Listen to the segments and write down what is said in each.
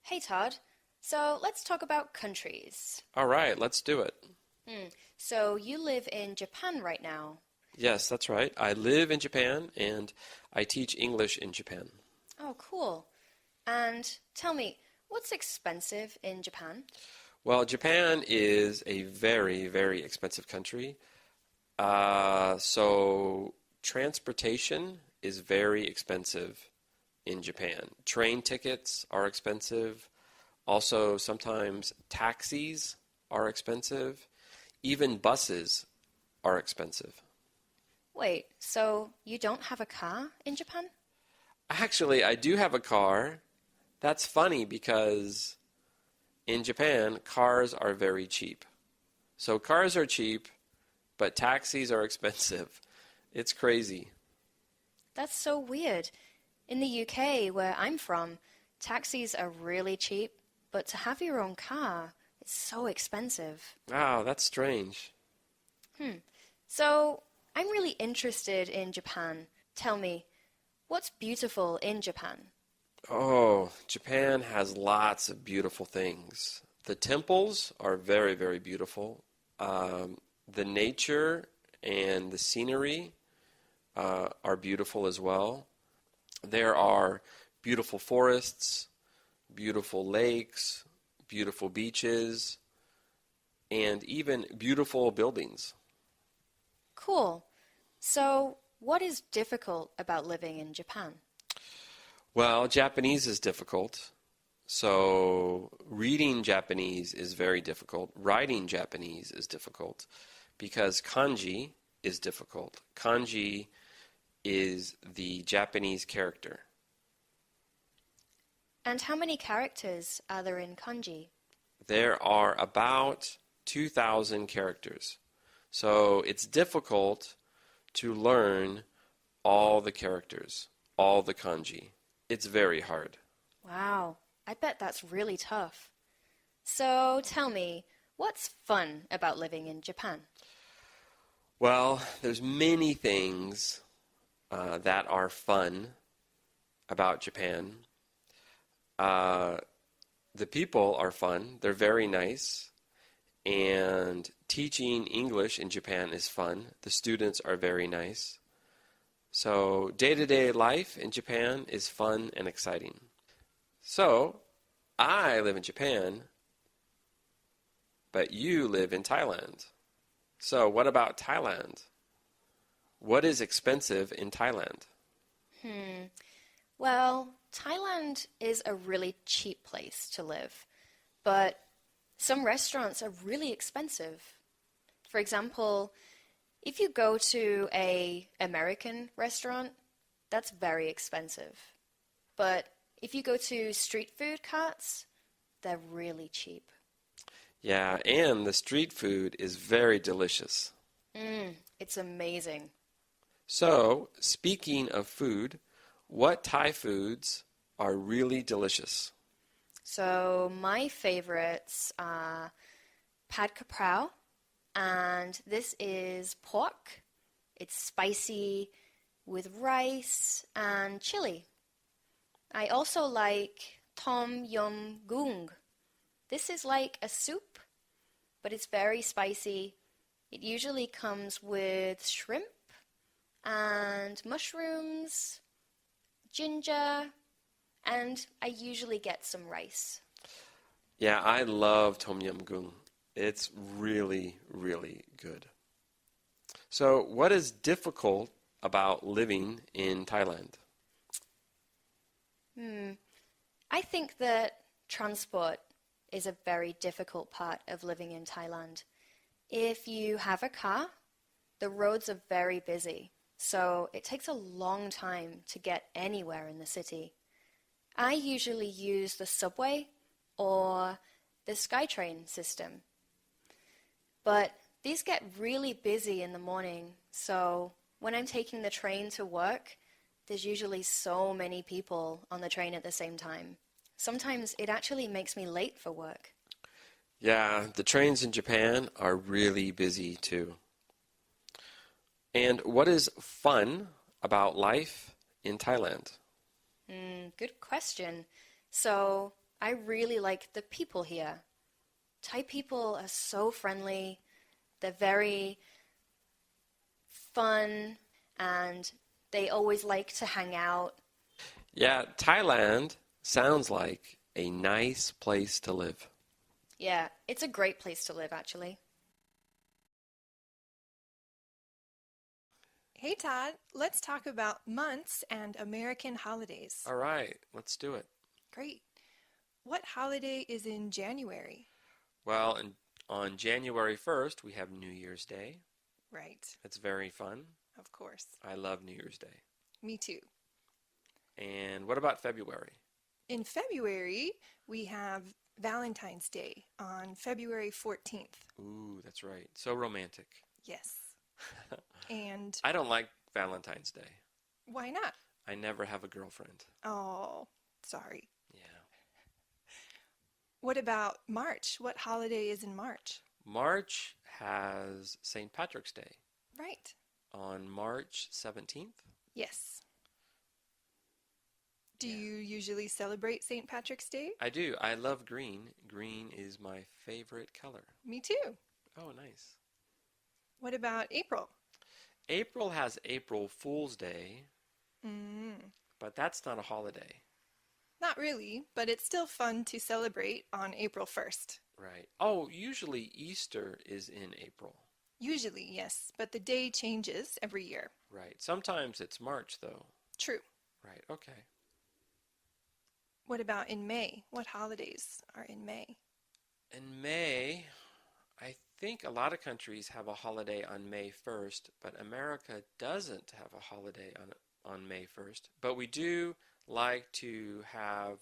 Hey Todd, so let's talk about countries. All right, let's do it. So you live in Japan right now. Yes, that's right. I live in Japan and I teach English in Japan. Oh, cool. And tell me, what's expensive in Japan? Well, Japan is a very, very expensive country. So transportation is very expensive in Japan. Train tickets are expensive. Also, sometimes taxis are expensive. Even buses are expensive. Wait, so you don't have a car in Japan? Actually, I do have a car. That's funny because in Japan, cars are very cheap. So cars are cheap, but taxis are expensive. It's crazy. That's so weird. In the UK, where I'm from, taxis are really cheap, but to have your own car, it's so expensive. Wow, that's strange. So I'm really interested in Japan. Tell me, what's beautiful in Japan? Oh, Japan has lots of beautiful things. The temples are very, very beautiful. The nature and the scenery are beautiful as well. There are beautiful forests, beautiful lakes, beautiful beaches, and even beautiful buildings. Cool. So, what is difficult about living in Japan? Well, Japanese is difficult. So reading Japanese is very difficult. Writing Japanese is difficult because kanji is difficult. Kanji is the Japanese character. And how many characters are there in kanji? There are about 2,000 characters. So it's difficult to learn all the characters, all the kanji. It's very hard. Wow, I bet that's really tough. So, tell me, what's fun about living in Japan? Well, there's many things that are fun about Japan. The people are fun. They're very nice. And teaching English in Japan is fun. The students are very nice. So day-to-day life in Japan is fun and exciting. So I live in Japan, but you live in Thailand. So what about Thailand? What is expensive in Thailand? Well, Thailand is a really cheap place to live, but some restaurants are really expensive. For example, if you go to a American restaurant, that's very expensive. But if you go to street food carts, they're really cheap. Yeah, and the street food is very delicious. It's amazing. So, speaking of food, what Thai foods are really delicious? So my favorites are pad kaprao, and this is pork. It's spicy with rice and chili. I also like tom yum goong. This is like a soup, but it's very spicy. It usually comes with shrimp and mushrooms, ginger, and I usually get some rice. Yeah, I love tom yum goong. It's really, really good. So, what is difficult about living in Thailand? I think that transport is a very difficult part of living in Thailand. If you have a car, the roads are very busy, so it takes a long time to get anywhere in the city. I usually use the subway or the SkyTrain system. But these get really busy in the morning, so when I'm taking the train to work, there's usually so many people on the train at the same time. Sometimes it actually makes me late for work. Yeah, the trains in Japan are really busy too. And what is fun about life in Thailand? Good question. So I really like the people here. Thai people are so friendly. They're very fun and they always like to hang out. Yeah, Thailand sounds like a nice place to live. Yeah, it's a great place to live, actually. Hey Todd, let's talk about months and American holidays. All right, let's do it. Great. What holiday is in January? Well, on January 1st, we have New Year's Day. Right, It's very fun. of course. I love New Year's Day. Me too. And what about February? In February, we have Valentine's Day on February 14th. Ooh, that's right. So romantic. Yes. And I don't like Valentine's Day. why not? I never have a girlfriend. Oh, sorry. Yeah. What about March? What holiday is in March? March has St. Patrick's Day Right. on March 17th. Yes. Do Yeah. you usually celebrate St. Patrick's Day? I do. I love green. Green is my favorite color. Me too. Oh, nice. What about April? April has April Fool's Day, but that's not a holiday. Not really, but it's still fun to celebrate on April 1st. Right. Oh, usually Easter is in April. Usually, yes, but the day changes every year. Right. Sometimes it's March, though. True. Right. Okay. What about in May? What holidays are in May? In May, I think a lot of countries have a holiday on May 1st, but America doesn't have a holiday on May 1st. But we do like to have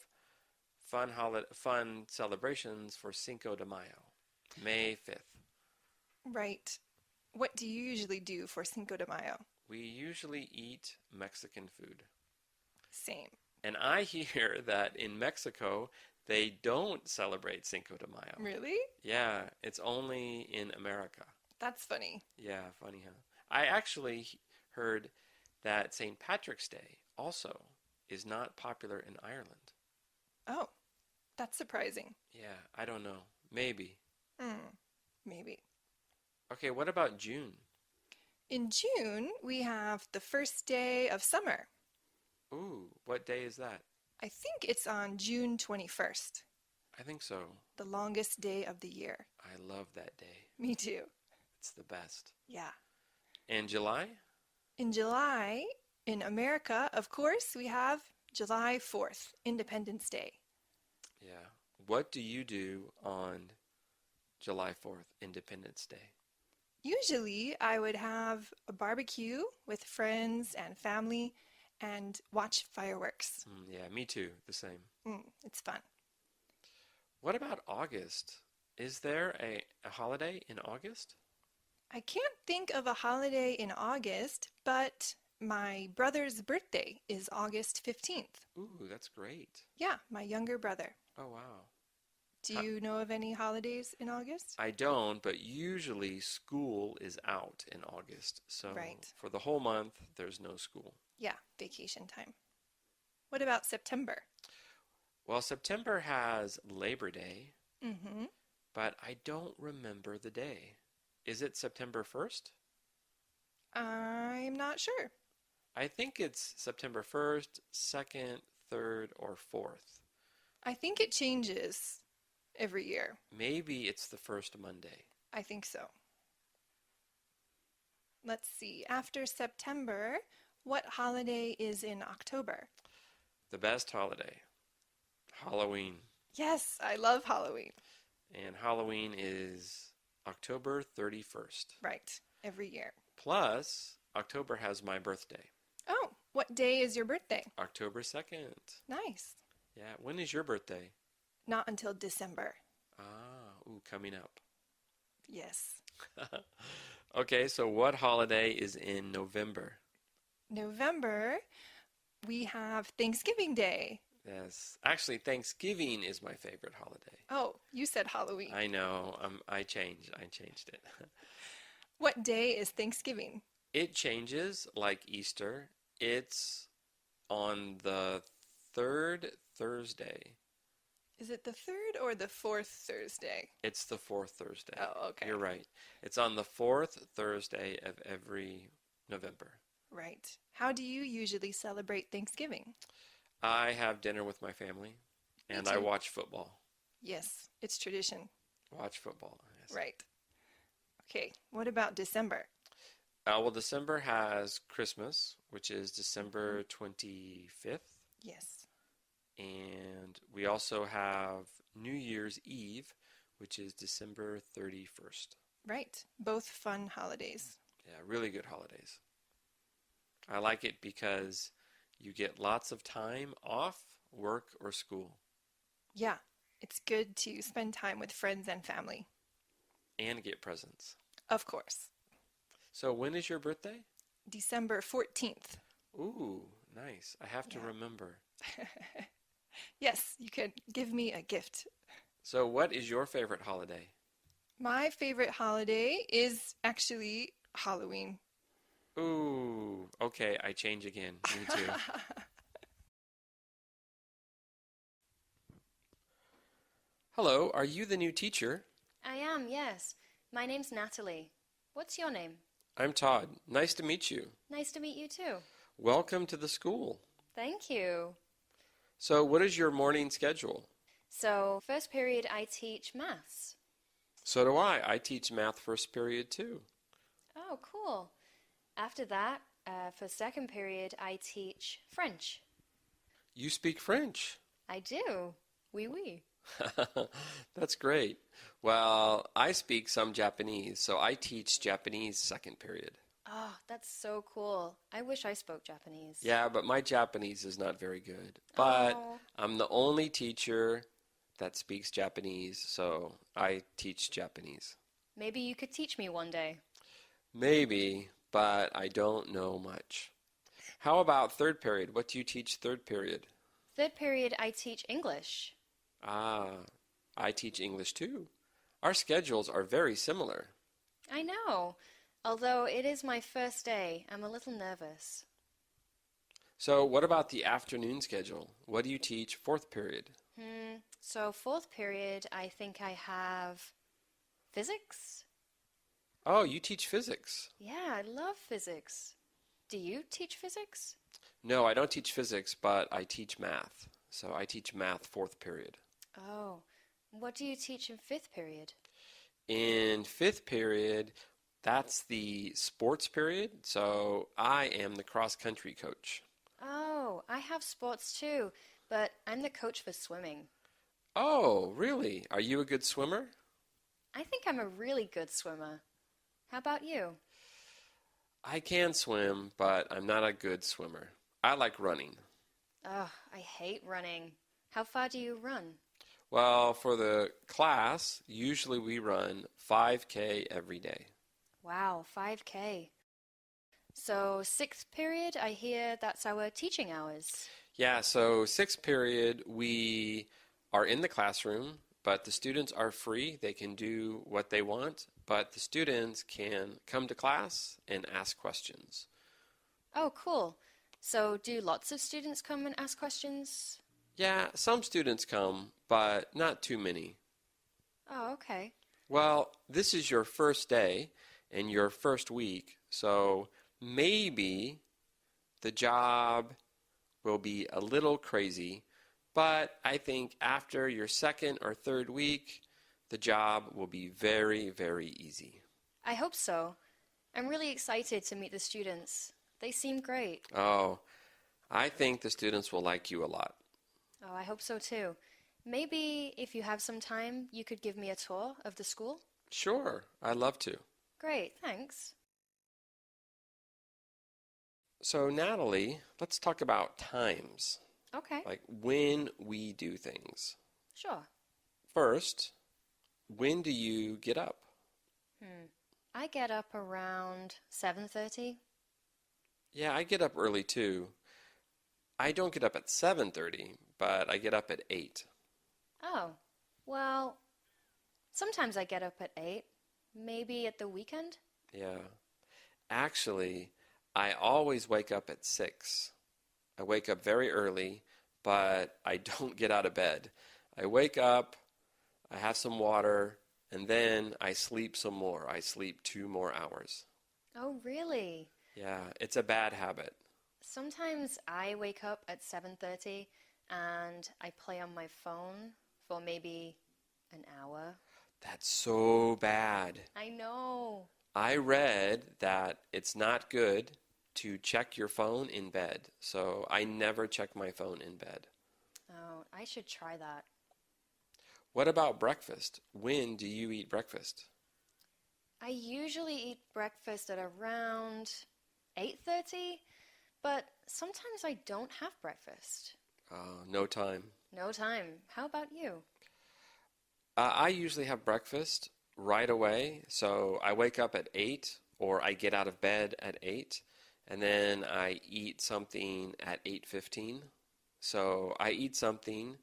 fun celebrations for Cinco de Mayo, May 5th. Right. What do you usually do for Cinco de Mayo? We usually eat Mexican food. Same. And I hear that in Mexico, they don't celebrate Cinco de Mayo. Really? Yeah, it's only in America. That's funny. Yeah, funny, huh? I actually heard that St. Patrick's Day also is not popular in Ireland. Oh, that's surprising. Yeah, I don't know. Maybe. Maybe. Okay, what about June? In June, we have the first day of summer. Ooh, what day is that? I think it's on June 21st, I think so. the longest day of the year. I love that day. Me too. It's the best. Yeah. And July? In July, in America, of course, we have July 4th, Independence Day. Yeah. What do you do on July 4th, Independence Day? Usually, I would have a barbecue with friends and family and watch fireworks. Yeah, me too. The same. It's fun. What about August? Is there a holiday in August? I can't think of a holiday in August, but my brother's birthday is August 15th. Ooh, that's great. Yeah, my younger brother. Oh, wow. Do you know of any holidays in August? I don't, but usually school is out in August. So Right. for the whole month, there's no school. Yeah, vacation time. What about September? Well, September has Labor Day, Mm-hmm. but I don't remember the day. Is it September 1st? I'm not sure. I think it's September 1st, 2nd, 3rd, or 4th. I think it changes every year. Maybe it's the first Monday. I think so. Let's see. After September, what holiday is in October? The best holiday, Halloween. Yes, I love Halloween. And Halloween is October 31st. Right, every year. Plus, October has my birthday, Oh, what day is your birthday? October 2nd. Nice. Yeah, when is your birthday? Not until December. Coming up. Yes. Okay, so what holiday is in November? November, we have Thanksgiving Day. Yes, actually, Thanksgiving is my favorite holiday. Oh, you said Halloween. I know. I changed it. What day is Thanksgiving? It changes like Easter. It's on the third Thursday Is it the third or the fourth Thursday? It's the fourth Thursday. Oh, okay. You're right. It's on the fourth Thursday of every November. Right. How do you usually celebrate Thanksgiving? I have dinner with my family, Me and I too. watch football. Yes, it's tradition. Watch football, yes. Right. Okay, what about December? Well, December has Christmas, which is December 25th. Yes. And we also have New Year's Eve, which is December 31st. Right. Both fun holidays. Yeah, really good holidays. I like it because you get lots of time off work or school Yeah, it's good to spend time with friends and family. and get presents. Of course. So when is your birthday? December 14th. Ooh, nice. I have to Yeah. remember. Yes, you could give me a gift. So what is your favorite holiday? My favorite holiday is actually Halloween. Ooh, okay, I change again. Me too. Hello, are you the new teacher? I am, yes. My name's Natalie. What's your name? I'm Todd. Nice to meet you. Nice to meet you too. Welcome to the school. Thank you. So what is your morning schedule? So, first period I teach maths. So do I. I teach math first period too. Oh, cool. After that, for second period I teach French. You speak French. I do. Oui, oui. That's great. Well, I speak some Japanese, so I teach Japanese second period. Oh, that's so cool. I wish I spoke Japanese. Yeah, but my Japanese is not very good. But Oh. I'm the only teacher that speaks Japanese, so I teach Japanese. Maybe you could teach me one day. Maybe, but I don't know much. How about third period? What do you teach third period? Third period I teach English. Ah, I teach English too. Our schedules are very similar. I know. Although it is my first day, I'm a little nervous. So what about the afternoon schedule? What do you teach fourth period? So fourth period, I think I have physics. Oh, you teach physics. Yeah, I love physics. Do you teach physics? No, I don't teach physics, but I teach math. So I teach math fourth period. Oh, what do you teach in fifth period? In fifth period, that's the sports period. So I am the cross-country coach. Oh, I have sports too, but I'm the coach for swimming. Oh, really? Are you a good swimmer? I think I'm a really good swimmer. How about you? I can swim, but I'm not a good swimmer. I like running. Oh, I hate running. How far do you run? Well, for the class, usually we run 5K every day. Wow, 5K. So sixth period, I hear that's our teaching hours. Yeah, so sixth period, we are in the classroom, but the students are free. They can do what they want, but the students can come to class and ask questions. Oh, cool. So do lots of students come and ask questions? Yeah, some students come, but not too many. Oh, okay. Well, this is your first day and your first week, so maybe the job will be a little crazy, but I think after your second or third week, the job will be very, very easy. I hope so. I'm really excited to meet the students. They seem great. Oh, I think the students will like you a lot. Oh, I hope so too. Maybe if you have some time, you could give me a tour of the school? Sure, I'd love to. Great, thanks. So, Natalie, let's talk about times, Okay, like when we do things. sure. First, when do you get up? I get up around 7:30. Yeah, I get up early too. I don't get up at 7:30, but I get up at 8. Oh, well, sometimes I get up at 8. Maybe at the weekend? Yeah. Actually, I always wake up at 6. I wake up very early, but I don't get out of bed. I wake up, I have some water, and then I sleep some more. I sleep 2 more hours. Oh, really? Yeah, it's a bad habit. Sometimes I wake up at 7:30 and I play on my phone for maybe an hour. That's so bad. I know. I read that it's not good to check your phone in bed, so I never check my phone in bed. Oh, I should try that. What about breakfast? When do you eat breakfast? I usually eat breakfast at around 8:30, but sometimes I don't have breakfast. No time. No time. How about you? I usually have breakfast right away, so I wake up at 8 or I get out of bed at 8 and then I eat something at 8:15. So I eat something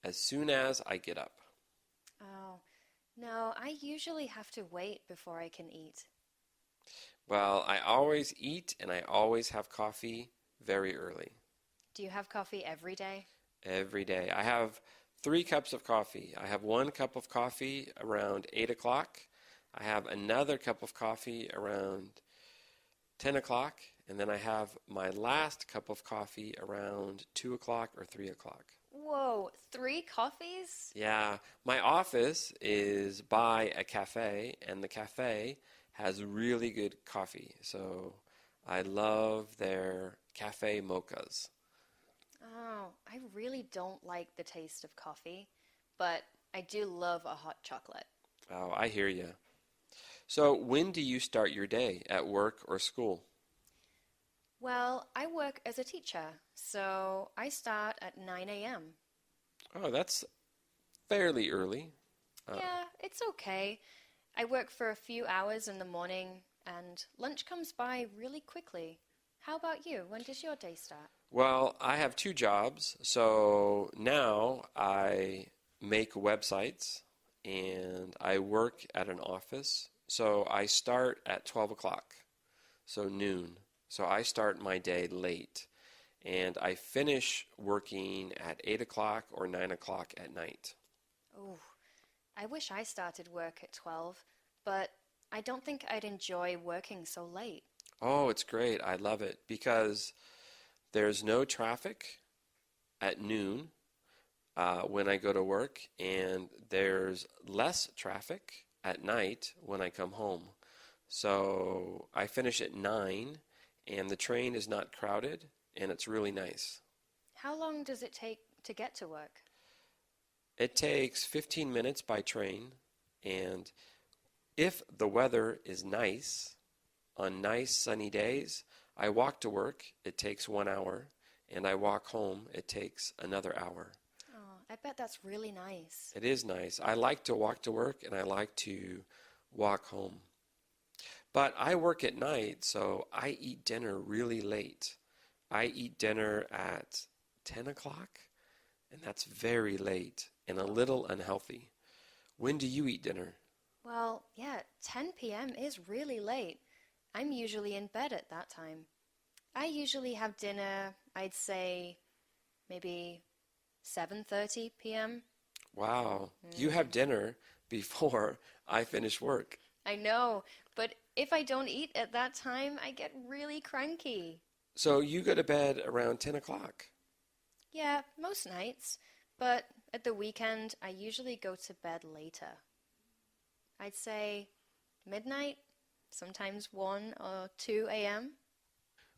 as soon as I get up. Oh, no, I usually have to wait before I can eat. Well, I always eat and I always have coffee very early. Do you have coffee every day? Every day. I have 3 cups of coffee. I have 1 cup of coffee around 8 o'clock. I have another cup of coffee around 10 o'clock. And then I have my last cup of coffee around 2 o'clock or 3 o'clock. Whoa, 3 coffees? Yeah, my office is by a cafe, and the cafe has really good coffee. So I love their cafe mochas. Oh, I really don't like the taste of coffee, but I do love a hot chocolate. Oh, I hear you. So when do you start your day, at work or school? Well, I work as a teacher, so I start at 9 a.m. Oh, that's fairly early. Uh, Yeah, it's okay. I work for a few hours in the morning, and lunch comes by really quickly. How about you? When does your day start? well, I have 2 jobs. So now I make websites and I work at an office. So I start at 12 o'clock, so noon. So I start my day late and I finish working at 8 o'clock or 9 o'clock at night. Oh, I wish I started work at 12, but I don't think I'd enjoy working so late. Oh, it's great. I love it because there's no traffic at noon when I go to work, and there's less traffic at night when I come home. So I finish at 9, and the train is not crowded, and it's really nice. How long does it take to get to work? It takes 15 minutes by train, and if the weather is nice, on nice sunny days, I walk to work, it takes 1 hour, and I walk home, it takes another hour. Oh, I bet that's really nice. It is nice. I like to walk to work and I like to walk home. But I work at night, so I eat dinner really late. I eat dinner at 10 o'clock, and that's very late and a little unhealthy. When do you eat dinner? Well, yeah, 10 p.m. is really late. I'm usually in bed at that time. I usually have dinner, I'd say maybe 7:30 p.m. Wow, you have dinner before I finish work. I know, but if I don't eat at that time, I get really cranky. So you go to bed around 10 o'clock. Yeah, most nights, but at the weekend, I usually go to bed later. I'd say midnight, sometimes 1 or 2 a.m.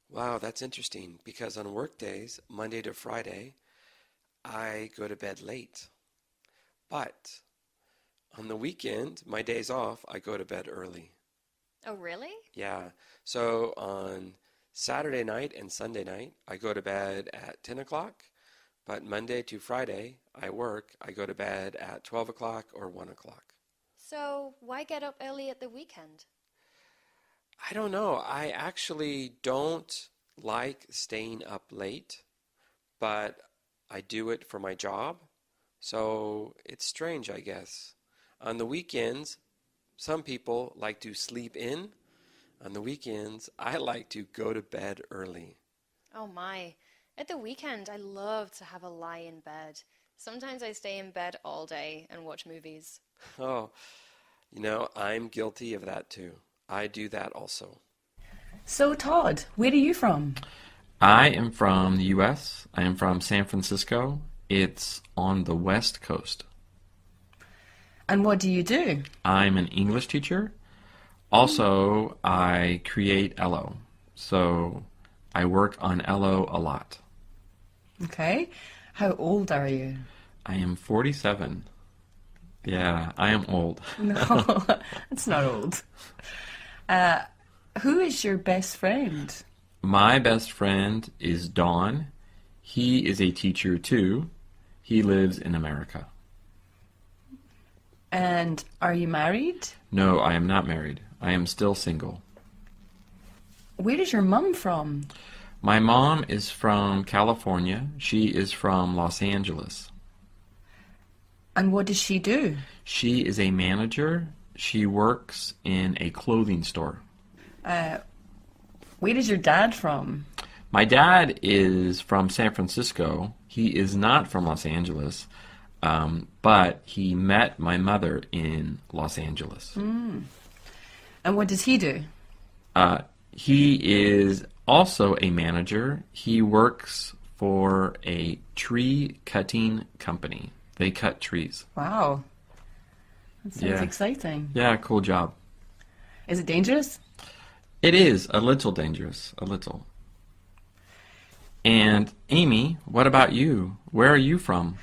Wow, that's interesting because on work days, Monday to Friday, I go to bed late. But on the weekend, my days off, I go to bed early. Oh, really? Yeah. So on Saturday night and Sunday night, I go to bed at 10 o'clock. But Monday to Friday, I work. I go to bed at 12 o'clock or 1 o'clock. So why get up early at the weekend? I don't know. I actually don't like staying up late, but I do it for my job. So it's strange, I guess. On the weekends, some people like to sleep in. On the weekends, I like to go to bed early. Oh my. At the weekend, I love to have a lie in bed. Sometimes I stay in bed all day and watch movies. Oh, I'm guilty of that too. I do that also. So, Todd, where are you from? I am from the U.S. I am from San Francisco. It's on the West Coast. And what do you do? I'm an English teacher. Also, I create LO. So I work on LO a lot. Okay. How old are you? I am 47. Yeah, I am old. No, it's not old. Who is your best friend? My best friend is Don. He is a teacher too. He lives in America. And are you married? No, I am not married. I am still single. Where is your mum from? My mom is from California. She is from Los Angeles. And what does she do? She is a manager. She works in a clothing store. Where is your dad from? My dad is from San Francisco. He is not from Los Angeles, but he met my mother in Los Angeles. And what does he do? He is also a manager. He works for a tree cutting company. They cut trees. Wow. That sounds Yeah. exciting. Yeah, cool job. Is it dangerous? It is a little dangerous, a little. And Amy, what about you? Where are you from?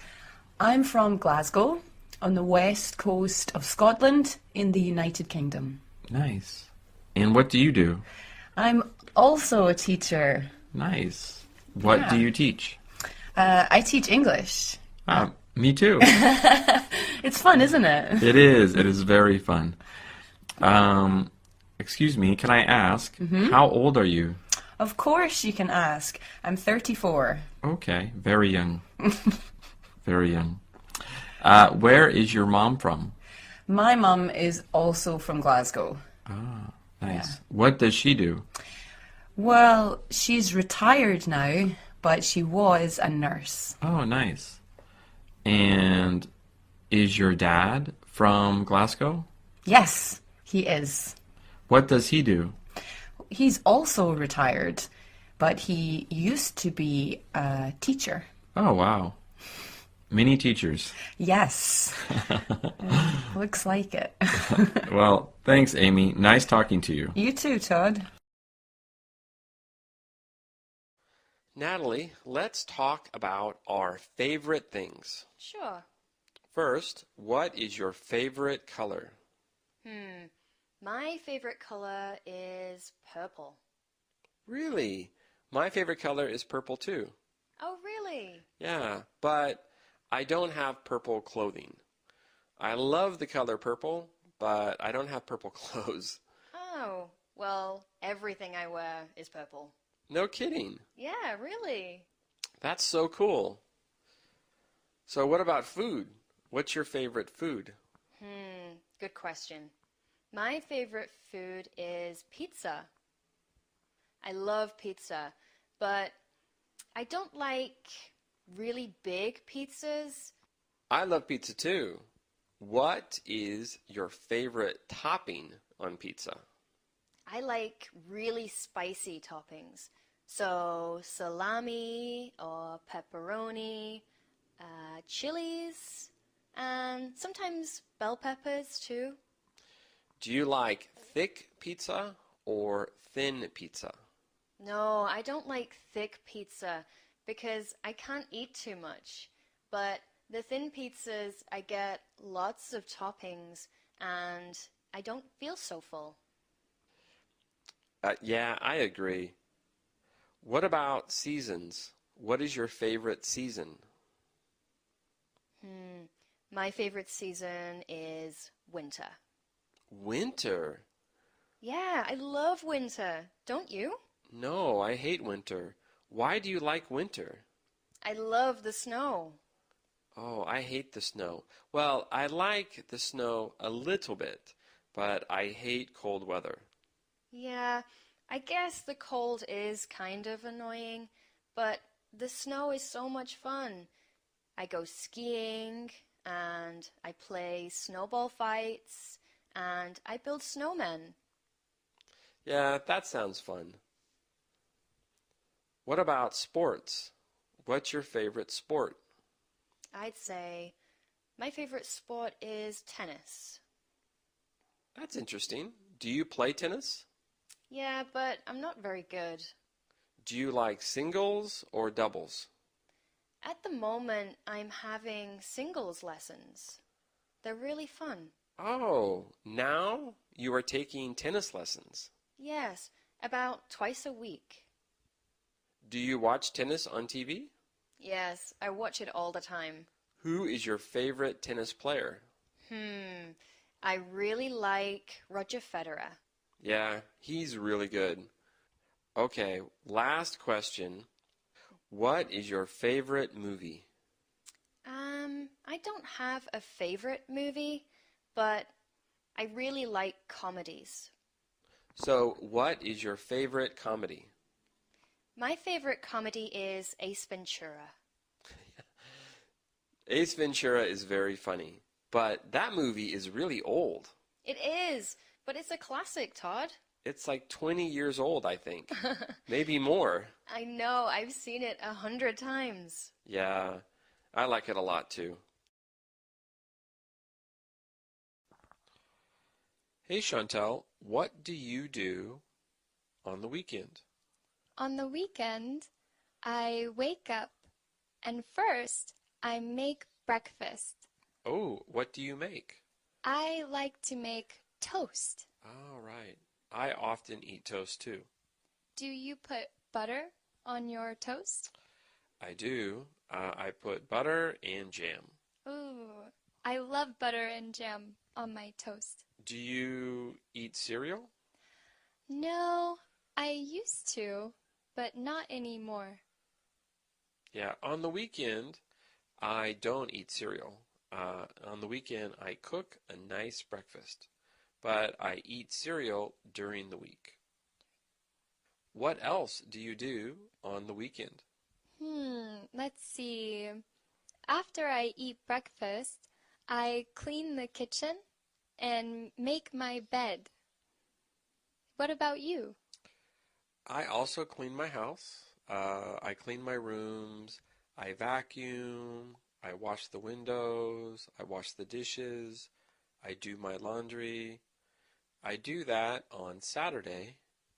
I'm from Glasgow, on the west coast of Scotland, in the United Kingdom. Nice. And what do you do? I'm also a teacher. Nice. What do Yeah. you teach? I teach English. Me too. It's fun, isn't it? It is. It is very fun. Excuse me, can I ask, how old are you? Of course you can ask. I'm 34. Okay, very young. Very young. Where is your mom from? My mum is also from Glasgow. Nice. Yeah. What does she do? Well, she's retired now, but she was a nurse. Oh, nice. And is your dad from Glasgow? Yes, he is. What does he do? He's also retired, but he used to be a teacher. Oh, wow. Many teachers. Yes. Looks like it. Well, thanks, Amy. Nice talking to you. You too, Todd. Natalie, let's talk about our favorite things. Sure. First, what is your favorite color? My favorite color is purple. Really? My favorite color is purple too. Oh, really? Yeah, but I don't have purple clothing. I love the color purple, but I don't have purple clothes. Oh, well, everything I wear is purple. No kidding. Yeah, really. That's so cool. So what about food? What's your favorite food? Good question. My favorite food is pizza. I love pizza, but I don't like really big pizzas. I love pizza too. What is your favorite topping on pizza? I like really spicy toppings. So salami or pepperoni, chilies, and sometimes bell peppers too. Do you like thick pizza or thin pizza? No, I don't like thick pizza because I can't eat too much. But the thin pizzas, I get lots of toppings and I don't feel so full. Yeah, I agree. What about seasons? What is your favorite season? My favorite season is winter. Winter? Yeah, I love winter. Don't you? No, I hate winter. Why do you like winter? I love the snow. Oh, I hate the snow. Well, I like the snow a little bit, but I hate cold weather. Yeah, I guess the cold is kind of annoying, but the snow is so much fun. I go skiing, and I play snowball fights, and I build snowmen. Yeah, that sounds fun. What about sports? What's your favorite sport? I'd say my favorite sport is tennis. That's interesting. Do you play tennis? Yeah, but I'm not very good. Do you like singles or doubles? At the moment, I'm having singles lessons. They're really fun. Oh, now you are taking tennis lessons. Yes, about twice a week. Do you watch tennis on TV? Yes, I watch it all the time. Who is your favorite tennis player? I really like Roger Federer. Yeah, he's really good. Okay, last question. What is your favorite movie? I don't have a favorite movie, but I really like comedies. So, what is your favorite comedy? My favorite comedy is Ace Ventura. Ace Ventura is very funny, but that movie is really old. It is, but it's a classic, Todd. It's like 20 years old, I think. Maybe more. I know, I've seen it 100 times. Yeah, I like it a lot too. Hey Chantel, what do you do on the weekend? On the weekend, I wake up and first I make breakfast. Oh, what do you make? I like to make toast. All right. I often eat toast too. Do you put butter on your toast? I do. I put butter and jam. Ooh, I love butter and jam on my toast. Do you eat cereal? No, I used to, but not anymore. Yeah, on the weekend, I don't eat cereal. On the weekend, I cook a nice breakfast, but I eat cereal during the week. What else do you do on the weekend? Let's see. After I eat breakfast, I clean the kitchen and make my bed. What about you? I also clean my house. I clean my rooms. I vacuum. I wash the windows. I wash the dishes. I do my laundry. I do that on Saturday,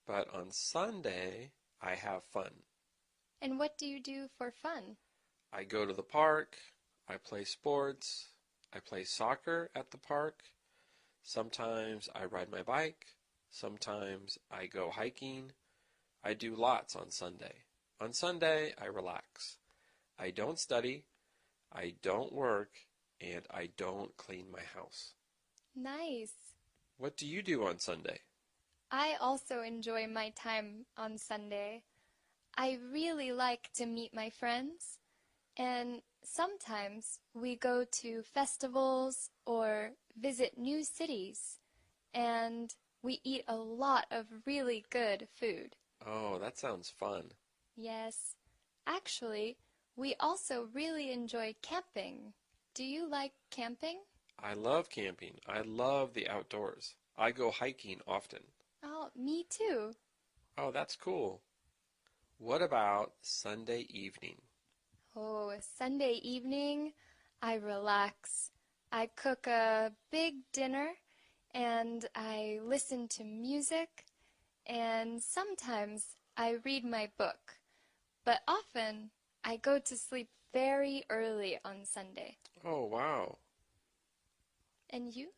but on Sunday, I have fun. And what do you do for fun? I go to the park. I play sports. I play soccer at the park. Sometimes I ride my bike. Sometimes I go hiking. I do lots on Sunday. On Sunday, I relax. I don't study. I don't work. And I don't clean my house. Nice. What do you do on Sunday? I also enjoy my time on Sunday. I really like to meet my friends, and sometimes we go to festivals or visit new cities, and we eat a lot of really good food. Oh, that sounds fun. Yes, actually, we also really enjoy camping. Do you like camping? I love camping. I love the outdoors. I go hiking often. Oh, me too. Oh, that's cool. What about Sunday evening? Oh, Sunday evening, I relax. I cook a big dinner and I listen to music and sometimes I read my book. But often I go to sleep very early on Sunday. Oh, wow. And you?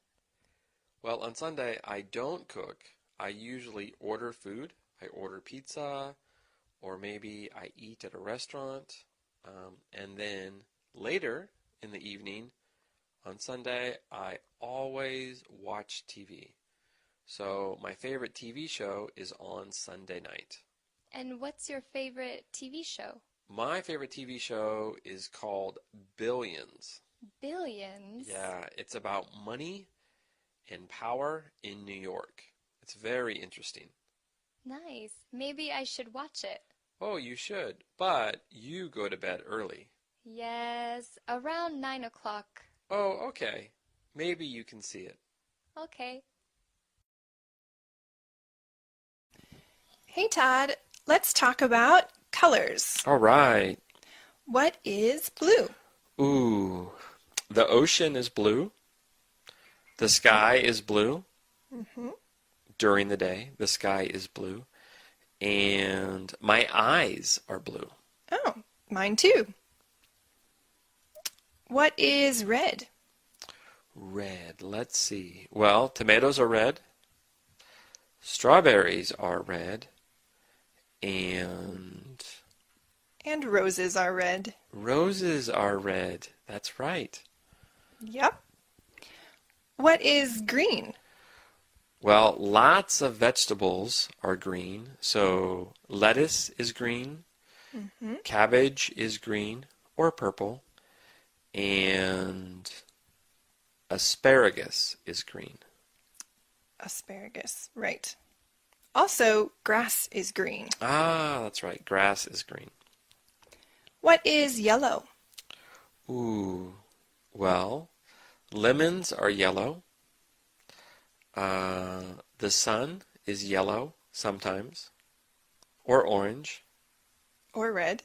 Well, on Sunday, I don't cook. I usually order food. I order pizza, or maybe I eat at a restaurant. And then later in the evening, on Sunday, I always watch TV. So my favorite TV show is on Sunday night. And what's your favorite TV show? My favorite TV show is called Billions. Billions? Yeah, it's about money and power in New York. It's very interesting. Nice. Maybe I should watch it. Oh, you should, but you go to bed early. Yes, around 9 o'clock. Oh, okay. Maybe you can see it. Okay. Hey Todd, let's talk about colors. All right. What is blue? Ooh, the ocean is blue. The sky is blue. Mm-hmm. During the day, the sky is blue. And my eyes are blue. Oh, mine too. What is red? Red, let's see. Well, tomatoes are red. Strawberries are red. And And roses are red. roses are red. That's right. Yep. What is green? Well, lots of vegetables are green. So lettuce is green. Mm-hmm. Cabbage is green or purple. And asparagus is green. Asparagus, right. Also, grass is green. Ah, that's right. Grass is green. What is yellow? Ooh, well, lemons are yellow. The sun is yellow sometimes, or orange. Or red?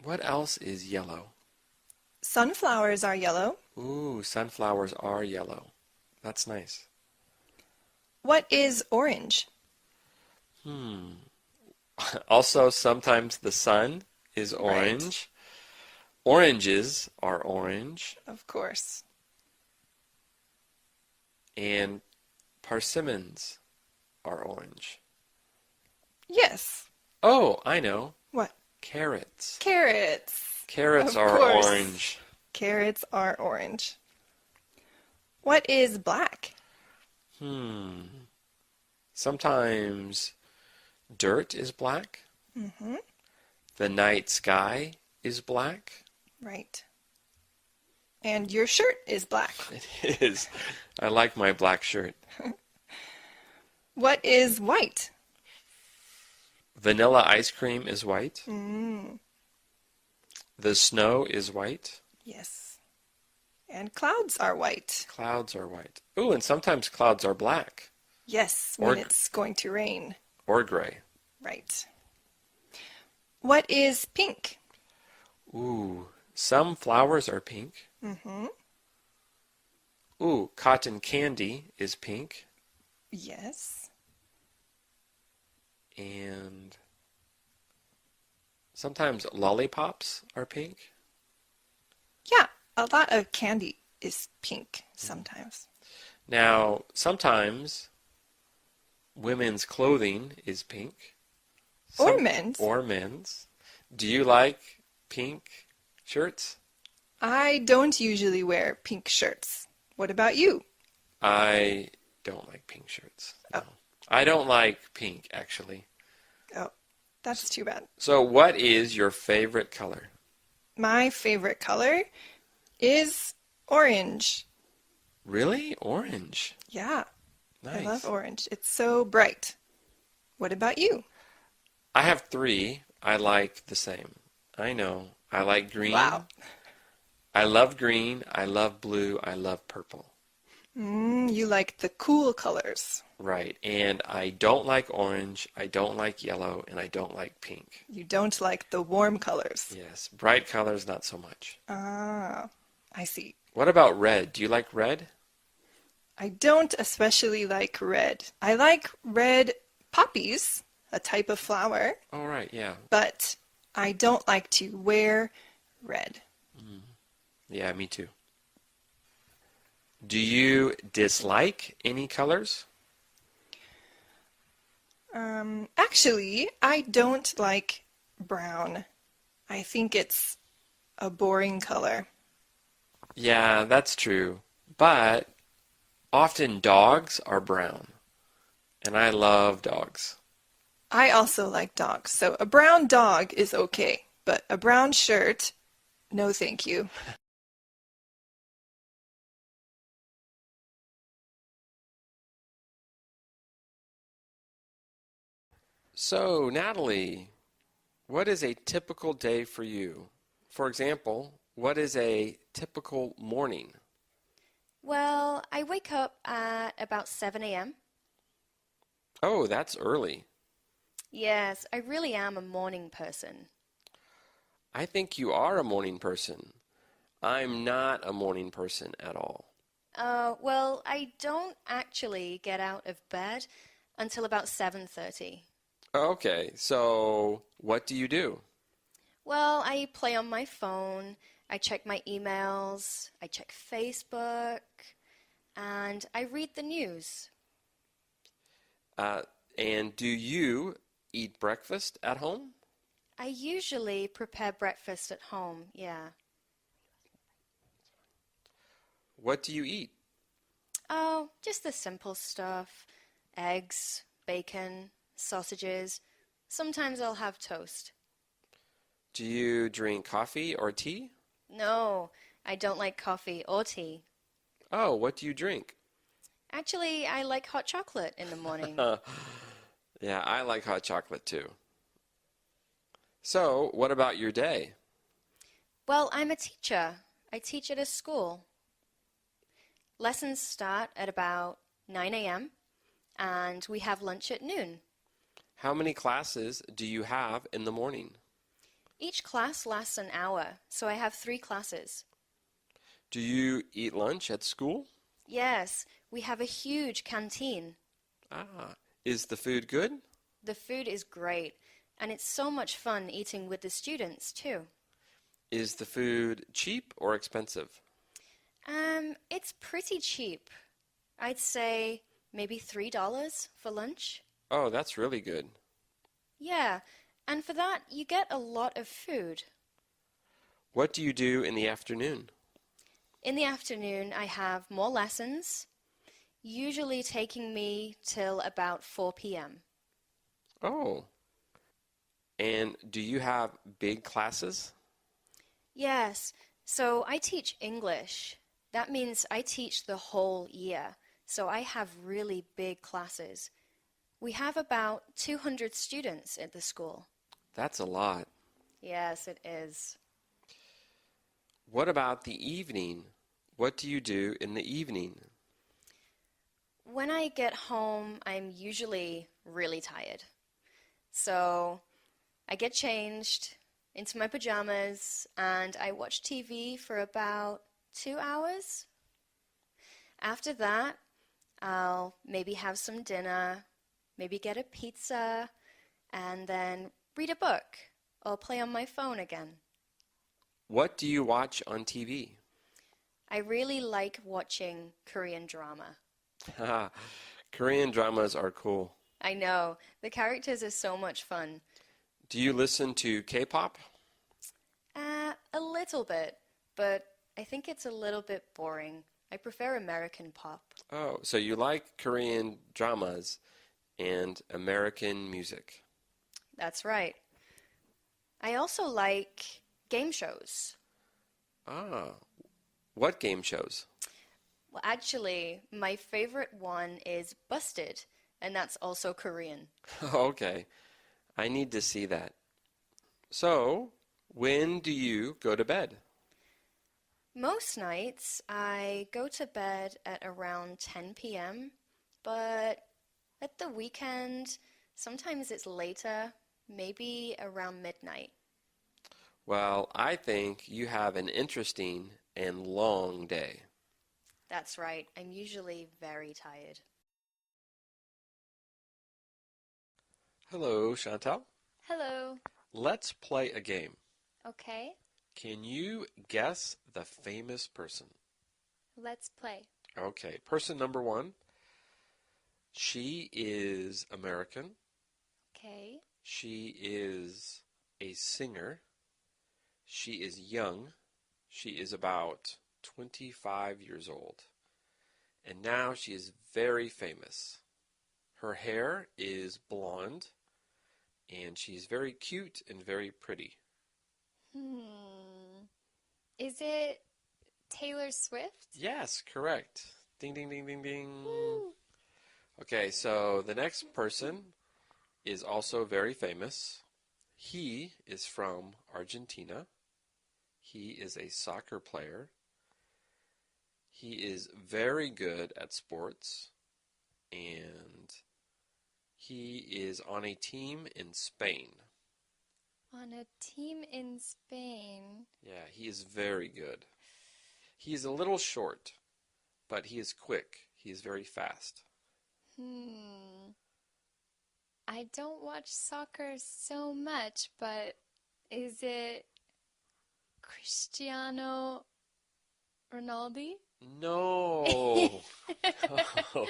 What else is yellow? Sunflowers are yellow. Ooh, sunflowers are yellow. That's nice. What is orange? Also, sometimes the sun is orange. Oranges are orange. Of course. And persimmons are orange. Yes. Oh, I know. What? Carrots. Carrots. Carrots Of are course. orange. Carrots are orange. What is black? Sometimes dirt is black. Mm-hmm. The night sky is black. Right. And your shirt is black. It is. I like my black shirt. What is white? Vanilla ice cream is white. Mm, The snow is white. yes. And clouds are white. Clouds are white. Ooh, and sometimes clouds are black Yes, when it's going to rain. or gray. Right. What is pink? Ooh, some flowers are pink. Mm-hmm. Ooh, cotton candy is pink. Yes. And sometimes lollipops are pink. Yeah, a lot of candy is pink sometimes. Now, sometimes women's clothing is pink. Or men's. Or men's. Do you like pink shirts? I don't usually wear pink shirts. What about you? I don't like pink shirts. No. I don't like pink, actually. Oh, that's too bad. So what is your favorite color? My favorite color is orange. Really? Orange. Yeah, Nice. I love orange. It's so bright. What about you? I have three. I like the same. I know. I like green. Wow. I love green. I love blue. I love purple. You like the cool colors. Right. And I don't like orange. I don't like yellow. And I don't like pink. You don't like the warm colors. Yes. Bright colors, not so much. Ah, I see. What about red? Do you like red? I don't especially like red. I like red poppies, a type of flower, Oh, right. Yeah. but I don't like to wear red. Yeah, me too. Do you dislike any colors? Actually, I don't like brown. I think it's a boring color. Yeah, that's true. But often dogs are brown. And I love dogs. I also like dogs, so a brown dog is okay, but a brown shirt, no thank you. So, Natalie, what is a typical day for you? For example, what is a typical morning? Well, I wake up at about 7 a.m. Oh, that's early. Yes, I really am a morning person. I think you are a morning person. I'm not a morning person at all. Well, I don't actually get out of bed until about 7:30. Okay, so what do you do? Well, I play on my phone, I check my emails, I check Facebook, and I read the news. And do you eat breakfast at home? I usually prepare breakfast at home, yeah. What do you eat? Oh, just the simple stuff. Eggs, bacon, sausages. Sometimes I'll have toast. Do you drink coffee or tea? No, I don't like coffee or tea. Oh, what do you drink? Actually, I like hot chocolate in the morning. Yeah, I like hot chocolate too. So, what about your day? Well, I'm a teacher. I teach at a school. Lessons start at about 9 a.m. and we have lunch at noon. How many classes do you have in the morning? Each class lasts an hour, so I have 3 classes. Do you eat lunch at school? Yes, we have a huge canteen. Ah, is the food good? The food is great, and it's so much fun eating with the students, too. Is the food cheap or expensive? It's pretty cheap. I'd say maybe $3 for lunch. Oh, that's really good. Yeah, and for that, you get a lot of food. What do you do in the afternoon? In the afternoon, I have more lessons, usually taking me till about 4 p.m. Oh, and do you have big classes? Yes, so I teach English. That means I teach the whole year, so I have really big classes. We have about 200 students at the school. That's a lot. Yes, it is. What about the evening? What do you do in the evening? When I get home, I'm usually really tired. So I get changed into my pajamas and I watch TV for about 2 hours. After that, I'll maybe have some dinner, maybe get a pizza, and then read a book or play on my phone again. What do you watch on TV? I really like watching Korean drama. Korean dramas are cool. I know, the characters are so much fun. Do you listen to K-pop? A little bit, but I think it's a little bit boring. I prefer American pop. Oh, so you like Korean dramas and American music. That's right. I also like game shows. Ah, what game shows? Well, actually, my favorite one is Busted, and that's also Korean. Okay, I need to see that. So, when do you go to bed? Most nights I go to bed at around 10 p.m., but at the weekend, sometimes it's later, maybe around midnight. Well, I think you have an interesting and long day. That's right. I'm usually very tired. Hello, Chantal. Hello. Let's play a game. Okay, Can you guess the famous person? let's play. Okay, person number 1. She is American. Okay. She is a singer. She is young. She is about 25 years old. And now she is very famous. Her hair is blonde, and she's very cute and very pretty. Is it Taylor Swift? Yes, correct. Ding, ding, ding, ding, ding. Woo. Okay, so the next person is also very famous. He is from Argentina. He is a soccer player. He is very good at sports, and he is on a team in Spain. On a team in Spain. Yeah, he is very good. He is a little short, but he is quick. He is very fast. I don't watch soccer so much, but is it Cristiano Ronaldo? No. Oh,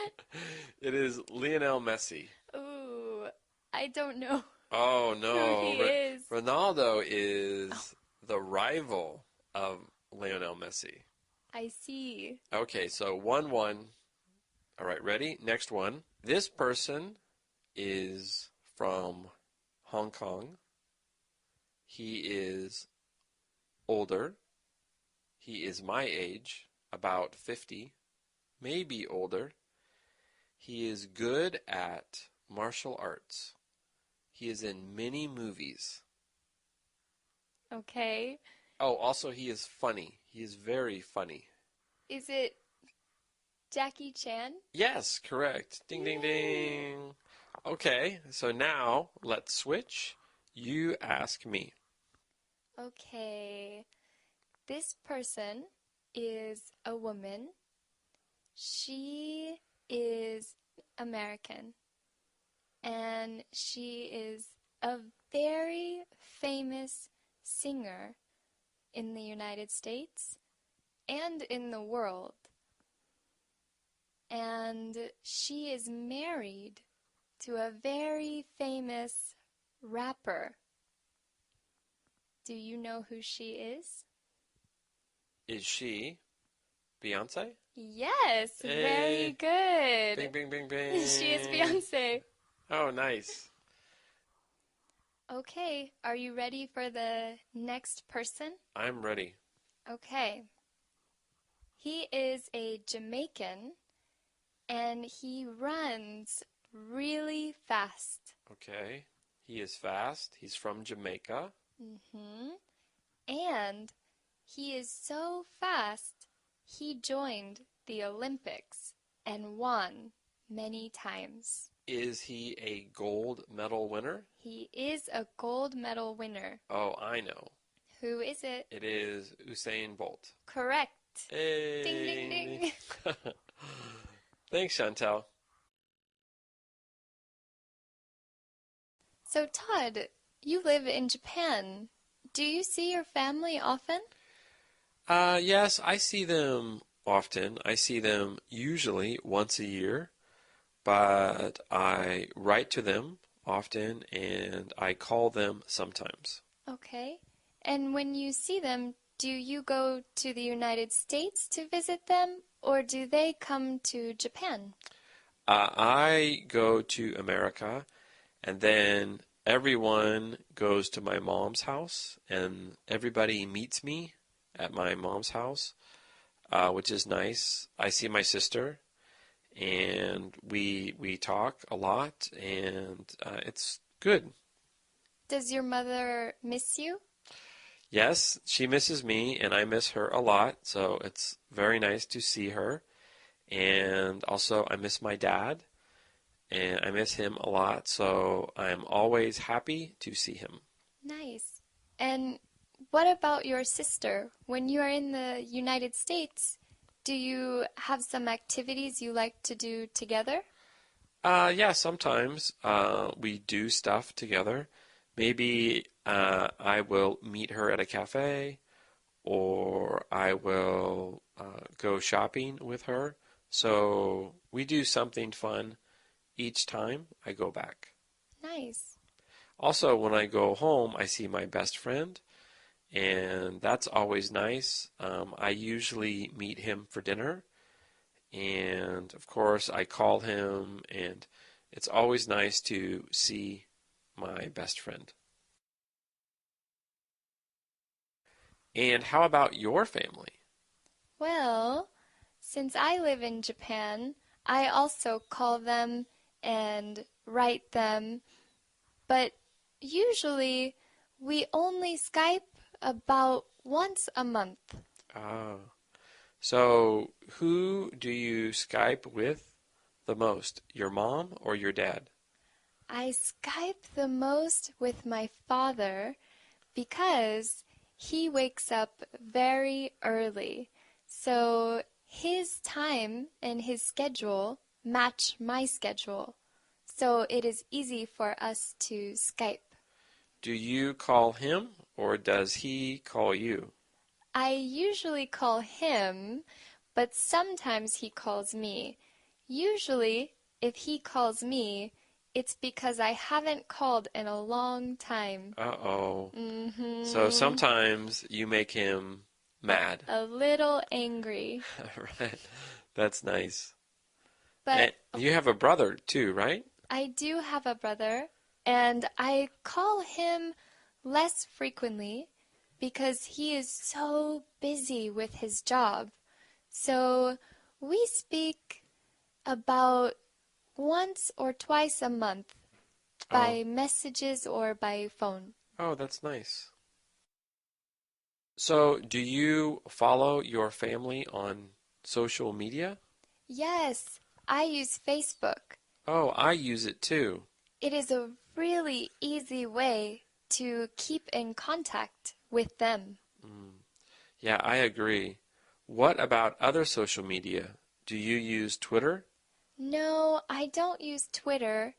it is Lionel Messi. Ooh, I don't know Oh, who no. he is. Ronaldo is the rival of Lionel Messi. I see. Okay, so 1-1. All right, ready? Next one. This person is from Hong Kong. He is older. He is my age, about 50, maybe older. He is good at martial arts. He is in many movies. Okay. Oh, also he is funny. He is very funny. Is it Jackie Chan? Yes, correct. Ding, ding, ding. Okay, so now let's switch. You ask me. Okay. This person is a woman. She is American. And she is a very famous singer in the United States and in the world. And she is married to a very famous rapper. Do you know who she is? Is she Beyonce? Yes, very Hey. good. Bing, bing, bing, bing. She is Beyonce. Oh, nice. Okay, are you ready for the next person? I'm ready. Okay. He is a Jamaican and he runs really fast. Okay. He is fast. He's from Jamaica. And he is so fast, he joined the Olympics and won many times. Is he a gold medal winner? He is a gold medal winner. Oh, I know. Who is it? It is Usain Bolt. Correct. Hey. Ding, ding, ding. Thanks, Chantel. So, Todd, you live in Japan. Do you see your family often? Yes, I see them often. I see them usually once a year, but I write to them often and I call them sometimes. Okay. And when you see them, do you go to the United States to visit them, or do they come to Japan? I go to America, and then everyone goes to my mom's house, and everybody meets me at my mom's house, which is nice. I see my sister, and we talk a lot, and it's good. Does your mother miss you? Yes, she misses me, and I miss her a lot, so it's very nice to see her. And also, I miss my dad, and I miss him a lot, so I'm always happy to see him. Nice. And what about your sister? When you are in the United States, do you have some activities you like to do together? Yeah, sometimes we do stuff together. Maybe I will meet her at a cafe, or I will go shopping with her. So we do something fun each time I go back. Nice. Also, when I go home, I see my best friend, and that's always nice. I usually meet him for dinner, and of course, I call him, and it's always nice to see my best friend. And how about your family? Well, since I live in Japan, I also call them and write them, but usually we only Skype about once a month. Ah. So, who do you Skype with the most? Your mom or your dad? I Skype the most with my father because he wakes up very early. So his time and his schedule match my schedule. So it is easy for us to Skype. Do you call him or does he call you? I usually call him, but sometimes he calls me. Usually, if he calls me, it's because I haven't called in a long time. Uh-oh. So Mm-hmm. sometimes you make him mad. A little angry. Right. That's nice. And But you have a brother too, right? I do have a brother, and I call him less frequently because he is so busy with his job. So we speak about once or twice a month Oh. by messages or by phone. Oh, that's nice. So, do you follow your family on social media? Yes, I use Facebook. Oh, I use it too. It is a really easy way to keep in contact with them. Yeah, I agree. What about other social media? Do you use Twitter? No, I don't use Twitter,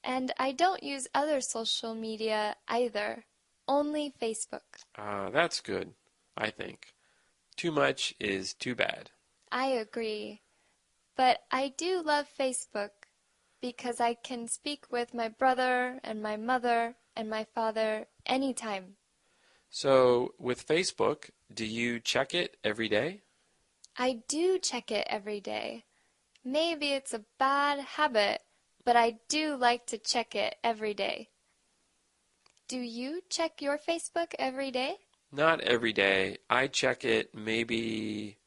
and I don't use other social media either. Only Facebook. That's good, I think. Too much is too bad. I agree. But I do love Facebook because I can speak with my brother and my mother and my father anytime. So, with Facebook, do you check it every day? I do check it every day. Maybe it's a bad habit, but I do like to check it every day. Do you check your Facebook every day? Not every day. I check it maybe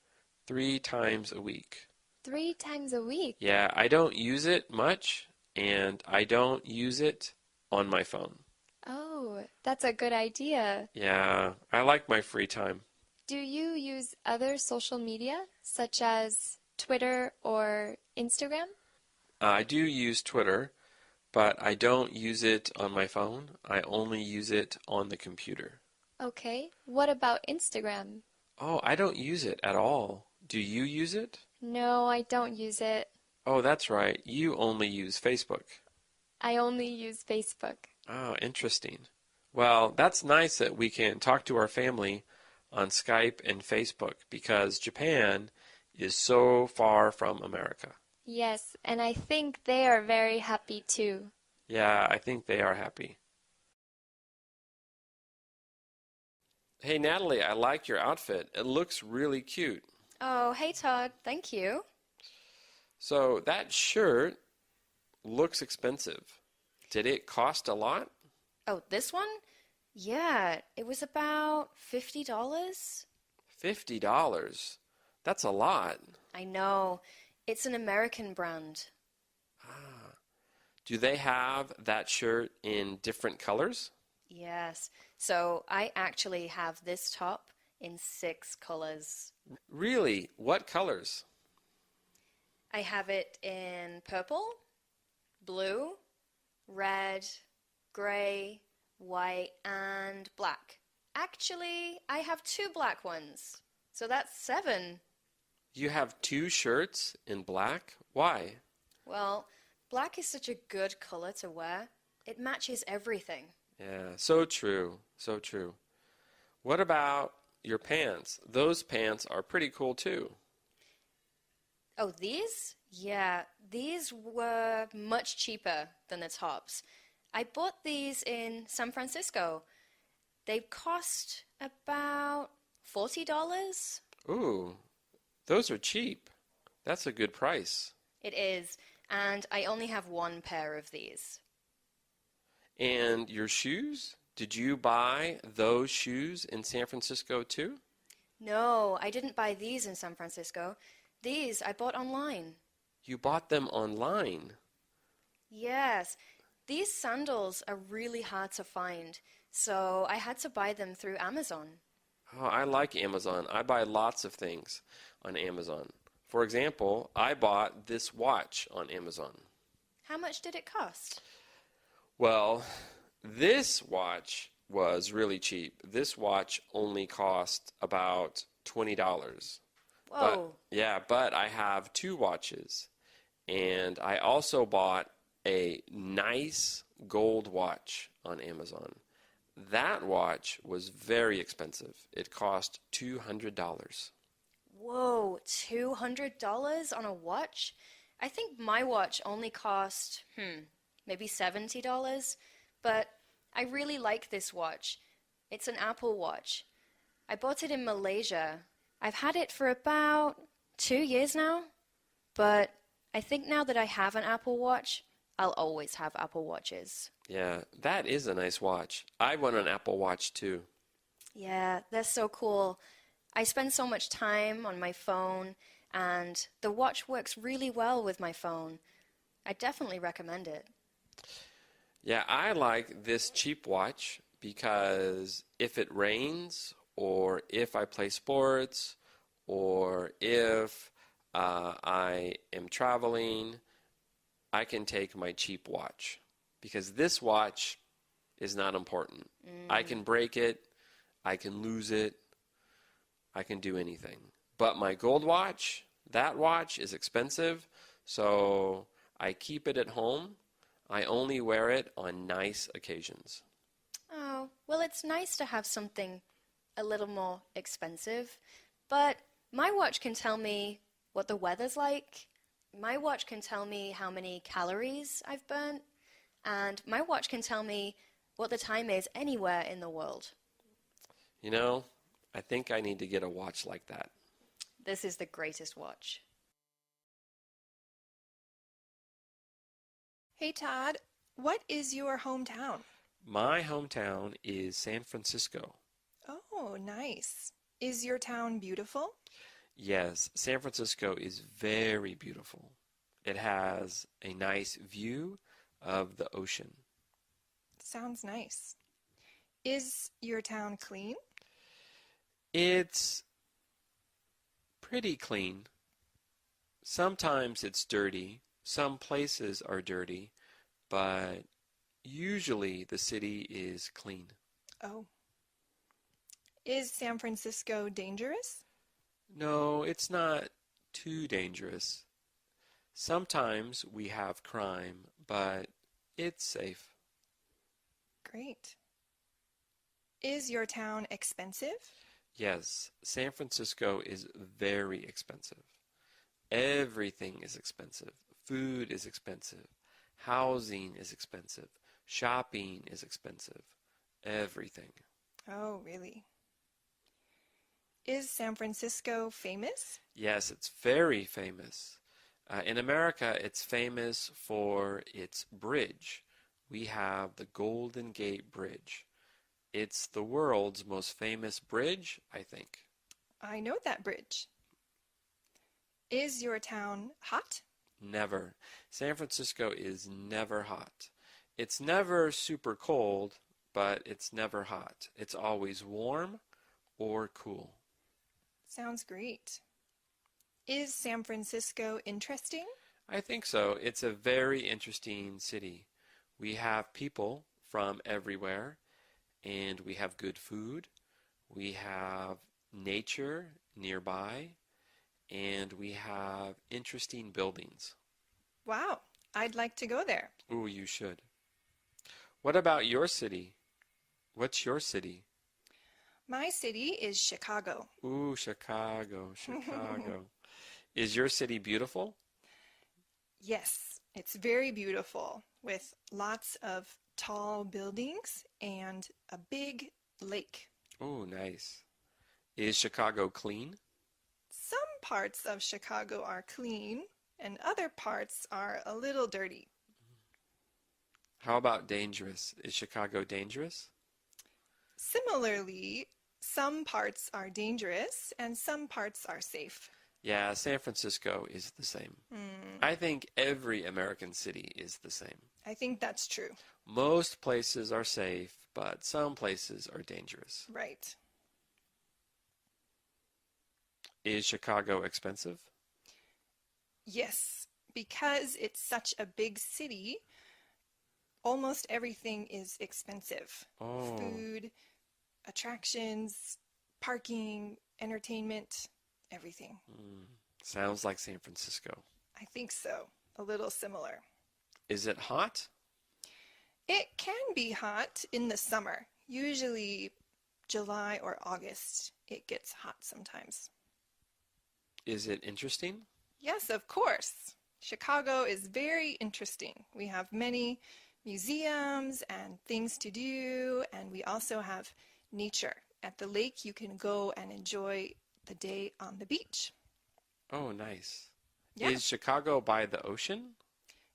3 times a week. 3 times a week. Yeah, I don't use it much, and I don't use it on my phone. Oh, that's a good idea. Yeah, I like my free time. Do you use other social media, such as Twitter or Instagram? I do use Twitter, but I don't use it on my phone. I only use it on the computer. Okay. What about Instagram? Oh, I don't use it at all. Do you use it? No, I don't use it. Oh, that's right. You only use Facebook. I only use Facebook. Oh, interesting. Well, that's nice that we can talk to our family on Skype and Facebook because Japan is so far from America. Yes, and I think they are very happy too. Yeah, I think they are happy. Hey, Natalie, I like your outfit. It looks really cute. Oh, hey Todd, thank you. So that shirt looks expensive. Did it cost a lot? Oh, this one? Yeah, it was about $50. $50. That's a lot. I know. It's an American brand. Ah. Do they have that shirt in different colors? Yes. So I actually have this top in 6 colors. Really? What colors? I have it in purple, blue, red, gray, white, and black. Actually, I have 2 black ones. So that's 7. You have 2 shirts in black? Why? Well, black is such a good color to wear. It matches everything. Yeah, so true. So true. What about your pants? Those pants are pretty cool too. Oh, these? Yeah, these were much cheaper than the tops. I bought these in San Francisco. They cost about $40. Ooh, those are cheap. That's a good price. It is, and I only have 1 pair of these. And your shoes? Did you buy those shoes in San Francisco too? No, I didn't buy these in San Francisco. These I bought online. You bought them online. Yes, these sandals are really hard to find, so I had to buy them through Amazon. Oh, I like Amazon. I buy lots of things on Amazon. For example, I bought this watch on Amazon. How much did it cost? Well, this watch was really cheap. This watch only cost about $20. But Whoa. yeah, but I have two watches. And I also bought a nice gold watch on Amazon. That watch was very expensive. It cost $200. Whoa, $200 on a watch? I think my watch only cost, maybe $70, but I really like this watch. It's an Apple Watch. I bought it in Malaysia. I've had it for about 2 years now, but I think now that I have an Apple Watch, I'll always have Apple Watches. Yeah, that is a nice watch. I want an Apple Watch too. Yeah, they're so cool. I spend so much time on my phone, and the watch works really well with my phone. I definitely recommend it. Yeah, I like this cheap watch because if it rains, or if I play sports, or if I am traveling, I can take my cheap watch because this watch is not important. I can break it, I can lose it, I can do anything. But my gold watch, that watch is expensive, so I keep it at home. I only wear it on nice occasions. Oh, well, it's nice to have something a little more expensive, but my watch can tell me what the weather's like. My watch can tell me how many calories I've burnt, and my watch can tell me what the time is anywhere in the world. You know, I think I need to get a watch like that. This is the greatest watch. Hey Todd, what is your hometown? My hometown is San Francisco. Oh, nice. Is your town beautiful? Yes, San Francisco is very beautiful. It has a nice view of the ocean. Sounds nice. Is your town clean? It's pretty clean. Sometimes it's dirty. Some places are dirty, but usually the city is clean. Oh. Is San Francisco dangerous? No, it's not too dangerous. Sometimes we have crime, but it's safe. Great. Is your town expensive? Yes, San Francisco is very expensive. Everything is expensive. Food is expensive. Housing is expensive. Shopping is expensive. Everything. Oh, really? Is San Francisco famous? Yes, it's very famous. In America, it's famous for its bridge. We have the Golden Gate Bridge. It's the world's most famous bridge, I think. I know that bridge. Is your town hot? Never. San Francisco is never hot. It's never super cold, but it's never hot. It's always warm or cool. Sounds great. Is San Francisco interesting? I think so. It's a very interesting city. We have people from everywhere, and we have good food. We have nature nearby, and we have interesting buildings. Wow, I'd like to go there. Ooh, you should. What about your city? What's your city? My city is Chicago. Ooh, Chicago, Chicago. Is your city beautiful? Yes, it's very beautiful with lots of tall buildings and a big lake. Oh, nice. Is Chicago clean? Some parts of Chicago are clean and other parts are a little dirty. How about dangerous? Is Chicago dangerous? Similarly, some parts are dangerous and some parts are safe. Yeah, San Francisco is the same. I think every American city is the same. I think that's true. Most places are safe, but some places are dangerous. Right. Is Chicago expensive? Yes, because it's such a big city, almost everything is expensive. Oh, Food, attractions, parking, entertainment, everything. sounds like San Francisco. I think so. A little similar. Is it hot? It can be hot in the summer. Usually July or August, it gets hot sometimes. Is it interesting? Yes, of course. Chicago is very interesting. We have many museums and things to do, and we also have nature. At the lake, you can go and enjoy the day on the beach. Oh, nice. Yeah, Is Chicago by the ocean?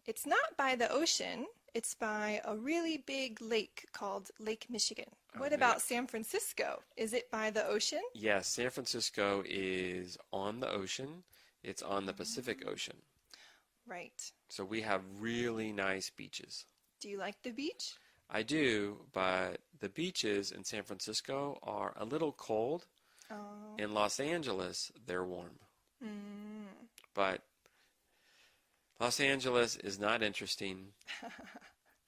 it's not by the ocean. It's by a really big lake called Lake Michigan. What about San Francisco? Is it by the ocean? Yes, San Francisco is on the ocean. It's on the Pacific Ocean. Right. So we have really nice beaches. Do you like the beach? I do, but the beaches in San Francisco are a little cold. Oh. In Los Angeles, they're warm. But Los Angeles is not interesting,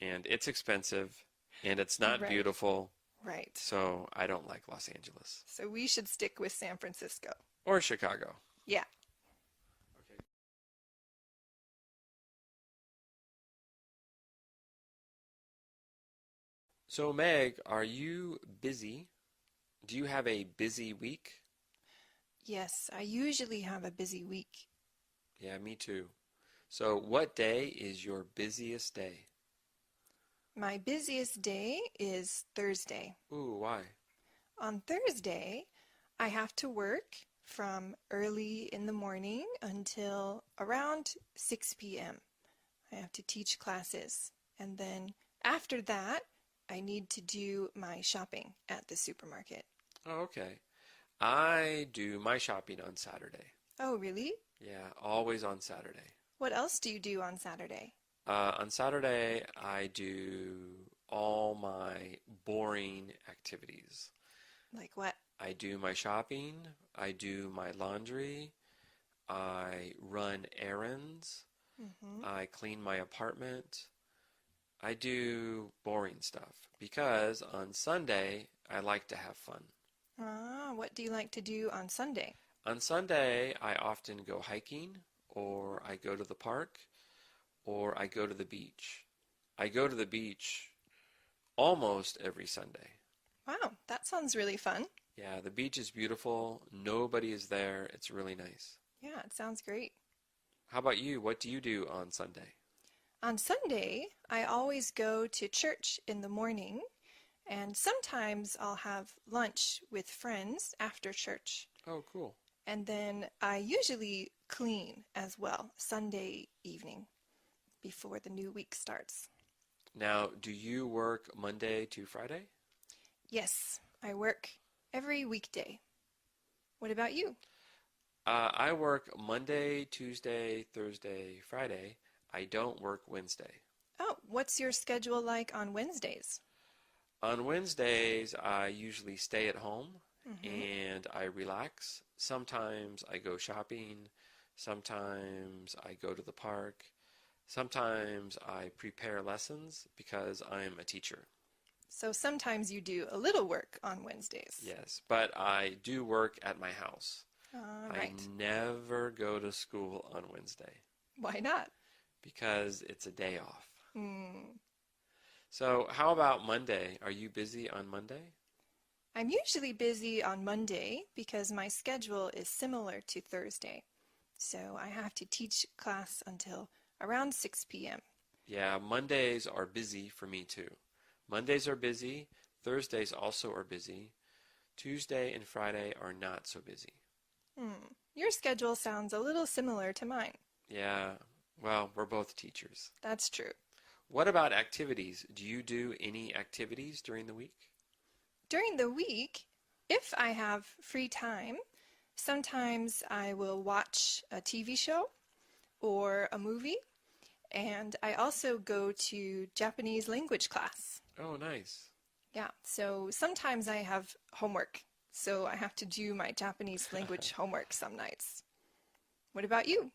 and it's expensive, and it's not Right. beautiful, Right. so I don't like Los Angeles. So we should stick with San Francisco. Or Chicago. Yeah. Okay. So Meg, are you busy? Do you have a busy week? Yes, I usually have a busy week. Yeah, me too. So what day is your busiest day? My busiest day is Thursday. Ooh, why? On Thursday, I have to work from early in the morning until around 6 p.m. I have to teach classes. And then after that, I need to do my shopping at the supermarket. Oh, okay. I do my shopping on Saturday. Oh, really? Yeah, always on Saturday. What else do you do on Saturday? On Saturday, I do all my boring activities. Like what? I do my shopping, I do my laundry, I run errands, I clean my apartment. I do boring stuff because on Sunday, I like to have fun. Ah, what do you like to do on Sunday? On Sunday, I often go hiking, or I go to the park, or I go to the beach. I go to the beach almost every Sunday. Wow, that sounds really fun. Yeah, the beach is beautiful. Nobody is there. It's really nice. Yeah, it sounds great. How about you? What do you do on Sunday? On Sunday, I always go to church in the morning, and sometimes I'll have lunch with friends after church. Oh, cool. And then I usually clean as well Sunday evening before the new week starts. Now, do you work Monday to Friday? Yes, I work every weekday. What about you? I work Monday, Tuesday, Thursday, Friday. I don't work Wednesday. Oh, what's your schedule like on Wednesdays? On Wednesdays, I usually stay at home and I relax. Sometimes I go shopping. Sometimes I go to the park. Sometimes I prepare lessons because I'm a teacher. So sometimes you do a little work on Wednesdays. Yes, but I do work at my house. Right. I never go to school on Wednesday Why not? because it's a day off. Hmm. So how about Monday? Are you busy on Monday? I'm usually busy on Monday because my schedule is similar to Thursday. So I have to teach class until around 6 p.m. Yeah, Mondays are busy for me too. Mondays are busy. Thursdays also are busy. Tuesday and Friday are not so busy. Your schedule sounds a little similar to mine. Yeah, well, we're both teachers. That's true. What about activities? Do you do any activities during the week? During the week, if I have free time, sometimes I will watch a TV show or a movie, and I also go to Japanese language class. Oh, nice. Yeah, so sometimes I have homework so I have to do my Japanese language homework some nights. What about you?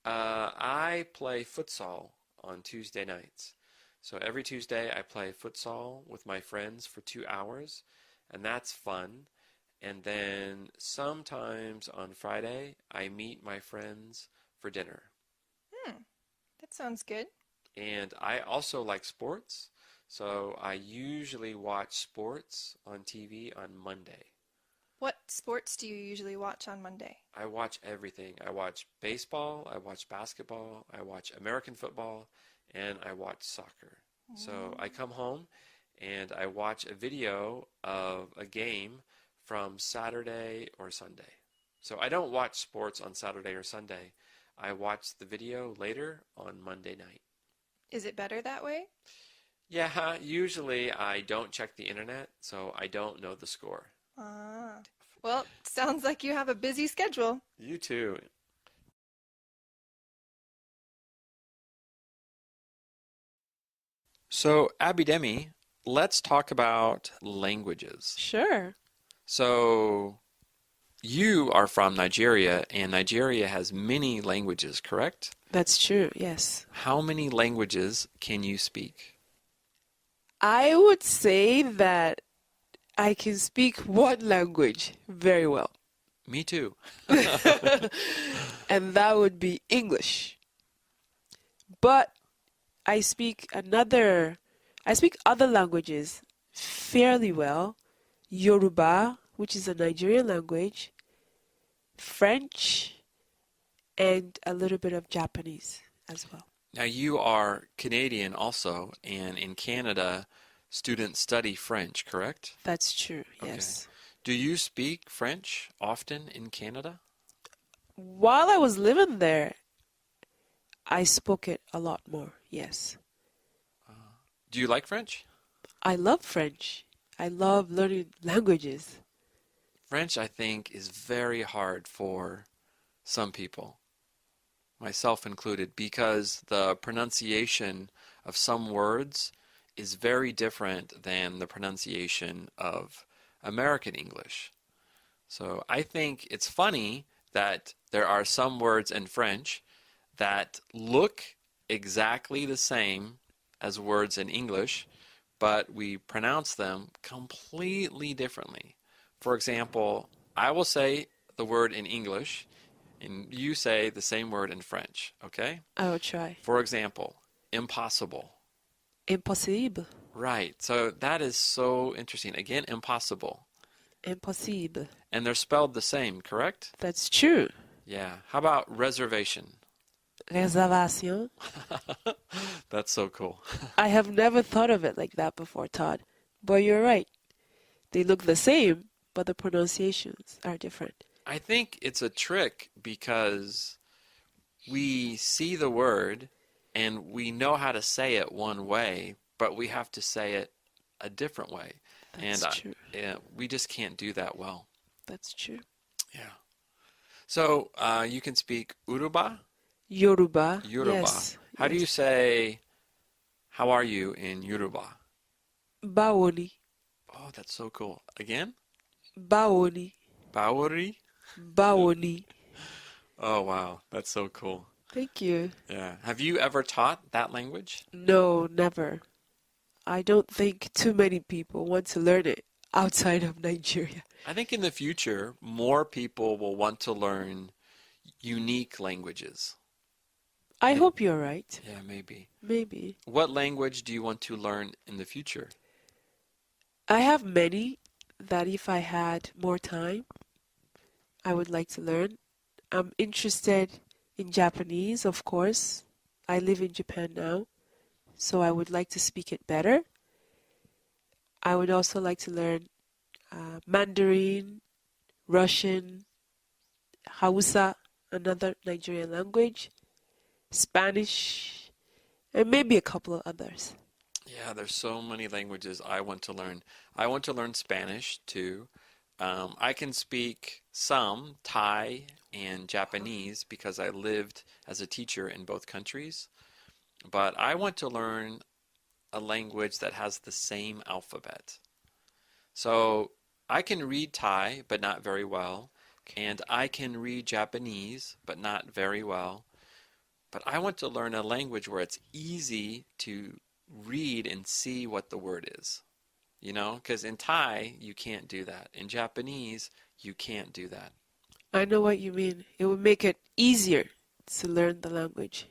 I play futsal on Tuesday nights. So every Tuesday I play futsal with my friends for 2 hours, and that's fun. And then sometimes on Friday I meet my friends for dinner. That sounds good. And I also like sports, so I usually watch sports on TV on Monday. What sports do you usually watch on Monday? I watch everything. I watch baseball, I watch basketball, I watch American football, and I watch soccer. So I come home and I watch a video of a game from Saturday or Sunday. So I don't watch sports on Saturday or Sunday. I watch the video later on Monday night. Is it better that way? Yeah, usually I don't check the internet, so I don't know the score. Ah. Well, sounds like you have a busy schedule. You too. So, Abidemi, let's talk about languages. Sure. So, you are from Nigeria, and Nigeria has many languages, correct? That's true, yes. How many languages can you speak? I would say that I can speak one language very well, Me too. and that would be English. But I speak other languages fairly well. Yoruba, which is a Nigerian language, French, and a little bit of Japanese as well. Now, you are Canadian also, and in Canada, students study French, correct? That's true, Okay. yes. Do you speak French often in Canada? While I was living there, I spoke it a lot more, yes. Do you like French? I love French. I love learning languages. French, I think, is very hard for some people, myself included, because the pronunciation of some words is very different than the pronunciation of American English. So I think it's funny that there are some words in French that look exactly the same as words in English, but we pronounce them completely differently. For example, I will say the word in English, and you say the same word in French, okay? I will try. For example, impossible. Impossible. Right, so that is so interesting. Again, impossible. Impossible. And they're spelled the same, correct? That's true. Yeah. How about reservation? Réservation. That's so cool. I have never thought of it like that before, Todd. But you're right. They look the same, but the pronunciations are different. I think it's a trick because we see the word and we know how to say it one way, but we have to say it a different way. That's true. Yeah, we just can't do that well. That's true. Yeah. So you can speak Uruba? Yoruba. Yoruba. Yes. How do you say, how are you in Yoruba? Bawoni. Oh, that's so cool. Again? Bawoni. Bawari? Bawoni. Oh, wow. That's so cool. Thank you. Yeah. Have you ever taught that language? No, never. I don't think too many people want to learn it outside of Nigeria. I think in the future, more people will want to learn unique languages. I hope you're right. Yeah, maybe. Maybe. What language do you want to learn in the future? I have many that if I had more time, I would like to learn. I'm interested in Japanese, of course. I live in Japan now, so I would like to speak it better. I would also like to learn Mandarin, Russian, Hausa, another Nigerian language, Spanish, and maybe a couple of others. Yeah, there's so many languages I want to learn. I want to learn Spanish too. I can speak some Thai and Japanese because I lived as a teacher in both countries. But I want to learn a language that has the same alphabet. So I can read Thai, but not very well. And I can read Japanese, but not very well. But I want to learn a language where it's easy to read and see what the word is. You know, because in Thai, you can't do that. In Japanese, you can't do that. I know what you mean. It would make it easier to learn the language.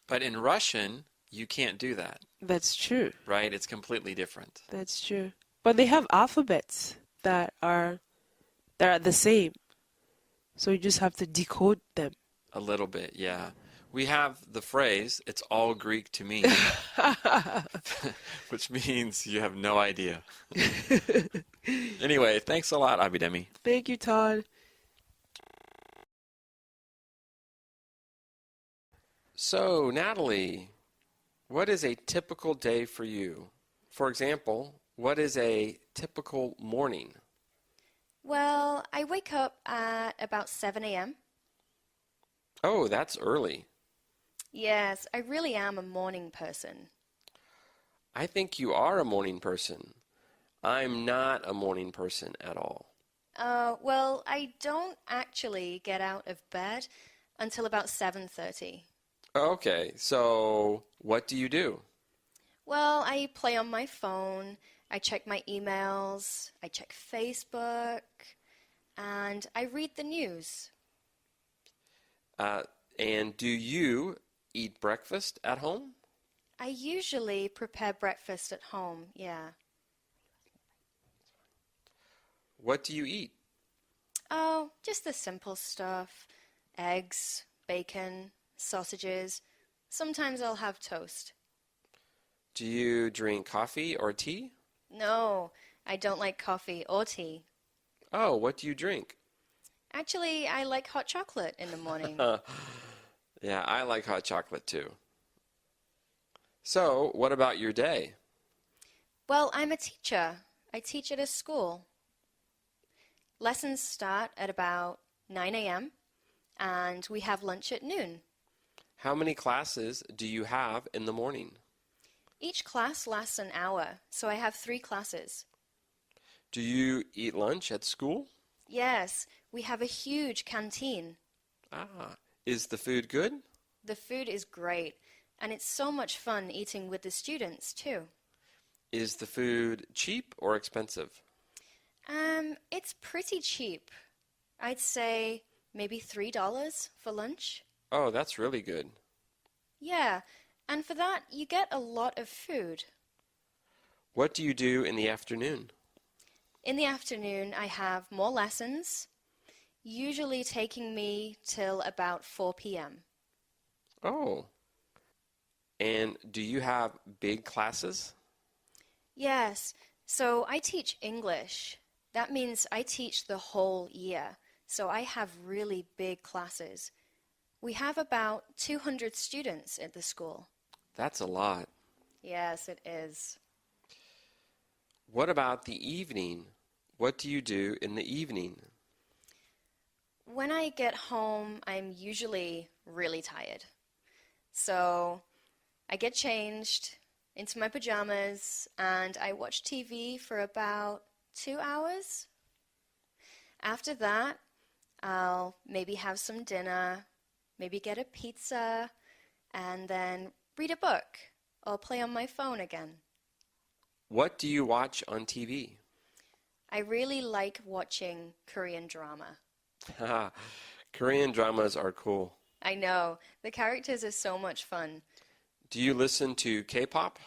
But in Russian, you can't do that, That's true. right? It's completely different. That's true. But they have alphabets that are the same. So you just have to decode them. A little bit, yeah. We have the phrase, it's all Greek to me, which means you have no idea. Anyway, thanks a lot, Abidemi. Thank you, Todd. So, Natalie, what is a typical day for you? For example, what is a typical morning? Well, I wake up at about 7 a.m. Oh, that's early. Yes, I really am a morning person. I think you are a morning person. I'm not a morning person at all. Well, I don't actually get out of bed until about 7:30. Okay, so what do you do? Well, I play on my phone, I check my emails, I check Facebook, and I read the news. And do you eat breakfast at home? I usually prepare breakfast at home, yeah. What do you eat? Oh, just the simple stuff. Eggs, bacon, sausages. Sometimes I'll have toast. Do you drink coffee or tea? No, I don't like coffee or tea. Oh, what do you drink? Actually, I like hot chocolate in the morning. Yeah, I like hot chocolate too. So, what about your day? Well, I'm a teacher. I teach at a school. Lessons start at about 9 a.m. and we have lunch at noon. How many classes do you have in the morning? Each class lasts an hour, so I have 3 classes. Do you eat lunch at school? Yes, we have a huge canteen. Ah, is the food good? The food is great, and it's so much fun eating with the students, too. Is the food cheap or expensive? It's pretty cheap. I'd say maybe $3 for lunch. Oh, that's really good. Yeah, and for that, you get a lot of food. What do you do in the afternoon? In the afternoon, I have more lessons, usually taking me till about 4 p.m. Oh. And do you have big classes? Yes, so I teach English. That means I teach the whole year, so I have really big classes. We have about 200 students at the school. That's a lot. Yes, it is. What about the evening? What do you do in the evening? When I get home, I'm usually really tired. So I get changed into my pajamas and I watch TV for about 2 hours. After that, I'll maybe have some dinner, maybe get a pizza, and then read a book or play on my phone again. What do you watch on TV? I really like watching Korean drama. Korean dramas are cool. I know, the characters are so much fun. Do you listen to K-pop?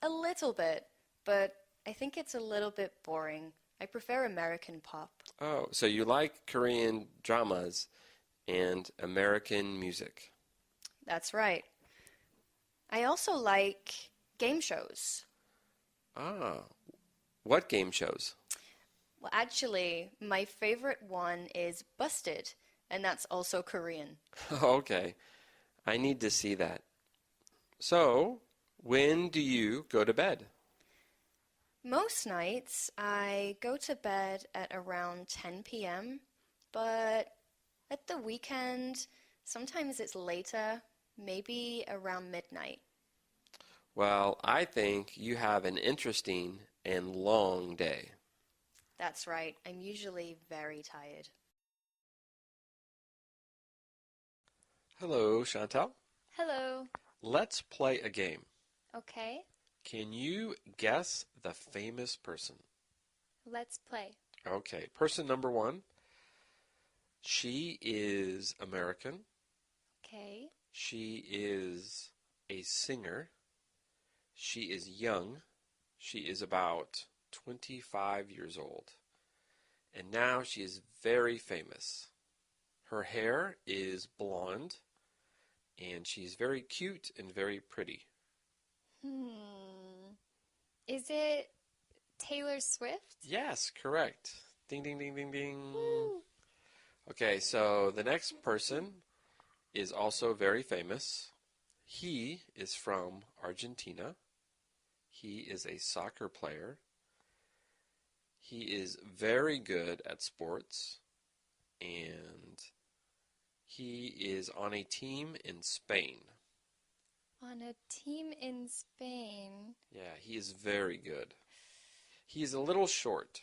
A little bit, but I think it's a little bit boring. I prefer American pop. Oh, so you like Korean dramas and American music. That's right. I also like game shows. Ah, what game shows? Well, actually, my favorite one is Busted, and that's also Korean. Okay, I need to see that. So, when do you go to bed? Most nights I go to bed at around 10 p.m., but at the weekend, sometimes it's later, maybe around midnight. Well, I think you have an interesting and long day. That's right. I'm usually very tired. Hello, Chantal. Hello. Let's play a game. Okay, Can you guess the famous person? let's play. Okay, person number one. She is American. Okay, She is a singer. She is young. She is about 25 years old. And now she is very famous. Her hair is blonde, and she's very cute and very pretty. is it Taylor Swift? Yes, correct. Ding, ding, ding, ding, ding. Woo. Okay, so the next person is also very famous. He is from Argentina. He is a soccer player. He is very good at sports, and he is on a team in Spain. On a team in Spain. Yeah, he is very good. He is a little short,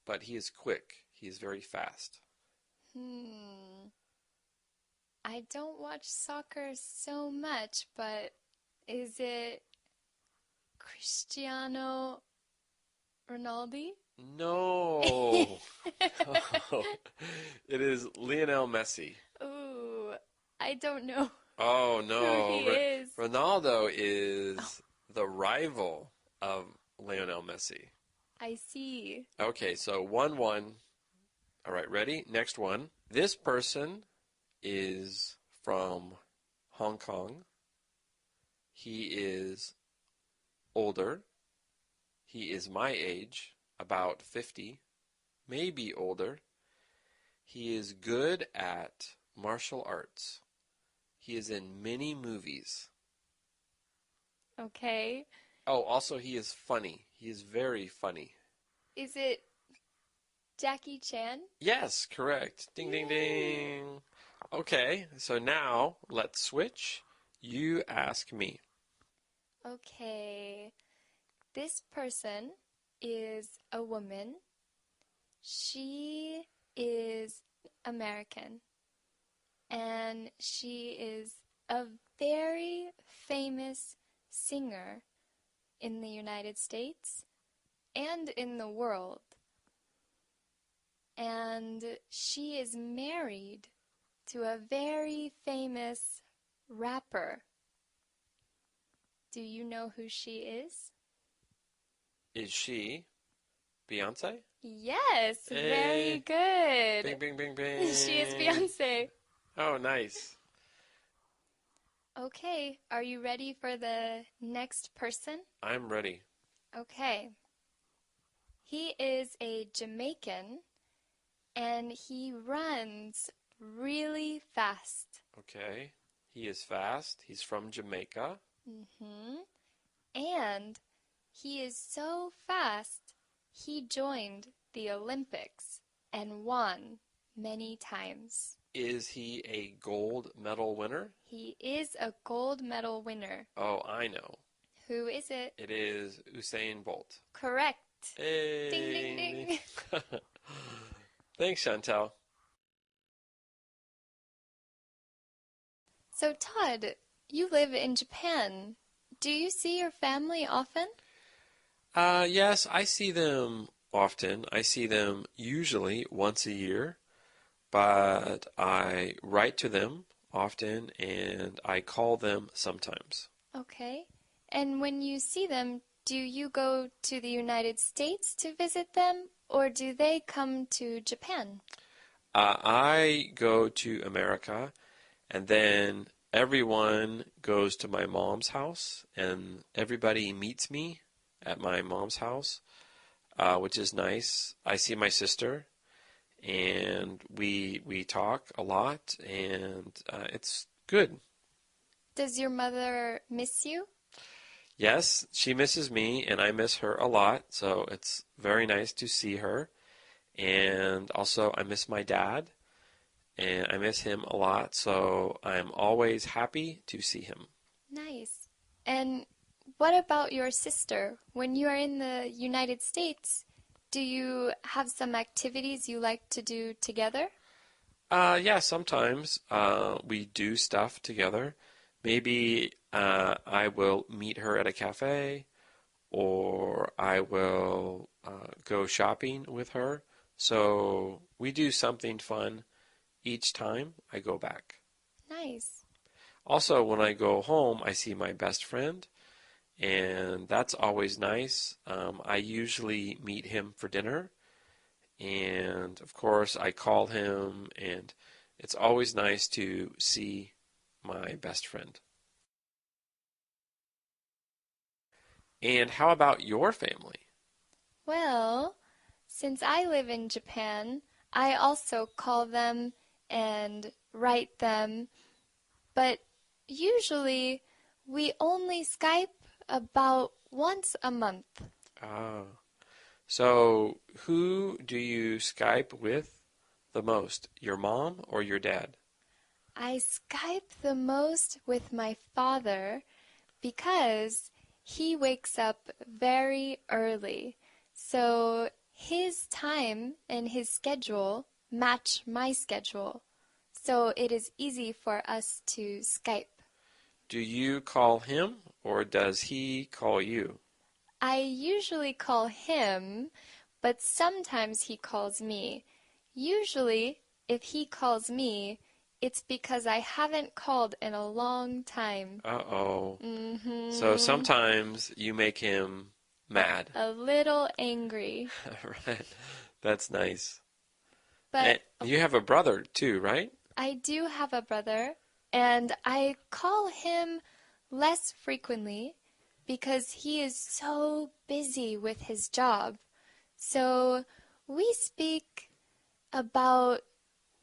but he is quick. He is very fast. I don't watch soccer so much, but is it Cristiano Ronaldo? No. It is Lionel Messi. Ooh, I don't know Oh who no. he is. Ronaldo is the rival of Lionel Messi. I see. Okay, so 1-1. All right, ready? Next one. This person is from Hong Kong. He is older. He is my age, about 50, maybe older. He is good at martial arts. He is in many movies. Okay. Oh, also he is funny. He is very funny. Is it Jackie Chan? Yes, correct. Ding, ding, ding. Okay, so now let's switch. You ask me. Okay. This person is a woman. She is American. And she is a very famous singer in the United States and in the world. And she is married to a very famous rapper. Do you know who she is? Is she Beyonce? Yes, Hey. very good. Bing, bing, bing, bing. She is Beyonce. Oh, nice. Okay, are you ready for the next person? I'm ready. Okay. He is a Jamaican and he runs really fast. Okay. He is fast. He's from Jamaica. And he is so fast, he joined the Olympics and won many times. Is he a gold medal winner? He is a gold medal winner. Oh, I know. Who is it? It is Usain Bolt. Correct. Hey. Ding, ding, ding. Thanks, Chantal. So, Todd, you live in Japan. Do you see your family often? Yes, I see them often. I see them usually once a year, but I write to them often and I call them sometimes. Okay. And when you see them, do you go to the United States to visit them, or do they come to Japan? I go to America, and then everyone goes to my mom's house, and everybody meets me at my mom's house, which is nice. I see my sister, and we talk a lot, and it's good. Does your mother miss you? Yes, she misses me, and I miss her a lot, so it's very nice to see her. And also, I miss my dad, and I miss him a lot, so I'm always happy to see him. Nice. And what about your sister? When you are in the United States, Do you have some activities you like to do together? Yeah, sometimes we do stuff together. Maybe I will meet her at a cafe, or I will go shopping with her. So we do something fun each time I go back. Nice. Also, when I go home, I see my best friend, and that's always nice. I usually meet him for dinner, and of course, I call him, and it's always nice to see my best friend. And how about your family? Well, since I live in Japan, I also call them and write them, but usually we only Skype about once a month. Ah, so who do you Skype with the most, your mom or your dad? I Skype the most with my father because he wakes up very early. So his time and his schedule match my schedule. So it is easy for us to Skype. Do you call him or does he call you? I usually call him, but sometimes he calls me. Usually, if he calls me, it's because I haven't called in a long time. Uh-oh. So Mm-hmm. sometimes you make him mad. A little angry. Right. That's nice. But And you have a brother too, right? I do have a brother, and I call him less frequently because he is so busy with his job. So we speak about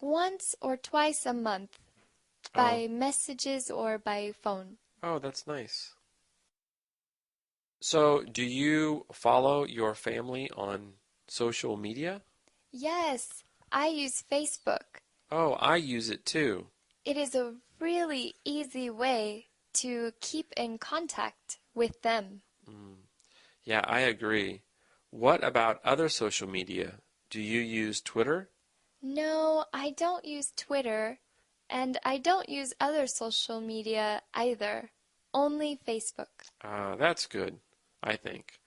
once or twice a month Oh, by messages or by phone. oh, that's nice. So, do you follow your family on social media? Yes, I use Facebook. Oh, I use it too. It is a really easy way to keep in contact with them. Mm. Yeah, I agree. What about other social media? Do you use Twitter? No, I don't use Twitter, and I don't use other social media either. Only Facebook. That's good, I think.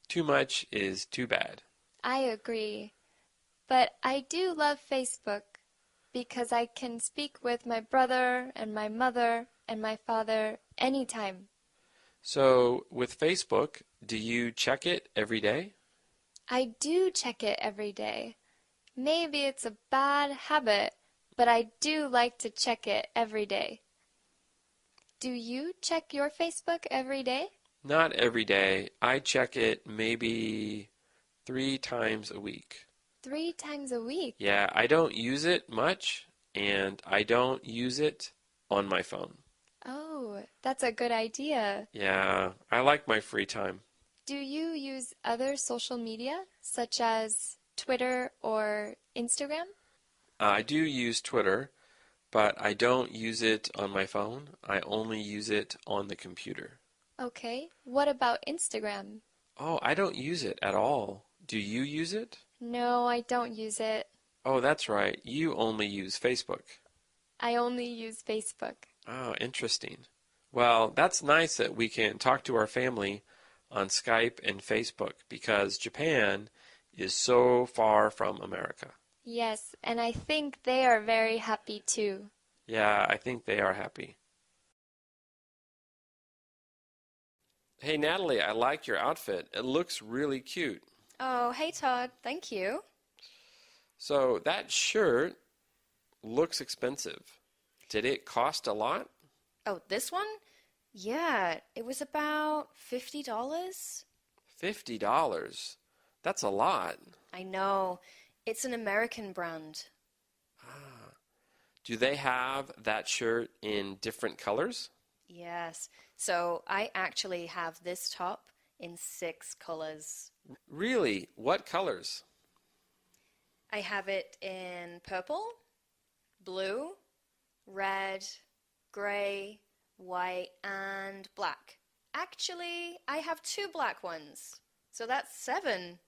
Too much is too bad. I agree. But I do love Facebook because I can speak with my brother and my mother and my father anytime. So, with Facebook, do you check it every day? I do check it every day. Maybe it's a bad habit, but I do like to check it every day. Do you check your Facebook every day? Not every day. I check it maybe 3 times a week. 3 times a week. Yeah, I don't use it much, and I don't use it on my phone. Oh, that's a good idea. Yeah, I like my free time. Do you use other social media, such as Twitter or Instagram? I do use Twitter, but I don't use it on my phone. I only use it on the computer. Okay. What about Instagram? Oh, I don't use it at all. Do you use it? No, I don't use it. Oh, that's right. You only use Facebook. I only use Facebook. Oh, interesting. Well, that's nice that we can talk to our family on Skype and Facebook because Japan is so far from America. Yes, and I think they are very happy too. Yeah, I think they are happy. Hey, Natalie, I like your outfit. It looks really cute. Oh, hey Todd, thank you. So, that shirt looks expensive. Did it cost a lot? Oh, this one? Yeah, it was about $50. $50. That's a lot. I know. It's an American brand. Ah. Do they have that shirt in different colors? Yes. So I actually have this top in 6 colors. Really? What colors? I have it in purple, blue, red, gray, white, and black. Actually, I have 2 black ones. So that's 7.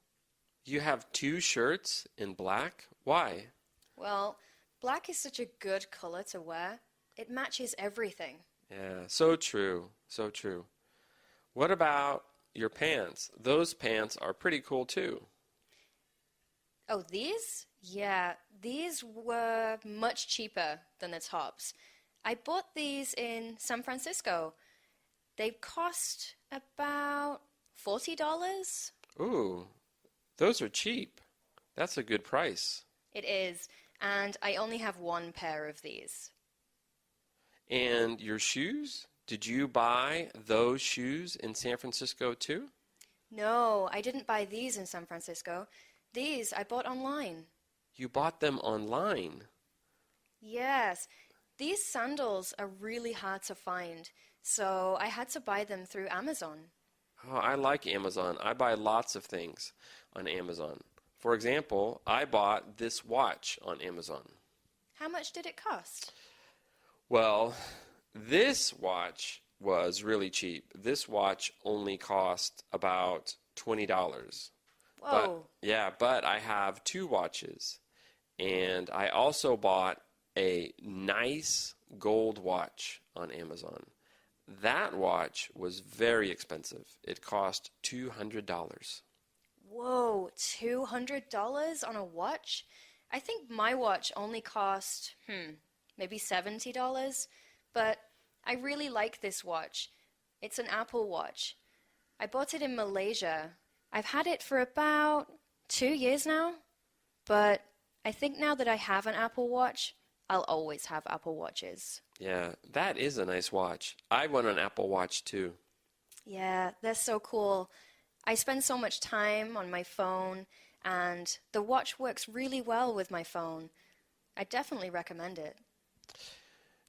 You have two shirts in black? Why? Well, black is such a good color to wear. It matches everything. Yeah, so true. So true. What about your pants? Those pants are pretty cool too. Oh, these? Yeah, these were much cheaper than the tops. I bought these in San Francisco. They cost about $40. Ooh, those are cheap. That's a good price. It is, and I only have one pair of these. And your shoes? Did you buy those shoes in San Francisco too? No, I didn't buy these in San Francisco. These I bought online. You bought them online. Yes, these sandals are really hard to find, so I had to buy them through Amazon. Oh, I like Amazon. I buy lots of things on Amazon. For example, I bought this watch on Amazon. How much did it cost? Well, this watch was really cheap. This watch only cost about $20. Whoa. But I have two watches. And I also bought a nice gold watch on Amazon. That watch was very expensive. It cost $200. Whoa, $200 on a watch? I think my watch only cost, maybe $70, but I really like this watch. It's an Apple Watch. I bought it in Malaysia. I've had it for about 2 years now, but I think now that I have an Apple Watch, I'll always have Apple Watches. Yeah, that is a nice watch. I want an Apple Watch too. Yeah, they're so cool. I spend so much time on my phone, and the watch works really well with my phone. I definitely recommend it.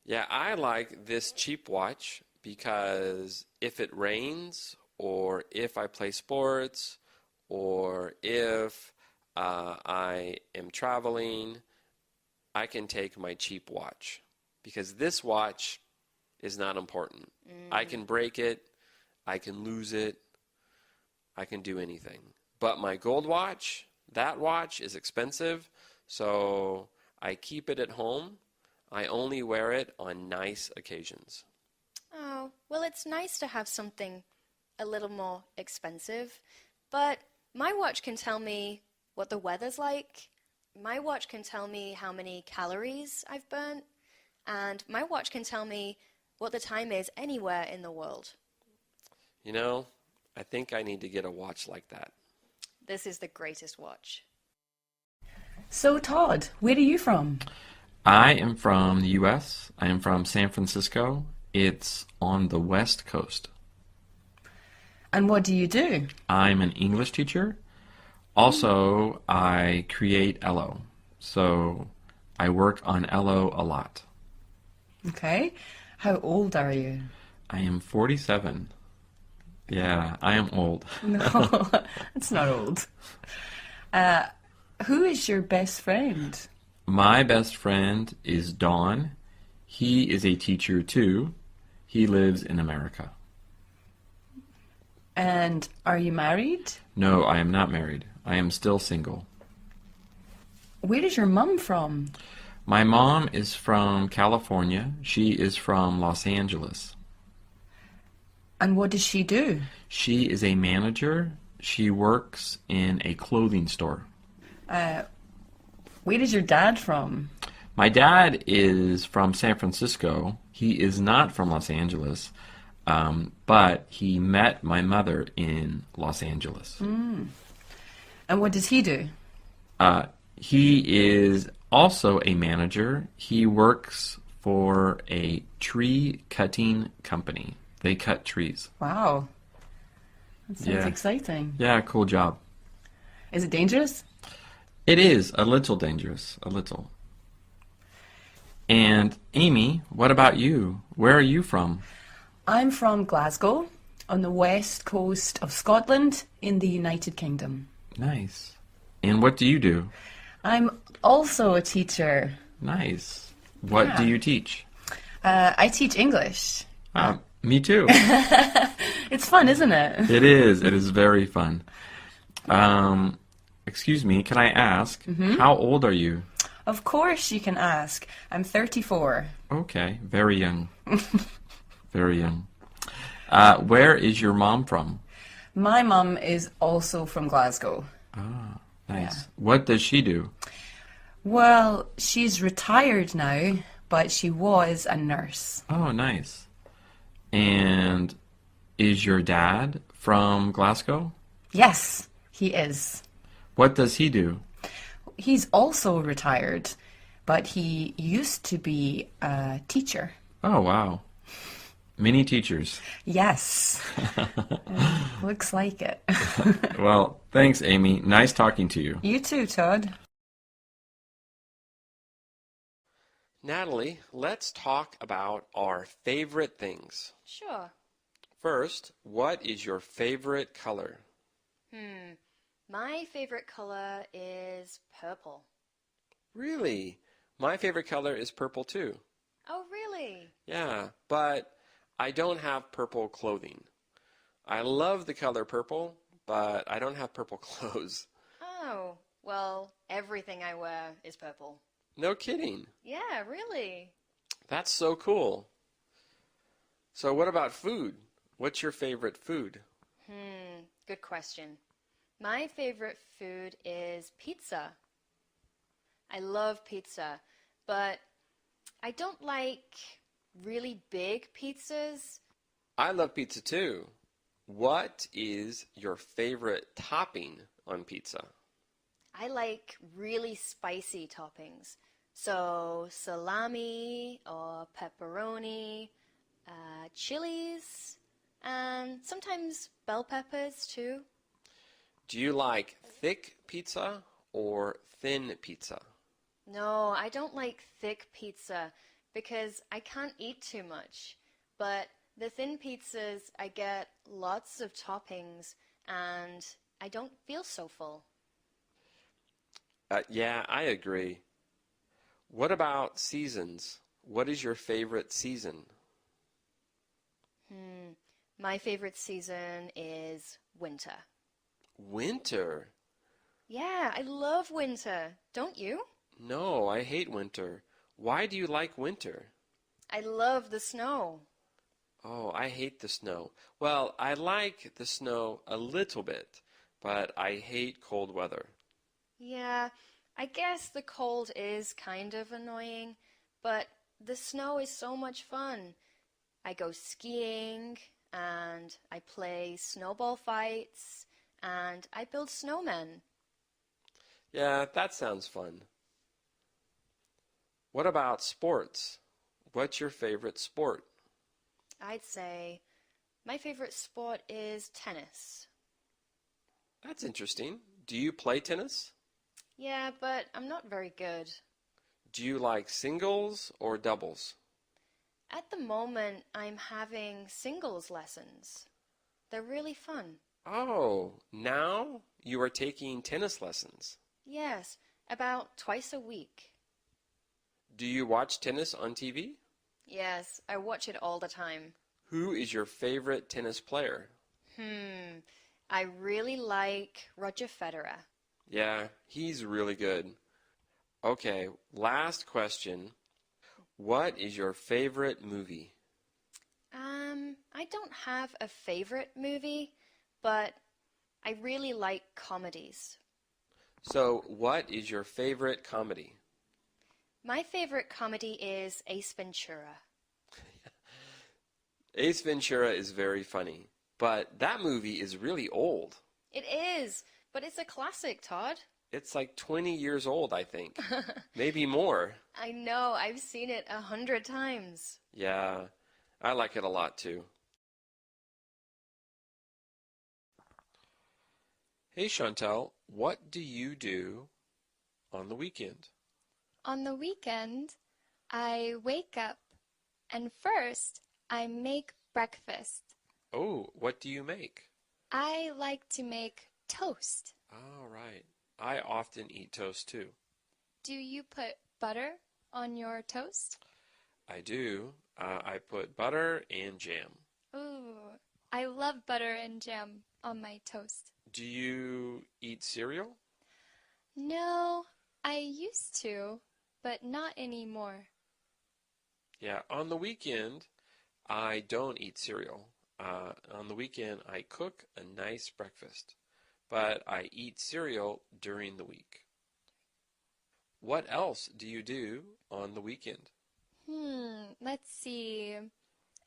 Yeah, I like this cheap watch because if it rains or if I play sports or if I am traveling, I can take my cheap watch because this watch is not important. I can break it, I can lose it, I can do anything. But my gold watch, that watch is expensive, so I keep it at home. I only wear it on nice occasions. Oh, well, it's nice to have something a little more expensive, but my watch can tell me what the weather's like. My watch can tell me how many calories I've burnt, and my watch can tell me what the time is anywhere in the world. You know, I think I need to get a watch like that. This is the greatest watch. So, Todd, where are you from? I am from the U.S. I am from San Francisco. It's on the West Coast. And what do you do? I'm an English teacher. Also, I create LO. So I work on LO a lot. Okay. How old are you? I am 47. Yeah, I am old. No, that's not old. Who is your best friend? My best friend is Don. He is a teacher too. He lives in America. And are you married? No, I am not married. I am still single. Where is your mum from? My mom is from California. She is from Los Angeles. And what does she do? She is a manager. She works in a clothing store. Where is your dad from? My dad is from San Francisco. He is not from Los Angeles, but he met my mother in Los Angeles. And what does he do? He is also a manager. He works for a tree cutting company. They cut trees. Wow. That sounds exciting. Yeah, cool job. Is it dangerous? It is a little dangerous, a little. And Amy, what about you? Where are you from? I'm from Glasgow, on the west coast of Scotland in the United Kingdom. Nice. And what do you do? I'm also a teacher. Nice. What do you teach? I teach English. Me too. It's fun, isn't it? It is. It is very fun. Excuse me, can I ask, how old are you? Of course you can ask. I'm 34. Okay, very young. Very young. Where is your mom from? My mum is also from Glasgow. Ah, nice. Yeah. What does she do? Well, she's retired now, but she was a nurse. Oh, nice. And is your dad from Glasgow? Yes, he is. What does he do? He's also retired, but he used to be a teacher. Oh, wow. Many teachers. Yes. Looks like it. Well, thanks, Amy. Nice talking to you. You too, Todd. Natalie, let's talk about our favorite things. Sure. First, what is your favorite color? My favorite color is purple. Really? My favorite color is purple too. Oh, really? Yeah, but I don't have purple clothing. I love the color purple, but I don't have purple clothes. Oh, well, everything I wear is purple. No kidding. Yeah, really. That's so cool. So what about food? What's your favorite food? Good question. My favorite food is pizza. I love pizza, but I don't like really big pizzas. I love pizza too. What is your favorite topping on pizza? I like really spicy toppings. So salami or pepperoni, chilies, and sometimes bell peppers too. Do you like thick pizza or thin pizza? No, I don't like thick pizza because I can't eat too much. But the thin pizzas, I get lots of toppings and I don't feel so full. Yeah, I agree. What about seasons? What is your favorite season? My favorite season is winter. Winter? Yeah, I love winter. Don't you? No, I hate winter. Why do you like winter? I love the snow. Oh, I hate the snow. Well, I like the snow a little bit, but I hate cold weather. Yeah, I guess the cold is kind of annoying, but the snow is so much fun. I go skiing and I play snowball fights and I build snowmen. Yeah, that sounds fun. What about sports? What's your favorite sport? I'd say my favorite sport is tennis. That's interesting. Do you play tennis? Yeah, but I'm not very good. Do you like singles or doubles? At the moment, I'm having singles lessons. They're really fun. Oh, now you are taking tennis lessons. Yes, about twice a week. Do you watch tennis on TV? Yes, I watch it all the time. Who is your favorite tennis player? I really like Roger Federer. Yeah, he's really good. Okay, last question. What is your favorite movie? I don't have a favorite movie, but I really like comedies. So, what is your favorite comedy? My favorite comedy is Ace Ventura. Ace Ventura is very funny, but that movie is really old. It is, but it's a classic, Todd. It's like 20 years old, I think. Maybe more. I know, I've seen it 100 times. Yeah, I like it a lot too. Hey Chantel, what do you do on the weekend? On the weekend, I wake up and first I make breakfast. Oh, what do you make? I like to make toast. All right. I often eat toast too. Do you put butter on your toast? I do. I put butter and jam. Ooh, I love butter and jam on my toast. Do you eat cereal? No, I used to, but not anymore. Yeah, on the weekend, I don't eat cereal. On the weekend, I cook a nice breakfast, but I eat cereal during the week. What else do you do on the weekend? Let's see.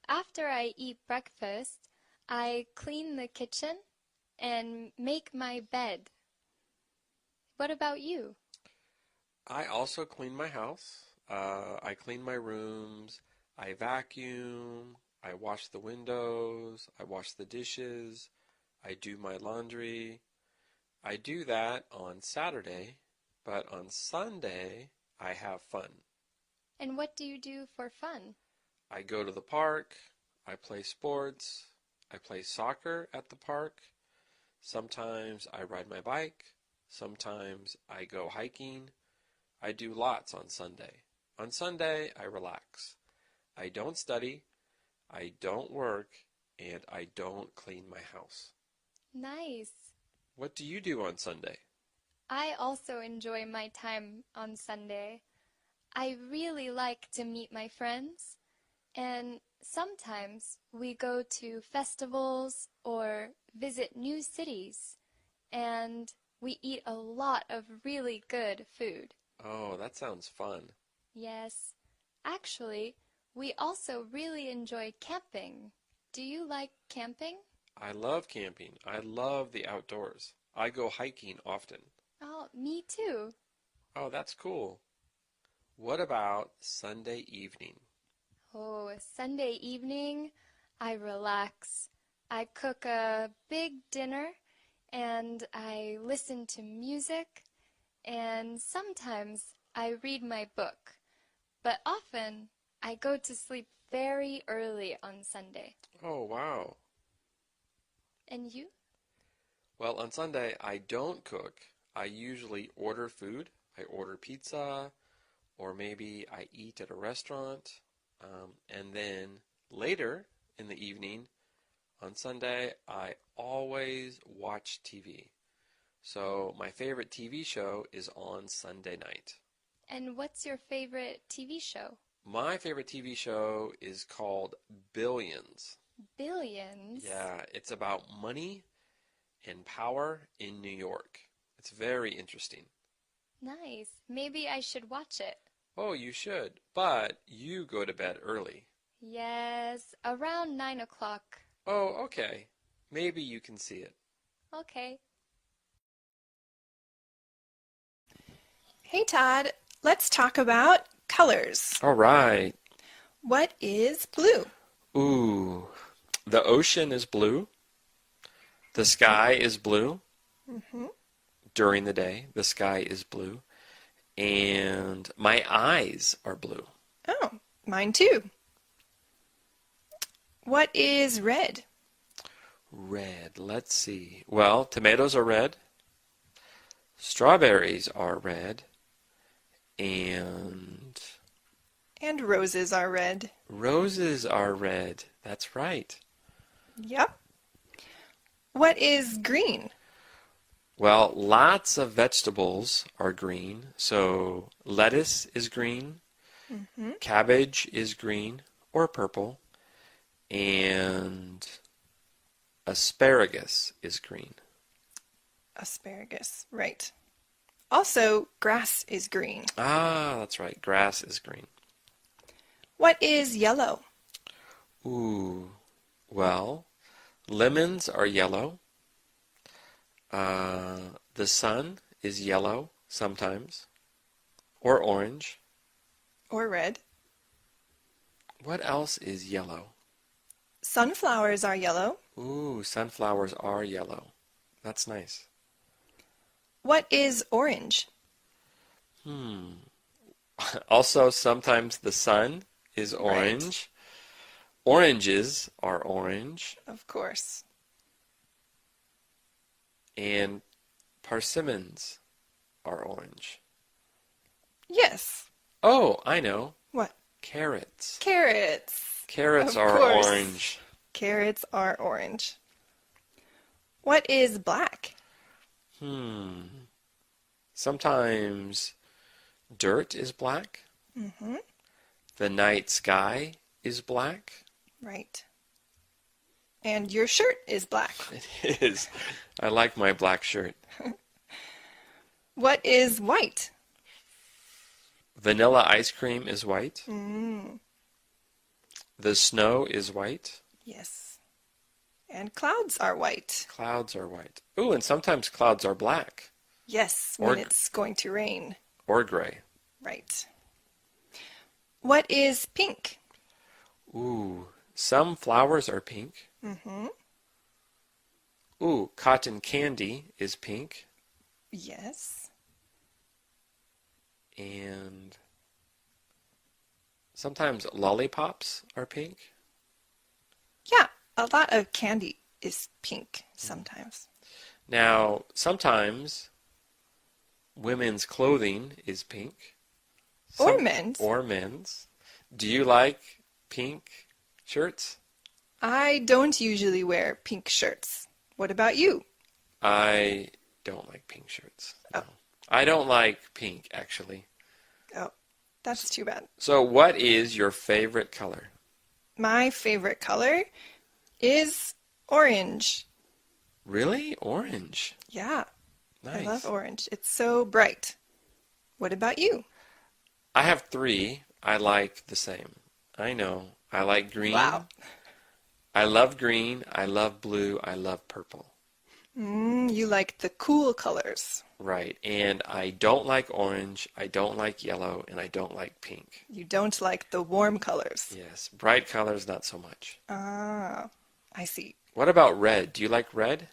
After I eat breakfast, I clean the kitchen and make my bed. What about you? I also clean my house. I clean my rooms. I vacuum. I wash the windows. I wash the dishes. I do my laundry. I do that on Saturday, but on Sunday, I have fun. And what do you do for fun? I go to the park. I play sports. I play soccer at the park. Sometimes I ride my bike. Sometimes I go hiking. I do lots on Sunday. On Sunday, I relax. I don't study, I don't work, and I don't clean my house. Nice. What do you do on Sunday? I also enjoy my time on Sunday. I really like to meet my friends, and sometimes we go to festivals or visit new cities, and we eat a lot of really good food. Oh, that sounds fun. Yes, actually, we also really enjoy camping. Do you like camping? I love camping. I love the outdoors. I go hiking often. Oh, me too. Oh, that's cool. What about Sunday evening? Oh, Sunday evening, I relax. I cook a big dinner and I listen to music and sometimes I read my book. But often I go to sleep very early on Sunday. Oh, wow. And you? Well, on Sunday, I don't cook. I usually order food. I order pizza, or maybe I eat at a restaurant. And then later in the evening, on Sunday, I always watch TV. So my favorite TV show is on Sunday night. And what's your favorite TV show? My favorite TV show is called Billions. Billions? Yeah, it's about money and power in New York. It's very interesting. Nice. Maybe I should watch it. Oh, you should, but you go to bed early. Yes, around 9 o'clock. Oh, okay. Maybe you can see it. Okay. Hey Todd, let's talk about colors. All right. What is blue? Ooh, the ocean is blue. The sky is blue. Mm-hmm. During the day, the sky is blue. And my eyes are blue. Oh, mine too. What is red? Red, let's see. Well, tomatoes are red. Strawberries are red. And roses are red. roses are red. That's right. Yep. What is green? Well, lots of vegetables are green. So lettuce is green. Mm-hmm. Cabbage is green or purple. And asparagus is green. Asparagus, right. Also, grass is green. Ah, that's right. Grass is green. What is yellow? Ooh, well, lemons are yellow. The sun is yellow sometimes, or orange. Or red? What else is yellow? Sunflowers are yellow. Ooh, sunflowers are yellow. That's nice. What is orange? Also, sometimes the sun is orange. Right. Oranges are orange. Of course. And persimmons are orange. Yes. Oh, I know. What? Carrots. Carrots. Carrots Of are course. orange. Carrots are orange. What is black? Sometimes dirt is black. Mm-hmm. The night sky is black. Right. And your shirt is black. It is. I like my black shirt. What is white? Vanilla ice cream is white. Mm, The snow is white. yes. And clouds are white. Clouds are white. Ooh, and sometimes clouds are black Yes, Or- when it's going to rain. or gray. Right. What is pink? Ooh, some flowers are pink. Mm-hmm. Ooh, cotton candy is pink. Yes. And sometimes lollipops are pink. Yeah, a lot of candy is pink sometimes. Now, sometimes women's clothing is pink. Or men's. Or men's. Do you like pink shirts? I don't usually wear pink shirts. What about you? I don't like pink shirts. Oh. No. I don't like pink, actually. Oh, that's too bad. So what is your favorite color? My favorite color is orange. Really? Orange. Yeah, Nice. I love orange. It's so bright. What about you? I have 3. I like the same. I know. I like green. Wow. I love green. I love blue. I love purple. You like the cool colors. Right. And I don't like orange. I don't like yellow. And I don't like pink. You don't like the warm colors. Yes. Bright colors, not so much. Ah, I see. What about red? Do you like red?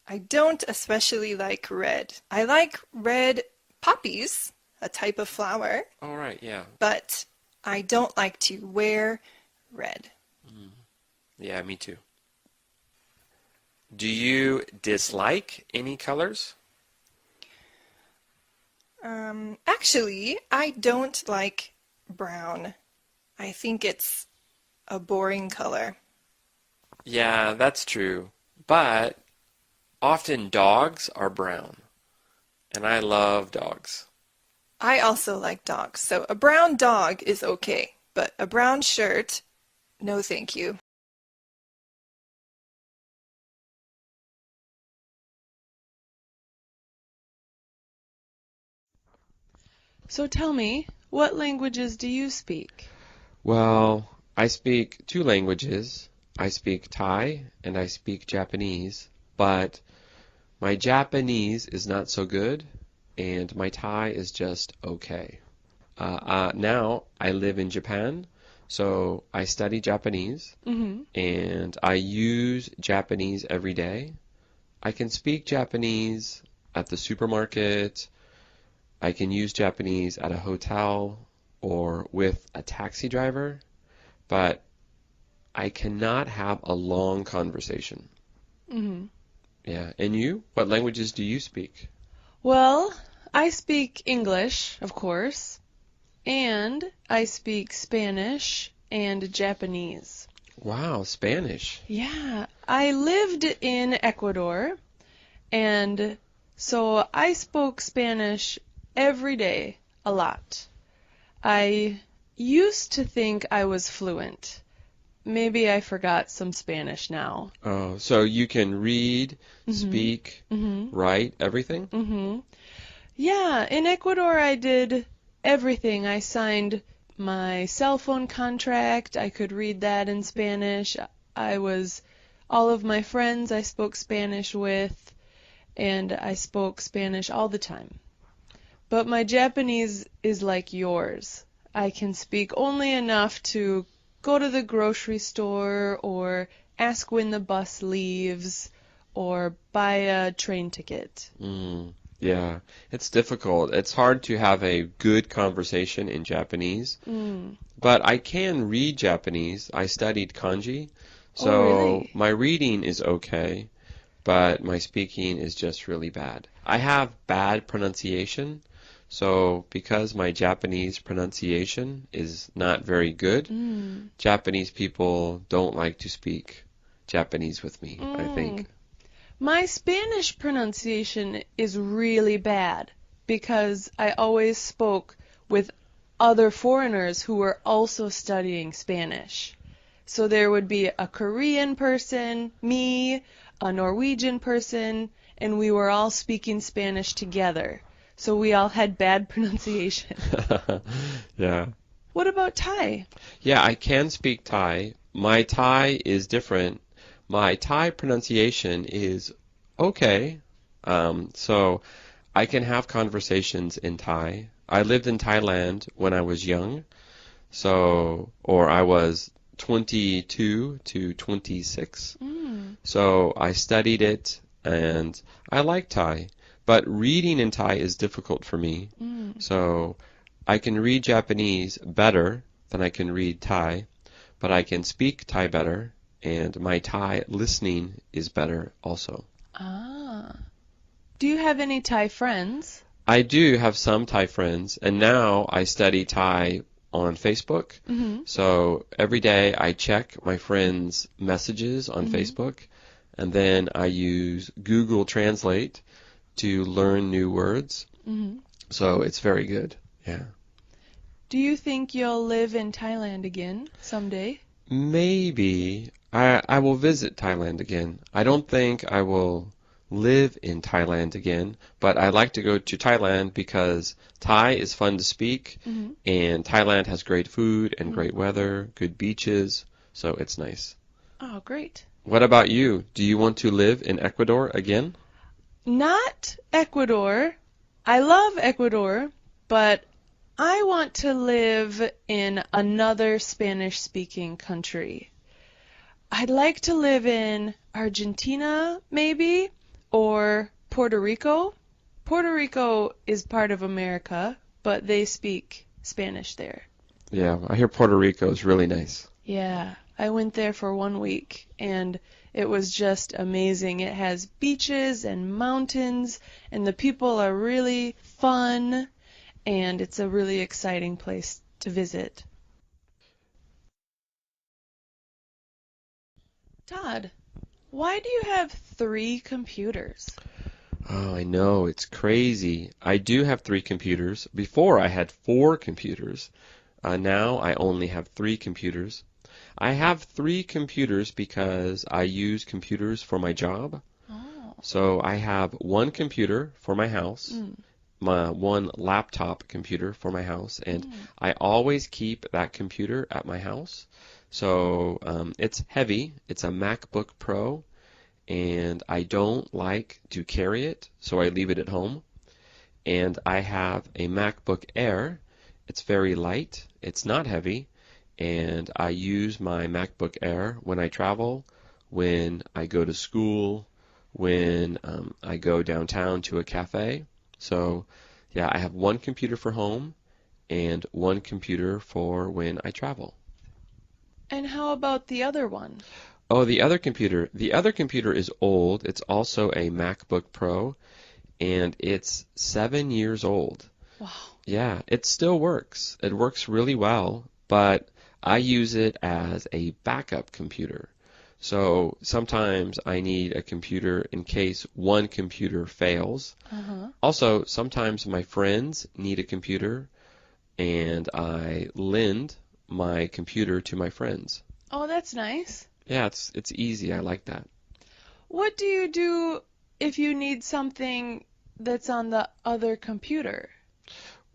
I don't especially like red. I like red poppies, a type of flower, All right. Yeah. but I don't like to wear red. Yeah, me too. Do you dislike any colors? Actually, I don't like brown. I think it's a boring color. Yeah, that's true. But often dogs are brown. And I love dogs. I also like dogs, so a brown dog is okay, but a brown shirt, no thank you. So tell me, what languages do you speak? Well, I speak 2 languages. I speak Thai and I speak Japanese, but my Japanese is not so good and my Thai is just okay. Now I live in Japan, so I study Japanese and I use Japanese every day. I can speak Japanese at the supermarket. I can use Japanese at a hotel or with a taxi driver, but I cannot have a long conversation. Yeah. And you? What languages do you speak? Well, I speak English, of course, and I speak Spanish and Japanese. Wow, Spanish. Yeah, I lived in Ecuador, and so I spoke Spanish every day, a lot. I used to think I was fluent. Maybe I forgot some Spanish now. Oh, so you can read, speak, write, everything? Yeah, in Ecuador I did everything. I signed my cell phone contract. I could read that in Spanish. All of my friends I spoke Spanish with, and I spoke Spanish all the time. But my Japanese is like yours. I can speak only enough to go to the grocery store or ask when the bus leaves or buy a train ticket. Yeah, it's difficult. It's hard to have a good conversation in Japanese. But I can read Japanese. I studied kanji. So really? my reading is okay, but my speaking is just really bad. I have bad pronunciation. So because my Japanese pronunciation is not very good, Japanese people don't like to speak Japanese with me, I think. My Spanish pronunciation is really bad. because I always spoke with other foreigners who were also studying Spanish. So there would be a Korean person, me, a Norwegian person, and we were all speaking Spanish together. So we all had bad pronunciation. Yeah. What about Thai? Yeah, I can speak Thai. My Thai is different. My Thai pronunciation is okay. So I can have conversations in Thai. I lived in Thailand when I was young, or I was 22 to 26. So I studied it and I like Thai. But reading in Thai is difficult for me. So I can read Japanese better than I can read Thai, but I can speak Thai better, and my Thai listening is better also. Ah. Do you have any Thai friends? I do have some Thai friends, and now I study Thai on Facebook. So every day I check my friends' messages on Facebook, and then I use Google Translate to learn new words. So it's very good. Yeah. Do you think you'll live in Thailand again someday? Maybe I will visit Thailand again. I don't think I will live in Thailand again, but I like to go to Thailand because Thai is fun to speak, and Thailand has great food and great weather, good beaches, so it's nice. Oh, great. What about you? Do you want to live in Ecuador again? Not Ecuador. I love Ecuador, but I want to live in another Spanish-speaking country. I'd like to live in Argentina, maybe, or Puerto Rico. Puerto Rico is part of America, but they speak Spanish there. Yeah, I hear Puerto Rico is really nice. Yeah, I went there for 1 week, and it was just amazing. It has beaches and mountains, and the people are really fun, and it's a really exciting place to visit. Todd, why do you have 3 computers? Oh, I know, it's crazy. I do have 3 computers. Before I had 4 computers. Now I only have 3 computers. I have 3 computers because I use computers for my job. Oh. So I have 1 computer for my house, my 1 laptop computer for my house, and I always keep that computer at my house. So it's heavy. It's a MacBook Pro, and I don't like to carry it, so I leave it at home. And I have a MacBook Air. It's very light. It's not heavy. And I use my MacBook Air when I travel, when I go to school, when I go downtown to a cafe. So, yeah, I have 1 computer for home and 1 computer for when I travel. And how about the other one? Oh, the other computer. The other computer is old. It's also a MacBook Pro, and it's 7 years old. Wow. Yeah, it still works. It works really well, but I use it as a backup computer. So sometimes I need a computer in case 1 computer fails. Also, sometimes my friends need a computer, and I lend my computer to my friends. Oh, that's nice. Yeah, it's easy. I like that. What do you do if you need something that's on the other computer?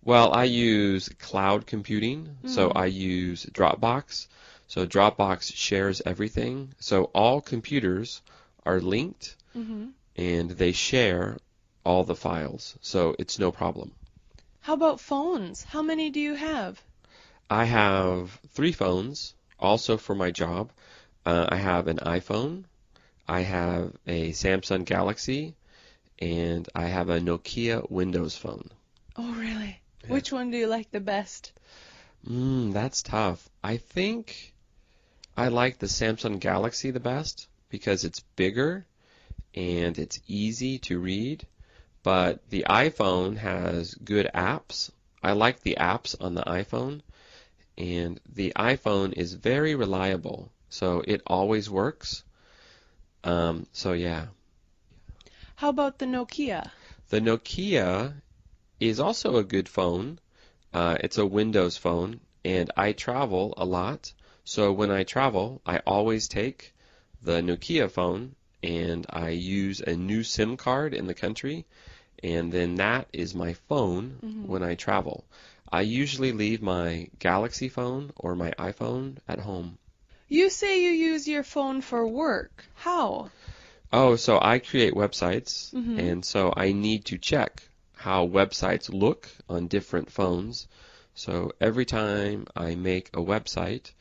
Well, I use cloud computing, so I use Dropbox. So Dropbox shares everything. So all computers are linked, and they share all the files. So it's no problem. How about phones? How many do you have? I have 3 phones, also for my job. I have an iPhone, I have a Samsung Galaxy, and I have a Nokia Windows Phone. Oh, really? Yeah. Which one do you like the best? That's tough. I think I like the Samsung Galaxy the best because it's bigger and it's easy to read. But the iPhone has good apps. I like the apps on the iPhone, and the iPhone is very reliable, so it always works. So yeah. How about the Nokia? The Nokia is also a good phone. It's a Windows phone, and I travel a lot. So when I travel, I always take the Nokia phone, and I use a new SIM card in the country, and then that is my phone when I travel. I usually leave my Galaxy phone or my iPhone at home. You say you use your phone for work. How? Oh, so I create websites, Mm-hmm. and so I need to check how websites look on different phones. So every time I make a website,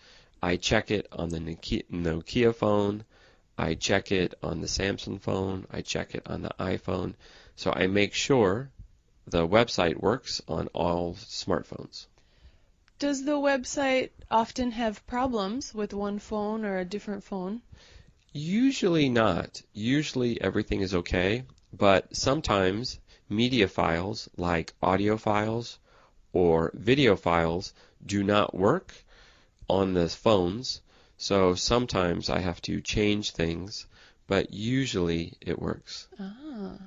I check it on the Nokia phone, I check it on the Samsung phone, I check it on the iPhone. So I make sure the website works on all smartphones. Does the website often have problems with one phone or a different phone? Usually not. Usually everything is okay, but sometimes media files like audio files or video files do not work on the phones, so sometimes I have to change things, but usually it works. Ah.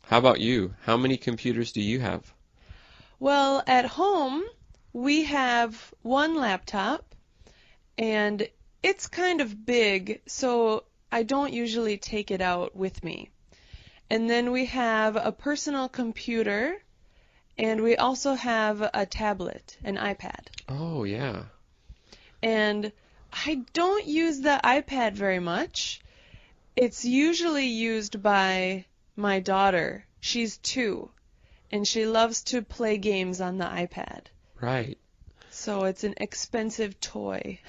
How about you? How many computers do you have? Well, at home, we have one laptop, and it's kind of big, so I don't usually take it out with me. And then we have a personal computer, and we also have a tablet, an iPad. Oh, yeah. And I don't use the iPad very much. It's usually used by my daughter. She's 2, and she loves to play games on the iPad. Right. So it's an expensive toy.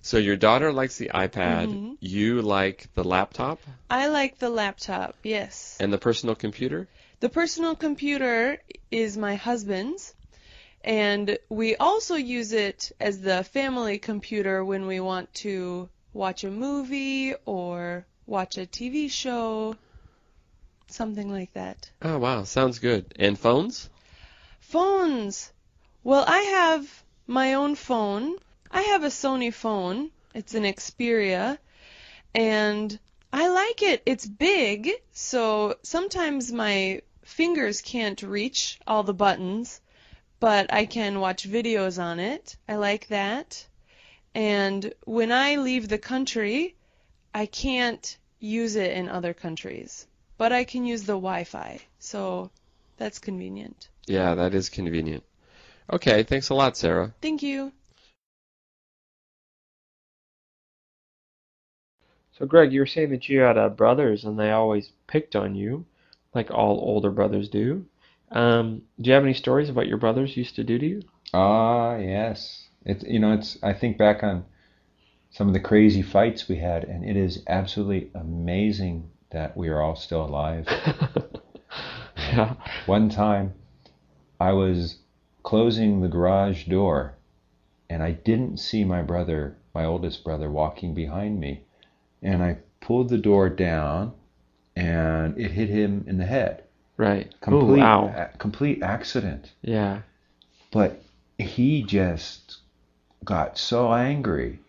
So your daughter likes the iPad, Mm-hmm. you like the laptop I like the laptop, yes. and the personal computer? The personal computer is my husband's, and we also use it as the family computer when we want to watch a movie or watch a TV show, something like that. Oh, wow. Sounds good. And phones? Phones. Well, I have my own phone. I have a Sony phone. It's an Xperia, and I like it. It's big, so sometimes my fingers can't reach all the buttons, but I can watch videos on it. I like that. And when I leave the country, I can't use it in other countries, but I can use the Wi-Fi, so that's convenient. Yeah, that is convenient. Okay, thanks a lot, Sarah. Thank you. So, Greg, you were saying that you had brothers and they always picked on you, like all older brothers do. Do you have any stories of what your brothers used to do to you? Yes. It's I think back on some of the crazy fights we had, and it is absolutely amazing that we are all still alive. Yeah. One time, I was closing the garage door, and I didn't see my brother, my oldest brother, walking behind me. And I pulled the door down, and it hit him in the head. Right. Oh, Complete, wow. complete accident. Yeah. But he just got so angry.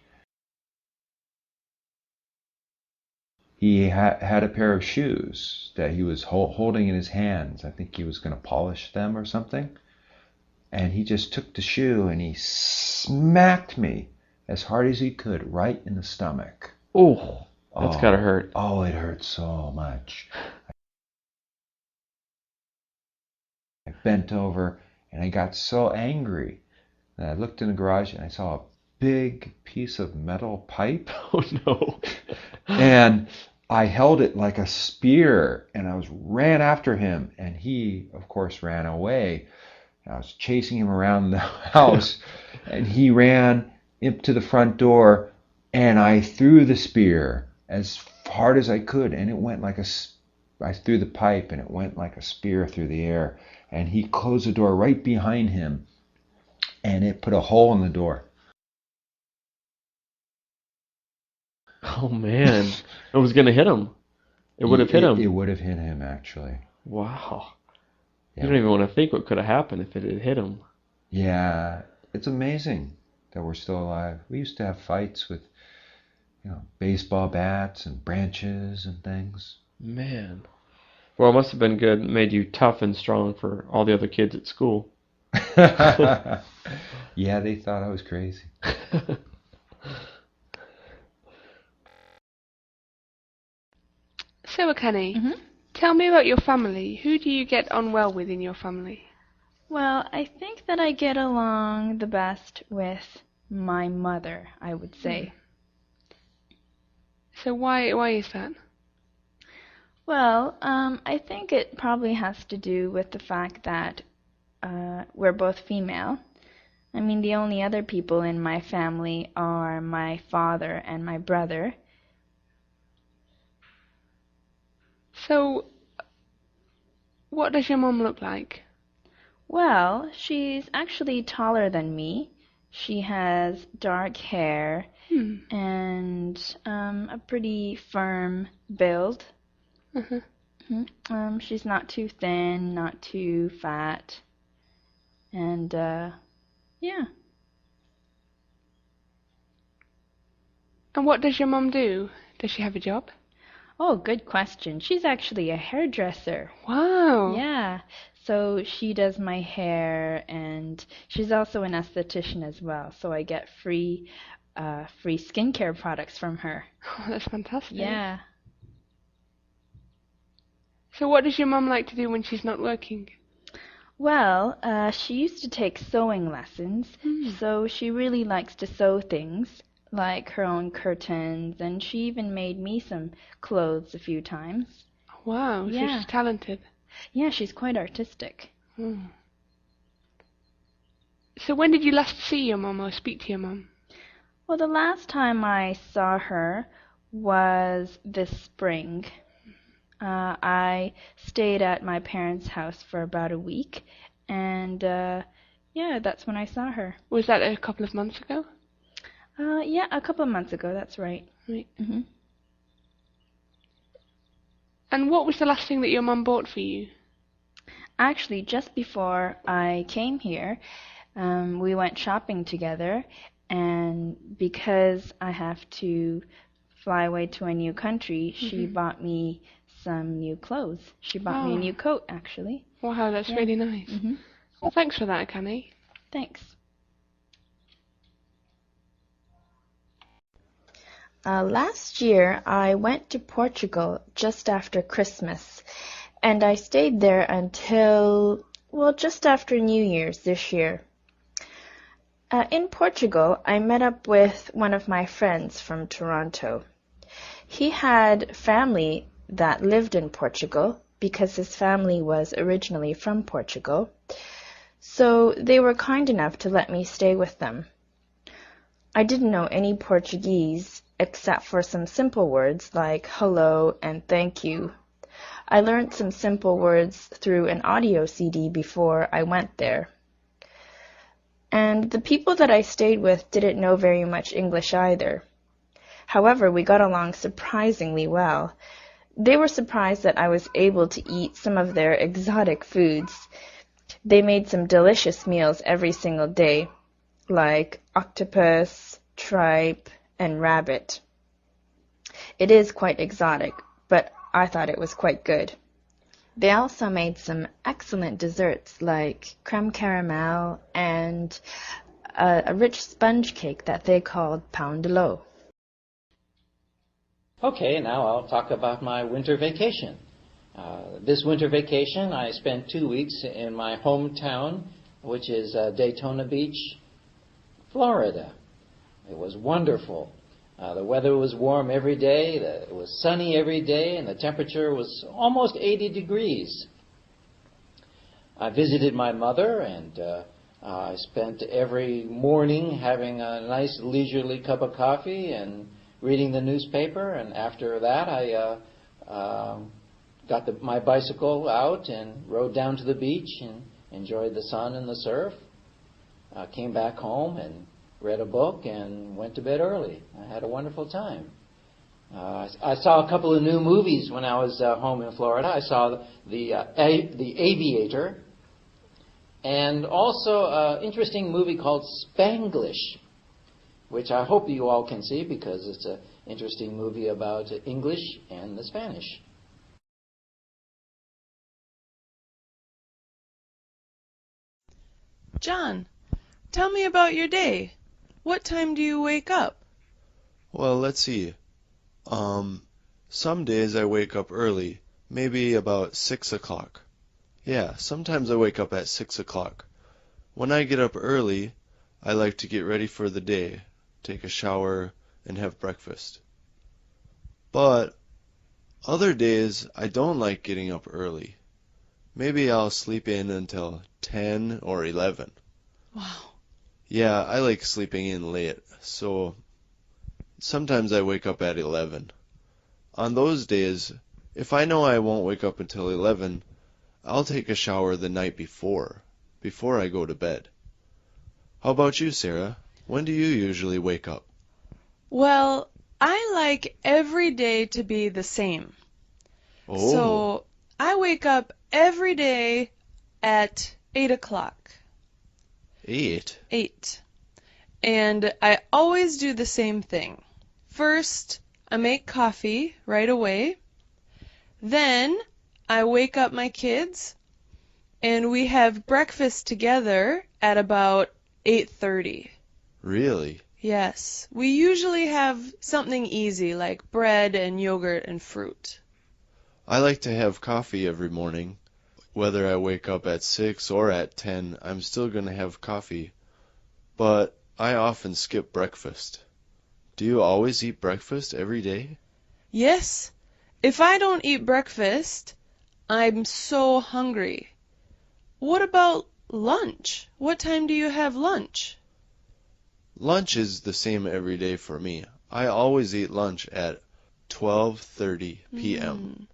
He had a pair of shoes that he was holding in his hands. I think he was going to polish them or something. And he just took the shoe and he smacked me as hard as he could right in the stomach. Oh, that's gotta hurt. Oh, it hurt so much. I bent over and I got so angry. And I looked in the garage and I saw a big piece of metal pipe. Oh, no. And I held it like a spear and I ran after him. And he, of course, ran away. And I was chasing him around the house and he ran up to the front door and I threw the spear as hard as I could. And it went like I threw the pipe and it went like a spear through the air. And he closed the door right behind him and it put a hole in the door. Oh, man. It was gonna hit him. It would have hit him. It would have hit him, actually. Wow. Yeah. You don't even want to think what could have happened if it had hit him. Yeah, it's amazing that we're still alive. We used to have fights with, baseball bats and branches and things. Man. Well, it must have been good. It made you tough and strong for all the other kids at school. Yeah, they thought I was crazy. So, Akane, hmm tell me about your family. Who do you get on well with in your family? Well, I think that I get along the best with my mother, I would say. So why is that? Well, I think it probably has to do with the fact that we're both female. I mean, the only other people in my family are my father and my brother. So, what does your mom look like? Well, she's actually taller than me. She has dark hair and a pretty firm build. Uh-huh. She's not too thin, not too fat, and yeah. And what does your mom do? Does she have a job? Oh, good question. She's actually a hairdresser. Wow. Yeah. So she does my hair, and she's also an esthetician as well. So I get free skincare products from her. Oh, that's fantastic. Yeah. So what does your mom like to do when she's not working? Well, she used to take sewing lessons, so she really likes to sew things, like her own curtains, and she even made me some clothes a few times. Wow, so Yeah. she's talented. Yeah, she's quite artistic. So when did you last see your mom or speak to your mom? Well, the last time I saw her was this spring. I stayed at my parents' house for about a week, and yeah, that's when I saw her. Was that a couple of months ago? Yeah, a couple of months ago, that's right. Right. hmm And what was the last thing that your mom bought for you? Actually, just before I came here, we went shopping together, and because I have to fly away to a new country, she bought me some new clothes. She bought me a new coat, actually. Wow, that's really nice. Well, thanks for that, Akane. Thanks. Last year, I went to Portugal just after Christmas, and I stayed there until, well, just after New Year's this year. In Portugal, I met up with one of my friends from Toronto. He had family that lived in Portugal because his family was originally from Portugal, so they were kind enough to let me stay with them. I didn't know any Portuguese except for some simple words like hello and thank you. I learned some simple words through an audio CD before I went there. And the people that I stayed with didn't know very much English either. However, we got along surprisingly well. They were surprised that I was able to eat some of their exotic foods. They made some delicious meals every single day, like octopus, tripe, and rabbit. It is quite exotic, but I thought it was quite good. They also made some excellent desserts like creme caramel and a rich sponge cake that they called pain de l'eau. Okay, now I'll talk about my winter vacation. This winter vacation, I spent 2 weeks in my hometown, which is Daytona Beach, Florida. It was wonderful. The weather was warm every day, it was sunny every day, and the temperature was almost 80 degrees. I visited my mother, and I spent every morning having a nice leisurely cup of coffee and reading the newspaper, and after that I got my bicycle out and rode down to the beach and enjoyed the sun and the surf. Came back home and read a book and went to bed early. I had a wonderful time. I saw a couple of new movies when I was home in Florida. I saw the Aviator and also an interesting movie called Spanglish, which I hope you all can see because it's an interesting movie about English and the Spanish. John, tell me about your day. What time do you wake up? Well, let's see. Some days I wake up early, maybe about 6 o'clock. Yeah, sometimes I wake up at 6 o'clock. When I get up early, I like to get ready for the day, take a shower, and have breakfast. But other days I don't like getting up early. Maybe I'll sleep in until 10 or 11. Wow. Yeah, I like sleeping in late, so sometimes I wake up at 11. On those days, if I know I won't wake up until 11, I'll take a shower the night before I go to bed. How about you, Sarah? When do you usually wake up? Well, I like every day to be the same. Oh, So I wake up every day at 8 o'clock. 8? 8. And I always do the same thing. First, I make coffee right away. Then I wake up my kids and we have breakfast together at about 8:30. Really? Yes, we usually have something easy like bread and yogurt and fruit. I like to have coffee every morning. Whether I wake up at 6 or at 10, I'm still going to have coffee. But I often skip breakfast. Do you always eat breakfast every day? Yes, if I don't eat breakfast, I'm so hungry. What about lunch? What time do you have lunch? Lunch is the same every day for me. I always eat lunch at 12:30 p.m.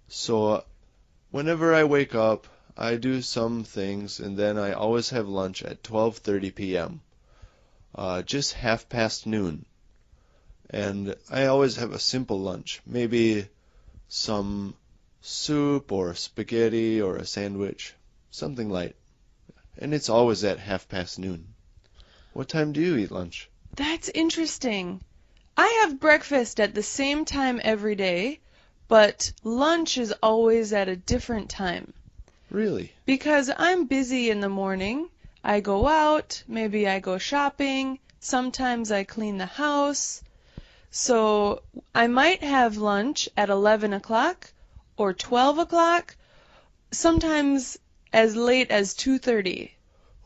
So whenever I wake up, I do some things and then I always have lunch at 12:30 p.m. Just half past noon. And I always have a simple lunch, maybe some soup or spaghetti or a sandwich, something light. And it's always at half past noon. What time do you eat lunch? That's interesting. I have breakfast at the same time every day, but lunch is always at a different time. Really? Because I'm busy in the morning. I go out, maybe I go shopping, sometimes I clean the house. So I might have lunch at 11 o'clock or 12 o'clock, sometimes as late as 2:30.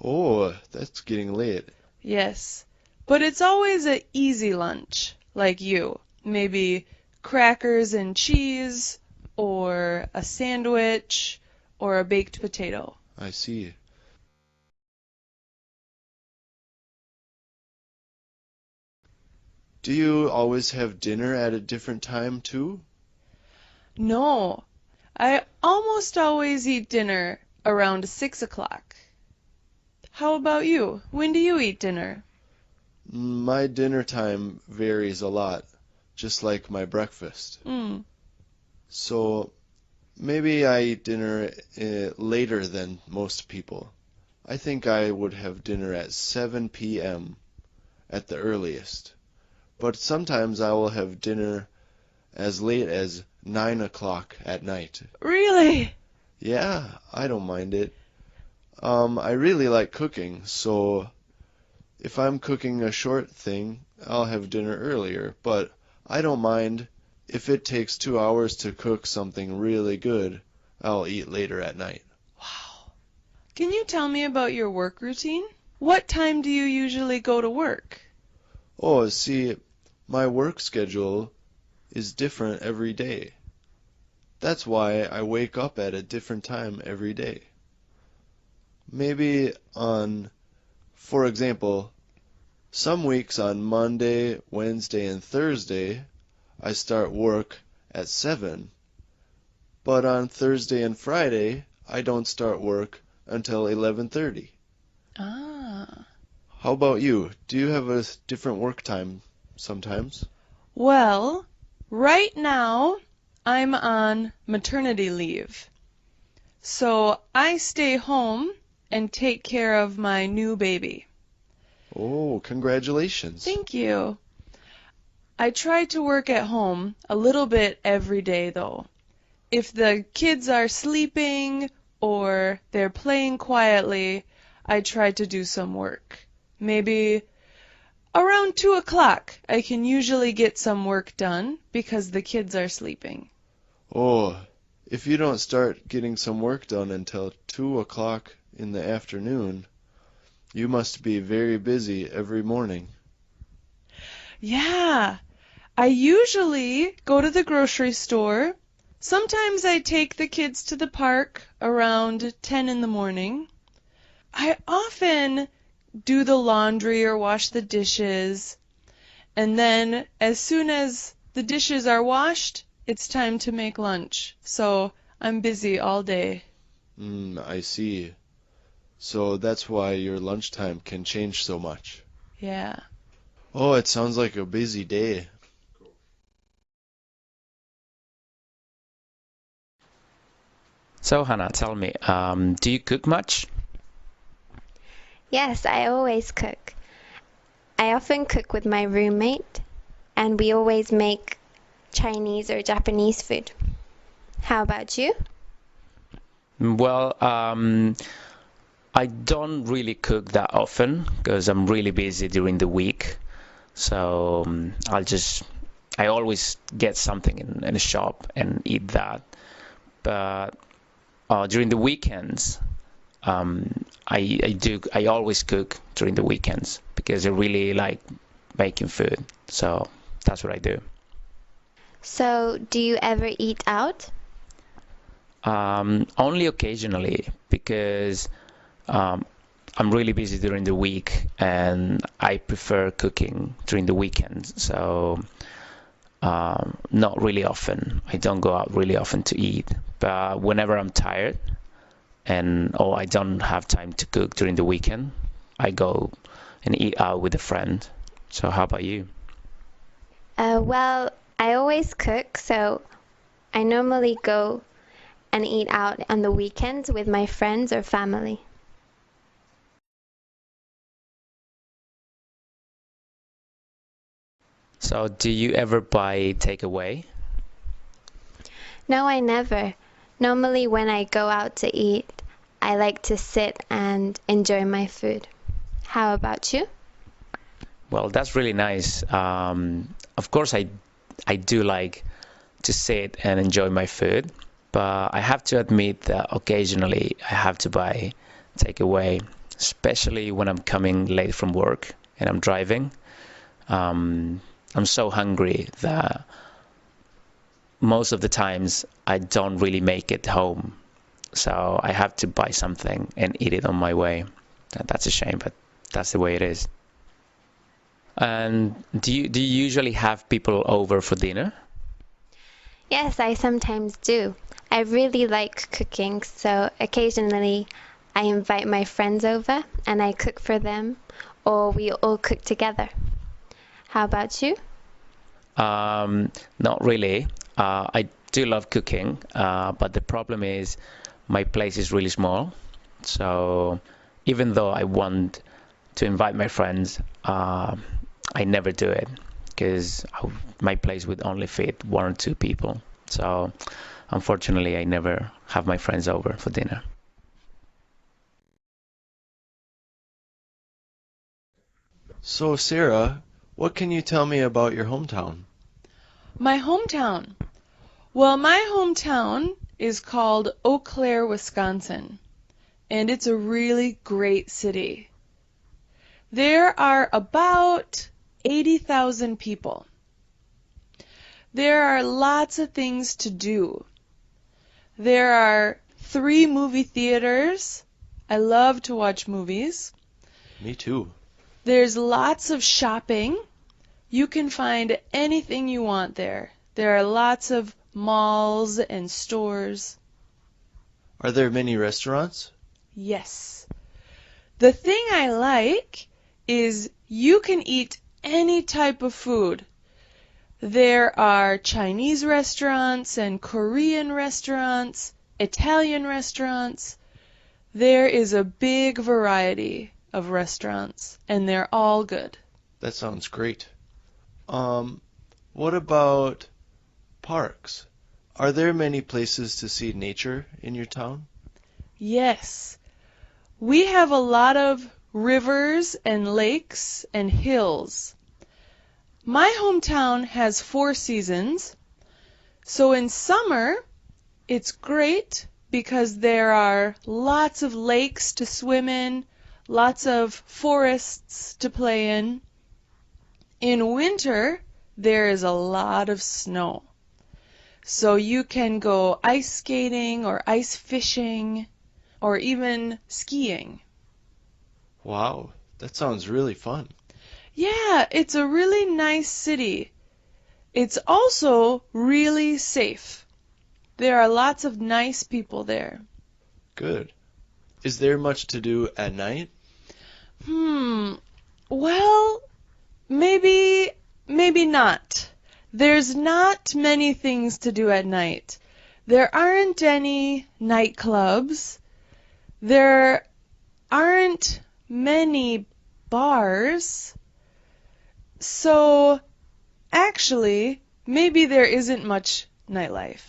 Oh, that's getting late. Yes, but it's always an easy lunch, like you. Maybe crackers and cheese, or a sandwich, or a baked potato. I see. Do you always have dinner at a different time too? No, I almost always eat dinner around 6 o'clock. How about you? When do you eat dinner? My dinner time varies a lot, just like my breakfast. So maybe I eat dinner later than most people. I think I would have dinner at 7 p.m. at the earliest. But sometimes I will have dinner as late as 9 o'clock at night. Really? Yeah, I don't mind it. I really like cooking, so if I'm cooking a short thing, I'll have dinner earlier, but I don't mind if it takes 2 hours to cook something really good, I'll eat later at night. Wow. Can you tell me about your work routine? What time do you usually go to work? Oh, see, my work schedule is different every day. That's why I wake up at a different time every day. Maybe for example, some weeks on Monday, Wednesday, and Thursday, I start work at 7. But on Thursday and Friday, I don't start work until 11:30. Ah. How about you? Do you have a different work time sometimes? Well, right now I'm on maternity leave. So I stay home and take care of my new baby. Oh, congratulations. Thank you. I try to work at home a little bit every day, though. If the kids are sleeping or they're playing quietly, I try to do some work. Maybe around 2 o'clock I can usually get some work done because the kids are sleeping. Oh, if you don't start getting some work done until 2 o'clock in the afternoon, you must be very busy every morning. Yeah, I usually go to the grocery store. Sometimes I take the kids to the park around 10 in the morning. I often do the laundry or wash the dishes. And then as soon as the dishes are washed, it's time to make lunch. So I'm busy all day. I see. So that's why your lunchtime can change so much. Yeah. Oh, it sounds like a busy day. So, Hannah, tell me, do you cook much? Yes, I always cook. I often cook with my roommate, and we always make Chinese or Japanese food. How about you? Well, I don't really cook that often because I'm really busy during the week. So I always get something in a shop and eat that. But during the weekends, I always cook during the weekends because I really like making food. So that's what I do. So, do you ever eat out? Only occasionally because I'm really busy during the week and I prefer cooking during the weekends. So not really often. I don't go out really often to eat. But whenever I'm tired or I don't have time to cook during the weekend, I go and eat out with a friend. So how about you? Well, I always cook, so I normally go and eat out on the weekends with my friends or family. So do you ever buy takeaway? No, I never. Normally, when I go out to eat, I like to sit and enjoy my food. How about you? Well, that's really nice. Of course, I do like to sit and enjoy my food, but I have to admit that occasionally I have to buy takeaway, especially when I'm coming late from work and I'm driving. I'm so hungry that most of the times I don't really make it home, so I have to buy something and eat it on my way. That's a shame, but that's the way it is. And do you usually have people over for dinner? Yes, I sometimes do. I really like cooking, so occasionally I invite my friends over and I cook for them, or we all cook together. How about you? Not really. I do love cooking, but the problem is my place is really small. So even though I want to invite my friends, I never do it because my place would only fit 1 or 2 people. So unfortunately, I never have my friends over for dinner. So, Sarah, what can you tell me about your hometown? My hometown. Well, my hometown is called Eau Claire, Wisconsin, and it's a really great city. There are about 80,000 people. There are lots of things to do. There are 3 movie theaters. I love to watch movies. Me too. There's lots of shopping. You can find anything you want there. There are lots of malls and stores. Are there many restaurants? Yes. The thing I like is you can eat any type of food. There are Chinese restaurants and Korean restaurants, Italian restaurants. There is a big variety of restaurants, and they're all good. That sounds great. What about parks? Are there many places to see nature in your town? Yes. We have a lot of rivers and lakes and hills. My hometown has 4 seasons. So in summer, it's great because there are lots of lakes to swim in, lots of forests to play in. In winter, there is a lot of snow. So you can go ice skating or ice fishing or even skiing. Wow, that sounds really fun. Yeah, it's a really nice city. It's also really safe. There are lots of nice people there. Good. Is there much to do at night? Well, maybe not. There's not many things to do at night. There aren't any nightclubs. There aren't many bars. So, actually, maybe there isn't much nightlife.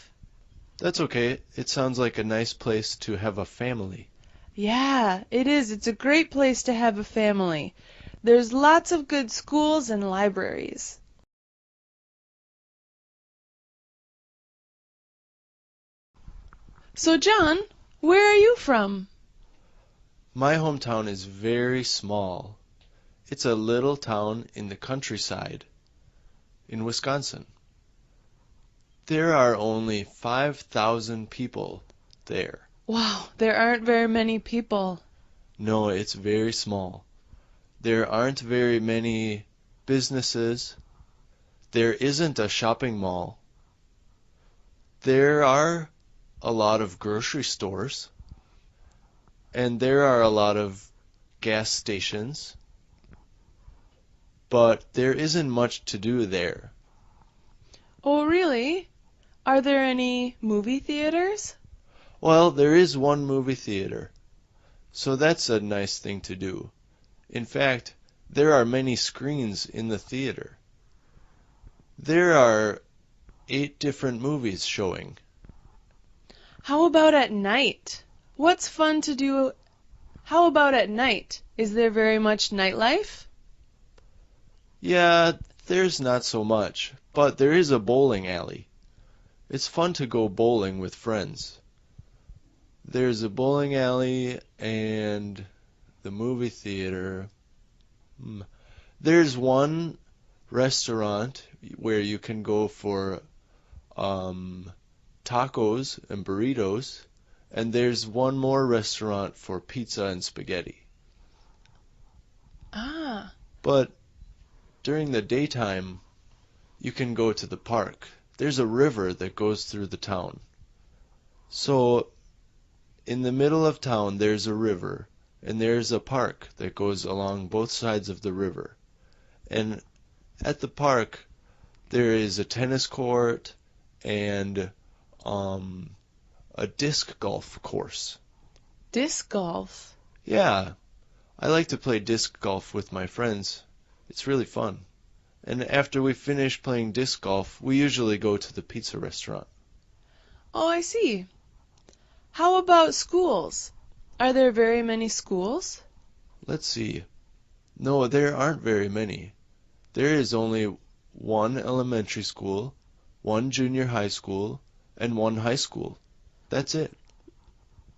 That's okay. It sounds like a nice place to have a family. Yeah, it is. It's a great place to have a family. There's lots of good schools and libraries. So, John, where are you from? My hometown is very small. It's a little town in the countryside in Wisconsin. There are only 5,000 people there. Wow, there aren't very many people. No, it's very small. There aren't very many businesses. There isn't a shopping mall. There are a lot of grocery stores. And there are a lot of gas stations. But there isn't much to do there. Oh, really? Are there any movie theaters? Well, there is one movie theater. So that's a nice thing to do. In fact, there are many screens in the theater. There are 8 different movies showing. How about at night? What's fun to do? How about at night? Is there very much nightlife? Yeah, there's not so much, but there is a bowling alley. It's fun to go bowling with friends. There's a bowling alley and the movie theater. There's one restaurant where you can go for tacos and burritos, and there's one more restaurant for pizza and spaghetti. Ah. But during the daytime, you can go to the park. There's a river that goes through the town. So, in the middle of town, there's a river, and there's a park that goes along both sides of the river. And at the park, there is a tennis court and a disc golf course. Disc golf? Yeah, I like to play disc golf with my friends. It's really fun. And after we finish playing disc golf, we usually go to the pizza restaurant. Oh, I see. How about schools? Are there very many schools? Let's see. No, there aren't very many. There is only one elementary school, one junior high school, and one high school. That's it.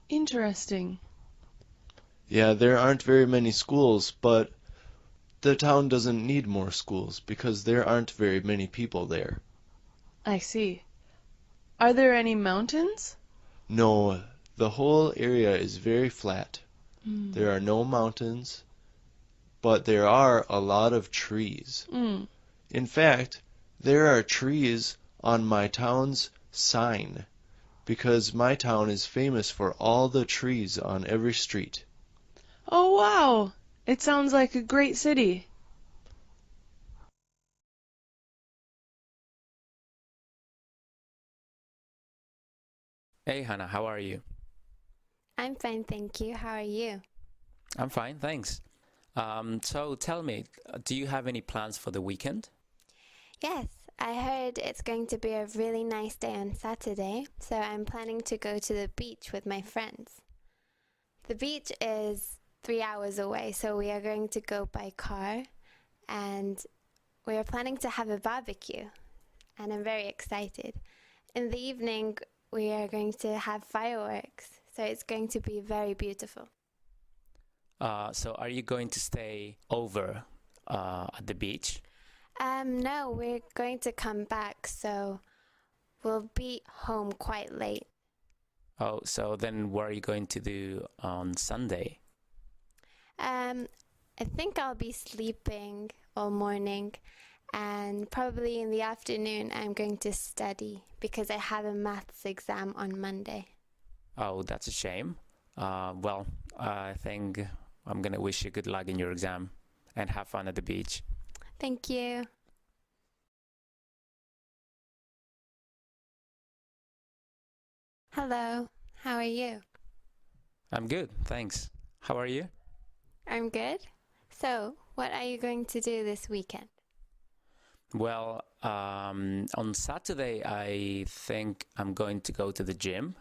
Interesting. Yeah, there aren't very many schools, but the town doesn't need more schools because there aren't very many people there. I see. Are there any mountains? No, the whole area is very flat. There are no mountains, but there are a lot of trees. In fact, there are trees on my town's sign because my town is famous for all the trees on every street. Oh, wow. It sounds like a great city. Hey Hannah, how are you? I'm fine, thank you. How are you? I'm fine, thanks. So tell me, do you have any plans for the weekend? Yes, I heard it's going to be a really nice day on Saturday, so I'm planning to go to the beach with my friends. The beach is 3 hours away, so we are going to go by car, and we are planning to have a barbecue, and I'm very excited. In the evening, we are going to have fireworks, so it's going to be very beautiful. So are you going to stay over at the beach? No, we're going to come back, so we'll be home quite late. Oh, so then what are you going to do on Sunday? I think I'll be sleeping all morning, and probably in the afternoon I'm going to study because I have a maths exam on Monday. Oh, that's a shame. Well, I think I'm going to wish you good luck in your exam and have fun at the beach. Thank you. Hello, how are you? I'm good, thanks. How are you? I'm good. So, what are you going to do this weekend? Well, on Saturday, I think I'm going to go to the gym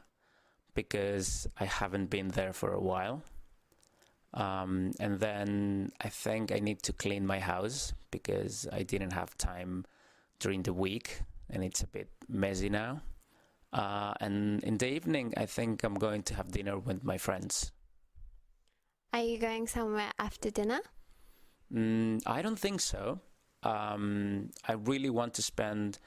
because I haven't been there for a while. And then I think I need to clean my house because I didn't have time during the week and it's a bit messy now. And in the evening, I think I'm going to have dinner with my friends. Are you going somewhere after dinner? I don't think so. I really want to spend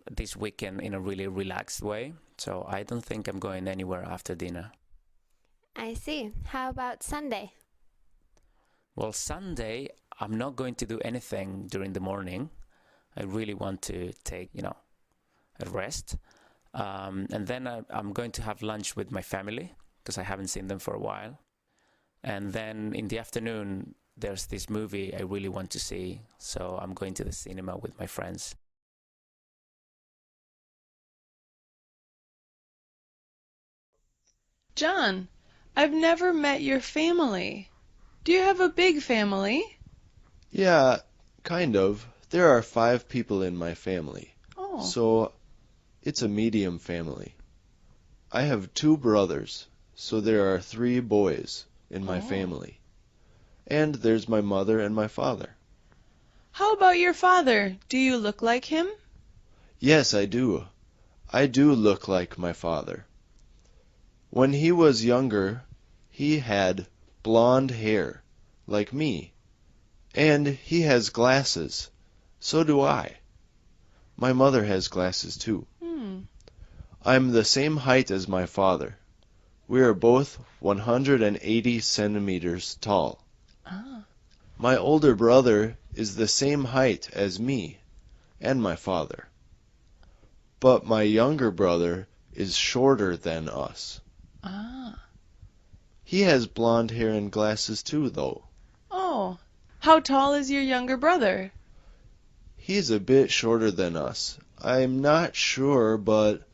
this weekend in a really relaxed way, so I don't think I'm going anywhere after dinner. I see. How about Sunday? Well, Sunday, I'm not going to do anything during the morning. I really want to take, a rest. And then I'm going to have lunch with my family because I haven't seen them for a while. And then in the afternoon, there's this movie I really want to see, so I'm going to the cinema with my friends. John, I've never met your family. Do you have a big family? Yeah, kind of. There are 5 people in my family. Oh. So it's a medium family. I have 2 brothers, so there are 3 boys in my family. And there's my mother and my father. How about your father? Do you look like him? Yes, I do. I do look like my father. When he was younger, he had blonde hair, like me. And he has glasses. So do I. My mother has glasses too. I'm the same height as my father. We are both 180 centimeters tall. My older brother is the same height as me and my father. But my younger brother is shorter than us. He has blonde hair and glasses too, though. Oh. How tall is your younger brother? He's a bit shorter than us. I'm not sure, but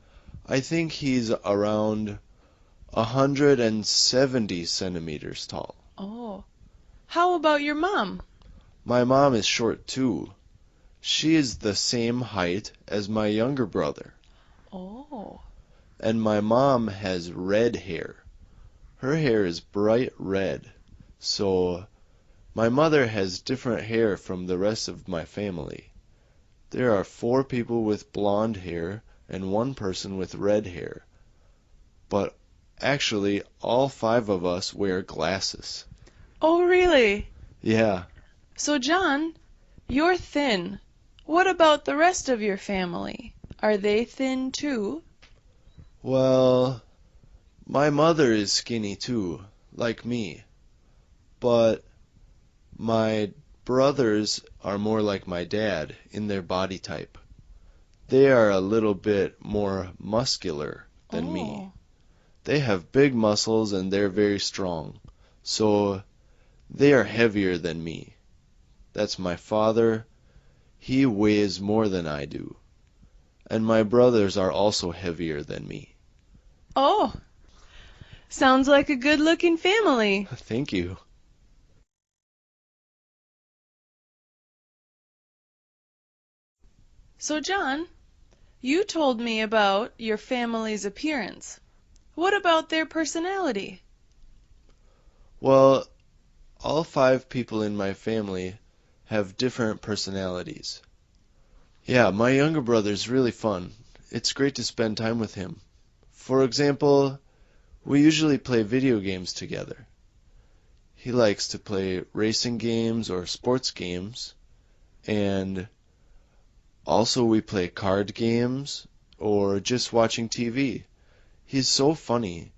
I think he's around 170 centimeters tall. Oh. How about your mom? My mom is short too. She is the same height as my younger brother. Oh. And my mom has red hair. Her hair is bright red. So my mother has different hair from the rest of my family. There are 4 people with blonde hair and 1 person with red hair. But actually, all 5 of us wear glasses. Oh, really? Yeah. So, John, you're thin. What about the rest of your family? Are they thin too? Well, my mother is skinny too, like me. But my brothers are more like my dad in their body type. They are a little bit more muscular than me. They have big muscles and they're very strong. So they are heavier than me. That's my father. He weighs more than I do. And my brothers are also heavier than me. Oh. Sounds like a good-looking family. Thank you. So, John, you told me about your family's appearance. What about their personality? Well, all 5 people in my family have different personalities. Yeah, my younger brother's really fun. It's great to spend time with him. For example, we usually play video games together. He likes to play racing games or sports games, and also we play card games or just watching TV. He's so funny.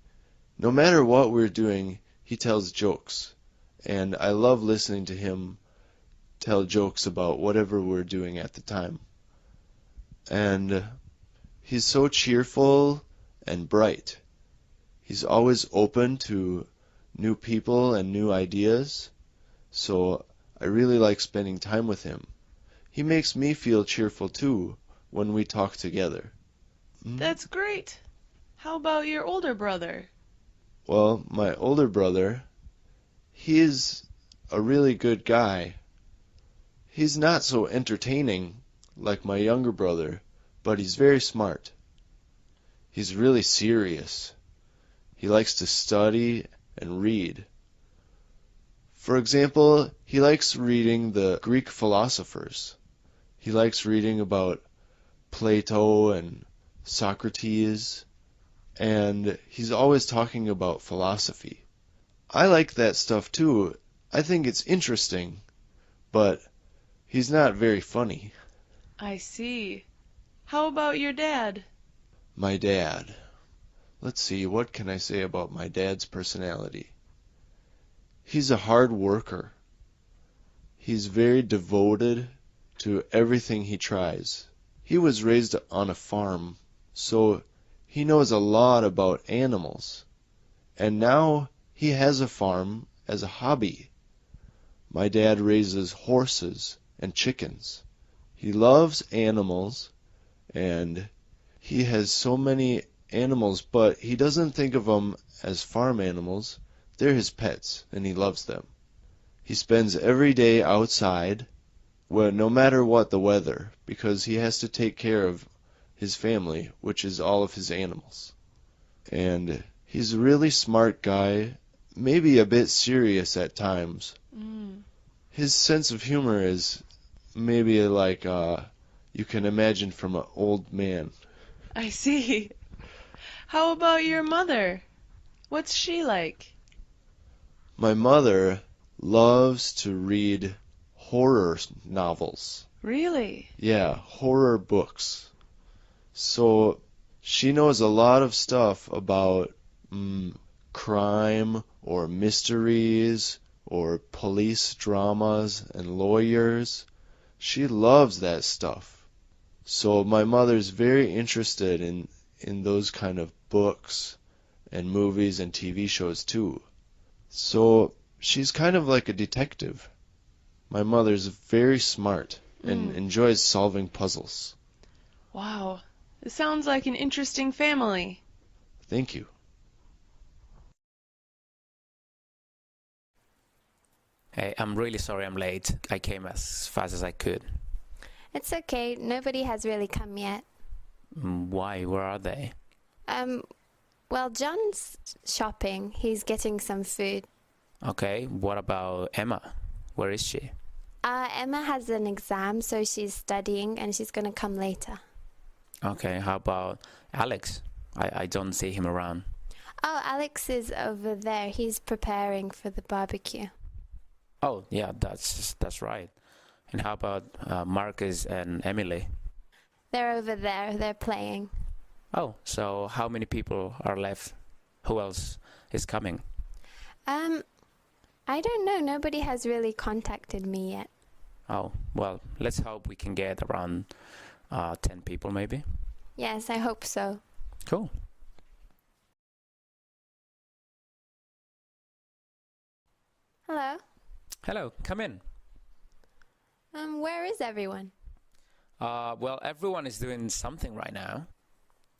No matter what we're doing, he tells jokes, and I love listening to him tell jokes about whatever we're doing at the time. And he's so cheerful and bright. He's always open to new people and new ideas, so I really like spending time with him. He makes me feel cheerful too when we talk together. That's great. How about your older brother? Well, my older brother, he's a really good guy. He's not so entertaining like my younger brother, but he's very smart. He's really serious. He likes to study and read. For example, he likes reading the Greek philosophers. He likes reading about Plato and Socrates, and he's always talking about philosophy. I like that stuff too. I think it's interesting, but he's not very funny. I see. How about your dad? My dad. Let's see, what can I say about my dad's personality? He's a hard worker. He's very devoted to everything he tries. He was raised on a farm, so he knows a lot about animals. And now he has a farm as a hobby. My dad raises horses and chickens. He loves animals, and he has so many animals, but he doesn't think of them as farm animals. They're his pets, and he loves them. He spends every day outside, well, no matter what the weather, because he has to take care of his family, which is all of his animals. And he's a really smart guy, maybe a bit serious at times. His sense of humor is maybe like you can imagine from an old man. I see. How about your mother? What's she like? My mother loves to read horror novels. Really? Yeah, horror books. So she knows a lot of stuff about crime or mysteries or police dramas and lawyers. She loves that stuff. So my mother's very interested in those kind of books and movies and TV shows too. So she's kind of like a detective. My mother's very smart and enjoys solving puzzles. Wow. It sounds like an interesting family. Thank you. Hey, I'm really sorry I'm late. I came as fast as I could. It's okay. Nobody has really come yet. Why? Where are they? Well, John's shopping. He's getting some food. Okay, what about Emma? Where is she? Emma has an exam, so she's studying and she's going to come later. Okay, how about Alex? I don't see him around. Oh, Alex is over there. He's preparing for the barbecue. Oh, yeah, that's right. And how about Marcus and Emily? They're over there. They're playing. Oh, so how many people are left? Who else is coming? I don't know. Nobody has really contacted me yet. Oh, well, let's hope we can get around 10 people maybe. Yes, I hope so. Cool. Hello. Hello, come in. Where is everyone? Well, everyone is doing something right now.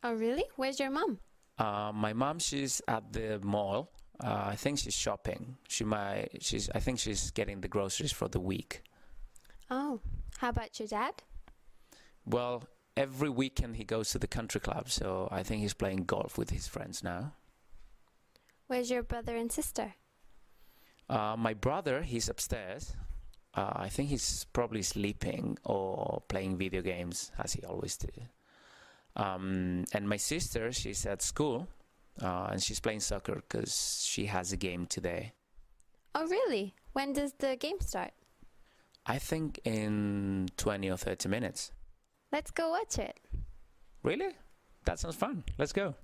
Oh, really? Where's your mom? My mom, she's at the mall. I think she's shopping. I think she's getting the groceries for the week. Oh, how about your dad? Well, every weekend he goes to the country club, so I think he's playing golf with his friends now. Where's your brother and sister? My brother, he's upstairs. I think he's probably sleeping or playing video games, as he always do. And my sister, she's at school, and she's playing soccer because she has a game today. Oh, really? When does the game start? I think in 20 or 30 minutes. Let's go watch it. Really? That sounds fun. Let's go.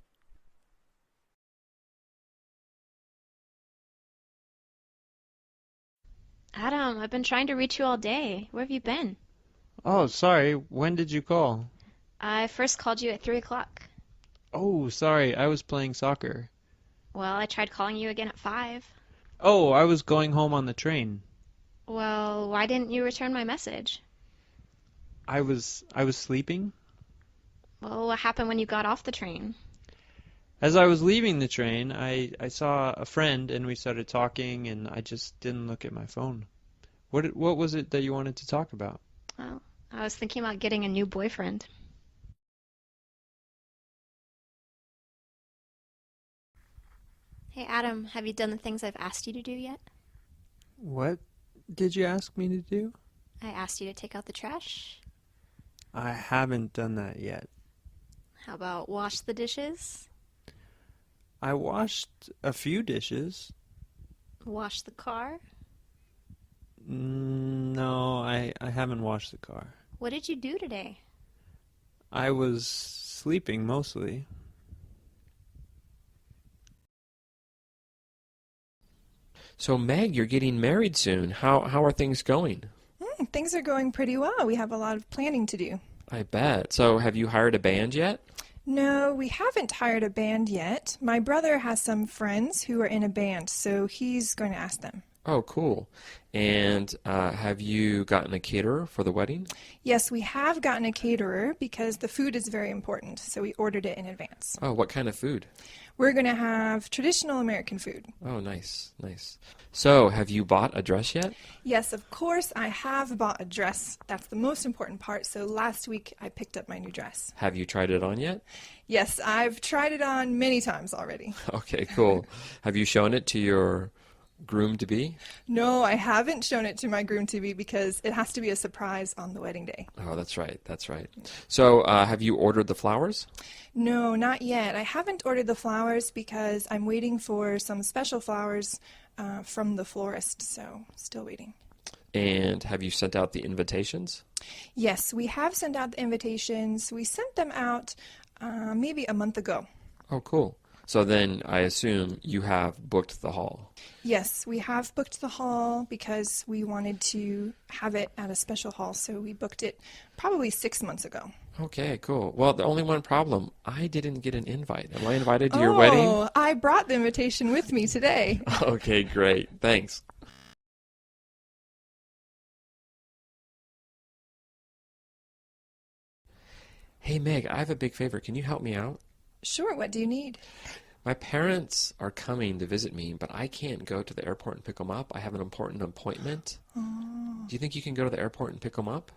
Adam, I've been trying to reach you all day. Where have you been? Oh, sorry. When did you call? I first called you at 3 o'clock. Oh, sorry. I was playing soccer. Well, I tried calling you again at 5. Oh, I was going home on the train. Well, why didn't you return my message? I was sleeping. Well, what happened when you got off the train? As I was leaving the train, I saw a friend and we started talking and I just didn't look at my phone. What was it that you wanted to talk about? Oh, I was thinking about getting a new boyfriend. Hey, Adam, have you done the things I've asked you to do yet? What did you ask me to do? I asked you to take out the trash. I haven't done that yet. How about wash the dishes? I washed a few dishes. Wash the car? No, I haven't washed the car. What did you do today? I was sleeping mostly. So Meg, you're getting married soon. How are things going? Things are going pretty well. We have a lot of planning to do. I bet. So have you hired a band yet? No, we haven't hired a band yet. My brother has some friends who are in a band, so he's going to ask them. Oh, cool. And have you gotten a caterer for the wedding? Yes, we have gotten a caterer because the food is very important, so we ordered it in advance. Oh, what kind of food? We're going to have traditional American food. Oh, nice, nice. So, have you bought a dress yet? Yes, of course, I have bought a dress. That's the most important part, so last week I picked up my new dress. Have you tried it on yet? Yes, I've tried it on many times already. Okay, cool. Have you shown it to your groom-to-be? No, I haven't shown it to my groom-to-be because it has to be a surprise on the wedding day. Oh, that's right, that's right. So, have you ordered the flowers? No, not yet. I haven't ordered the flowers because I'm waiting for some special flowers from the florist, so still waiting. And have you sent out the invitations? Yes, we have sent out the invitations. We sent them out maybe a month ago. Oh, cool. So then I assume you have booked the hall. Yes, we have booked the hall because we wanted to have it at a special hall, so we booked it probably 6 months ago. Okay, cool. Well, the only one problem, I didn't get an invite. Am I invited to your wedding? Oh, I brought the invitation with me today. Okay, great. Thanks. Hey, Meg, I have a big favor. Can you help me out? Sure, what do you need? My parents are coming to visit me, but I can't go to the airport and pick them up. I have an important appointment. Oh. Do you think you can go to the airport and pick them up?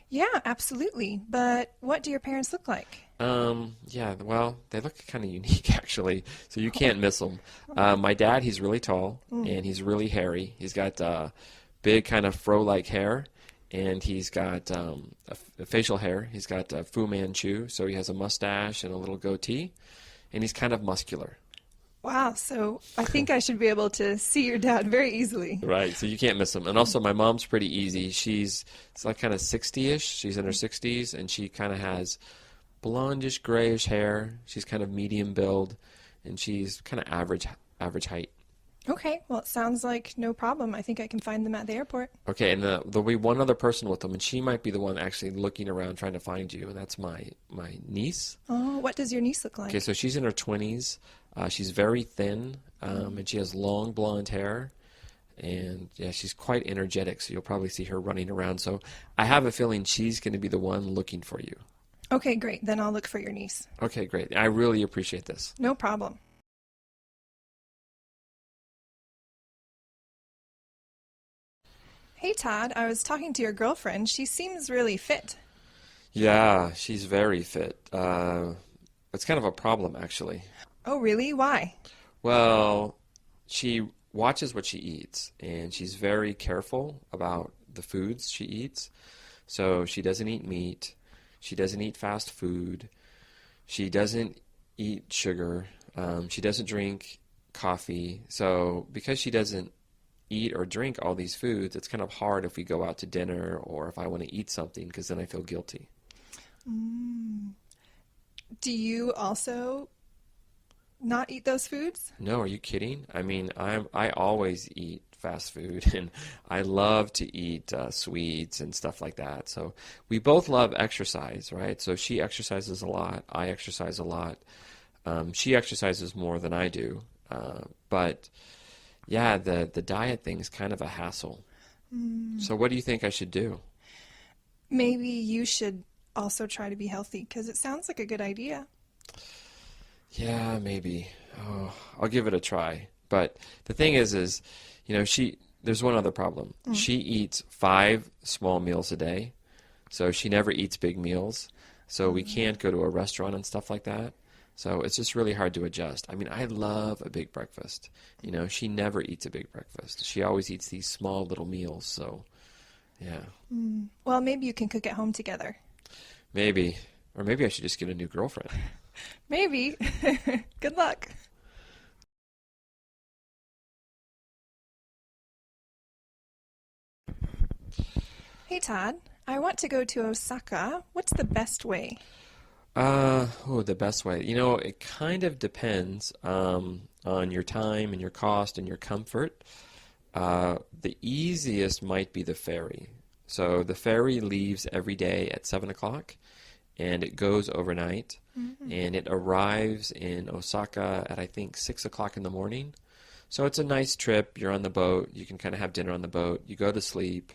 Yeah, absolutely. But what do your parents look like? Yeah, well, they look kind of unique, actually, so you can't miss them. My dad, he's really tall, and he's really hairy. He's got big kind of fro-like hair, and he's got a facial hair. He's got Fu Manchu, so he has a mustache and a little goatee, and he's kind of muscular. Wow, so I think I should be able to see your dad very easily. Right, so you can't miss him. And also, my mom's pretty easy. It's like kind of 60-ish. She's in her 60s, and she kind of has blondish, grayish hair. She's kind of medium build, and she's kind of average height. Okay, well, it sounds like no problem. I think I can find them at the airport. Okay, and there'll be one other person with them, and she might be the one actually looking around trying to find you, and that's my niece. Oh, what does your niece look like? Okay, so she's in her 20s. She's very thin, and she has long blonde hair, and yeah, she's quite energetic, so you'll probably see her running around. So I have a feeling she's going to be the one looking for you. Okay, great. Then I'll look for your niece. Okay, great. I really appreciate this. No problem. Hey, Todd, I was talking to your girlfriend. She seems really fit. Yeah, she's very fit. It's kind of a problem, actually. Oh, really? Why? Well, she watches what she eats, and she's very careful about the foods she eats. So she doesn't eat meat. She doesn't eat fast food. She doesn't eat sugar. She doesn't drink coffee. So because she doesn't eat or drink all these foods, it's kind of hard if we go out to dinner or if I want to eat something, because then I feel guilty. Do you also not eat those foods? No, are you kidding? I mean, I always eat fast food, and I love to eat sweets and stuff like that. So we both love exercise, right? So she exercises a lot. I exercise a lot. She exercises more than I do. But yeah, the diet thing is kind of a hassle. So what do you think I should do? Maybe you should also try to be healthy, because it sounds like a good idea. Yeah, maybe. Oh, I'll give it a try. But the thing is, there's one other problem. She eats 5 small meals a day, so she never eats big meals. So we can't go to a restaurant and stuff like that. So it's just really hard to adjust. I mean, I love a big breakfast. She never eats a big breakfast. She always eats these small little meals. So, yeah. Well, maybe you can cook at home together. Maybe. Or maybe I should just get a new girlfriend. Maybe. Good luck. Hey, Todd. I want to go to Osaka. What's the best way? The best way. It kind of depends on your time and your cost and your comfort. The easiest might be the ferry. So the ferry leaves every day at 7 o'clock, and it goes overnight, and it arrives in Osaka at, I think, 6 o'clock in the morning. So it's a nice trip. You're on the boat. You can kind of have dinner on the boat. You go to sleep,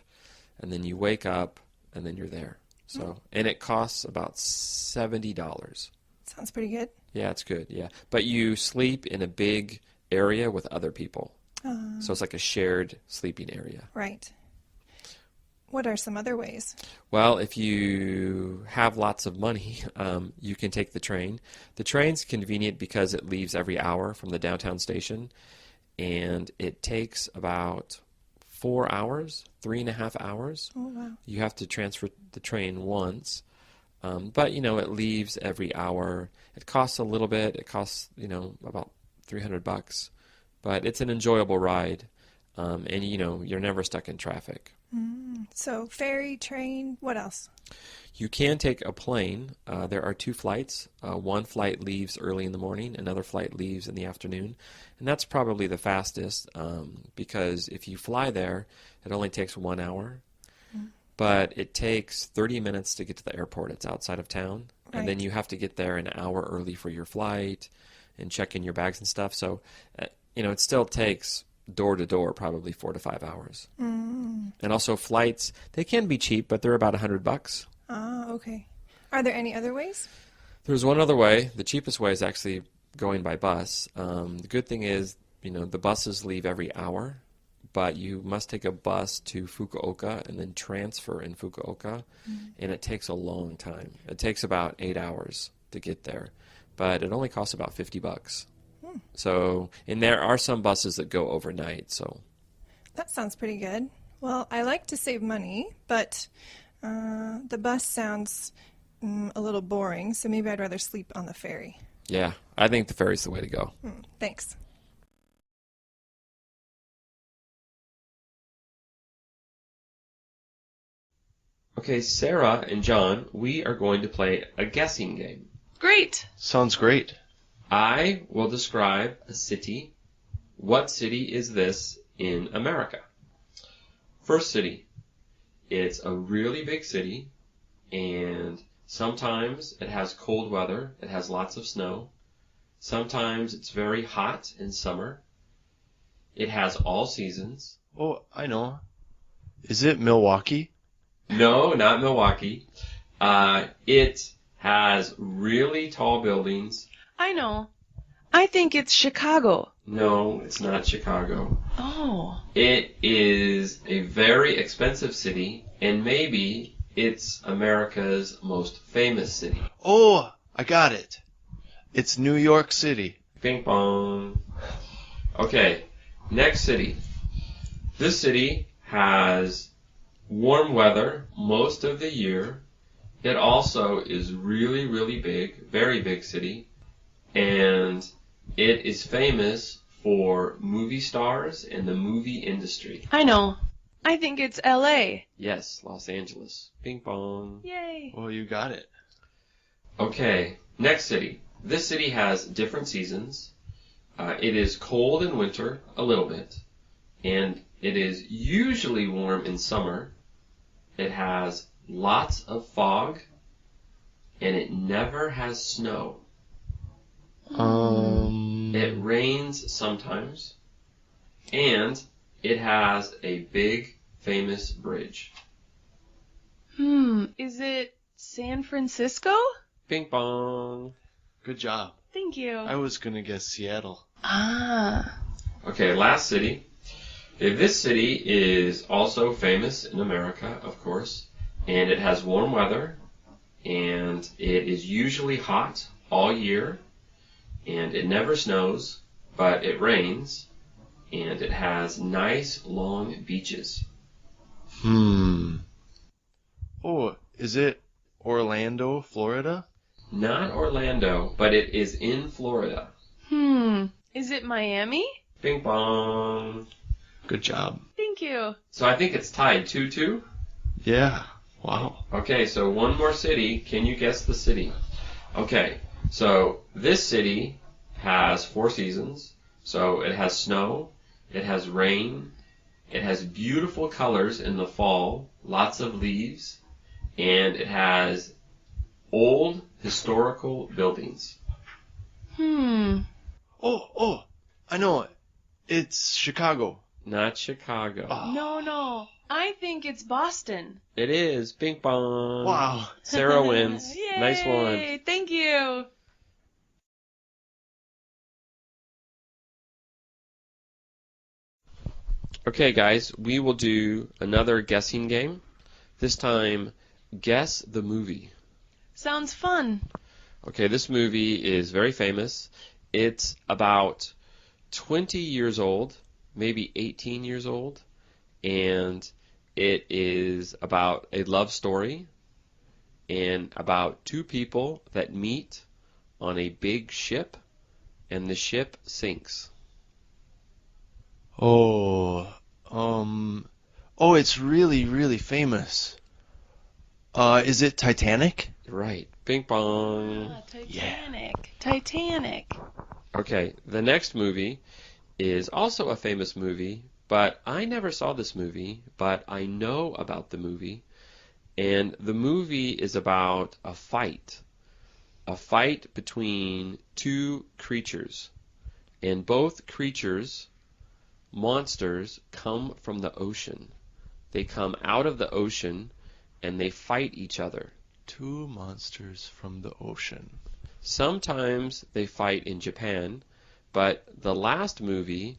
and then you wake up, and then you're there. So, and it costs about $70. Sounds pretty good. Yeah, it's good, yeah. But you sleep in a big area with other people. So it's like a shared sleeping area. Right. What are some other ways? Well, if you have lots of money, you can take the train. The train's convenient because it leaves every hour from the downtown station, and it takes about 4 hours, 3.5 hours. Oh, wow. You have to transfer the train once, but it leaves every hour. It costs a little bit. It costs about $300, but it's an enjoyable ride, and you're never stuck in traffic. So ferry, train, what else? You can take a plane. There are 2 flights. One flight leaves early in the morning, another flight leaves in the afternoon, and that's probably the fastest because if you fly there, it only takes 1 hour, but it takes 30 minutes to get to the airport. It's outside of town, and then you have to get there an hour early for your flight and check in your bags and stuff. So, it still takes door to door probably 4 to 5 hours. And also flights, they can be cheap, but they're about $100. Ah, okay. Are there any other ways? There's one other way. The cheapest way is actually going by bus. The good thing is, the buses leave every hour, but you must take a bus to Fukuoka and then transfer in Fukuoka, and it takes a long time. It takes about 8 hours to get there, but it only costs about $50. So, and there are some buses that go overnight, so. That sounds pretty good. Well, I like to save money, but the bus sounds a little boring, so maybe I'd rather sleep on the ferry. Yeah, I think the ferry's the way to go. Thanks. Okay, Sarah and John, we are going to play a guessing game. Great. Sounds great. I will describe a city. What city is this in America? First city. It's a really big city, and sometimes it has cold weather. It has lots of snow. Sometimes it's very hot in summer. It has all seasons. Oh, I know. Is it Milwaukee? No, not Milwaukee. It has really tall buildings. I know. I think it's Chicago. No, it's not Chicago. Oh. It is a very expensive city, and maybe it's America's most famous city. Oh, I got it. It's New York City. Ping pong. Okay, Next city. This city has warm weather most of the year. It also is really, really big, very big city. And it is famous for movie stars and the movie industry. I know. I think it's LA. Yes, Los Angeles. Ping pong. Yay. Well, you got it. Okay, next city. This city has different seasons. It is cold in winter, a little bit, and it is usually warm in summer. It has lots of fog, and it never has snow. It rains sometimes, and it has a big, famous bridge. Is it San Francisco? Ping pong. Good job. Thank you. I was going to guess Seattle. Ah. Okay, last city. Okay, this city is also famous in America, of course, and it has warm weather, and it is usually hot all year, and it never snows, but it rains, and it has nice long beaches. Oh, is it Orlando, Florida? Not Orlando, but it is in Florida. Is it Miami? Ping pong. Good job. Thank you. So I think it's tied 2-2. Yeah. Wow. Okay, so one more city. Can you guess the city? Okay, so this city has 4 seasons. So it has snow, it has rain, it has beautiful colors in the fall, lots of leaves, and it has old historical buildings. Oh, I know it. It's Chicago. Not Chicago. No. I think it's Boston. It is. Ping pong. Wow. Sarah wins. Yay. Nice one. Thank you. Okay, guys, we will do another guessing game. This time, guess the movie. Sounds fun. Okay, this movie is very famous. It's about 20 years old, maybe 18 years old, and it is about a love story and about 2 people that meet on a big ship, and the ship sinks. It's really, really famous. Is it Titanic? Right. Ping pong. Titanic. Okay, the next movie is also a famous movie, but I never saw this movie, but I know about the movie. And the movie is about a fight between 2 creatures. And both creatures, monsters, come from the ocean. They come out of the ocean and they fight each other. 2 monsters from the ocean. Sometimes they fight in Japan, but the last movie,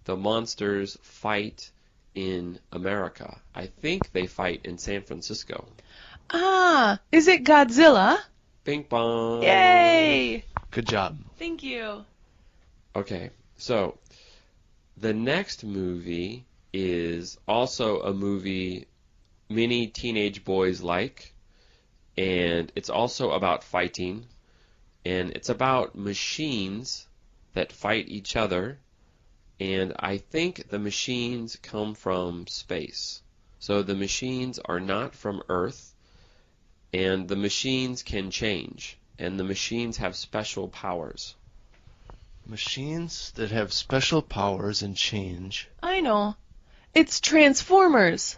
the monsters fight in America. I think they fight in San Francisco. Is it Godzilla? Ping pong. Yay! Good job. Thank you. Okay, so the next movie is also a movie many teenage boys like, and it's also about fighting, and it's about machines that fight each other, and I think the machines come from space. So the machines are not from Earth, and the machines can change, and the machines have special powers. Machines that have special powers and change. I know. It's Transformers.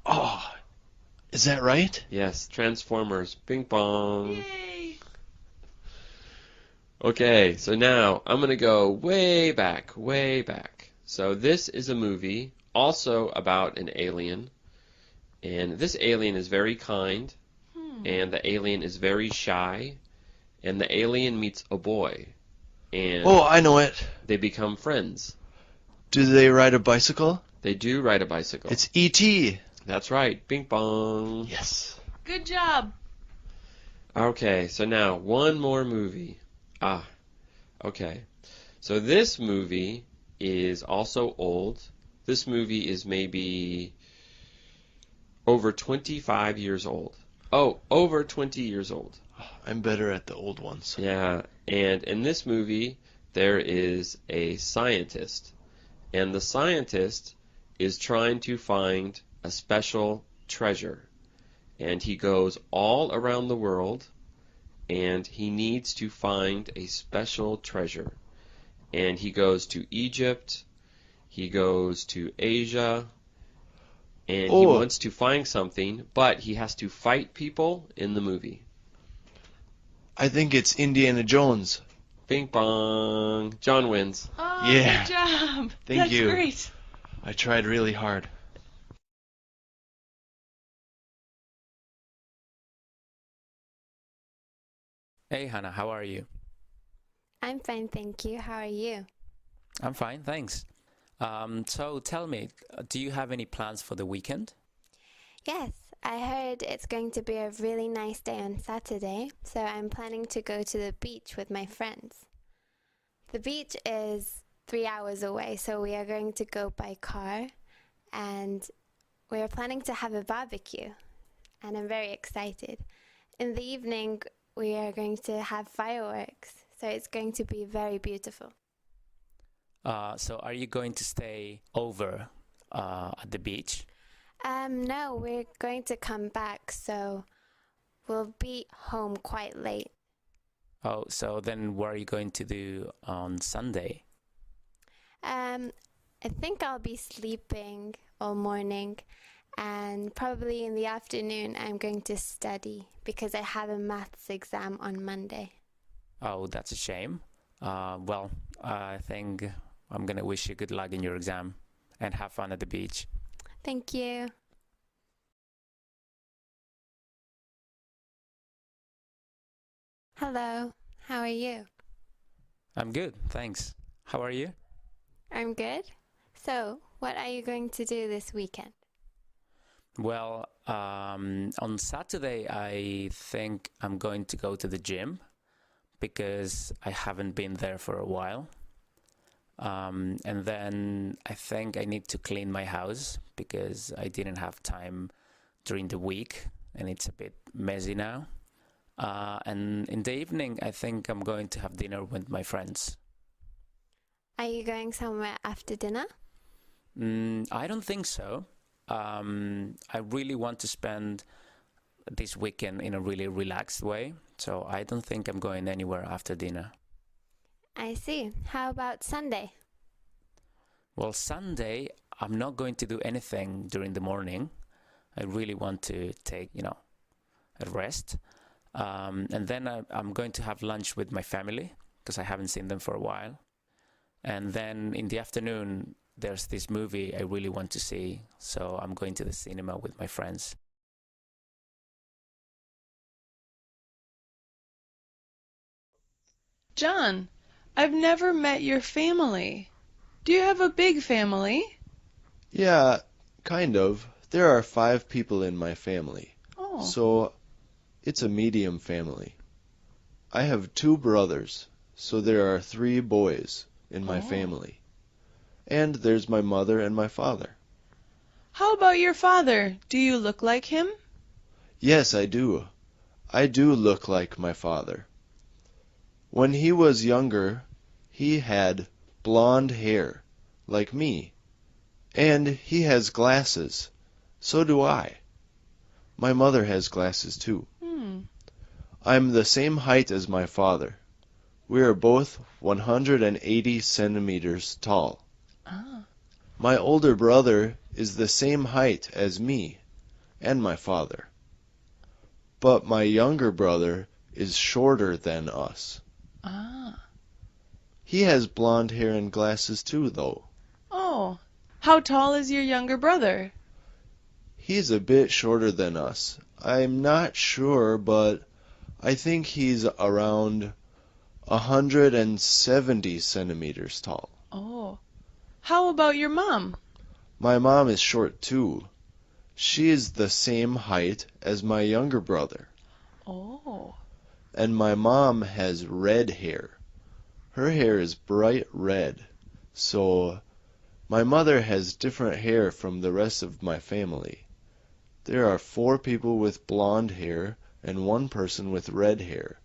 Oh, is that right? Yes, Transformers. Ping pong. Yay! Okay, so now I'm going to go way back. So this is a movie also about an alien. And this alien is very kind. And the alien is very shy. And the alien meets a boy. And I know it. they become friends. Do they ride a bicycle? They do ride a bicycle. It's E.T. That's right. Ping pong. Yes. Good job. Okay, so now one more movie. Okay. So this movie is also old. This movie is maybe over 25 years old. Oh, over 20 years old. I'm better at the old ones. Yeah, and in this movie, there is a scientist, and the scientist is trying to find a special treasure, and he goes all around the world, and he needs to find a special treasure, and he goes to Egypt, he goes to Asia, and he wants to find something, but he has to fight people in the movie. I think it's Indiana Jones. Bing bong. John wins. Oh, Yeah. good job. Thank That's you. great. I tried really hard. Hey, Hannah, how are you? I'm fine, thank you. How are you? I'm fine, thanks. So tell me, do you have any plans for the weekend? Yes, I heard it's going to be a really nice day on Saturday, so I'm planning to go to the beach with my friends. The beach is 3 hours away, so we are going to go by car, and we are planning to have a barbecue, and I'm very excited. In the evening, we are going to have fireworks, so it's going to be very beautiful. So are you going to stay over at the beach? No, we're going to come back, so we'll be home quite late. Oh, so then what are you going to do on Sunday? I think I'll be sleeping all morning, and probably in the afternoon I'm going to study because I have a maths exam on Monday. Oh, that's a shame. Well, I think I'm going to wish you good luck in your exam and have fun at the beach. Thank you. Hello, how are you? I'm good, thanks. How are you? I'm good. So, what are you going to do this weekend? Well, on Saturday, I think I'm going to go to the gym because I haven't been there for a while. And then I think I need to clean my house because I didn't have time during the week and it's a bit messy now. And in the evening, I think I'm going to have dinner with my friends. Are you going somewhere after dinner? I don't think so. I really want to spend this weekend in a really relaxed way, so I don't think I'm going anywhere after dinner. I see. How about Sunday? Well, Sunday, I'm not going to do anything during the morning. I really want to take, a rest. And then I'm going to have lunch with my family because I haven't seen them for a while. And then in the afternoon, there's this movie I really want to see, so I'm going to the cinema with my friends. John, I've never met your family. Do you have a big family? Yeah, kind of. There are 5 people in my family. Oh. So it's a medium family. I have 2 brothers, so there are 3 boys in my family. And there's my mother and my father. How about your father? Do you look like him? Yes, I do. I do look like my father. When he was younger, he had blonde hair, like me. And he has glasses. So do I. My mother has glasses too. I'm the same height as my father. We are both 180 centimeters tall. My older brother is the same height as me and my father. But my younger brother is shorter than us. He has blonde hair and glasses too, though. Oh. How tall is your younger brother? He's a bit shorter than us. I'm not sure, but I think he's around 170 centimeters tall. Oh. How about your mom? My mom is short too. She is the same height as my younger brother. Oh. And my mom has red hair. Her hair is bright red, So my mother has different hair from the rest of my family. There are 4 people with blonde hair and 1 person with red hair.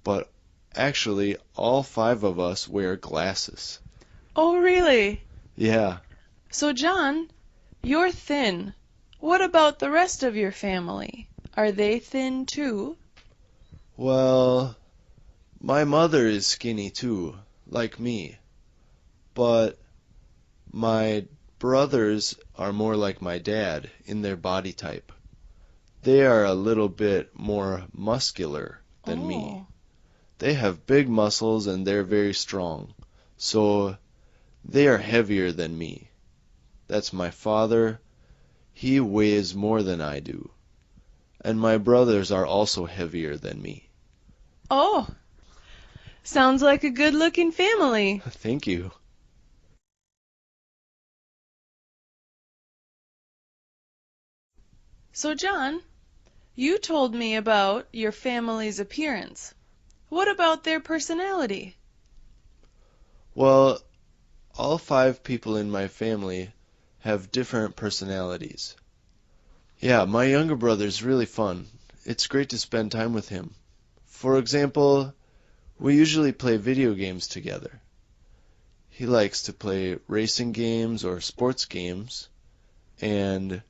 But actually, all 5 of us wear glasses. Oh, really? Yeah. So, John, you're thin. What about the rest of your family? Are they thin too? Well, my mother is skinny too, like me. But my brothers are more like my dad in their body type. They are a little bit more muscular than me. They have big muscles and they're very strong. So they are heavier than me. That's my father. He weighs more than I do. And my brothers are also heavier than me. Oh, sounds like a good-looking family. Thank you. So, John, you told me about your family's appearance. What about their personality? Well, all 5 people in my family have different personalities. Yeah, my younger brother's really fun. It's great to spend time with him. For example, we usually play video games together. He likes to play racing games or sports games, and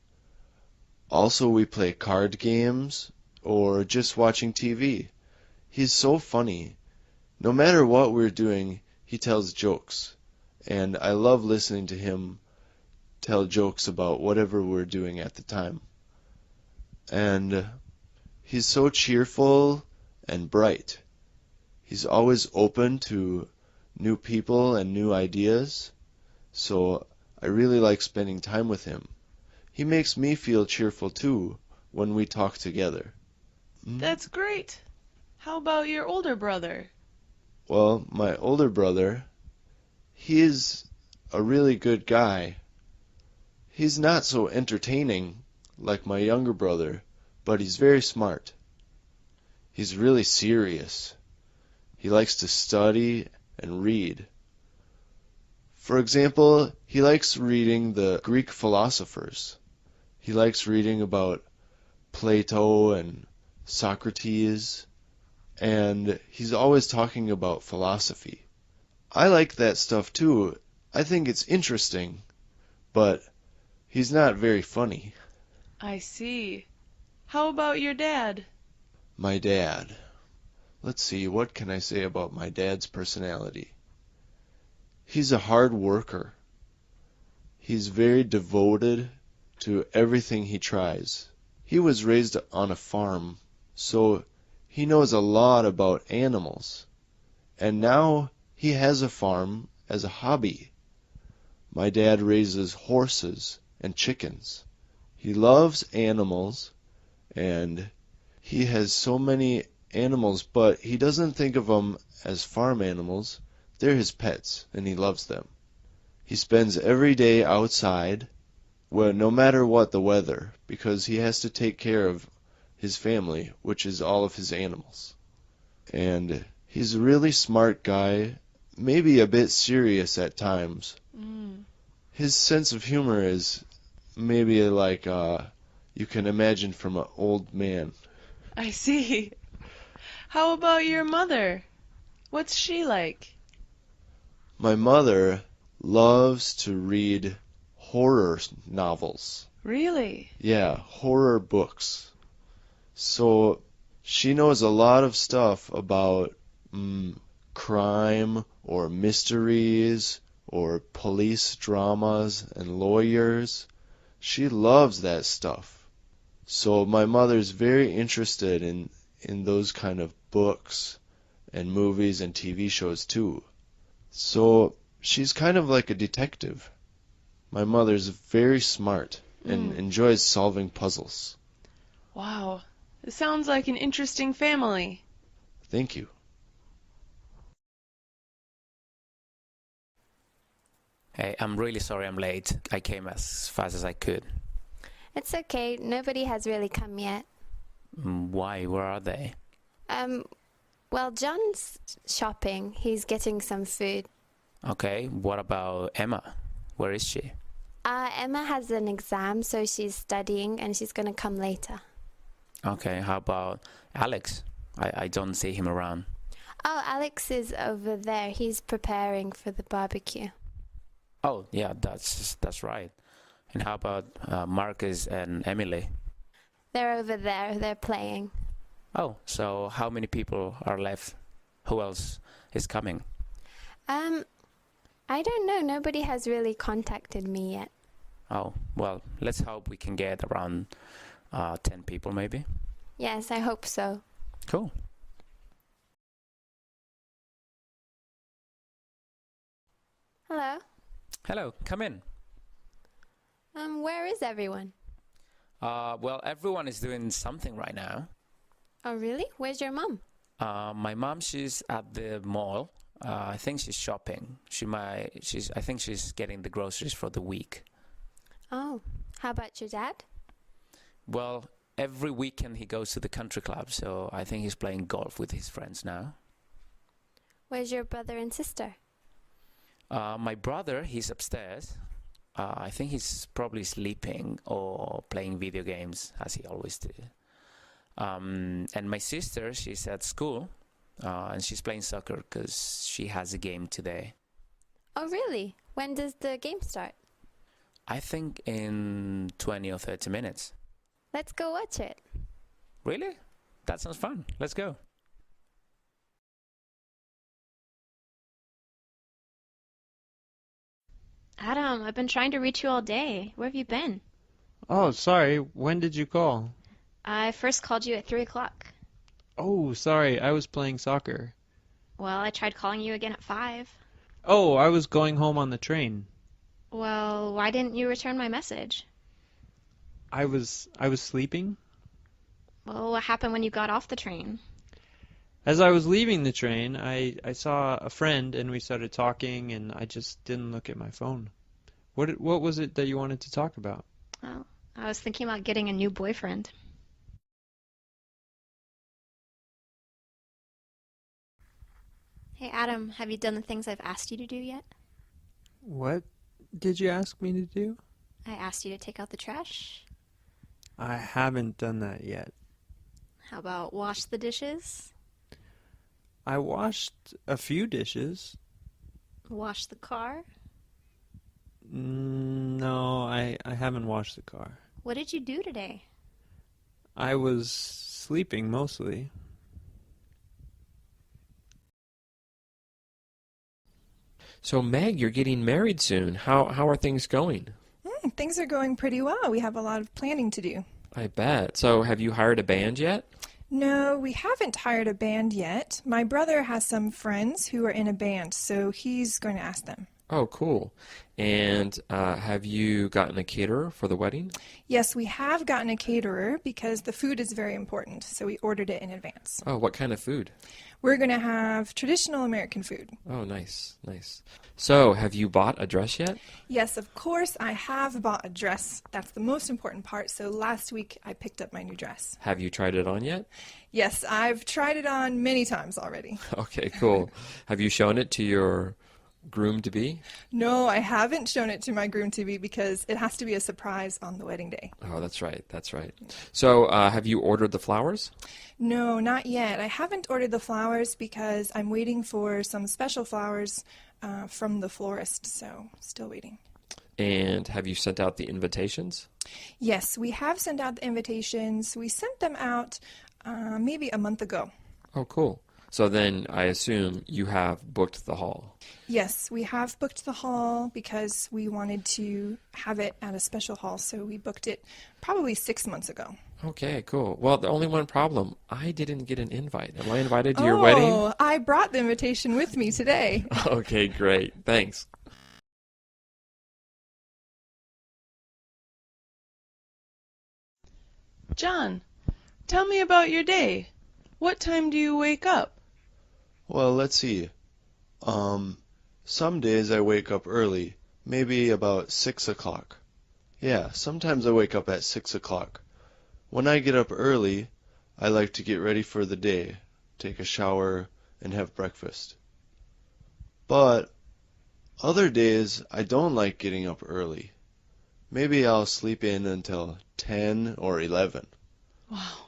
also we play card games or just watching TV. He's so funny. No matter what we're doing, he tells jokes, and I love listening to him tell jokes about whatever we're doing at the time. And he's so cheerful and bright. He's always open to new people and new ideas, so I really like spending time with him. He makes me feel cheerful too when we talk together. That's great. How about your older brother? Well, my older brother, he's a really good guy. He's not so entertaining like my younger brother, but he's very smart. He's really serious. He likes to study and read. For example, he likes reading the Greek philosophers. He likes reading about Plato and Socrates, and he's always talking about philosophy. I like that stuff too. I think it's interesting, but he's not very funny. I see. How about your dad? My dad. Let's see, what can I say about my dad's personality? He's a hard worker. He's very devoted to everything he tries. He was raised on a farm, so he knows a lot about animals. And now he has a farm as a hobby. My dad raises horses and chickens. He loves animals, and he has so many animals, but he doesn't think of them as farm animals. They're his pets, and he loves them. He spends every day outside, well, no matter what the weather, because he has to take care of his family, which is all of his animals. And he's a really smart guy, maybe a bit serious at times. His sense of humor is maybe like you can imagine from an old man. I see. How about your mother? What's she like? My mother loves to read horror novels. Really? Yeah, horror books. So she knows a lot of stuff about crime or mysteries or police dramas and lawyers. She loves that stuff. So my mother's very interested in those kind of books and movies and TV shows too. So she's kind of like a detective. My mother's very smart and enjoys solving puzzles. Wow. It sounds like an interesting family. Thank you. Hey, I'm really sorry I'm late. I came as fast as I could. It's okay. Nobody has really come yet. Why? Where are they? Well, John's shopping. He's getting some food. Okay, what about Emma? Where is she? Emma has an exam, so she's studying and she's going to come later. Okay, how about Alex? I don't see him around. Oh, Alex is over there. He's preparing for the barbecue. Oh, yeah, that's right. And how about Marcus and Emily? They're over there. They're playing. Oh, so how many people are left? Who else is coming? I don't know. Nobody has really contacted me yet. Oh, well, let's hope we can get around 10 people maybe. Yes, I hope so. Cool. Hello. Hello, come in. Where is everyone? Well, everyone is doing something right now. Oh, really? Where's your mom? My mom, she's at the mall. I think she's shopping. I think she's getting the groceries for the week. Oh, how about your dad? Well, every weekend he goes to the country club, so I think he's playing golf with his friends now. Where's your brother and sister? My brother, he's upstairs. I think he's probably sleeping or playing video games, as he always did. And my sister, she's at school, and she's playing soccer because she has a game today. Oh, really? When does the game start? I think in 20 or 30 minutes. Let's go watch it. Really? That sounds fun. Let's go. Adam, I've been trying to reach you all day. Where have you been? Oh, sorry. When did you call? I first called you at 3 o'clock. Oh, sorry. I was playing soccer. Well, I tried calling you again at 5. Oh, I was going home on the train. Well, why didn't you return my message? I was sleeping. Well, what happened when you got off the train? As I was leaving the train, I saw a friend and we started talking and I just didn't look at my phone. What was it that you wanted to talk about? Oh, I was thinking about getting a new boyfriend. Hey, Adam, have you done the things I've asked you to do yet? What did you ask me to do? I asked you to take out the trash. I haven't done that yet. How about wash the dishes? I washed a few dishes. Wash the car? No, I haven't washed the car. What did you do today? I was sleeping mostly. So, Meg, you're getting married soon. How are things going? Things are going pretty well. We have a lot of planning to do. I bet. So, have you hired a band yet? No, we haven't hired a band yet. My brother has some friends who are in a band, so he's going to ask them. Oh, cool. And have you gotten a caterer for the wedding? Yes, we have gotten a caterer because the food is very important, so we ordered it in advance. Oh, what kind of food? We're going to have traditional American food. Oh, nice, nice. So, have you bought a dress yet? Yes, of course, I have bought a dress. That's the most important part, so last week I picked up my new dress. Have you tried it on yet? Yes, I've tried it on many times already. Okay, cool. Have you shown it to your groom-to-be? No, I haven't shown it to my groom-to-be because it has to be a surprise on the wedding day. Oh, that's right, that's right. So, have you ordered the flowers? No, not yet. I haven't ordered the flowers because I'm waiting for some special flowers from the florist, so still waiting. And have you sent out the invitations? Yes, we have sent out the invitations. We sent them out maybe a month ago. Oh, cool. So then I assume you have booked the hall. Yes, we have booked the hall because we wanted to have it at a special hall, so we booked it probably 6 months ago. Okay, cool. Well, the only one problem, I didn't get an invite. Am I invited to your wedding? Oh, I brought the invitation with me today. Okay, great. Thanks. John, tell me about your day. What time do you wake up? Well, let's see. Some days I wake up early, maybe about 6 o'clock. Yeah, sometimes I wake up at 6 o'clock. When I get up early, I like to get ready for the day, take a shower, and have breakfast. But Other days, I don't like getting up early. Maybe I'll sleep in until 10 or 11. Wow.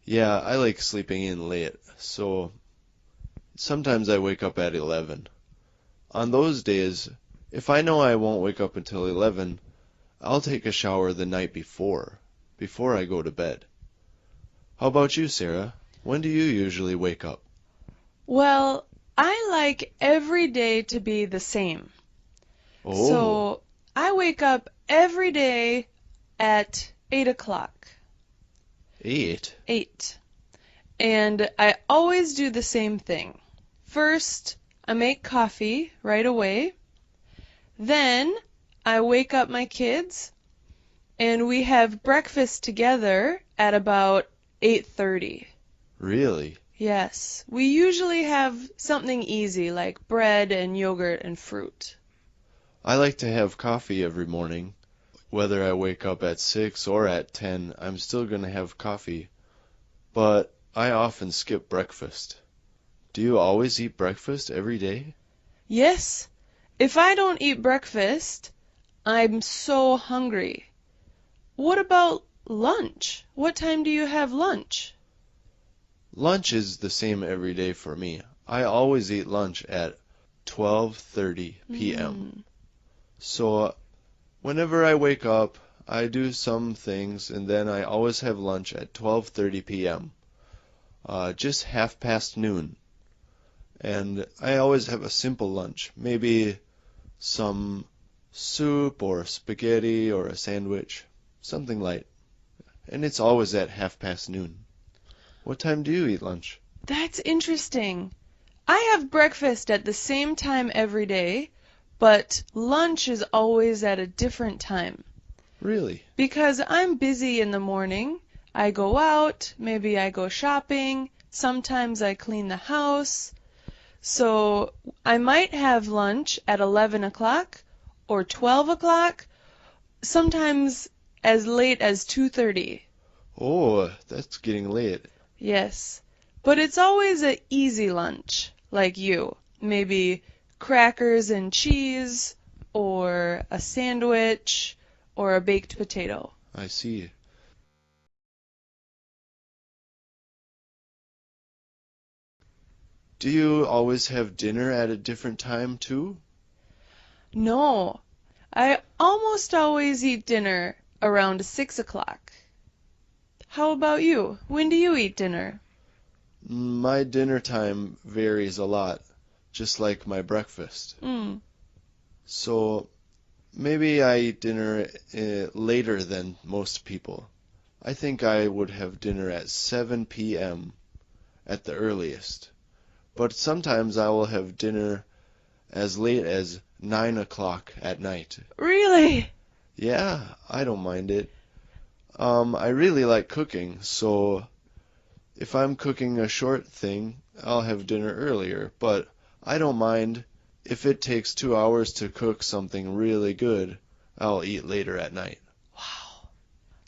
Yeah, I like sleeping in late, so sometimes I wake up at 11. On those days, if I know I won't wake up until 11, I'll take a shower the night before I go to bed. How about you, Sarah? When do you usually wake up? Well, I like every day to be the same. Oh, So I wake up every day at 8 o'clock. 8? 8. And I always do the same thing. First, I make coffee right away. Then I wake up my kids and we have breakfast together at about 8:30. Really? Yes, we usually have something easy like bread and yogurt and fruit. I like to have coffee every morning. Whether I wake up at 6 or at 10, I'm still going to have coffee. But I often skip breakfast. Do you always eat breakfast every day? Yes, if I don't eat breakfast, I'm so hungry. What about lunch? What time do you have lunch? Lunch is the same every day for me. I always eat lunch at 12:30 p.m. So whenever I wake up, I do some things and then I always have lunch at 12:30 p.m. Just half past noon. And I always have a simple lunch, maybe some soup or spaghetti or a sandwich, something light. And it's always at half past noon. What time do you eat lunch? That's interesting. I have breakfast at the same time every day, but lunch is always at a different time. Really? Because I'm busy in the morning. I go out, maybe I go shopping, sometimes I clean the house. So I might have lunch at 11 o'clock or 12 o'clock, sometimes as late as 2:30. Oh, that's getting late. Yes, but it's always an easy lunch, like you. Maybe crackers and cheese, or a sandwich, or a baked potato. I see. Do you always have dinner at a different time too? No, I almost always eat dinner around 6 o'clock. How about you? When do you eat dinner? My dinner time varies a lot, just like my breakfast. So maybe I eat dinner later than most people. I think I would have dinner at 7 p.m. at the earliest. But sometimes I will have dinner as late as 9 o'clock at night. Really? Yeah, I don't mind it. I really like cooking, so if I'm cooking a short thing, I'll have dinner earlier, but I don't mind if it takes 2 hours to cook something really good, I'll eat later at night. Wow.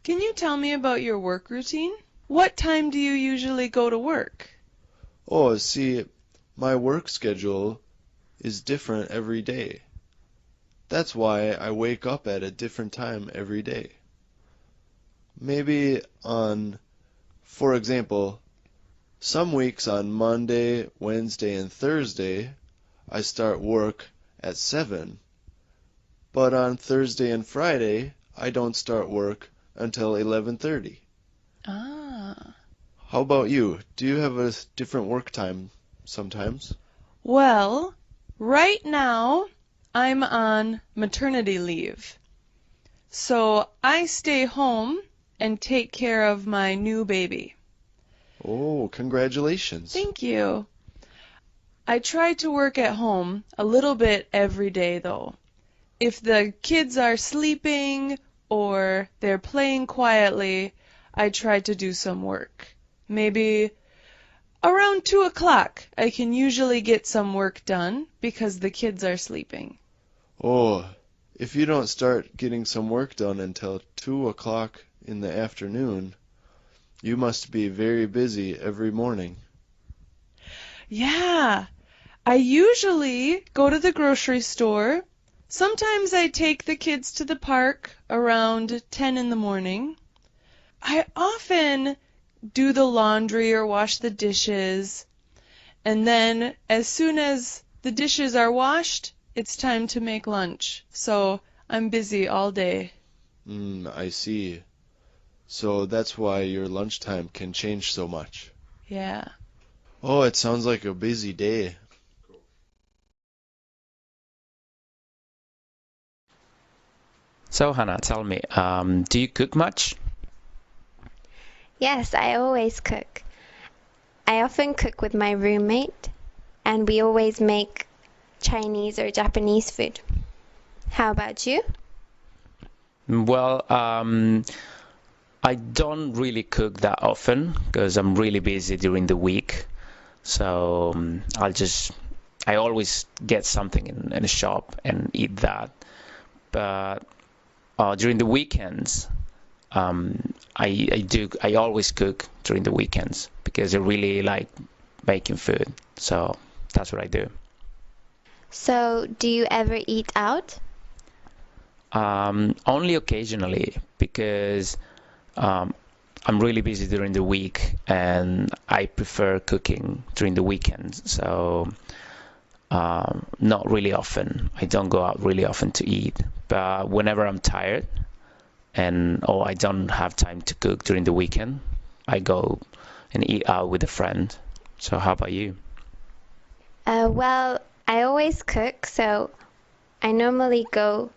Can you tell me about your work routine? What time do you usually go to work? Oh, see, my work schedule is different every day. That's why I wake up at a different time every day. Maybe for example, some weeks on Monday, Wednesday, and Thursday, I start work at 7, but on Thursday and Friday, I don't start work until 11:30. Ah. How about you? Do you have a different work time sometimes? Well, right now I'm on maternity leave. So I stay home and take care of my new baby. Oh, congratulations. Thank you. I try to work at home a little bit every day, though. If the kids are sleeping or they're playing quietly, I try to do some work. Maybe around 2 o'clock, I can usually get some work done because the kids are sleeping. Oh, if you don't start getting some work done until 2 o'clock in the afternoon, you must be very busy every morning. Yeah, I usually go to the grocery store. Sometimes I take the kids to the park around 10 in the morning. I often do the laundry or wash the dishes. And then as soon as the dishes are washed, it's time to make lunch. So I'm busy all day. I see. So that's why your lunchtime can change so much. Yeah. Oh, it sounds like a busy day. So, Hannah, tell me, do you cook much? Yes, I always cook. I often cook with my roommate, and we always make Chinese or Japanese food. How about you? Well, I don't really cook that often because I'm really busy during the week. So I always get something in a shop and eat that. But during the weekends, I always cook during the weekends because I really like making food. So that's what I do. So, do you ever eat out? Only occasionally because I'm really busy during the week and I prefer cooking during the weekends. So not really often. I don't go out really often to eat. But whenever I'm tired or I don't have time to cook during the weekend, I go and eat out with a friend. So how about you? Well, I always cook, so I normally go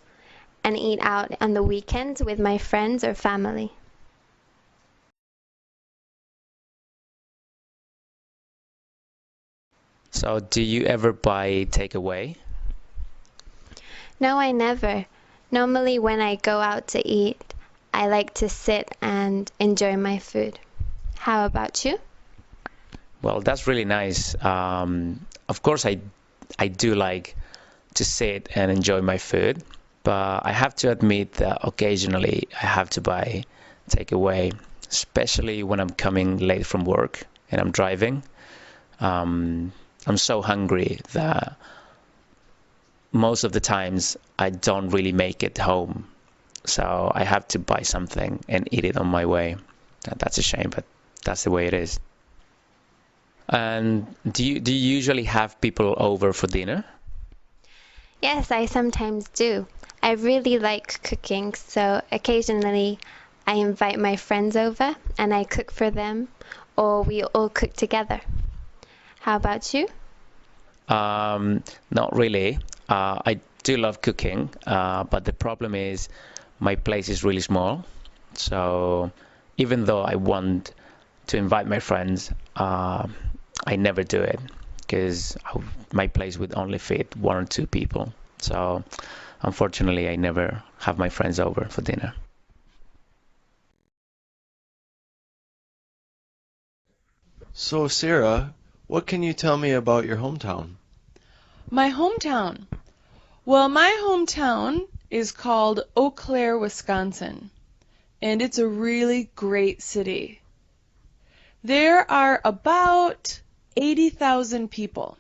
and eat out on the weekends with my friends or family. So do you ever buy takeaway? No, I never. Normally, when I go out to eat, I like to sit and enjoy my food. How about you? Well, that's really nice. Of course, I do like to sit and enjoy my food, but I have to admit that occasionally I have to buy takeaway, especially when I'm coming late from work and I'm driving. I'm so hungry that most of the times I don't really make it home, so I have to buy something and eat it on my way. That's a shame, but that's the way it is. And do you usually have people over for dinner? Yes, I sometimes do. I really like cooking, so occasionally I invite my friends over and I cook for them, or we all cook together. How about you? Not really. I do love cooking, but the problem is my place is really small. So even though I want to invite my friends, I never do it because my place would only fit one or two people. So unfortunately, I never have my friends over for dinner. So, Sarah, what can you tell me about your hometown? My hometown. Well, my hometown is called Eau Claire, Wisconsin, and it's a really great city. There are about 80,000 people.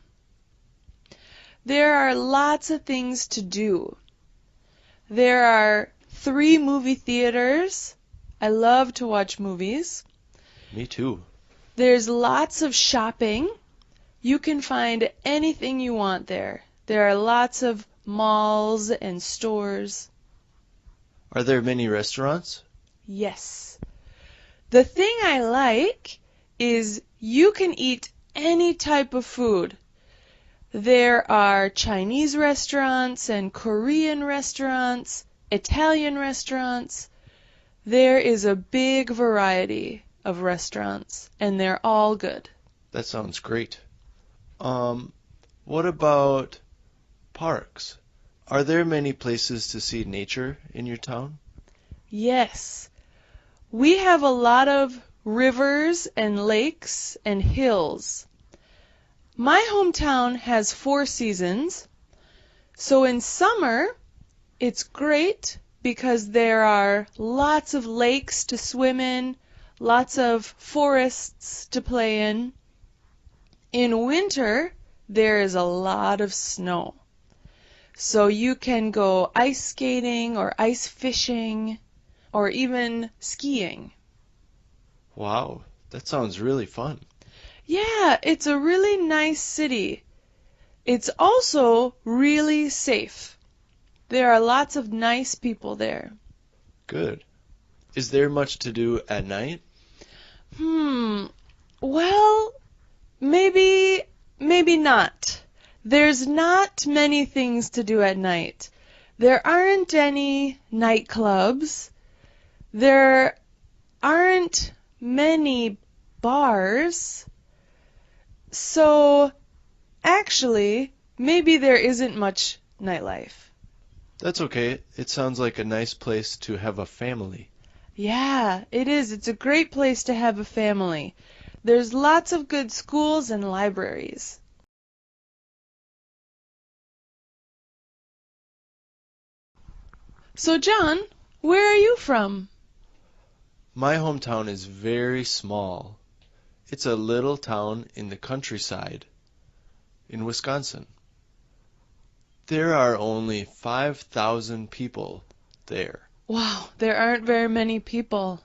There are lots of things to do. There are 3 movie theaters. I love to watch movies. Me too. There's lots of shopping. You can find anything you want there. There are lots of malls and stores. Are there many restaurants? Yes. The thing I like is you can eat any type of food. There are Chinese restaurants and Korean restaurants, Italian restaurants. There is a big variety of restaurants, and they're all good. That sounds great. What about parks? Are there many places to see nature in your town? Yes. We have a lot of rivers and lakes and hills. My hometown has 4 seasons. So in summer, it's great because there are lots of lakes to swim in, lots of forests to play in. In winter, there is a lot of snow. So you can go ice skating or ice fishing or even skiing. Wow, that sounds really fun. Yeah, it's a really nice city. It's also really safe. There are lots of nice people there. Good. Is there much to do at night? Well, maybe not. There's not many things to do at night. There aren't any nightclubs. There aren't many bars. So, actually, maybe there isn't much nightlife. That's okay. It sounds like a nice place to have a family. Yeah, it is. It's a great place to have a family. There's lots of good schools and libraries. So, John, where are you from? My hometown is very small. It's a little town in the countryside in Wisconsin. There are only 5,000 people there. Wow, there aren't very many people.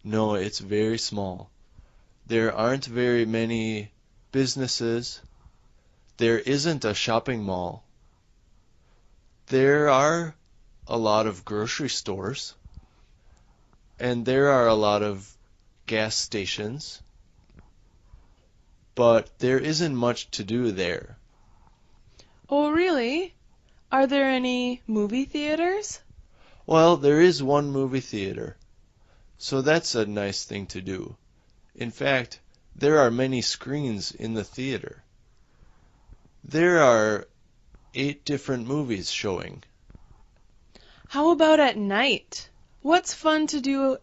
No, it's very small. There aren't very many businesses. There isn't a shopping mall. There are a lot of grocery stores. And there are a lot of gas stations. But there isn't much to do there. Oh, really? Are there any movie theaters? Well, there is one movie theater. So that's a nice thing to do. In fact, there are many screens in the theater. There are 8 different movies showing. How about at night? What's fun to do?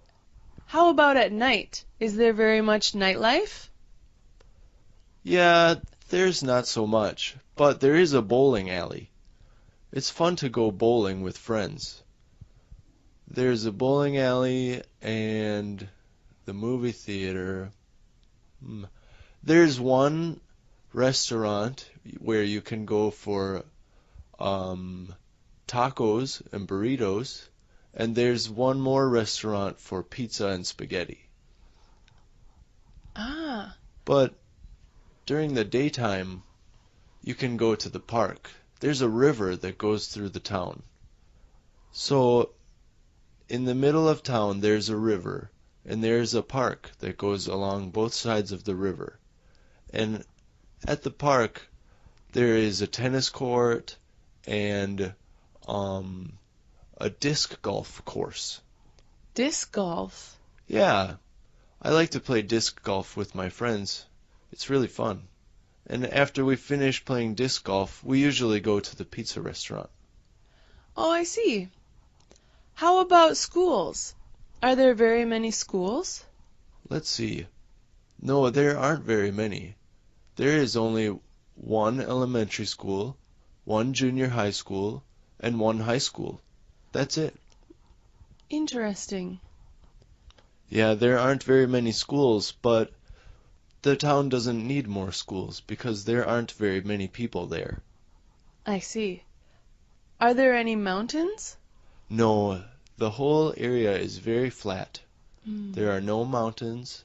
How about at night? Is there very much nightlife? Yeah, there's not so much, but there is a bowling alley. It's fun to go bowling with friends. There's a bowling alley and the movie theater. There's one restaurant where you can go for tacos and burritos, and there's one more restaurant for pizza and spaghetti. Ah. But during the daytime, you can go to the park. There's a river that goes through the town. So, in the middle of town, there's a river, and there's a park that goes along both sides of the river. And at the park, there is a tennis court and a disc golf course. Disc golf? Yeah, I like to play disc golf with my friends. It's really fun. And after we finish playing disc golf, we usually go to the pizza restaurant. Oh, I see. How about schools? Are there very many schools? Let's see. No, there aren't very many. There is only one elementary school, one junior high school, and one high school. That's it. Interesting. Yeah, there aren't very many schools, but the town doesn't need more schools because there aren't very many people there. I see. Are there any mountains? No, the whole area is very flat. There are no mountains,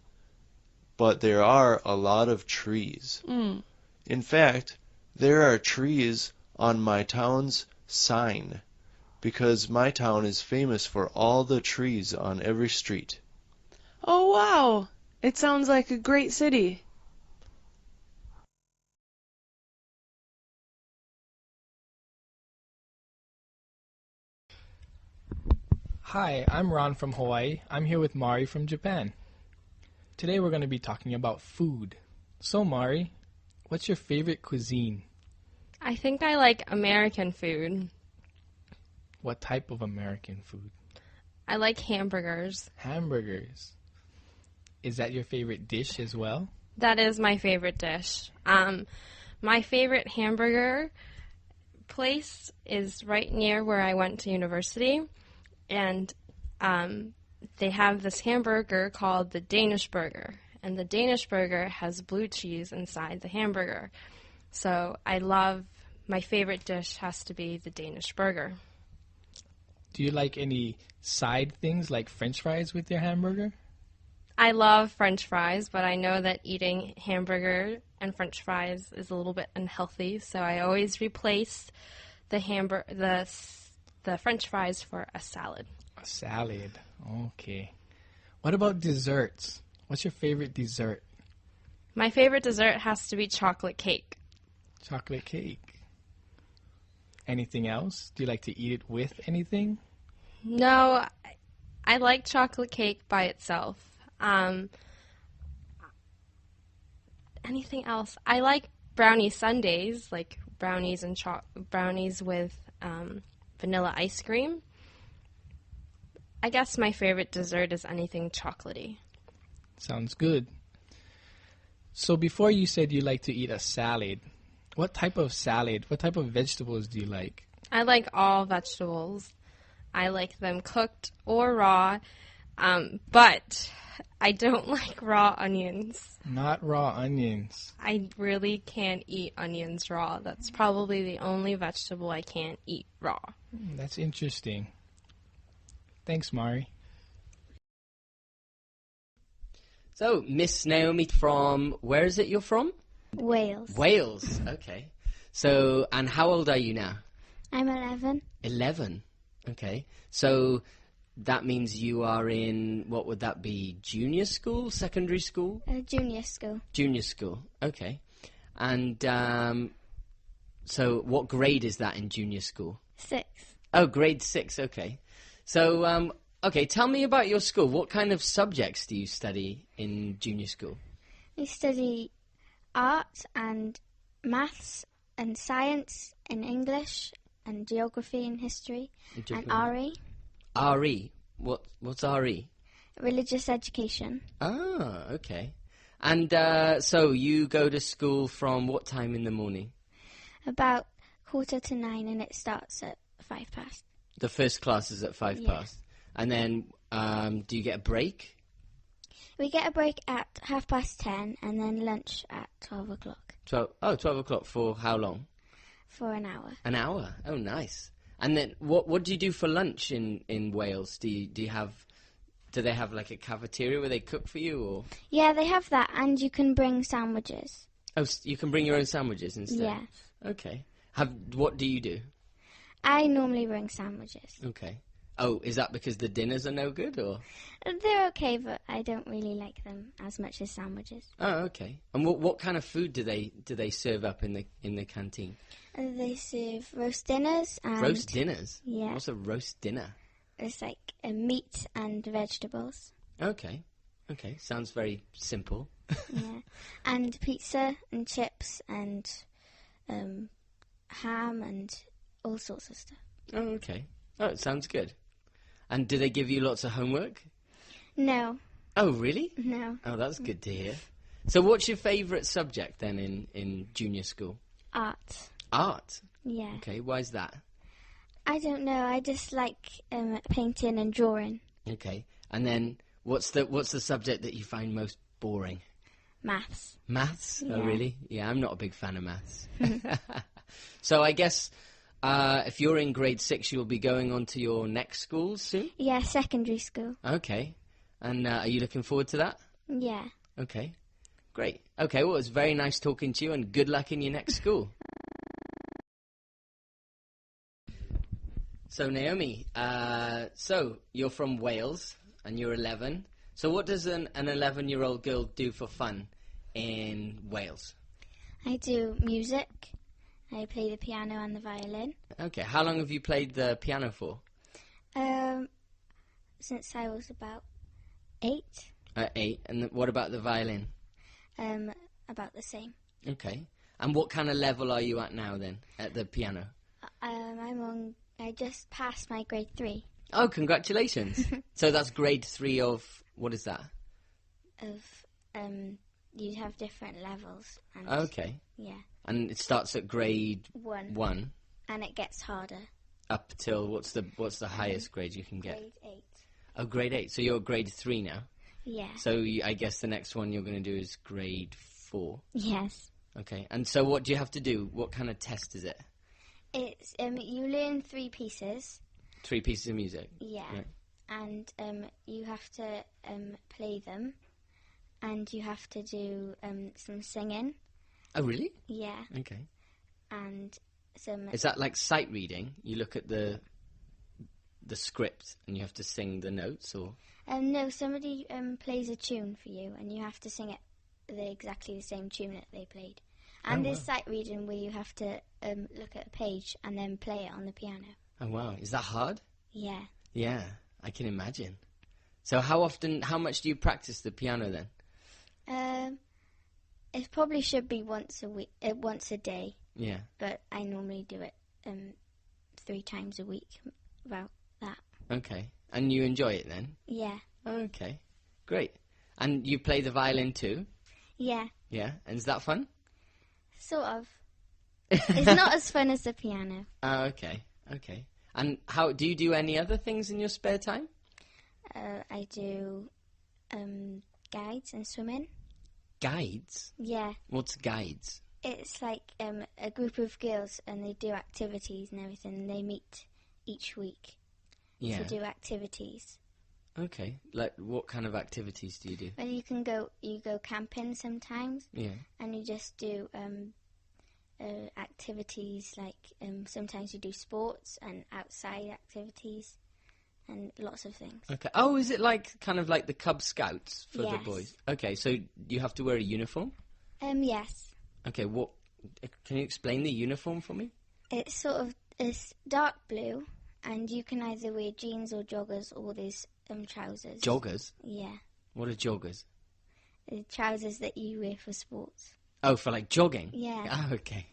but there are a lot of trees. In fact, there are trees on my town's sign because my town is famous for all the trees on every street. Oh, wow. It sounds like a great city. Hi, I'm Ron from Hawaii. I'm here with Mari from Japan. Today we're going to be talking about food. So Mari, what's your favorite cuisine? I think I like American food. What type of American food? I like hamburgers. Hamburgers. Is that your favorite dish as well? That is my favorite dish. My favorite hamburger place is right near where I went to university, and they have this hamburger called the Danish burger, and the Danish burger has blue cheese inside the hamburger. So my favorite dish has to be the Danish burger. Do you like any side things like French fries with your hamburger? I love French fries, but I know that eating hamburger and French fries is a little bit unhealthy, so I always replace the French fries for a salad. A salad. Okay. What about desserts? What's your favorite dessert? My favorite dessert has to be chocolate cake. Chocolate cake. Anything else? Do you like to eat it with anything? No, I like chocolate cake by itself. Anything else? I like brownie sundaes, like brownies with vanilla ice cream. I guess my favorite dessert is anything chocolatey. Sounds good. So before you said you like to eat a salad, what type of vegetables do you like? I like all vegetables. I like them cooked or raw, but I don't like raw onions. Not raw onions. I really can't eat onions raw. That's probably the only vegetable I can't eat raw. That's interesting. Thanks, Mari. So, Miss Naomi from, where is it you're from? Wales. Wales, okay. So, and how old are you now? I'm 11. 11, okay. So, that means you are in, what would that be, junior school, secondary school? Junior school. Junior school, okay. And, so what grade is that in junior school? 6. Oh, grade 6, okay. So, okay, tell me about your school. What kind of subjects do you study in junior school? We study art and maths and science and English and geography and history and RE. RE? What's RE? Religious education. Ah, okay. And so you go to school from what time in the morning? About 9:15 and it starts at 5:15. The first class is at 5 past. And then do you get a break? We get a break at 10:30 and then lunch at 12 o'clock. 12 o'clock for how long? For an hour. An hour? Oh, nice. And then what do you do for lunch in Wales? Do they have like a cafeteria where they cook for you, or? Yeah, they have that, and you can bring sandwiches. Oh, you can bring your own sandwiches instead? Yeah. Okay. What do you do? I normally bring sandwiches. Okay. Oh, is that because the dinners are no good, or? They're okay, but I don't really like them as much as sandwiches. Oh, okay. And what kind of food do they serve up in the canteen? They serve roast dinners. And roast dinners? Yeah. What's a roast dinner? It's like meat and vegetables. Okay. Okay. Sounds very simple. Yeah. And pizza and chips and ham and all sorts of stuff. Oh, okay. Oh, it sounds good. And do they give you lots of homework? No. Oh, really? No. Oh, that's good to hear. So what's your favourite subject then in junior school? Art. Art? Yeah. Okay, why is that? I don't know. I just like painting and drawing. Okay. And then what's the subject that you find most boring? Maths. Maths? Yeah. Oh, really? Yeah, I'm not a big fan of maths. So I guess if you're in grade 6, you'll be going on to your next school soon? Yeah, secondary school. Okay. And are you looking forward to that? Yeah. Okay. Great. Okay, well, it's very nice talking to you, and good luck in your next school. So, Naomi, so you're from Wales, and you're 11. So what does an 11-year-old girl do for fun in Wales? I do music. I play the piano and the violin. Okay, how long have you played the piano for? Since I was about 8. 8, and what about the violin? About the same. Okay, and what kind of level are you at now then, at the piano? I just passed my grade 3. Oh, congratulations. So that's grade 3 of, what is that? You have different levels. And Okay. Yeah. And it starts at grade 1. And it gets harder. Up till, what's the highest grade you can get? Grade 8. Oh, grade 8. So you're at grade 3 now? Yeah. So I guess the next one you're going to do is grade 4? Yes. Okay. And so what do you have to do? What kind of test is it? It's you learn 3 pieces. 3 pieces of music? Yeah. Right. And you have to play them, and you have to do some singing. Oh, really? Yeah. Okay. And some. Is that like sight reading? You look at the script and you have to sing the notes, or? No, somebody plays a tune for you, and you have to sing it exactly the same tune that they played. And there's sight reading where you have to look at a page and then play it on the piano. Oh, wow. Is that hard? Yeah. Yeah, I can imagine. So how much do you practice the piano then? It probably should be once a day. Yeah. But I normally do it 3 times a week, about that. Okay. And you enjoy it then? Yeah. Okay. Great. And you play the violin too? Yeah. Yeah. And is that fun? Sort of. It's not as fun as the piano. Oh, okay. Okay. And how do you do any other things in your spare time? I do guides and swimming. Guides? Yeah. What's guides? It's like a group of girls, and they do activities and everything. And they meet each week to do activities. Okay. Like what kind of activities do you do? Well, you go camping sometimes. Yeah. And you just do activities like sometimes you do sports and outside activities and lots of things. Okay. Oh, is it like kind of like the Cub Scouts for the Yes. boys? Okay. So you have to wear a uniform? Yes. Okay. What? Can you explain the uniform for me? It's dark blue, and you can either wear jeans or joggers or these trousers. Joggers? Yeah. What are joggers? The trousers that you wear for sports. Oh, for like jogging? Yeah. Oh, okay.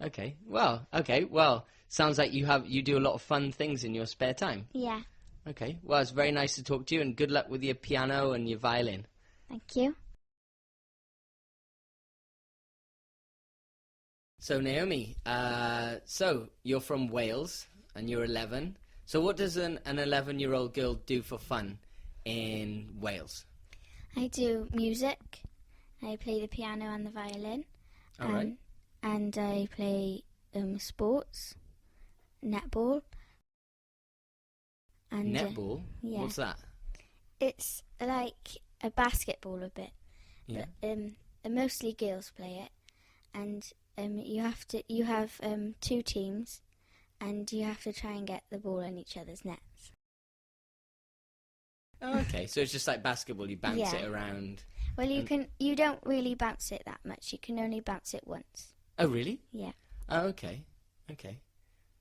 Okay. Well, sounds like you do a lot of fun things in your spare time. Yeah. Okay. Well, it's very nice to talk to you, and good luck with your piano and your violin. Thank you. So, Naomi, so you're from Wales, and you're 11. So what does an 11-year-old girl do for fun in Wales? I do music. I play the piano and the violin. All right. And I play sports, netball. And, Netball? Yeah. What's that? It's like a basketball a bit. Yeah. But, mostly girls play it. And you have 2 teams, and you have to try and get the ball in each other's nets. Oh, okay, so it's just like basketball. You bounce Yeah. it around. Well, you don't really bounce it that much. You can only bounce it once. Oh, really? Yeah. Oh, okay. Okay.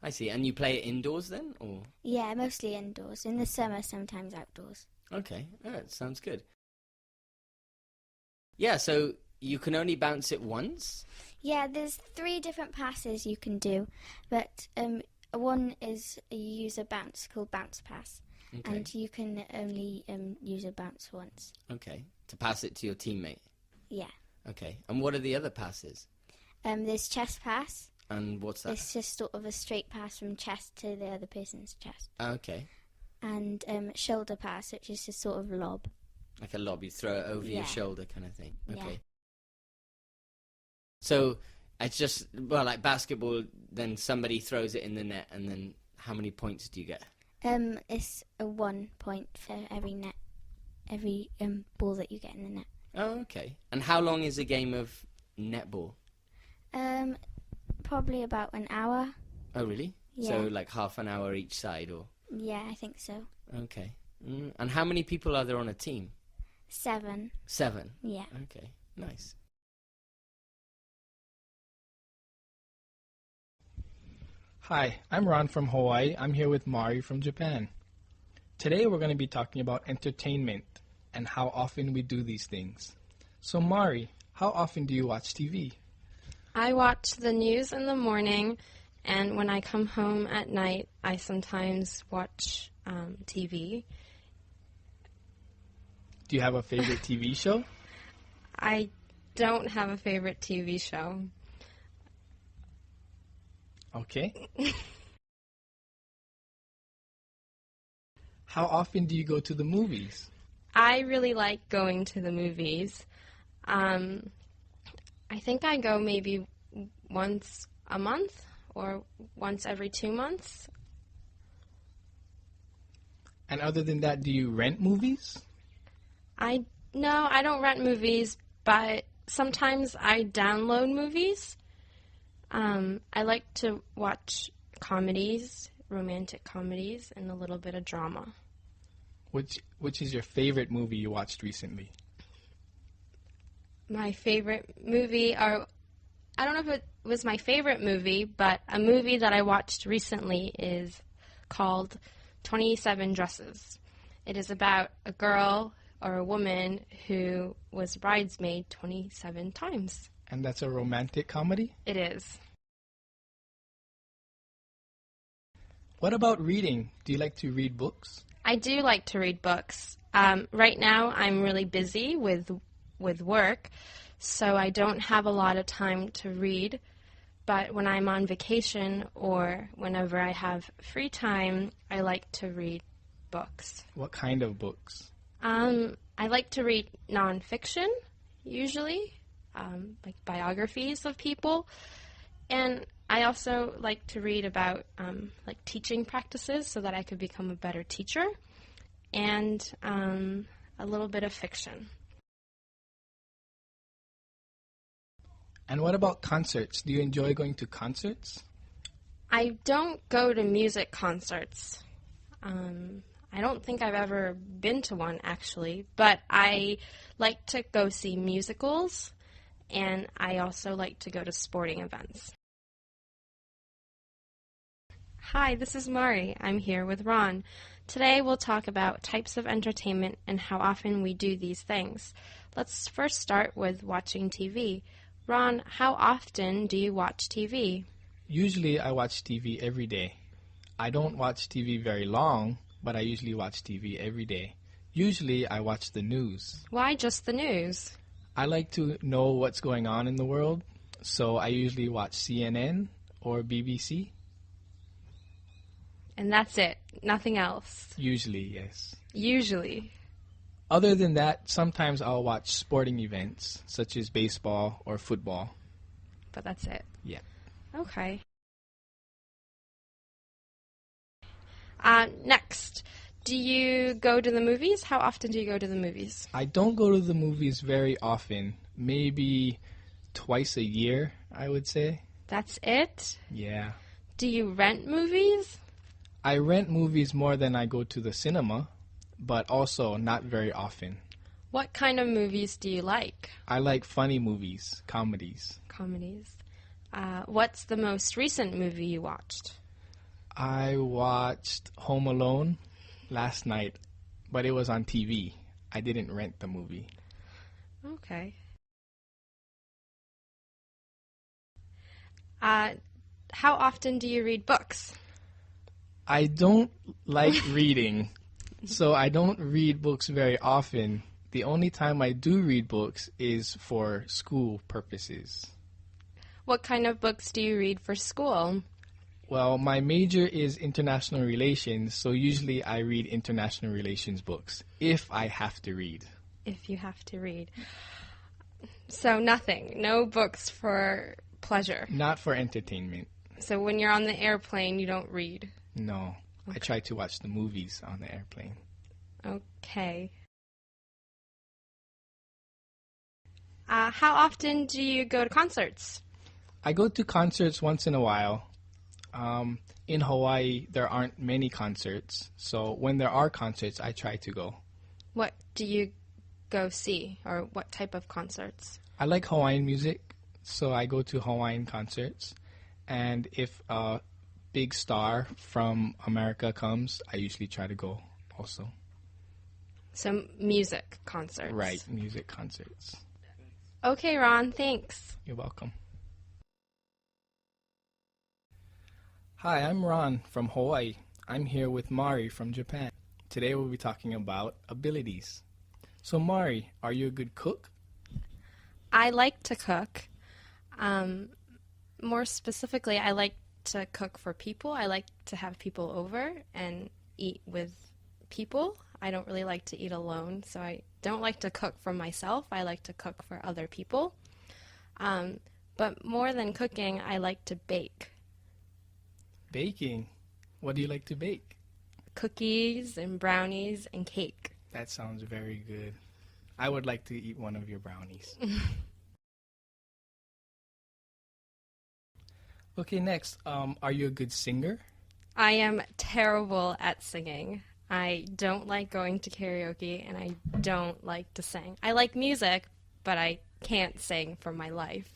I see. And you play it indoors then, or? Yeah, mostly indoors. In the summer, sometimes outdoors. Okay. Oh, that sounds good. Yeah, so you can only bounce it once? Yeah, there's 3 different passes you can do, but one is you use a bounce called bounce pass, Okay. and you can only use a bounce once. Okay. To pass it to your teammate? Yeah. Okay. And what are the other passes? There's chest pass. And what's that? It's just sort of a straight pass from chest to the other person's chest. Okay. And shoulder pass, which is just sort of lob. Like a lob, you throw it over Yeah. your shoulder kind of thing. Okay. Yeah. So it's just, well, like basketball, then somebody throws it in the net, and then how many points do you get? It's a 1 point for every ball that you get in the net. Oh, okay. And how long is a game of netball? Probably about an hour. Oh, really? Yeah. So like half an hour each side, or? Yeah, I think so. Okay. And how many people are there on a team? 7. 7? Yeah. Okay, nice. Hi, I'm Ron from Hawaii. I'm here with Mari from Japan. Today we're going to be talking about entertainment and how often we do these things. So Mari, how often do you watch TV? I watch the news in the morning, and when I come home at night, I sometimes watch TV. Do you have a favorite TV show? I don't have a favorite TV show. Okay. How often do you go to the movies? I really like going to the movies. I think I go maybe once a month or once every 2 months. And other than that, do you rent movies? No, I don't rent movies, but sometimes I download movies. I like to watch comedies, romantic comedies, and a little bit of drama. Which is your favorite movie you watched recently? My favorite movie, or I don't know if it was my favorite movie, but a movie that I watched recently is called 27 Dresses. It is about a girl or a woman who was bridesmaid 27 times. And that's a romantic comedy? It is. What about reading? Do you like to read books? I do like to read books. Right now I'm really busy with work, so I don't have a lot of time to read. But when I'm on vacation or whenever I have free time, I like to read books. What kind of books? I like to read nonfiction, usually, like biographies of people. And I also like to read about like teaching practices so that I could become a better teacher, and a little bit of fiction. And what about concerts? Do you enjoy going to concerts? I don't go to music concerts. I don't think I've ever been to one, actually, but I like to go see musicals, and I also like to go to sporting events. Hi, this is Mari. I'm here with Ron. Today we'll talk about types of entertainment and how often we do these things. Let's first start with watching TV. Ron, how often do you watch TV? Usually I watch TV every day. I don't watch TV very long, but I usually watch TV every day. Usually I watch the news. Why just the news? I like to know what's going on in the world, so I usually watch CNN or BBC. And that's it? Nothing else? Usually, yes. Usually. Other than that, sometimes I'll watch sporting events, such as baseball or football. But that's it? Yeah. Okay. Next, do you go to the movies? How often do you go to the movies? I don't go to the movies very often. Maybe twice a year, I would say. That's it? Yeah. Do you rent movies? I rent movies more than I go to the cinema, but also not very often. What kind of movies do you like? I like funny movies, comedies. Comedies. What's the most recent movie you watched? I watched Home Alone last night, but it was on TV. I didn't rent the movie. Okay. How often do you read books? I don't like reading, so I don't read books very often. The only time I do read books is for school purposes. What kind of books do you read for school? Well, my major is international relations, so usually I read international relations books, if I have to read. If you have to read. So nothing, no books for pleasure? Not for entertainment. So when you're on the airplane, you don't read? No, okay. I try to watch the movies on the airplane. Okay. How often do you go to concerts? I go to concerts once in a while. In Hawaii, there aren't many concerts, so when there are concerts, I try to go. What do you go see, or what type of concerts? I like Hawaiian music, so I go to Hawaiian concerts. And if a big star from America comes, I usually try to go also. So music concerts. Right, music concerts. Okay, Ron, thanks. You're welcome. Hi, I'm Ron from Hawaii. I'm here with Mari from Japan. Today we'll be talking about abilities. So Mari, are you a good cook? I like to cook. More specifically, I like to cook for people. I like to have people over and eat with people. I don't really like to eat alone, so I don't like to cook for myself. I like to cook for other people. But more than cooking, I like to bake. Baking. What do you like to bake? Cookies and brownies and cake. That sounds very good. I would like to eat one of your brownies. Okay, next. Are you a good singer? I am terrible at singing. I don't like going to karaoke, and I don't like to sing. I like music, but I can't sing for my life.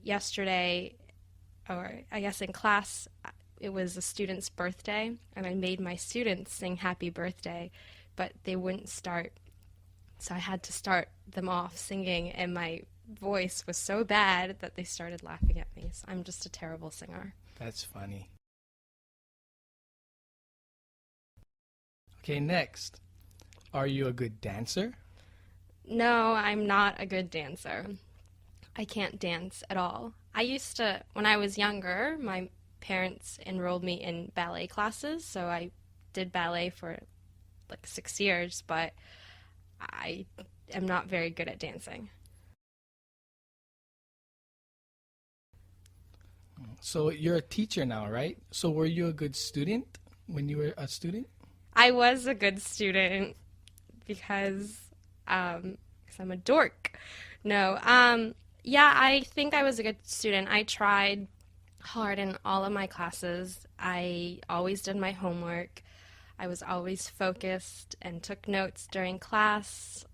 Yesterday, or I guess in class, it was a student's birthday, and I made my students sing happy birthday, but they wouldn't start. So I had to start them off singing, and my voice was so bad that they started laughing at me. So I'm just a terrible singer. That's funny. Okay, next. Are you a good dancer? No, I'm not a good dancer. I can't dance at all. I used to, when I was younger, my parents enrolled me in ballet classes, so I did ballet for like 6 years, but I am not very good at dancing. So you're a teacher now, right? So were you a good student when you were a student? I was a good student because I'm a dork. No, yeah, I think I was a good student. I tried hard in all of my classes. I always did my homework. I was always focused and took notes during class.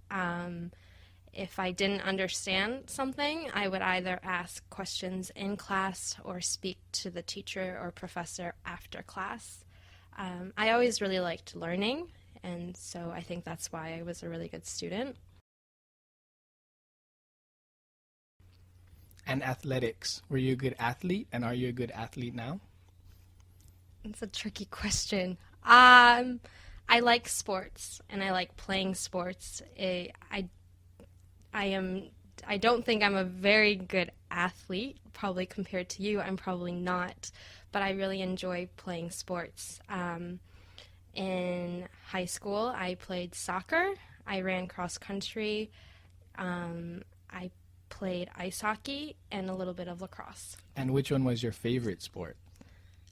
If I didn't understand something, I would either ask questions in class or speak to the teacher or professor after class. I always really liked learning, and so I think that's why I was a really good student. And athletics. Were you a good athlete, and are you a good athlete now? It's a tricky question. I like sports, and I like playing sports. I don't think I'm a very good athlete, probably compared to you. I'm probably not, but I really enjoy playing sports. In high school, I played soccer. I ran cross country. I played ice hockey and a little bit of lacrosse. And which one was your favorite sport?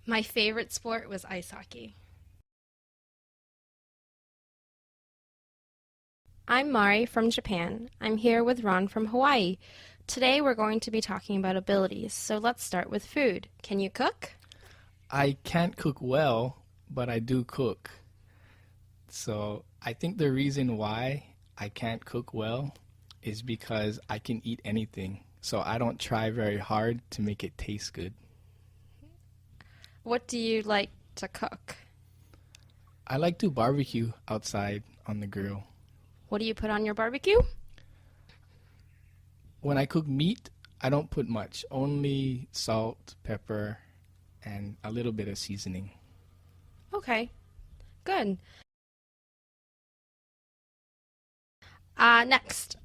My favorite sport was ice hockey. I'm Mari from Japan. I'm here with Ron from Hawaii. Today we're going to be talking about abilities, so let's start with food. Can you cook? I can't cook well, but I do cook. So I think the reason why I can't cook well is because I can eat anything. So I don't try very hard to make it taste good. What do you like to cook? I like to barbecue outside on the grill. What do you put on your barbecue? When I cook meat, I don't put much, only salt, pepper, and a little bit of seasoning. Okay, good. Next,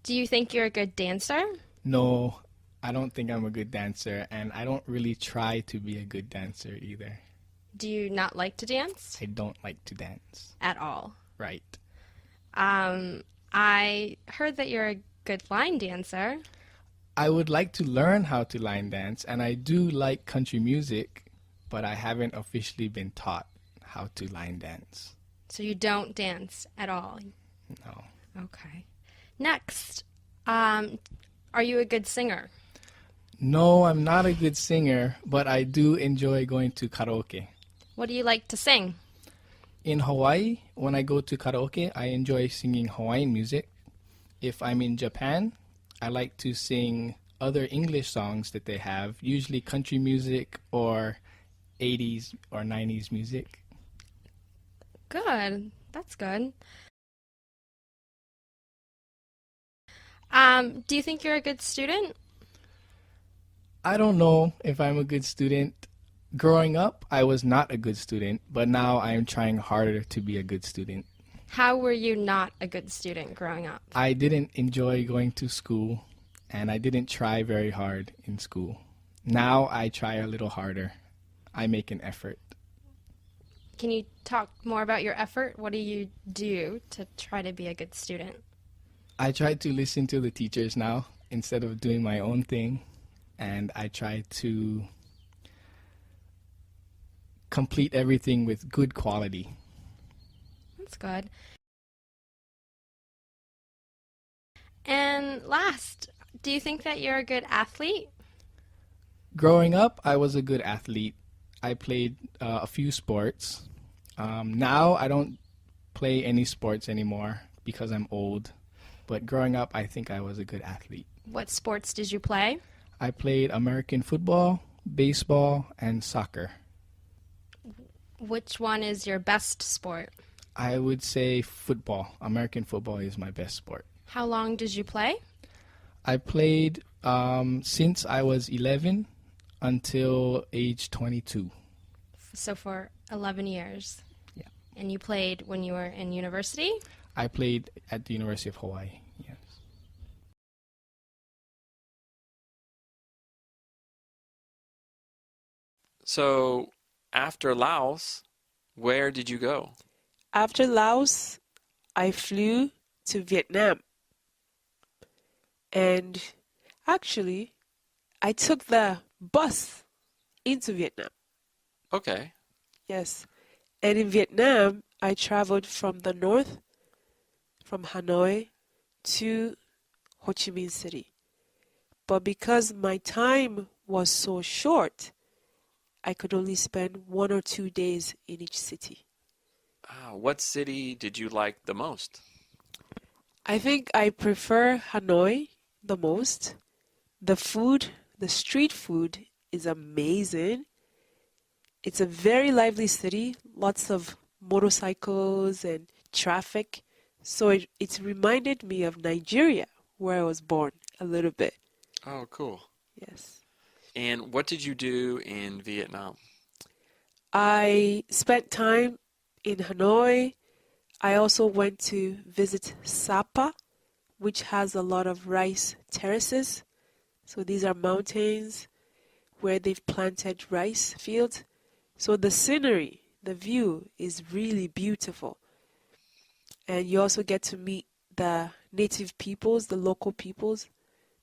do you think you're a good dancer? No, I don't think I'm a good dancer, and I don't really try to be a good dancer either. Do you not like to dance? I don't like to dance. At all? Right. I heard that you're a good line dancer. I would like to learn how to line dance, and I do like country music, but I haven't officially been taught how to line dance. So you don't dance at all? No. Okay. Next, are you a good singer? No, I'm not a good singer, but I do enjoy going to karaoke. What do you like to sing? In Hawaii, when I go to karaoke, I enjoy singing Hawaiian music. If I'm in Japan, I like to sing other English songs that they have, usually country music or 80s or 90s music. Good. That's good. Do you think you're a good student? I don't know if I'm a good student. Growing up, I was not a good student, but now I am trying harder to be a good student. How were you not a good student growing up? I didn't enjoy going to school, and I didn't try very hard in school. Now I try a little harder. I make an effort. Can you talk more about your effort? What do you do to try to be a good student? I try to listen to the teachers now instead of doing my own thing, and I try to complete everything with good quality. That's good. And last, do you think that you're a good athlete? Growing up, I was a good athlete. I played a few sports. Now I don't play any sports anymore because I'm old. But growing up, I think I was a good athlete. What sports did you play? I played American football, baseball, and soccer. Which one is your best sport? I would say football. American football is my best sport. How long did you play? I played since I was 11 until age 22. So for 11 years. Yeah. And you played when you were in university? I played at the University of Hawaii, yes. So after Laos, where did you go? After Laos, I flew to Vietnam. And actually, I took the bus into Vietnam. Okay. Yes. And in Vietnam, I traveled from the north, from Hanoi to Ho Chi Minh City. But because my time was so short, I could only spend 1 or 2 days in each city. What city did you like the most? I think I prefer Hanoi the most. The food, the street food is amazing. It's a very lively city, lots of motorcycles and traffic. So it reminded me of Nigeria, where I was born, a little bit. Oh, cool. Yes. And what did you do in Vietnam? I spent time in Hanoi. I also went to visit Sapa, which has a lot of rice terraces. So these are mountains where they've planted rice fields. So the scenery, the view is really beautiful. And you also get to meet the native peoples, the local peoples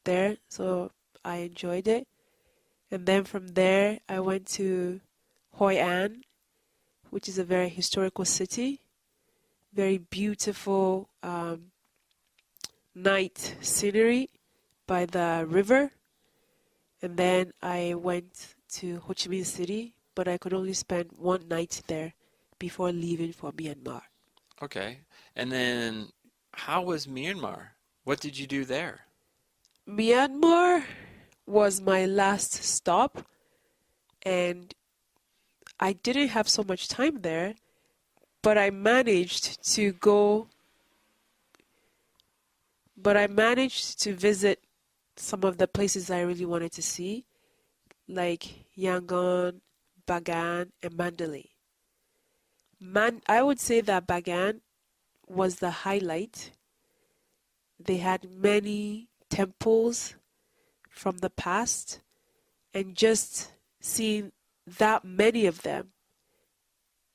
there. So I enjoyed it. And then from there, I went to Hoi An, which is a very historical city. Very beautiful night scenery by the river. And then I went to Ho Chi Minh City, but I could only spend 1 night there before leaving for Myanmar. Okay. And then how was Myanmar? What did you do there? Myanmar was my last stop, and I didn't have so much time there, but I managed to visit some of the places I really wanted to see, like Yangon, Bagan, and Mandalay. I would say that Bagan was the highlight. They had many temples from the past, and just seeing that many of them,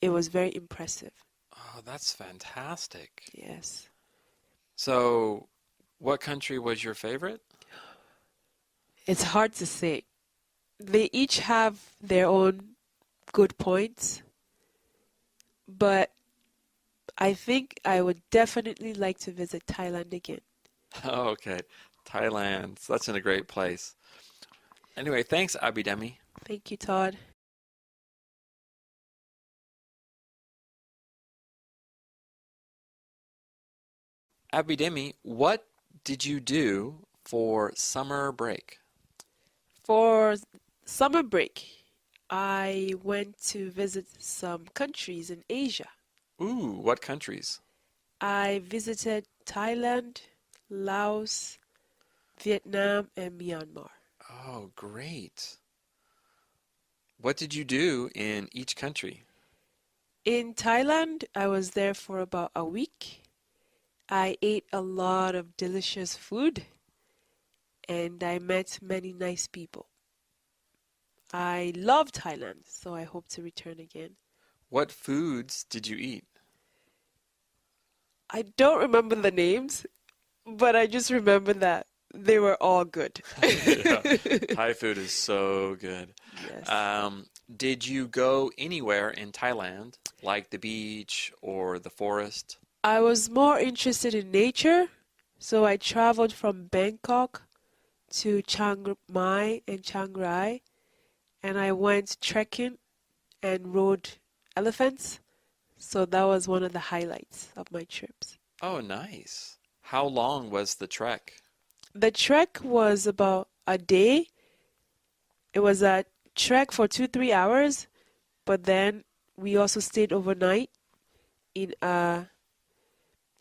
it was very impressive. Oh, that's fantastic. Yes. So, what country was your favorite? It's hard to say. They each have their own good points, but I think I would definitely like to visit Thailand again. Oh, okay. Thailand. That's in a great place. Anyway, thanks, Abidemi. Thank you, Todd. Abidemi, what did you do for summer break? For summer break, I went to visit some countries in Asia. Ooh, what countries? I visited Thailand, Laos, Vietnam, and Myanmar. Oh, great. What did you do in each country? In Thailand, I was there for about a week. I ate a lot of delicious food, and I met many nice people. I love Thailand, so I hope to return again. What foods did you eat? I don't remember the names, but I just remember that they were all good. Yeah, Thai food is so good. Yes. Did you go anywhere in Thailand, like the beach or the forest? I was more interested in nature, so I traveled from Bangkok to Chiang Mai and Chiang Rai, and I went trekking and rode elephants. So that was one of the highlights of my trips. Oh, nice. How long was the trek? The trek was about a day. It was a trek for 2, 3 hours, but then we also stayed overnight in a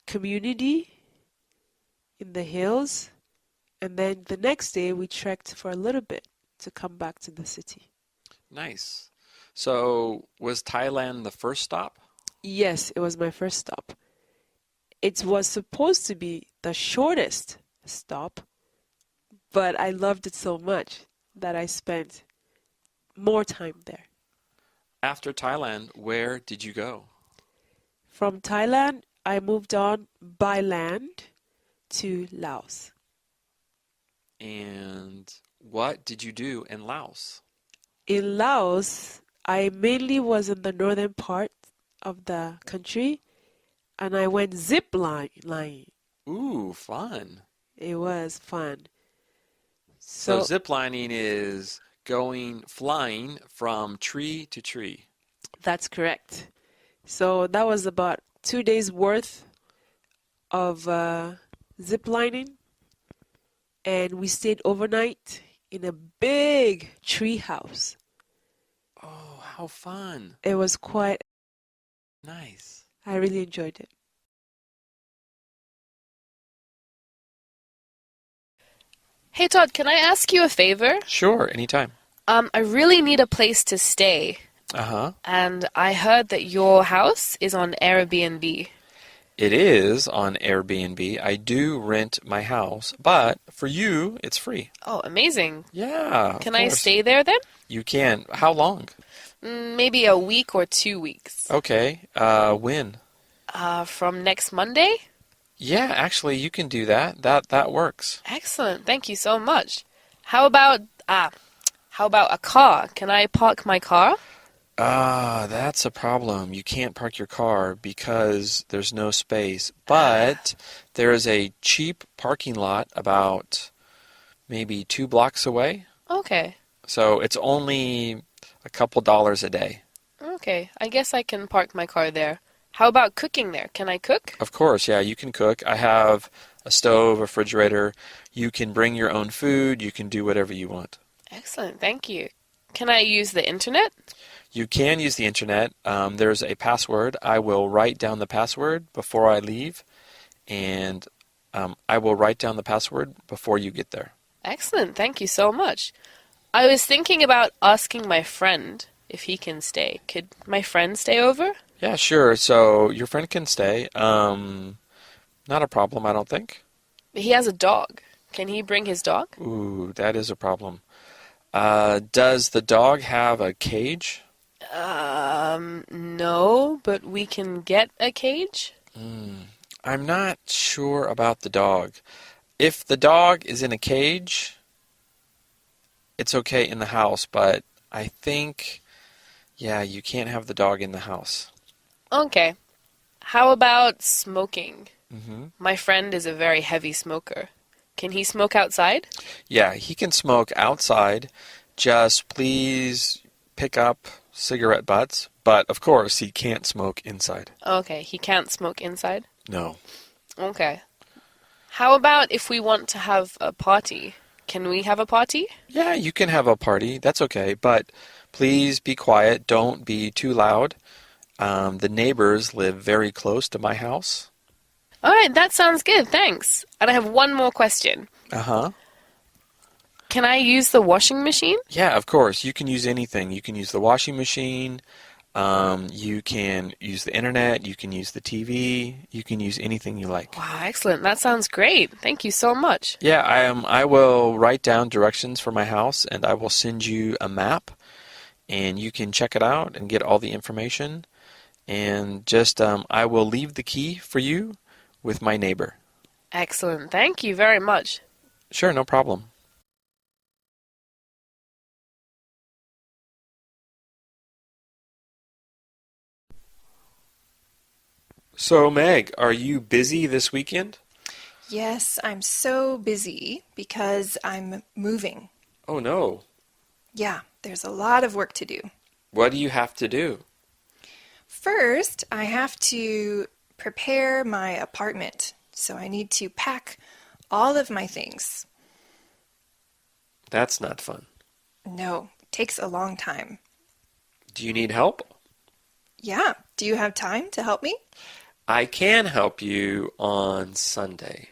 community in the hills, and then the next day we trekked for a little bit to come back to the city. Nice. So, was Thailand the first stop? Yes, it was my first stop. It was supposed to be the shortest stop, but I loved it so much that I spent more time there. After Thailand, where did you go? From Thailand, I moved on by land to Laos. And what did you do in Laos? In Laos, I mainly was in the northern part of the country, and I went zip lining. Ooh, fun. It was fun. So ziplining is flying from tree to tree. That's correct. So that was about 2 days worth of zip lining, and we stayed overnight in a big tree house. Oh, how fun. It was quite nice. I really enjoyed it. Hey Todd, can I ask you a favor? Sure, anytime. I really need a place to stay. Uh-huh. And I heard that your house is on Airbnb. It is on Airbnb. I do rent my house, but for you, it's free. Oh, amazing. Yeah. Can I stay there then? You can. How long? Maybe a week or 2 weeks. Okay. When? From next Monday? Yeah, actually, you can do that. That works. Excellent. Thank you so much. How about a car? Can I park my car? That's a problem. You can't park your car because there's no space. But there is a cheap parking lot about maybe 2 blocks away. Okay. So it's only a couple dollars a day. Okay. I guess I can park my car there. How about cooking there? Can I cook? Of course, yeah, you can cook. I have a stove, a refrigerator. You can bring your own food. You can do whatever you want. Excellent. Thank you. Can I use the internet? You can use the internet. There's a password. I will write down the password before I leave, and I will write down the password before you get there. Excellent. Thank you so much. I was thinking about asking my friend if he can stay. Could my friend stay over? Yeah, sure. So your friend can stay. Not a problem, I don't think. He has a dog. Can he bring his dog? Ooh, that is a problem. Does the dog have a cage? No, but we can get a cage. I'm not sure about the dog. If the dog is in a cage, it's okay in the house, but I think, yeah, you can't have the dog in the house. Okay. How about smoking? Mm-hmm. My friend is a very heavy smoker. Can he smoke outside? Yeah, he can smoke outside. Just please pick up cigarette butts. But, of course, he can't smoke inside. Okay, he can't smoke inside? No. Okay. How about if we want to have a party? Can we have a party? Yeah, you can have a party. That's okay. But please be quiet. Don't be too loud. The neighbors live very close to my house. All right, that sounds good. Thanks. And I have one more question. Uh-huh. Can I use the washing machine? Yeah, of course. You can use anything. You can use the washing machine. You can use the internet. You can use the TV. You can use anything you like. Wow, excellent. That sounds great. Thank you so much. Yeah, I will write down directions for my house, and I will send you a map, and you can check it out and get all the information. And just I will leave the key for you with my neighbor. Excellent. Thank you very much. Sure, no problem. So, Meg, are you busy this weekend? Yes, I'm so busy because I'm moving. Oh, no. Yeah, there's a lot of work to do. What do you have to do? First, I have to prepare my apartment, so I need to pack all of my things. That's not fun. No, it takes a long time. Do you need help? Yeah, do you have time to help me? I can help you on Sunday.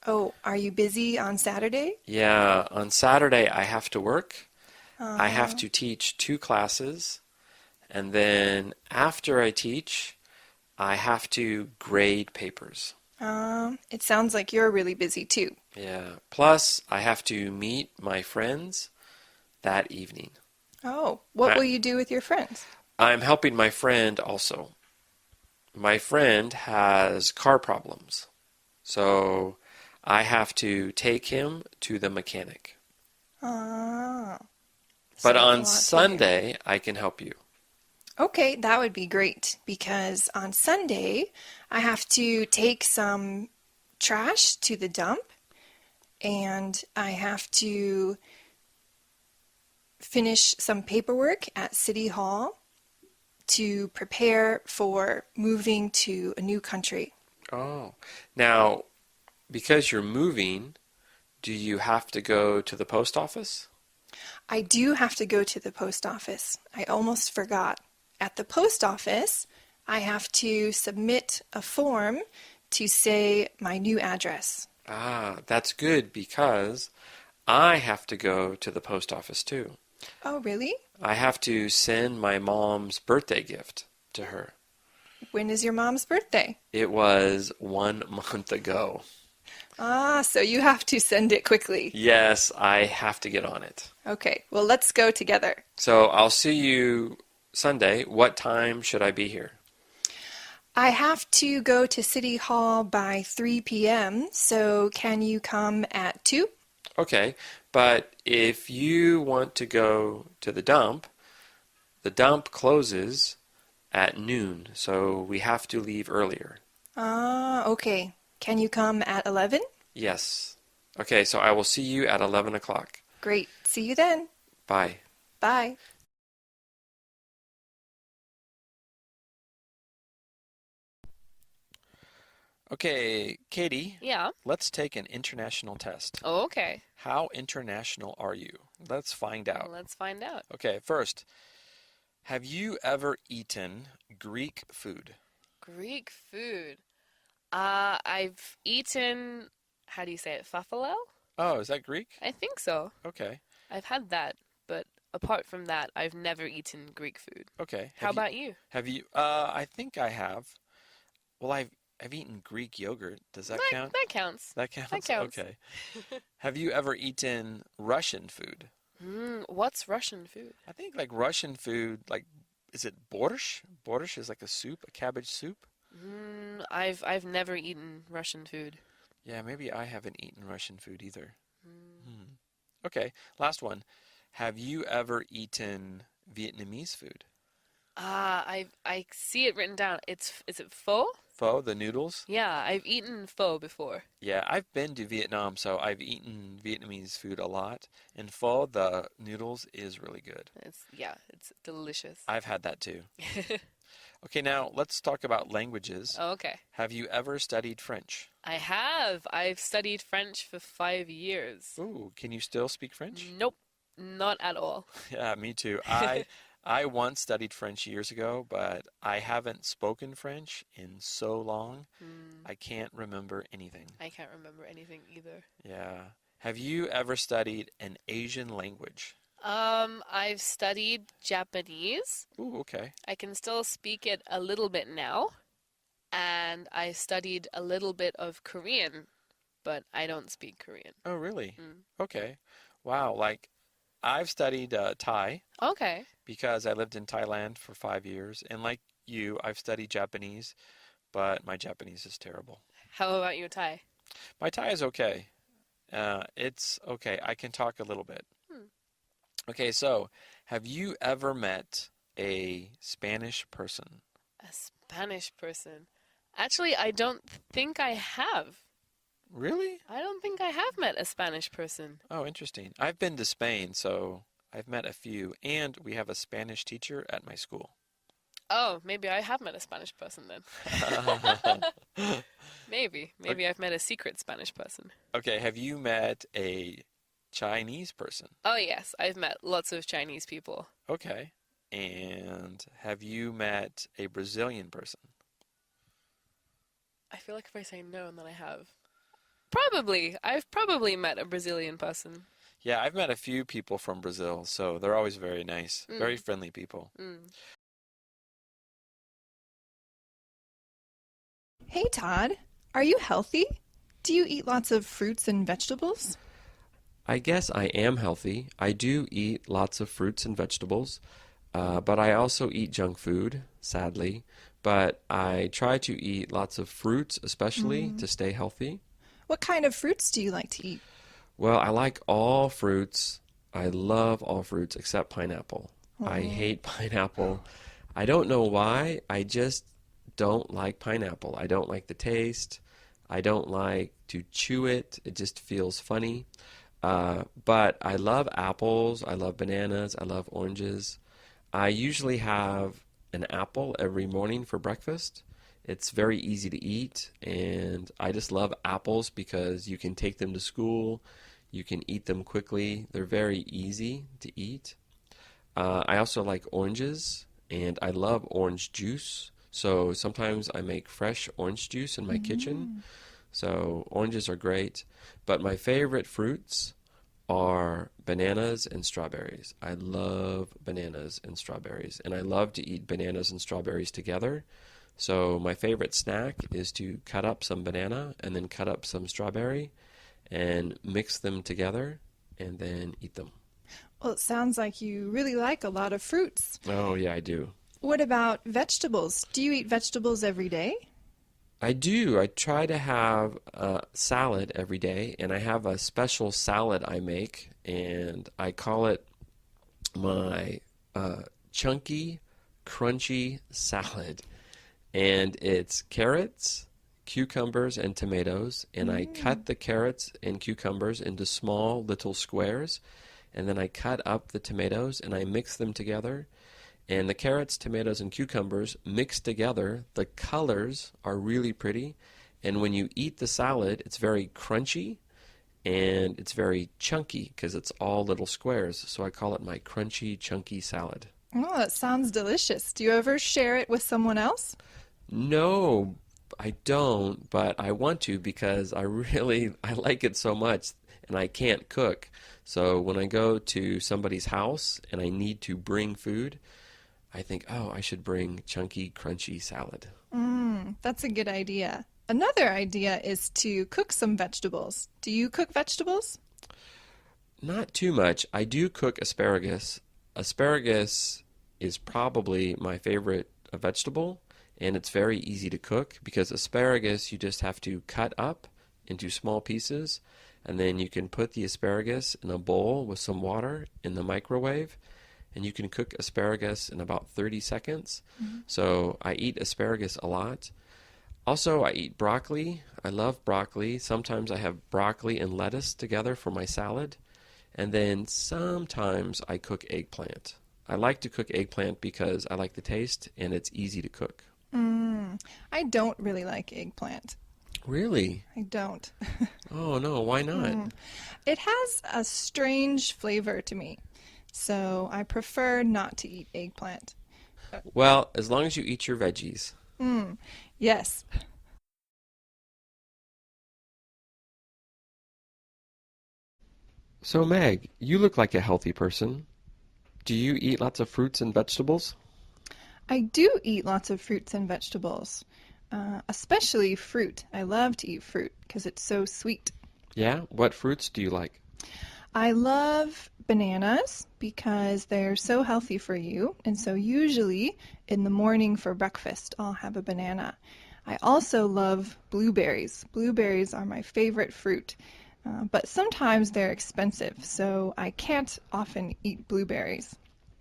Oh, are you busy on Saturday? Yeah, on Saturday I have to work. I have Uh, to teach 2 classes, and then after I teach, I have to grade papers. it sounds like you're really busy too. Yeah, plus I have to meet my friends that evening. Oh, what will you do with your friends? I'm helping my friend also. My friend has car problems, so I have to take him to the mechanic. Ah, so But that's a on lot to do. Sunday, I can help you. Okay, that would be great because on Sunday I have to take some trash to the dump and I have to finish some paperwork at City Hall to prepare for moving to a new country. Oh, now, because you're moving, do you have to go to the post office? I do have to go to the post office. I almost forgot. At the post office, I have to submit a form to say my new address. Ah, that's good because I have to go to the post office too. Oh, really? I have to send my mom's birthday gift to her. When is your mom's birthday? It was 1 month ago. Ah, so you have to send it quickly. Yes, I have to get on it. Okay, well, let's go together. So I'll see you Sunday. What time should I be here? I have to go to City Hall by 3 p.m., so can you come at 2? Okay, but if you want to go to the dump closes at noon, so we have to leave earlier. Ah, okay. Can you come at 11? Yes. Okay, so I will see you at 11 o'clock. Great. See you then. Bye. Bye. Okay, Katie. Yeah. Let's take an international test. Oh, okay. How international are you? Let's find out. Let's find out. Okay, first, have you ever eaten Greek food? Greek food. I've eaten, how do you say it, falafel? Oh, is that Greek? I think so. Okay. I've had that, but apart from that, I've never eaten Greek food. Okay. How about you? Have you? I think I have. Well, I've eaten Greek yogurt. Does that count? That counts. That counts. That counts. Okay. Have you ever eaten Russian food? What's Russian food? I think like Russian food, like is it borscht? Borscht is like a soup, a cabbage soup. I've never eaten Russian food. Yeah, maybe I haven't eaten Russian food either. Okay, last one. Have you ever eaten Vietnamese food? I see it written down. Is it pho? Pho, the noodles? Yeah, I've eaten pho before. Yeah, I've been to Vietnam, so I've eaten Vietnamese food a lot. And pho, the noodles, is really good. It's delicious. I've had that too. Okay, now let's talk about languages. Oh, okay. Have you ever studied French? I have. I've studied French for 5 years. Ooh, can you still speak French? Nope, not at all. Yeah, me too. I once studied French years ago, but I haven't spoken French in so long, I can't remember anything. I can't remember anything either. Yeah. Have you ever studied an Asian language? I've studied Japanese. Ooh, okay. I can still speak it a little bit now. And I studied a little bit of Korean, but I don't speak Korean. Oh, really? Okay. Wow, like I've studied Thai. Okay. Because I lived in Thailand for 5 years. And like you, I've studied Japanese, but my Japanese is terrible. How about your Thai? My Thai is okay. It's okay. I can talk a little bit. Hmm. Okay, so have you ever met a Spanish person? A Spanish person. Actually, I don't think I have. Really? I don't think I have met a Spanish person. Oh, interesting. I've been to Spain, so I've met a few, and we have a Spanish teacher at my school. Oh, maybe I have met a Spanish person then. Maybe. Maybe I've met a secret Spanish person. Okay, have you met a Chinese person? Oh, yes, I've met lots of Chinese people. Okay. And have you met a Brazilian person? I feel like if I say no, then I have. Probably. I've probably met a Brazilian person. Yeah, I've met a few people from Brazil, so they're always very nice, very Mm. friendly people. Mm. Hey Todd, are you healthy? Do you eat lots of fruits and vegetables? I guess I am healthy. I do eat lots of fruits and vegetables, but I also eat junk food, sadly. But I try to eat lots of fruits, especially to stay healthy. What kind of fruits do you like to eat? Well, I like all fruits. I love all fruits except pineapple. I hate pineapple. I don't know why. I just don't like pineapple. I don't like the taste. I don't like to chew it. It just feels funny. But I love apples. I love bananas. I love oranges. I usually have an apple every morning for breakfast. It's very easy to eat, and I just love apples because you can take them to school. You can eat them quickly. They're very easy to eat. I also like oranges, and I love orange juice. So sometimes I make fresh orange juice in my kitchen. So oranges are great. But my favorite fruits are bananas and strawberries. I love bananas and strawberries, and I love to eat bananas and strawberries together. So my favorite snack is to cut up some banana and then cut up some strawberry and mix them together and then eat them. Well, it sounds like you really like a lot of fruits. Oh, yeah, I do. What about vegetables? Do you eat vegetables every day? I do. I try to have a salad every day, and I have a special salad I make, and I call it my chunky, crunchy salad. And it's carrots, cucumbers, and tomatoes, and I cut the carrots and cucumbers into small little squares, and then I cut up the tomatoes and I mix them together. And the carrots, tomatoes, and cucumbers mixed together, the colors are really pretty. And when you eat the salad, it's very crunchy and it's very chunky because it's all little squares. So I call it my crunchy, chunky salad. Oh, that sounds delicious. Do you ever share it with someone else? No, I don't, but I want to because I like it so much and I can't cook. So when I go to somebody's house and I need to bring food, I think, oh, I should bring chunky, crunchy salad. That's a good idea. Another idea is to cook some vegetables. Do you cook vegetables? Not too much. I do cook asparagus. Asparagus is probably my favorite vegetable, and it's very easy to cook because asparagus you just have to cut up into small pieces, and then you can put the asparagus in a bowl with some water in the microwave, and you can cook asparagus in about 30 seconds. So I eat asparagus a lot. Also, I eat broccoli. I love broccoli. Sometimes I have broccoli and lettuce together for my salad. And then sometimes I cook eggplant. I like to cook eggplant because I like the taste and it's easy to cook. I don't really like eggplant. Really? I don't. Oh, no, why not? It has a strange flavor to me, so I prefer not to eat eggplant. Well, as long as you eat your veggies. Yes. So, Meg, you look like a healthy person. Do you eat lots of fruits and vegetables? I do eat lots of fruits and vegetables, especially fruit. I love to eat fruit because it's so sweet. Yeah? What fruits do you like? I love bananas because they're so healthy for you, and so usually in the morning for breakfast I'll have a banana. I also love blueberries. Blueberries are my favorite fruit, but sometimes they're expensive, so I can't often eat blueberries.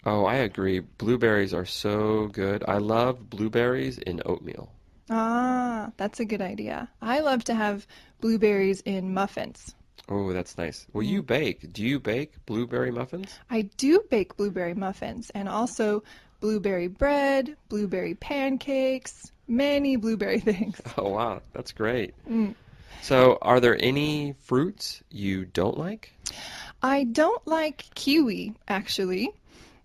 Oh, I agree. Blueberries are so good. I love blueberries in oatmeal. Ah, that's a good idea. I love to have blueberries in muffins. Oh, that's nice. Well, you Mm. bake. Do you bake blueberry muffins? I do bake blueberry muffins and also blueberry bread, blueberry pancakes, many blueberry things. Oh, wow. That's great. Mm. So, are there any fruits you don't like? I don't like kiwi, actually,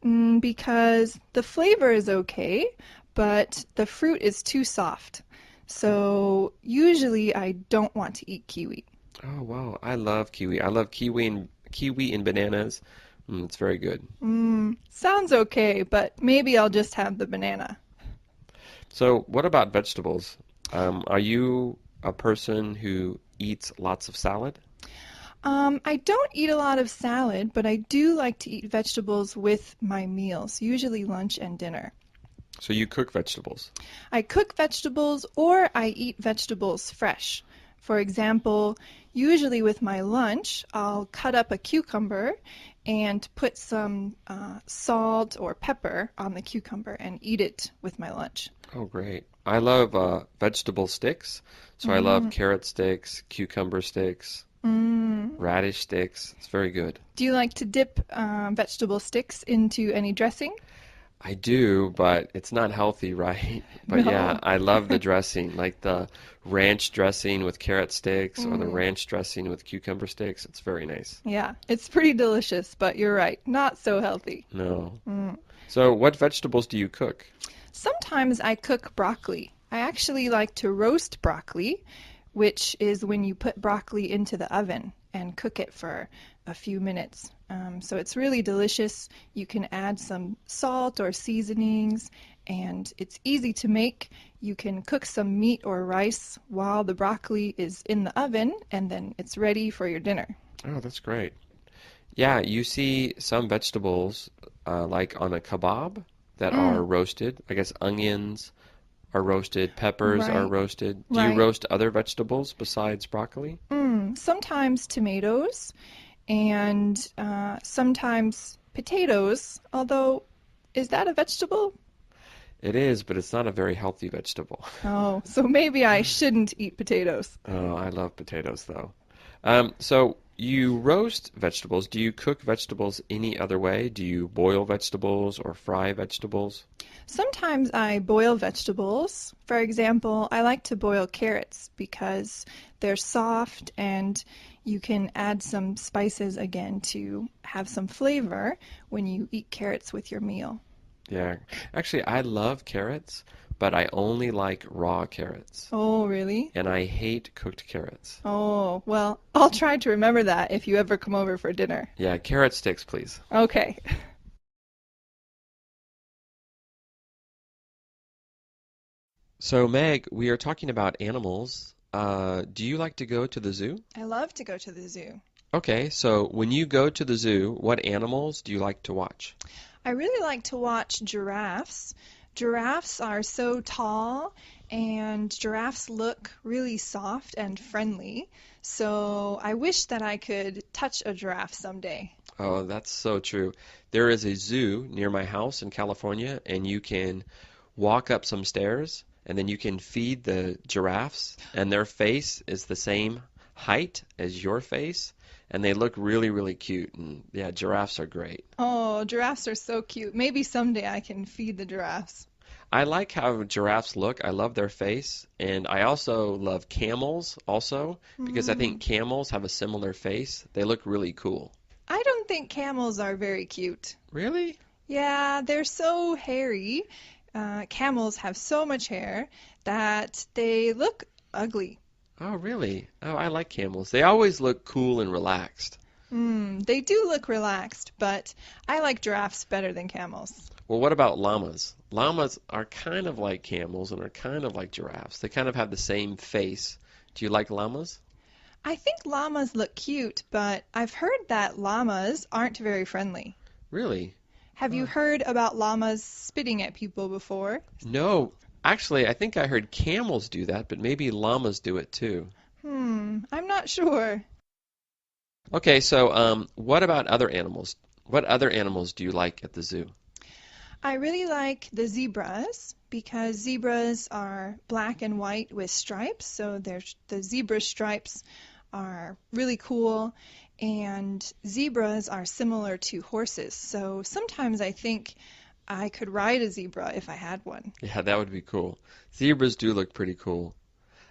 because the flavor is okay, but the fruit is too soft. So usually I don't want to eat kiwi. Oh, wow. I love kiwi. I love kiwi and bananas. It's very good. Sounds okay, but maybe I'll just have the banana. So, what about vegetables? Are you a person who eats lots of salad? I don't eat a lot of salad, but I do like to eat vegetables with my meals, usually lunch and dinner. So, you cook vegetables? I cook vegetables or I eat vegetables fresh. For example, usually with my lunch, I'll cut up a cucumber and put some salt or pepper on the cucumber and eat it with my lunch. Oh, great. I love vegetable sticks. So, I love Mm. carrot sticks, cucumber sticks, Mm. radish sticks. It's very good. Do you like to dip vegetable sticks into any dressing? I do, but it's not healthy, right? But yeah, No. I love the dressing, like the ranch dressing with carrot sticks or the Mm. ranch dressing with cucumber sticks. It's very nice. Yeah, it's pretty delicious, but you're right, not so healthy. No. Mm. So, what vegetables do you cook? Sometimes I cook broccoli. I actually like to roast broccoli, which is when you put broccoli into the oven and cook it for a few minutes. So it's really delicious. You can add some salt or seasonings, and it's easy to make. You can cook some meat or rice while the broccoli is in the oven, and then it's ready for your dinner. Oh, that's great. Yeah, you see some vegetables, like on a kebab, that are Mm, roasted. I guess onions are roasted, peppers are right, roasted. Do you right. roast other vegetables besides broccoli? Sometimes tomatoes and sometimes potatoes, although, is that a vegetable? It is, but it's not a very healthy vegetable. Oh, so maybe I shouldn't eat potatoes. Oh, I love potatoes though. So you roast vegetables. Do you cook vegetables any other way? Do you boil vegetables or fry vegetables? Sometimes I boil vegetables. For example, I like to boil carrots because they're soft and you can add some spices again to have some flavor when you eat carrots with your meal. Yeah. Actually, I love carrots, but I only like raw carrots. Oh, really? And I hate cooked carrots. Oh, well, I'll try to remember that if you ever come over for dinner. Yeah, carrot sticks, please. Okay. So, Meg, we are talking about animals. Do you like to go to the zoo? I love to go to the zoo. Okay, so when you go to the zoo, what animals do you like to watch? I really like to watch giraffes. Giraffes are so tall, and giraffes look really soft and friendly. So I wish that I could touch a giraffe someday. Oh, that's so true. There is a zoo near my house in California, and you can walk up some stairs, and then you can feed the giraffes, and their face is the same height as your face, and they look really, really cute. And yeah, giraffes are great. Oh, giraffes are so cute. Maybe someday I can feed the giraffes. I like how giraffes look. I love their face, and I also love camels also because I think camels have a similar face. They look really cool. I don't think camels are very cute. Really? Yeah, they're so hairy. Camels have so much hair that they look ugly. Oh, really? Oh, I like camels. They always look cool and relaxed. They do look relaxed, but I like giraffes better than camels. Well, what about llamas? Llamas are kind of like camels and are kind of like giraffes. They kind of have the same face. Do you like llamas? I think llamas look cute, but I've heard that llamas aren't very friendly. Really? Have you heard about llamas spitting at people before? No, Actually, I think I heard camels do that, but maybe llamas do it too. I'm not sure. Okay, so what about other animals? What other animals do you like at the zoo? I really like the zebras because zebras are black and white with stripes, so the zebra stripes are really cool, and zebras are similar to horses. So sometimes I think I could ride a zebra if I had one. Yeah, that would be cool. Zebras do look pretty cool.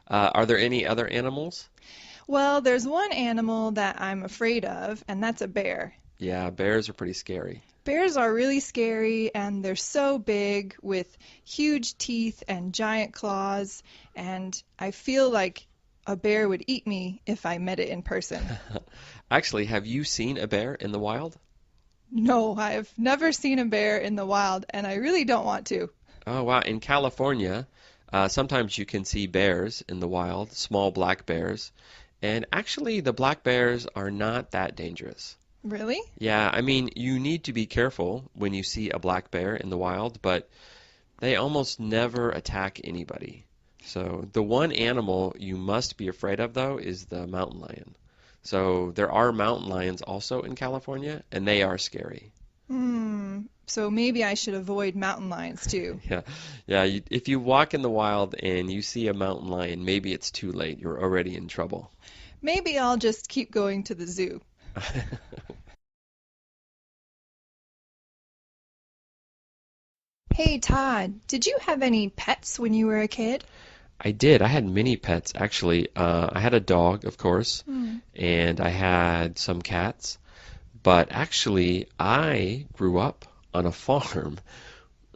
Are there any other animals? Well, there's one animal that I'm afraid of, and that's a bear. Yeah, bears are pretty scary. Bears are really scary and they're so big with huge teeth and giant claws, and I feel like a bear would eat me if I met it in person. Actually, have you seen a bear in the wild? No, I've never seen a bear in the wild, and I really don't want to. Oh, wow. In California, sometimes you can see bears in the wild, small black bears. And actually, the black bears are not that dangerous. Really? Yeah, I mean, you need to be careful when you see a black bear in the wild, but they almost never attack anybody. So the one animal you must be afraid of, though, is the mountain lion. So there are mountain lions also in California, and they are scary. So maybe I should avoid mountain lions too. Yeah, yeah. If you walk in the wild and you see a mountain lion, maybe it's too late. You're already in trouble. Maybe I'll just keep going to the zoo. Hey Todd, did you have any pets when you were a kid? I did. I had many pets, actually. I had a dog, of course, and I had some cats. But actually, I grew up on a farm.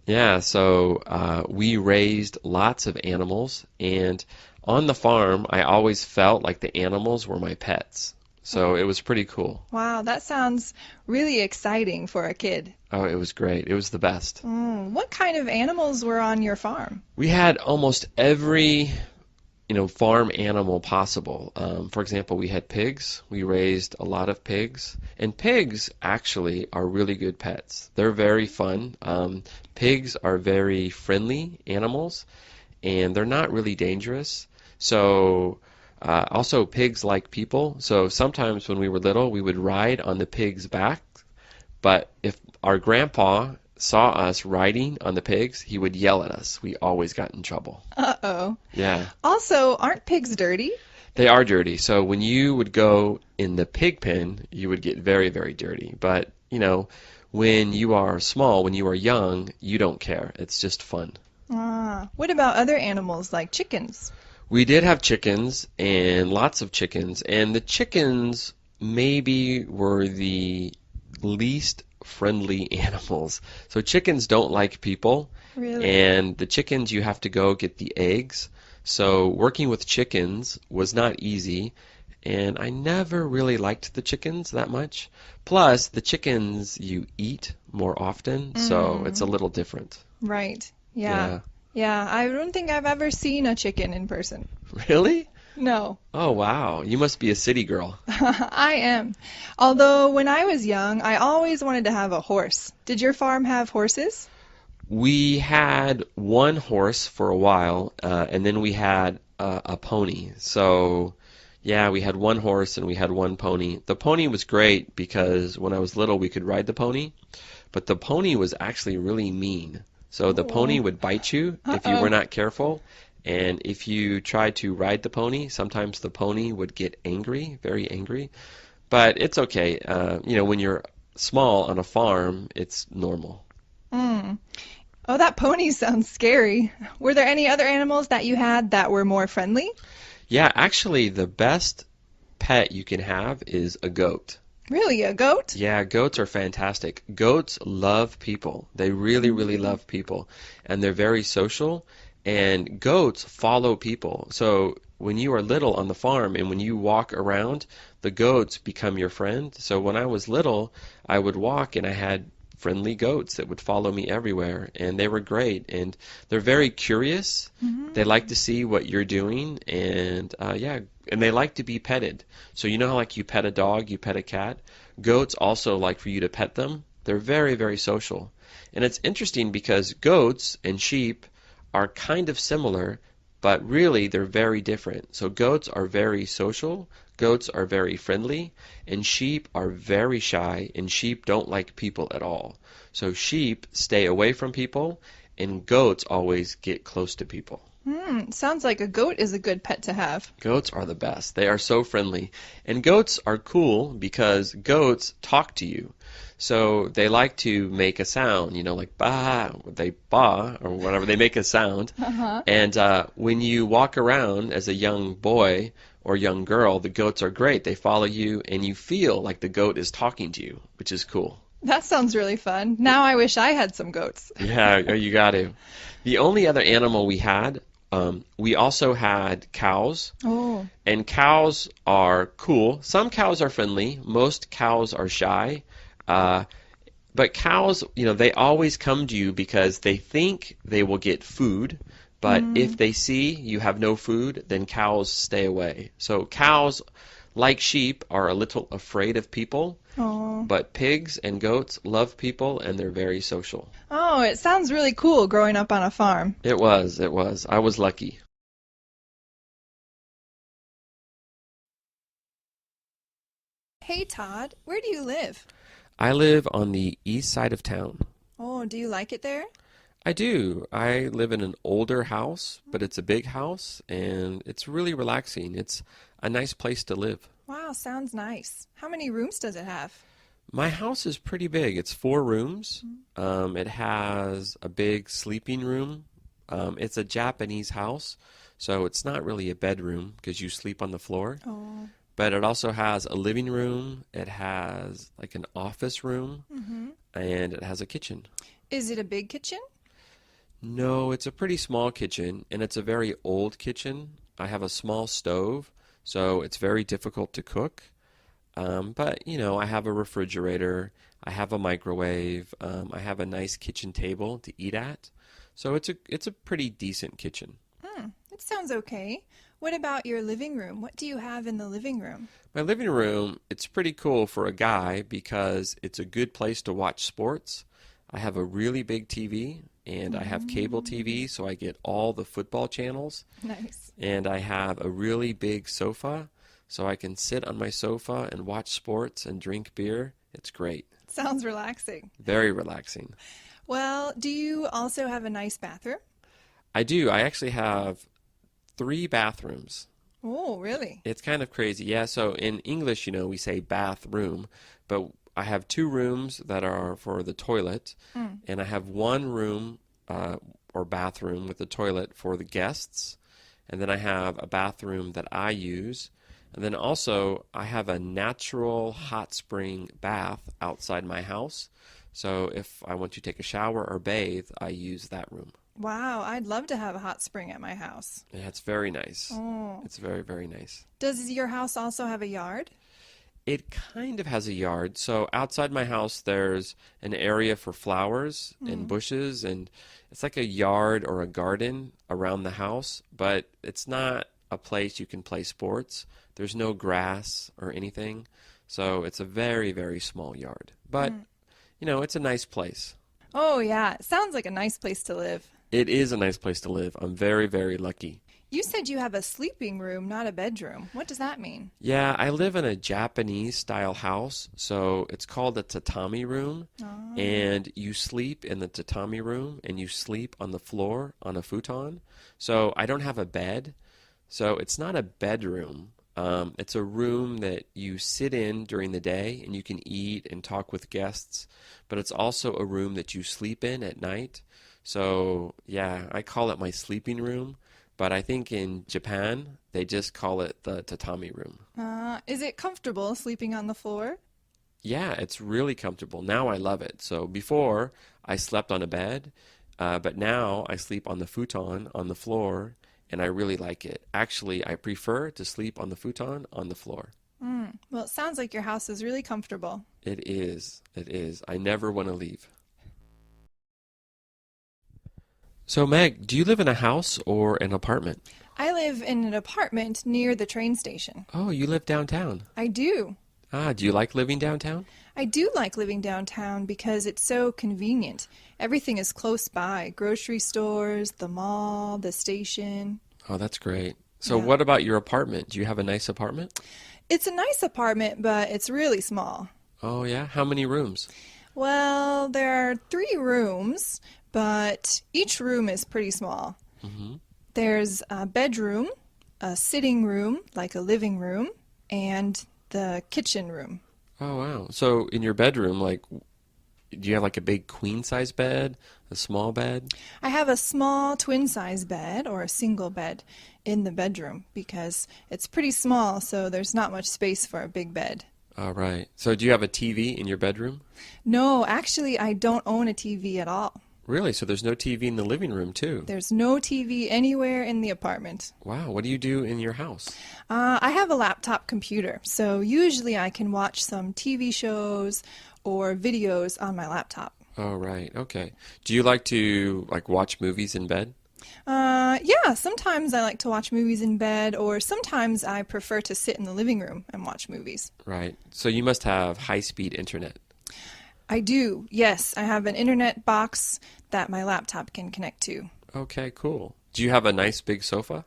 Yeah, so we raised lots of animals, and on the farm, I always felt like the animals were my pets. So it was pretty cool. Wow, that sounds really exciting for a kid. Oh, it was great. It was the best. What kind of animals were on your farm? We had almost every, farm animal possible. For example, we had pigs. We raised a lot of pigs. And pigs actually are really good pets. They're very fun. Pigs are very friendly animals, and they're not really dangerous. So also, pigs like people. So sometimes when we were little, we would ride on the pig's back. But if our grandpa saw us riding on the pigs, he would yell at us. We always got in trouble. Uh-oh. Yeah. Also, aren't pigs dirty? They are dirty. So when you would go in the pig pen, you would get very, very dirty. But, when you are small, when you are young, you don't care. It's just fun. What about other animals like chickens? We did have chickens and lots of chickens. And the chickens maybe were the least friendly animals. So chickens don't like people. Really? And the chickens, you have to go get the eggs. So working with chickens was not easy, and I never really liked the chickens that much. Plus, the chickens you eat more often, so it's a little different. Right. Yeah. Yeah, I don't think I've ever seen a chicken in person. Really? No. Oh, wow. You must be a city girl. I am. Although when I was young, I always wanted to have a horse. Did your farm have horses? We had one horse for a while, and then we had a pony. So, yeah, we had one horse and we had one pony. The pony was great because when I was little, we could ride the pony, but the pony was actually really mean. So the pony would bite you if you were not careful, and if you tried to ride the pony, sometimes the pony would get angry, very angry. But it's okay. When you're small on a farm, it's normal. Oh, that pony sounds scary. Were there any other animals that you had that were more friendly? Yeah, actually, the best pet you can have is a goat. Really, a goat? Yeah, goats are fantastic. Goats love people. They really, really love people. And they're very social. And goats follow people. So when you are little on the farm and when you walk around, the goats become your friend. So when I was little, I would walk and I had friendly goats that would follow me everywhere, and they were great, and they're very curious. They like to see what you're doing, and and they like to be petted. So you know how like you pet a dog, you pet a cat? Goats also like for you to pet them. They're very, very social. And it's interesting because goats and sheep are kind of similar, but really they're very different. So goats are very social, goats are very friendly, and sheep are very shy, and sheep don't like people at all. So sheep stay away from people, and goats always get close to people. Sounds like a goat is a good pet to have. Goats are the best. They are so friendly. And goats are cool because goats talk to you. So they like to make a sound, like ba, they ba, or whatever. They make a sound. And when you walk around as a young boy or young girl, the goats are great. They follow you, and you feel like the goat is talking to you, which is cool. That sounds really fun. Now I wish I had some goats. Yeah, you got to. The only other animal we also had cows. Oh. And cows are cool. Some cows are friendly. Most cows are shy. But cows, they always come to you because they think they will get food. But if they see you have no food, then cows stay away. So cows, like sheep, are a little afraid of people. Oh. But pigs and goats love people, and they're very social. Oh, it sounds really cool growing up on a farm. It was. I was lucky. Hey, Todd, where do you live? I live on the east side of town. Oh, do you like it there? I do. I live in an older house, but it's a big house, and it's really relaxing. It's a nice place to live. Wow, sounds nice. How many rooms does it have? My house is pretty big. It's 4 rooms. It has a big sleeping room. It's a Japanese house, so it's not really a bedroom because you sleep on the floor. Oh. But it also has a living room. It has like an office room, and it has a kitchen. Is it a big kitchen? No, it's a pretty small kitchen, and it's a very old kitchen. I have a small stove, so it's very difficult to cook. But, I have a refrigerator, I have a microwave, I have a nice kitchen table to eat at. So it's a pretty decent kitchen. It sounds okay. What about your living room? What do you have in the living room? My living room, it's pretty cool for a guy because it's a good place to watch sports. I have a really big TV, and I have cable TV, so I get all the football channels. Nice. And I have a really big sofa, so I can sit on my sofa and watch sports and drink beer. It's great. Sounds relaxing. Very relaxing. Well, do you also have a nice bathroom? I do. I actually have 3 bathrooms. Oh, really? It's kind of crazy. Yeah, so in English, we say bathroom, but I have 2 rooms that are for the toilet, and I have 1 room or bathroom with the toilet for the guests, and then I have a bathroom that I use, and then also I have a natural hot spring bath outside my house, so if I want to take a shower or bathe, I use that room. Wow, I'd love to have a hot spring at my house. Yeah, it's very nice. Oh. It's very, very nice. Does your house also have a yard? It kind of has a yard. So outside my house, there's an area for flowers and bushes, and it's like a yard or a garden around the house, but it's not a place you can play sports. There's no grass or anything. So it's a very, very small yard. But, it's a nice place. Oh, yeah. It sounds like a nice place to live. It is a nice place to live. I'm very, very lucky. You said you have a sleeping room, not a bedroom. What does that mean? Yeah, I live in a Japanese style house, so it's called a tatami room, and you sleep in the tatami room, and you sleep on the floor on a futon. So I don't have a bed, so it's not a bedroom. It's a room that you sit in during the day, and you can eat and talk with guests, but it's also a room that you sleep in at night. So, yeah, I call it my sleeping room. But I think in Japan, they just call it the tatami room. Is it comfortable sleeping on the floor? Yeah, it's really comfortable. Now I love it. So before, I slept on a bed, but now I sleep on the futon on the floor, and I really like it. Actually, I prefer to sleep on the futon on the floor. Well, it sounds like your house is really comfortable. It is. It is. I never want to leave. So, Meg, do you live in a house or an apartment? I live in an apartment near the train station. Oh, you live downtown. I do. Ah, do you like living downtown? I do like living downtown because it's so convenient. Everything is close by. Grocery stores, the mall, the station. Oh, that's great. So Yeah. what about your apartment? Do you have a nice apartment? It's a nice apartment, but it's really small. Oh, yeah? How many rooms? Well, there are 3 rooms, but each room is pretty small. Mm-hmm. There's a bedroom, a sitting room, like a living room, and the kitchen room. Oh, wow. So in your bedroom, like, do you have like a big queen size bed, a small bed? I have a small twin size bed or a single bed in the bedroom because it's pretty small, so there's not much space for a big bed. All right. So do you have a TV in your bedroom? No, actually, I don't own a TV at all. Really? So there's no TV in the living room, too? There's no TV anywhere in the apartment. Wow. What do you do in your house? I have a laptop computer, so usually I can watch some TV shows or videos on my laptop. Oh, right. Okay. Do you like to watch movies in bed? Yeah, sometimes I like to watch movies in bed, or sometimes I prefer to sit in the living room and watch movies. Right. So you must have high-speed internet. I do, yes. I have an internet box that my laptop can connect to. Okay, cool. Do you have a nice big sofa?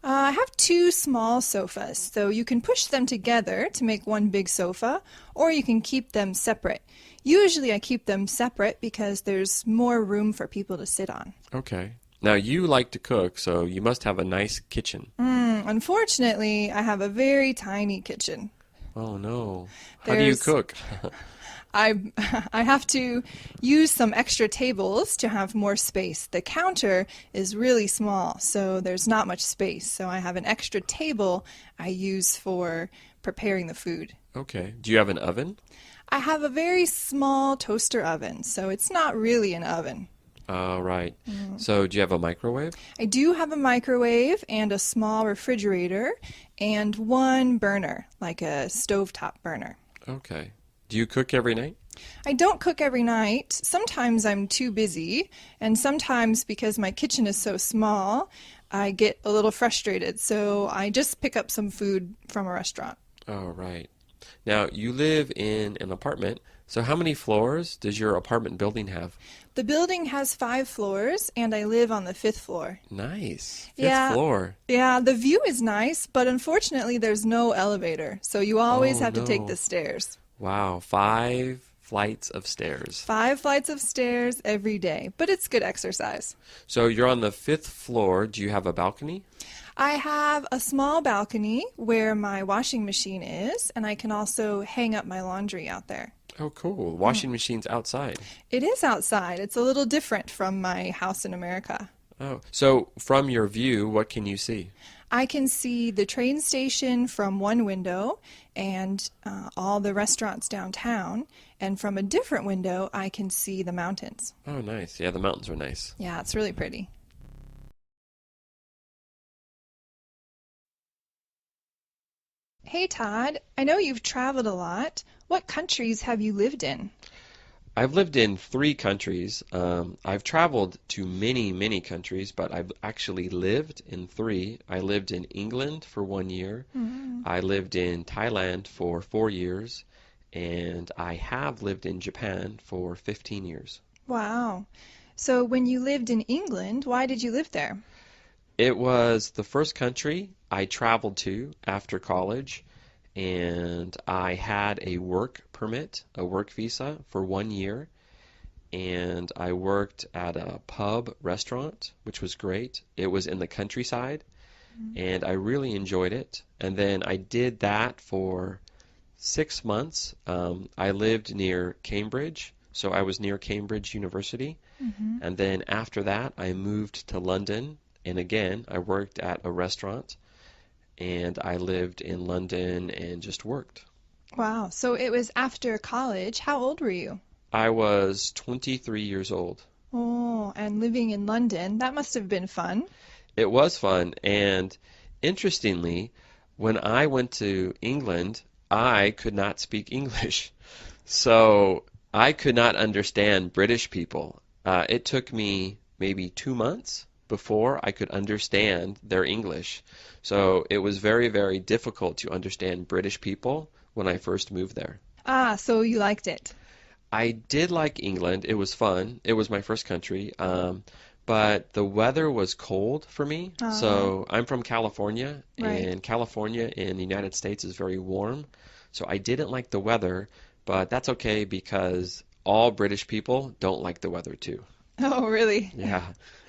I have 2 small sofas, so you can push them together to make one big sofa, or you can keep them separate. Usually I keep them separate because there's more room for people to sit on. Okay. Now you like to cook, so you must have a nice kitchen. Unfortunately, I have a very tiny kitchen. Oh no. How do you cook? I have to use some extra tables to have more space. The counter is really small, so there's not much space. So I have an extra table I use for preparing the food. Okay. Do you have an oven? I have a very small toaster oven, so it's not really an oven. Right. So do you have a microwave? I do have a microwave and a small refrigerator and one burner, like a stovetop burner. Okay. Do you cook every night? I don't cook every night. Sometimes I'm too busy, and sometimes because my kitchen is so small, I get a little frustrated, so I just pick up some food from a restaurant. Oh, right. Now, you live in an apartment, so how many floors does your apartment building have? The building has 5 floors, and I live on the 5th floor. Nice. Yeah. Fifth floor. Yeah, the view is nice, but unfortunately there's no elevator, so you always have to take no. the stairs. Wow, 5 flights of stairs. 5 flights of stairs every day, but it's good exercise. So you're on the 5th floor. Do you have a balcony? I have a small balcony where my washing machine is, and I can also hang up my laundry out there. Oh, cool. Washing machine's outside. It is outside. It's a little different from my house in America. Oh, so from your view, what can you see? I can see the train station from one window and all the restaurants downtown, and from a different window, I can see the mountains. Oh, nice. Yeah, the mountains are nice. Yeah, it's really pretty. Hey Todd, I know you've traveled a lot. What countries have you lived in? I've lived in 3 countries. I've traveled to many, many countries, but I've actually lived in 3. I lived in England for 1 year. I lived in Thailand for 4 years, and I have lived in Japan for 15 years. Wow. So when you lived in England, why did you live there? It was the first country I traveled to after college, and I had a work permit, a work visa for 1 year, and I worked at a pub restaurant, which was great. It was in the countryside, and I really enjoyed it. And then I did that for 6 months. I lived near Cambridge, so I was near Cambridge University, and then after that I moved to London, and again I worked at a restaurant, and I lived in London and just worked. Wow. So it was after college. How old were you? I was 23 years old. Oh, and living in London, that must have been fun. It was fun, and interestingly, when I went to England, I could not speak English. So I could not understand British people. It took me maybe 2 months before I could understand their English. So it was very, very difficult to understand British people when I first moved there. Ah, so you liked it. I did like England. It was fun. It was my first country. But the weather was cold for me. So I'm from California, Right. and California in the United States is very warm. So I didn't like the weather, but that's okay because all British people don't like the weather too. Oh, really? Yeah.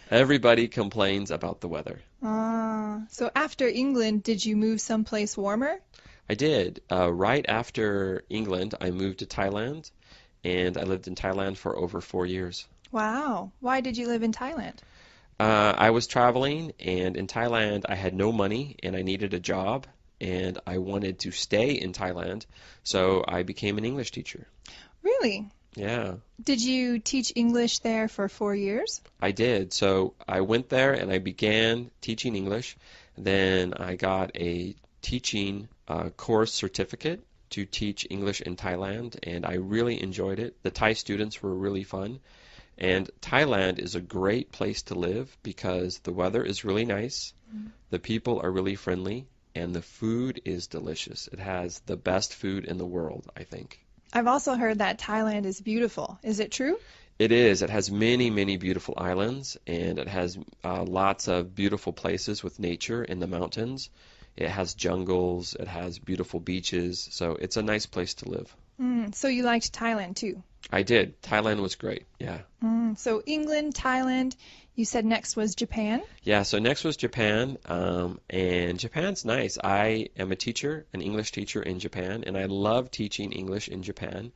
Everybody complains about the weather. Ah, so after England, did you move someplace warmer? I did. Right after England, I moved to Thailand, and I lived in Thailand for over 4 years. Wow. Why did you live in Thailand? I was traveling, and in Thailand, I had no money, and I needed a job, and I wanted to stay in Thailand, so I became an English teacher. Really? Yeah, Did you teach English there for 4 years? I did. So I went there and I began teaching English. Then I got a teaching course certificate to teach English in Thailand, and I really enjoyed it. The Thai students were really fun. And Thailand is a great place to live because the weather is really nice, the people are really friendly, and the food is delicious. It has the best food in the world, I think. I've also heard that Thailand is beautiful. Is it true? It is. It has many, many beautiful islands, and it has lots of beautiful places with nature in the mountains. It has jungles, it has beautiful beaches, so it's a nice place to live. So you liked Thailand too? I did. Thailand was great, yeah. So England, Thailand, you said next was Japan? Yeah, so next was Japan, and Japan's nice. I am a teacher, an English teacher in Japan, and I love teaching English in Japan.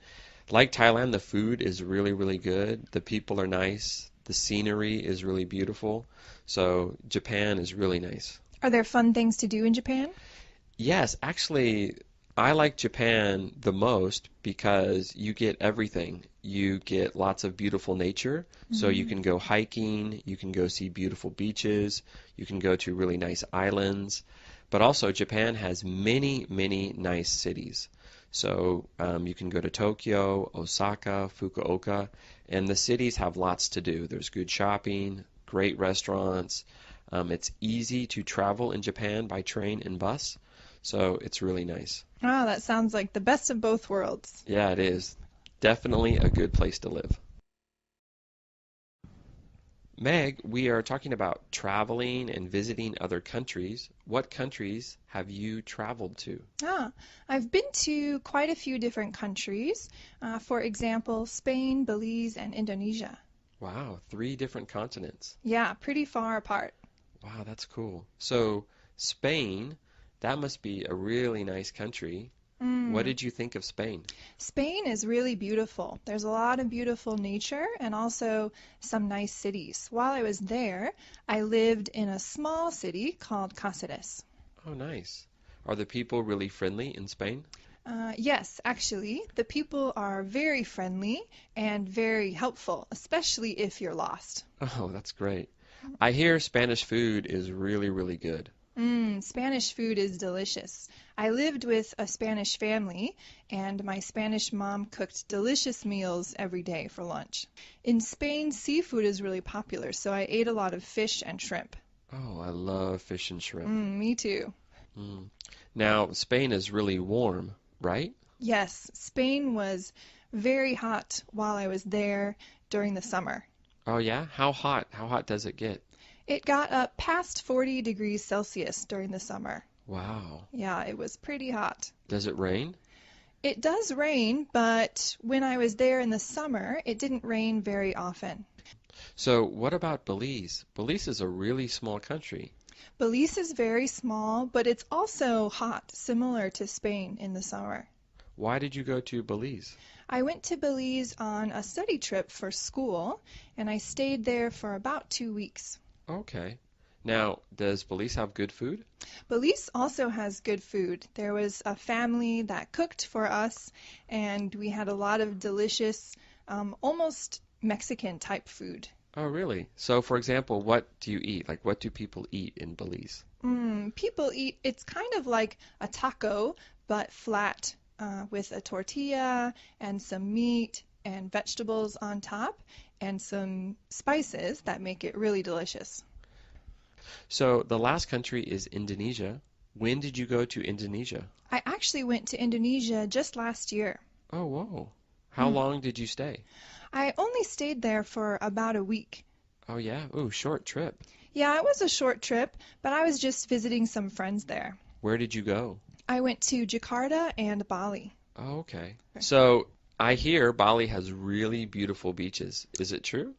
Like Thailand, the food is really, really good. The people are nice. The scenery is really beautiful. So Japan is really nice. Are there fun things to do in Japan? Yes, actually, I like Japan the most because you get everything. You get lots of beautiful nature, so you can go hiking, you can go see beautiful beaches, you can go to really nice islands. But also, Japan has many, many nice cities. So you can go to Tokyo, Osaka, Fukuoka, and the cities have lots to do. There's good shopping, great restaurants. It's easy to travel in Japan by train and bus, so it's really nice. Oh, that sounds like the best of both worlds. Yeah, it is. Definitely a good place to live. Meg, we are talking about traveling and visiting other countries. What countries have you traveled to? I've been to quite a few different countries. For example, Spain, Belize, and Indonesia. Wow, 3 different continents. Yeah, pretty far apart. Wow, that's cool. So, Spain, that must be a really nice country. What did you think of Spain? Spain is really beautiful. There's a lot of beautiful nature and also some nice cities. While I was there, I lived in a small city called Cáceres. Oh, nice. Are the people really friendly in Spain? Yes, actually, the people are very friendly and very helpful, especially if you're lost. Oh, that's great. I hear Spanish food is really, really good. Spanish food is delicious. I lived with a Spanish family, and my Spanish mom cooked delicious meals every day for lunch. In Spain, seafood is really popular, so I ate a lot of fish and shrimp. Oh, I love fish and shrimp. Me too. Now, Spain is really warm, right? Yes, Spain was very hot while I was there during the summer. Oh, yeah? How hot? How hot does it get? It got up past 40 degrees Celsius during the summer. Wow. Yeah, it was pretty hot. Does it rain? It does rain, but when I was there in the summer, it didn't rain very often. So, what about Belize? Belize is a really small country. Belize is very small, but it's also hot, similar to Spain in the summer. Why did you go to Belize? I went to Belize on a study trip for school, and I stayed there for about 2 weeks. Okay. Now, does Belize have good food? Belize also has good food. There was a family that cooked for us, and we had a lot of delicious, almost Mexican type food. Oh, really? So, for example, what do you eat? Like, what do people eat in Belize? People eat, it's kind of like a taco, but flat, with a tortilla and some meat and vegetables on top and some spices that make it really delicious. So, the last country is Indonesia. When did you go to Indonesia? I actually went to Indonesia just last year. Oh, whoa. How long did you stay? I only stayed there for about a week. Oh, yeah. Ooh, short trip. Yeah, it was a short trip, but I was just visiting some friends there. Where did you go? I went to Jakarta and Bali. Oh, okay. So I hear Bali has really beautiful beaches. Is it true?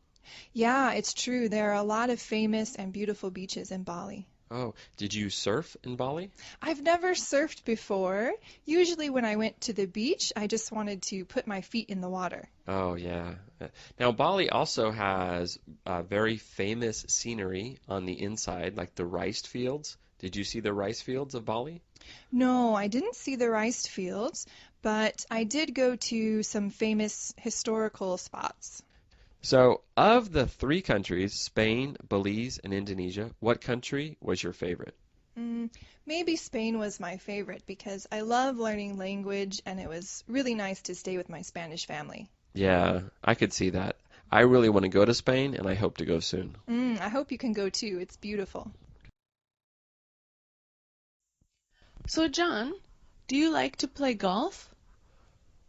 Yeah, it's true. There are a lot of famous and beautiful beaches in Bali. Oh, did you surf in Bali? I've never surfed before. Usually when I went to the beach, I just wanted to put my feet in the water. Oh, yeah. Now, Bali also has very famous scenery on the inside, like the rice fields. Did you see the rice fields of Bali? No, I didn't see the rice fields, but I did go to some famous historical spots. So, of the three countries, Spain, Belize, and Indonesia, what country was your favorite? Maybe Spain was my favorite because I love learning language and it was really nice to stay with my Spanish family. Yeah, I could see that. I really want to go to Spain, and I hope to go soon. I hope you can go too. It's beautiful. So, John, do you like to play golf?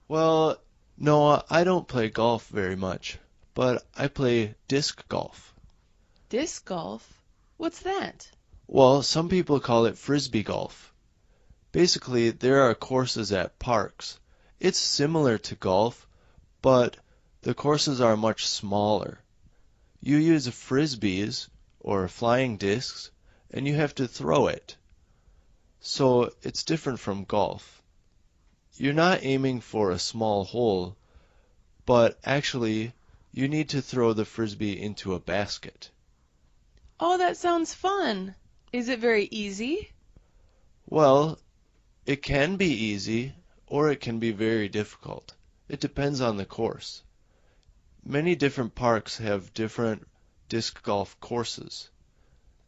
Well, no, I don't play golf very much, but I play disc golf. Disc golf? What's that? Well, some people call it frisbee golf. Basically, there are courses at parks. It's similar to golf, but the courses are much smaller. You use frisbees or flying discs, and you have to throw it. So it's different from golf. You're not aiming for a small hole, but actually you need to throw the frisbee into a basket. Oh, that sounds fun. Is it very easy? Well, it can be easy or it can be very difficult. It depends on the course. Many different parks have different disc golf courses,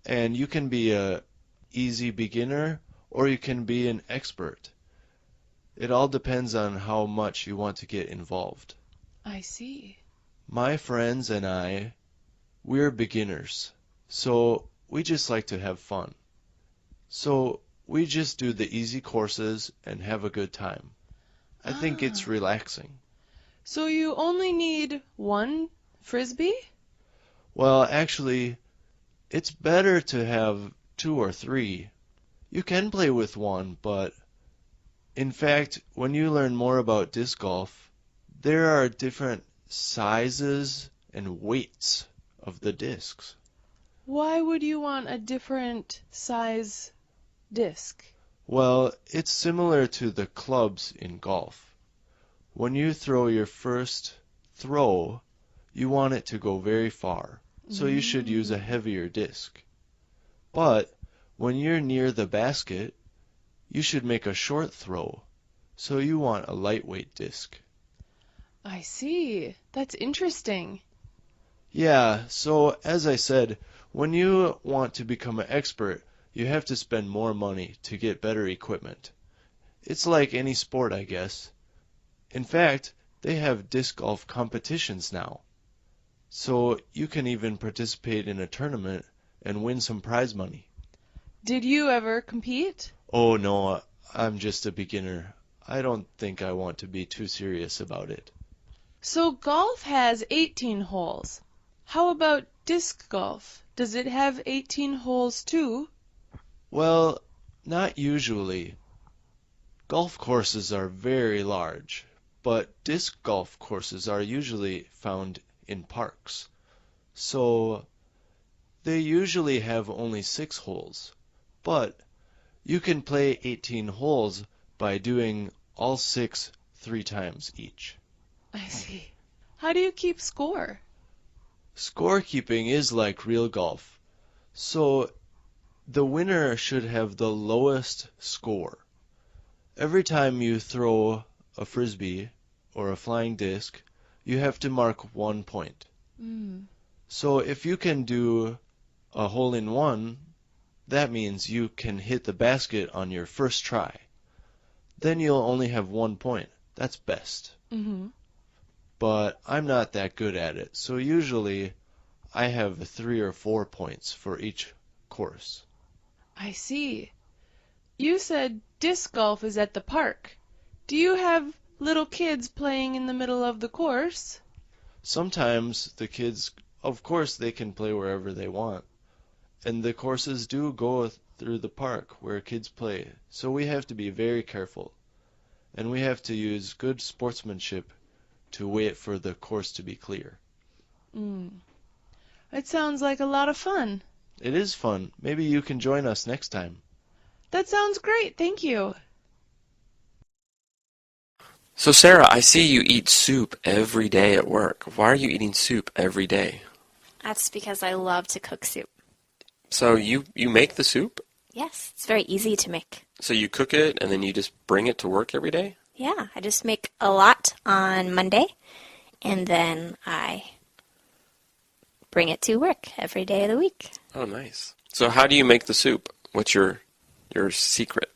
and you can be a easy beginner or you can be an expert. It all depends on how much you want to get involved. I see. My friends and I, we're beginners, so we just like to have fun. So we just do the easy courses and have a good time. I think it's relaxing. So you only need one frisbee? Well, actually, it's better to have two or three. You can play with one, but in fact, when you learn more about disc golf, there are different sizes and weights of the discs. Why would you want a different size disc? Well, it's similar to the clubs in golf. When you throw your first throw, you want it to go very far, so you should use a heavier disc. But when you're near the basket, you should make a short throw, so you want a lightweight disc. I see. That's interesting. Yeah, so as I said, when you want to become an expert, you have to spend more money to get better equipment. It's like any sport, I guess. In fact, they have disc golf competitions now. So you can even participate in a tournament and win some prize money. Did you ever compete? Oh no, I'm just a beginner. I don't think I want to be too serious about it. So golf has 18 holes. How about disc golf? Does it have 18 holes too? Well, not usually. Golf courses are very large, but disc golf courses are usually found in parks. So they usually have only 6 holes, but you can play 18 holes by doing all 6 3 times each. I see. How do you keep score? Scorekeeping is like real golf. So the winner should have the lowest score. Every time you throw a frisbee or a flying disc, you have to mark 1 point. So if you can do a hole in one, that means you can hit the basket on your first try. Then you'll only have 1 point. That's best. But I'm not that good at it, so usually I have 3 or 4 points for each course. I see. You said disc golf is at the park. Do you have little kids playing in the middle of the course? Sometimes the kids, of course, they can play wherever they want. And the courses do go through the park where kids play, so we have to be very careful. And we have to use good sportsmanship to wait for the course to be clear. It sounds like a lot of fun. It is fun. Maybe you can join us next time. That sounds great, thank you. So Sarah, I see you eat soup every day at work. Why are you eating soup every day? That's because I love to cook soup. So you make the soup? Yes, it's very easy to make. So you cook it and then you just bring it to work every day? Yeah, I just make a lot on Monday, and then I bring it to work every day of the week. Oh, nice. So how do you make the soup? What's your secret?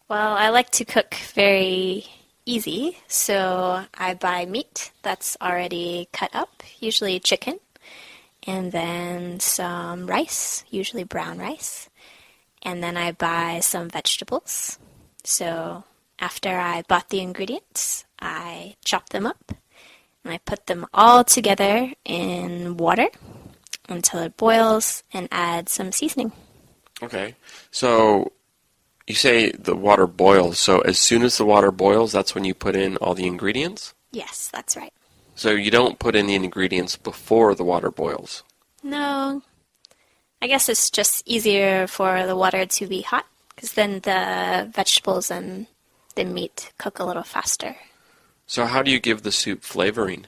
Well, I like to cook very easy, so I buy meat that's already cut up, usually chicken, and then some rice, usually brown rice, and then I buy some vegetables. So after I bought the ingredients, I chop them up, and I put them all together in water until it boils and add some seasoning. Okay. So you say the water boils, so as soon as the water boils, that's when you put in all the ingredients? Yes, that's right. So you don't put in the ingredients before the water boils? No, I guess it's just easier for the water to be hot, because then the vegetables and the meat cook a little faster. So how do you give the soup flavoring?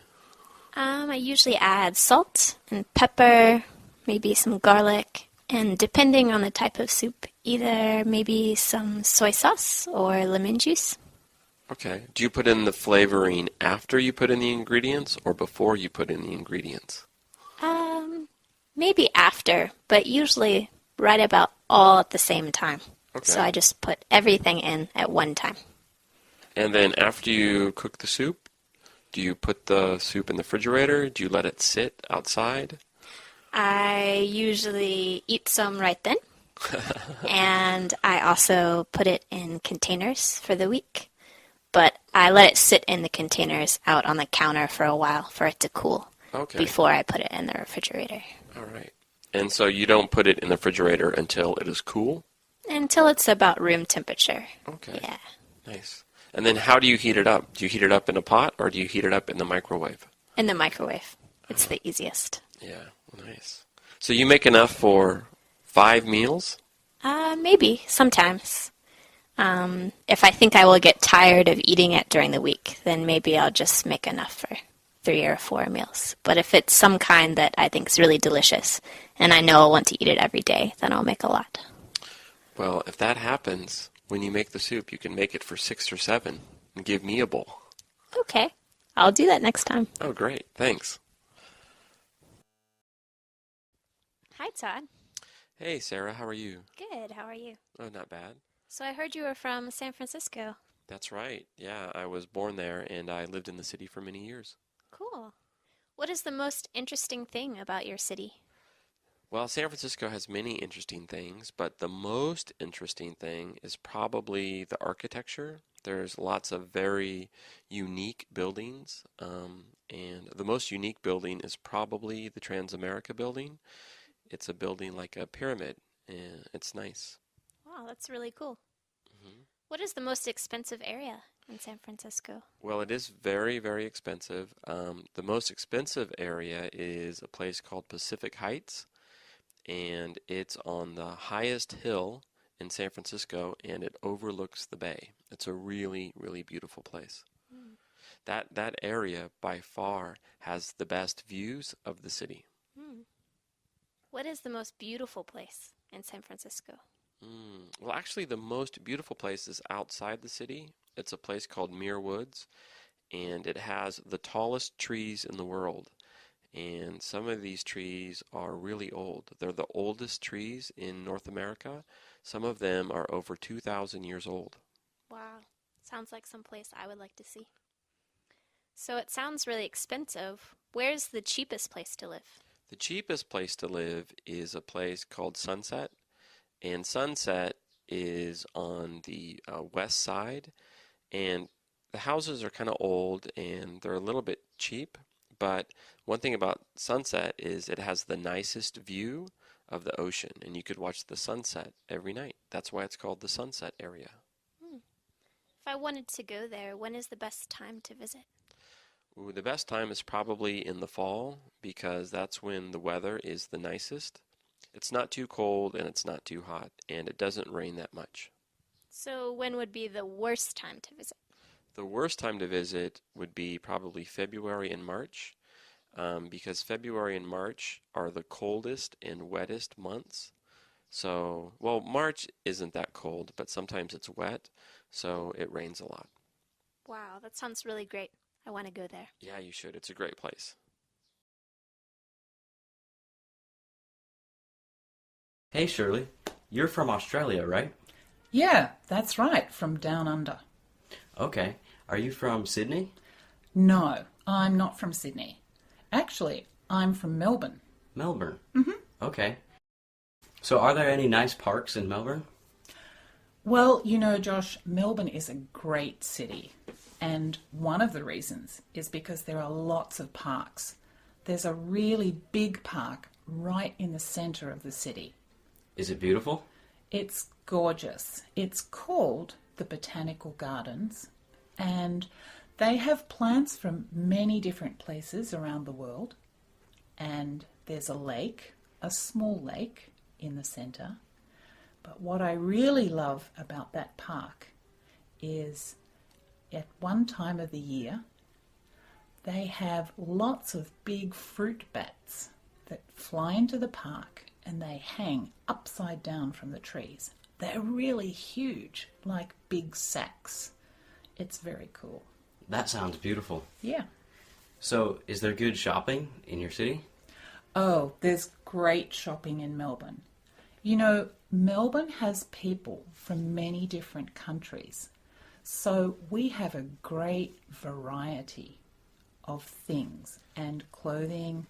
I usually add salt and pepper, maybe some garlic, and depending on the type of soup, either maybe some soy sauce or lemon juice. Okay. Do you put in the flavoring after you put in the ingredients or before you put in the ingredients? Maybe after, but usually right about all at the same time. Okay. So I just put everything in at one time. And then after you cook the soup, do you put the soup in the refrigerator? Do you let it sit outside? I usually eat some right then, and I also put it in containers for the week, but I let it sit in the containers out on the counter for a while for it to cool before I put it in the refrigerator. All right. And so you don't put it in the refrigerator until it is cool? Until it's about room temperature. Okay. Yeah. Nice. And then how do you heat it up? Do you heat it up in a pot or do you heat it up in the microwave? In the microwave. It's the easiest. Yeah, nice. So you make enough for 5 meals? Maybe, sometimes. If I think I will get tired of eating it during the week, then maybe I'll just make enough for 3 or 4 meals. But if it's some kind that I think is really delicious, and I know I'll want to eat it every day, then I'll make a lot. Well, if that happens, when you make the soup, you can make it for 6 or 7 and give me a bowl. Okay, I'll do that next time. Oh, great. Thanks. Hi, Todd. Hey, Sarah, how are you? Good, how are you? Oh, not bad. So I heard you were from San Francisco. That's right. Yeah, I was born there and I lived in the city for many years. Cool. What is the most interesting thing about your city? Well, San Francisco has many interesting things, but the most interesting thing is probably the architecture. There's lots of very unique buildings, and the most unique building is probably the Transamerica building. It's a building like a pyramid, and it's nice. Wow, that's really cool. What is the most expensive area in San Francisco? Well, it is very, very expensive. The most expensive area is a place called Pacific Heights, and it's on the highest hill in San Francisco, and it overlooks the bay. It's a really, really beautiful place. That area, by far, has the best views of the city. What is the most beautiful place in San Francisco? Well, actually, the most beautiful place is outside the city. It's a place called Muir Woods, and it has the tallest trees in the world. And some of these trees are really old. They're the oldest trees in North America. Some of them are over 2,000 years old. Wow, sounds like some place I would like to see. So it sounds really expensive. Where's the cheapest place to live? The cheapest place to live is a place called Sunset. And Sunset is on the west side, and the houses are kind of old and they're a little bit cheap. But one thing about Sunset is it has the nicest view of the ocean, and you could watch the sunset every night. That's why it's called the Sunset area. If I wanted to go there, when is the best time to visit? Ooh, the best time is probably in the fall because that's when the weather is the nicest. It's not too cold and it's not too hot, and it doesn't rain that much. So when would be the worst time to visit? The worst time to visit would be probably February and March, because February and March are the coldest and wettest months. So, well, March isn't that cold, but sometimes it's wet, so it rains a lot. Wow, that sounds really great. I want to go there. Yeah, you should. It's a great place. Hey Shirley, you're from Australia, right? Yeah, that's right, from down under. Okay. Are you from Sydney? No, I'm not from Sydney. Actually, I'm from Melbourne. Melbourne? Mm-hmm. Okay. So are there any nice parks in Melbourne? Well, you know, Josh, Melbourne is a great city. And one of the reasons is because there are lots of parks. There's a really big park right in the centre of the city. Is it beautiful? It's gorgeous. It's called the Botanical Gardens, and they have plants from many different places around the world. And there's a lake, a small lake in the centre. But what I really love about that park is at one time of the year, they have lots of big fruit bats that fly into the park and they hang upside down from the trees. They're really huge, like big sacks. It's very cool. That sounds beautiful. Yeah. So, is there good shopping in your city? Oh, there's great shopping in Melbourne. You know, Melbourne has people from many different countries. So we have a great variety of things and clothing,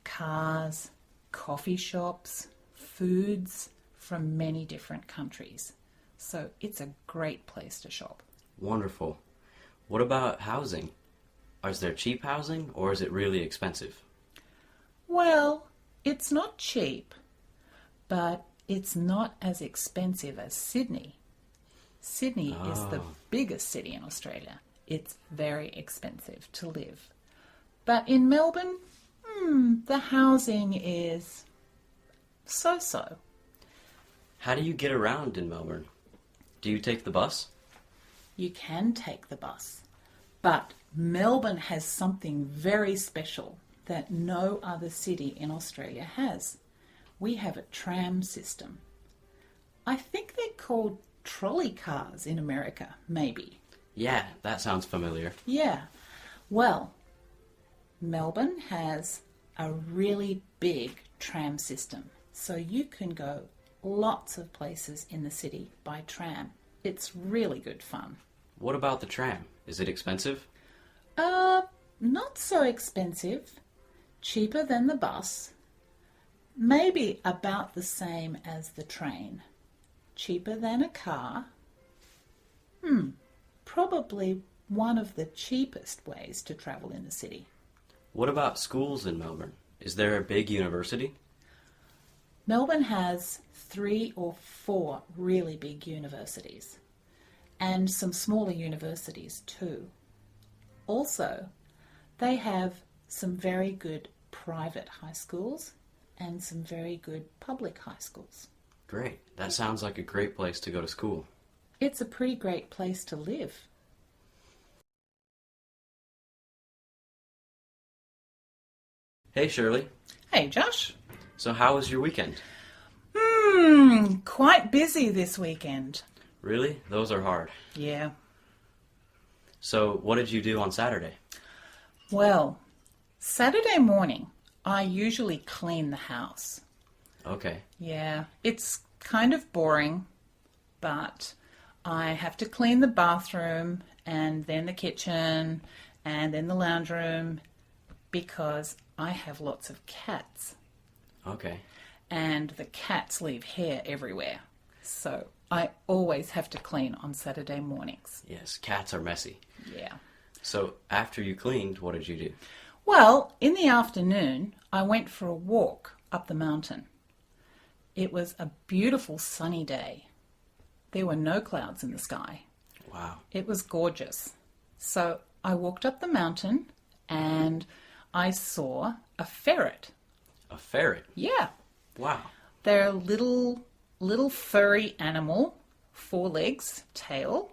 cars, coffee shops, foods from many different countries. So it's a great place to shop. Wonderful. What about housing? Is there cheap housing or is it really expensive? Well, it's not cheap, but it's not as expensive as Sydney. Sydney is the biggest city in Australia. It's very expensive to live. But in Melbourne, the housing is so-so. How do you get around in Melbourne? Do you take the bus? You can take the bus, but Melbourne has something very special that no other city in Australia has. We have a tram system. I think they're called trolley cars in America, maybe. Yeah, that sounds familiar. Yeah. Well, Melbourne has a really big tram system, so you can go lots of places in the city by tram. It's really good fun. What about the tram? Is it expensive? Not so expensive. Cheaper than the bus. Maybe about the same as the train. Cheaper than a car. Probably one of the cheapest ways to travel in the city. What about schools in Melbourne? Is there a big university? Melbourne has 3 or 4 really big universities and some smaller universities too. Also, they have some very good private high schools and some very good public high schools. Great. That sounds like a great place to go to school. It's a pretty great place to live. Hey Shirley. Hey Josh. So how was your weekend? Quite busy this weekend. Really? Those are hard. Yeah. So what did you do on Saturday? Well, Saturday morning, I usually clean the house. Okay. Yeah, it's kind of boring, but I have to clean the bathroom and then the kitchen and then the lounge room because I have lots of cats. Okay. And the cats leave hair everywhere. So I always have to clean on Saturday mornings. Yes, cats are messy. Yeah. So after you cleaned, what did you do? Well, in the afternoon, I went for a walk up the mountain. It was a beautiful sunny day. There were no clouds in the sky. Wow. It was gorgeous. So I walked up the mountain and I saw a ferret. A ferret? Yeah. Wow. They're a little furry animal, 4 legs, tail.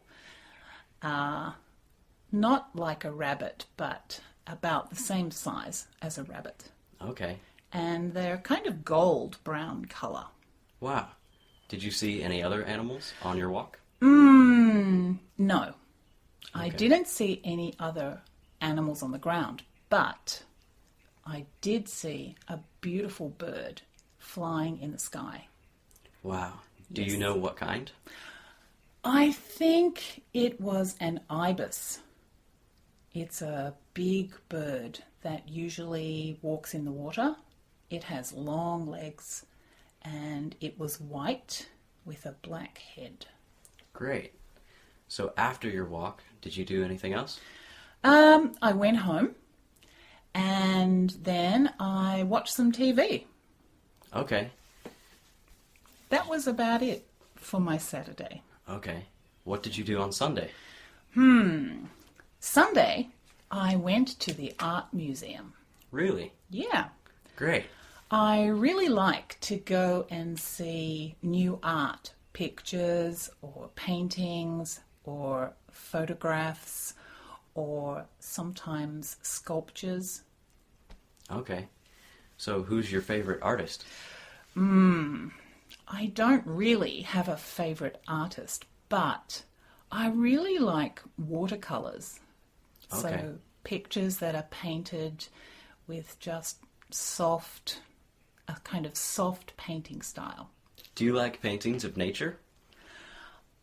Not like a rabbit, but about the same size as a rabbit. Okay. And they're kind of gold-brown colour. Wow. Did you see any other animals on your walk? No. I didn't see any other animals on the ground, but I did see a beautiful bird flying in the sky. Wow. Do Yes. you know what kind? I think it was an ibis. It's a big bird that usually walks in the water. It has long legs and it was white with a black head. Great. So after your walk, did you do anything else? I went home and then I watched some TV. Okay. That was about it for my Saturday. Okay. What did you do on Sunday? Sunday, I went to the art museum. Really? Yeah. Great. I really like to go and see new art, pictures or paintings or photographs or sometimes sculptures. Okay. So who's your favorite artist? I don't really have a favourite artist, but I really like watercolours. Okay. So pictures that are painted with just a kind of soft painting style. Do you like paintings of nature?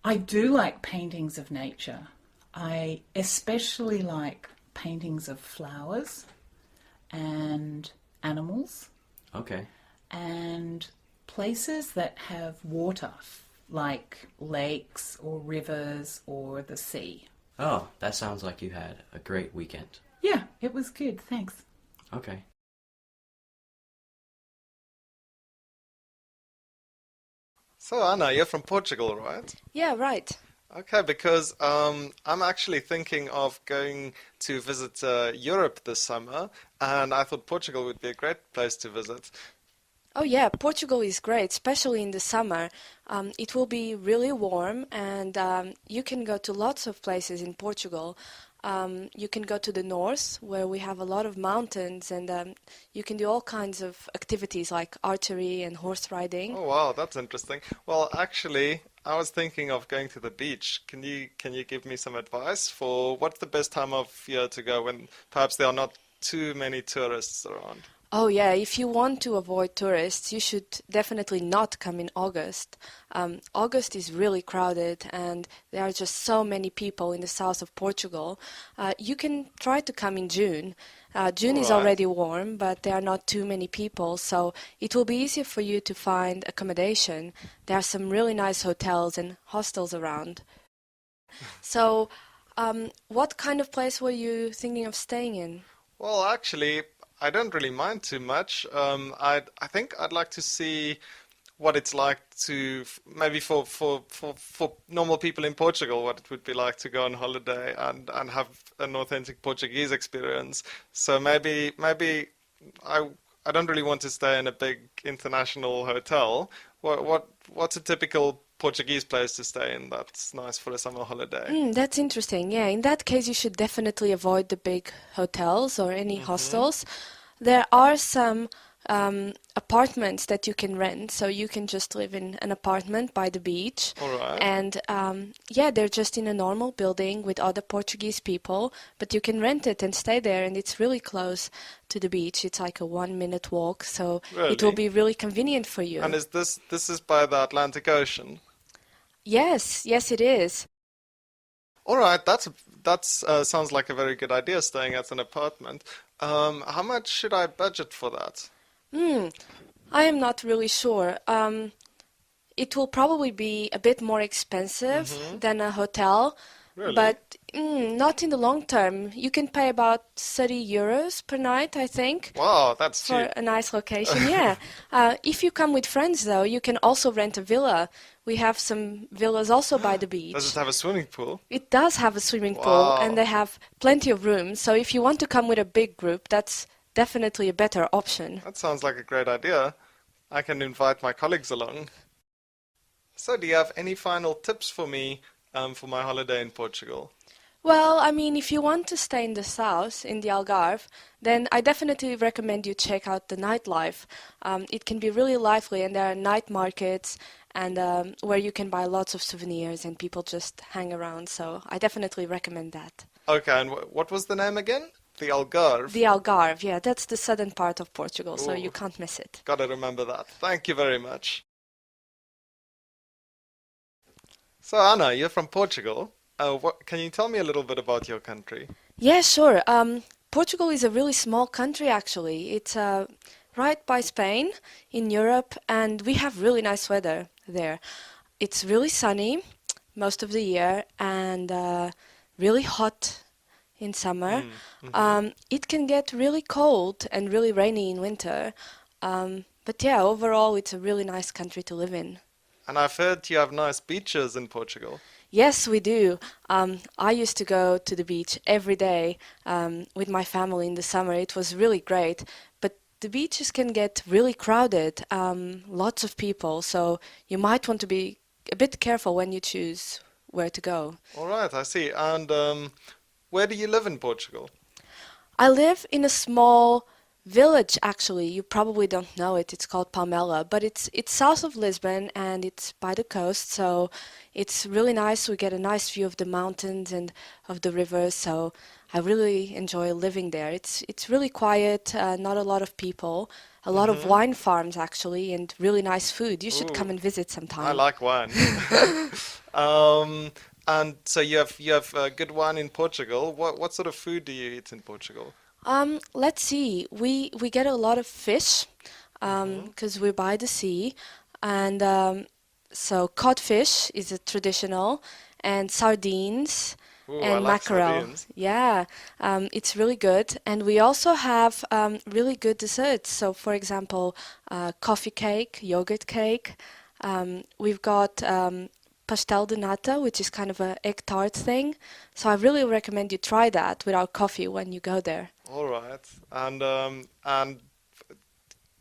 I do like paintings of nature. I especially like paintings of flowers and animals Okay. and places that have water, like lakes or rivers or the sea. Oh, that sounds like you had a great weekend. Yeah, it was good, thanks. Okay. So Anna, you're from Portugal, right? Yeah, right. Okay, because I'm actually thinking of going to visit Europe this summer, and I thought Portugal would be a great place to visit. Oh yeah, Portugal is great, especially in the summer. It will be really warm and you can go to lots of places in Portugal. You can go to the north where we have a lot of mountains and you can do all kinds of activities like archery and horse riding. Oh wow, that's interesting. Well, actually, I was thinking of going to the beach. Can you give me some advice for what's the best time of year to go when perhaps there are not too many tourists around? Oh yeah, if you want to avoid tourists, you should definitely not come in August. August is really crowded and there are just so many people in the south of Portugal. You can try to come in June. June is Alright. already warm, but there are not too many people, so it will be easier for you to find accommodation. There are some really nice hotels and hostels around. So, what kind of place were you thinking of staying in? Well, actually, I don't really mind too much. I think I'd like to see what it's like to maybe for normal people in Portugal, what it would be like to go on holiday and have an authentic Portuguese experience. So maybe I don't really want to stay in a big international hotel. What's a typical Portuguese place to stay in that's nice for a summer holiday? That's interesting. Yeah, in that case, you should definitely avoid the big hotels or any hostels. There are some apartments that you can rent, so you can just live in an apartment by the beach. All right. And yeah, they're just in a normal building with other Portuguese people, but you can rent it and stay there, and it's really close to the beach. It's like a 1-minute walk, so it will Really? be really convenient for you. And is this is by the Atlantic Ocean? Yes, it is. All right, that's sounds like a very good idea, staying at an apartment. How much should I budget for that? I am not really sure. it will probably be a bit more expensive than a hotel, Really? but not in the long term. You can pay about 30 euros per night, I think, Wow, that's for cheap. a nice location. Yeah. If you come with friends, though, you can also rent a villa. We have some villas also by the beach. Does it have a swimming pool? It does have a swimming pool, Wow. and they have plenty of rooms. So if you want to come with a big group, that's definitely a better option. That sounds like a great idea. I can invite my colleagues along. So, do you have any final tips for me for my holiday in Portugal? Well, I mean, if you want to stay in the south, in the Algarve, then I definitely recommend you check out the nightlife. It can be really lively, and there are night markets and where you can buy lots of souvenirs and people just hang around. So I definitely recommend that. Okay, and what was the name again? The Algarve. The Algarve, yeah, that's the southern part of Portugal, so Ooh. you can't miss it. Gotta remember that. Thank you very much. So, Anna, you're from Portugal. Can you tell me a little bit about your country? Yeah, sure. Portugal is a really small country, actually. It's right by Spain in Europe, and we have really nice weather there. It's really sunny most of the year and really hot in summer. It can get really cold and really rainy in winter. But yeah, overall, it's a really nice country to live in. And I've heard you have nice beaches in Portugal. Yes, we do. I used to go to the beach every day with my family in the summer. It was really great. But the beaches can get really crowded, lots of people. So you might want to be a bit careful when you choose where to go. All right, I see. And where do you live in Portugal? I live in a small village, actually. You probably don't know it. It's called Palmela, but it's south of Lisbon and it's by the coast, so it's really nice. We get a nice view of the mountains and of the rivers, so I really enjoy living there. It's really quiet, not a lot of people, a lot of wine farms actually, and really nice food. You should come and visit sometime. I like wine. And so you have good wine in Portugal. What sort of food do you eat in Portugal? Let's see. We get a lot of fish because we're by the sea, and so codfish is a traditional, and sardines Ooh, and I like mackerel. sardines. Yeah, it's really good, and we also have really good desserts. So, for example, coffee cake, yogurt cake. We've got pastel de nata, which is kind of an egg tart thing. So I really recommend you try that with our coffee when you go there. All right. And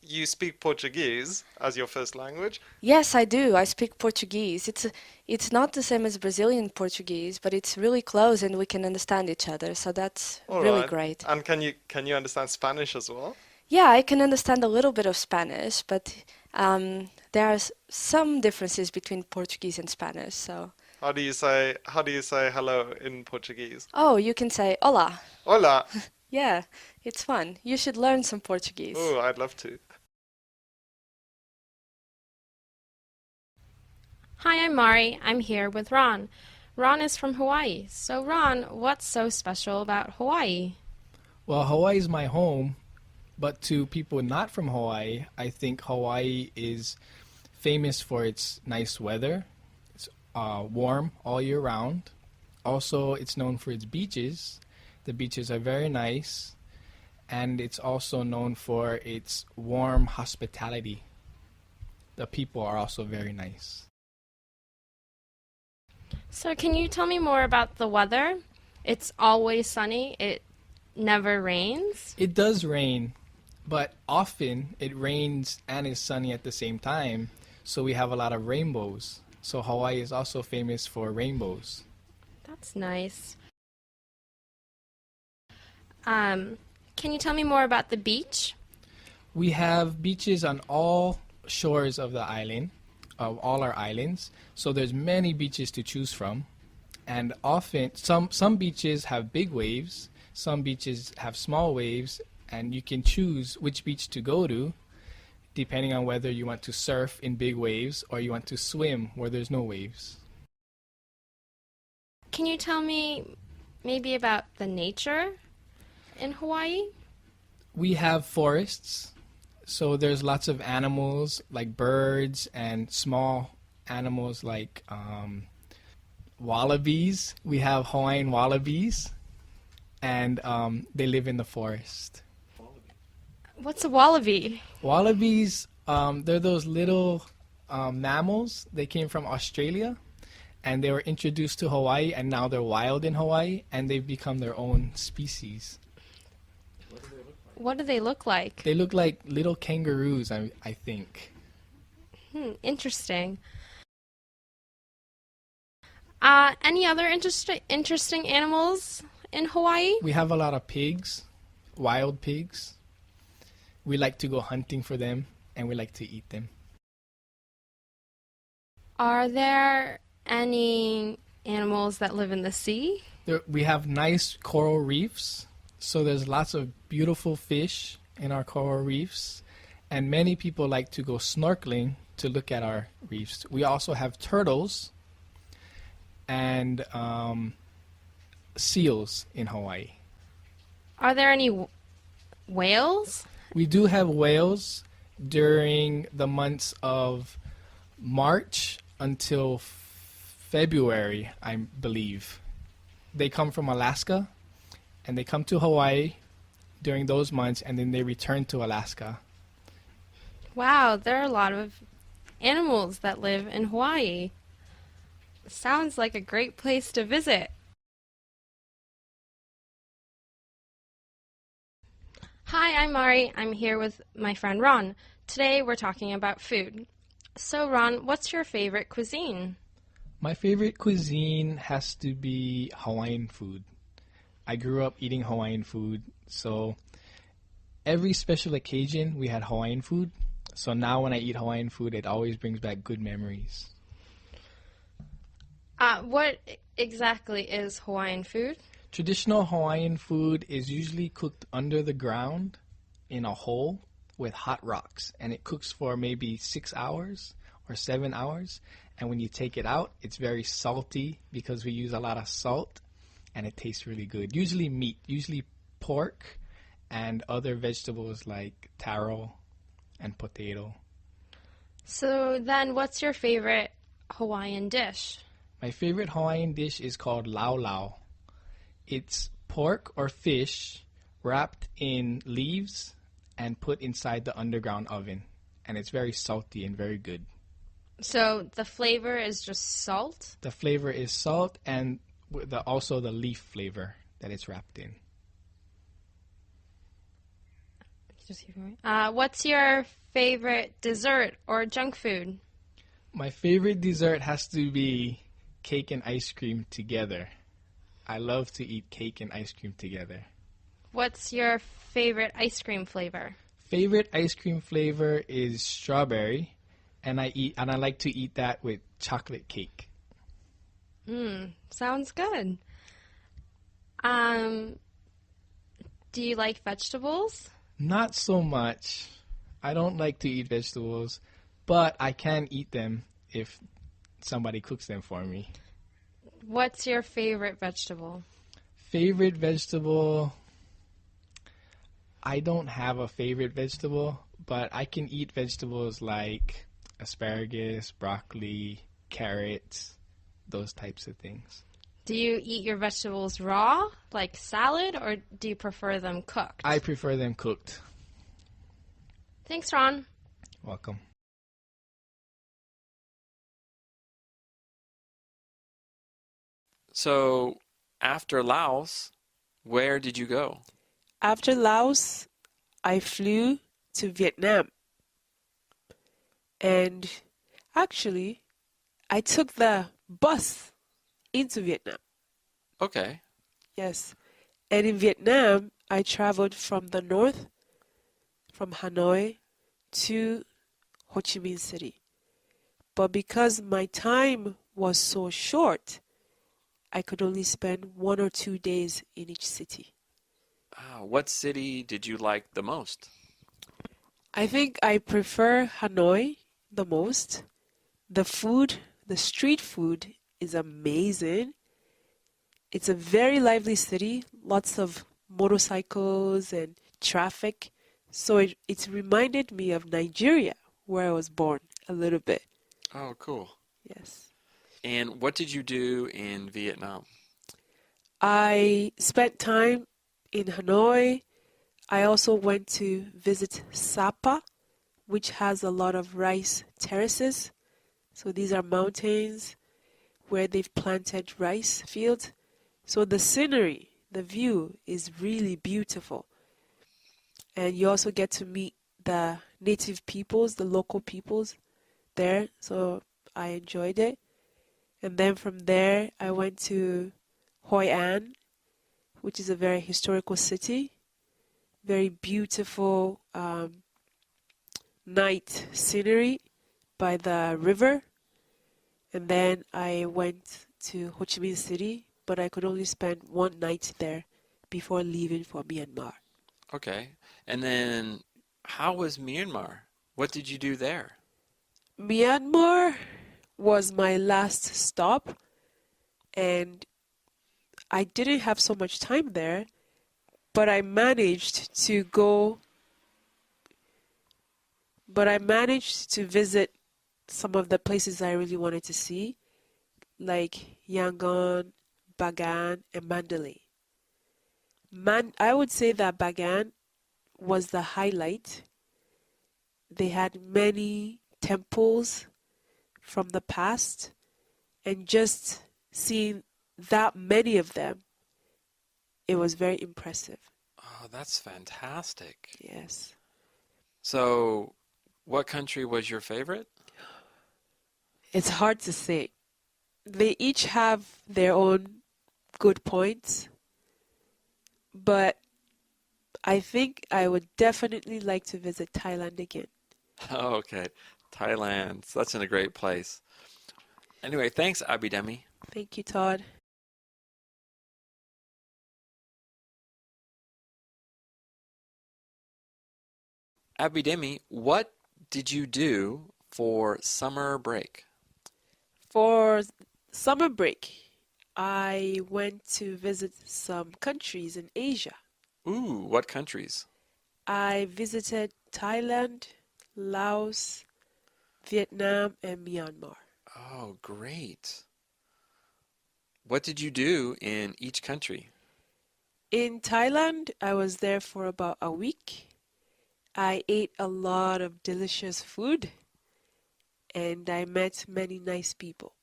you speak Portuguese as your first language? Yes, I do. I speak Portuguese. It's not the same as Brazilian Portuguese, but it's really close and we can understand each other. So that's All really right. great. And can you understand Spanish as well? Yeah, I can understand a little bit of Spanish, but there are some differences between Portuguese and Spanish. So. How do you say hello in Portuguese? Oh, you can say hola. Hola. Yeah, it's fun. You should learn some Portuguese. Oh, I'd love to. Hi, I'm Mari. I'm here with Ron. Ron is from Hawaii. So, Ron, what's so special about Hawaii? Well, Hawaii is my home, but to people not from Hawaii, I think Hawaii is famous for its nice weather. It's warm all year round. Also, it's known for its beaches. The beaches are very nice, and it's also known for its warm hospitality. The people are also very nice. So, can you tell me more about the weather? It's always sunny. It never rains. It does rain, but often it rains and is sunny at the same time, so we have a lot of rainbows. So Hawaii is also famous for rainbows. That's nice. Can you tell me more about the beach? We have beaches on all shores of the island, of all our islands. So there's many beaches to choose from. And often, some beaches have big waves, some beaches have small waves, and you can choose which beach to go to, depending on whether you want to surf in big waves or you want to swim where there's no waves. Can you tell me maybe about the nature in Hawaii? We have forests, so there's lots of animals like birds and small animals like wallabies. We have Hawaiian wallabies, and they live in the forest. What's a wallaby? Wallabies, they're those little mammals. They came from Australia, and they were introduced to Hawaii, and now they're wild in Hawaii, and they've become their own species. What do they look like? They look like little kangaroos, I think. Interesting. Any other interesting animals in Hawaii? We have a lot of pigs, wild pigs. We like to go hunting for them, and we like to eat them. Are there any animals that live in the sea? We have nice coral reefs, so there's lots of beautiful fish in our coral reefs, and many people like to go snorkeling to look at our reefs. We also have turtles and seals in Hawaii. Are there any whales? We do have whales during the months of March until February, I believe. They come from Alaska, and they come to Hawaii during those months, and then they return to Alaska. Wow, there are a lot of animals that live in Hawaii. Sounds like a great place to visit. Hi, I'm Mari. I'm here with my friend Ron. Today we're talking about food. So Ron, what's your favorite cuisine? My favorite cuisine has to be Hawaiian food. I grew up eating Hawaiian food, so every special occasion we had Hawaiian food. So now when I eat Hawaiian food, it always brings back good memories. What exactly is Hawaiian food? Traditional Hawaiian food is usually cooked under the ground in a hole with hot rocks, and it cooks for maybe 6 hours or 7 hours. And when you take it out, it's very salty because we use a lot of salt, and it tastes really good. Usually meat, usually pork and other vegetables like taro and potato. So then what's your favorite Hawaiian dish? My favorite Hawaiian dish is called lau lau. It's pork or fish wrapped in leaves and put inside the underground oven. And it's very salty and very good. So the flavor is just salt? The flavor is salt and also the leaf flavor that it's wrapped in. What's your favorite dessert or junk food? My favorite dessert has to be cake and ice cream together. I love to eat cake and ice cream together. What's your favorite ice cream flavor? Favorite ice cream flavor is strawberry, and I like to eat that with chocolate cake. Sounds good. Do you like vegetables? Not so much. I don't like to eat vegetables, but I can eat them if somebody cooks them for me. What's your favorite vegetable? Favorite vegetable? I don't have a favorite vegetable, but I can eat vegetables like asparagus, broccoli, carrots, those types of things. Do you eat your vegetables raw, like salad, or do you prefer them cooked? I prefer them cooked. Thanks, Ron. Welcome. So, after Laos, where did you go? After Laos, I flew to Vietnam. And actually, I took the bus into Vietnam. Okay. Yes. And in Vietnam, I traveled from the north, from Hanoi to Ho Chi Minh City. But because my time was so short, I could only spend 1 or 2 days in each city. What city did you like the most? I think I prefer Hanoi the most. The food, the street food is amazing. It's a very lively city, lots of motorcycles and traffic. So it reminded me of Nigeria, where I was born, a little bit. Oh, cool. Yes. And what did you do in Vietnam? I spent time in Hanoi. I also went to visit Sapa, which has a lot of rice terraces. So these are mountains where they've planted rice fields. So the scenery, the view is really beautiful. And you also get to meet the native peoples, the local peoples there. So I enjoyed it. And then from there, I went to Hoi An, which is a very historical city. Very beautiful night scenery by the river. And then I went to Ho Chi Minh City, but I could only spend one night there before leaving for Myanmar. Okay. And then how was Myanmar? What did you do there? Myanmar was my last stop, and I didn't have so much time there, but I managed to visit some of the places I really wanted to see, like Yangon, Bagan, and Mandalay. I would say that Bagan was the highlight. They had many temples from the past, and just seeing that many of them, it was very impressive. Oh, that's fantastic. Yes. So, what country was your favorite? It's hard to say. They each have their own good points, but I think I would definitely like to visit Thailand again. Oh, okay. Thailand. Such a great place. Anyway, thanks, Abidemi. Thank you, Todd. Abidemi, what did you do for summer break? For summer break, I went to visit some countries in Asia. Ooh, what countries? I visited Thailand, Laos, Vietnam, and Myanmar. Oh, great. What did you do in each country? In Thailand, I was there for about a week. I ate a lot of delicious food and I met many nice people.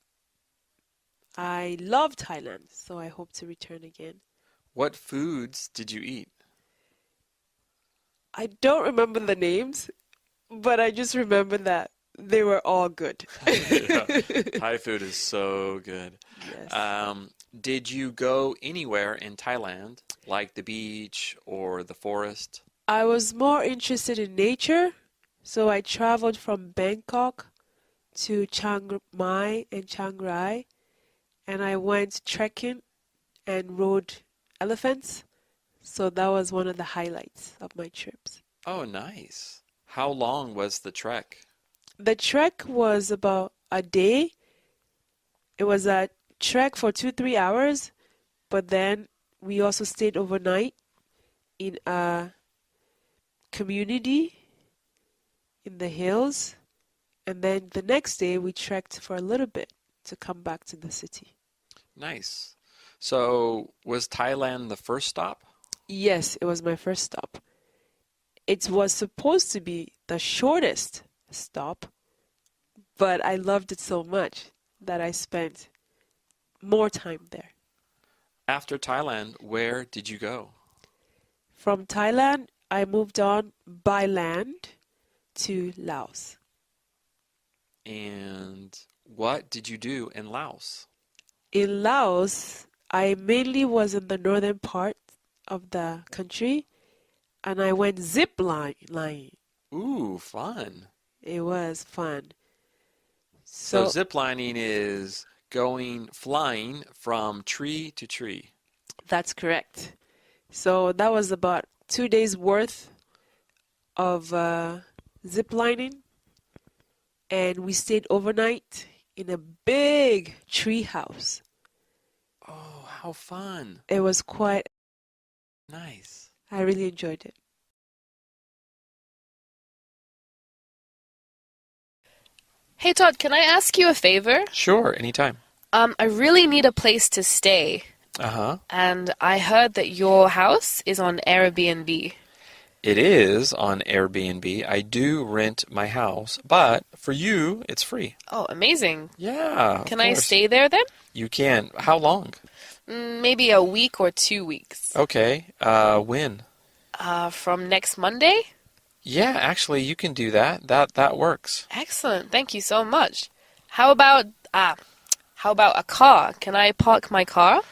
I love Thailand, so I hope to return again. What foods did you eat? I don't remember the names, but I just remember that they were all good. Yeah, Thai food is so good. Yes. Did you go anywhere in Thailand, like the beach or the forest? I was more interested in nature, so I traveled from Bangkok to Chiang Mai and Chiang Rai, and I went trekking and rode elephants. So that was one of the highlights of my trips. Oh, nice. How long was the trek? The trek was about a day. It was a trek for 2-3 hours, but then we also stayed overnight in a community in the hills, and then the next day we trekked for a little bit to come back to the city. Nice. So, was Thailand the first stop? Yes, it was my first stop. It was supposed to be the shortest stop, but I loved it so much that I spent more time there. After Thailand, where did you go? From Thailand, I moved on by land to Laos. And what did you do in Laos? In Laos, I mainly was in the northern part of the country, and I went zip lining. Ooh, fun. It was fun. So ziplining is flying from tree to tree. That's correct. So that was about 2 days worth of zip lining, and we stayed overnight in a big tree house. Oh, how fun. It was quite nice. I really enjoyed it. Hey Todd, can I ask you a favor? Sure, anytime. I really need a place to stay, Uh-huh. and I heard that your house is on Airbnb. It is on Airbnb. I do rent my house, but for you, it's free. Oh, amazing. Yeah, of Can I course. stay there then? You can. How long? Maybe a week or 2 weeks. Okay. When? From next Monday? Yeah, actually, you can do that. That works. Excellent. Thank you so much. How about a car? Can I park my car?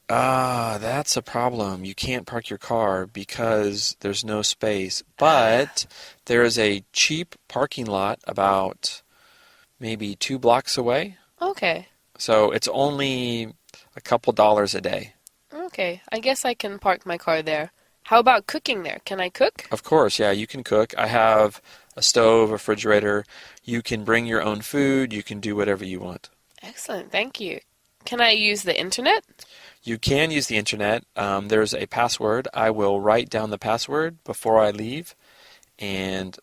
That's a problem. You can't park your car because there's no space. But there is a cheap parking lot about maybe 2 blocks away. Okay. So it's only a couple dollars a day. Okay. I guess I can park my car there. How about cooking there? Can I cook? Of course, yeah, you can cook. I have a stove, a refrigerator. You can bring your own food. You can do whatever you want. Excellent. Thank you. Can I use the internet? You can use the internet. There's a password. I will write down the password before I leave, and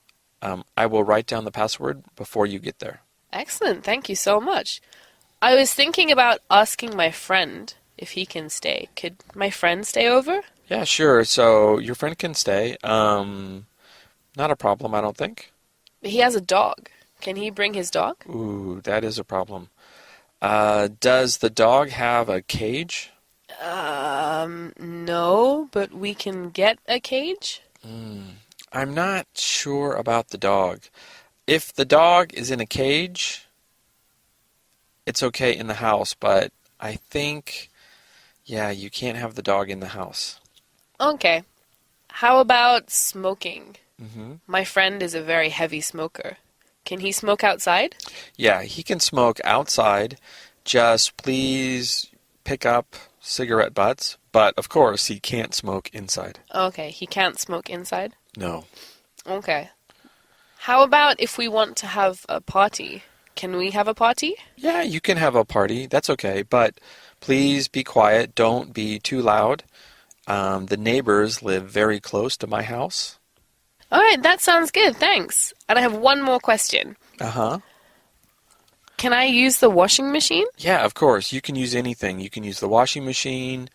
I will write down the password before you get there. Excellent. Thank you so much. I was thinking about asking my friend if he can stay. Could my friend stay over? Yeah, sure. So your friend can stay. Not a problem, I don't think. He has a dog. Can he bring his dog? Ooh, that is a problem. Does the dog have a cage? No, but we can get a cage. I'm not sure about the dog. If the dog is in a cage, it's okay in the house, but I think, yeah, you can't have the dog in the house. Okay. How about smoking? Mm-hmm. My friend is a very heavy smoker. Can he smoke outside? Yeah, he can smoke outside. Just please pick up cigarette butts. But, of course, he can't smoke inside. Okay, he can't smoke inside? No. Okay. How about if we want to have a party? Can we have a party? Yeah, you can have a party. That's okay. But please be quiet. Don't be too loud. The neighbors live very close to my house. All right, that sounds good. Thanks. And I have one more question. Uh-huh. Can I use the washing machine? Yeah, of course. You can use anything. You can use the washing machine.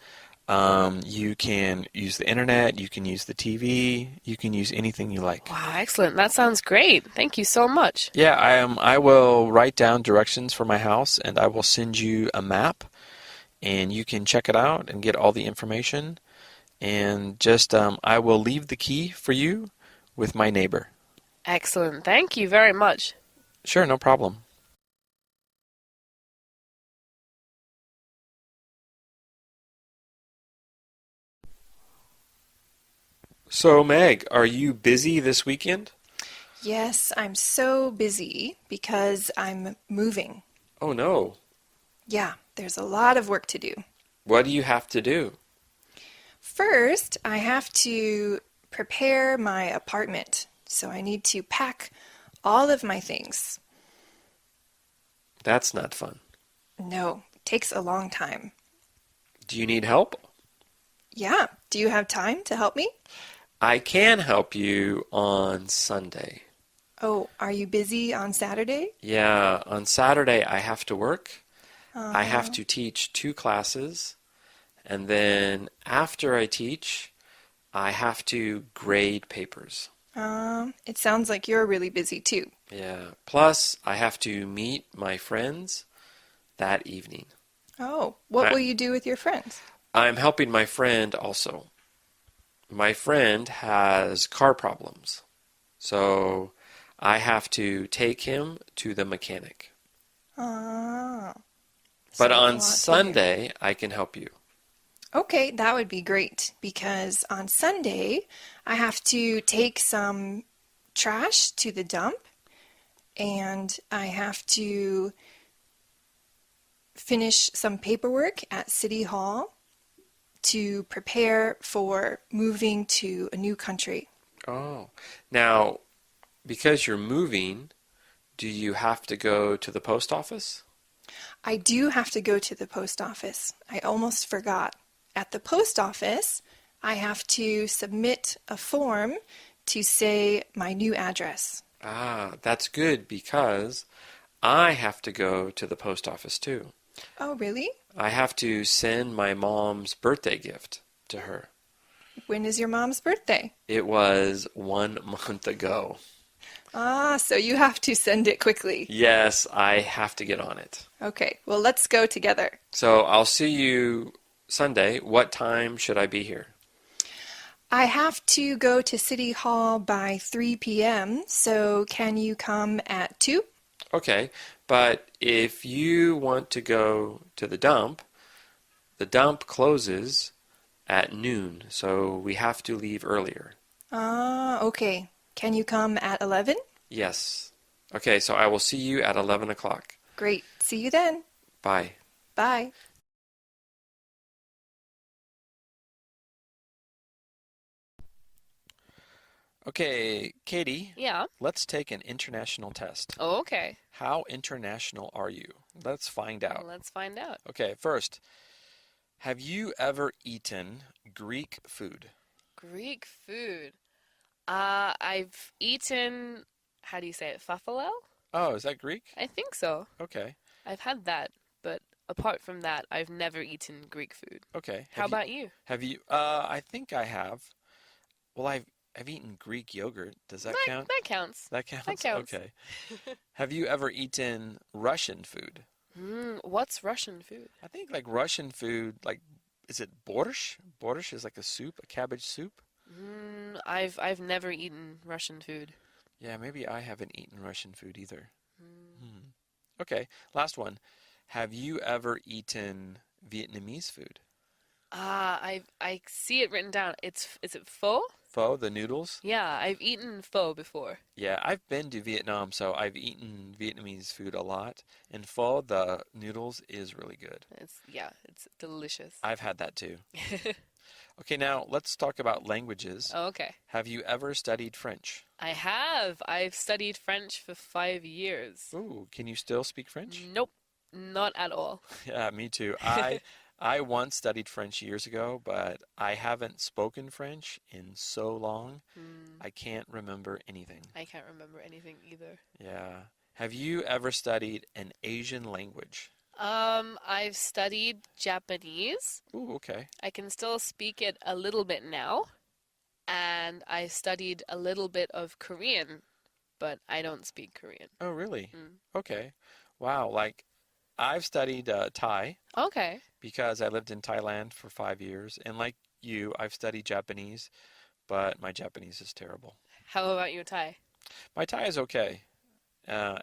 You can use the internet. You can use the TV. You can use anything you like. Wow, excellent. That sounds great. Thank you so much. Yeah, I will write down directions for my house, and I will send you a map, and you can check it out and get all the information. And just I will leave the key for you with my neighbor. Excellent. Thank you very much. Sure, no problem. So, Meg, are you busy this weekend? Yes, I'm so busy because I'm moving. Oh, no. Yeah, there's a lot of work to do. What do you have to do? First, I have to prepare my apartment. So I need to pack all of my things. That's not fun. No, it takes a long time. Do you need help? Yeah, do you have time to help me? I can help you on Sunday. Oh, are you busy on Saturday? Yeah, on Saturday I have to work. I have to teach 2 classes. And then after I teach, I have to grade papers. It sounds like you're really busy too. Yeah. Plus, I have to meet my friends that evening. Oh, what will you do with your friends? I'm helping my friend also. My friend has car problems. So I have to take him to the mechanic. But on Sunday, I can help you. Okay, that would be great because on Sunday I have to take some trash to the dump and I have to finish some paperwork at City Hall to prepare for moving to a new country. Oh, now, because you're moving, do you have to go to the post office? I do have to go to the post office. I almost forgot. At the post office, I have to submit a form to say my new address. Ah, that's good because I have to go to the post office too. Oh, really? I have to send my mom's birthday gift to her. When is your mom's birthday? It was 1 month ago. Ah, so you have to send it quickly. Yes, I have to get on it. Okay, well, let's go together. So I'll see you Sunday. What time should I be here? I have to go to City Hall by 3 p.m., so can you come at 2? Okay, but if you want to go to the dump closes at noon, so we have to leave earlier. Ah, okay. Can you come at 11? Yes. Okay, so I will see you at 11 o'clock. Great. See you then. Bye. Bye. Okay, Katie. Yeah. Let's take an international test. Oh, okay. How international are you? Let's find out. Let's find out. Okay, first, have you ever eaten Greek food? Greek food. I've eaten, how do you say it, falafel? Oh, is that Greek? I think so. Okay. I've had that, but apart from that, I've never eaten Greek food. Okay. How about you? Have you? I think I have. Well, I've eaten Greek yogurt. Does that count? That counts. That counts? That counts. Okay. Have you ever eaten Russian food? What's Russian food? I think like Russian food, like, is it borscht? Borscht is like a soup, a cabbage soup. I've never eaten Russian food. Yeah, maybe I haven't eaten Russian food either. Okay, last one. Have you ever eaten Vietnamese food? I see it written down. Is it pho? Pho, the noodles? Yeah, I've eaten pho before. Yeah, I've been to Vietnam, so I've eaten Vietnamese food a lot. And pho, the noodles, is really good. It's delicious. I've had that too. Okay, now let's talk about languages. Oh, okay. Have you ever studied French? I have. I've studied French for 5 years. Ooh, can you still speak French? Nope, not at all. Yeah, me too. I once studied French years ago, but I haven't spoken French in so long, I can't remember anything. I can't remember anything either. Yeah. Have you ever studied an Asian language? I've studied Japanese. Ooh, okay. I can still speak it a little bit now. And I studied a little bit of Korean, but I don't speak Korean. Oh, really? Okay. Wow, like I've studied Thai. Okay. Because I lived in Thailand for 5 years. And like you, I've studied Japanese, but my Japanese is terrible. How about your Thai? My Thai is okay.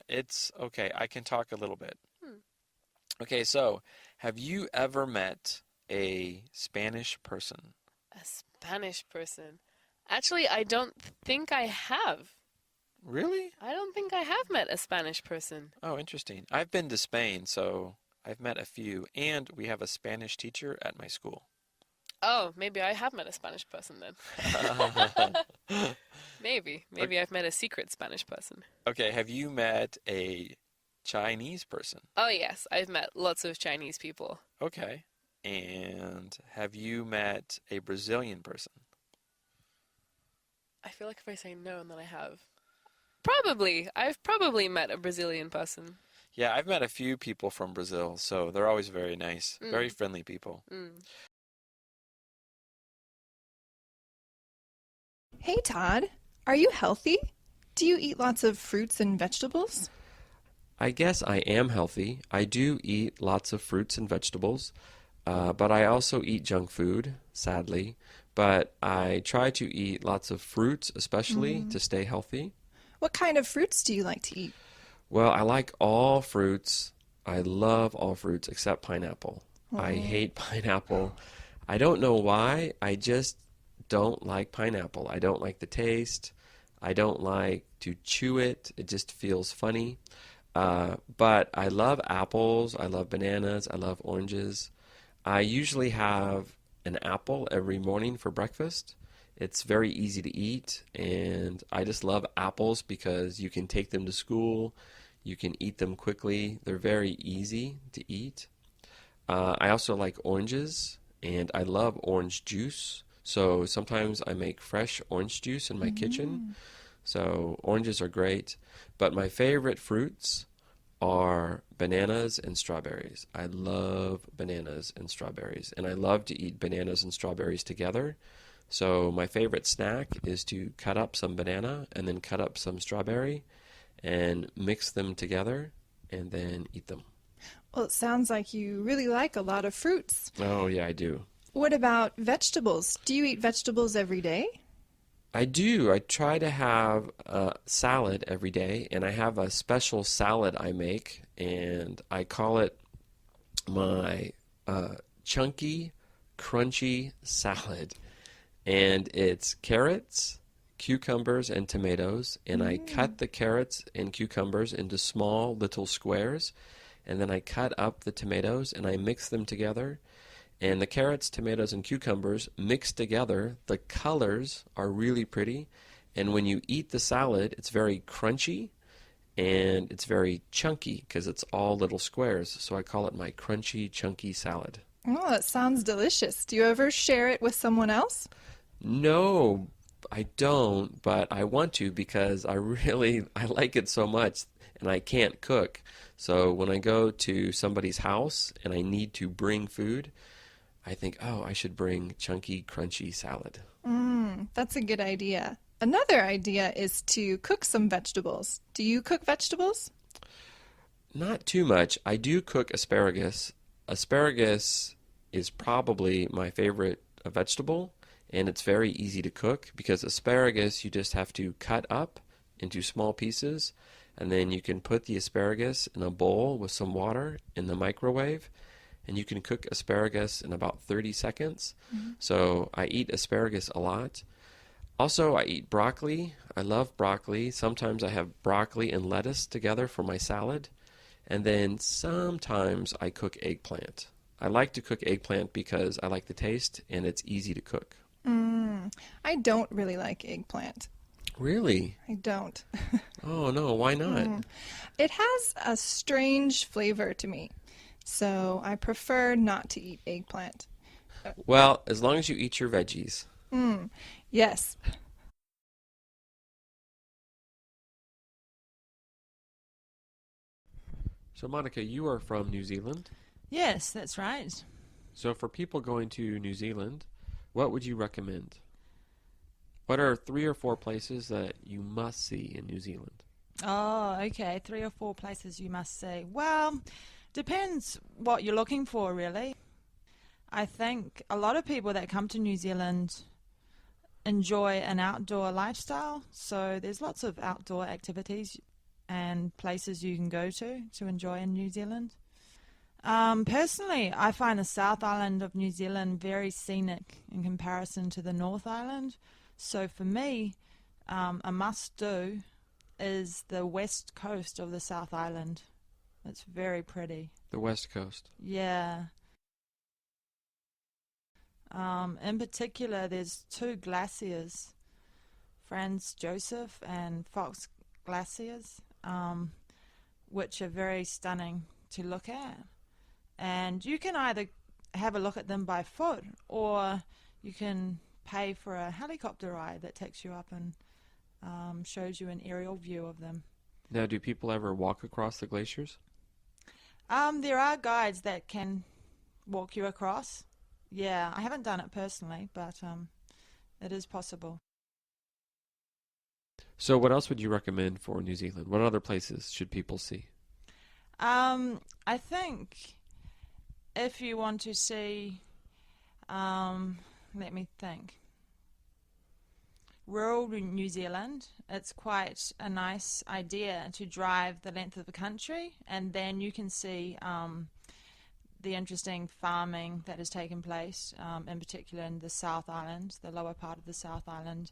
It's okay. I can talk a little bit. Okay, so have you ever met a Spanish person? A Spanish person? Actually, I don't think I have. Really? I don't think I have met a Spanish person. Oh, interesting. I've been to Spain, so I've met a few, and we have a Spanish teacher at my school. Oh, maybe I have met a Spanish person then. Maybe. Maybe I've met a secret Spanish person. Okay, have you met a Chinese person? Oh, yes. I've met lots of Chinese people. Okay. And have you met a Brazilian person? I feel like if I say no, then I have. Probably. I've probably met a Brazilian person. Yeah, I've met a few people from Brazil, so they're always very nice, very friendly people. Hey, Todd. Are you healthy? Do you eat lots of fruits and vegetables? I guess I am healthy. I do eat lots of fruits and vegetables, but I also eat junk food, sadly. But I try to eat lots of fruits, especially to stay healthy. What kind of fruits do you like to eat? Well, I like all fruits. I love all fruits except pineapple. I hate pineapple. I don't know why. I just don't like pineapple. I don't like the taste. I don't like to chew it. It just feels funny. But I love apples. I love bananas. I love oranges. I usually have an apple every morning for breakfast. It's very easy to eat, and I just love apples because you can take them to school. You can eat them quickly. They're very easy to eat. I also like oranges, and I love orange juice. So sometimes I make fresh orange juice in my kitchen. So oranges are great. But my favorite fruits are bananas and strawberries. I love bananas and strawberries, and I love to eat bananas and strawberries together. So my favorite snack is to cut up some banana and then cut up some strawberry and mix them together and then eat them. Well, it sounds like you really like a lot of fruits. Oh, yeah, I do. What about vegetables? Do you eat vegetables every day? I do. I try to have a salad every day, and I have a special salad I make, and I call it my chunky, crunchy salad. And it's carrots, cucumbers, and tomatoes, and I cut the carrots and cucumbers into small little squares, and then I cut up the tomatoes and I mix them together. And the carrots, tomatoes, and cucumbers mixed together, the colors are really pretty. And when you eat the salad, it's very crunchy and it's very chunky because it's all little squares. So I call it my crunchy, chunky salad. Oh, that sounds delicious. Do you ever share it with someone else? No, I don't, but I want to because I like it so much and I can't cook. So when I go to somebody's house and I need to bring food, I think, oh, I should bring chunky, crunchy salad. That's a good idea. Another idea is to cook some vegetables. Do you cook vegetables? Not too much. I do cook asparagus. Asparagus is probably my favorite vegetable, and it's very easy to cook because asparagus you just have to cut up into small pieces, and then you can put the asparagus in a bowl with some water in the microwave, and you can cook asparagus in about 30 seconds. So I eat asparagus a lot. Also, I eat broccoli. I love broccoli. Sometimes I have broccoli and lettuce together for my salad. And then sometimes I cook eggplant. I like to cook eggplant because I like the taste and it's easy to cook. I don't really like eggplant. Really? I don't. Oh, no. Why not? It has a strange flavor to me. So I prefer not to eat eggplant. Well, as long as you eat your veggies. Yes. So, Monica, you are from New Zealand. Yes, that's right. So for people going to New Zealand, what would you recommend? What are 3 or 4 places that you must see in New Zealand? Oh, okay. 3 or 4 places you must see. Well, depends what you're looking for, really. I think a lot of people that come to New Zealand enjoy an outdoor lifestyle, so there's lots of outdoor activities and places you can go to enjoy in New Zealand. Personally, I find the South Island of New Zealand very scenic in comparison to the North Island. So for me, a must-do is the west coast of the South Island. It's very pretty. The West Coast. Yeah. In particular, there's 2 glaciers, Franz Joseph and Fox glaciers, which are very stunning to look at. And you can either have a look at them by foot, or you can pay for a helicopter ride that takes you up and shows you an aerial view of them. Now, do people ever walk across the glaciers? There are guides that can walk you across. Yeah, I haven't done it personally, but it is possible. So what else would you recommend for New Zealand? What other places should people see? I think if you want to see, let me think, rural New Zealand, it's quite a nice idea to drive the length of the country, and then you can see the interesting farming that has taken place, in particular in the South Island, the lower part of the South Island,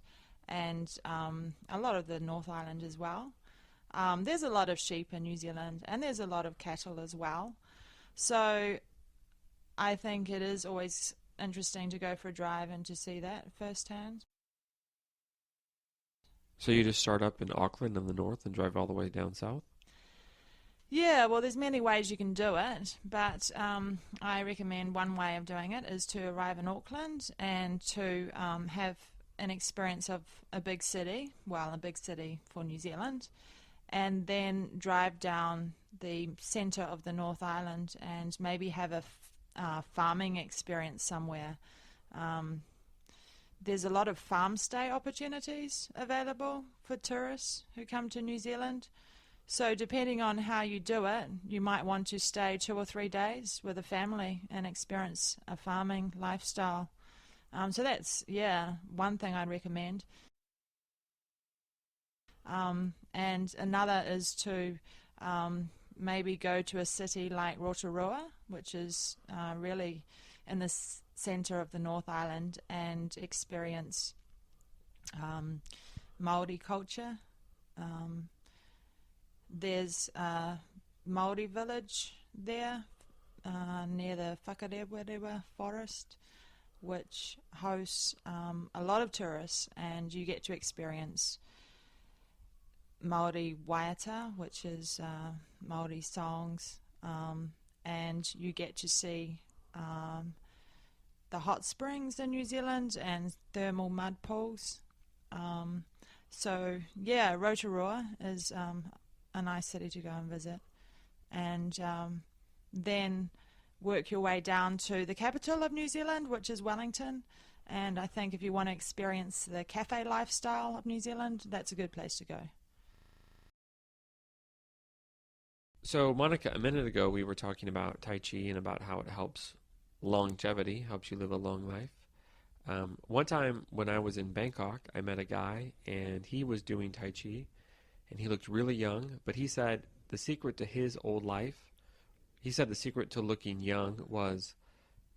and a lot of the North Island as well. There's a lot of sheep in New Zealand, and there's a lot of cattle as well. So I think it is always interesting to go for a drive and to see that firsthand. So you just start up in Auckland in the north and drive all the way down south? Yeah, well, there's many ways you can do it, but I recommend one way of doing it is to arrive in Auckland and to have an experience of a big city, well, a big city for New Zealand, and then drive down the centre of the North Island and maybe have a farming experience somewhere. There's a lot of farm stay opportunities available for tourists who come to New Zealand. So depending on how you do it, you might want to stay 2 or 3 days with a family and experience a farming lifestyle. So that's, one thing I'd recommend. And another is to maybe go to a city like Rotorua, which is really in the centre of the North Island, and experience Māori culture. There's a Māori village there near the Whakarewa forest, which hosts a lot of tourists, and you get to experience Māori waiata, which is Māori songs, and you get to see the hot springs in New Zealand and thermal mud pools. So Rotorua is a nice city to go and visit, and then work your way down to the capital of New Zealand, which is Wellington. And I think if you want to experience the cafe lifestyle of New Zealand, that's a good place to go. So, Monica, a minute ago we were talking about Tai Chi and about how it helps longevity, helps you live a long life. One time when I was in Bangkok, I met a guy, and he was doing Tai Chi, and he looked really young, but he said the secret to his old life, he said the secret to looking young was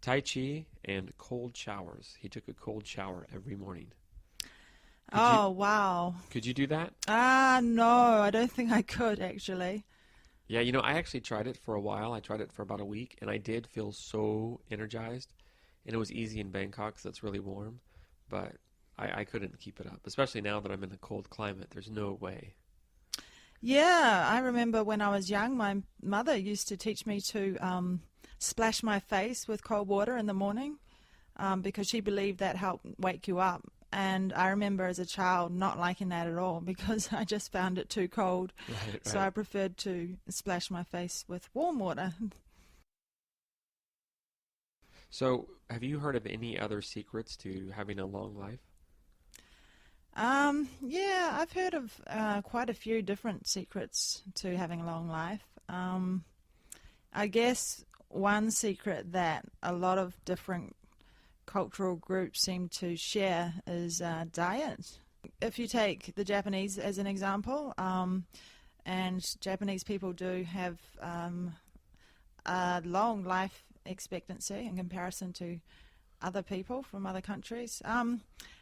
Tai Chi and cold showers. He took a cold shower every morning. Wow. Could you do that? No, I don't think I could, actually. Yeah, I actually tried it for a while. I tried it for about a week, and I did feel so energized. And it was easy in Bangkok, so it's really warm. But I couldn't keep it up, especially now that I'm in a cold climate. There's no way. Yeah, I remember when I was young, my mother used to teach me to splash my face with cold water in the morning because she believed that helped wake you up. And I remember as a child not liking that at all because I just found it too cold. Right. So I preferred to splash my face with warm water. So, have you heard of any other secrets to having a long life? Yeah, I've heard of quite a few different secrets to having a long life. I guess one secret that a lot of different cultural groups seem to share is diet. If you take the Japanese as an example, and Japanese people do have a long life expectancy in comparison to other people from other countries.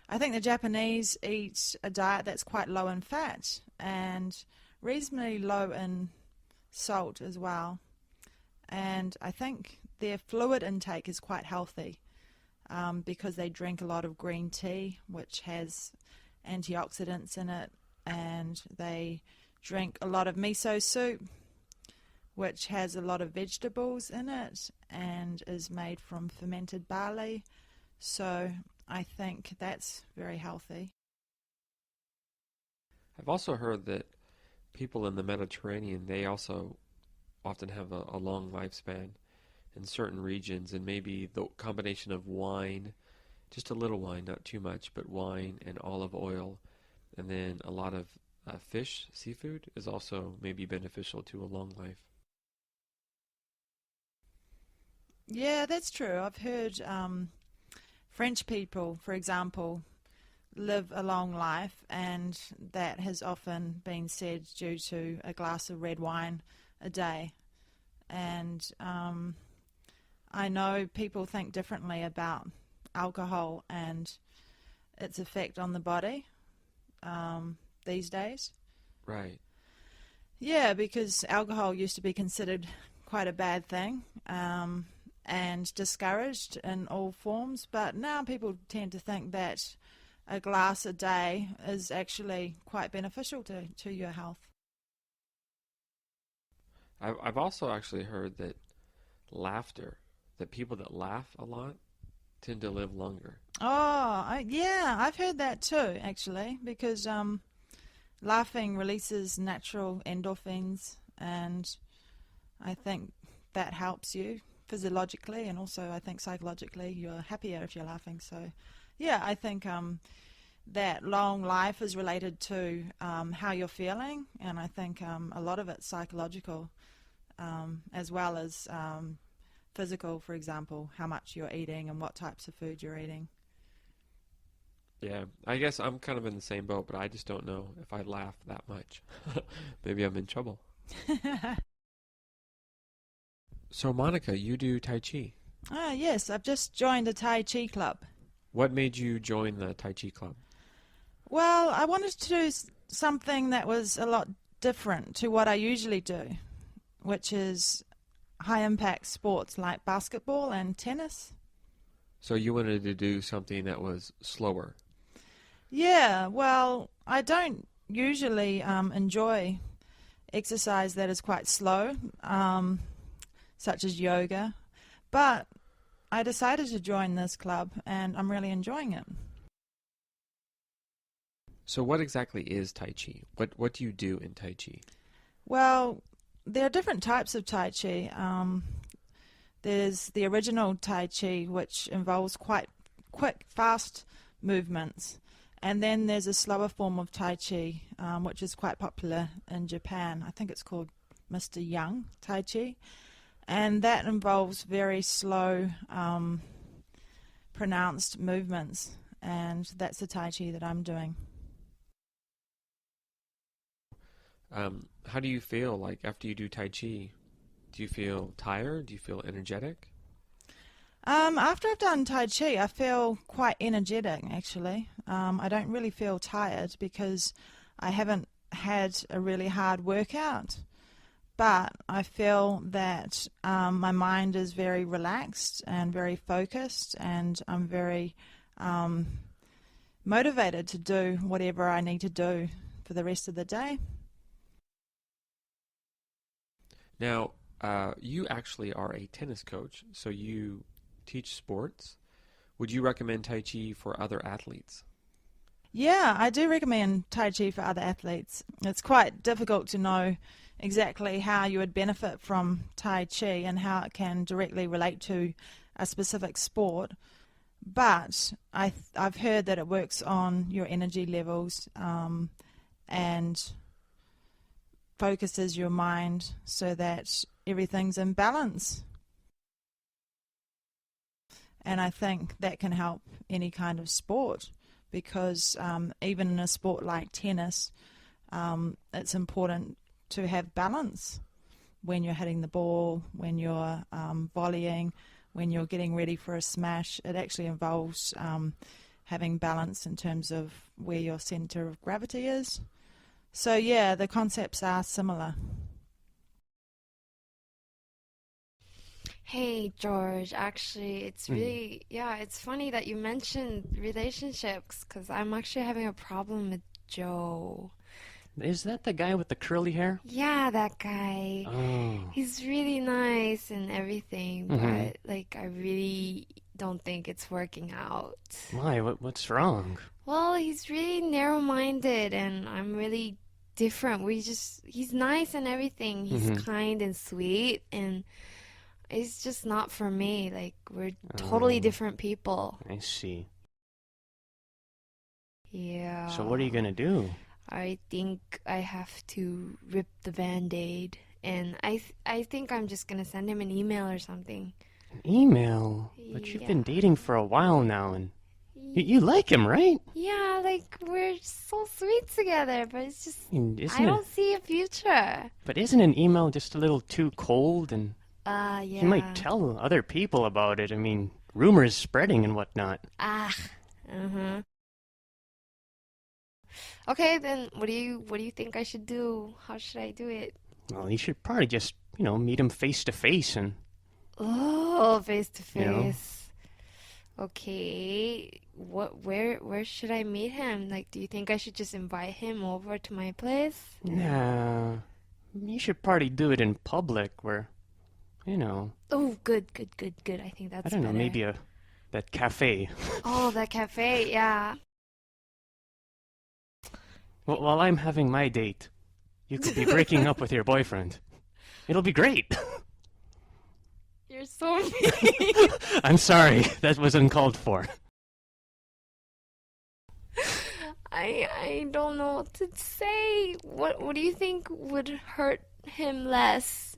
I think the Japanese eat a diet that's quite low in fat and reasonably low in salt as well. And I think their fluid intake is quite healthy because they drink a lot of green tea, which has antioxidants in it, and they drink a lot of miso soup, which has a lot of vegetables in it and is made from fermented barley. So I think that's very healthy. I've also heard that people in the Mediterranean, they also often have a long lifespan in certain regions, and maybe the combination of wine, just a little wine, not too much, but wine and olive oil, and then a lot of fish, seafood, is also maybe beneficial to a long life. Yeah, that's true. I've heard French people, for example, live a long life, and that has often been said due to a glass of red wine a day. And I know people think differently about alcohol and its effect on the body these days. Right. Yeah, because alcohol used to be considered quite a bad thing and discouraged in all forms, but now people tend to think that a glass a day is actually quite beneficial to your health. I've also actually heard that laughter, that people that laugh a lot tend to live longer. Yeah, I've heard that too, actually, because laughing releases natural endorphins, and I think that helps you physiologically, and also I think psychologically you're happier if you're laughing. So yeah, I think that long life is related to how you're feeling, and I think a lot of it's psychological as well as physical, for example, how much you're eating and what types of food you're eating. Yeah, I guess I'm kind of in the same boat, but I just don't know if I laugh that much. Maybe I'm in trouble. So, Monica, you do Tai Chi. Ah, yes, I've just joined a Tai Chi club. What made you join the Tai Chi club? Well, I wanted to do something that was a lot different to what I usually do, which is high-impact sports like basketball and tennis. So you wanted to do something that was slower. Yeah, well, I don't usually enjoy exercise that is quite slow, such as yoga, but I decided to join this club and I'm really enjoying it. So what exactly is Tai Chi? What do you do in Tai Chi? Well, there are different types of Tai Chi. There's the original Tai Chi, which involves quite quick, fast movements. And then there's a slower form of Tai Chi, which is quite popular in Japan. I think it's called Mr. Young Tai Chi. And that involves very slow, pronounced movements. And that's the Tai Chi that I'm doing. How do you feel like after you do Tai Chi? Do you feel tired? Do you feel energetic? After I've done Tai Chi, I feel quite energetic, actually. I don't really feel tired because I haven't had a really hard workout. But I feel that my mind is very relaxed and very focused, and I'm very motivated to do whatever I need to do for the rest of the day. Now, you actually are a tennis coach, so you teach sports. Would you recommend Tai Chi for other athletes? Yeah, I do recommend Tai Chi for other athletes. It's quite difficult to know exactly how you would benefit from Tai Chi and how it can directly relate to a specific sport. But I've heard that it works on your energy levels and focuses your mind so that everything's in balance. And I think that can help any kind of sport because even in a sport like tennis, it's important to have balance when you're hitting the ball, when you're volleying, when you're getting ready for a smash. It actually involves having balance in terms of where your center of gravity is. So yeah, the concepts are similar. Hey, George. Actually, it's really, it's funny that you mentioned relationships because I'm actually having a problem with Joe. Is that the guy with the curly hair? Yeah, that guy. Oh. He's really nice and everything, but like I really don't think it's working out. Why? What's wrong? Well, he's really narrow-minded and I'm really different. He's nice and everything. He's kind and sweet and it's just not for me. Like, we're totally different people. I see. Yeah. So what are you gonna do? I think I have to rip the Band-Aid. And I think I'm just gonna send him an email or something. An email? But you've been dating for a while now, and you like him, right? Yeah, like, we're so sweet together, but it's just, Isn't I don't see a future. But isn't an email just a little too cold? And Yeah. he might tell other people about it. I mean, rumors spreading and whatnot. Okay, then what do you think I should do? How should I do it? Well, you should probably just, meet him face to face and... Oh, face to You know? face. Okay. Where should I meet him? Like, do you think I should just invite him over to my place? Nah, you should probably do it in public where, Oh, good. I think that's I don't know, better. maybe that cafe. Oh, that cafe, yeah. Well, while I'm having my date, you could be breaking up with your boyfriend. It'll be great. You're so mean. I'm sorry. That was uncalled for. I don't know what to say. What do you think would hurt him less?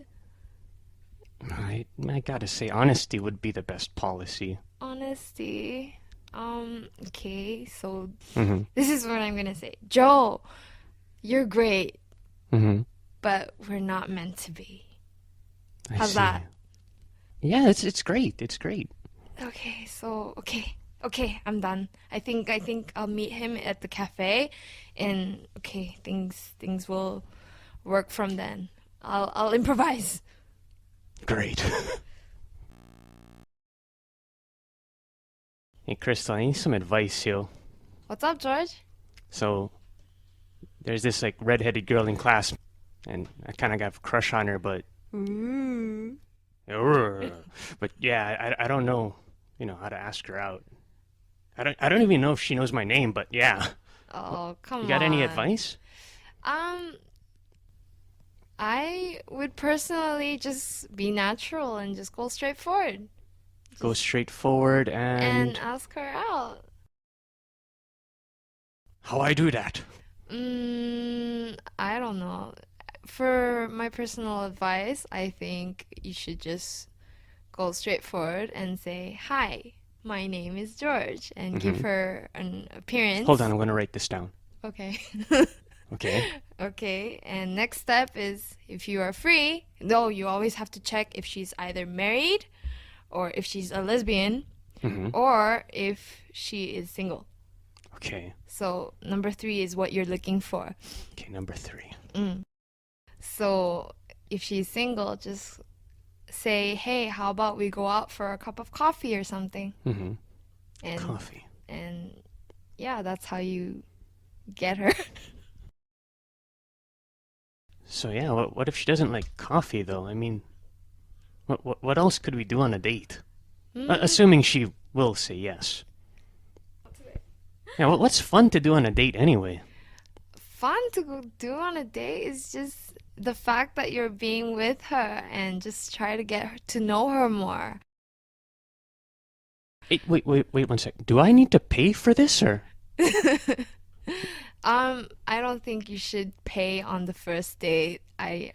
I gotta say, honesty would be the best policy. Honesty. Okay, so Mm-hmm. this is what I'm gonna say. Joe, you're great, Mm-hmm. but we're not meant to be. I How's see. that? Yeah, it's great. It's great. Okay, so okay, I'm done. I think I'll meet him at the cafe, and okay, things will work from then. I'll improvise. Great. Hey, Crystal, I need some advice, yo. What's up, George? So, there's this, like, redheaded girl in class, and I kind of got a crush on her, but... Ooh. But, yeah, I don't know, how to ask her out. I don't even know if she knows my name, but, yeah. Oh, come on. You got any advice? I would personally just be natural and just go straight forward. Go straight forward And ask her out. How I do that? I don't know. For my personal advice, I think you should just go straight forward and say, "Hi, my name is George," and give her an appearance. Hold on, I'm going to write this down. Okay. Okay. Okay, and next step is if you are free, though you always have to check if she's either married or if she's a lesbian or if she is single. Okay. So number 3 is what you're looking for. Okay, number 3. So if she's single, just say, "Hey, how about we go out for a cup of coffee or something?" And, Coffee. And yeah, that's how you get her. So, yeah, what if she doesn't like coffee, though? I mean, what else could we do on a date? Assuming she will say yes. Yeah, what's fun to do on a date anyway? Fun to do on a date is just the fact that you're being with her and just try to get her to know her more. Hey, wait 1 sec. Do I need to pay for this, or? I don't think you should pay on the first date. I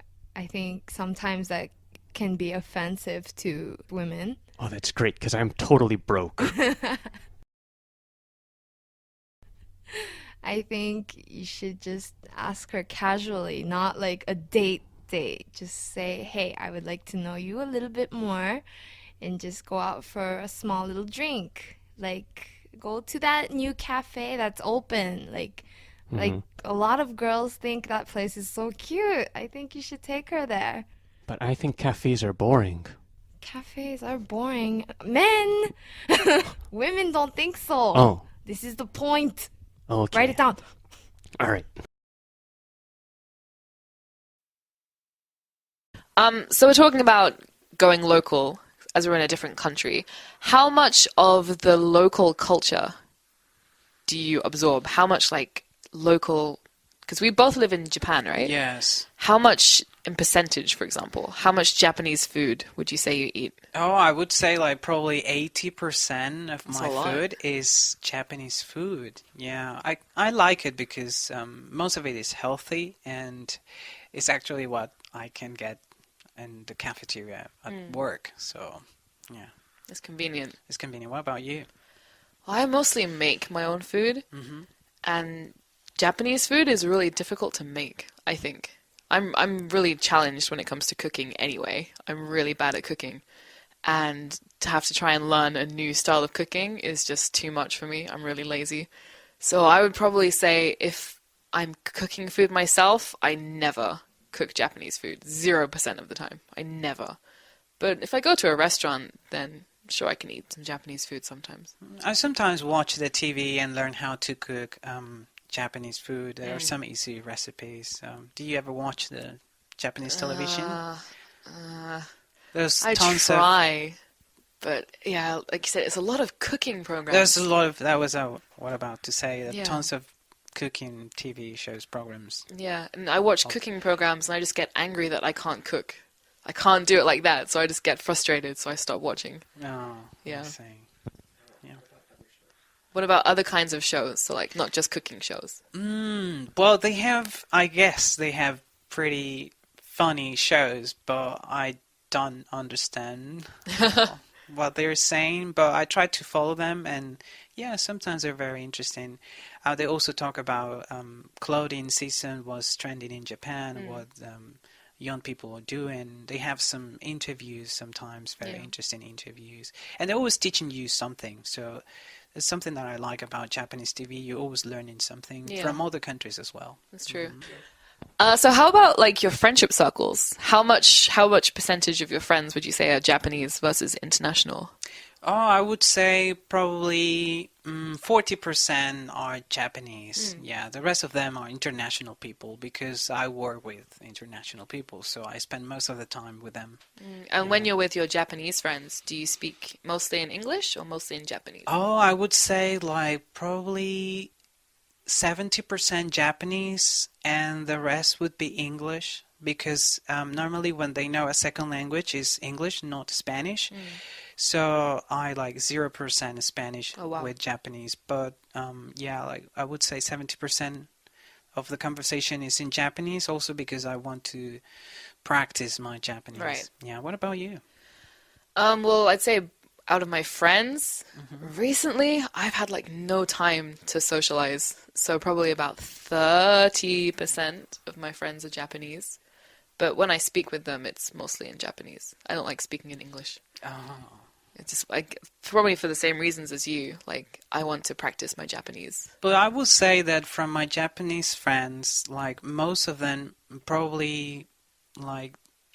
think sometimes that can be offensive to women. Oh, that's great, because I'm totally broke. I think you should just ask her casually, not like a date. Just say, "Hey, I would like to know you a little bit more," and just go out for a small little drink. Like, go to that new cafe that's open. Like a lot of girls think that place is so cute. I think you should take her there. But I think cafes are boring. Cafes are boring. Men! Women don't think so. Oh. This is the point. Okay. Write it down. All right. So we're talking about going local as we're in a different country. How much of the local culture do you absorb? How much local, because we both live in Japan, right? Yes. How much in percentage, for example? How much Japanese food would you say you eat? Oh, I would say probably 80% of That's my a lot. food is Japanese food. Yeah, I like it because most of it is healthy and it's actually what I can get in the cafeteria at work. So, yeah. It's convenient. It's convenient. What about you? Well, I mostly make my own food, and Japanese food is really difficult to make, I think. I'm really challenged when it comes to cooking anyway. I'm really bad at cooking. And to have to try and learn a new style of cooking is just too much for me. I'm really lazy. So I would probably say if I'm cooking food myself, I never cook Japanese food. 0% of the time. I never. But if I go to a restaurant, then sure I can eat some Japanese food sometimes. I sometimes watch the TV and learn how to cook Japanese food. There are some easy recipes. Do you ever watch the Japanese television? There's I tons try, but yeah, like you said, it's a lot of cooking programs. There's a lot of that was what I'm about to say. Yeah. Tons of cooking TV shows programs. Yeah, and I watch cooking programs and I just get angry that I can't cook. I can't do it like that, so I just get frustrated, so I stop watching. Oh, Yeah. I see. Yeah. What about other kinds of shows? So like not just cooking shows. Well, I guess they have pretty funny shows, but I don't understand what they're saying, but I try to follow them, and yeah, sometimes they're very interesting. They also talk about clothing season was trending in Japan, what young people are doing. They have some interviews sometimes, very interesting interviews, and they're always teaching you something. So it's something that I like about Japanese TV. You're always learning something from other countries as well. That's true. So how about like your friendship circles? How much percentage of your friends would you say are Japanese versus international? Oh, I would say probably 40% are Japanese. Yeah, the rest of them are international people because I work with international people, so I spend most of the time with them. And when you're with your Japanese friends, do you speak mostly in English or mostly in Japanese? Oh, I would say like probably 70% Japanese and the rest would be English because normally when they know a second language is English, not Spanish. So I like 0% Spanish with Japanese, but yeah, like I would say 70% of the conversation is in Japanese also because I want to practice my Japanese. Right. Yeah, what about you? Well, I'd say out of my friends, recently I've had like no time to socialize. So probably about 30% of my friends are Japanese. But when I speak with them, it's mostly in Japanese. I don't like speaking in English. Oh. It's just like probably for the same reasons as you. Like I want to practice my Japanese. But I would say that from my Japanese friends, like most of them, probably like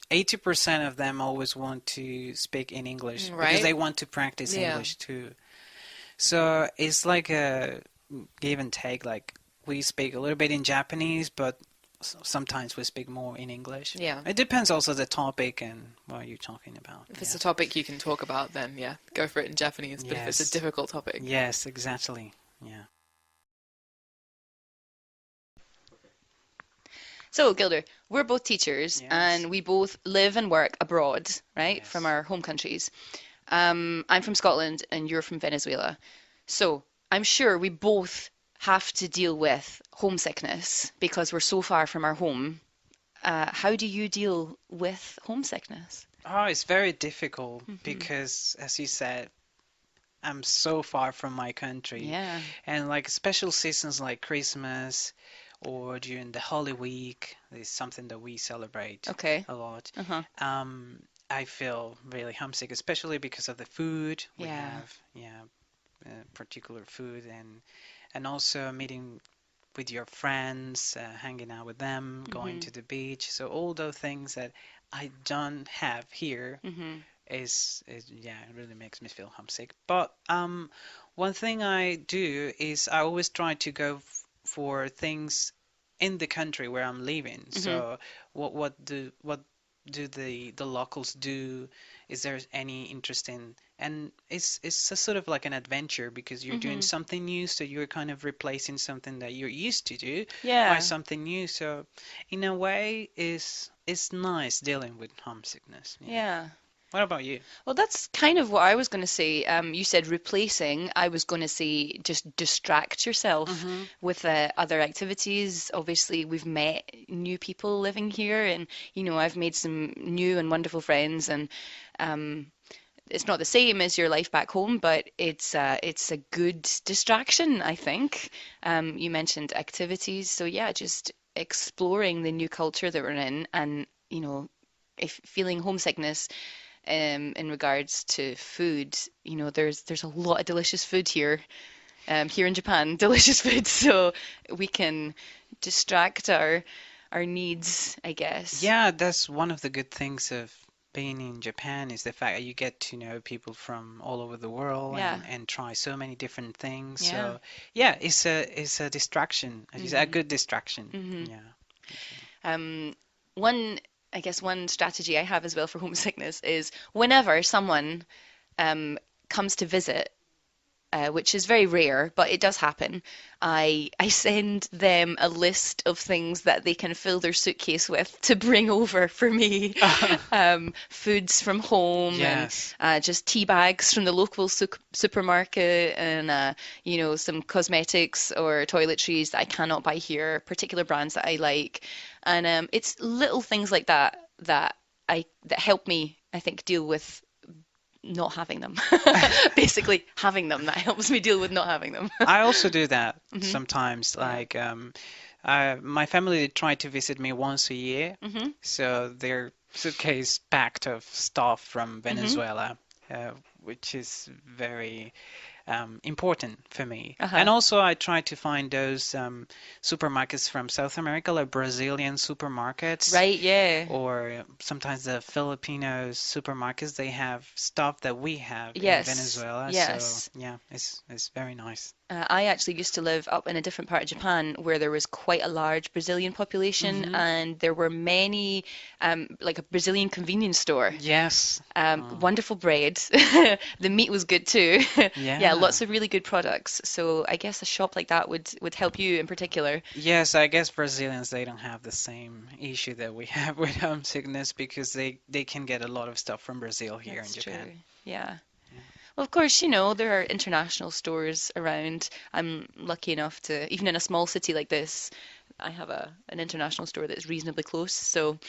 80% of them always want to speak in English because they want to practice English too. So it's like a give and take. Like we speak a little bit in Japanese, but sometimes we speak more in English. Yeah. It depends also the topic and what you're talking about. If it's a topic you can talk about, then yeah, go for it in Japanese. But if it's a difficult topic. Yes, exactly. Yeah. So, Gilder, we're both teachers and we both live and work abroad, right, from our home countries. I'm from Scotland and you're from Venezuela. So, I'm sure we both have to deal with homesickness because we're so far from our home. How do you deal with homesickness? Oh, it's very difficult because, as you said, I'm so far from my country. Yeah. And like special seasons like Christmas or during the Holy Week is something that we celebrate a lot. I feel really homesick, especially because of the food we have. Particular food and also meeting with your friends, hanging out with them, going to the beach. So all those things that I don't have here is it really makes me feel homesick. But one thing I do is I always try to go for things in the country where I'm living. So what do the locals do? Is there any interesting? And it's a sort of like an adventure because you're doing something new, so you're kind of replacing something that you're used to do by something new. So in a way, it's nice dealing with homesickness. Yeah. What about you? Well, that's kind of what I was going to say. You said replacing. I was going to say just distract yourself with other activities. Obviously, we've met new people living here, and I've made some new and wonderful friends. And it's not the same as your life back home, but it's a good distraction, I think. You mentioned activities, so yeah, just exploring the new culture that we're in, and if feeling homesickness. In regards to food, there's a lot of delicious food here in Japan, delicious food, so we can distract our needs, I guess. Yeah, that's one of the good things of being in Japan is the fact that you get to know people from all over the world and try so many different things. Yeah. So yeah, it's a distraction. It's a good distraction. Yeah. One strategy I have as well for homesickness is whenever someone comes to visit, which is very rare, but it does happen, I send them a list of things that they can fill their suitcase with to bring over for me. Foods from home Yes. and just tea bags from the local supermarket and some cosmetics or toiletries that I cannot buy here, particular brands that I like. And it's little things like that help me, I think, deal with not having them. Basically, having them that helps me deal with not having them. I also do that Mhm. sometimes. Like, my family try to visit me once a year, Mhm. so their suitcase packed of stuff from Mhm. Venezuela, which is very important for me. Uh-huh. And also, I try to find those supermarkets from South America, like Brazilian supermarkets. Right, yeah. Or sometimes the Filipino supermarkets, they have stuff that we have in Yes, Venezuela. yes. So, yeah, it's very nice. I actually used to live up in a different part of Japan where there was quite a large Brazilian population, Mhm. and there were many, like a Brazilian convenience store. Yes. Wonderful bread. The meat was good too. Yeah, lots of really good products. So I guess a shop like that would help you in particular. Yes, I guess Brazilians, they don't have the same issue that we have with homesickness because they can get a lot of stuff from Brazil here That's in Japan. true. Yeah. Well, of course, there are international stores around. I'm lucky enough to, even in a small city like this, I have an international store that's reasonably close. So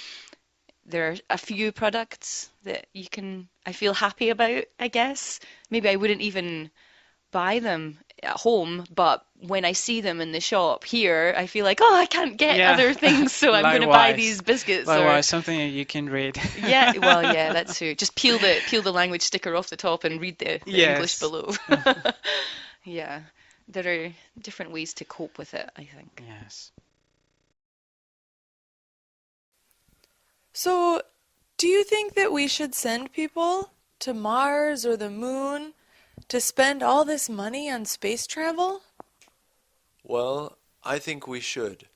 there are a few products that I feel happy about, I guess. Maybe I wouldn't even buy them at home, but when I see them in the shop here, I feel like, oh, I can't get Yeah, other things, so I'm going to buy these biscuits. Likewise, something that you can read. Yeah, well, yeah, that's true. Just peel the language sticker off the top and read the English Yes. below. Yeah, there are different ways to cope with it, I think. Yes. So, do you think that we should send people to Mars or the moon to spend all this money on space travel? Well, I think we should.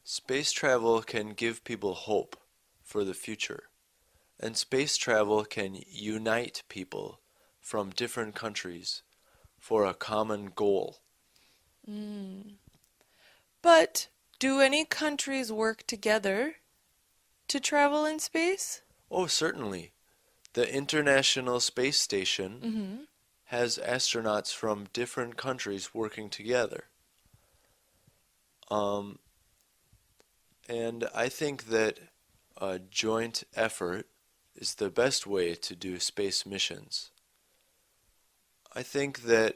Space travel can give people hope for the future, and space travel can unite people from different countries for a common goal. But do any countries work together to travel in space? Oh, certainly. The International Space Station Mm-hmm. has astronauts from different countries working together. And I think that a joint effort is the best way to do space missions. I think that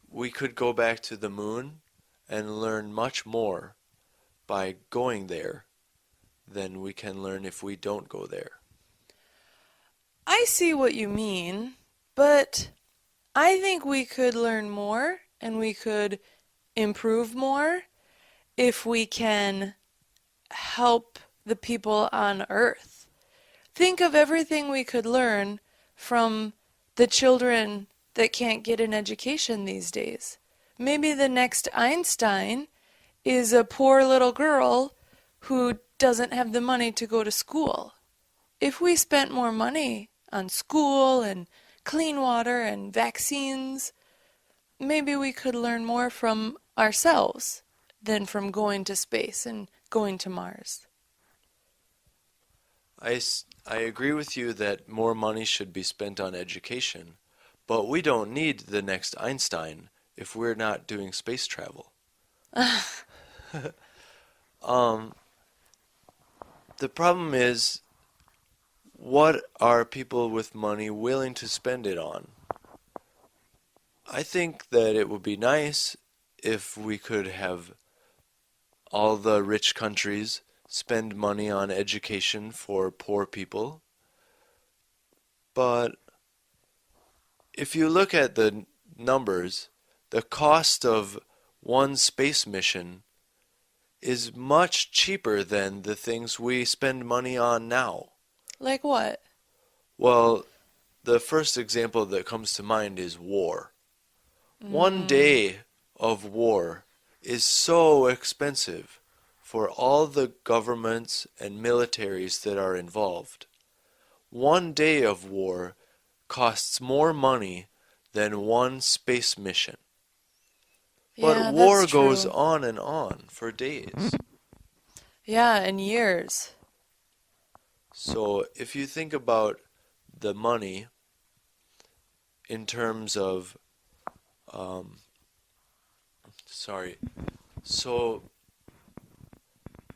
we could go back to the moon and learn much more by going there than we can learn if we don't go there. I see what you mean, but I think we could learn more and we could improve more if we can help the people on Earth. Think of everything we could learn from the children that can't get an education these days. Maybe the next Einstein is a poor little girl who doesn't have the money to go to school. If we spent more money on school and clean water and vaccines, maybe we could learn more from ourselves than from going to space and going to Mars. I agree with you that more money should be spent on education, but we don't need the next Einstein if we're not doing space travel. The problem is, what are people with money willing to spend it on? I think that it would be nice if we could have all the rich countries spend money on education for poor people. But if you look at the numbers, the cost of one space mission is much cheaper than the things we spend money on now. Like what? Well, the first example that comes to mind is war. One day of war is so expensive for all the governments and militaries that are involved. One day of war costs more money than one space mission. But Yeah, war that's goes true. on and on for days. Yeah, and years. So if you think about the money in terms of, so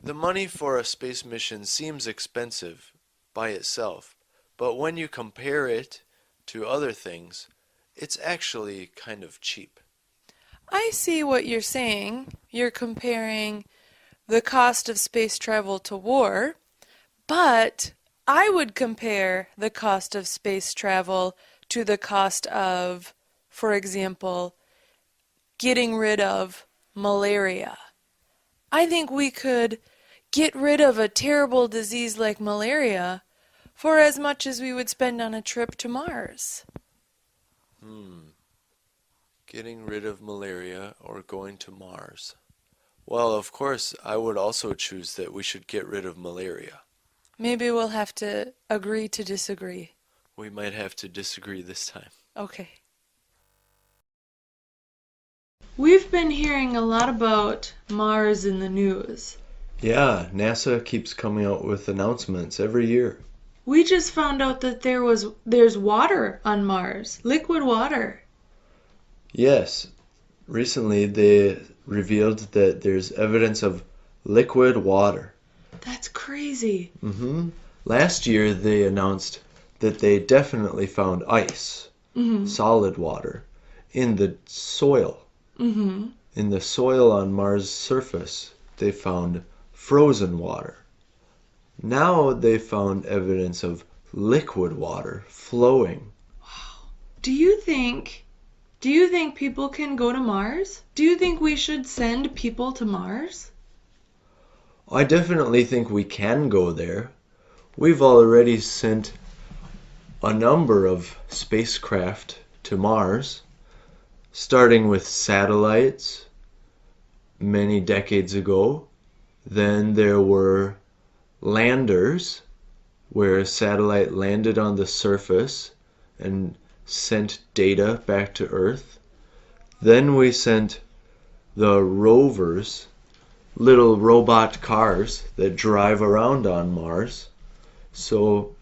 the money for a space mission seems expensive by itself, but when you compare it to other things, it's actually kind of cheap. I see what you're saying. You're comparing the cost of space travel to war, but I would compare the cost of space travel to the cost of, for example, getting rid of malaria. I think we could get rid of a terrible disease like malaria for as much as we would spend on a trip to Mars. Getting rid of malaria or going to Mars. Well, of course, I would also choose that we should get rid of malaria. Maybe we'll have to agree to disagree. We might have to disagree this time. Okay. We've been hearing a lot about Mars in the news. Yeah, NASA keeps coming out with announcements every year. We just found out that there's water on Mars, liquid water. Yes, recently they revealed that there's evidence of liquid water. That's crazy. Last year they announced that they definitely found ice, solid water, in the soil. In the soil on Mars' surface, they found frozen water. Now they found evidence of liquid water flowing. Do you think people can go to Mars? Do you think we should send people to Mars? I definitely think we can go there. We've already sent a number of spacecraft to Mars, starting with satellites many decades ago. Then there were landers, where a satellite landed on the surface and sent data back to Earth. Then we sent the rovers, little robot cars that drive around on Mars. So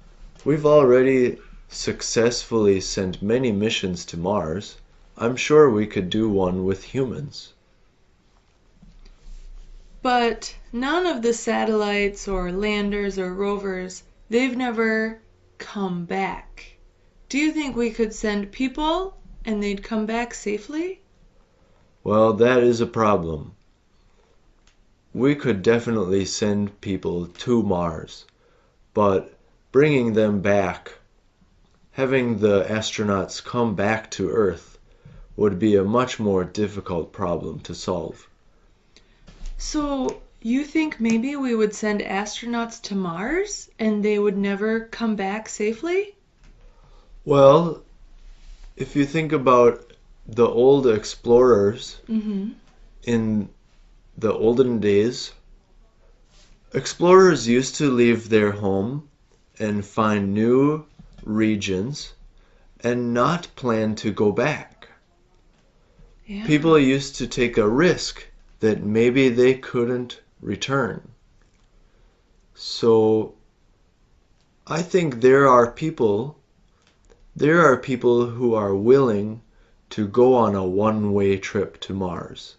we've already successfully sent many missions to Mars. I'm sure we could do one with humans. But none of the satellites or landers or rovers, they've never come back. Do you think we could send people and they'd come back safely? Well, that is a problem. We could definitely send people to Mars, but bringing them back, having the astronauts come back to Earth, would be a much more difficult problem to solve. So you think maybe we would send astronauts to Mars and they would never come back safely? Well, if you think about the old explorers in the olden days, explorers used to leave their home and find new regions and not plan to go back. Yeah. People used to take a risk that maybe they couldn't return. So I think there are people who are willing to go on a one-way trip to Mars.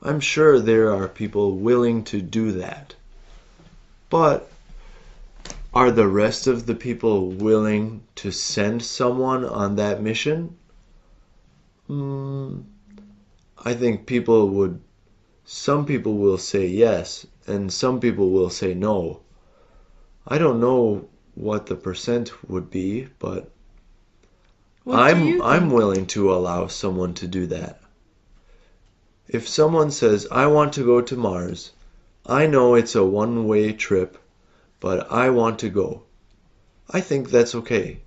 I'm sure there are people willing to do that. But are the rest of the people willing to send someone on that mission? I think some people will say yes, and some people will say no. I don't know what the percent would be, but I'm willing to allow someone to do that. If someone says, I want to go to Mars, I know it's a one-way trip, but I want to go. I think that's okay.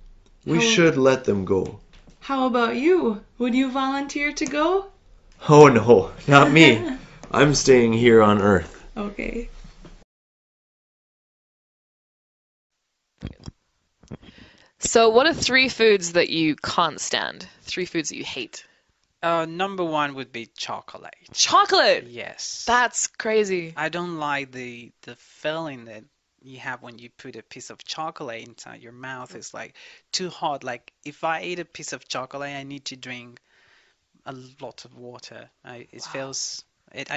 We should let them go. How about you? Would you volunteer to go? Oh no, not me. I'm staying here on Earth. Okay. So, what are three foods that you can't stand? Three foods that you hate? Number one would be chocolate. Chocolate! Yes. That's crazy. I don't like the feeling that you have when you put a piece of chocolate inside your mouth. It's like too hot. Like if I eat a piece of chocolate, I need to drink a lot of water. I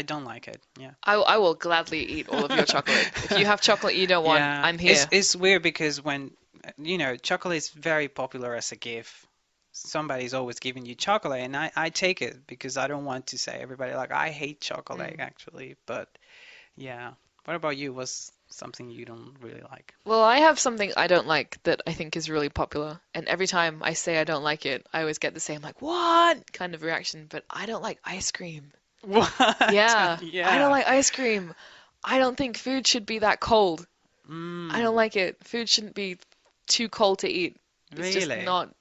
don't like it. Yeah. I will gladly eat all of your chocolate. If you have chocolate you don't want, Yeah. I'm here. It's weird because when chocolate is very popular as a gift. Somebody's always giving you chocolate, and I take it because I don't want to say everybody like I hate chocolate actually. But yeah. What about you? What's something you don't really like? Well, I have something I don't like that I think is really popular, and every time I say I don't like it, I always get the same like "what" kind of reaction, but I don't like ice cream. What? Yeah, Yeah. I don't like ice cream. I don't think food should be that cold. Mm, I don't like it. Food shouldn't be too cold to eat. It's just really? not.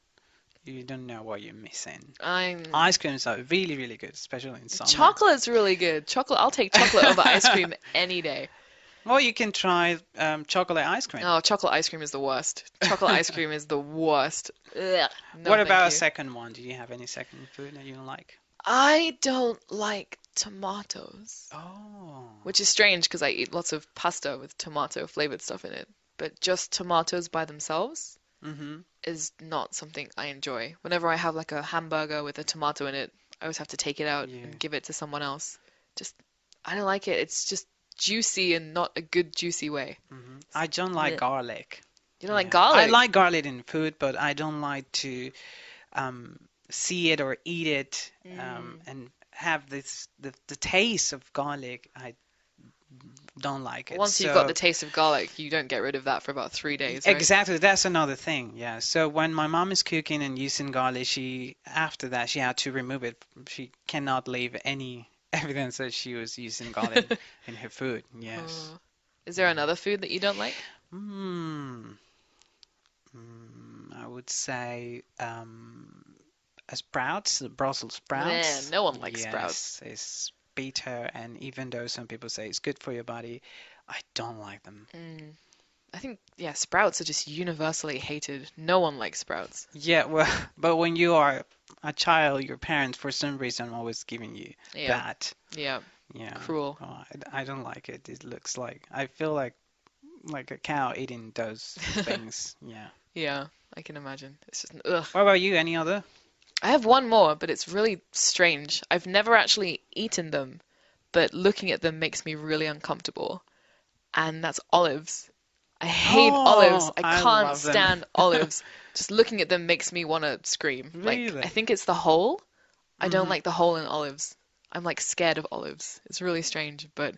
You don't know what you're missing. I'm Ice creams are really, really good, especially in summer. Chocolate's really good. Chocolate, I'll take chocolate over ice cream any day. Well, you can try chocolate ice cream. Oh, chocolate ice cream is the worst. Chocolate ice cream is the worst. Ugh. No, What thank about a you. second one? Do you have any second food that you don't like? I don't like tomatoes. Oh. Which is strange because I eat lots of pasta with tomato flavored stuff in it. But just tomatoes by themselves Mm-hmm. is not something I enjoy. Whenever I have like a hamburger with a tomato in it, I always have to take it out and give it to someone else. Just, I don't like it. It's just juicy and not a good juicy way. Mm-hmm. I don't like Blech. garlic. You don't like garlic? I like garlic in food, but I don't like to see it or eat it and have the taste of garlic. I don't like it. Once you've got the taste of garlic, you don't get rid of that for about 3 days, right? Exactly, that's another thing. Yeah. So when my mom is cooking and using garlic, after that she had to remove it. She cannot leave any evidence that she was using garlic in her food. Yes. Is there another food that you don't like? I would say sprouts, Brussels sprouts. Man, no one likes sprouts. Yes, it's bitter, and even though some people say it's good for your body, I don't like them. I think, yeah, sprouts are just universally hated. No one likes sprouts. Yeah, well, but when you are a child, your parents, for some reason, are always giving you that. Yeah. Yeah. Cruel. Oh, I don't like it. It looks like, I feel like a cow eating those things. Yeah. Yeah, I can imagine. It's just, ugh. What about you? Any other? I have one more, but it's really strange. I've never actually eaten them, but looking at them makes me really uncomfortable. And that's olives. I hate olives. I I can't love them. stand olives. Just looking at them makes me want to scream. Really? Like, I think it's the hole. I don't Mhm. like the hole in olives. I'm like scared of olives. It's really strange, but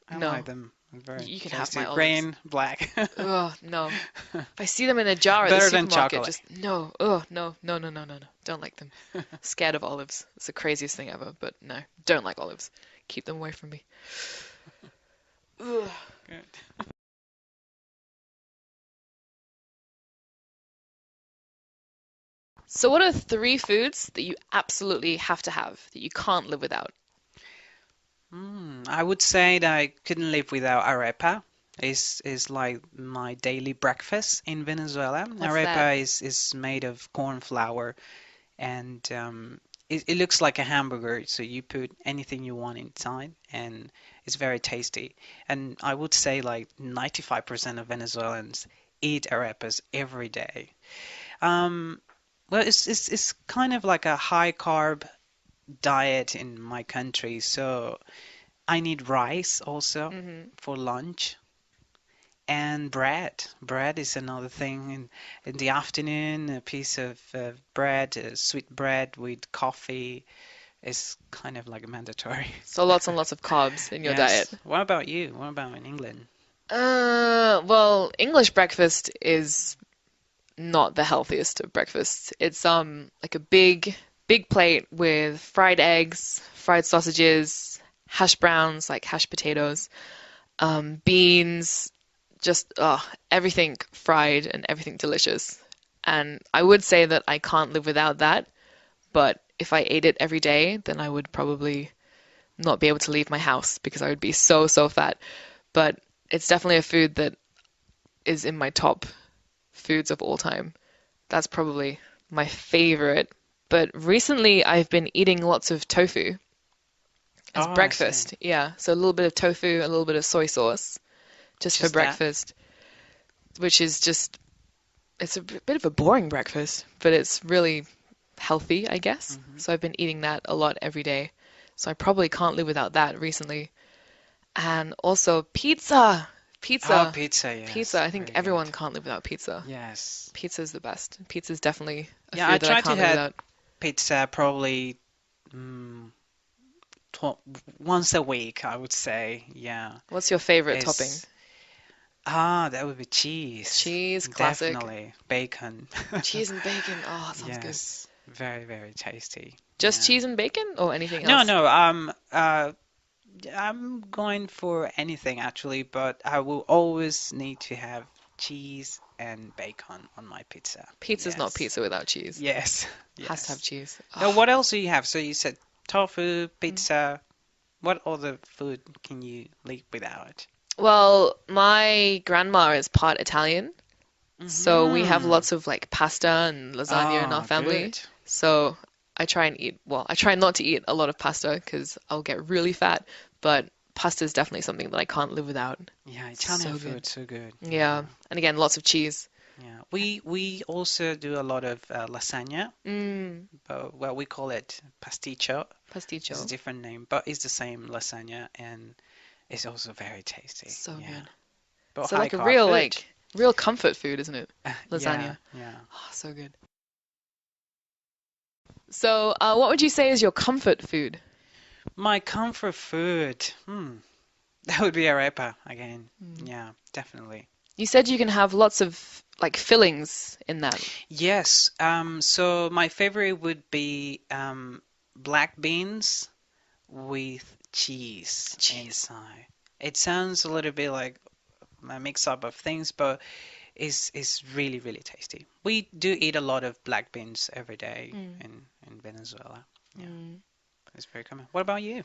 I no. like them. Very You can have tasty. my olives. Green, black. Ugh, no. If I see them in a jar at Better the than supermarket, chocolate. just no. Ugh, no, no, no, no, no, no. Don't like them. Scared of olives. It's the craziest thing ever, but no. Don't like olives. Keep them away from me. Ugh. Good. So what are three foods that you absolutely have to have, that you can't live without? I would say that I couldn't live without arepa. Is like my daily breakfast in Venezuela. Arepa that? is made of corn flour, and it looks like a hamburger. So you put anything you want inside, and it's very tasty. And I would say like 95% of Venezuelans eat arepas every day. Well, it's kind of like a high carb diet in my country, so I need rice also for lunch. And bread. Bread is another thing. In the afternoon, a piece of bread, sweet bread with coffee is kind of like mandatory. So lots and lots of carbs in your Yes. diet. What about you? What about in England? Well, English breakfast is not the healthiest of breakfasts. It's like a big plate with fried eggs, fried sausages, hash browns, like hashed potatoes, beans, just everything fried and everything delicious. And I would say that I can't live without that, but if I ate it every day, then I would probably not be able to leave my house because I would be so fat. But it's definitely a food that is in my top foods of all time. That's probably my favorite. But recently I've been eating lots of tofu as Oh, I see. breakfast. Yeah, so a little bit of tofu, a little bit of soy sauce just for Just that? breakfast, which is just it's a bit of a boring breakfast, but it's really healthy, I guess. So I've been eating that a lot every day. So I probably can't live without that recently. And also pizza. Oh, Pizza. pizza, yes. Pizza. I think Very everyone good. can't live without pizza. Yes. Pizza is the best. Pizza is definitely a Yeah, I food that I try to can't live have without. pizza probably mm, tw once a week, I would say. Yeah. What's your favorite topping? It's that would be cheese. Cheese, classic. Definitely. Bacon. Cheese and bacon. Oh, that sounds good. Yes. Very, very tasty. Just Yeah. cheese and bacon or anything No, else? no, I'm going for anything actually, but I will always need to have cheese and bacon on my pizza. Pizza's not Yes. pizza without cheese. Yes. Has to have Yes. cheese. Now, Oh. what else do you have? So you said tofu, pizza. What other food can you live without? Well, my grandma is part Italian, so we have Mhm. lots of like pasta and lasagna in our Oh, family. good. So I try and eat, well, I try not to eat a lot of pasta because I'll get really fat, but pasta is definitely something that I can't live without. Yeah, So Italian good. food, so good. Yeah, and again, lots of cheese. Yeah, we also do a lot of lasagna, but well, we call it pasticcio. Pasticcio. It's a different name, but it's the same lasagna, and it's also very tasty. So Yeah. good. But So high like a carb real food. real comfort food, isn't it? Yeah, Lasagna. yeah. Oh, so good. So, what would you say is your comfort food? My comfort food, that would be arepa again. Yeah, definitely. You said you can have lots of like fillings in that. Yes. So my favorite would be black beans with cheese inside. It sounds a little bit like a mix-up of things, but it's really, really tasty. We do eat a lot of black beans every day in Venezuela. Yeah, it's very common. What about you?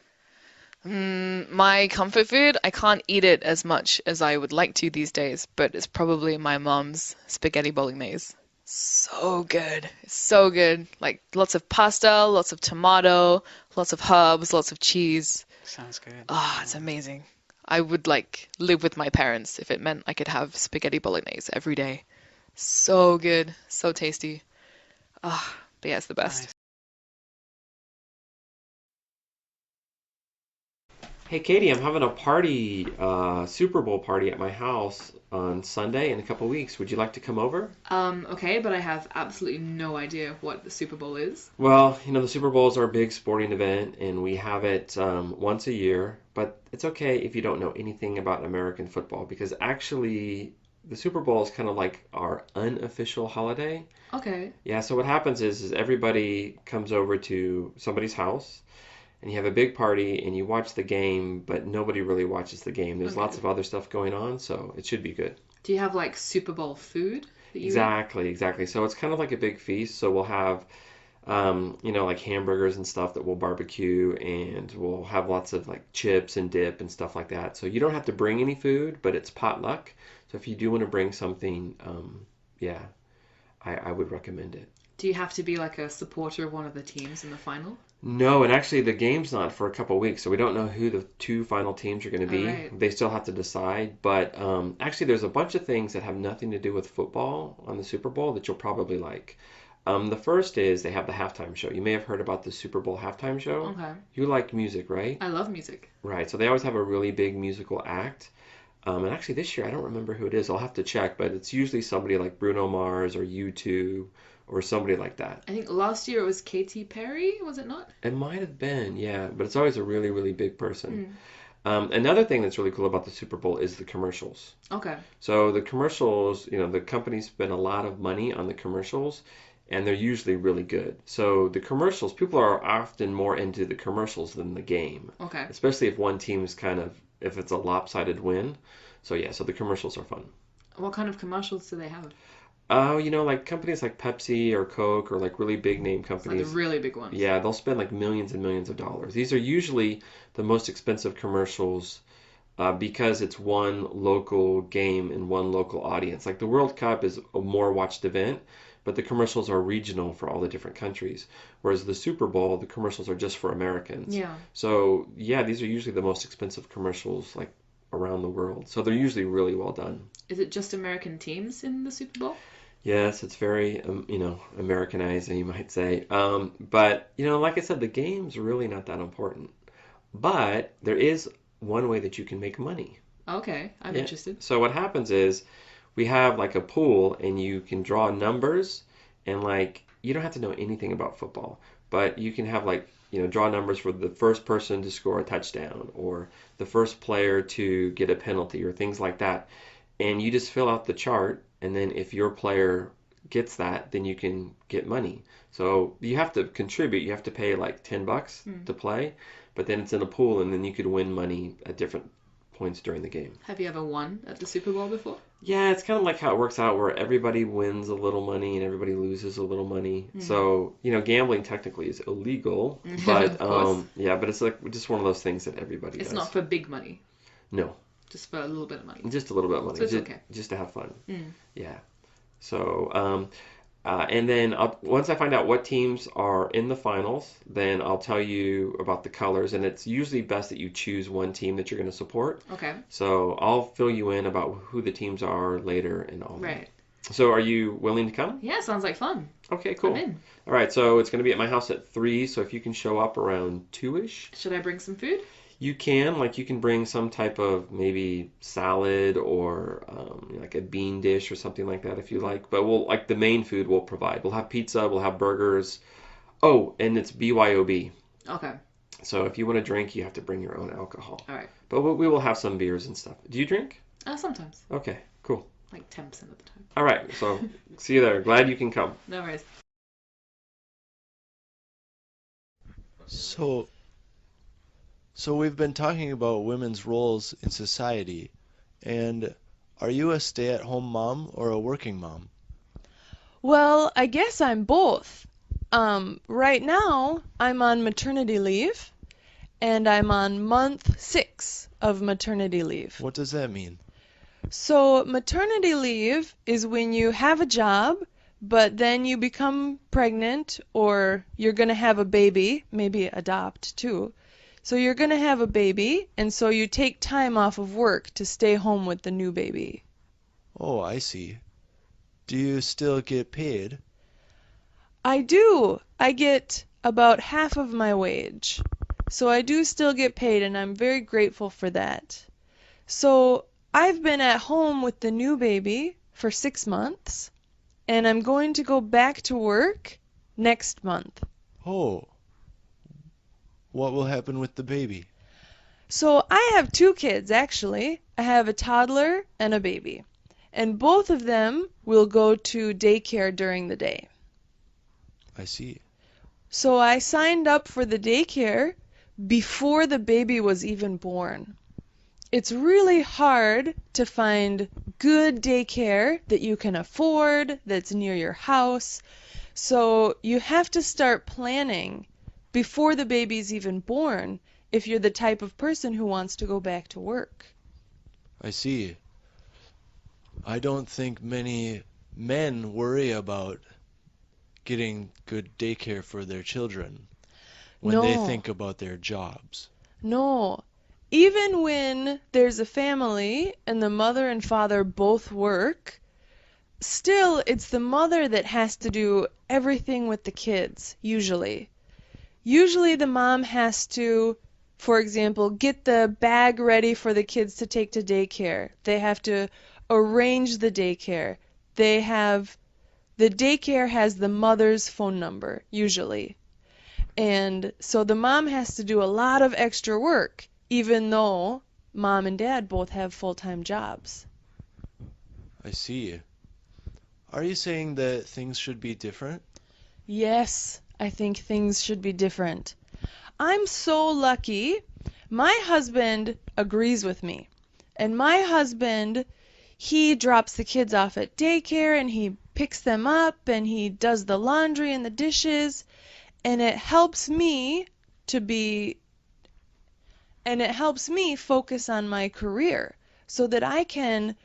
My comfort food, I can't eat it as much as I would like to these days, but it's probably my mom's spaghetti bolognese. So good. So good. Like lots of pasta, lots of tomato, lots of herbs, lots of cheese. Sounds good. Ah, it's amazing. I would like live with my parents if it meant I could have spaghetti bolognese every day. So good. So tasty. Ah, but yeah, it's the best. Nice. Hey Katie, I'm having a party, Super Bowl party at my house on Sunday in a couple weeks. Would you like to come over? Okay, but I have absolutely no idea what the Super Bowl is. Well, the Super Bowl is our big sporting event, and we have it once a year. But it's okay if you don't know anything about American football, because actually the Super Bowl is kind of like our unofficial holiday. Okay. Yeah, so what happens is everybody comes over to somebody's house, and you have a big party, and you watch the game, but nobody really watches the game. There's Okay. lots of other stuff going on, so it should be good. Do you have like Super Bowl food that you eat? Exactly. So it's kind of like a big feast. So we'll have, like hamburgers and stuff that we'll barbecue, and we'll have lots of like chips and dip and stuff like that. So you don't have to bring any food, but it's potluck. So if you do want to bring something, yeah, I would recommend it. Do you have to be like a supporter of one of the teams in the final? No, and actually the game's not for a couple of weeks, so we don't know who the two final teams are going to be. right. They still have to decide, but actually there's a bunch of things that have nothing to do with football on the Super Bowl that you'll probably like. The first is they have the halftime show. You may have heard about the Super Bowl halftime show. Okay. You like music, right? I love music. Right, so they always have a really big musical act. And actually this year, I don't remember who it is. I'll have to check, but it's usually somebody like Bruno Mars or U2 or somebody like that. I think last year it was Katy Perry, was it not? It might have been, yeah, but it's always a really, really big person. Another thing that's really cool about the Super Bowl is the commercials. Okay. So the commercials, the companies spend a lot of money on the commercials, and they're usually really good. So the commercials, people are often more into the commercials than the game. Okay. Especially if one team's if it's a lopsided win. So yeah, so the commercials are fun. What kind of commercials do they have? Oh, like companies like Pepsi or Coke or like really big name It's like companies. the really big ones. Yeah, they'll spend like millions and millions of dollars. These are usually the most expensive commercials because it's one local game and one local audience. Like the World Cup is a more watched event, but the commercials are regional for all the different countries. Whereas the Super Bowl, the commercials are just for Americans. Yeah. So yeah, these are usually the most expensive commercials like around the world. So they're usually really well done. Is it just American teams in the Super Bowl? Yes, it's very, Americanized, you might say. But, like I said, the game's really not that important. But there is one way that you can make money. Okay, I'm Yeah. interested. So what happens is we have like a pool and you can draw numbers and like, you don't have to know anything about football, but you can have like, draw numbers for the first person to score a touchdown or the first player to get a penalty or things like that. And you just fill out the chart, and then if your player gets that, then you can get money. So you have to contribute. You have to pay like $10 to play, but then it's in a pool, and then you could win money at different points during the game. Have you ever won at the Super Bowl before? Yeah, it's kind of like how it works out where everybody wins a little money and everybody loses a little money. So, gambling technically is illegal, but Of course. yeah, but it's like just one of those things that everybody It's does. not for big money, No, just for a little bit of money. just a little bit of money. So it's just, okay. just to have fun. Mm. Yeah. So, and then once I find out what teams are in the finals, then I'll tell you about the colors. And it's usually best that you choose one team that you're going to support. Okay. So I'll fill you in about who the teams are later and all Right. that. So are you willing to come? Yeah, sounds like fun. Okay, cool. I'm in. All right, so it's going to be at my house at 3. So if you can show up around 2-ish. Should I bring some food? You can bring some type of maybe salad or like a bean dish or something like that if you like. But the main food we'll provide. We'll have pizza, we'll have burgers. Oh, and it's BYOB. Okay. So if you want to drink, you have to bring your own alcohol. All right. But we will have some beers and stuff. Do you drink? Sometimes. Okay, cool. Like 10% of the time. All right, so see you there. Glad you can come. No worries. So we've been talking about women's roles in society, and are you a stay-at-home mom or a working mom? Well, I guess I'm both. Right now, I'm on maternity leave, and I'm on month 6 of maternity leave. What does that mean? So, maternity leave is when you have a job, but then you become pregnant, or you're going to have a baby, maybe adopt too. So you're going to have a baby, and so you take time off of work to stay home with the new baby. Oh, I see. Do you still get paid? I do. I get about half of my wage. So I do still get paid, and I'm very grateful for that. So I've been at home with the new baby for 6 months, and I'm going to go back to work next month. Oh. What will happen with the baby? So I have 2 kids, actually. I have a toddler and a baby. And both of them will go to daycare during the day. I see. So I signed up for the daycare before the baby was even born. It's really hard to find good daycare that you can afford, that's near your house. So you have to start planning before the baby's even born if you're the type of person who wants to go back to work. I see. I don't think many men worry about getting good daycare for their children when they No. think about their jobs. No. Even when there's a family and the mother and father both work, still it's the mother that has to do everything with the kids, usually. Usually the mom has to, for example, get the bag ready for the kids to take to daycare. They have to arrange the daycare. The daycare has the mother's phone number, usually. And so the mom has to do a lot of extra work, even though mom and dad both have full-time jobs. I see. Are you saying that things should be different? Yes, I think things should be different. I'm so lucky. My husband agrees with me. And my husband, he drops the kids off at daycare and he picks them up and he does the laundry and the dishes. And it helps me focus on my career so that I can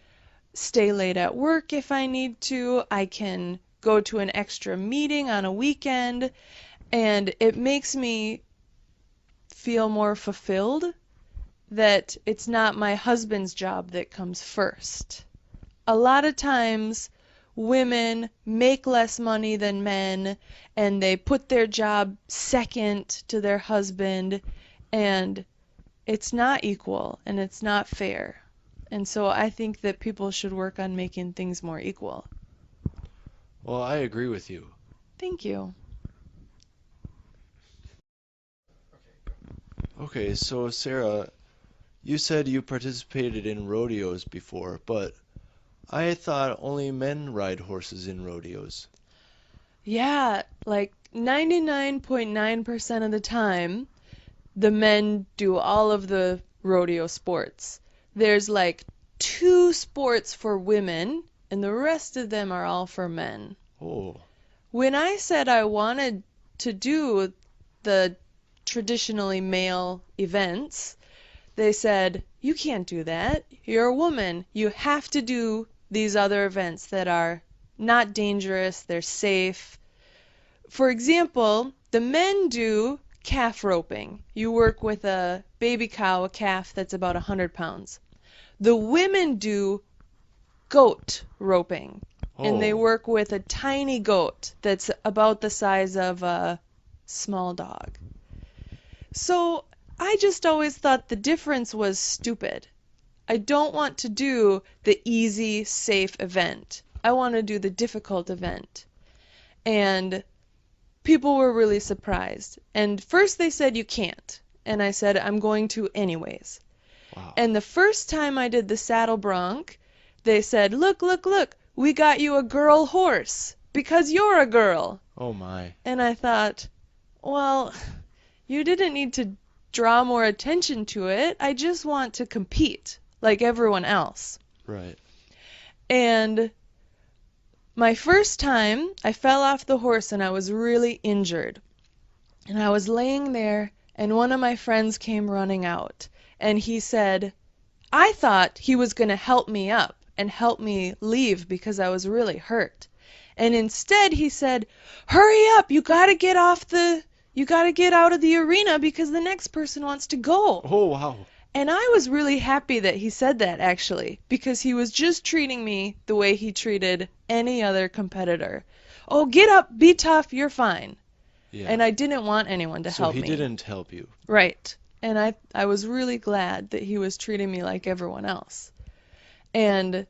stay late at work if I need to. I can go to an extra meeting on a weekend, and it makes me feel more fulfilled that it's not my husband's job that comes first. A lot of times women make less money than men and they put their job second to their husband, and it's not equal and it's not fair. And so I think that people should work on making things more equal. Well, I agree with you. Thank you. Okay, so Sarah, you said you participated in rodeos before, but I thought only men ride horses in rodeos. Yeah, like 99.9% of the time, the men do all of the rodeo sports. There's like 2 sports for women, and the rest of them are all for men. Oh. When I said I wanted to do the traditionally male events, they said, "You can't do that. You're a woman. You have to do these other events that are not dangerous, they're safe." For example, the men do calf roping. You work with a baby cow, a calf that's about 100 pounds. The women do goat roping, and they Oh. work with a tiny goat that's about the size of a small dog. So I just always thought the difference was stupid. I don't want to do the easy, safe event. I want to do the difficult event. And people were really surprised. And first they said you can't. And I said I'm going to anyways. Wow. And the first time I did the saddle bronc, they said, "Look, look, look, we got you a girl horse because you're a girl." Oh my. And I thought, well, you didn't need to draw more attention to it. I just want to compete like everyone else. Right. And my first time, I fell off the horse and I was really injured. And I was laying there, and one of my friends came running out. And he said, I thought he was going to help me up and help me leave because I was really hurt. And instead he said, "Hurry up, you got to get out of the arena because the next person wants to go." Oh, wow. And I was really happy that he said that, actually, because he was just treating me the way he treated any other competitor. "Oh, get up, be tough, you're fine." Yeah. And I didn't want anyone to help me. So he didn't help you. Right. And I was really glad that he was treating me like everyone else. And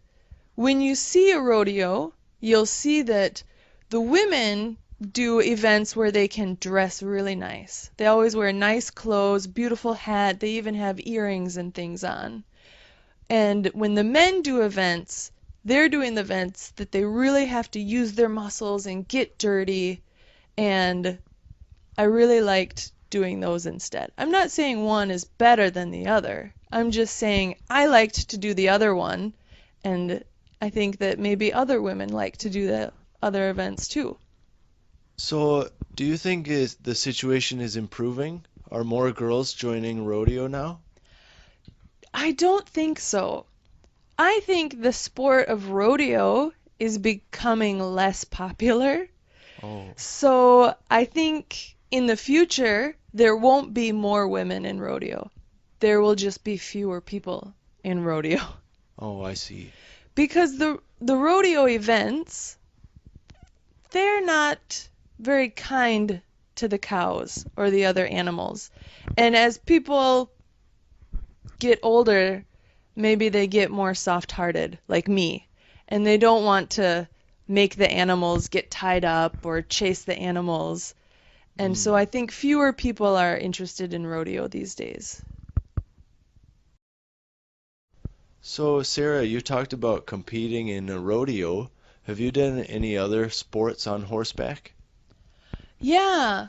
when you see a rodeo, you'll see that the women do events where they can dress really nice. They always wear nice clothes, beautiful hat, they even have earrings and things on. And when the men do events, they're doing the events that they really have to use their muscles and get dirty, and I really liked doing those instead. I'm not saying one is better than the other. I'm just saying I liked to do the other one, and I think that maybe other women like to do the other events too. So, do you think the situation is improving? Are more girls joining rodeo now? I don't think so. I think the sport of rodeo is becoming less popular. Oh. So I think in the future there won't be more women in rodeo. There will just be fewer people in rodeo. Oh, I see. Because the rodeo events, they're not very kind to the cows or the other animals. And as people get older, maybe they get more soft-hearted, like me, and they don't want to make the animals get tied up or chase the animals. And so I think fewer people are interested in rodeo these days. So, Sarah, you talked about competing in a rodeo. Have you done any other sports on horseback? Yeah.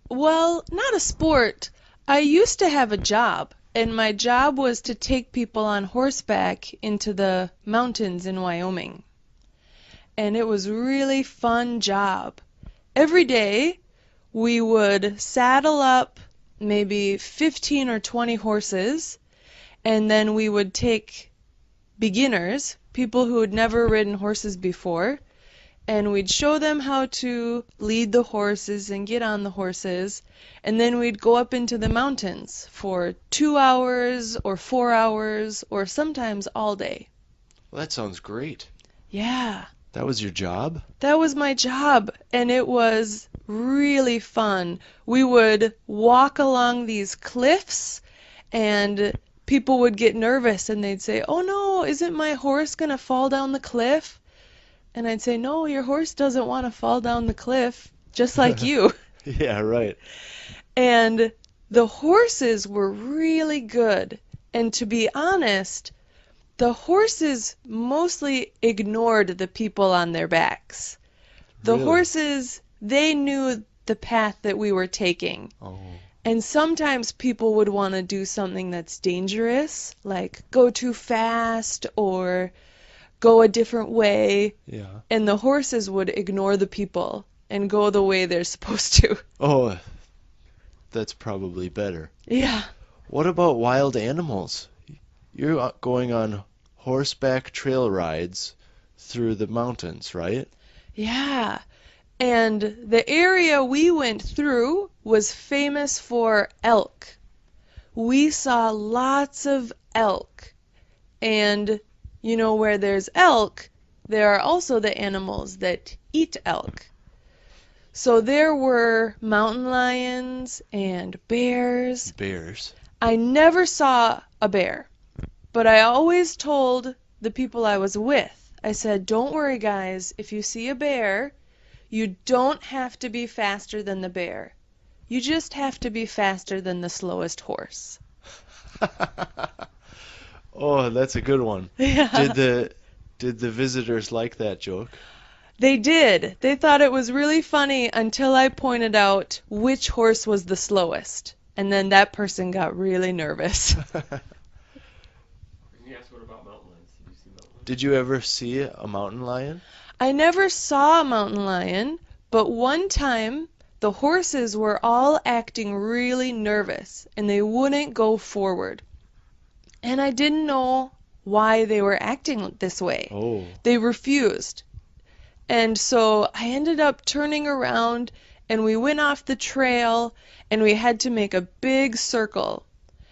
Well, not a sport. I used to have a job, and my job was to take people on horseback into the mountains in Wyoming. And it was a really fun job. Every day we would saddle up maybe 15 or 20 horses, and then we would take beginners, people who had never ridden horses before, and we'd show them how to lead the horses and get on the horses, and then we'd go up into the mountains for 2 hours or 4 hours or sometimes all day. Well, that sounds great. Yeah, That was your job? that was my job, and it was really fun. We would walk along these cliffs, and people would get nervous and they'd say, "Oh no, isn't my horse going to fall down the cliff?" And I'd say, "No, your horse doesn't want to fall down the cliff, just like you." Yeah, right. And the horses were really good. And to be honest, the horses mostly ignored the people on their backs. The Really? horses, they knew the path that we were taking. Oh. And sometimes people would want to do something that's dangerous, like go too fast or go a different way. Yeah. And the horses would ignore the people and go the way they're supposed to. Oh, that's probably better. Yeah. What about wild animals? You're going on horseback trail rides through the mountains, right? Yeah. And the area we went through was famous for elk. We saw lots of elk. And you know, where there's elk, there are also the animals that eat elk. So there were mountain lions and bears. Bears. I never saw a bear, but I always told the people I was with, I said, "Don't worry, guys, if you see a bear, you don't have to be faster than the bear. You just have to be faster than the slowest horse." Oh, that's a good one. Yeah. Did the visitors like that joke? They did. They thought it was really funny until I pointed out which horse was the slowest. And then that person got really nervous. Yes, what about mountain lions? Did you see mountain lions? Did you ever see a mountain lion? I never saw a mountain lion, but one time the horses were all acting really nervous and they wouldn't go forward. And I didn't know why they were acting this way. Oh. They refused. And so I ended up turning around and we went off the trail and we had to make a big circle.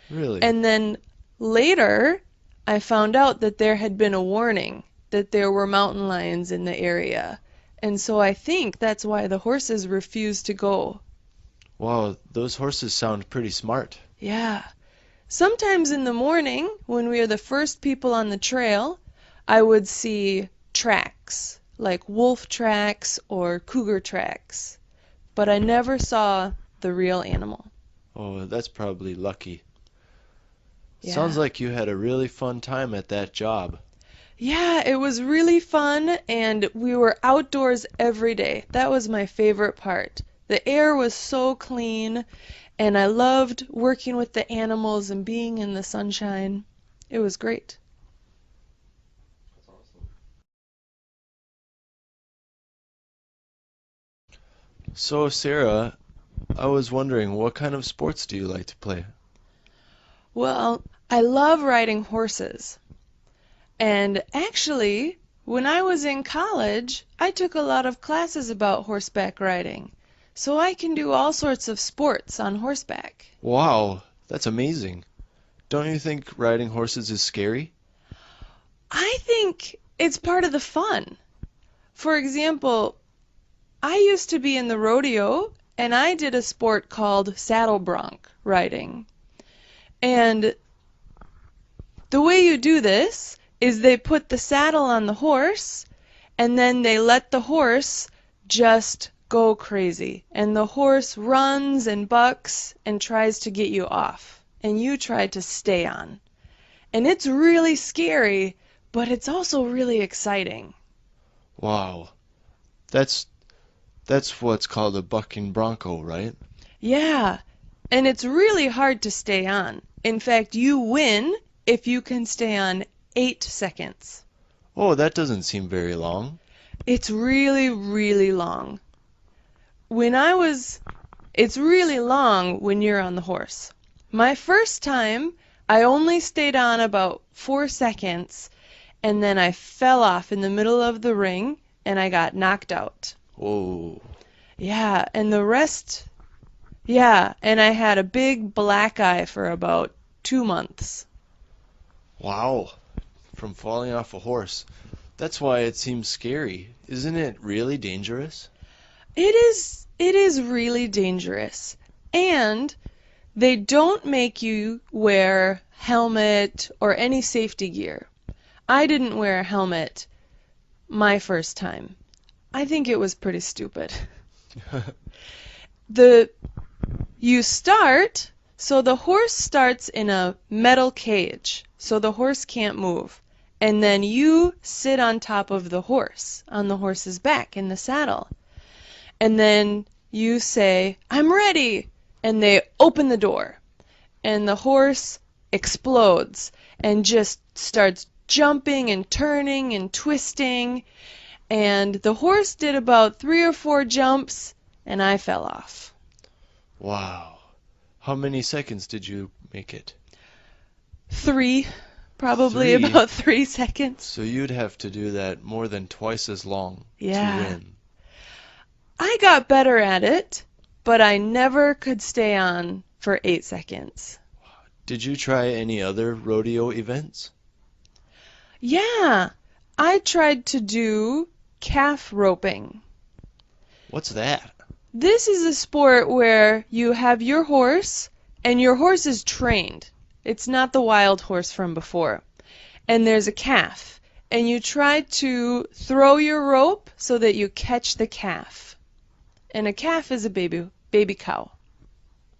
Really? And then later I found out that there had been a warning that there were mountain lions in the area. And so I think that's why the horses refused to go. Wow, those horses sound pretty smart. Yeah. Sometimes in the morning, when we are the first people on the trail, I would see tracks, like wolf tracks or cougar tracks. But I never saw the real animal. Oh, that's probably lucky. Yeah. Sounds like you had a really fun time at that job. Yeah, it was really fun, and we were outdoors every day. That was my favorite part. The air was so clean, and I loved working with the animals and being in the sunshine. It was great. That's awesome. So, Sarah, I was wondering, what kind of sports do you like to play? Well, I love riding horses. And actually, when I was in college, I took a lot of classes about horseback riding. So I can do all sorts of sports on horseback. Wow, that's amazing. Don't you think riding horses is scary? I think it's part of the fun. For example, I used to be in the rodeo, and I did a sport called saddle bronc riding. And the way you do this is they put the saddle on the horse, and then they let the horse just go crazy. And the horse runs and bucks and tries to get you off, and you try to stay on. And it's really scary, but it's also really exciting. Wow. That's what's called a bucking bronco, right? Yeah, and it's really hard to stay on. In fact, you win if you can stay on 8 seconds. Oh, that doesn't seem very long. It's really, really long. It's really long when you're on the horse. My first time, I only stayed on about 4 seconds, and then I fell off in the middle of the ring, and I got knocked out. Whoa. Yeah, and the rest, yeah, and I had a big black eye for about 2 months. Wow. From falling off a horse. That's why it seems scary. Isn't it really dangerous? It is really dangerous. And they don't make you wear helmet or any safety gear. I didn't wear a helmet my first time. I think it was pretty stupid. So the horse starts in a metal cage, so the horse can't move. And then you sit on top of the horse, on the horse's back in the saddle. And then you say, "I'm ready," and they open the door. And the horse explodes and just starts jumping and turning and twisting. And the horse did about 3 or 4 jumps, and I fell off. Wow. How many seconds did you make it? 3, probably 3? about 3 seconds. So you'd have to do that more than twice as long Yeah. to win. I got better at it, but I never could stay on for 8 seconds. Did you try any other rodeo events? Yeah, I tried to do calf roping. What's that? This is a sport where you have your horse, and your horse is trained. It's not the wild horse from before. And there's a calf, and you try to throw your rope so that you catch the calf. And a calf is a baby cow.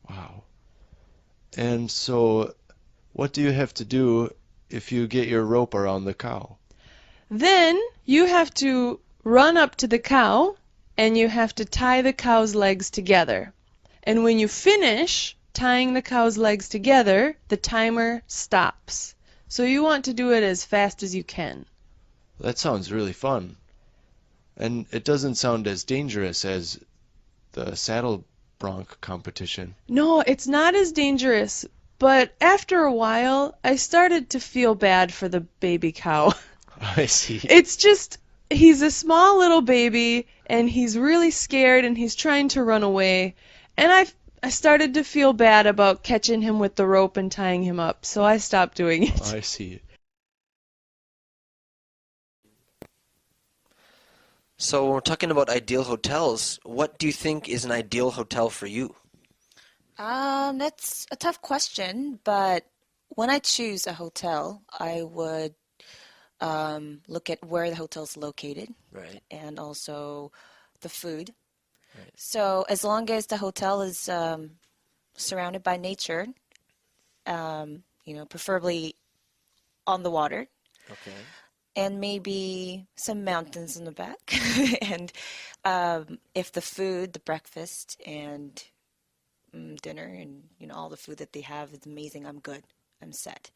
Wow. And so, what do you have to do if you get your rope around the cow? Then you have to run up to the cow, and you have to tie the cow's legs together. And when you finish tying the cow's legs together, the timer stops. So you want to do it as fast as you can. That sounds really fun. And it doesn't sound as dangerous as the saddle bronc competition. No, it's not as dangerous, but after a while, I started to feel bad for the baby cow. I see. It's just, he's a small little baby, and he's really scared, and he's trying to run away. And I started to feel bad about catching him with the rope and tying him up, so I stopped doing it. I see. So when we're talking about ideal hotels, what do you think is an ideal hotel for you? That's a tough question, but when I choose a hotel, I would look at where the hotel's located, Right. and also the food. Right. So as long as the hotel is surrounded by nature, preferably on the water, Okay. and maybe some mountains in the back, and if the food, the breakfast, and dinner, and all the food that they have is amazing, I'm good. I'm set.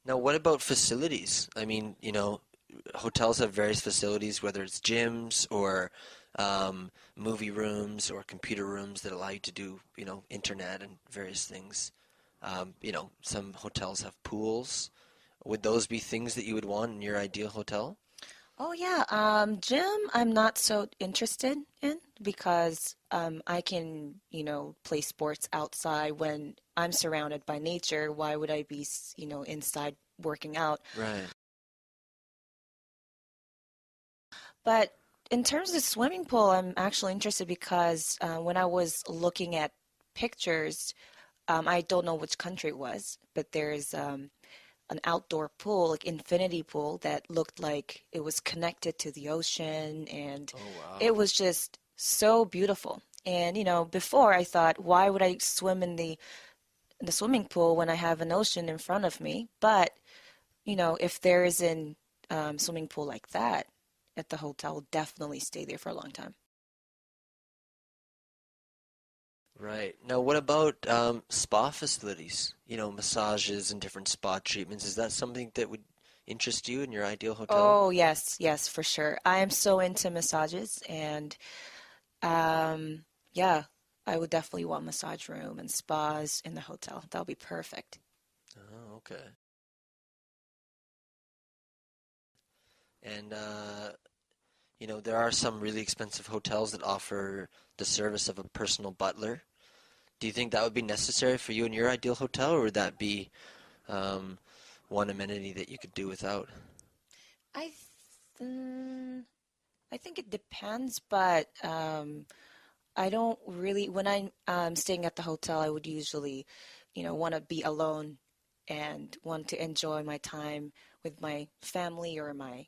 Now, what about facilities? I mean, hotels have various facilities, whether it's gyms or movie rooms or computer rooms that allow you to do, internet and various things. Some hotels have pools. Would those be things that you would want in your ideal hotel? Oh yeah, gym I'm not so interested in because I can, play sports outside when I'm surrounded by nature. Why would I be, inside working out? Right. But in terms of swimming pool, I'm actually interested because when I was looking at pictures, I don't know which country it was, but there's an outdoor pool, like infinity pool, that looked like it was connected to the ocean, and it was just so beautiful. And before I thought, why would I swim in the swimming pool when I have an ocean in front of me? But if there is an swimming pool like that at the hotel, I'll definitely stay there for a long time. Right. Now, what about spa facilities? Massages and different spa treatments. Is that something that would interest you in your ideal hotel? Oh, yes, for sure. I am so into massages, and yeah, I would definitely want massage room and spas in the hotel. That would be perfect. Oh, okay. And there are some really expensive hotels that offer the service of a personal butler. Do you think that would be necessary for you in your ideal hotel, or would that be one amenity that you could do without? I th- I think it depends, but I don't really, when I'm staying at the hotel, I would usually, want to be alone and want to enjoy my time with my family or my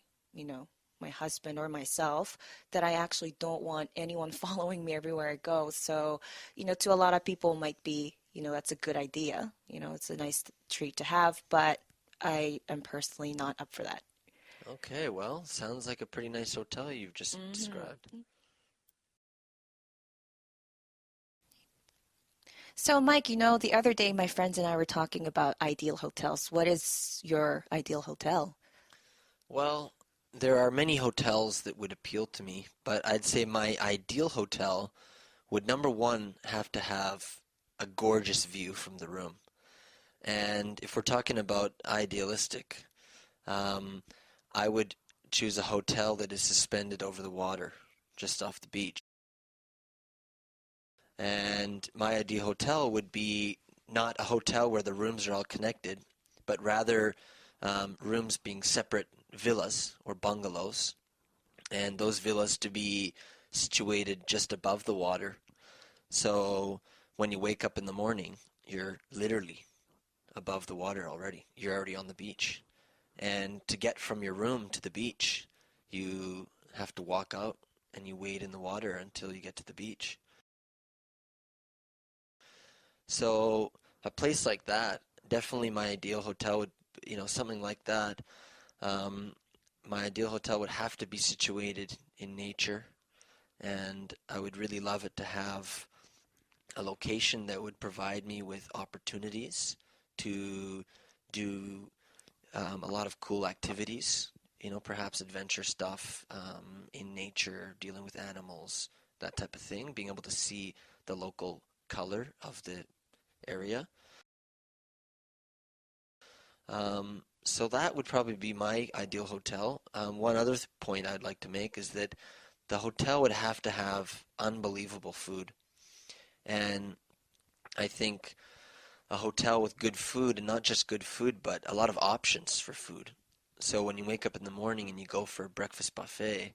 husband or myself, that I actually don't want anyone following me everywhere I go. So, to a lot of people might be, that's a good idea. It's a nice treat to have, but I am personally not up for that. Okay, well, sounds like a pretty nice hotel you've just described. So, Mike, the other day my friends and I were talking about ideal hotels. What is your ideal hotel? Well, there are many hotels that would appeal to me, but I'd say my ideal hotel would, number one, have to have a gorgeous view from the room. And if we're talking about idealistic, I would choose a hotel that is suspended over the water, just off the beach. And my ideal hotel would be not a hotel where the rooms are all connected, but rather rooms being separate villas or bungalows, and those villas to be situated just above the water. So when you wake up in the morning, you're literally above the water already. You're already on the beach. And to get from your room to the beach, you have to walk out and you wade in the water until you get to the beach. So a place like that, definitely my ideal hotel would, something like that. My ideal hotel would have to be situated in nature, and I would really love it to have a location that would provide me with opportunities to do a lot of cool activities, perhaps adventure stuff in nature, dealing with animals, that type of thing, being able to see the local color of the area. So that would probably be my ideal hotel. One other point I'd like to make is that the hotel would have to have unbelievable food. And I think a hotel with good food, and not just good food, but a lot of options for food. So when you wake up in the morning and you go for a breakfast buffet,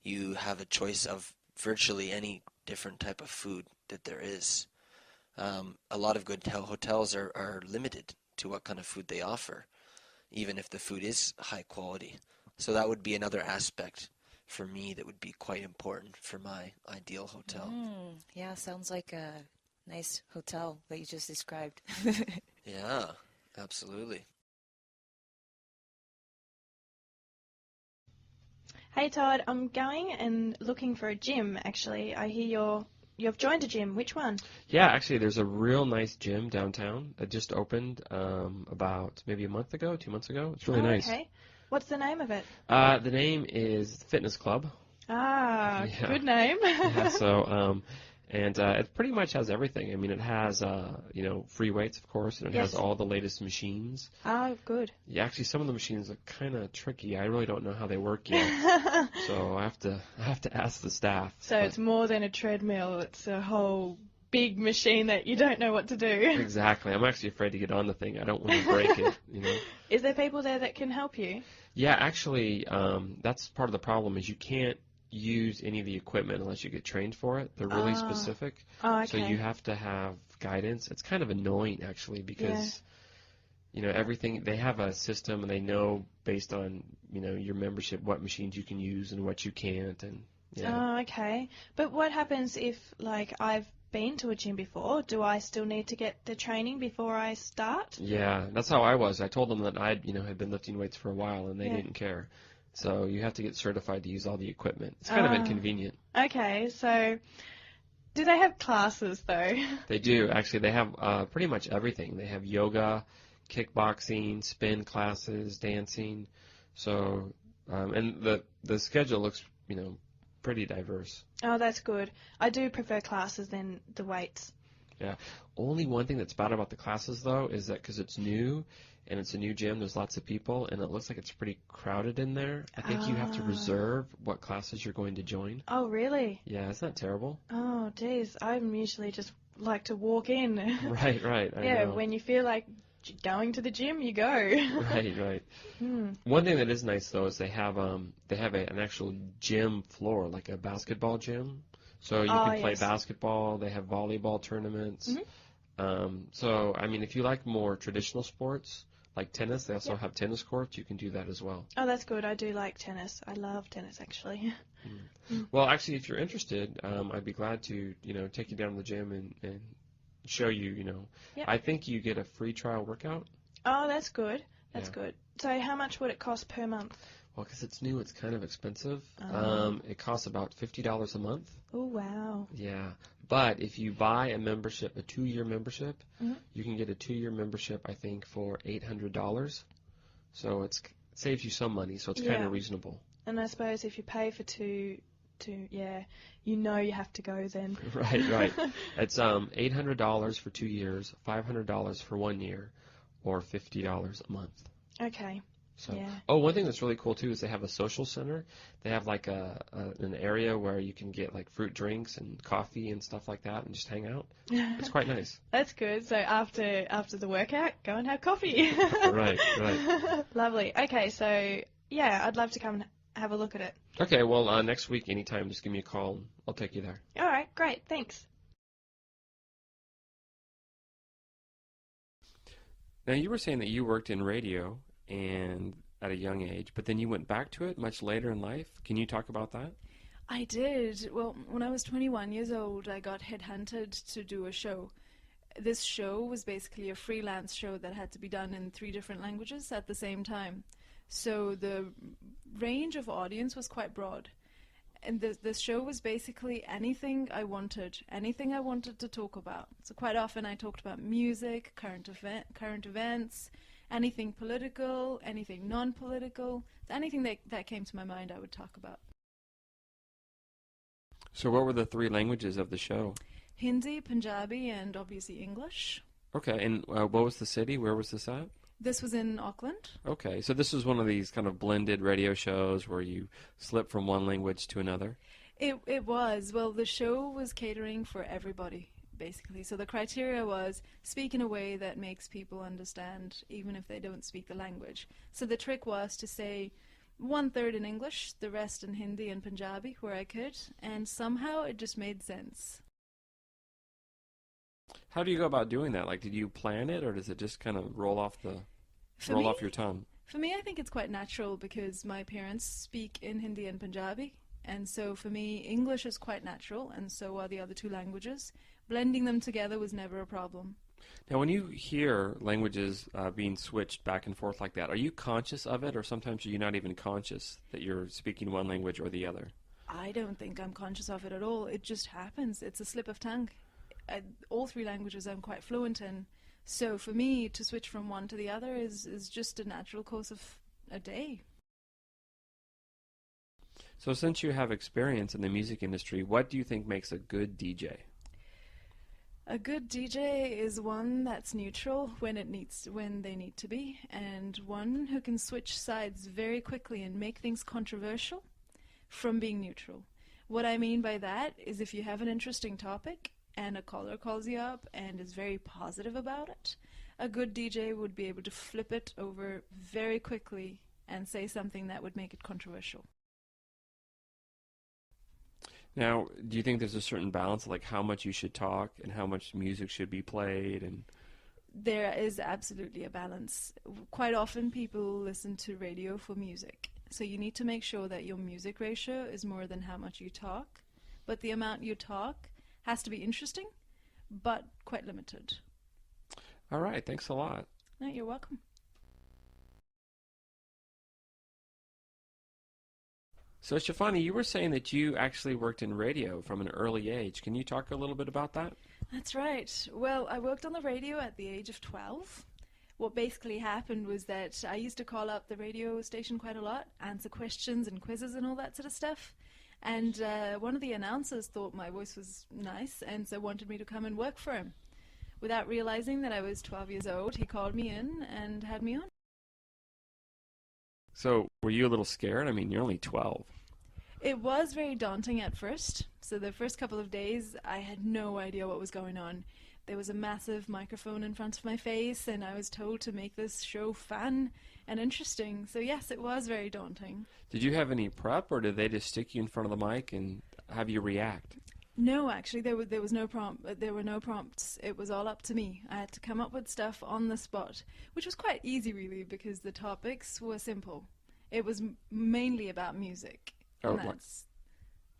you have a choice of virtually any different type of food that there is. A lot of good hotels are limited to what kind of food they offer, even if the food is high quality. So that would be another aspect for me that would be quite important for my ideal hotel. Yeah, sounds like a nice hotel that you just described. Yeah, absolutely. Hey Todd, I'm going and looking for a gym actually. I hear you've joined a gym. Which one? Yeah, actually, there's a real nice gym downtown that just opened about maybe a month ago, 2 months ago. It's really nice. Okay. What's the name of it? The name is Fitness Club. Yeah. Good name. Yeah, so it pretty much has everything. I mean, it has free weights, of course, and it has all the latest machines. Oh, good. Yeah, actually, some of the machines are kind of tricky. I really don't know how they work yet, so I have to ask the staff. So it's more than a treadmill. It's a whole big machine that you don't know what to do. Exactly. I'm actually afraid to get on the thing. I don't want to break it. Is there people there that can help you? Yeah, actually, that's part of the problem is you can't use any of the equipment unless you get trained for it. They're really specific. Oh, okay. So you have to have guidance. It's kind of annoying, actually, because everything, they have a system and they know based on, your membership what machines you can use and what you can't. And Oh, okay. But what happens if, I've been to a gym before? Do I still need to get the training before I start? Yeah, that's how I was. I told them that I had been lifting weights for a while and they didn't care. So you have to get certified to use all the equipment. It's kind of inconvenient. Okay, so do they have classes though? They do. Actually, they have pretty much everything. They have yoga, kickboxing, spin classes, dancing. So, and the schedule looks, pretty diverse. Oh, that's good. I do prefer classes than the weights. Yeah. Only one thing that's bad about the classes, though, is that because it's new and it's a new gym, there's lots of people, and it looks like it's pretty crowded in there. I think you have to reserve what classes you're going to join. Oh, really? Yeah, isn't that terrible? Oh, geez. I'm usually just like to walk in. Right, right. I Yeah, know. when you feel like going to the gym, you go. Right, right. Hmm. One thing that is nice though is they have an actual gym floor, like a basketball gym. So you can play Yes. basketball. They have volleyball tournaments. Mhm. So I mean, if you like more traditional sports like tennis, they also have tennis courts. You can do that as well. Oh, that's good. I do like tennis. I love tennis, actually. Well, actually, if you're interested, I'd be glad to take you down to the gym and show you. Yep. I think you get a free trial workout. Oh, that's good. That's Yeah. good. So how much would it cost per month? Well, because it's new, it's kind of expensive. Oh. It costs about $50 a month. Oh, wow. Yeah, but if you buy a membership, a 2-year membership, Mhm. you can get a 2-year membership, I think, for $800. So it saves you some money, so it's kind Yeah. of reasonable. And I suppose if you pay for two, yeah, you have to go then. Right, right. It's $800 for 2 years, $500 for 1 year, or $50 a month. Okay. So, Yeah. oh, one thing that's really cool too is they have a social center. They have like an area where you can get like fruit drinks and coffee and stuff like that, and just hang out. It's quite nice. That's good. So after the workout, go and have coffee. Right, right. Lovely. Okay, so yeah, I'd love to come and have a look at it. Okay, well, next week, anytime, just give me a call, and I'll take you there. All right, great. Thanks. Now, you were saying that you worked in radio and at a young age, but then you went back to it much later in life. Can you talk about that? I did. Well, when I was 21 years old, I got headhunted to do a show. This show was basically a freelance show that had to be done in 3 different languages at the same time. So the range of audience was quite broad. And the show was basically anything I wanted to talk about. So quite often I talked about music, current events, anything political, anything non-political, anything that came to my mind I would talk about. So what were the 3 languages of the show? Hindi, Punjabi, and obviously English. Okay, and what was the city? Where was this at? This was in Auckland. Okay, so this was one of these kind of blended radio shows where you slip from one language to another? It was. Well, the show was catering for everybody, basically. So the criteria was speak in a way that makes people understand, even if they don't speak the language. So the trick was to say 1/3 in English, the rest in Hindi and Punjabi, where I could, and somehow it just made sense. How do you go about doing that? Like, did you plan it, or does it just kind of roll off your tongue? For me, I think it's quite natural because my parents speak in Hindi and Punjabi, and so for me, English is quite natural, and so are the other 2 languages. Blending them together was never a problem. Now, when you hear languages being switched back and forth like that, are you conscious of it, or sometimes are you not even conscious that you're speaking one language or the other? I don't think I'm conscious of it at all. It just happens. It's a slip of tongue. All 3 languages I'm quite fluent in. So for me, to switch from one to the other is just a natural course of a day. So since you have experience in the music industry, what do you think makes a good DJ? A good DJ is one that's neutral when they need to be, and one who can switch sides very quickly and make things controversial from being neutral. What I mean by that is if you have an interesting topic and a caller calls you up and is very positive about it, a good DJ would be able to flip it over very quickly and say something that would make it controversial. Now, do you think there's a certain balance of like how much you should talk and how much music should be played? And there is absolutely a balance. Quite often people listen to radio for music. So you need to make sure that your music ratio is more than how much you talk. But the amount you talk has to be interesting, but quite limited. all right, thanks a lot. No, you're welcome. So, Shafani, you were saying that you actually worked in radio from an early age. Can you talk a little bit about that? That's right. Well, I worked on the radio at the age of 12. What basically happened was that I used to call up the radio station quite a lot, answer questions and quizzes and all that sort of stuff. And one of the announcers thought my voice was nice and so wanted me to come and work for him. Without realizing that I was 12 years old, he called me in and had me on. So, were you a little scared? I mean, you're only 12. It was very daunting at first. So the first couple of days, I had no idea what was going on. There was a massive microphone in front of my face, and I was told to make this show fun and interesting. So yes, it was very daunting. Did you have any prep, or did they just stick you in front of the mic and have you react? No, actually, there was no prompt. There were no prompts. It was all up to me. I had to come up with stuff on the spot, which was quite easy, really, because the topics were simple. It was mainly about music. Oh,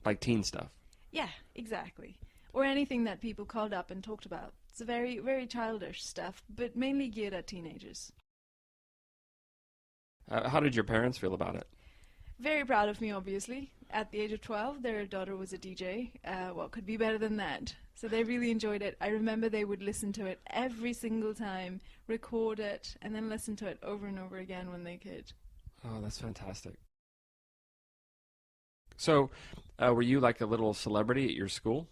like teen stuff. Yeah, exactly. Or anything that people called up and talked about. It's very, very childish stuff, but mainly geared at teenagers. How did your parents feel about it? Very proud of me, obviously. At the age of 12, their daughter was a DJ. What could be better than that? So they really enjoyed it. I remember they would listen to it every single time, record it, and then listen to it over and over again when they could. Oh, that's fantastic. So, were you like a little celebrity at your school?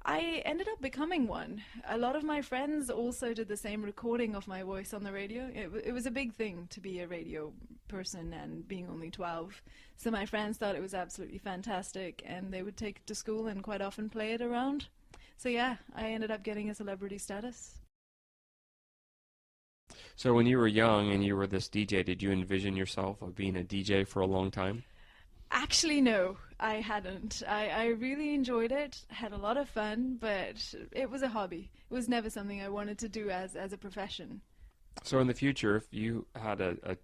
I ended up becoming one. A lot of my friends also did the same recording of my voice on the radio. It was a big thing to be a radio person and being only 12. So my friends thought it was absolutely fantastic, and they would take it to school and quite often play it around. So yeah, I ended up getting a celebrity status. So when you were young and you were this DJ, did you envision yourself of being a DJ for a long time? Actually, no, I hadn't. I really enjoyed it, had a lot of fun, but it was a hobby. It was never something I wanted to do as a profession. So in the future, if you had a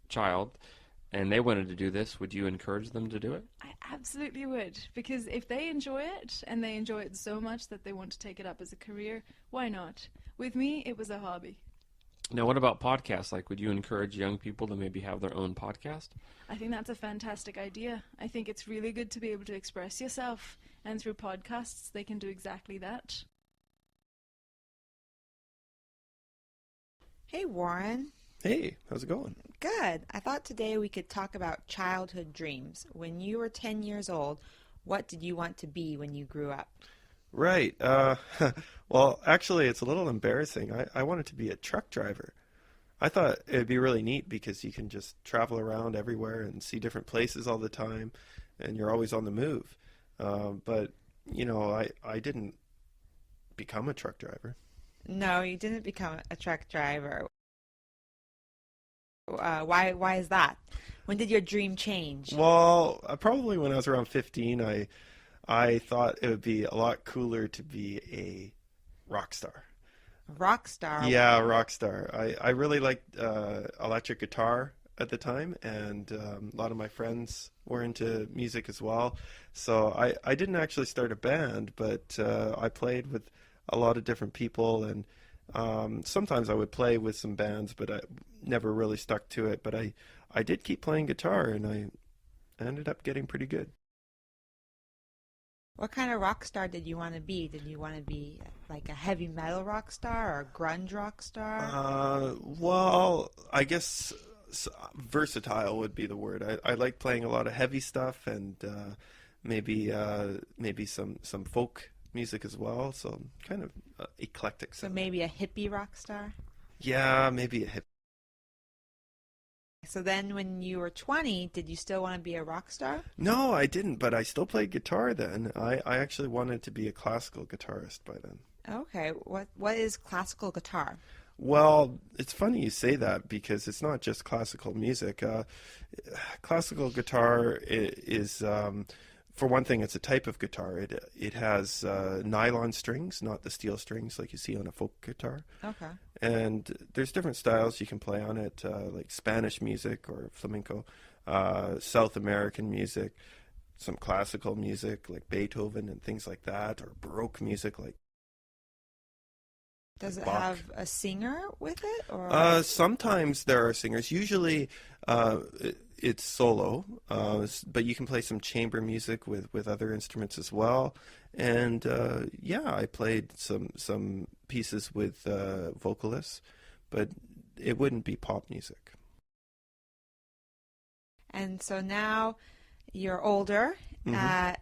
child and they wanted to do this, would you encourage them to do it? I absolutely would, because if they enjoy it, and they enjoy it so much that they want to take it up as a career, why not? With me, it was a hobby. Now, what about podcasts? Like, would you encourage young people to maybe have their own podcast? I think that's a fantastic idea. I think it's really good to be able to express yourself, and through podcasts, they can do exactly that. Hey, Warren. Hey, how's it going? Good. I thought today we could talk about childhood dreams. When you were 10 years old, what did you want to be when you grew up? Right. Well, actually, it's a little embarrassing. I wanted to be a truck driver. I thought it'd be really neat because you can just travel around everywhere and see different places all the time, and you're always on the move. But, you know, I didn't become a truck driver. No, you didn't become a truck driver. Why is that? When did your dream change? Well, probably when I was around 15, I thought it would be a lot cooler to be a rock star. Rock star? Yeah, rock star. I really liked electric guitar at the time, and a lot of my friends were into music as well. So I didn't actually start a band, but I played with a lot of different people, and sometimes I would play with some bands, but I never really stuck to it. But I did keep playing guitar, and I ended up getting pretty good. What kind of rock star did you want to be? Did you want to be like a heavy metal rock star or a grunge rock star? Well, I guess versatile would be the word. I like playing a lot of heavy stuff and maybe some folk music as well. So kind of eclectic. So maybe a hippie rock star? Yeah, maybe a hippie. So then when you were 20, did you still want to be a rock star? No, I didn't, but I still played guitar then. I actually wanted to be a classical guitarist by then. Okay. What is classical guitar? Well, it's funny you say that because it's not just classical music. Classical guitar is for one thing, it's a type of guitar. It has nylon strings, not the steel strings like you see on a folk guitar. Okay. And there's different styles you can play on it, like Spanish music or flamenco, South American music, some classical music like Beethoven and things like that, or Baroque music like Does it Bach. have a singer with it? Or? Sometimes there are singers. Usually it's solo, but you can play some chamber music with other instruments as well. And yeah, I played some pieces with vocalists, but it wouldn't be pop music. And so now you're older. Mm-hmm.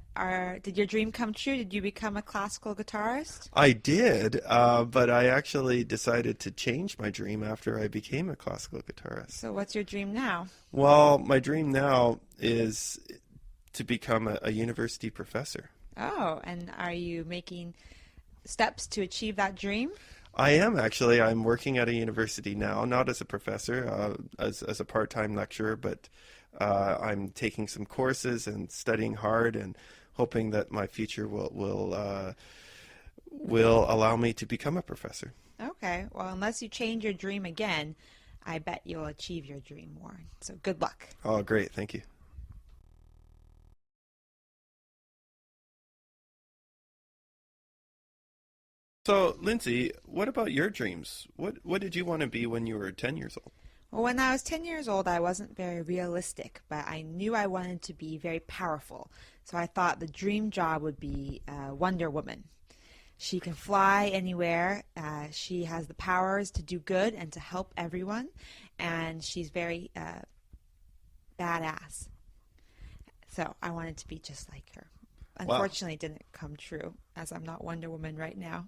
did your dream come true? Did you become a classical guitarist? I did, but I actually decided to change my dream after I became a classical guitarist. So what's your dream now? Well, my dream now is to become a university professor. Oh, and are you making steps to achieve that dream? I am actually. I'm working at a university now, not as a professor, as a part-time lecturer, but I'm taking some courses and studying hard and hoping that my future will allow me to become a professor. Okay. Well, unless you change your dream again, I bet you'll achieve your dream, Warren. So good luck. Oh, great. Thank you. So, Lindsay, what about your dreams? What did you want to be when you were 10 years old? Well, when I was 10 years old, I wasn't very realistic, but I knew I wanted to be very powerful. So I thought the dream job would be Wonder Woman. She can fly anywhere. She has the powers to do good and to help everyone, and she's very badass. So I wanted to be just like her. Unfortunately, it didn't come true, as I'm not Wonder Woman right now.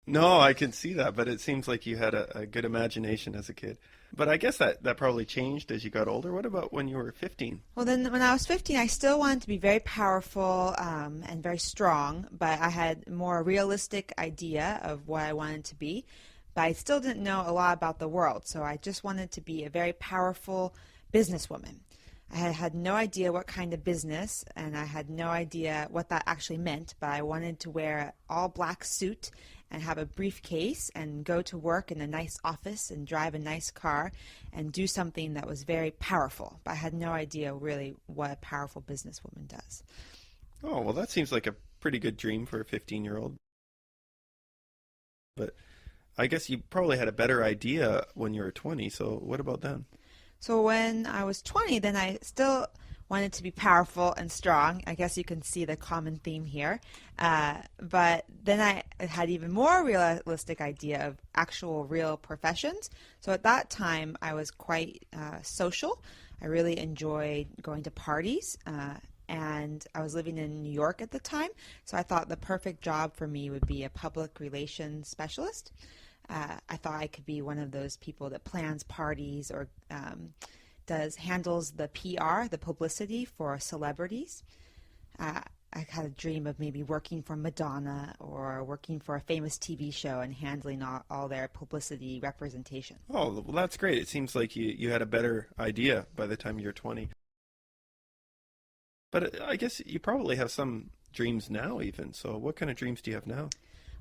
No, I can see that, but it seems like you had a good imagination as a kid. But I guess that probably changed as you got older. What about when you were 15? Well, then when I was 15, I still wanted to be very powerful and very strong, but I had a more realistic idea of what I wanted to be. But I still didn't know a lot about the world, so I just wanted to be a very powerful businesswoman. I had no idea what kind of business, and I had no idea what that actually meant, but I wanted to wear an all-black suit and have a briefcase and go to work in a nice office and drive a nice car and do something that was very powerful. But I had no idea really what a powerful businesswoman does. Oh, well, that seems like a pretty good dream for a 15-year-old. But I guess you probably had a better idea when you were 20, so what about then? So when I was 20, then I still wanted to be powerful and strong. I guess you can see the common theme here. But then I had even more realistic idea of actual real professions. So at that time, I was quite social. I really enjoyed going to parties. And I was living in New York at the time. So I thought the perfect job for me would be a public relations specialist. I thought I could be one of those people that plans parties or handles the PR, the publicity for celebrities. I had a dream of maybe working for Madonna or working for a famous TV show and handling all their publicity representation. Oh, well, that's great. It seems like you had a better idea by the time you're 20. But I guess you probably have some dreams now even. So what kind of dreams do you have now?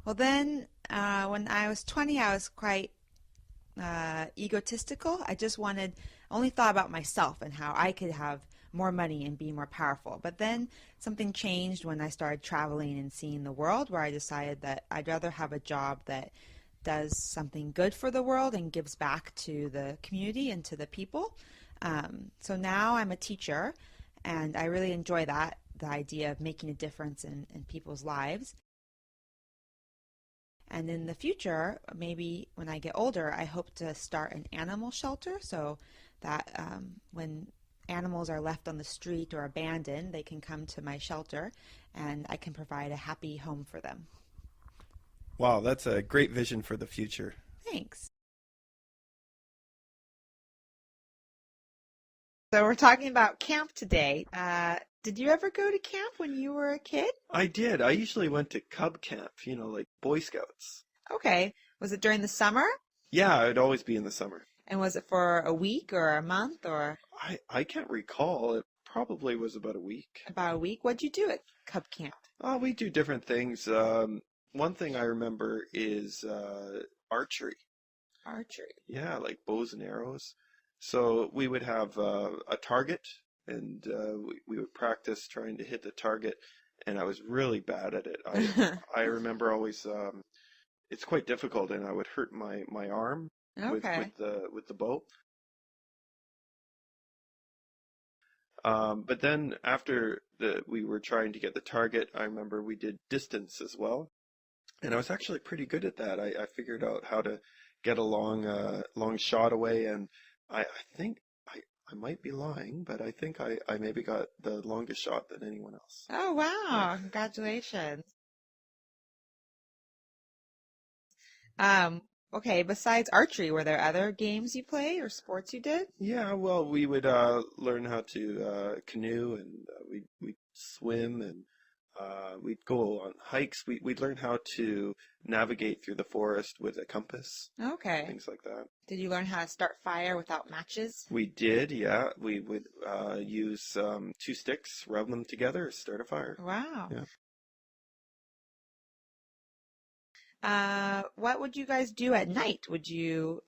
Well, then when I was 20, I was quite egotistical. I just only thought about myself and how I could have more money and be more powerful. But then something changed when I started traveling and seeing the world, where I decided that I'd rather have a job that does something good for the world and gives back to the community and to the people. So now I'm a teacher, and I really enjoy that, the idea of making a difference in people's lives. And in the future, maybe when I get older, I hope to start an animal shelter so that when animals are left on the street or abandoned, they can come to my shelter and I can provide a happy home for them. Wow, that's a great vision for the future. Thanks. So we're talking about camp today. Did you ever go to camp when you were a kid? I did. I usually went to Cub Camp, like Boy Scouts. Okay. Was it during the summer? Yeah, it'd always be in the summer. And was it for a week or a month or? I can't recall. It probably was about a week. About a week? What'd you do at Cub Camp? We do different things. One thing I remember is archery. Archery? Yeah, like bows and arrows. So we would have a target, and we would practice trying to hit the target, and I was really bad at it. I remember always, it's quite difficult, and I would hurt my arm with the bow. But then after we were trying to get the target, I remember we did distance as well, and I was actually pretty good at that. I figured out how to get a long shot away, and I think I might be lying, but I think I maybe got the longest shot than anyone else. Oh, wow. Congratulations. Okay, besides archery, were there other games you played or sports you did? Yeah, well, we would learn how to canoe, and we'd swim, and we'd go on hikes. We'd learn how to navigate through the forest with a compass, Okay. things like that. Did you learn how to start fire without matches? We did, yeah. We would use 2 sticks, rub them together, start a fire. Wow. Yeah. What would you guys do at night? Would you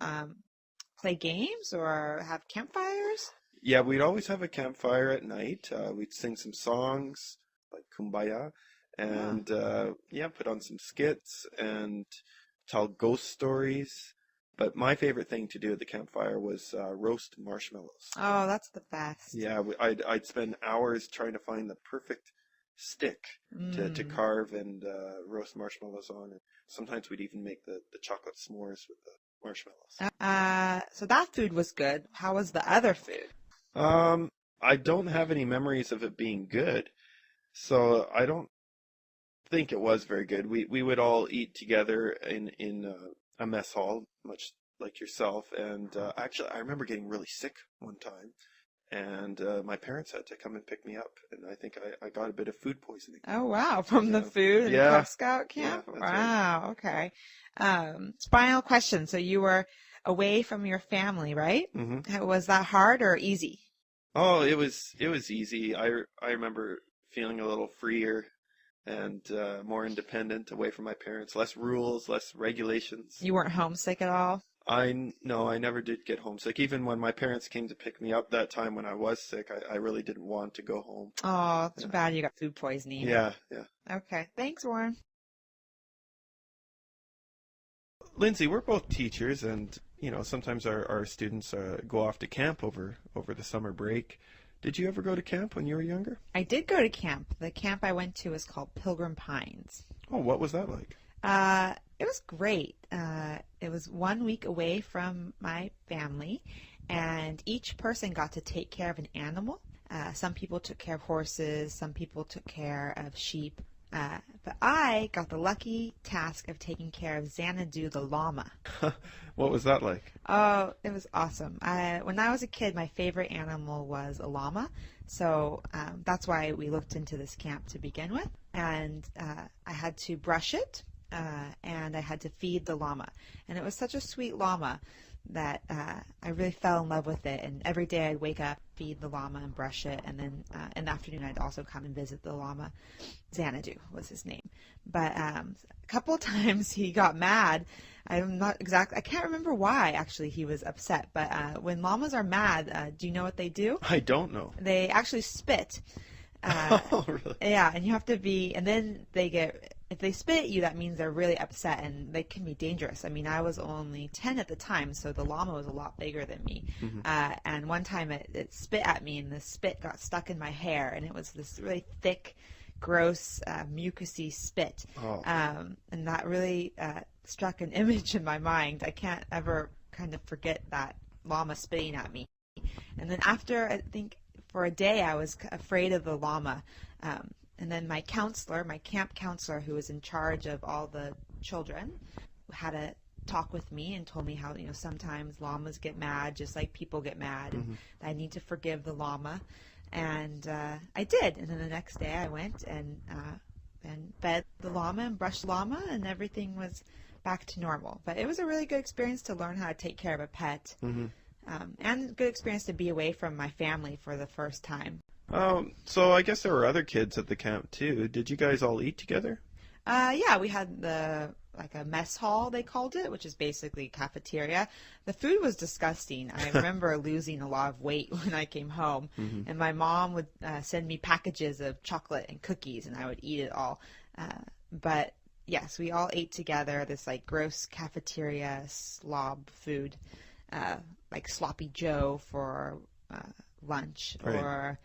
play games or have campfires? Yeah, we'd always have a campfire at night. We'd sing some songs like Kumbaya, and yeah, put on some skits and tell ghost stories. But my favorite thing to do at the campfire was roast marshmallows. Oh, that's the best. Yeah, I'd spend hours trying to find the perfect stick to carve and roast marshmallows on. And sometimes we'd even make the chocolate s'mores with the marshmallows. So that food was good. How was the other food? I don't have any memories of it being good, so I don't think it was very good. We would all eat together in a mess hall, much like yourself. And actually, I remember getting really sick one time, and my parents had to come and pick me up, and I think I got a bit of food poisoning. Oh, wow. From the food in the Cub Scout camp? Yeah, that's wow. Okay. Final question. So you were away from your family, right? Mm-hmm. Was that hard or easy? Oh, it was easy. I remember feeling a little freer and more independent, away from my parents. Less rules, less regulations. You weren't homesick at all? No, I never did get homesick. Even when my parents came to pick me up that time when I was sick, I really didn't want to go home. Oh, too bad you got food poisoning. Yeah. Okay. Thanks, Warren. Lindsay, we're both teachers, and sometimes our students go off to camp over the summer break. Did you ever go to camp when you were younger? I did go to camp. The camp I went to was called Pilgrim Pines. Oh, what was that like? It was great. It was 1 week away from my family, and each person got to take care of an animal. Some people took care of horses, some people took care of sheep, but I got the lucky task of taking care of Xanadu the llama. What was that like? Oh, it was awesome. When I was a kid, my favorite animal was a llama, so that's why we looked into this camp to begin with. And I had to brush it, and I had to feed the llama. And it was such a sweet llama that I really fell in love with it. And every day I'd wake up, feed the llama, and brush it. And then in the afternoon I'd also come and visit the llama. Xanadu was his name. But a couple of times he got mad. I can't remember why actually he was upset. But when llamas are mad, do you know what they do? I don't know. They actually spit. Oh, really? Yeah, and you have to be, and then if they spit at you, that means they're really upset, and they can be dangerous. I mean, I was only 10 at the time, so the llama was a lot bigger than me. Mm-hmm. And one time it spit at me, and the spit got stuck in my hair, and it was this really thick, gross, mucousy spit. Oh. And that really struck an image in my mind. I can't ever kind of forget that llama spitting at me. And then after, I think, for a day, I was afraid of the llama. And then my camp counselor, who was in charge of all the children, had a talk with me and told me how, sometimes llamas get mad just like people get mad. Mm-hmm. And I need to forgive the llama. And I did. And then the next day I went and fed the llama and brushed the llama, and everything was back to normal. But it was a really good experience to learn how to take care of a pet. Mm-hmm. And a good experience to be away from my family for the first time. So I guess there were other kids at the camp too. Did you guys all eat together? Yeah, we had a mess hall, they called it, which is basically cafeteria. The food was disgusting. I remember losing a lot of weight when I came home, Mm-hmm. and my mom would send me packages of chocolate and cookies, and I would eat it all. But yes, we all ate together, this gross cafeteria slob food, like Sloppy Joe for lunch, Right. or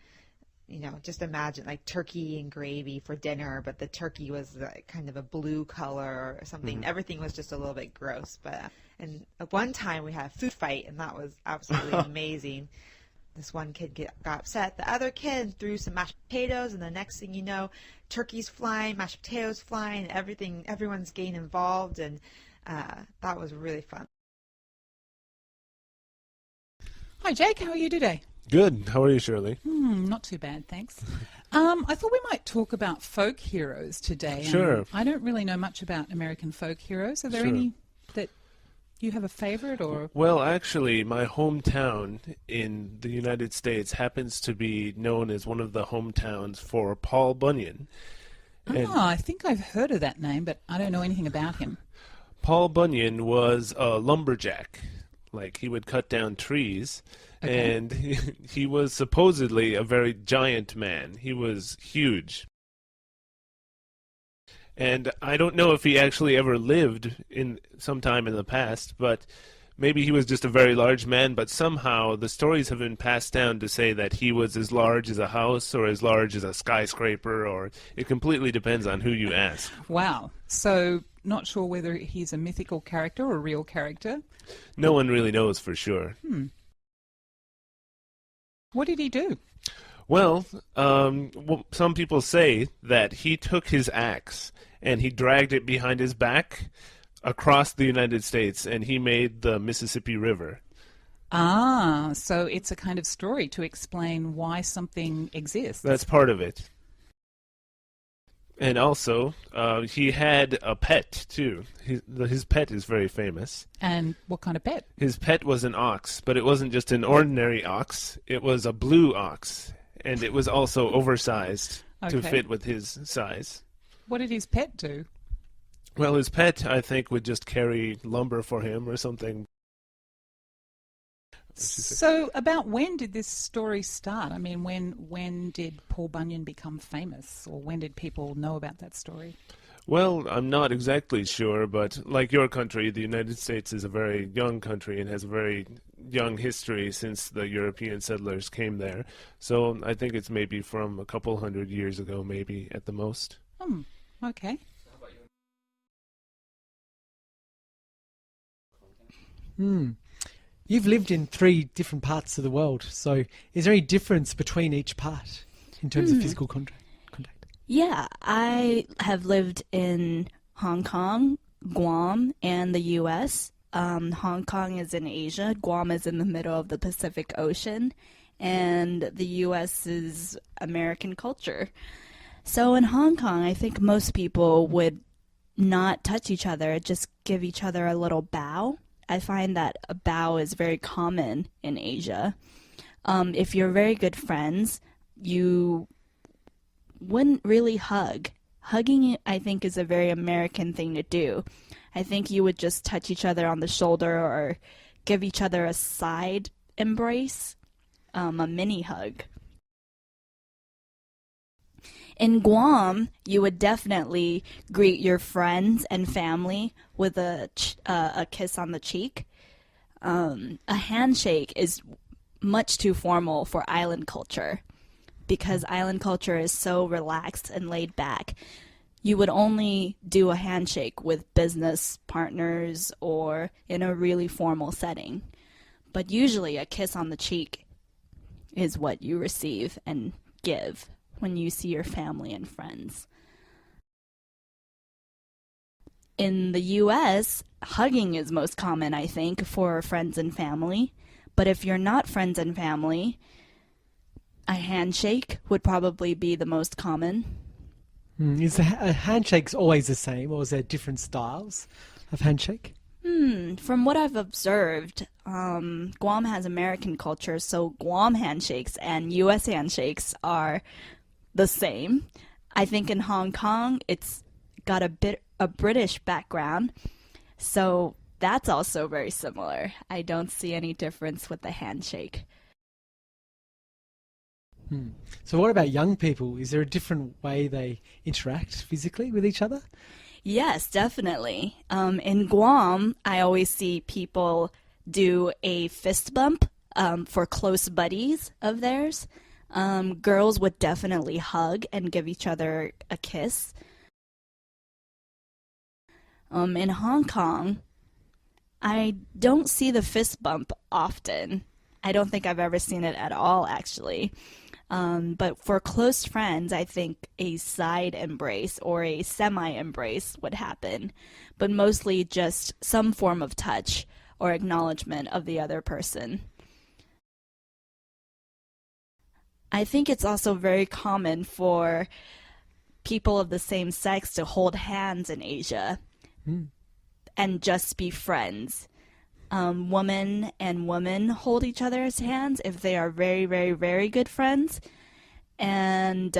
just imagine turkey and gravy for dinner, but the turkey was kind of a blue color or something. Mm-hmm. Everything was just a little bit gross. But and at one time we had a food fight, and that was absolutely amazing. this one kid got upset. The other kid threw some mashed potatoes, and the next thing you know, turkey's flying, mashed potatoes flying, everyone's getting involved, and that was really fun. Hi, Jake. How are you today? Good. How are you, Shirley? Not too bad, thanks. I thought we might talk about folk heroes today. Sure. I don't really know much about American folk heroes. Are there Sure. any that you have a favorite or? Well, actually, my hometown in the United States happens to be known as one of the hometowns for Paul Bunyan. And I think I've heard of that name, but I don't know anything about him. Paul Bunyan was a lumberjack. Like, he would cut down trees. Okay. And he was supposedly a very giant man. He was huge. And I don't know if he actually ever lived in some time in the past, but maybe he was just a very large man, but somehow the stories have been passed down to say that he was as large as a house or as large as a skyscraper, or it completely depends on who you ask. Wow. So, not sure whether he's a mythical character or a real character. No one really knows for sure. What did he do? Well, some people say that he took his axe and he dragged it behind his back across the United States, and he made the Mississippi River. So it's a kind of story to explain why something exists. That's part of it. And also, he had a pet, too. His pet is very famous. And what kind of pet? His pet was an ox, but it wasn't just an ordinary ox. It was a blue ox, and it was also oversized to Okay. fit with his size. What did his pet do? Well, his pet, I think, would just carry lumber for him or something. So, about when did this story start? I mean, when did Paul Bunyan become famous, or when did people know about that story? Well, I'm not exactly sure, but like your country, the United States is a very young country and has a very young history since the European settlers came there. So I think it's maybe from a couple hundred years ago, maybe at the most. Okay. You've lived in 3 different parts of the world, so is there any difference between each part in terms of physical contact? Yeah, I have lived in Hong Kong, Guam, and the U.S. Hong Kong is in Asia, Guam is in the middle of the Pacific Ocean, and the U.S. is American culture. So in Hong Kong, I think most people would not touch each other, just give each other a little bow. I find that a bow is very common in Asia. If you're very good friends, you wouldn't really hug. Hugging, I think, is a very American thing to do. I think you would just touch each other on the shoulder or give each other a side embrace, a mini hug. In Guam, you would definitely greet your friends and family with a kiss on the cheek. A handshake is much too formal for island culture because island culture is so relaxed and laid back. You would only do a handshake with business partners or in a really formal setting. But usually a kiss on the cheek is what you receive and give when you see your family and friends. In the US, hugging is most common, I think, for friends and family. But if you're not friends and family, a handshake would probably be the most common. Is the handshakes always the same, or is there different styles of handshake? From what I've observed, Guam has American culture, so Guam handshakes and US handshakes are the same. I think in Hong Kong, it's got a British background, so that's also very similar. I don't see any difference with the handshake. So what about young people? Is there a different way they interact physically with each other? Yes, definitely. In Guam, I always see people do a fist bump for close buddies of theirs. Girls would definitely hug and give each other a kiss. In Hong Kong, I don't see the fist bump often. I don't think I've ever seen it at all, actually. But for close friends, I think a side embrace or a semi-embrace would happen, but mostly just some form of touch or acknowledgement of the other person. I think it's also very common for people of the same sex to hold hands in Asia and just be friends. Woman and woman hold each other's hands if they are very, very, very good friends. And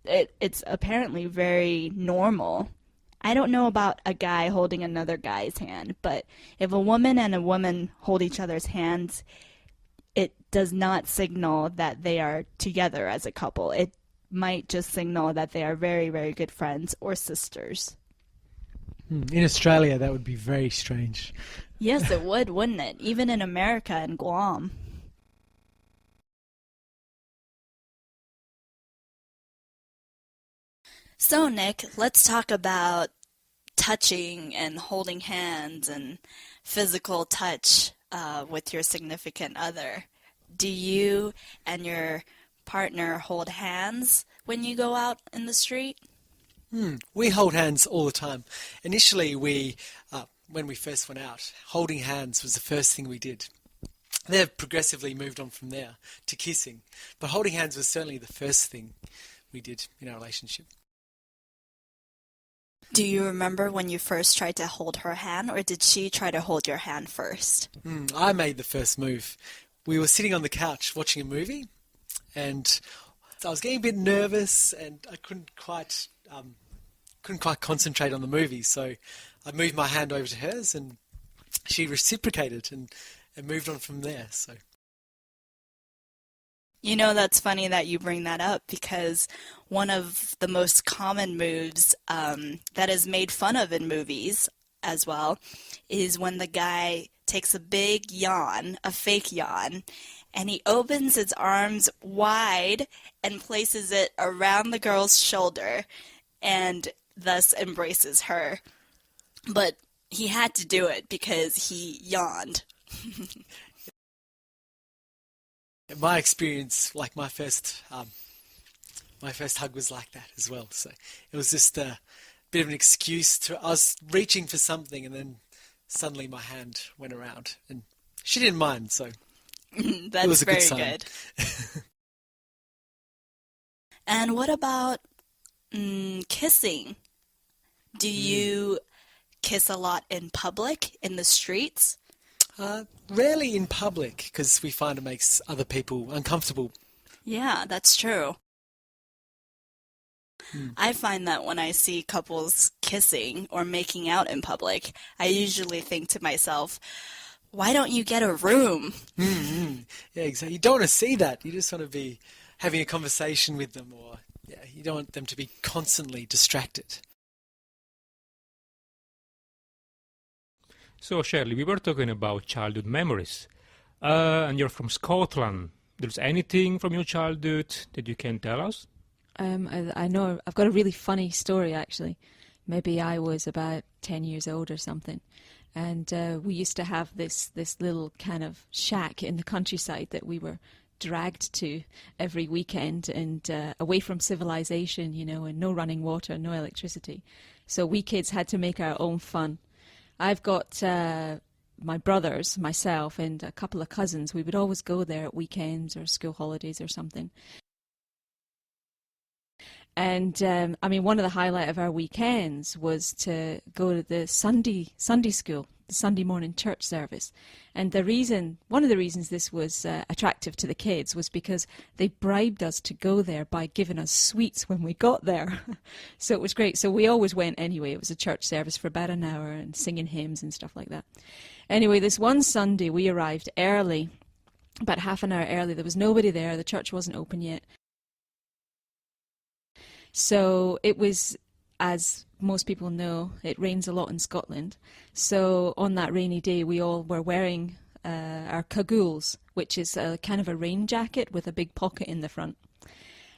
it's apparently very normal. I don't know about a guy holding another guy's hand, but if a woman and a woman hold each other's hands, it does not signal that they are together as a couple. It might just signal that they are very, very good friends or sisters. In Australia, that would be very strange. Yes, it would, wouldn't it? Even in America and Guam. So, Nick, let's talk about touching and holding hands and physical touch with your significant other. Do you and your partner hold hands when you go out in the street? We hold hands all the time. Initially, when we first went out, holding hands was the first thing we did. They've progressively moved on from there to kissing, but holding hands was certainly the first thing we did in our relationship. Do you remember when you first tried to hold her hand, or did she try to hold your hand first? I made the first move. We were sitting on the couch watching a movie, and I was getting a bit nervous, and I couldn't quite concentrate on the movie, so I moved my hand over to hers, and she reciprocated and moved on from there. So, you know, that's funny that you bring that up, because one of the most common moves that is made fun of in movies as well is when the guy takes a big yawn, a fake yawn, and he opens his arms wide and places it around the girl's shoulder and thus embraces her. But he had to do it because he yawned. in my experience, like my first hug was like that as well. So it was just a bit of an excuse I was reaching for something, and then suddenly my hand went around, and she didn't mind. So That's it was a very good sign. good. And what about kissing? Do you kiss a lot in public, in the streets? Rarely in public, because we find it makes other people uncomfortable. Yeah, that's true. I find that when I see couples kissing or making out in public, I usually think to myself, why don't you get a room? Yeah, exactly. You don't want to see that. You just want to be having a conversation with them, or you don't want them to be constantly distracted. So, Shirley, we were talking about childhood memories, and you're from Scotland. There's anything from your childhood that you can tell us? I know I've got a really funny story, actually. Maybe I was about 10 years old or something, and we used to have this little kind of shack in the countryside that we were dragged to every weekend, and away from civilization, you know, and no running water, no electricity. So we kids had to make our own fun. I've got my brothers, myself, and a couple of cousins. We would always go there at weekends or school holidays or something. And I mean, one of the highlight of our weekends was to go to the Sunday school, the Sunday morning church service. And one of the reasons this was attractive to the kids was because they bribed us to go there by giving us sweets when we got there. So it was great. So we always went anyway. It was a church service for about an hour and singing hymns and stuff like that. Anyway, this one Sunday we arrived early, about half an hour early. There was nobody there. The church wasn't open yet. So it was, as most people know, it rains a lot in Scotland. So on that rainy day, we all were wearing our cagoules, which is a kind of a rain jacket with a big pocket in the front.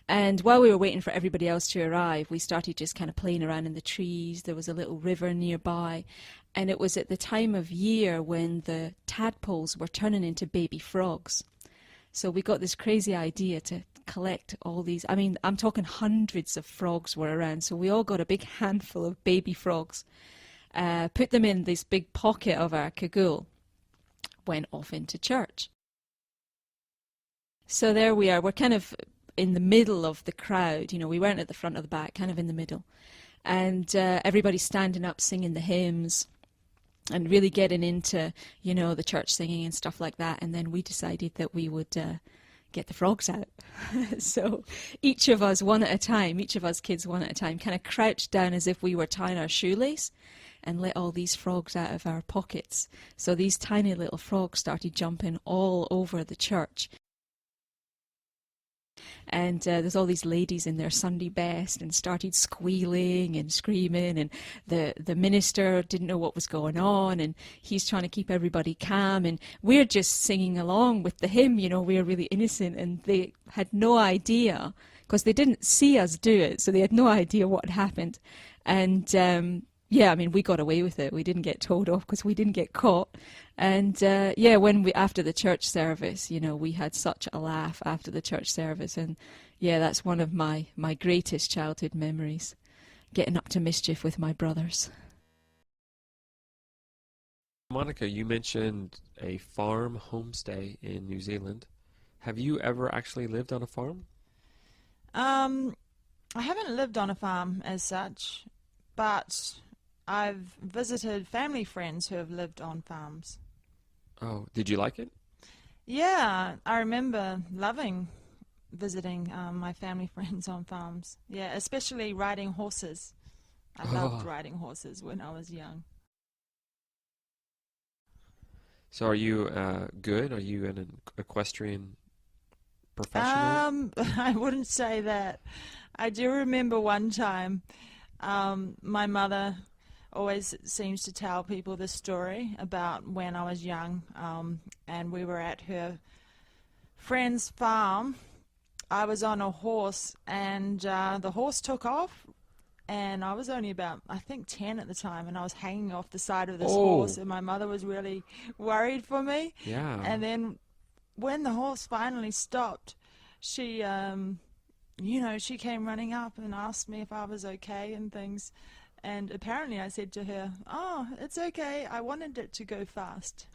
And while we were waiting for everybody else to arrive, we started just kind of playing around in the trees. There was a little river nearby. And it was at the time of year when the tadpoles were turning into baby frogs. So we got this crazy idea to collect all these. I mean, I'm talking hundreds of frogs were around. So we all got a big handful of baby frogs, put them in this big pocket of our cagoule, went off into church. So there we are. We're kind of in the middle of the crowd. You know, we weren't at the front or the back, kind of in the middle. And everybody's standing up singing the hymns and really getting into, you know, the church singing and stuff like that. And then we decided that we would get the frogs out. So each of us one at a time, each of us kids one at a time, kind of crouched down as if we were tying our shoelace and let all these frogs out of our pockets. So these tiny little frogs started jumping all over the church. And there's all these ladies in their Sunday best and started squealing and screaming, and the minister didn't know what was going on, and he's trying to keep everybody calm, and we're just singing along with the hymn, you know, we're really innocent, and they had no idea, because they didn't see us do it, so they had no idea what had happened. And yeah, I mean, we got away with it. We didn't get told off because we didn't get caught. And yeah, after the church service, you know, we had such a laugh after the church service. And yeah, that's one of my greatest childhood memories, getting up to mischief with my brothers. Monica, you mentioned a farm homestay in New Zealand. Have you ever actually lived on a farm? I haven't lived on a farm as such, but I've visited family friends who have lived on farms. Oh, did you like it? Yeah, I remember loving visiting my family friends on farms. Yeah, especially riding horses. I loved riding horses when I was young. So are you good? Are you an equestrian professional? I wouldn't say that. I do remember one time my mother always seems to tell people this story about when I was young, and we were at her friend's farm. I was on a horse, and the horse took off, and I was only about, I think, 10 at the time, and I was hanging off the side of this horse, and my mother was really worried for me. Yeah. And then when the horse finally stopped, she, you know, she came running up and asked me if I was okay and things. And apparently I said to her, "Oh, it's okay. I wanted it to go fast."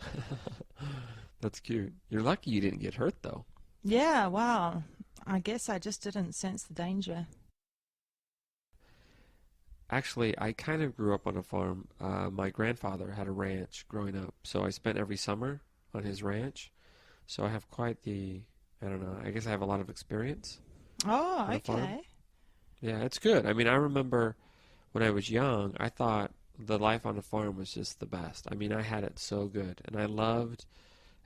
That's cute. You're lucky you didn't get hurt, though. Yeah, wow. I guess I just didn't sense the danger. Actually, I kind of grew up on a farm. My grandfather had a ranch growing up, so I spent every summer on his ranch. So I have quite the, I don't know, I guess I have a lot of experience. Oh, on a farm. okay. Yeah, it's good. I mean, I remember when I was young, I thought the life on a farm was just the best. I mean, I had it so good, and I loved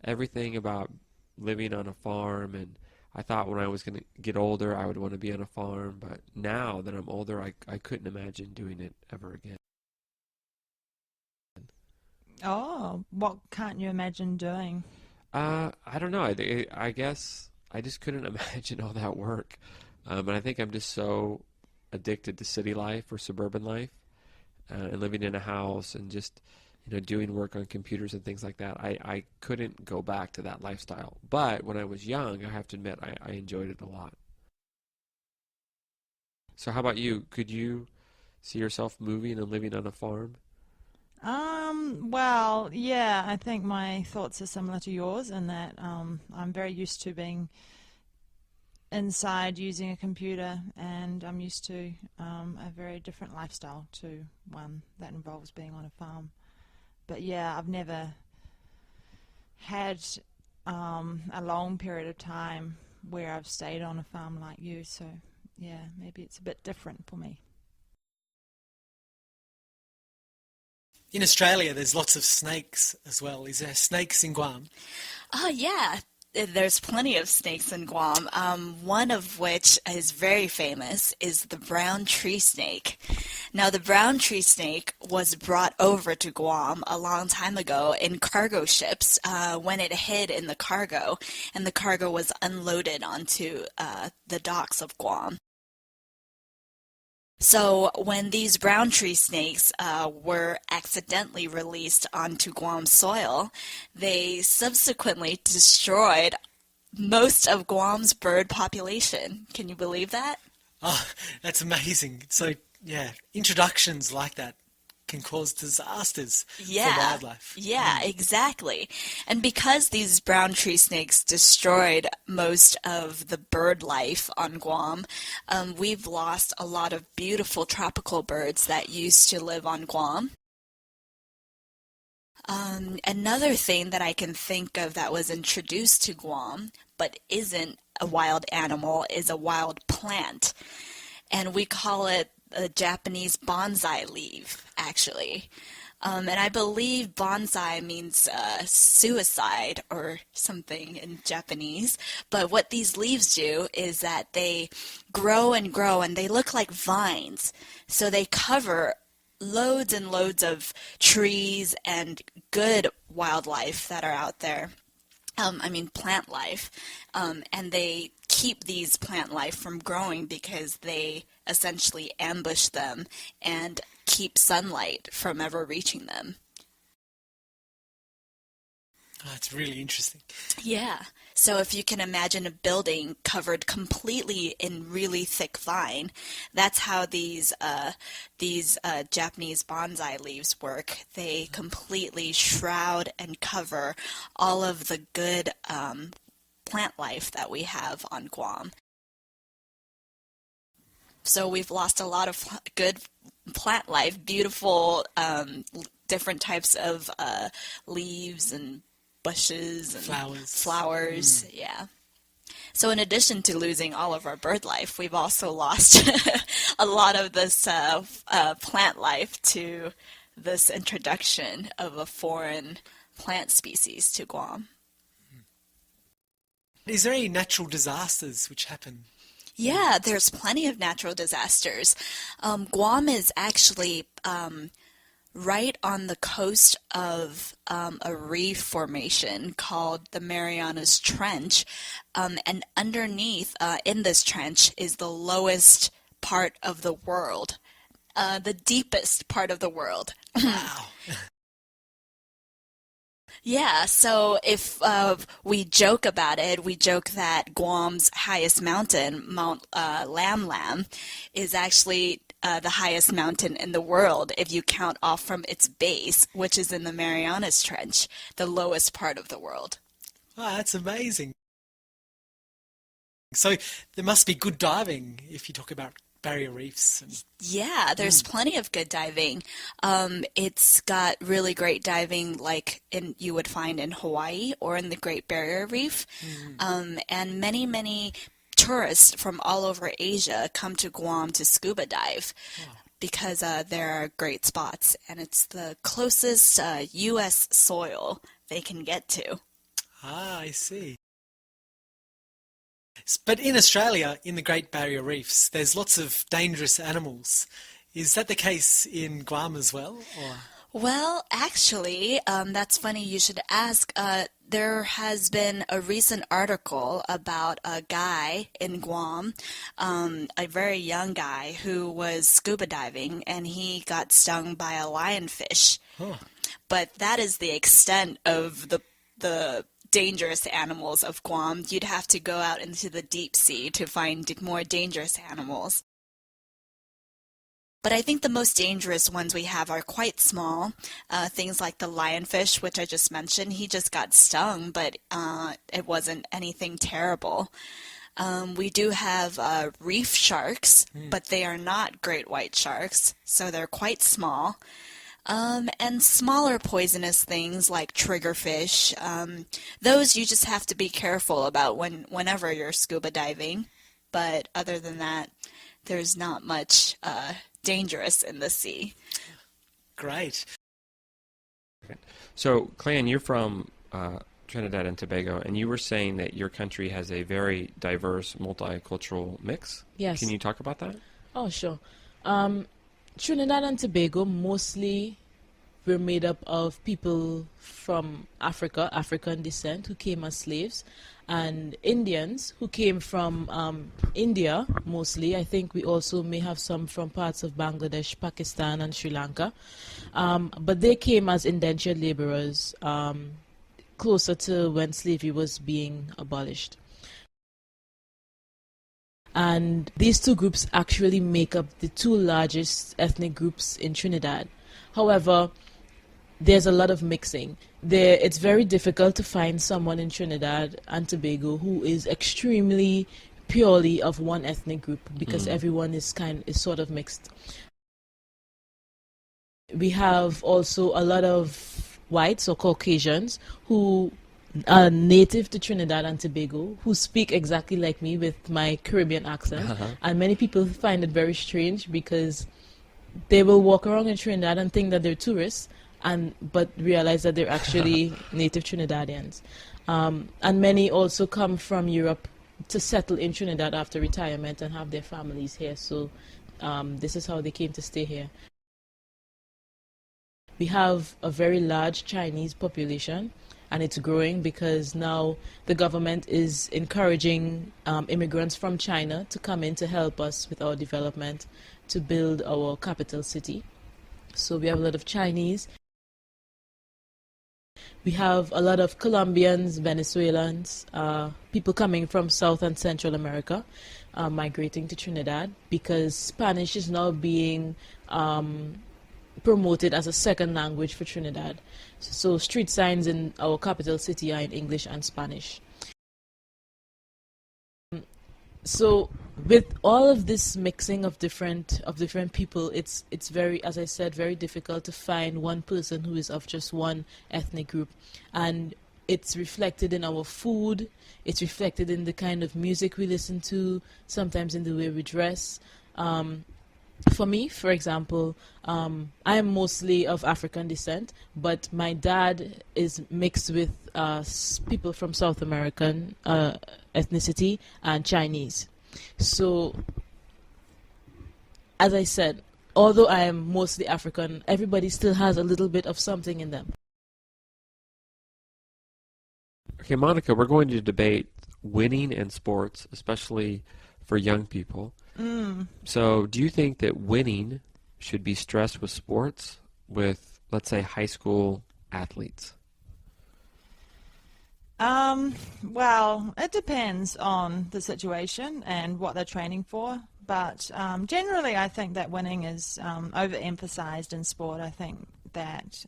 everything about living on a farm, and I thought when I was going to get older, I would want to be on a farm, but now that I'm older, I couldn't imagine doing it ever again. Oh, what can't you imagine doing? I don't know. I guess I just couldn't imagine all that work. And I think I'm just so addicted to city life or suburban life, and living in a house and just, you know, doing work on computers and things like that. I couldn't go back to that lifestyle. But when I was young, I have to admit, I enjoyed it a lot. So how about you? Could you see yourself moving and living on a farm? Well, yeah, I think my thoughts are similar to yours in that I'm very used to being inside using a computer, and I'm used to a very different lifestyle to one that involves being on a farm. But yeah, I've never had a long period of time where I've stayed on a farm like you, so yeah, maybe it's a bit different for me. In Australia, there's lots of snakes as well. Is there snakes in Guam? Oh, yeah. there's plenty of snakes in Guam. One of which is very famous is the brown tree snake. Now, the brown tree snake was brought over to Guam a long time ago in cargo ships when it hid in the cargo, and the cargo was unloaded onto the docks of Guam. So when these brown tree snakes were accidentally released onto Guam soil, they subsequently destroyed most of Guam's bird population. Can you believe that? Oh, that's amazing. So, yeah, introductions like that can cause disasters for wildlife. Yeah, exactly. And because these brown tree snakes destroyed most of the bird life on Guam, we've lost a lot of beautiful tropical birds that used to live on Guam. Another thing that I can think of that was introduced to Guam but isn't a wild animal is a wild plant. And we call it a Japanese bonsai leaf, actually. And I believe bonsai means suicide or something in Japanese. But what these leaves do is that they grow and grow, and they look like vines. So they cover loads and loads of trees and good wildlife that are out there. Plant life. And they keep these plant life from growing because they essentially ambush them and keep sunlight from ever reaching them. Oh, that's really interesting. Yeah. So if you can imagine a building covered completely in really thick vine, that's how these Japanese bonsai leaves work. They completely shroud and cover all of the good plant life that we have on Guam. So we've lost a lot of good plant life, beautiful different types of leaves and bushes and flowers. Yeah. So in addition to losing all of our bird life, we've also lost a lot of this plant life to this introduction of a foreign plant species to Guam. Is there any natural disasters which happen? Yeah, there's plenty of natural disasters. Guam is actually right on the coast of a reef formation called the Marianas Trench, and underneath in this trench is the lowest part of the world, the deepest part of the world. Wow. Yeah, so if we joke about it, we joke that Guam's highest mountain, Mount Lam Lam, is actually the highest mountain in the world if you count off from its base, which is in the Marianas Trench, the lowest part of the world. Wow, that's amazing. So there must be good diving if you talk about barrier reefs. Yeah, there's plenty of good diving. It's got really great diving like you would find in Hawaii or in the Great Barrier Reef. And many, many tourists from all over Asia come to Guam to scuba dive because there are great spots, and it's the closest U.S. soil they can get to. Ah, I see. But in Australia, in the Great Barrier Reefs, there's lots of dangerous animals. Is that the case in Guam as well? Or? Well, actually, that's funny you should ask. There has been a recent article about a guy in Guam, a very young guy who was scuba diving, and he got stung by a lionfish. Huh. But that is the extent of the dangerous animals of Guam. You'd have to go out into the deep sea to find more dangerous animals. But I think the most dangerous ones we have are quite small. Things like the lionfish, which I just mentioned. He just got stung, but it wasn't anything terrible. We do have reef sharks, but they are not great white sharks, so they're quite small. And smaller poisonous things like triggerfish. Those you just have to be careful about whenever you're scuba diving. But other than that, there's not much dangerous in the sea. Great. So, Clan, you're from Trinidad and Tobago, and you were saying that your country has a very diverse multicultural mix. Yes. Can you talk about that? Oh, sure. Trinidad and Tobago mostly were made up of people from Africa, African descent, who came as slaves, and Indians who came from India mostly. I think we also may have some from parts of Bangladesh, Pakistan, and Sri Lanka. But they came as indentured laborers closer to when slavery was being abolished. And these two groups actually make up the two largest ethnic groups in Trinidad. However, there's a lot of mixing. It's very difficult to find someone in Trinidad and Tobago who is extremely purely of one ethnic group, because everyone is sort of mixed. We have also a lot of whites or Caucasians who are native to Trinidad and Tobago, who speak exactly like me with my Caribbean accent. And many people find it very strange because they will walk around in Trinidad and think that they're tourists, but realize that they're actually native Trinidadians. And many also come from Europe to settle in Trinidad after retirement and have their families here. So this is how they came to stay here. We have a very large Chinese population, and it's growing because now the government is encouraging immigrants from China to come in to help us with our development to build our capital city. So we have a lot of Chinese. We have a lot of Colombians, Venezuelans, people coming from South and Central America, migrating to Trinidad because Spanish is now being promoted as a second language for Trinidad. So street signs in our capital city are in English and Spanish. So with all of this mixing of different people, it's very, as I said, very difficult to find one person who is of just one ethnic group. And it's reflected in our food, it's reflected in the kind of music we listen to, sometimes in the way we dress. For me, for example, I am mostly of African descent, but my dad is mixed with people from South American ethnicity and Chinese. So, as I said, although I am mostly African, everybody still has a little bit of something in them. Okay, Monica, we're going to debate winning in sports, especially for young people. So do you think that winning should be stressed with sports with, let's say, high school athletes? Well, it depends on the situation and what they're training for. But generally, I think that winning is overemphasized in sport. I think that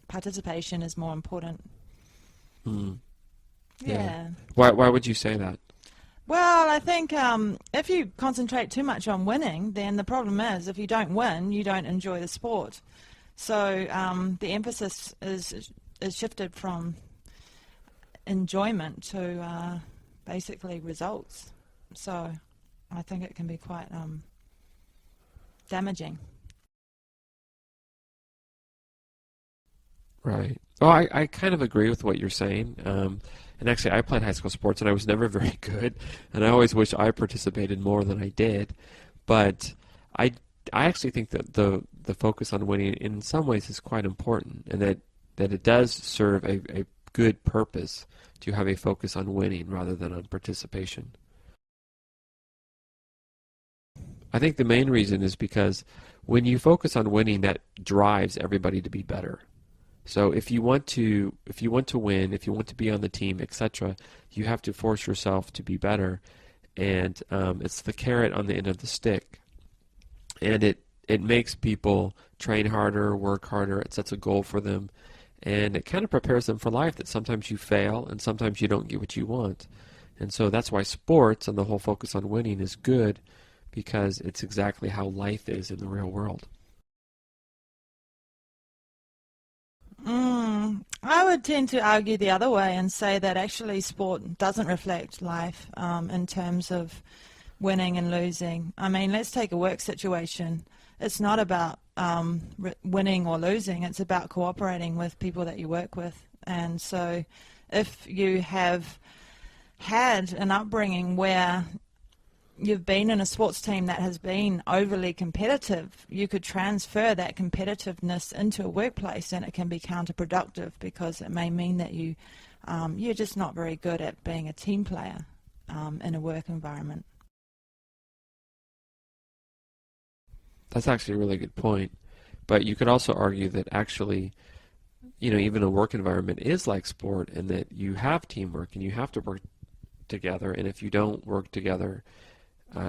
participation is more important. Yeah. Why would you say that? Well, I think if you concentrate too much on winning, then the problem is if you don't win, you don't enjoy the sport. So the emphasis is shifted from enjoyment to basically results. So I think it can be quite damaging. Right. Oh, I kind of agree with what you're saying. And actually, I played high school sports, and I was never very good. And I always wish I participated more than I did. But I actually think that the focus on winning in some ways is quite important, and that it does serve a good purpose to have a focus on winning rather than on participation. I think the main reason is because when you focus on winning, that drives everybody to be better. So if you want to win, if you want to be on the team, etc., you have to force yourself to be better, and it's the carrot on the end of the stick, and it makes people train harder, work harder. It sets a goal for them, and it kind of prepares them for life. That sometimes you fail, and sometimes you don't get what you want, and so that's why sports and the whole focus on winning is good, because it's exactly how life is in the real world. I would tend to argue the other way and say that actually sport doesn't reflect life in terms of winning and losing. I mean, let's take a work situation. It's not about winning or losing. It's about cooperating with people that you work with. And so if you have had an upbringing where you've been in a sports team that has been overly competitive, you could transfer that competitiveness into a workplace, and it can be counterproductive because it may mean that you're just not very good at being a team player in a work environment. That's actually a really good point. But you could also argue that actually, even a work environment is like sport, and that you have teamwork and you have to work together. And if you don't work together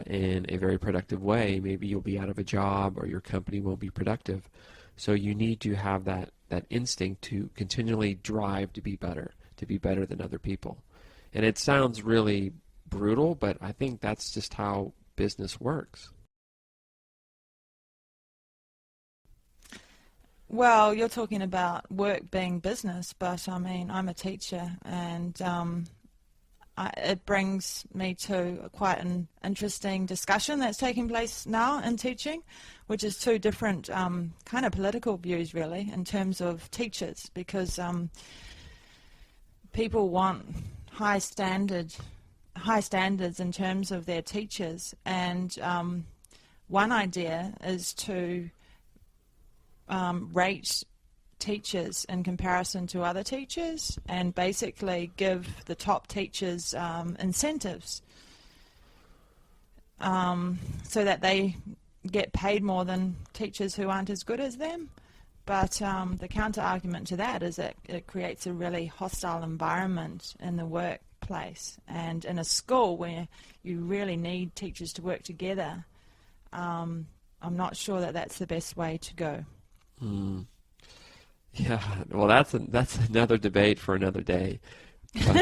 in a very productive way, maybe you'll be out of a job or your company won't be productive. So you need to have that instinct to continually drive to be better than other people. And it sounds really brutal, but I think that's just how business works. Well, you're talking about work being business, but I mean, I'm a teacher, and it brings me to quite an interesting discussion that's taking place now in teaching, which is two different kind of political views, really, in terms of teachers, because people want high standards in terms of their teachers, and one idea is to rate teachers in comparison to other teachers and basically give the top teachers incentives so that they get paid more than teachers who aren't as good as them. But the counter argument to that is that it creates a really hostile environment in the workplace, and in a school where you really need teachers to work together. I'm not sure that that's the best way to go. Yeah, well, that's another debate for another day. But,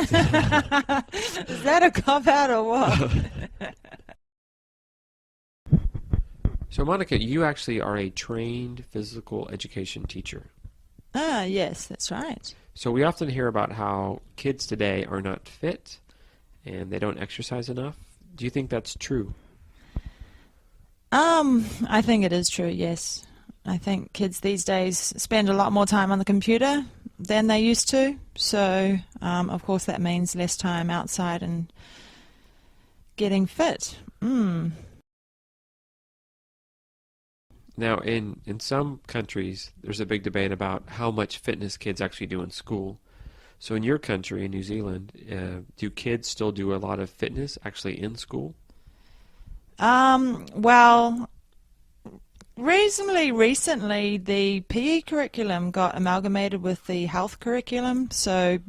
is that a cop-out or what? So, Monica, you actually are a trained physical education teacher. Yes, that's right. So we often hear about how kids today are not fit and they don't exercise enough. Do you think that's true? I think it is true, yes. I think kids these days spend a lot more time on the computer than they used to. So, of course, that means less time outside and getting fit. Now, in some countries, there's a big debate about how much fitness kids actually do in school. So in your country, in New Zealand, do kids still do a lot of fitness actually in school? Well, reasonably recently, the PE curriculum got amalgamated with the health curriculum. So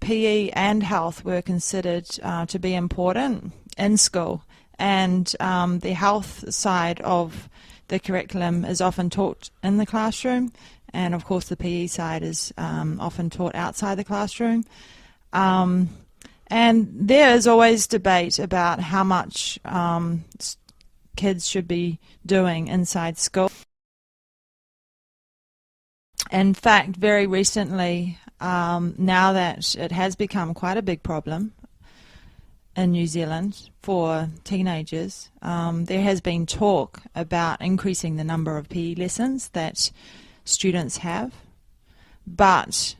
PE and health were considered to be important in school. And the health side of the curriculum is often taught in the classroom, and of course the PE side is often taught outside the classroom. And there is always debate about how much kids should be doing inside school. In fact, very recently, now that it has become quite a big problem in New Zealand for teenagers, there has been talk about increasing the number of PE lessons that students have, but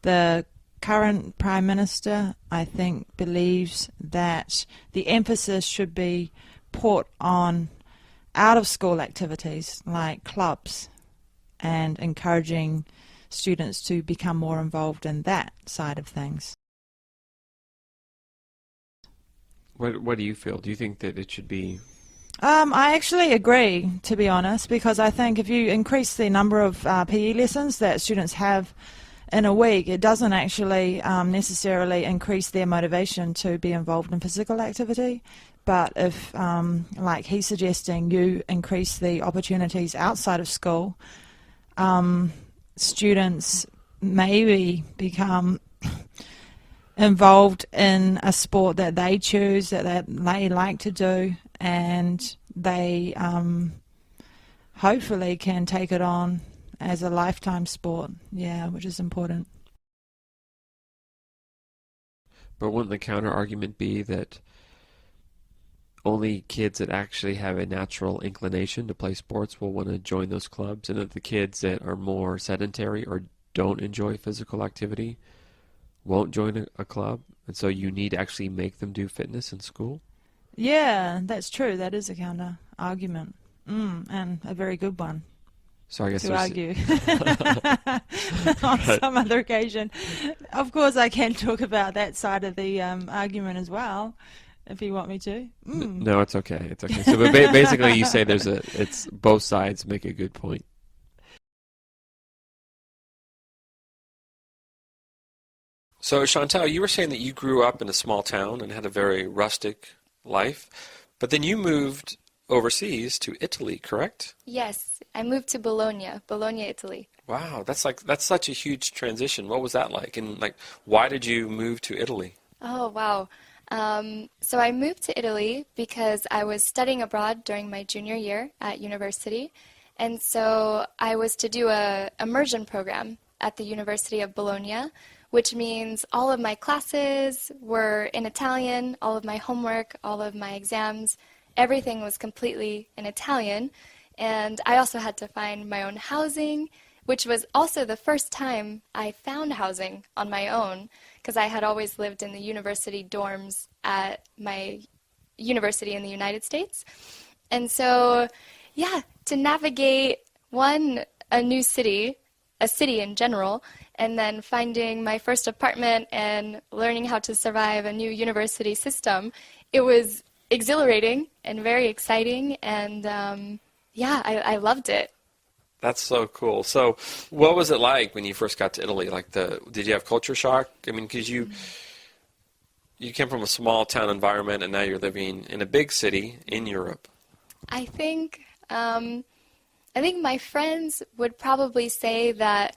the current Prime Minister, I think, believes that the emphasis should be put on out-of-school activities like clubs and encouraging students to become more involved in that side of things. What do you feel? Do you think that it should be? I actually agree, to be honest, because I think if you increase the number of PE lessons that students have in a week, it doesn't actually necessarily increase their motivation to be involved in physical activity. But if, like he's suggesting, you increase the opportunities outside of school, students maybe become involved in a sport that they choose, that they like to do, and they hopefully can take it on as a lifetime sport, which is important. But wouldn't the counter argument be that only kids that actually have a natural inclination to play sports will want to join those clubs, and that the kids that are more sedentary or don't enjoy physical activity won't join a club, and so you need to actually make them do fitness in school? Yeah, that's true. That is a counter argument, and a very good one. So I guess to argue on Right. some other occasion. Of course, I can talk about that side of the argument as well, if you want me to. No, it's okay. It's okay. So, but basically, you say it's both sides make a good point. So, Chantal, you were saying that you grew up in a small town and had a very rustic life, but then you moved overseas to Italy, correct? Yes, I moved to Bologna, Italy. Wow, that's such a huge transition. What was that like? And like, why did you move to Italy? Oh, wow. So I moved to Italy because I was studying abroad during my junior year at university. And so I was to do a immersion program at the University of Bologna, which means all of my classes were in Italian, all of my homework, all of my exams, everything was completely in Italian. And I also had to find my own housing, which was also the first time I found housing on my own, because I had always lived in the university dorms at my university in the United States. And so, yeah, to navigate, a new city, a city in general, and then finding my first apartment and learning how to survive a new university system, it was exhilarating and very exciting, and I loved it. That's so cool. So, what was it like when you first got to Italy? Did you have culture shock? I mean, because you came from a small town environment and now you're living in a big city in Europe. I think my friends would probably say that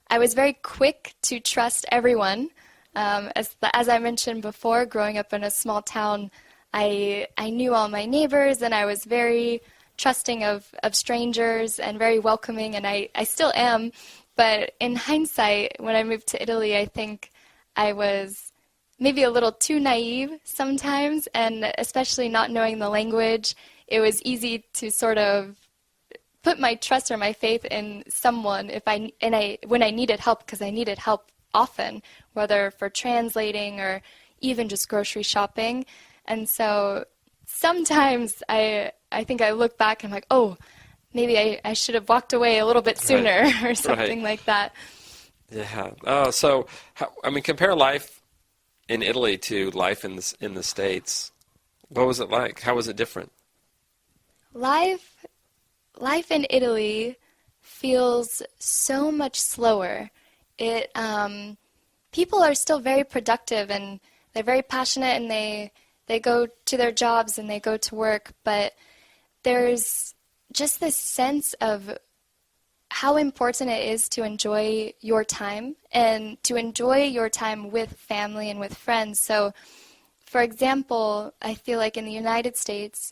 I was very quick to trust everyone. As I mentioned before, growing up in a small town, I knew all my neighbors, and I was very trusting of strangers and very welcoming, and I still am. But in hindsight, when I moved to Italy, I think I was maybe a little too naive sometimes, and especially not knowing the language, it was easy to sort of put my trust or my faith in someone when I needed help, because I needed help often, whether for translating or even just grocery shopping. And so sometimes I think I look back and I'm like, oh, maybe I should have walked away a little bit sooner or something like that. Yeah. Oh, so compare life in Italy to life in the States. What was it like? How was it different? Life in Italy feels so much slower. People are still very productive, and they're very passionate, and they go to their jobs and they go to work, but there's just this sense of how important it is to enjoy your time and to enjoy your time with family and with friends. So, for example, I feel like in the United States,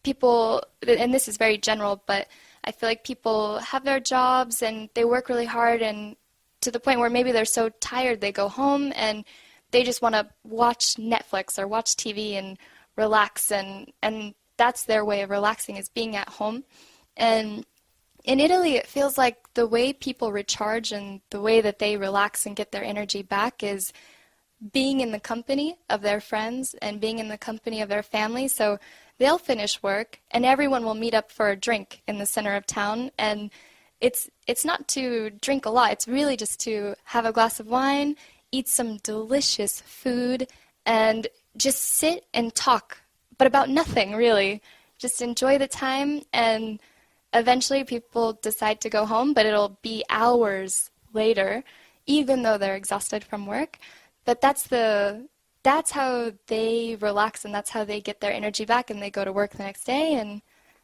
people, and this is very general, but I feel like people have their jobs and they work really hard, and to the point where maybe they're so tired they go home and they just want to watch Netflix or watch TV and relax, and that's their way of relaxing, is being at home. And in Italy, it feels like the way people recharge and the way that they relax and get their energy back is being in the company of their friends and being in the company of their family. So they'll finish work and everyone will meet up for a drink in the center of town, and it's not to drink a lot, it's really just to have a glass of wine, eat some delicious food, and just sit and talk, but about nothing really. Just enjoy the time, and eventually people decide to go home, but it'll be hours later, even though they're exhausted from work. But that's how they relax, and that's how they get their energy back, and they go to work the next day and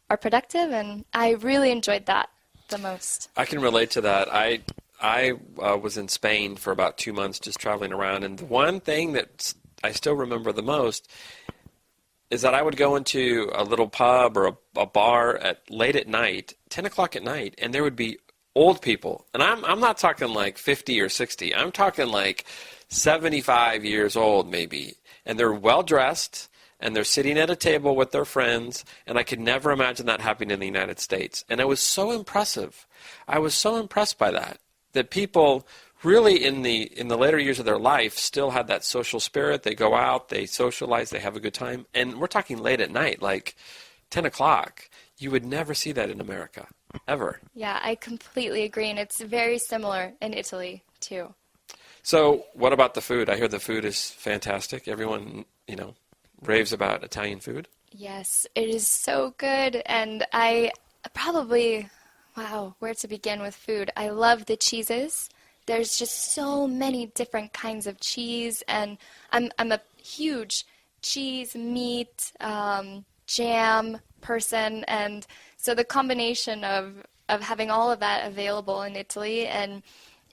are productive, and I really enjoyed that the most. I can relate to that. I was in Spain for about 2 months just traveling around, and the one thing that I still remember the most is that I would go into a little pub or a bar late at night, 10 o'clock at night, and there would be old people. And I'm not talking like 50 or 60. I'm talking like 75 years old maybe. And they're well-dressed, and they're sitting at a table with their friends, and I could never imagine that happening in the United States. And it was so impressive. I was so impressed by that. that people really in the later years of their life still had that social spirit. They go out, they socialize, they have a good time. And we're talking late at night, like 10 o'clock. You would never see that in America, ever. Yeah, I completely agree, and it's very similar in Italy, too. So what about the food? I hear the food is fantastic. Everyone, raves about Italian food. Yes, it is so good, and I probably, wow, where to begin with food? I love the cheeses. There's just so many different kinds of cheese, and I'm a huge cheese, meat, jam person, and so the combination of having all of that available in Italy, and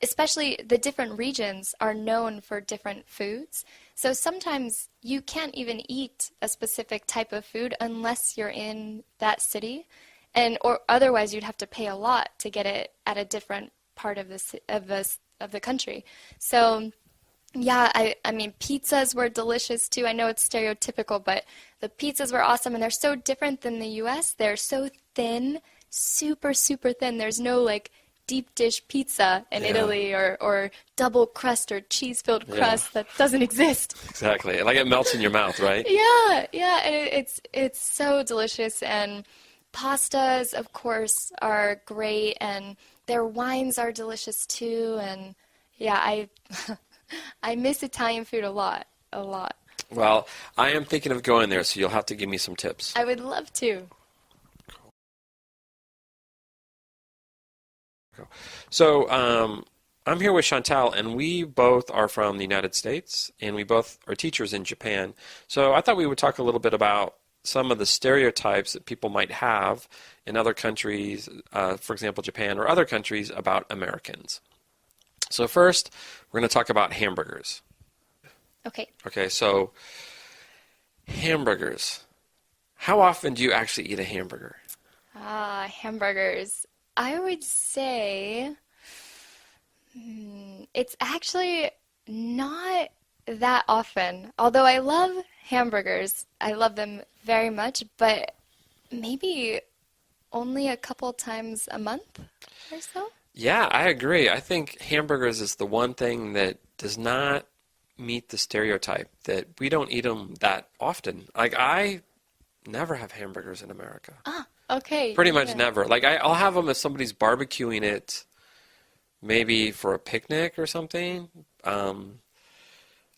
especially the different regions are known for different foods. So sometimes you can't even eat a specific type of food unless you're in that city, or otherwise you'd have to pay a lot to get it at a different part of the country. So yeah, I mean, pizzas were delicious too. I know it's stereotypical, but the pizzas were awesome, and they're so different than the U.S. They're so thin, super, super thin. There's no like deep dish pizza in Italy or double crust or cheese-filled crust that doesn't exist. Exactly. Like it melts in your mouth, right? Yeah, and it's so delicious, and pastas, of course, are great, and their wines are delicious too, and yeah, I miss Italian food a lot. Well, I am thinking of going there, so you'll have to give me some tips. I would love to. So I'm here with Chantal, and we both are from the United States, and we both are teachers in Japan. So I thought we would talk a little bit about some of the stereotypes that people might have in other countries, for example, Japan or other countries, about Americans. So first, we're going to talk about hamburgers. Okay, so hamburgers. How often do you actually eat a hamburger? Hamburgers. I would say it's actually not that often. Although I love hamburgers, I love them very much, but maybe only a couple times a month or so. Yeah, I agree. I think hamburgers is the one thing that does not meet the stereotype that we don't eat them that often. Like, I never have hamburgers in America. Okay. Pretty much never. Like, I'll have them if somebody's barbecuing it, maybe for a picnic or something.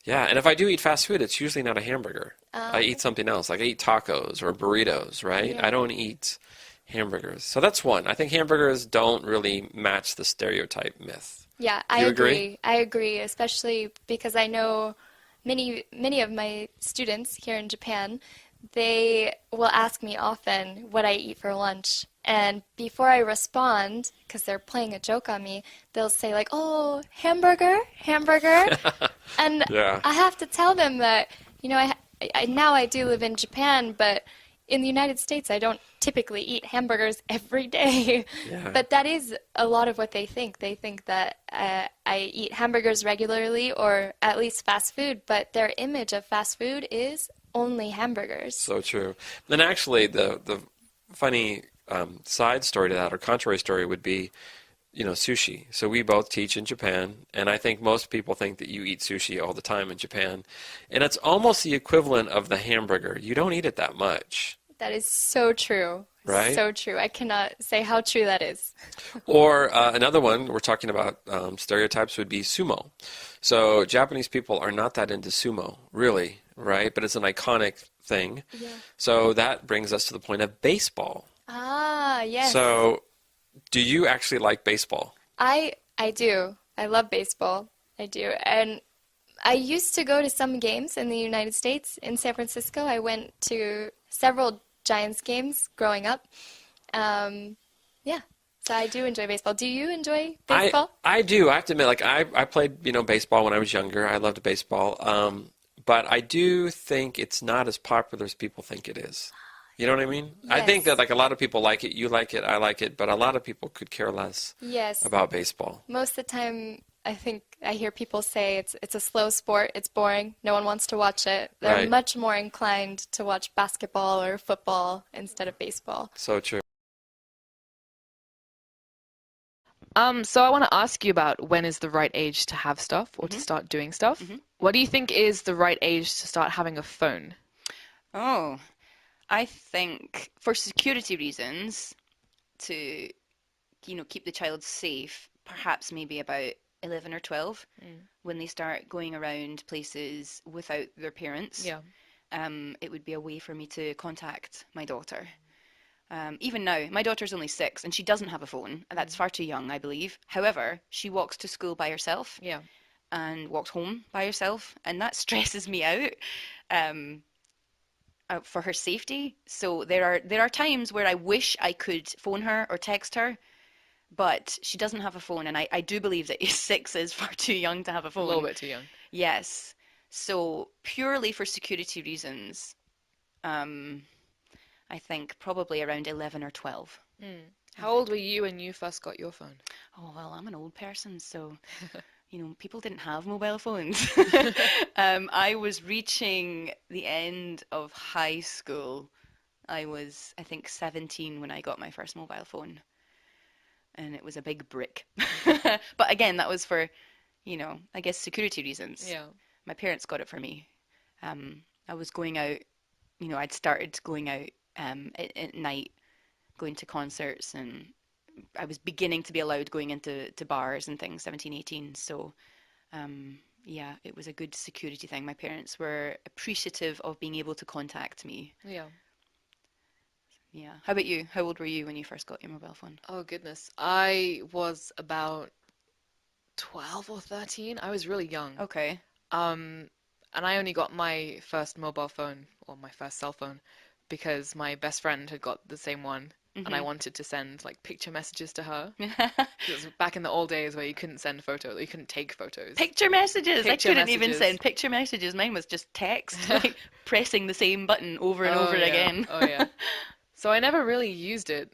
Yeah, and if I do eat fast food, it's usually not a hamburger. I eat something else. Like, I eat tacos or burritos, right? Yeah. I don't eat hamburgers. So that's one. I think hamburgers don't really match the stereotype myth. Yeah, Do I you agree. I agree, especially because I know many of my students here in Japan, they will ask me often what I eat for lunch. And before I respond, because they're playing a joke on me, they'll say like, "Oh, hamburger." And I have to tell them that, now I do live in Japan, but in the United States, I don't typically eat hamburgers every day. Yeah. But that is a lot of what they think. They think that I eat hamburgers regularly, or at least fast food, but their image of fast food is only hamburgers. So true. And actually, the funny side story to that, or contrary story, would be, sushi. So we both teach in Japan, and I think most people think that you eat sushi all the time in Japan. And it's almost the equivalent of the hamburger. You don't eat it that much. That is so true. Right? So true. I cannot say how true that is. Or another one, we're talking about stereotypes, would be sumo. So Japanese people are not that into sumo, really, right? But it's an iconic thing. Yeah. So that brings us to the point of baseball. Yes. So do you actually like baseball? I do. I love baseball. I do. And I used to go to some games in the United States. In San Francisco, I went to several Giants games growing up. So I do enjoy baseball. Do you enjoy baseball? I do. I have to admit, like I played baseball when I was younger. I loved baseball. But I do think it's not as popular as people think it is. You know what I mean? Yes. I think that like a lot of people like it, you like it, I like it, but a lot of people could care less about baseball. Most of the time, I think I hear people say it's a slow sport, it's boring, no one wants to watch it. They're much more inclined to watch basketball or football instead of baseball. So true. So I want to ask you about when is the right age to have stuff or to start doing stuff. What do you think is the right age to start having a phone? Oh, I think for security reasons, to keep the child safe, perhaps maybe about 11 or 12 when they start going around places without their parents. Yeah. It would be a way for me to contact my daughter. Even now, my daughter's only 6 and she doesn't have a phone. That's far too young, I believe. However, she walks to school by herself Yeah. and walks home by herself, and that stresses me out. Um, for her safety. So there are times where I wish I could phone her or text her, but she doesn't have a phone, and I do believe that 6 is far too young to have a A phone. little bit too young. Yes. So purely for security reasons, I think probably around 11 or 12. How old were you when you first got your phone? Oh, well, I'm an old person, so people didn't have mobile phones. I was reaching the end of high school. I was, I think, 17 when I got my first mobile phone, and it was a big brick. But again, that was for, I guess security reasons. Yeah. My parents got it for me. I was going out, I'd started going out at night, going to concerts, and I was beginning to be allowed going into bars and things, 17, 18. So, yeah, it was a good security thing. My parents were appreciative of being able to contact me. Yeah. Yeah. How about you? How old were you when you first got your mobile phone? Oh, goodness. I was about 12 or 13. I was really young. Okay. And I only got my first mobile phone, or my first cell phone, because my best friend had got the same one, and I wanted to send like picture messages to her. It was back in the old days where you couldn't send photos, you couldn't take photos. Picture messages. I Picture couldn't even messages. send picture messages. Mine was just text, like pressing the same button over and over yeah. again. Oh yeah. So I never really used it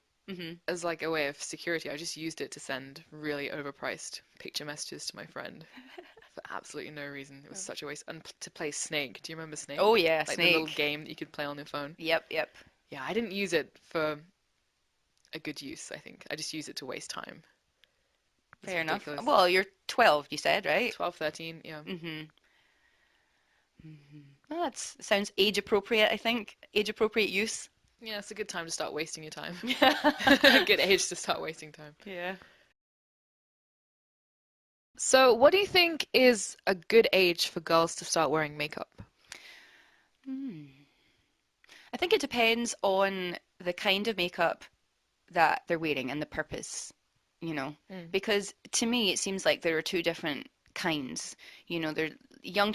as like a way of security. I just used it to send really overpriced picture messages to my friend for absolutely no reason. It was such a waste. And to play Snake. Do you remember Snake? Oh yeah, like Snake. the little game that you could play on your phone. Yep, yep. Yeah, I didn't use it for a good use, I think. I just used it to waste time. Fair enough. ridiculous. Well, you're 12, you said, right? 12, 13, yeah. Well, that sounds age appropriate, I think. Age appropriate use. Yeah, it's a good time to start wasting your time. Good age to start wasting time. Yeah. So, what do you think is a good age for girls to start wearing makeup? I think it depends on the kind of makeup that they're wearing and the purpose, because to me it seems like there are two different kinds. They're young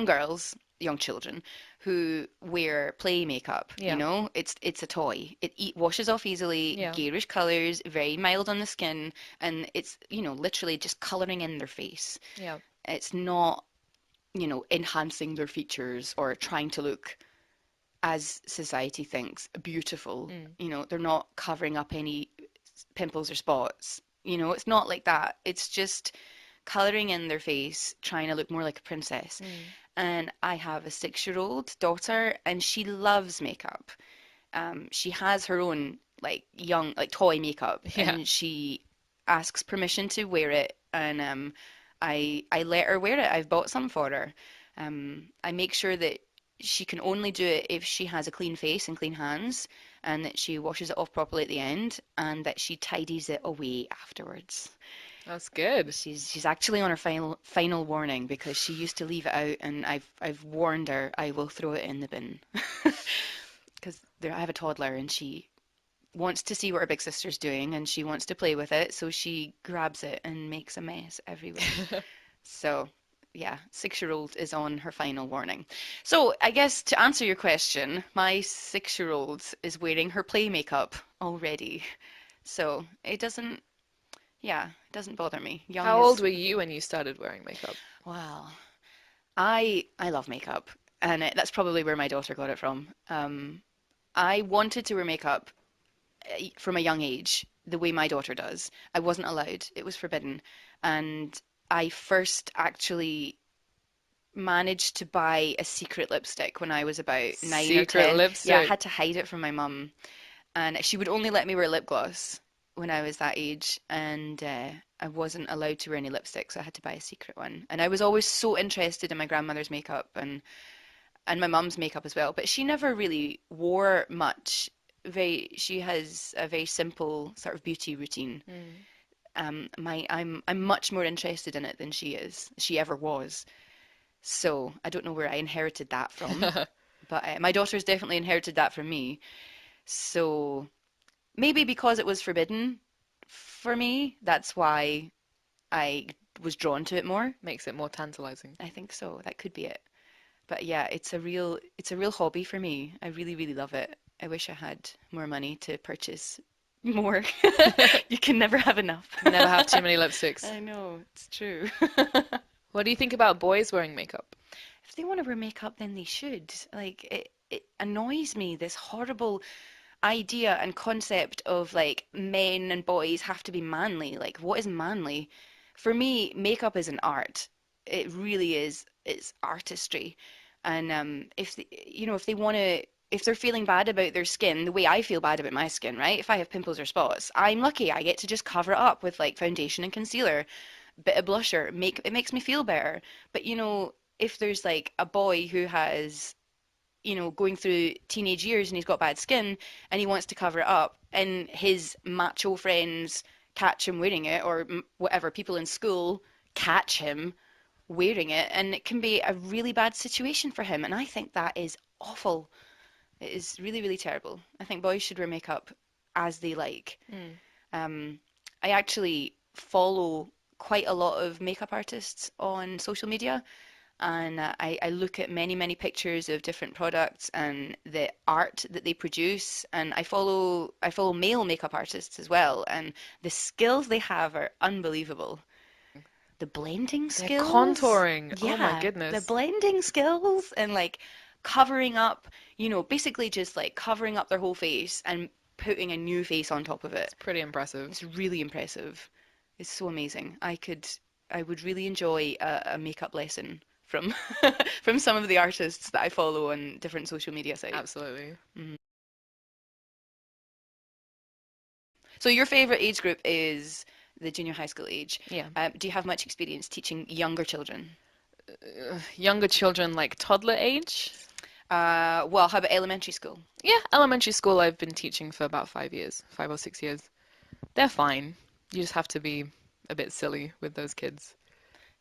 girls, young children who wear play makeup. Yeah. It's a toy. It washes off easily, Yeah. garish colors, very mild on the skin, and it's literally just coloring in their face. Yeah. It's not enhancing their features or trying to look, as society thinks, beautiful. They're not covering up any pimples or spots. It's not like that. It's just coloring in their face, trying to look more like a princess. And I have a 6-year-old daughter, and she loves makeup. She has her own young toy makeup, Yeah. and she asks permission to wear it, and I let her wear it. I've bought some for her. I make sure that she can only do it if she has a clean face and clean hands, and that she washes it off properly at the end, and that she tidies it away afterwards. That's good. She's actually on her final warning, because she used to leave it out, and I've warned her I will throw it in the bin. Because I have a toddler, and she wants to see what her big sister's doing, and she wants to play with it, so she grabs it and makes a mess everywhere. So, yeah, 6-year-old is on her final warning. So, I guess to answer your question, my 6-year-old is wearing her play makeup already. So, it doesn't bother me. How old were you when you started wearing makeup? Well, I love makeup, and that's probably where my daughter got it from. I wanted to wear makeup from a young age, the way my daughter does. I wasn't allowed. It was forbidden. And I first actually managed to buy a secret lipstick when I was about 9 or 10. Secret lipstick? Yeah, I had to hide it from my mum. And she would only let me wear lip gloss when I was that age, and I wasn't allowed to wear any lipstick, so I had to buy a secret one. And I was always so interested in my grandmother's makeup and my mum's makeup as well, but she never really wore much. She has a very simple sort of beauty routine. I'm much more interested in it than she ever was. So I don't know where I inherited that from, but my daughter's definitely inherited that from me. So maybe because it was forbidden for me, that's why I was drawn to it more. Makes it more tantalizing. I think so. That could be it. But yeah, it's a real hobby for me. I really, really love it. I wish I had more money to purchase more. You can never have enough. Never have too many lipsticks. I know, it's true. What do you think about boys wearing makeup? If they want to wear makeup, then they should. Like, it annoys me, this horrible idea and concept of like men and boys have to be manly. Like, what is manly? For me, makeup is an art. It really is. It's artistry. And if they want to, if they're feeling bad about their skin, the way I feel bad about my skin, right? If I have pimples or spots, I'm lucky. I get to just cover it up with like foundation and concealer, bit of blusher. It makes me feel better. But if there's like a boy who has going through teenage years and he's got bad skin and he wants to cover it up and his macho friends catch him wearing it or whatever, people in school catch him wearing it and it can be a really bad situation for him. And I think that is awful. It is really, really terrible. I think boys should wear makeup as they like. I actually follow quite a lot of makeup artists on social media and I look at many, many pictures of different products and the art that they produce. And I follow male makeup artists as well, and the skills they have are unbelievable. The blending skills, contouring. yeah, Oh my goodness. the blending skills and like covering up, basically just like covering up their whole face and putting a new face on top of it. It's pretty impressive. It's really impressive. It's so amazing. I would really enjoy a makeup lesson from from some of the artists that I follow on different social media sites. Absolutely. So your favorite age group is the junior high school age. Yeah. Do you have much experience teaching younger children? Younger children, like toddler age? Well, how about elementary school? Yeah, elementary school I've been teaching for about 5 years, 5 or 6 years. They're fine. You just have to be a bit silly with those kids.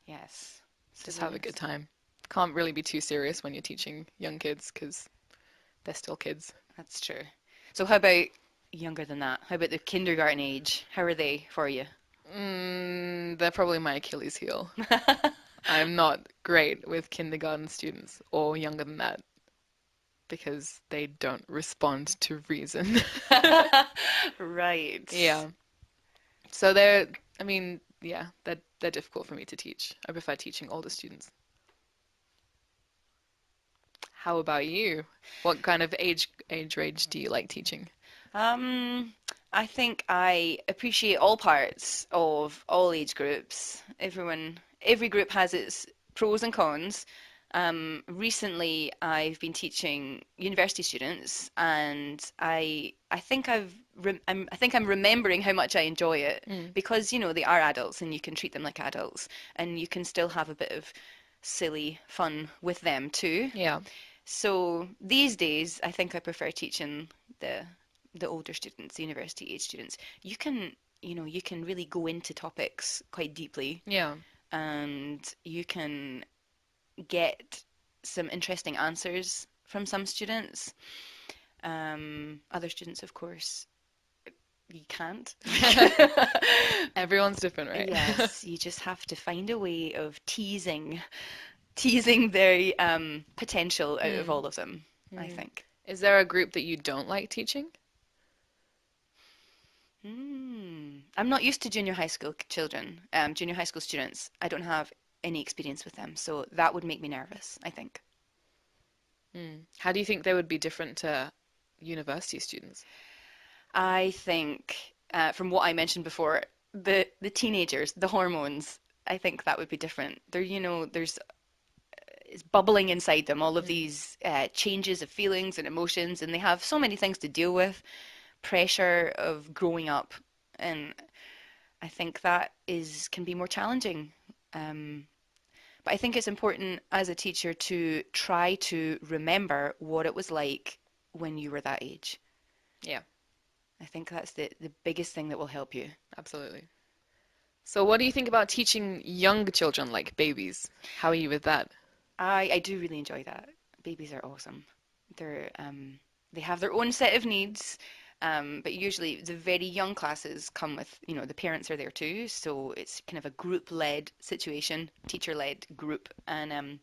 Yes. Just have a good time. Can't really be too serious when you're teaching young kids because they're still kids. That's true. So how about younger than that? How about the kindergarten age? How are they for you? They're probably my Achilles heel. I'm not great with kindergarten students or younger than that because they don't respond to reason. Right. Yeah. So they're difficult for me to teach. I prefer teaching older students. How about you? What kind of age range do you like teaching? I think I appreciate all parts of all age groups. Every group has its pros and cons. Recently, I've been teaching university students, and I think I'm remembering how much I enjoy it because they are adults, and you can treat them like adults, and you can still have a bit of silly fun with them too. Yeah. So these days, I think I prefer teaching the older students, the university age students. You can really go into topics quite deeply. Yeah. And you can get some interesting answers from some students. Other students, of course, you can't. Everyone's different, right? Yes, you just have to find a way of teasing their potential out of all of them, I think. Is there a group that you don't like teaching? I'm not used to junior high school children, junior high school students. I don't have any experience with them, so that would make me nervous, I think. How do you think they would be different to university students? I think, from what I mentioned before, the teenagers, the hormones, I think that would be different. There's it's bubbling inside them, all of these changes of feelings and emotions, and they have so many things to deal with. Pressure of growing up and I think that can be more challenging. But I think it's important as a teacher to try to remember what it was like when you were that age. Yeah, I think that's the biggest thing that will help you. absolutely. So what do you think about teaching young children, like babies? How are you with that? I do really enjoy that. Babies are awesome. They have their own set of needs, but usually the very young classes come with, the parents are there too, so it's kind of a group-led situation, teacher-led group, and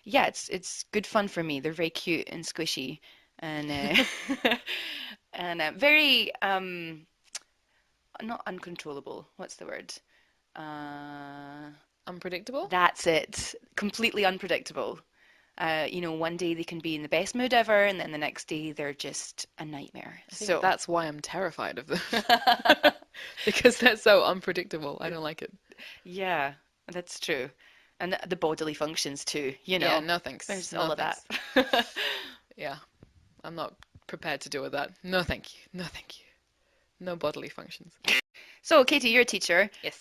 yeah, it's good fun for me. They're very cute and squishy, and and very not uncontrollable. What's the word? Unpredictable? That's it. Completely unpredictable. One day they can be in the best mood ever, and then the next day they're just a nightmare. I think that's why I'm terrified of them. Because they're so unpredictable. I don't like it. Yeah, that's true. And the bodily functions too, Yeah, no thanks. There's No all of thanks. that. Yeah, I'm not prepared to deal with that. No, thank you. No, thank you. No bodily functions. So, Katie, you're a teacher. Yes.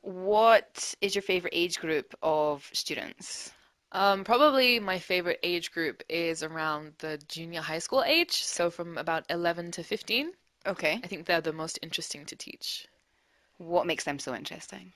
What is your favorite age group of students? Probably my favorite age group is around the junior high school age, so from about 11 to 15. Okay. I think they're the most interesting to teach. What makes them so interesting?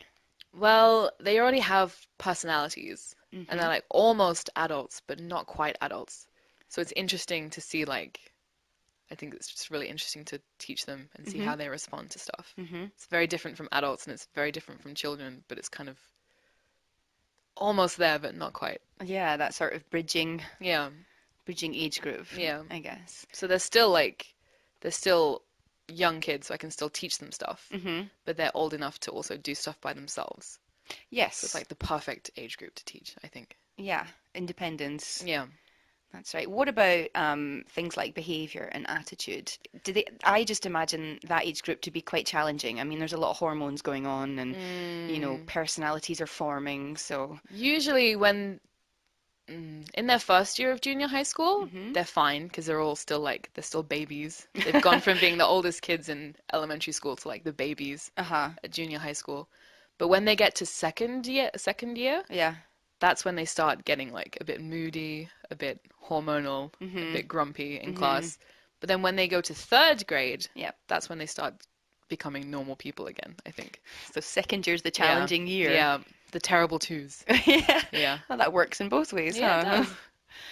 Well, they already have personalities, and they're like almost adults, but not quite adults. So it's interesting to see, I think it's just really interesting to teach them and see how they respond to stuff. It's very different from adults, and it's very different from children, but it's kind of almost there, but not quite. Yeah, that sort of bridging Yeah. age group. Yeah. I guess. So they're still young kids, so I can still teach them stuff, but they're old enough to also do stuff by themselves. Yes. So it's like the perfect age group to teach, I think. Yeah, independence. Yeah. That's right. What about things like behavior and attitude? I just imagine that age group to be quite challenging. I mean, there's a lot of hormones going on, and personalities are forming. So usually when in their first year of junior high school, they're fine because they're still babies. They've gone from being the oldest kids in elementary school to like the babies at junior high school. But when they get to second year, yeah, that's when they start getting like a bit moody, a bit hormonal, a bit grumpy in class. But then when they go to third grade, that's when they start becoming normal people again, I think. So second year's the challenging year. Yeah, the terrible twos. Yeah. Well, that works in both ways, Yeah, huh?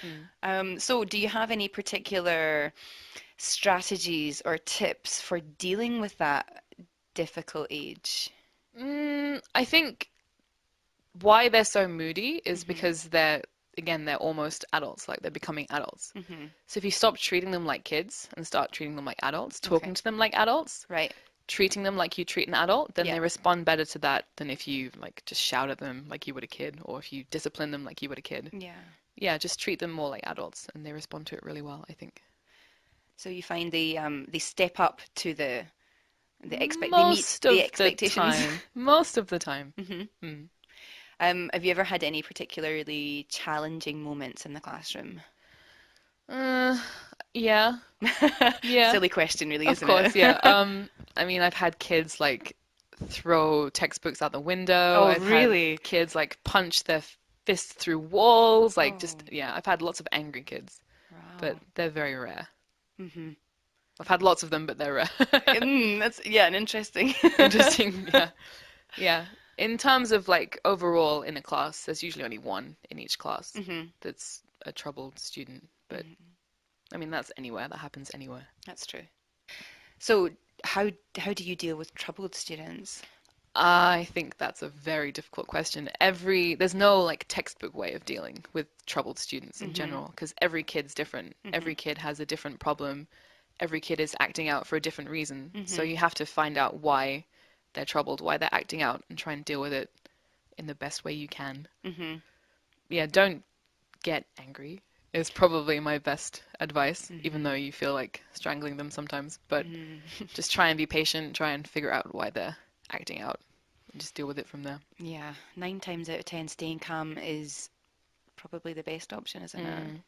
it does. So do you have any particular strategies or tips for dealing with that difficult age? I think why they're so moody is because they're almost adults, like they're becoming adults. So if you stop treating them like kids and start treating them like adults, talking to them like adults, right, treating them like you treat an adult, then they respond better to that than if you like just shout at them like you would a kid, or if you discipline them like you would a kid. Yeah, just treat them more like adults and they respond to it really well, I think. So you find they step up to the they meet Most of the expectations. the time. Most of the time. Have you ever had any particularly challenging moments in the classroom? Yeah. Yeah. Silly question, really, Of isn't course, it? yeah. I mean, I've had kids like throw textbooks out the window. Oh, I've really? had kids like punch their fists through walls. Like I've had lots of angry kids, but they're very rare. I've had lots of them, but they're rare. That's an interesting. Interesting, yeah. Yeah. In terms of like overall in a class, there's usually only one in each class that's a troubled student. But I mean, that's anywhere. That happens anywhere. That's true. So how do you deal with troubled students? I think that's a very difficult question. There's no like textbook way of dealing with troubled students in general, because every kid's different. Every kid has a different problem. Every kid is acting out for a different reason. So you have to find out why they're troubled, why they're acting out, and try and deal with it in the best way you can. Yeah, don't get angry is probably my best advice, even though you feel like strangling them sometimes. But just try and be patient, try and figure out why they're acting out, and just deal with it from there. Yeah, 9 times out of 10, staying calm is probably the best option, isn't it?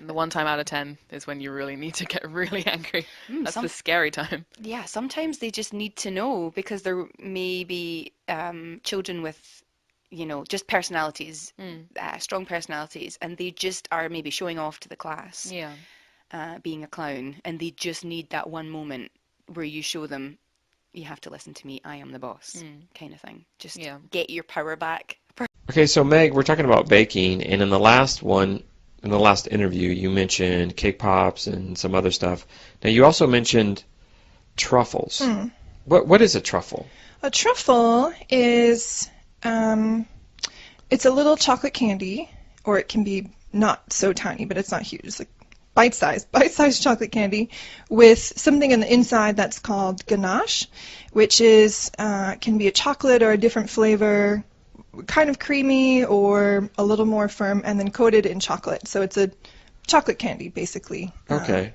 And the 1 time out of 10 is when you really need to get really angry. That's the scary time. Yeah, sometimes they just need to know because there may be children with, just personalities, strong personalities, and they just are maybe showing off to the class, Yeah. Being a clown, and they just need that one moment where you show them, you have to listen to me, I am the boss, kind of thing. Just get your power back. Okay, so Meg, we're talking about baking, and in the last interview, you mentioned cake pops and some other stuff. Now, you also mentioned truffles. What is a truffle? A truffle is, it's a little chocolate candy, or it can be not so tiny, but it's not huge. It's like bite-sized chocolate candy with something in the inside that's called ganache, which is can be a chocolate or a different flavor, kind of creamy or a little more firm, and then coated in chocolate. So it's a chocolate candy, basically. Okay.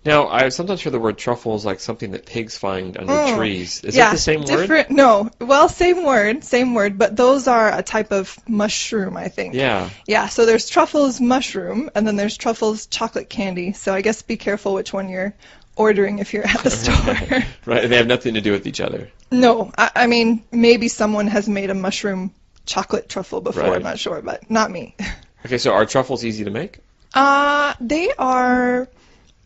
Now, I sometimes hear the word truffles like something that pigs find under trees. Is it the same word? No. Well, same word, but those are a type of mushroom, I think. Yeah. Yeah, so there's truffles mushroom, and then there's truffles chocolate candy. So I guess be careful which one you're ordering if you're at the store. Right, and they have nothing to do with each other. No, I mean, maybe someone has made a mushroom chocolate truffle before, Right. I'm not sure, but not me. Okay, so are truffles easy to make?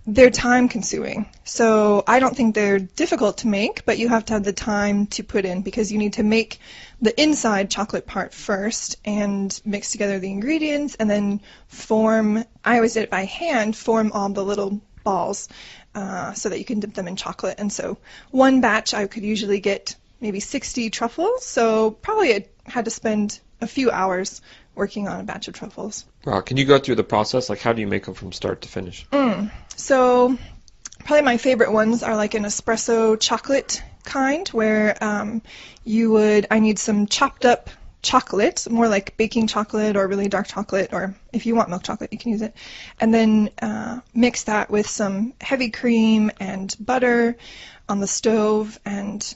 They're time consuming. So I don't think they're difficult to make, but you have to have the time to put in because you need to make the inside chocolate part first and mix together the ingredients and then I always did it by hand, form all the little balls so that you can dip them in chocolate. And so one batch I could usually get maybe 60 truffles, so probably I had to spend a few hours working on a batch of truffles. Wow, can you go through the process? Like, how do you make them from start to finish? So probably my favorite ones are like an espresso chocolate kind where I need some chopped up chocolate, more like baking chocolate or really dark chocolate, or if you want milk chocolate, you can use it. And then mix that with some heavy cream and butter on the stove, and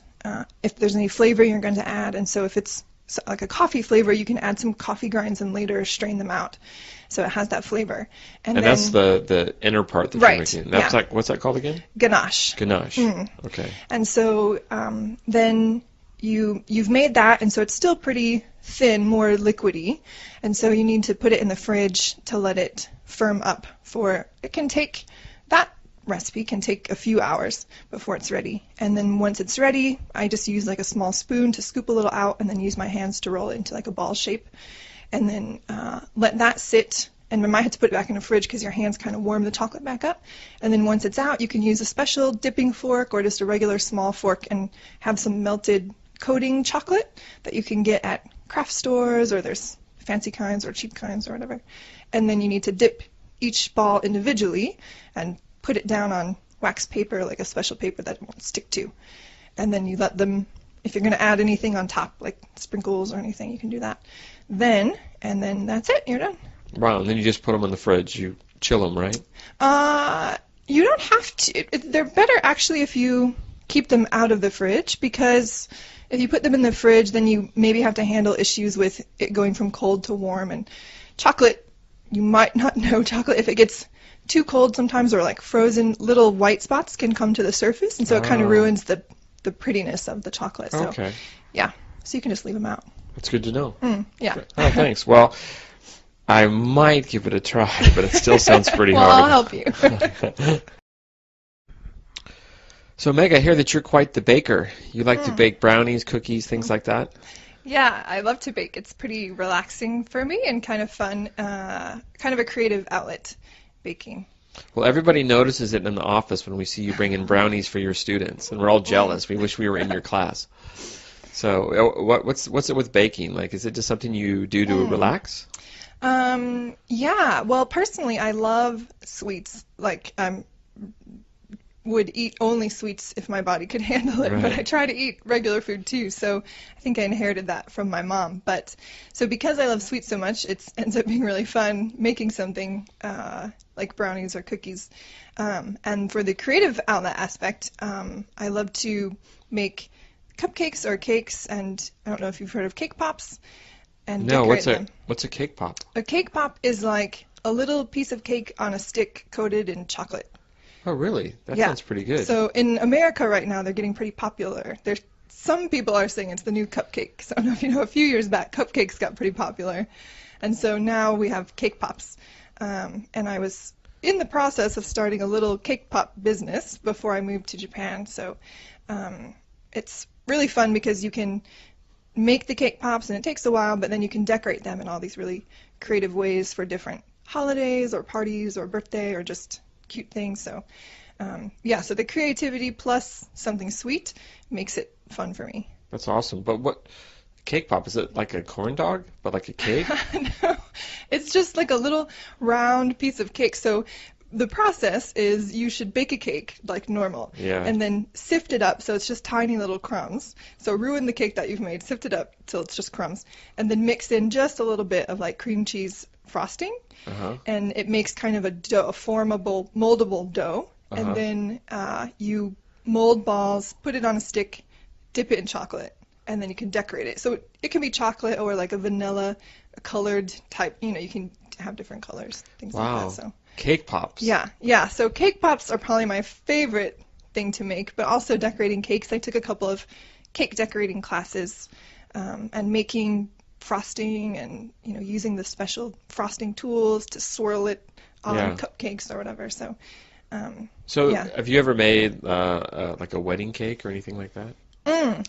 if there's any flavor you're going to add. And so if it's like a coffee flavor, you can add some coffee grinds and later strain them out. So it has that flavor. And then, that's the inner part that you're making. That's like, what's that called again? Ganache. Ganache. Okay. And so then you've made that, and so it's still pretty thin, more liquidy, and so you need to put it in the fridge to let it firm up that recipe can take a few hours before it's ready. And then once it's ready, I just use like a small spoon to scoop a little out and then use my hands to roll it into like a ball shape. And then let that sit. And I might have to put it back in the fridge because your hands kind of warm the chocolate back up. And then once it's out, you can use a special dipping fork or just a regular small fork and have some melted coating chocolate that you can get at craft stores, or there's fancy kinds or cheap kinds or whatever. And then you need to dip each ball individually and put it down on wax paper, like a special paper that it won't stick to. And then you let them, if you're going to add anything on top, like sprinkles or anything, you can do that. And then that's it, you're done. Wow, and then you just put them in the fridge. You chill them, right? You don't have to. They're better actually if you keep them out of the fridge, because if you put them in the fridge, then you maybe have to handle issues with it going from cold to warm. And chocolate, you might not know chocolate, if it gets too cold sometimes, or like frozen, little white spots can come to the surface, and so it kind of ruins the prettiness of the chocolate. So, okay. Yeah, so you can just leave them out. That's good to know. Yeah. Oh, thanks. Well, I might give it a try, but it still sounds pretty well, hard. I'll help you. So, Meg, I hear that you're quite the baker. You like to bake brownies, cookies, things like that? Yeah, I love to bake. It's pretty relaxing for me and kind of fun, kind of a creative outlet, baking. Well, everybody notices it in the office when we see you bring in brownies for your students, and we're all jealous. We wish we were in your class. So, what's it with baking? Like, is it just something you do to relax? Yeah. Well, personally, I love sweets. Like, would eat only sweets if my body could handle it, but I try to eat regular food too, so I think I inherited that from my mom. But so because I love sweets so much, it ends up being really fun making something like brownies or cookies. And for the creative outlet aspect, I love to make cupcakes or cakes, and I don't know if you've heard of cake pops. And no, decorate them. what's a cake pop? A cake pop is like a little piece of cake on a stick coated in chocolate. Oh, really? That Yeah. sounds pretty good. So in America right now, they're getting pretty popular. There's some people are saying it's the new cupcake. So I don't know if you know, a few years back, cupcakes got pretty popular, and so now we have cake pops. And I was in the process of starting a little cake pop business before I moved to Japan. So it's really fun because you can make the cake pops, and it takes a while, but then you can decorate them in all these really creative ways for different holidays or parties or birthday or just cute things. So yeah, so the creativity plus something sweet makes it fun for me. That's awesome. But what cake pop, is it like a corn dog, but like a cake? No, it's just like a little round piece of cake. So the process is you should bake a cake like normal, Yeah. and then sift it up so it's just tiny little crumbs. So ruin the cake that you've made, sift it up till it's just crumbs, and then mix in just a little bit of like cream cheese frosting, Uh-huh. and it makes kind of a dough, a formable, moldable dough. Uh-huh. And then you mold balls, put it on a stick, dip it in chocolate, and then you can decorate it. So it can be chocolate or like a vanilla colored type. You know, you can have different colors, things like Wow. that. So Cake pops. yeah. So cake pops are probably my favorite thing to make, but also decorating cakes. I took a couple of cake decorating classes and making frosting and using the special frosting tools to swirl it on Yeah. cupcakes or whatever. So So yeah. have you ever made like a wedding cake or anything like that?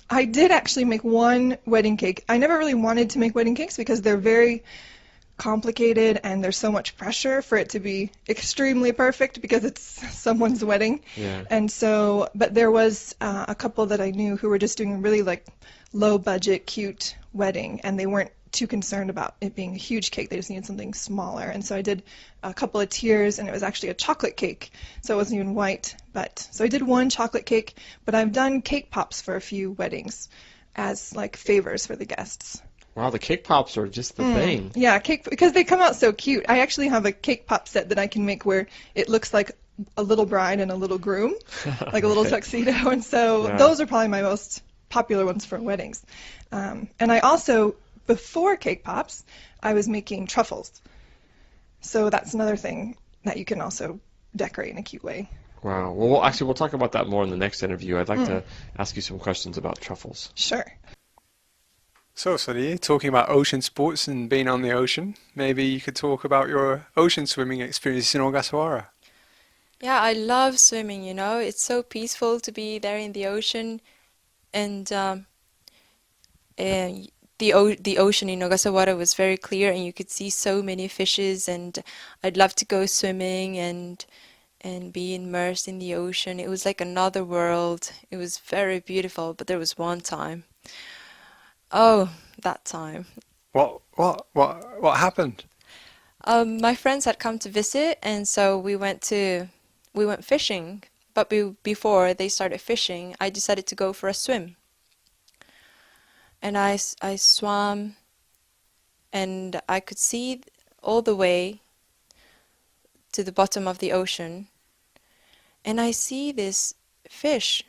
I did actually make one wedding cake. I never really wanted to make wedding cakes because they're very complicated and there's so much pressure for it to be extremely perfect because it's someone's wedding. Yeah. And so, but there was a couple that I knew who were just doing a really like low budget, cute wedding, and they weren't too concerned about it being a huge cake. They just needed something smaller. And so I did a couple of tiers, and it was actually a chocolate cake, so it wasn't even white. But so I did one chocolate cake, but I've done cake pops for a few weddings as like favors for the guests. Wow, the cake pops are just the thing. Yeah, cake because they come out so cute. I actually have a cake pop set that I can make where it looks like a little bride and a little groom, like a little Right. tuxedo. And so Yeah. those are probably my most popular ones for weddings. And I also, before cake pops, I was making truffles. So that's another thing that you can also decorate in a cute way. Wow. Well, we'll talk about that more in the next interview. I'd like to ask you some questions about truffles. Sure. So, Sori, talking about ocean sports and being on the ocean, maybe you could talk about your ocean swimming experience in Ogasawara. Yeah, I love swimming, It's so peaceful to be there in the ocean. And the ocean in Ogasawara was very clear, and you could see so many fishes. And I'd love to go swimming and be immersed in the ocean. It was like another world. It was very beautiful. But there was one time. Oh, that time. What happened? My friends had come to visit, and so we went fishing. But before they started fishing, I decided to go for a swim. And I swam, and I could see all the way to the bottom of the ocean. And I see this fish,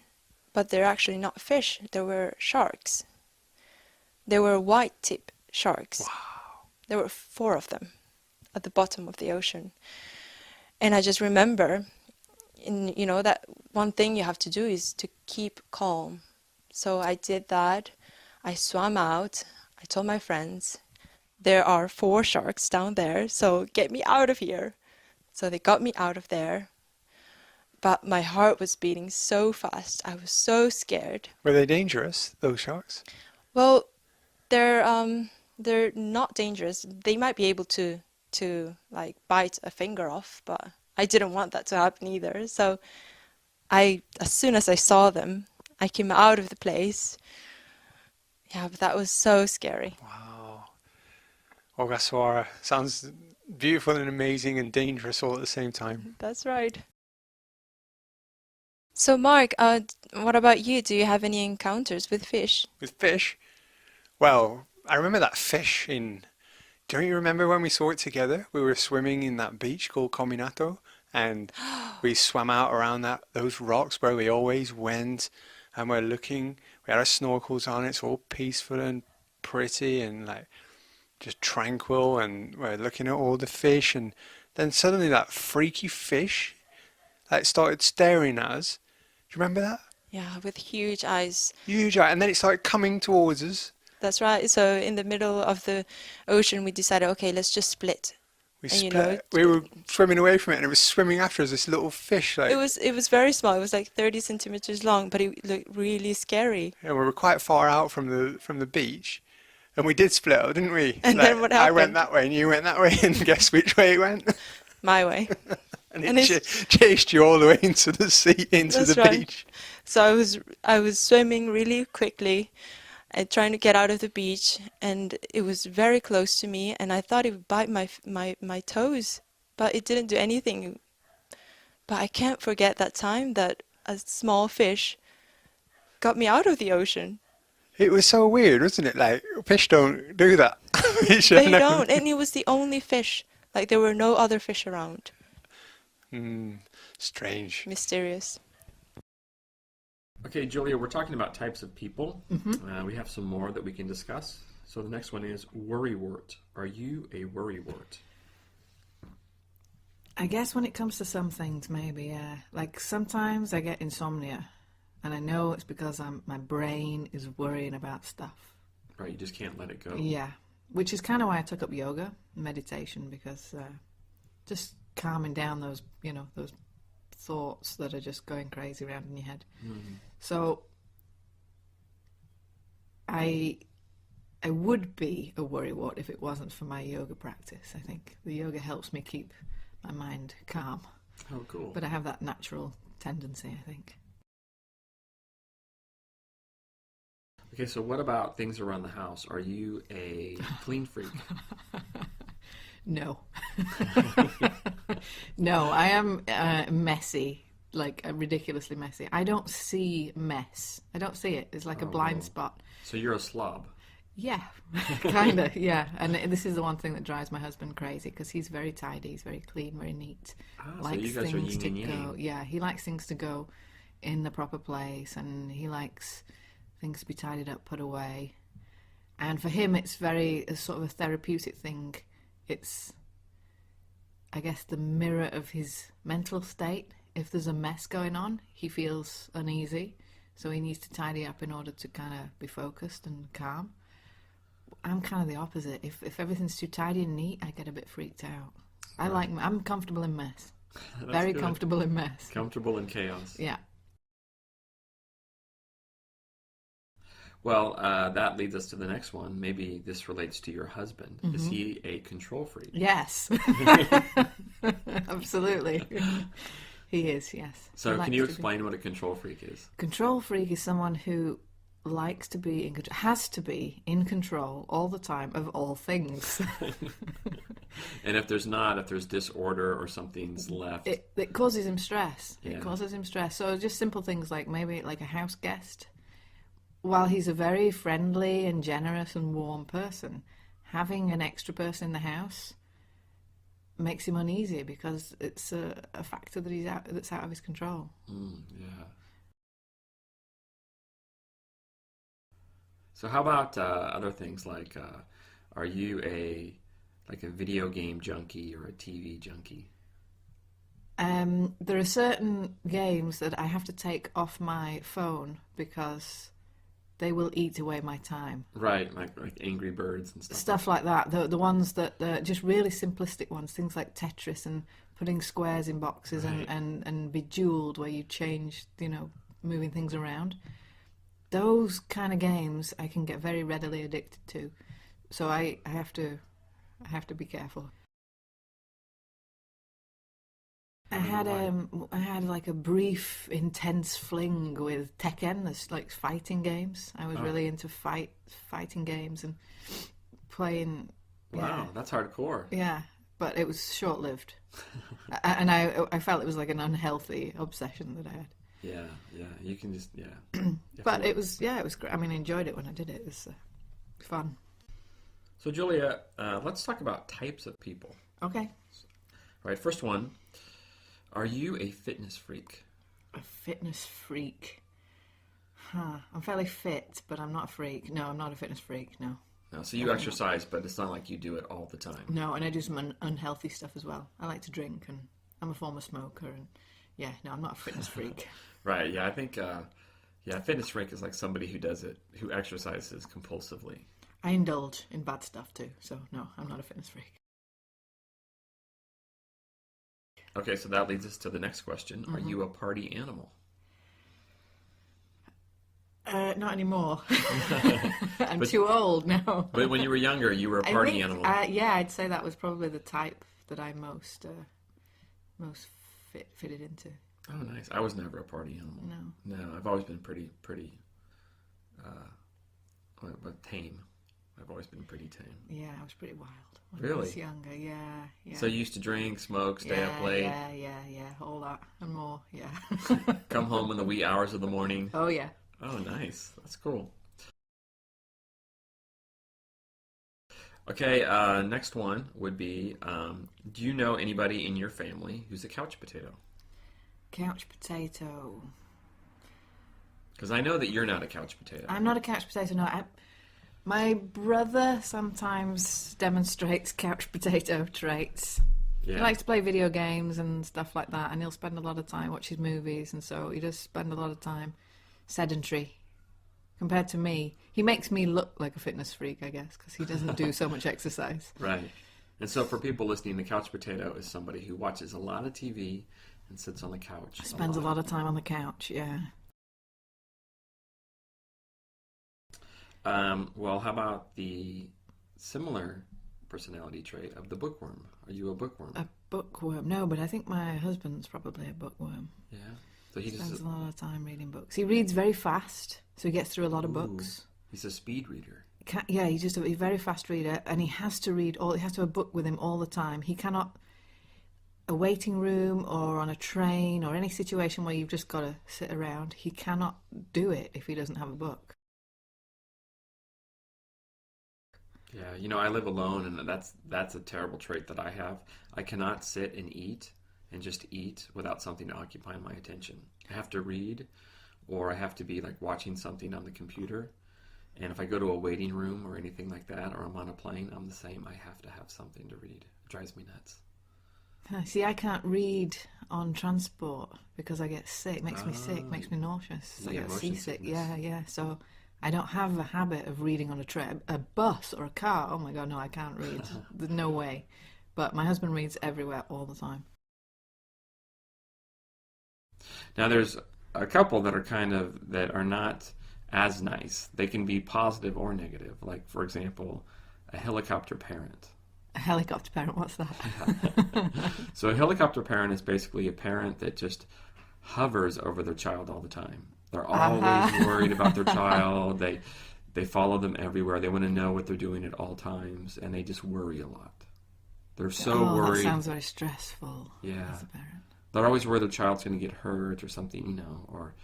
but they're actually not fish. They were sharks. They were white tip sharks. Wow. There were 4 of them at the bottom of the ocean. And I just remember, that one thing you have to do is to keep calm. So I did that. I swam out. I told my friends, there are 4 sharks down there, so get me out of here. So they got me out of there. But my heart was beating so fast. I was so scared. Were they dangerous, those sharks? Well, they're not dangerous. They might be able to like bite a finger off, but I didn't want that to happen either. So as soon as I saw them, I came out of the place. Yeah, but that was so scary. Wow. Ogasawara sounds beautiful and amazing and dangerous all at the same time. That's right. So Mark, what about you? Do you have any encounters with fish? With fish? Well, I remember that fish don't you remember when we saw it together? We were swimming in that beach called Kominato, and we swam out around those rocks where we always went, and we had our snorkels on. It's all peaceful and pretty, and just tranquil, and we're looking at all the fish, and then suddenly that freaky fish like started staring at us. Do you remember that? Yeah, with huge eyes. Huge eye, and then it started coming towards us. That's right. So in the middle of the ocean, we decided, okay, let's just split. We And, split. We were swimming away from it, and it was swimming after us. This little fish, like it was very small. It was like 30 centimeters long, but it looked really scary. and we were quite far out from the beach, and we did split up, didn't we? And like, then what I went happened? that way, and you went that way, and guess which way it went? My way. And And it chased you all the way into the sea, into That's the right. beach. So I was swimming really quickly and trying to get out of the beach, and it was very close to me, and I thought it would bite my toes, but it didn't do anything. But I can't forget that time that a small fish got me out of the ocean. It was so weird, wasn't it? Like, fish don't do that. Fish They never- don't, and it was the only fish. Like, there were no other fish around. Strange. Mysterious. Okay, Julia, we're talking about types of people. Mhm. We have some more that we can discuss. So the next one is worrywart. Are you a worrywart? I guess when it comes to some things, maybe, yeah. Like sometimes I get insomnia, and I know it's because my brain is worrying about stuff. Right, you just can't let it go. Yeah, which is kind of why I took up yoga, meditation, because just calming down those, those thoughts that are just going crazy around in your head. Mhm. So I would be a worrywart if it wasn't for my yoga practice. I think the yoga helps me keep my mind calm. Oh, cool. But I have that natural tendency, I think. Okay, so what about things around the house? Are you a clean freak? No. No, I am messy, like ridiculously messy. I don't see mess. I don't see it. It's like a blind spot. So you're a slob. Yeah, kind of, yeah. And this is the one thing that drives my husband crazy, because he's very tidy, he's very clean, very neat. So you guys are yin and yang. Yeah, he likes things to go in the proper place, and he likes things to be tidied up, put away. And for him, it's sort of a therapeutic thing. It's, I guess, the mirror of his mental state. If there's a mess going on, he feels uneasy, so he needs to tidy up in order to kind of be focused and calm. I'm kind of the opposite. If everything's too tidy and neat, I get a bit freaked out. I'm comfortable in mess. Very good. comfortable in mess. Comfortable in chaos. Yeah. Well, that leads us to the next one. Maybe this relates to your husband. Is he a control freak? Yes. Absolutely. He is, yes. So He can you likes to be. explain what a control freak is? Control freak is someone who likes to be in control, has to be in control all the time of all things. And if there's disorder or something's left. It causes him stress. Yeah. It causes him stress. So just simple things like maybe like a house guest. While he's a very friendly and generous and warm person, having an extra person in the house makes him uneasy because it's a factor that that's out of his control. Yeah. So how about other things like, are you a video game junkie or a TV junkie? There are certain games that I have to take off my phone because they will eat away my time. Right, like Angry Birds and stuff. Stuff like that. The ones that just really simplistic ones, things like Tetris and putting squares in boxes Right. and Bejeweled, where you change, moving things around. Those kind of games I can get very readily addicted to. So I have to be careful. I had like a brief, intense fling with Tekken. There's like fighting games. I was really into fighting games and playing. Wow, that's hardcore. Yeah, but it was short-lived, and I felt it was like an unhealthy obsession that I had. Yeah, you can just But it was great. I mean, I enjoyed it when I did it. It was fun. So Julia, let's talk about types of people. Okay. All right, first one. Are you a fitness freak? A fitness freak. I'm fairly fit, but I'm not a freak. No, I'm not a fitness freak, no. No, so you exercise, but it's not like you do it all the time. No, and I do some unhealthy stuff as well. I like to drink, and I'm a former smoker, and yeah, no, I'm not a fitness freak. Right, yeah, I think, yeah, a fitness freak is like somebody who does it, who exercises compulsively. I indulge in bad stuff too, so no, I'm not a fitness freak. Okay, so that leads us to the next question. Are you a party animal? Not anymore. I'm too old now. But when you were younger, you were a party animal. Yeah, I'd say that was probably the type that I most fitted into. Oh, nice. I was never a party animal. No. No, I've always been pretty tame. I've always been pretty tame. Yeah, I was pretty wild when Really? I was younger. Yeah. So you used to drink, smoke, stay up late. Yeah, all that and more. Yeah. Come home in the wee hours of the morning. Oh yeah. Oh, nice. That's cool. Okay, next one would be, do you know anybody in your family who's a couch potato? Couch potato. Because I know that you're not a couch potato. I'm not a couch potato. No, my brother sometimes demonstrates couch potato traits. Yeah. He likes to play video games and stuff like that, and he'll spend a lot of time watching movies, and so he does spend a lot of time sedentary. Compared to me, he makes me look like a fitness freak, I guess, because he doesn't do so much exercise. Right. And so for people listening, the couch potato is somebody who watches a lot of TV and sits on the couch. Spends a lot of time on the couch, yeah. Well, how about the similar personality trait of the bookworm? Are you a bookworm? A bookworm? No, but I think my husband's probably a bookworm. Yeah. So he spends a lot of time reading books. He reads very fast, so he gets through a lot of books. He's a speed reader. Yeah, he's just a very fast reader, and he has to read he has to have a book with him all the time. He cannot, a waiting room or on a train or any situation where you've just got to sit around, he cannot do it if he doesn't have a book. Yeah, I live alone, and that's a terrible trait that I have. I cannot sit and eat and just eat without something to occupy my attention. I have to read, or I have to be like watching something on the computer. And if I go to a waiting room or anything like that, or I'm on a plane, I'm the same. I have to have something to read. It drives me nuts. See, I can't read on transport because I get sick. It makes me sick, makes me nauseous. I get seasick. Yeah. So I don't have a habit of reading on a bus or a car. Oh my God, no, I can't read. There's no way. But my husband reads everywhere all the time. Now there's a couple that are not as nice. They can be positive or negative. Like, for example, a helicopter parent. A helicopter parent, what's that? So a helicopter parent is basically a parent that just hovers over their child all the time. They're always worried about their child. They follow them everywhere. They want to know what they're doing at all times, and they just worry a lot. They're so worried. That sounds very stressful. Yeah. As a parent. They're always worried their child's going to get hurt or something, or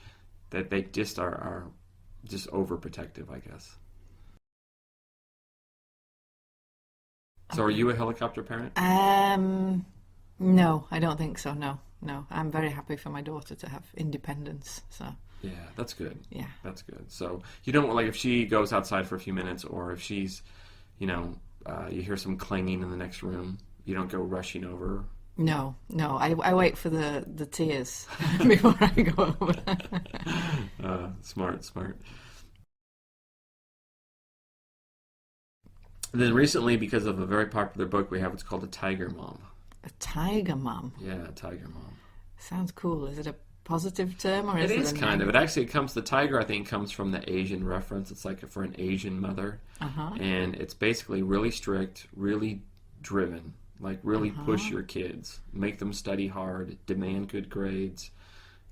that they just are just overprotective, I guess. So are you a helicopter parent? No, I don't think so. No. I'm very happy for my daughter to have independence. So. Yeah, that's good. Yeah. That's good. So you don't, like, if she goes outside for a few minutes, or if she's, you hear some clanging in the next room, you don't go rushing over. No. I wait for the tears before I go over. Smart. Then recently, because of a very popular book we have, it's called A Tiger Mom. A tiger mom? Yeah, a tiger mom. Sounds cool. Is it a positive term, or is it It is kind of. The tiger, I think, comes from the Asian reference. It's like for an Asian mother. And it's basically really strict, really driven. Like, really push your kids. Make them study hard, demand good grades,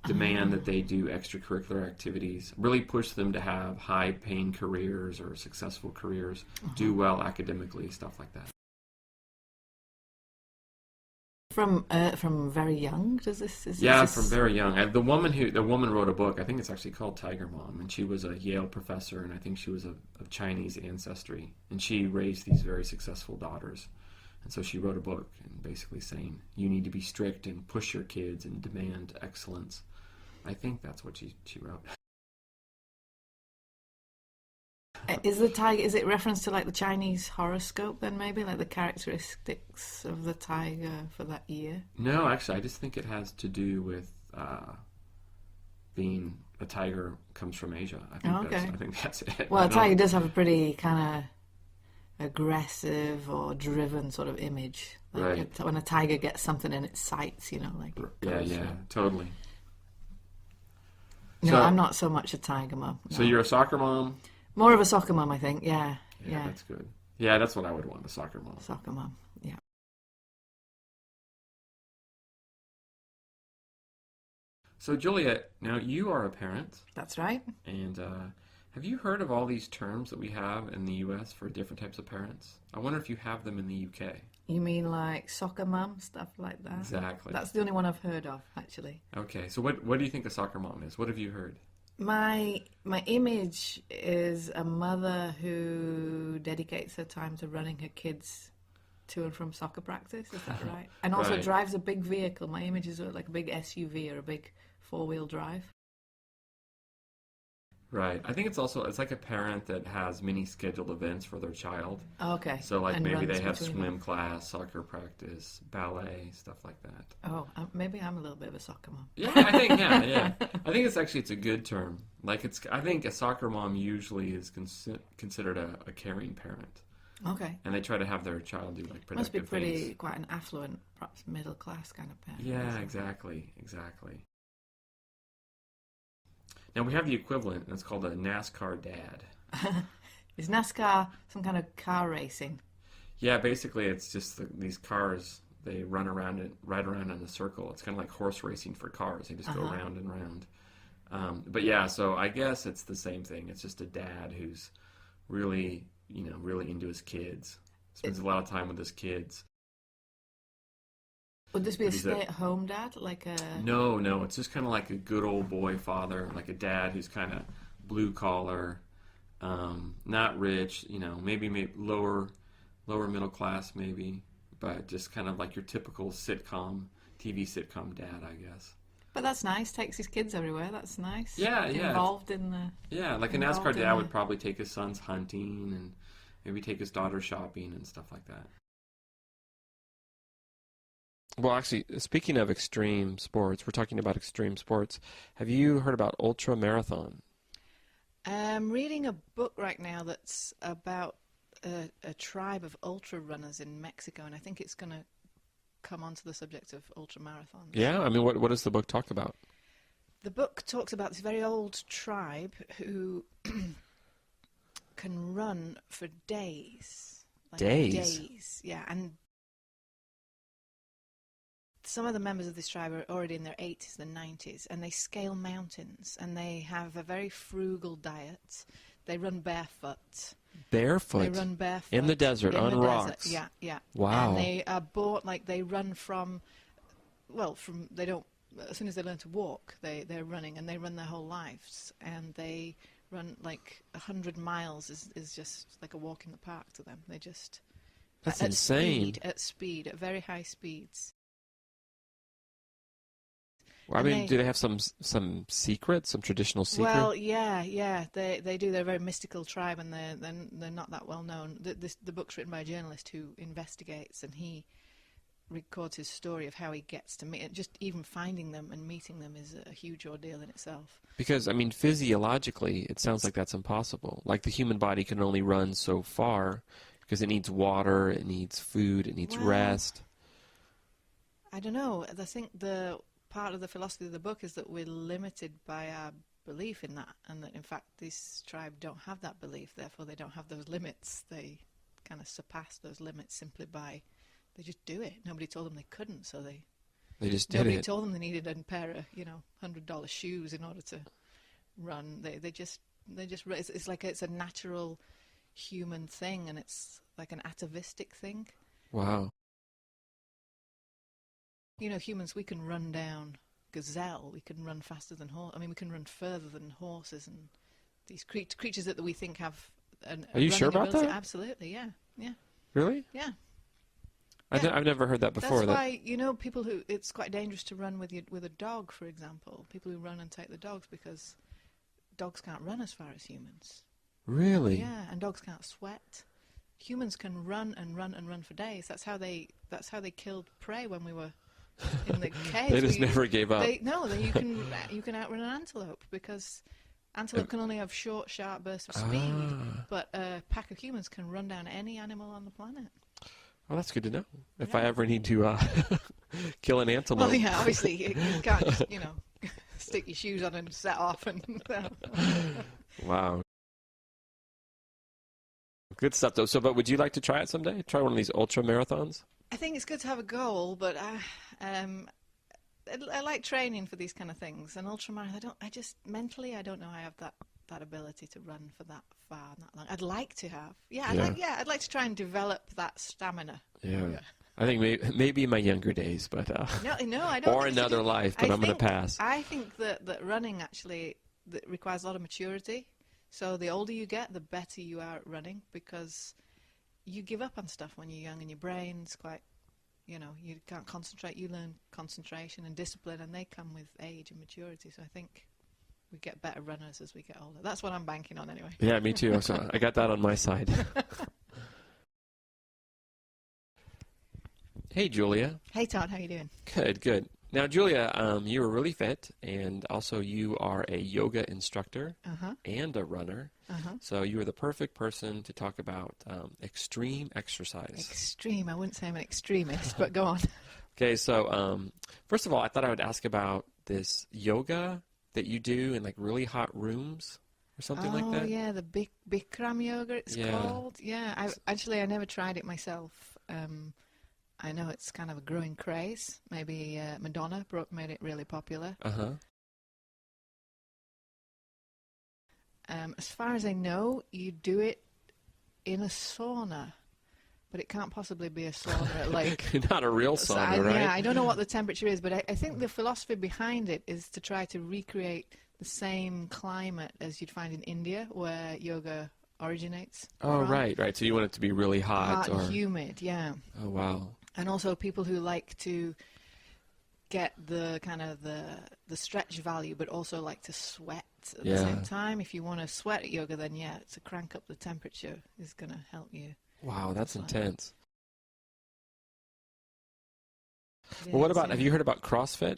demand that they do extracurricular activities, really push them to have high-paying careers or successful careers, do well academically, stuff like that. From very young, does this? From very young. The woman wrote a book. I think it's actually called Tiger Mom, and she was a Yale professor, and I think she was of Chinese ancestry, and she raised these very successful daughters. And so she wrote a book and basically saying you need to be strict and push your kids and demand excellence. I think that's what she wrote. Is the tiger? Is it reference to like the Chinese horoscope then? Maybe like the characteristics of the tiger for that year. No, actually, I just think it has to do with being a tiger comes from Asia. I think that's it. Well, a tiger does have a pretty kind of aggressive or driven sort of image. Like right. When a tiger gets something in its sights, you know, like yeah, totally. No, so, I'm not so much a tiger mom. No. So you're a soccer mom? More of a soccer mom, I think. Yeah. That's good. Yeah, that's what I would want, a soccer mom. Soccer mom. Yeah. So Juliet, now you are a parent. That's right. And have you heard of all these terms that we have in the U.S. for different types of parents? I wonder if you have them in the U.K. You mean like soccer mom, stuff like that? Exactly. That's the only one I've heard of, actually. Okay, so what do you think a soccer mom is? What have you heard? My image is a mother who dedicates her time to running her kids to and from soccer practice. Is that right? And also drives a big vehicle. My image is like a big SUV or a big four-wheel drive. Right. I think it's like a parent that has many scheduled events for their child. Okay. So like and maybe they have between swim class, soccer practice, ballet, stuff like that. Oh, maybe I'm a little bit of a soccer mom. Yeah, I think I think it's a good term. Like I think a soccer mom usually is considered a caring parent. Okay. And they try to have their child do like productive Must be pretty things. quite an affluent, perhaps middle class kind of parent. Yeah, exactly. Now we have the equivalent, and it's called a NASCAR dad. Is NASCAR some kind of car racing? Yeah, basically it's just these cars, they run around in a circle. It's kind of like horse racing for cars. They just go round and round. But yeah, so I guess it's the same thing. It's just a dad who's really, really into his kids. Spends a lot of time with his kids. Would this be a stay-at-home dad, like a? No, it's just kind of like a good old boy father, like a dad who's kind of blue collar, not rich, maybe lower middle class, maybe, but just kind of like your typical TV sitcom dad, I guess. But that's nice. Takes his kids everywhere. That's nice. Yeah. Involved in the. Yeah, like a NASCAR dad would probably take his sons hunting and maybe take his daughter shopping and stuff like that. Well, actually, speaking of extreme sports, we're talking about extreme sports. Have you heard about ultra marathon? I'm reading a book right now that's about a tribe of ultra runners in Mexico, and I think it's going to come onto the subject of ultra marathons. Yeah, I mean, what does the book talk about? The book talks about this very old tribe who can run for days. Days, yeah, and some of the members of this tribe are already in their 80s and 90s, and they scale mountains, and they have a very frugal diet. They run barefoot. Barefoot? They run barefoot. In the desert, on rocks? Desert. Yeah. Wow. And they are they run they don't, as soon as they learn to walk, they're running, and they run their whole lives, and they run like 100 miles is just like a walk in the park to them. They just... That's insane. At very high speeds. Well, I mean, do they have some secret, some traditional secret? Well, yeah, they do. They're a very mystical tribe, and they're not that well known. The book's written by a journalist who investigates, and he records his story of how he gets to meet it. Just even finding them and meeting them is a huge ordeal in itself. Because, I mean, physiologically, it sounds like that's impossible. Like the human body can only run so far because it needs water, it needs food, it needs rest. I don't know. I think the part of the philosophy of the book is that we're limited by our belief in that, and that in fact this tribe don't have that belief, therefore they don't have those limits. They kind of surpass those limits simply by, they just do it. Nobody told them they couldn't, so they just did nobody it. told them they needed a pair of $100 shoes in order to run. They just it's like it's a natural human thing, and it's like an atavistic thing. Wow. Humans, we can run down gazelle. We can run faster than horse. I mean, we can run further than horses, and these creatures that we think have Are you sure about ability. that? Absolutely, yeah. Really? Yeah. I've never heard that before. That's why, people who, it's quite dangerous to run with a dog, for example. People who run and take the dogs, because dogs can't run as far as humans. Really? Yeah, and dogs can't sweat. Humans can run and run and run for days. That's how they killed prey when we were in the caves. They just never gave up. You can outrun an antelope because antelope can only have short, sharp bursts of speed, but a pack of humans can run down any animal on the planet. Well, that's good to know. If I ever need to kill an antelope. Well, yeah, obviously you can't just stick your shoes on and set off and. Wow. Good stuff, though. So, but would you like to try it someday? Try one of these ultra marathons? I think it's good to have a goal, but I like training for these kind of things. And ultramarathon, mentally, I don't know I have that ability to run for that far, that long. I'd like to have. I'd like to try and develop that stamina. Yeah. I think maybe in my younger days, but no, I don't. Or another life, but I'm going to pass. I think that running actually requires a lot of maturity. So the older you get, the better you are at running, because you give up on stuff when you're young and your brain's quite, you can't concentrate. You learn concentration and discipline, and they come with age and maturity. So I think we get better runners as we get older. That's what I'm banking on anyway. Yeah, me too. So I got that on my side. Hey, Julia. Hey, Todd. How you doing? Good. Now, Julia, you are really fit, and also you are a yoga instructor and a runner. So you are the perfect person to talk about extreme exercise. Extreme. I wouldn't say I'm an extremist, but go on. Okay, so first of all, I thought I would ask about this yoga that you do in like really hot rooms or something like that. Oh, yeah, the Bikram yoga it's called. Yeah, I never tried it myself. I know it's kind of a growing craze. Maybe Madonna made it really popular. As far as I know, you do it in a sauna, but it can't possibly be a sauna like... Not a real sauna, right? Yeah, I don't know what the temperature is, but I think the philosophy behind it is to try to recreate the same climate as you'd find in India, where yoga originates. Oh, right. So you want it to be really hot and humid, yeah. Oh, wow. And also people who like to get the kind of the stretch value, but also like to sweat at the same time. If you want to sweat at yoga, then to crank up the temperature is going to help you. Wow, that's intense. Well, what about, have you heard about CrossFit?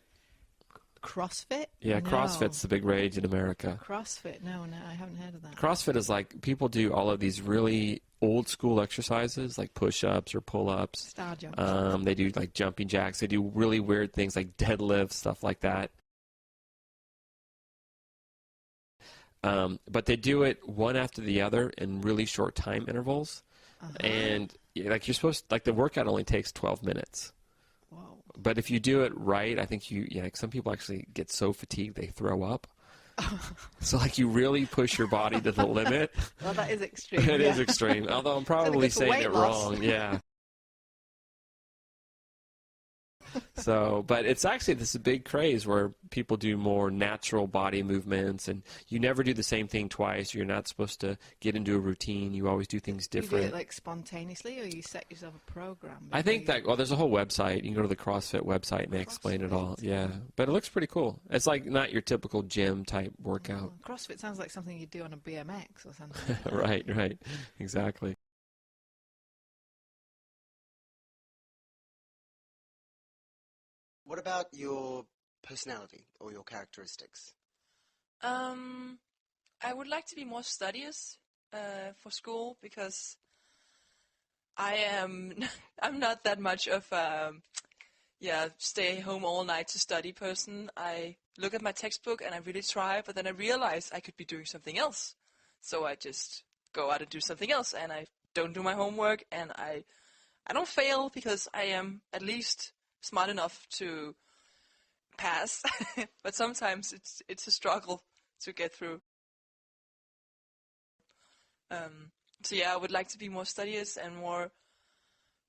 CrossFit? Yeah, No. CrossFit's the big rage in America. CrossFit? No, I haven't heard of that. CrossFit is like people do all of these really old school exercises like push-ups or pull-ups. Star jumps. They do like jumping jacks. They do really weird things like deadlifts, stuff like that. But they do it one after the other in really short time intervals. And like you're supposed to, like the workout only takes 12 minutes. Whoa. But if you do it right, I think like some people actually get so fatigued they throw up. So like you really push your body to the limit. Well, that is extreme. It is extreme. Although I'm probably saying it wrong. Yeah. So, but it's actually this big craze where people do more natural body movements, and you never do the same thing twice. You're not supposed to get into a routine. You always do things different. You do it like spontaneously, or you set yourself a program? I think that, there's a whole website. You can go to the CrossFit website and they explain it all. Yeah, but it looks pretty cool. It's like not your typical gym type workout. CrossFit sounds like something you do on a BMX or something. Right, exactly. What about your personality or your characteristics? I would like to be more studious for school because I'm not that much of stay home all night to study person. I look at my textbook and I really try, but then I realize I could be doing something else. So I just go out and do something else, and I don't do my homework, and I don't fail because I am at least smart enough to pass, but sometimes it's a struggle to get through. So yeah, I would like to be more studious and more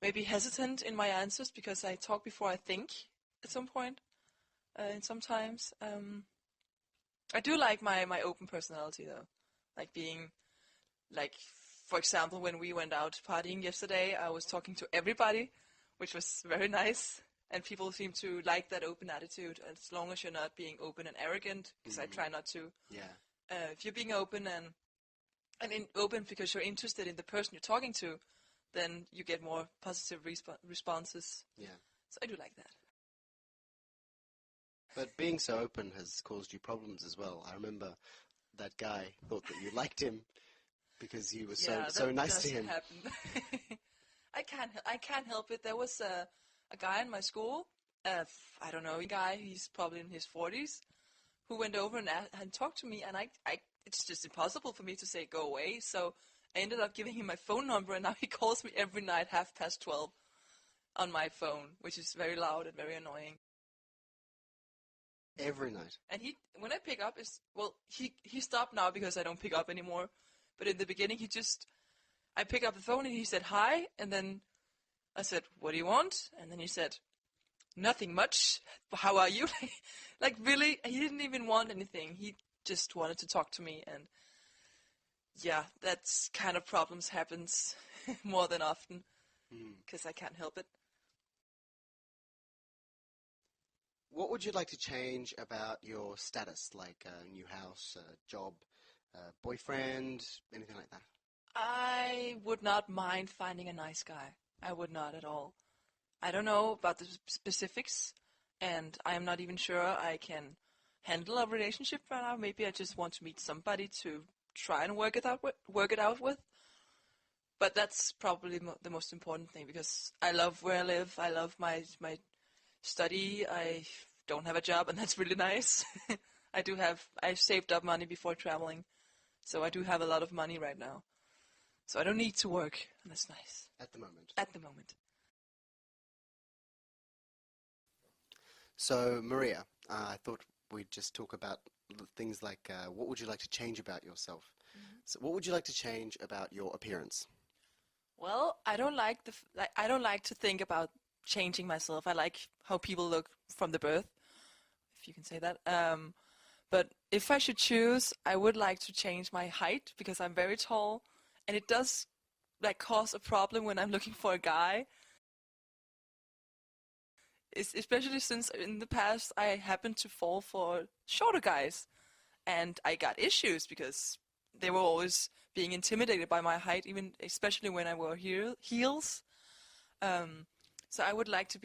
maybe hesitant in my answers because I talk before I think at some point. And sometimes I do like my open personality though, like being like, for example, when we went out partying yesterday, I was talking to everybody, which was very nice. And people seem to like that open attitude, as long as you're not being open and arrogant, because I try not to. Yeah. If you're being open and open because you're interested in the person you're talking to, then you get more positive responses. Yeah. So I do like that. But being so open has caused you problems as well. I remember that guy thought that you liked him because you were so nice to him. Happen. I can't help it. There was a guy in my school, I don't know, a guy, he's probably in his 40s, who went over and talked to me, and it's just impossible for me to say go away, so I ended up giving him my phone number, and now he calls me every night 12:30 on my phone, which is very loud and very annoying. Every night. And when I pick up, he stopped now because I don't pick up anymore, but in the beginning I pick up the phone and he said hi, and then I said, what do you want? And then he said, nothing much. How are you? Like really, he didn't even want anything. He just wanted to talk to me, and yeah, that's kind of problems happens more than often because I can't help it. What would you like to change about your status, like a new house, a job, boyfriend, anything like that? I would not mind finding a nice guy. I would not at all. I don't know about the specifics, and I am not even sure I can handle a relationship right now. Maybe I just want to meet somebody to try and work it out with. But that's probably the most important thing, because I love where I live. I love my study. I don't have a job, and that's really nice. I've saved up money before traveling, so I do have a lot of money right now. So I don't need to work, and that's nice. At the moment. At the moment. So, Maria, I thought we'd just talk about things like what would you like to change about yourself? Mm-hmm. So what would you like to change about your appearance? Well, I don't like to think about changing myself. I like how people look from the birth, if you can say that. But if I should choose, I would like to change my height, because I'm very tall, and it does cause a problem when I'm looking for a guy. Especially since in the past I happened to fall for shorter guys, and I got issues because they were always being intimidated by my height, even especially when I wore heels. So I would like to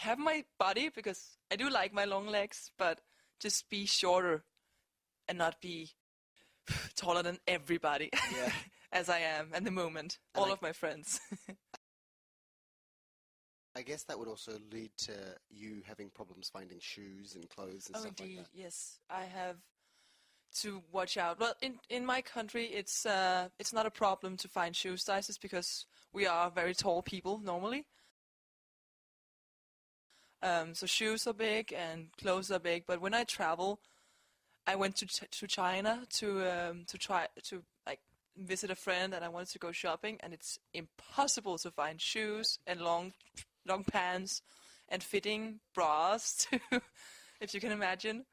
have my body, because I do like my long legs, but just be shorter and not be taller than everybody, yeah. as I am at the moment. And all of my friends. I guess that would also lead to you having problems finding shoes and clothes and stuff Indeed, like that. yes. I have to watch out. Well, in my country, it's not a problem to find shoe sizes, because we are very tall people normally. So shoes are big and clothes are big. But when I travel, I went to China to try to visit a friend, and I wanted to go shopping, and it's impossible to find shoes and long pants and fitting bras too, if you can imagine.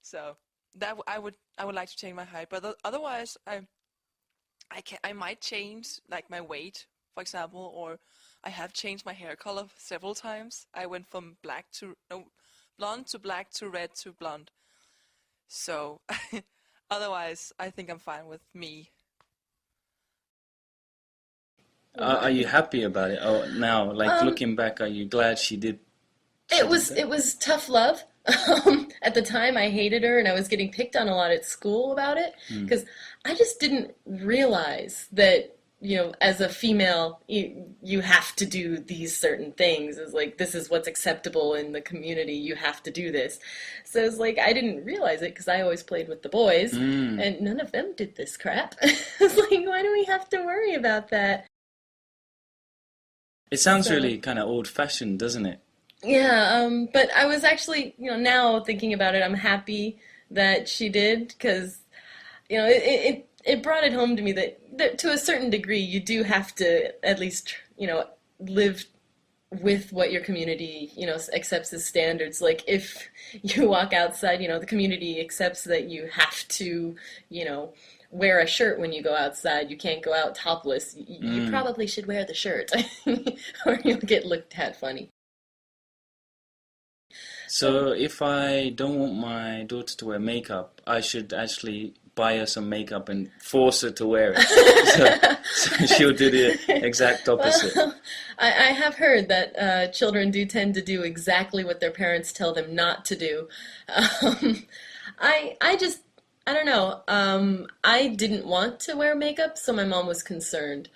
So that I would like to change my height, but otherwise I might change my weight, for example, or I have changed my hair color several times. I went from blonde to black to red to blonde. So otherwise I think I'm fine with me. Are you happy about it? Oh, now, looking back, are you glad she did? It was tough love. At the time, I hated her, and I was getting picked on a lot at school about it, because I just didn't realize that, as a female, you have to do these certain things. It's this is what's acceptable in the community. You have to do this. So it's I didn't realize it, because I always played with the boys, and none of them did this crap. It's why do we have to worry about that? It sounds really kind of old-fashioned, doesn't it? Yeah, but I was actually, now thinking about it, I'm happy that she did, because, it brought it home to me that to a certain degree you do have to at least, live with what your community, accepts as standards. If you walk outside, the community accepts that you have to, wear a shirt when you go outside. You can't go out topless. You probably should wear the shirt or you'll get looked at funny. So if I don't want my daughter to wear makeup, I should actually buy her some makeup and force her to wear it. So she'll do the exact opposite. Well, I have heard that children do tend to do exactly what their parents tell them not to do. I don't know. I didn't want to wear makeup, so my mom was concerned.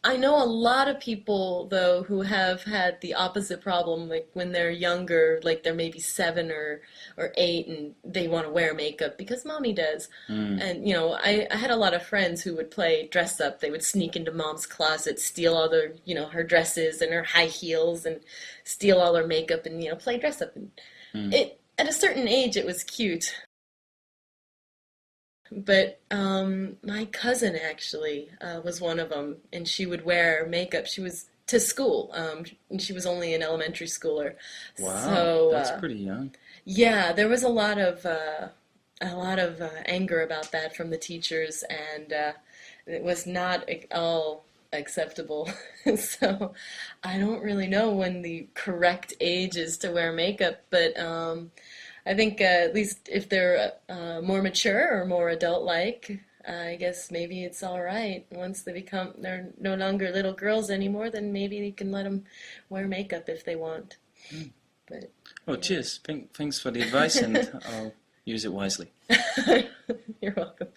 I know a lot of people, though, who have had the opposite problem, like when they're younger, like they're maybe 7 or 8, and they want to wear makeup because mommy does. And, you know, I had a lot of friends who would play dress up. They would sneak into mom's closet, steal all their, you know, her dresses and her high heels, and steal all her makeup and, you know, play dress up. And at a certain age, it was cute. But my cousin actually was one of them, and she would wear makeup. She was to school, and she was only an elementary schooler. Wow, So, that's pretty young. Yeah, there was a lot of anger about that from the teachers, and it was not all acceptable. So I don't really know when the correct age is to wear makeup, but I think at least if they're more mature or more adult-like, I guess maybe it's all right. Once they're no longer little girls anymore, then maybe you can let them wear makeup if they want. But Oh, cheers. Thanks for the advice, and I'll use it wisely. You're welcome.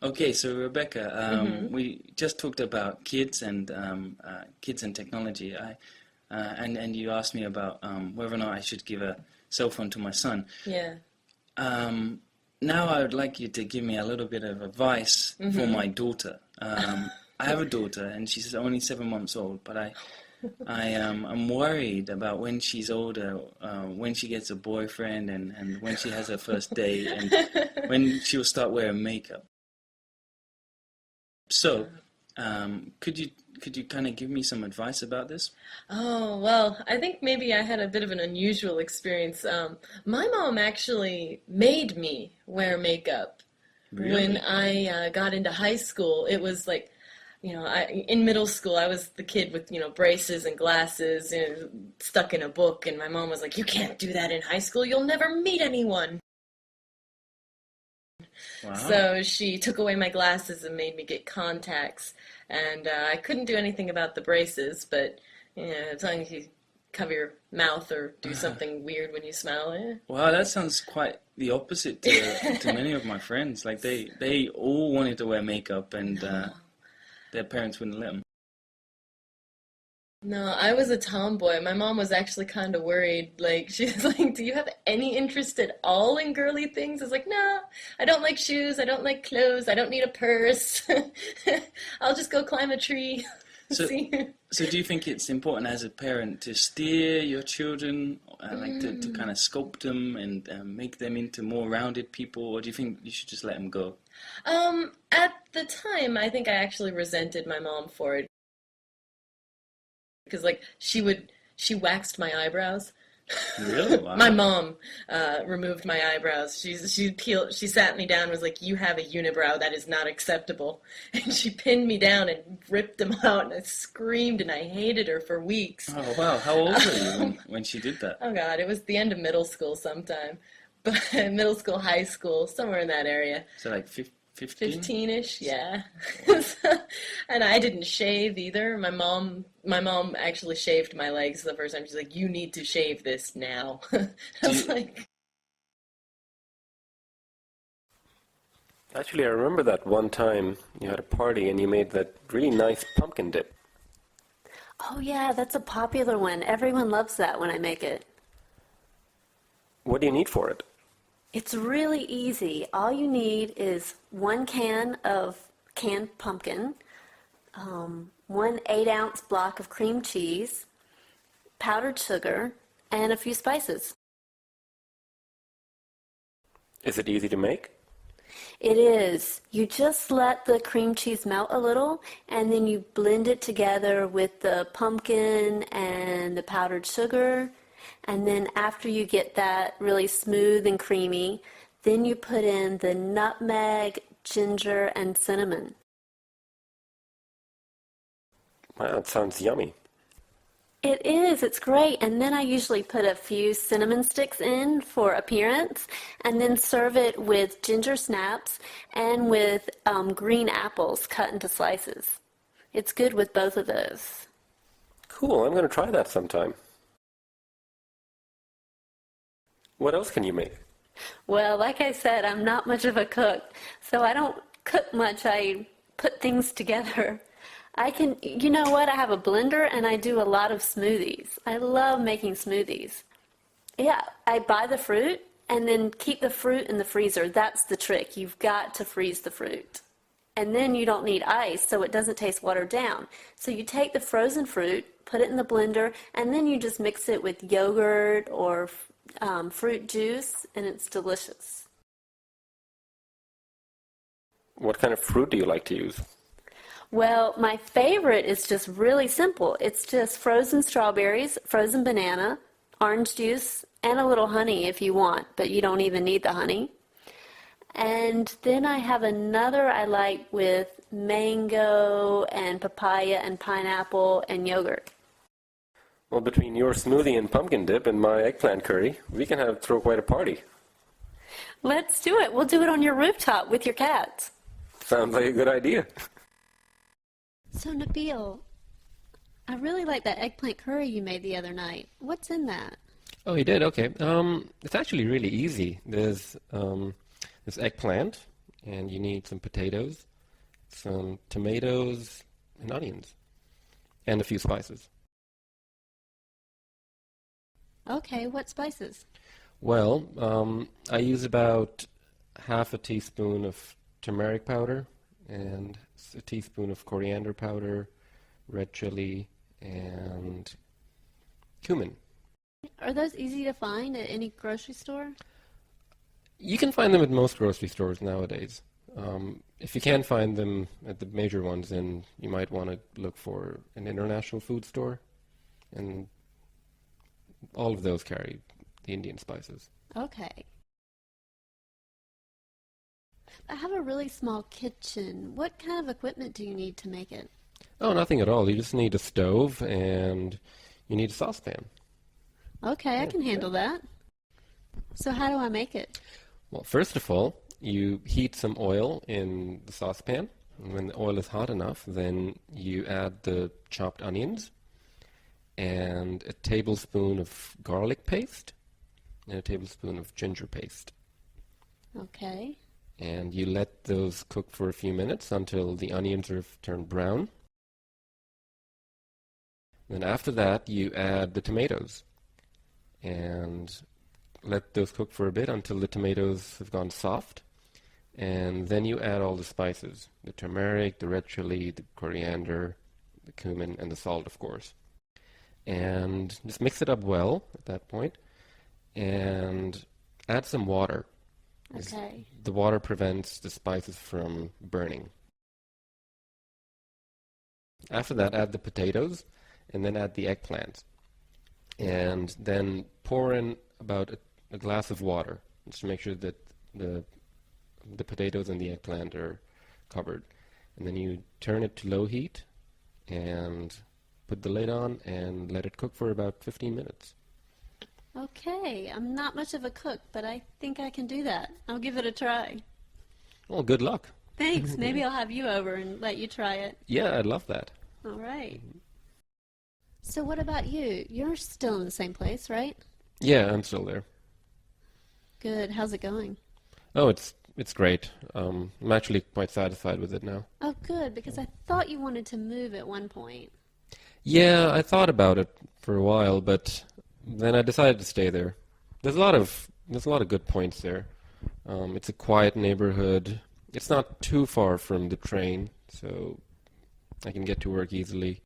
Okay, so Rebecca, we just talked about kids and technology. And you asked me about whether or not I should give a cell phone to my son. Yeah. Now I would like you to give me a little bit of advice for my daughter. I have a daughter, and she's only 7 months old, but I'm worried about when she's older, when she gets a boyfriend, and when she has her first date, and when she'll start wearing makeup. So, could you kind of give me some advice about this? Oh, well, I think maybe I had a bit of an unusual experience. My mom actually made me wear makeup. Really? When I got into high school. It was like, you know, in middle school, I was the kid with, you know, braces and glasses and stuck in a book, and my mom was like, "You can't do that in high school. You'll never meet anyone." Wow. So she took away my glasses and made me get contacts, and I couldn't do anything about the braces, but you know, as long as you cover your mouth or do something weird when you smile. Wow, that sounds quite the opposite to many of my friends. Like they all wanted to wear makeup, and their parents wouldn't let them. No, I was a tomboy. My mom was actually kind of worried. Like, she's like, "Do you have any interest at all in girly things?" I was like, "No, I don't like shoes. I don't like clothes. I don't need a purse. I'll just go climb a tree." So do you think it's important as a parent to steer your children, like to kind of sculpt them and make them into more rounded people, or do you think you should just let them go? At the time, I think I actually resented my mom for it. Because, like, she waxed my eyebrows. Really? Wow. My mom removed my eyebrows. She sat me down and was like, "You have a unibrow. That is not acceptable." And she pinned me down and ripped them out, and I screamed, and I hated her for weeks. Oh, wow. How old were you when she did that? Oh, God, it was the end of middle school sometime. But middle school, high school, somewhere in that area. So like 15? 15-ish, yeah. And I didn't shave either. My mom actually shaved my legs the first time. She's like, "You need to shave this now." I was like... Actually, I remember that one time you had a party and you made that really nice pumpkin dip. Oh yeah, that's a popular one. Everyone loves that when I make it. What do you need for it? It's really easy. All you need is 1 can of canned pumpkin, 1 8-ounce block of cream cheese, powdered sugar, and a few spices. Is it easy to make? It is. You just let the cream cheese melt a little, and then you blend it together with the pumpkin and the powdered sugar. And then after you get that really smooth and creamy, then you put in the nutmeg, ginger, and cinnamon. Wow, that sounds yummy. It is. It's great. And then I usually put a few cinnamon sticks in for appearance, and then serve it with ginger snaps and with green apples cut into slices. It's good with both of those. Cool, I'm going to try that sometime. What else can you make? Well, like I said, I'm not much of a cook, so I don't cook much. I put things together. You know what? I have a blender and I do a lot of smoothies. I love making smoothies. Yeah, I buy the fruit and then keep the fruit in the freezer. That's the trick. You've got to freeze the fruit. And then you don't need ice, so it doesn't taste watered down. So you take the frozen fruit, put it in the blender, and then you just mix it with yogurt or fruit juice, and it's delicious. What kind of fruit do you like to use? Well, my favorite is just really simple. It's just frozen strawberries, frozen banana, orange juice, and a little honey if you want, but you don't even need the honey. And then I have another I like with mango and papaya and pineapple and yogurt. Well, between your smoothie and pumpkin dip and my eggplant curry, we can throw quite a party. Let's do it. We'll do it on your rooftop with your cats. Sounds like a good idea. So, Nabil, I really like that eggplant curry you made the other night. What's in that? Oh, you did? Okay. It's actually really easy. There's eggplant, and you need some potatoes, some tomatoes, and onions, and a few spices. Okay, what spices? Well, I use about half a teaspoon of turmeric powder and a teaspoon of coriander powder, red chili, and cumin. Are those easy to find at any grocery store? You can find them at most grocery stores nowadays. If you can't find them at the major ones, then you might want to look for an international food store, and all of those carry the Indian spices. Okay. I have a really small kitchen. What kind of equipment do you need to make it? Oh, nothing at all. You just need a stove and you need a saucepan. Okay, I can handle that. So how do I make it? Well, first of all, you heat some oil in the saucepan. And when the oil is hot enough, then you add the chopped onions and a tablespoon of garlic paste and a tablespoon of ginger paste. Okay. And you let those cook for a few minutes until the onions have turned brown. Then after that, you add the tomatoes and let those cook for a bit until the tomatoes have gone soft. And then you add all the spices, the turmeric, the red chili, the coriander, the cumin, and the salt, of course. And just mix it up well at that point and add some water. Okay. The water prevents the spices from burning. After that, add the potatoes and then add the eggplant. And then pour in about a glass of water just to make sure that the potatoes and the eggplant are covered. And then you turn it to low heat and put the lid on and let it cook for about 15 minutes. Okay, I'm not much of a cook, but I think I can do that. I'll give it a try. Well, good luck. Thanks. Maybe I'll have you over and let you try it. Yeah, I'd love that. All right. So what about you? You're still in the same place, right? Yeah, I'm still there. Good. How's it going? Oh, it's great. I'm actually quite satisfied with it now. Oh, good, because I thought you wanted to move at one point. Yeah, I thought about it for a while, but then I decided to stay there. There's a lot of good points there. It's a quiet neighborhood. It's not too far from the train, so I can get to work easily.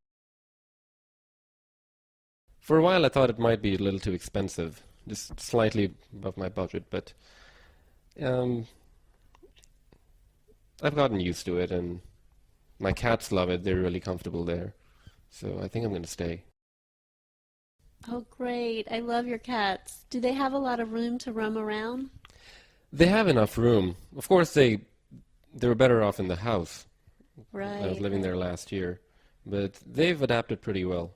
For a while I thought it might be a little too expensive, just slightly above my budget, but I've gotten used to it, and my cats love it. They're really comfortable there, so I think I'm going to stay. Oh, great. I love your cats. Do they have a lot of room to roam around? They have enough room. Of course, they were better off in the house. Right. I was living there last year, but they've adapted pretty well.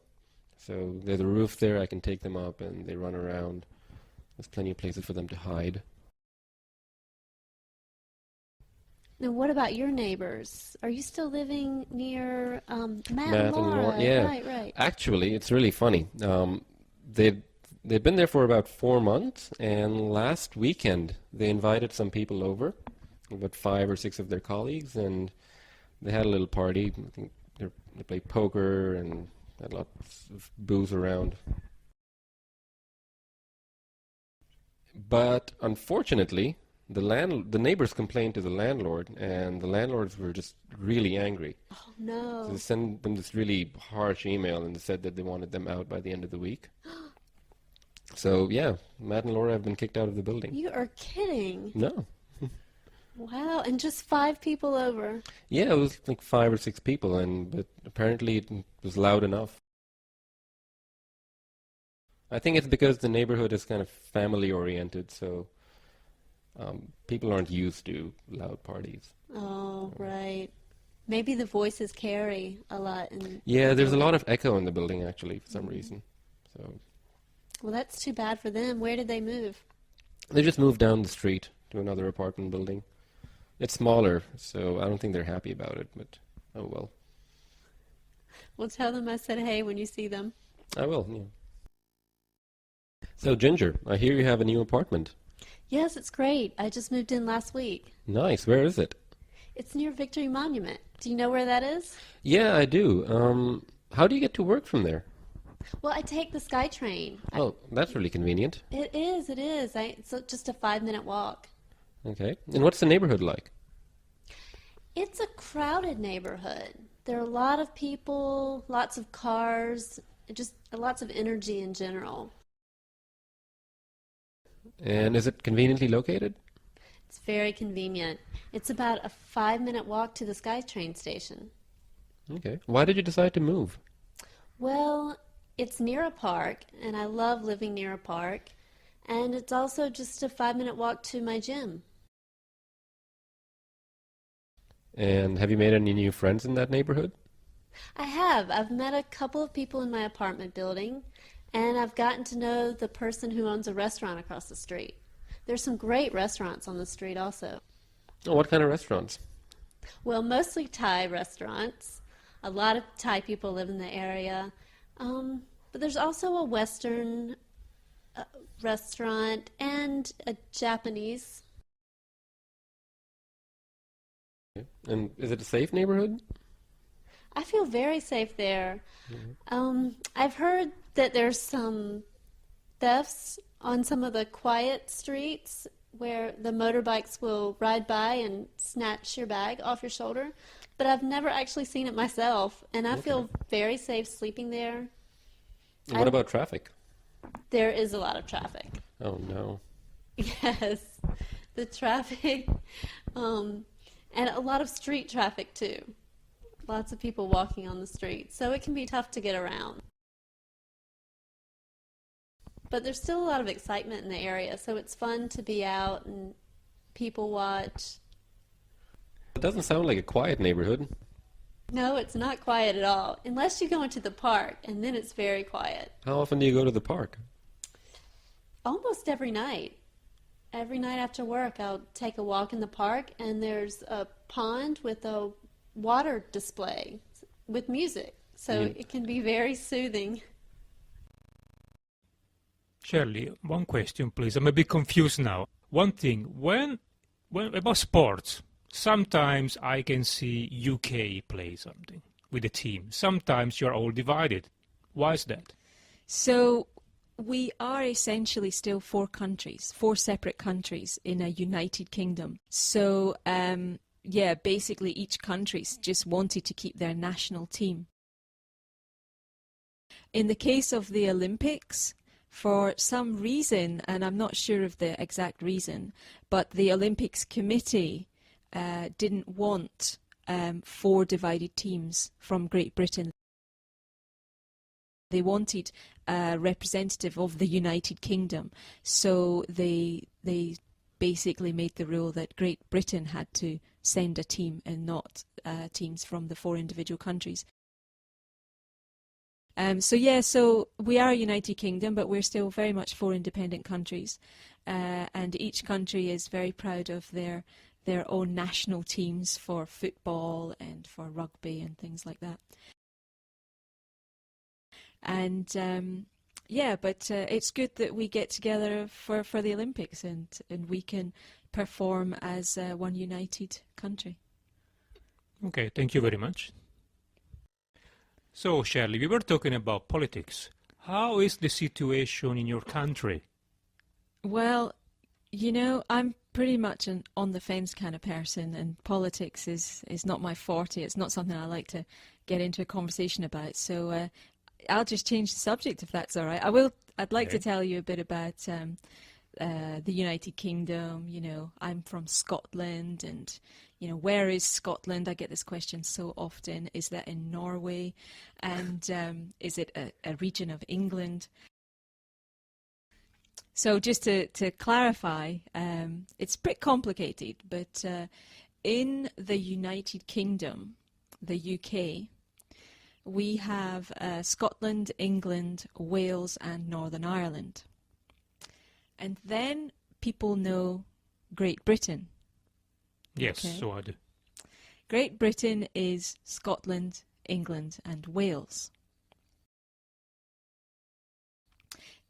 So there's a roof there, I can take them up and they run around. There's plenty of places for them to hide. Now, what about your neighbors? Are you still living near Matt and Matt and Laura? Laura, yeah. Right, right. Actually, it's really funny. They've been there for about 4 months, and last weekend they invited some people over, about 5 or 6 of their colleagues, and they had a little party. I think they played poker and had lots of booze around. But unfortunately, the neighbors complained to the landlord, and the landlords were just really angry. Oh, no. So they sent them this really harsh email and said that they wanted them out by the end of the week. So yeah, Matt and Laura have been kicked out of the building. You are kidding. No. Wow, and just 5 people over. Yeah, it was like 5 or 6 people, but apparently it was loud enough. I think it's because the neighborhood is kind of family oriented, so people aren't used to loud parties. Oh, right. Maybe the voices carry a lot. Yeah, there's a lot of echo in the building actually for some reason. So well, that's too bad for them. Where did they move? they just moved down the street to another apartment building. It's smaller, so I don't think they're happy about it, but oh well. Well, tell them I said hey when you see them. I will, yeah. So Ginger, I hear you have a new apartment. Yes, it's great. I just moved in last week. Nice. Where is it? It's near Victory Monument. Do you know where that is? Yeah, I do. How do you get to work from there? Well, I take the SkyTrain. Oh, that's really convenient. It is, it is. It's just a 5-minute walk. Okay. And what's the neighborhood like? It's a crowded neighborhood. There are a lot of people, lots of cars, just lots of energy in general. And is it conveniently located? It's very convenient. It's about a 5-minute walk to the SkyTrain station. Okay. Why did you decide to move? Well, it's near a park, and I love living near a park. And it's also just a 5-minute walk to my gym. And have you made any new friends in that neighborhood? I have. I've met a couple of people in my apartment building, and I've gotten to know the person who owns a restaurant across the street. There's some great restaurants on the street also. Oh, what kind of restaurants? Well, mostly Thai restaurants. A lot of Thai people live in the area. But there's also a Western restaurant and a Japanese. And is it a safe neighborhood? I feel very safe there. I've heard that there's some thefts on some of the quiet streets where the motorbikes will ride by and snatch your bag off your shoulder, but I've never actually seen it myself, and I feel very safe sleeping there. And what about traffic? There is a lot of traffic. Oh, no. Yes, the traffic, and a lot of street traffic too. Lots of people walking on the street, so it can be tough to get around. But there's still a lot of excitement in the area, so it's fun to be out and people watch. It doesn't sound like a quiet neighborhood. No, it's not quiet at all, unless you go into the park, and then it's very quiet. How often do you go to the park? Almost every night. Every night after work, I'll take a walk in the park, and there's a pond with a water display with music, so it can be very soothing. Shirley, one question, please. I'm a bit confused now. One thing, when about sports, sometimes I can see UK play something with a team. Sometimes you're all divided. Why is that? So we are essentially still 4 countries, 4 separate countries in a united kingdom. So, yeah, basically each country's just wanted to keep their national team. In the case of the Olympics, for some reason, and I'm not sure of the exact reason, but the Olympics Committee didn't want 4 divided teams from Great Britain. They wanted a representative of the United Kingdom, so they basically made the rule that Great Britain had to send a team and not teams from the 4 individual countries. So we are a United Kingdom, but we're still very much 4 independent countries, and each country is very proud of their own national teams for football and for rugby and things like that. And but it's good that we get together for the Olympics and we can perform as one united country. Okay, thank you very much. So, Shirley, we were talking about politics. How is the situation in your country? Well, I'm pretty much an on-the-fence kind of person, and politics is not my forte. It's not something I like to get into a conversation about. So I'll just change the subject if that's all right. I'd like to tell you a bit about the United Kingdom. I'm from Scotland, and where is Scotland? I get this question so often. Is that in Norway? And is it a region of England? So just to clarify, it's pretty complicated, but in the United Kingdom, the UK, we have Scotland, England, Wales, and Northern Ireland. And then people know Great Britain. Yes, so I do. Great Britain is Scotland, England, and Wales.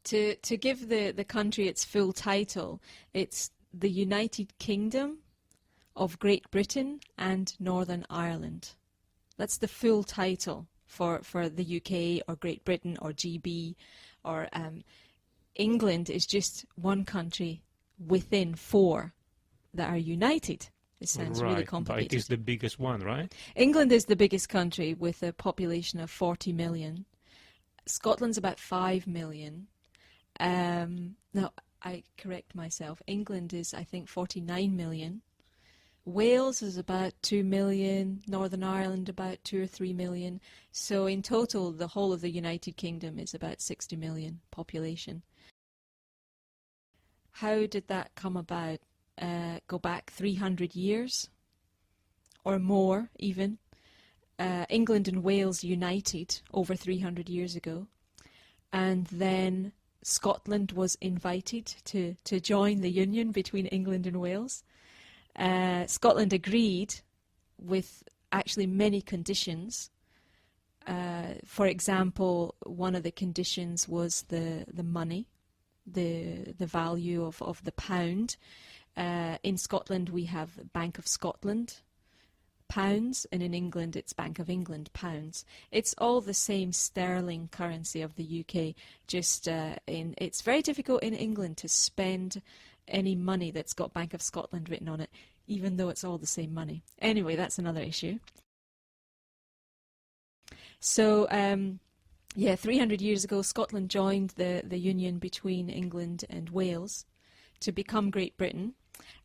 To give the country its full title, it's the United Kingdom of Great Britain and Northern Ireland. That's the full title for the UK or Great Britain or GB, or England is just one country within 4 that are united. It sounds really complicated. But it is the biggest one, right? England is the biggest country with a population of 40 million. Scotland's about 5 million. No, I correct myself. England is, I think, 49 million. Wales is about 2 million. Northern Ireland about 2 or 3 million. So in total, the whole of the United Kingdom is about 60 million population. How did that come about? Go back 300 years or more even. England and Wales united over 300 years ago, and then Scotland was invited to join the union between England and Wales. Scotland agreed with actually many conditions. For example, one of the conditions was the money, the value of the pound. In Scotland we have Bank of Scotland pounds, and in England it's Bank of England pounds. It's all the same sterling currency of the UK, just it's very difficult in England to spend any money that's got Bank of Scotland written on it, even though it's all the same money. Anyway, that's another issue. So 300 years ago Scotland joined the union between England and Wales to become Great Britain.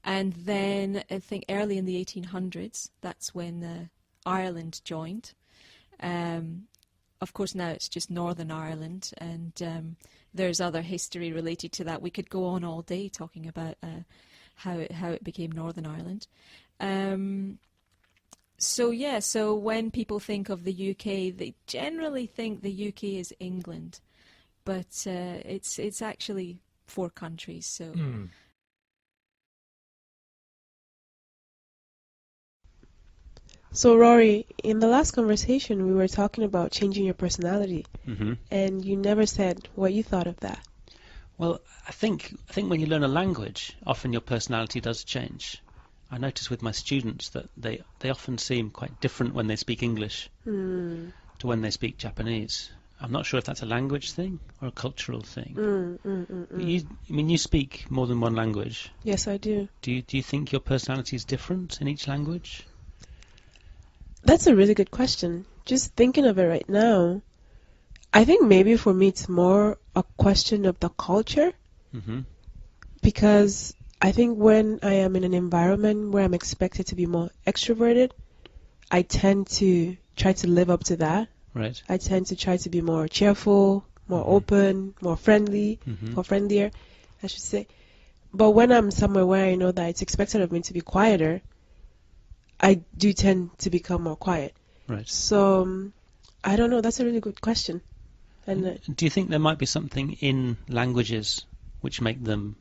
And then I think early in the 1800s, that's when Ireland joined. Of course, now it's just Northern Ireland, and there's other history related to that. We could go on all day talking about how it became Northern Ireland. So when people think of the UK, they generally think the UK is England, but it's actually 4 countries. So. So, Rory, in the last conversation, we were talking about changing your personality, and you never said what you thought of that. Well, I think when you learn a language, often your personality does change. I notice with my students that they often seem quite different when they speak English to when they speak Japanese. I'm not sure if that's a language thing or a cultural thing. But you speak more than one language. Yes, I do. Do you think your personality is different in each language? That's a really good question. Just thinking of it right now, I think maybe for me it's more a question of the culture. Because I think when I am in an environment where I'm expected to be more extroverted, I tend to try to live up to that. Right. I tend to try to be more cheerful, more open, more friendly, more friendlier, I should say. But when I'm somewhere where I know that it's expected of me to be quieter, I do tend to become more quiet. Right. So, I don't know. That's a really good question. And Do you think there might be something in languages which make them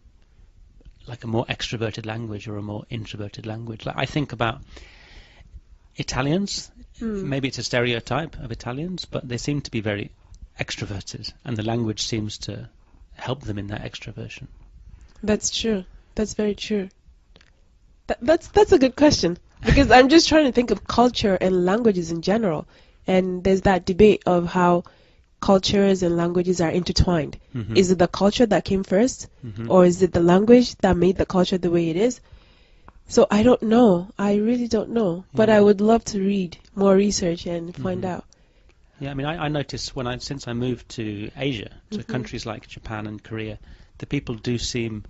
like a more extroverted language or a more introverted language? Like I think about Italians. Maybe it's a stereotype of Italians, but they seem to be very extroverted, and the language seems to help them in that extroversion. That's true. That's very true. That's a good question, because I'm just trying to think of culture and languages in general, and there's that debate of how cultures and languages are intertwined. Is it the culture that came first, or is it the language that made the culture the way it is? So I don't know. I really don't know. But I would love to read more research and find out. Yeah, I mean, I noticed since I moved to Asia, to countries like Japan and Korea, the people do seem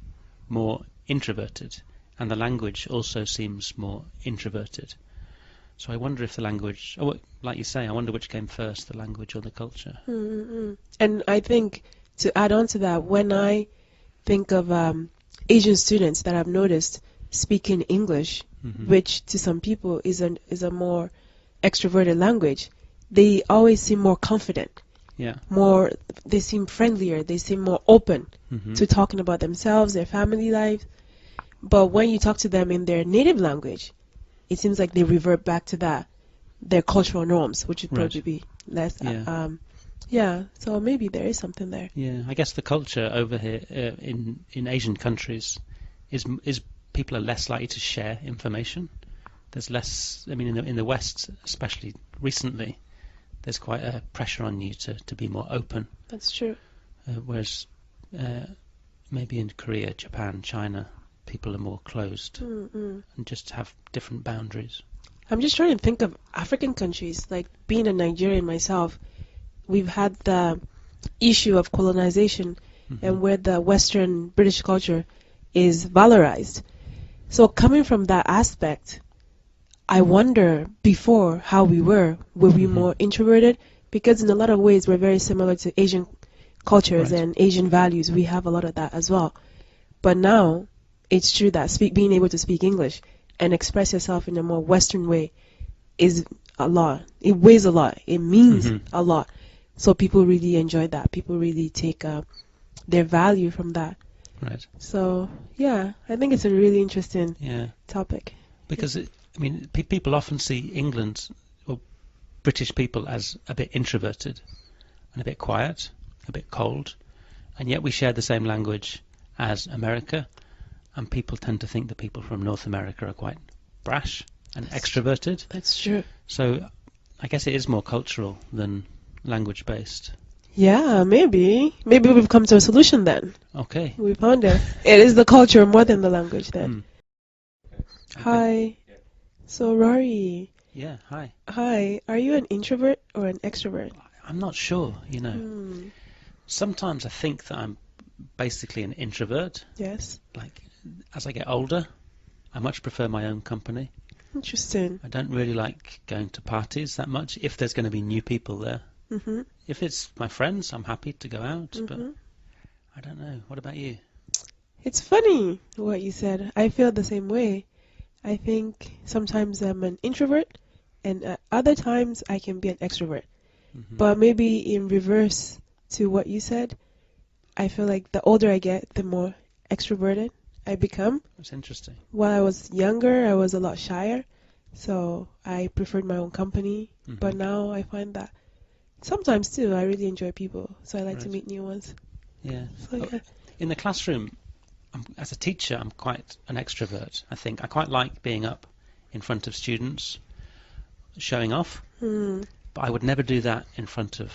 more introverted, and the language also seems more introverted. So I wonder if the language, like you say, I wonder which came first, the language or the culture. And I think, to add on to that, when I think of Asian students that I've noticed speaking English, which to some people is a more extroverted language, they always seem more confident. Yeah. They seem friendlier, they seem more open to talking about themselves, their family life. But when you talk to them in their native language, it seems like they revert back to their cultural norms, which would probably be less. So maybe there is something there. Yeah, I guess the culture over here in Asian countries is people are less likely to share information. There's less. I mean, in the West, especially recently, there's quite a pressure on you to be more open. That's true. Whereas maybe in Korea, Japan, China, people are more closed and just have different boundaries. I'm just trying to think of African countries. Like being a Nigerian myself, we've had the issue of colonization and where the Western British culture is valorized. So coming from that aspect, I wonder before how we were we more introverted? Because in a lot of ways we're very similar to Asian cultures and Asian values. We have a lot of that as well. But now it's true that being able to speak English and express yourself in a more Western way is a lot. It weighs a lot. It means a lot. So people really enjoy that. People really take their value from that. Right. So, yeah, I think it's a really interesting topic. Because, people often see England or British people as a bit introverted and a bit quiet, a bit cold, and yet we share the same language as America, and people tend to think that people from North America are quite brash and extroverted. That's true. So I guess it is more cultural than language-based. Yeah, maybe. Maybe we've come to a solution then. Okay. We found it. It is the culture more than the language then. Okay. Hi. So, Rory. Yeah, hi. Hi. Are you an introvert or an extrovert? I'm not sure, Sometimes I think that I'm basically an introvert. Yes. Like, as I get older, I much prefer my own company. Interesting. I don't really like going to parties that much if there's going to be new people there. If it's my friends, I'm happy to go out, but I don't know. What about you? It's funny what you said. I feel the same way. I think sometimes I'm an introvert, and at other times I can be an extrovert. But maybe in reverse to what you said, I feel like the older I get, the more extroverted I become. That's interesting. While I was younger, I was a lot shyer, so I preferred my own company. But now I find that sometimes too, I really enjoy people, so I like to meet new ones. Yeah. So, yeah. In the classroom, as a teacher, I'm quite an extrovert, I think. I quite like being up in front of students, showing off, but I would never do that in front of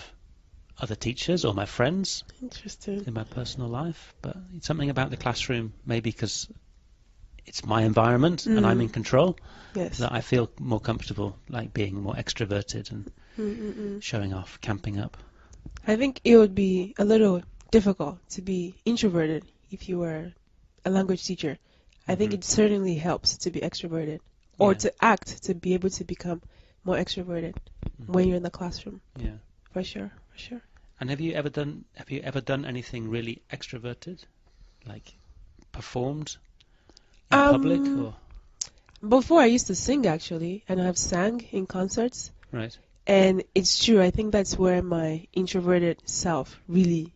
other teachers or my friends. Interesting. In my personal life. But it's something about the classroom, maybe because it's my environment and I'm in control, that I feel more comfortable, like being more extroverted and showing off, camping up. I think it would be a little difficult to be introverted if you were a language teacher. I think it certainly helps to be extroverted or to act to be able to become more extroverted when you're in the classroom. Yeah. For sure, for sure. And have you ever done anything really extroverted, like performed in public or? Before I used to sing actually, and I've sang in concerts. Right. And it's true, I think that's where my introverted self really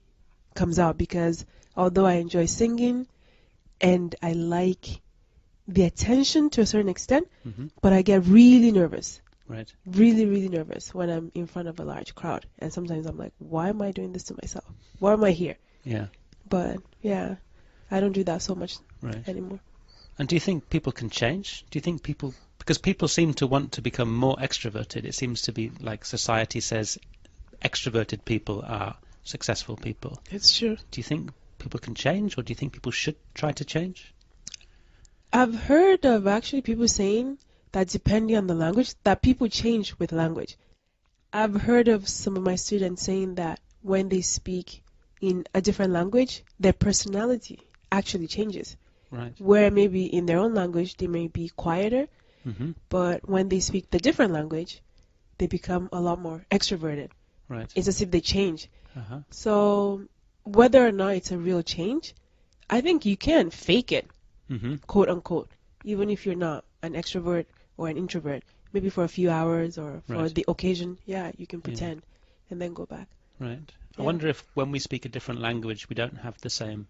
comes out, because although I enjoy singing and I like the attention to a certain extent, but I get really nervous. Right. Really, really nervous when I'm in front of a large crowd. And sometimes I'm like, why am I doing this to myself? Why am I here? Yeah. But yeah, I don't do that so much Right. anymore. And do you think people can change? Do you think people, because people seem to want to become more extroverted, it seems to be like society says extroverted people are successful people. It's true. Do you think people can change, or do you think people should try to change? I've heard of actually people saying that depending on the language, that people change with language. I've heard of some of my students saying that when they speak in a different language, their personality actually changes. Right. Where maybe in their own language they may be quieter, but when they speak the different language, they become a lot more extroverted. Right. It's as if they change. Uh-huh. So whether or not it's a real change, I think you can fake it, quote unquote, even if you're not an extrovert or an introvert. Maybe for a few hours or for the occasion, you can pretend and then go back. Right. I Yeah. wonder if when we speak a different language, we don't have the same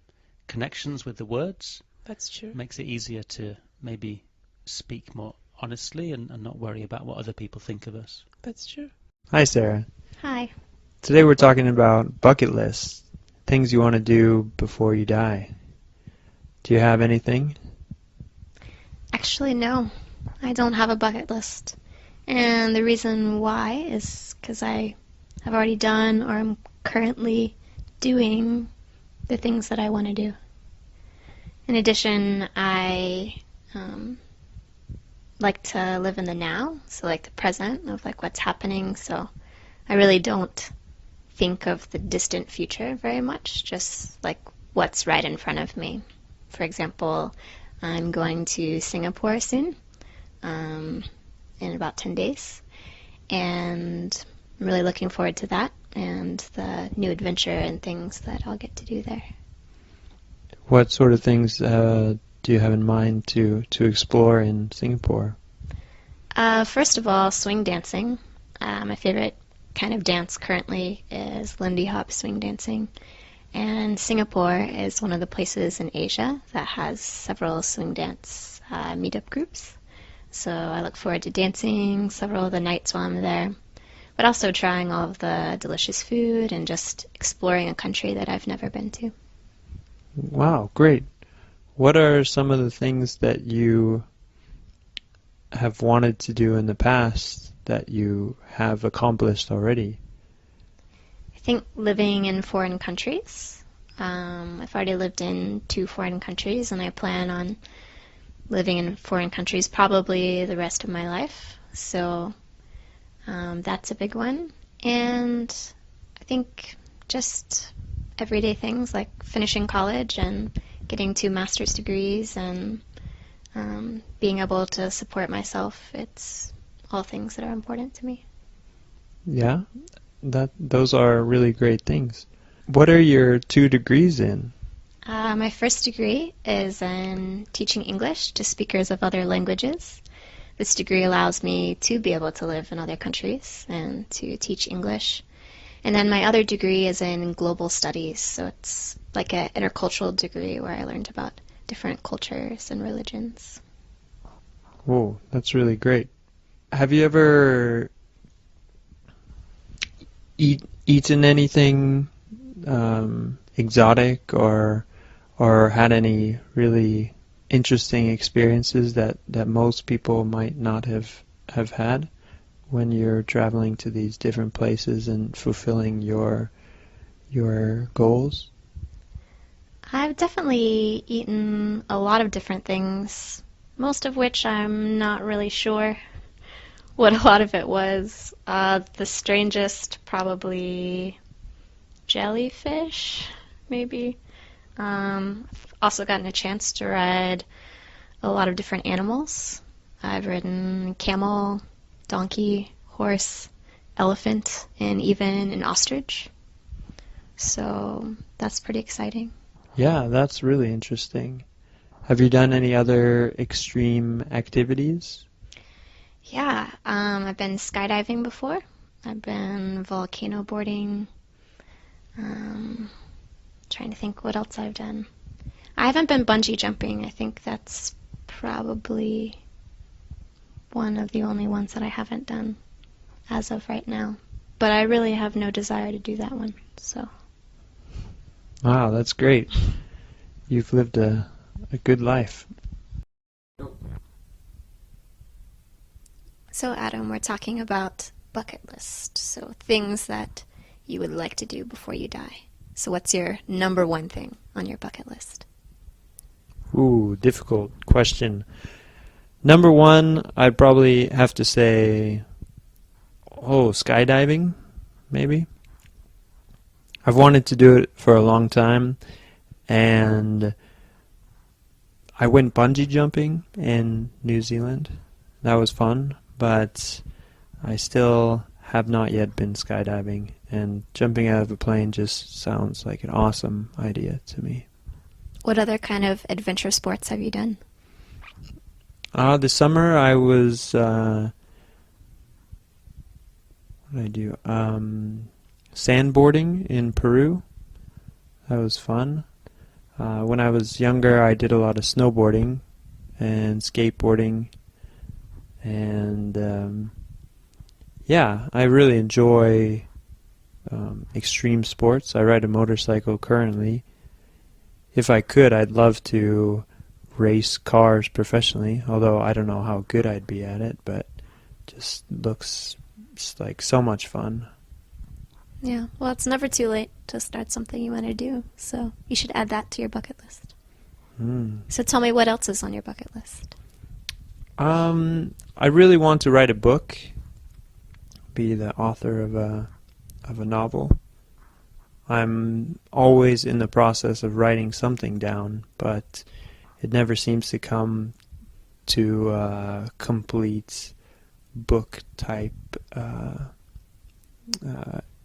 connections with the words. That's true. Makes it easier to maybe speak more honestly and not worry about what other people think of us. That's true. Hi, Sarah. Hi. Today we're talking about bucket lists, things you want to do before you die. Do you have anything? Actually, no. I don't have a bucket list. And the reason why is because I have already done or am currently doing the things that I want to do. In addition, I like to live in the now, so like the present of like what's happening. So I really don't think of the distant future very much, just like what's right in front of me. For example, I'm going to Singapore soon, in about 10 days, and I'm really looking forward to that and the new adventure and things that I'll get to do there. What sort of things do you have in mind to explore in Singapore? First of all, swing dancing. My favorite kind of dance currently is Lindy Hop swing dancing. And Singapore is one of the places in Asia that has several swing dance meetup groups. So I look forward to dancing several of the nights while I'm there, but also trying all of the delicious food and just exploring a country that I've never been to. Wow, great. What are some of the things that you have wanted to do in the past that you have accomplished already? I think living in foreign countries. I've already lived in 2 foreign countries, and I plan on living in foreign countries probably the rest of my life. So that's a big one. And I think just everyday things like finishing college and getting 2 master's degrees and being able to support myself. It's all things that are important to me. Yeah, those are really great things. What are your 2 degrees in? My first degree is in teaching English to speakers of other languages. This degree allows me to be able to live in other countries and to teach English. And then my other degree is in global studies, so it's like an intercultural degree where I learned about different cultures and religions. Whoa, that's really great. Have you ever eaten anything exotic or had any really interesting experiences that most people might not have had when you're traveling to these different places and fulfilling your goals? I've definitely eaten a lot of different things, most of which I'm not really sure what a lot of it was. The strangest, probably jellyfish, maybe. I've also gotten a chance to ride a lot of different animals. I've ridden camel, donkey, horse, elephant, and even an ostrich. So that's pretty exciting. Yeah, that's really interesting. Have you done any other extreme activities? Yeah, I've been skydiving before. I've been volcano boarding. Trying to think what else I've done. I haven't been bungee jumping. I think that's probably one of the only ones that I haven't done as of right now. But I really have no desire to do that one. So. Wow, that's great. You've lived a good life. So Adam, we're talking about bucket list. So things that you would like to do before you die. So what's your number one thing on your bucket list? Ooh, difficult question. Number one, I'd probably have to say, skydiving, maybe. I've wanted to do it for a long time, and I went bungee jumping in New Zealand. That was fun, but I still have not yet been skydiving, and jumping out of a plane just sounds like an awesome idea to me. What other kind of adventure sports have you done? This summer I was, what did I do? Sandboarding in Peru. That was fun. When I was younger, I did a lot of snowboarding and skateboarding, and I really enjoy extreme sports. I ride a motorcycle currently. If I could, I'd love to race cars professionally, although I don't know how good I'd be at it, but just looks like so much fun. Yeah, well, it's never too late to start something you want to do, so you should add that to your bucket list. So tell me what else is on your bucket list. I really want to write a book, be the author of a novel. I'm always in the process of writing something down, but it never seems to come to a complete book type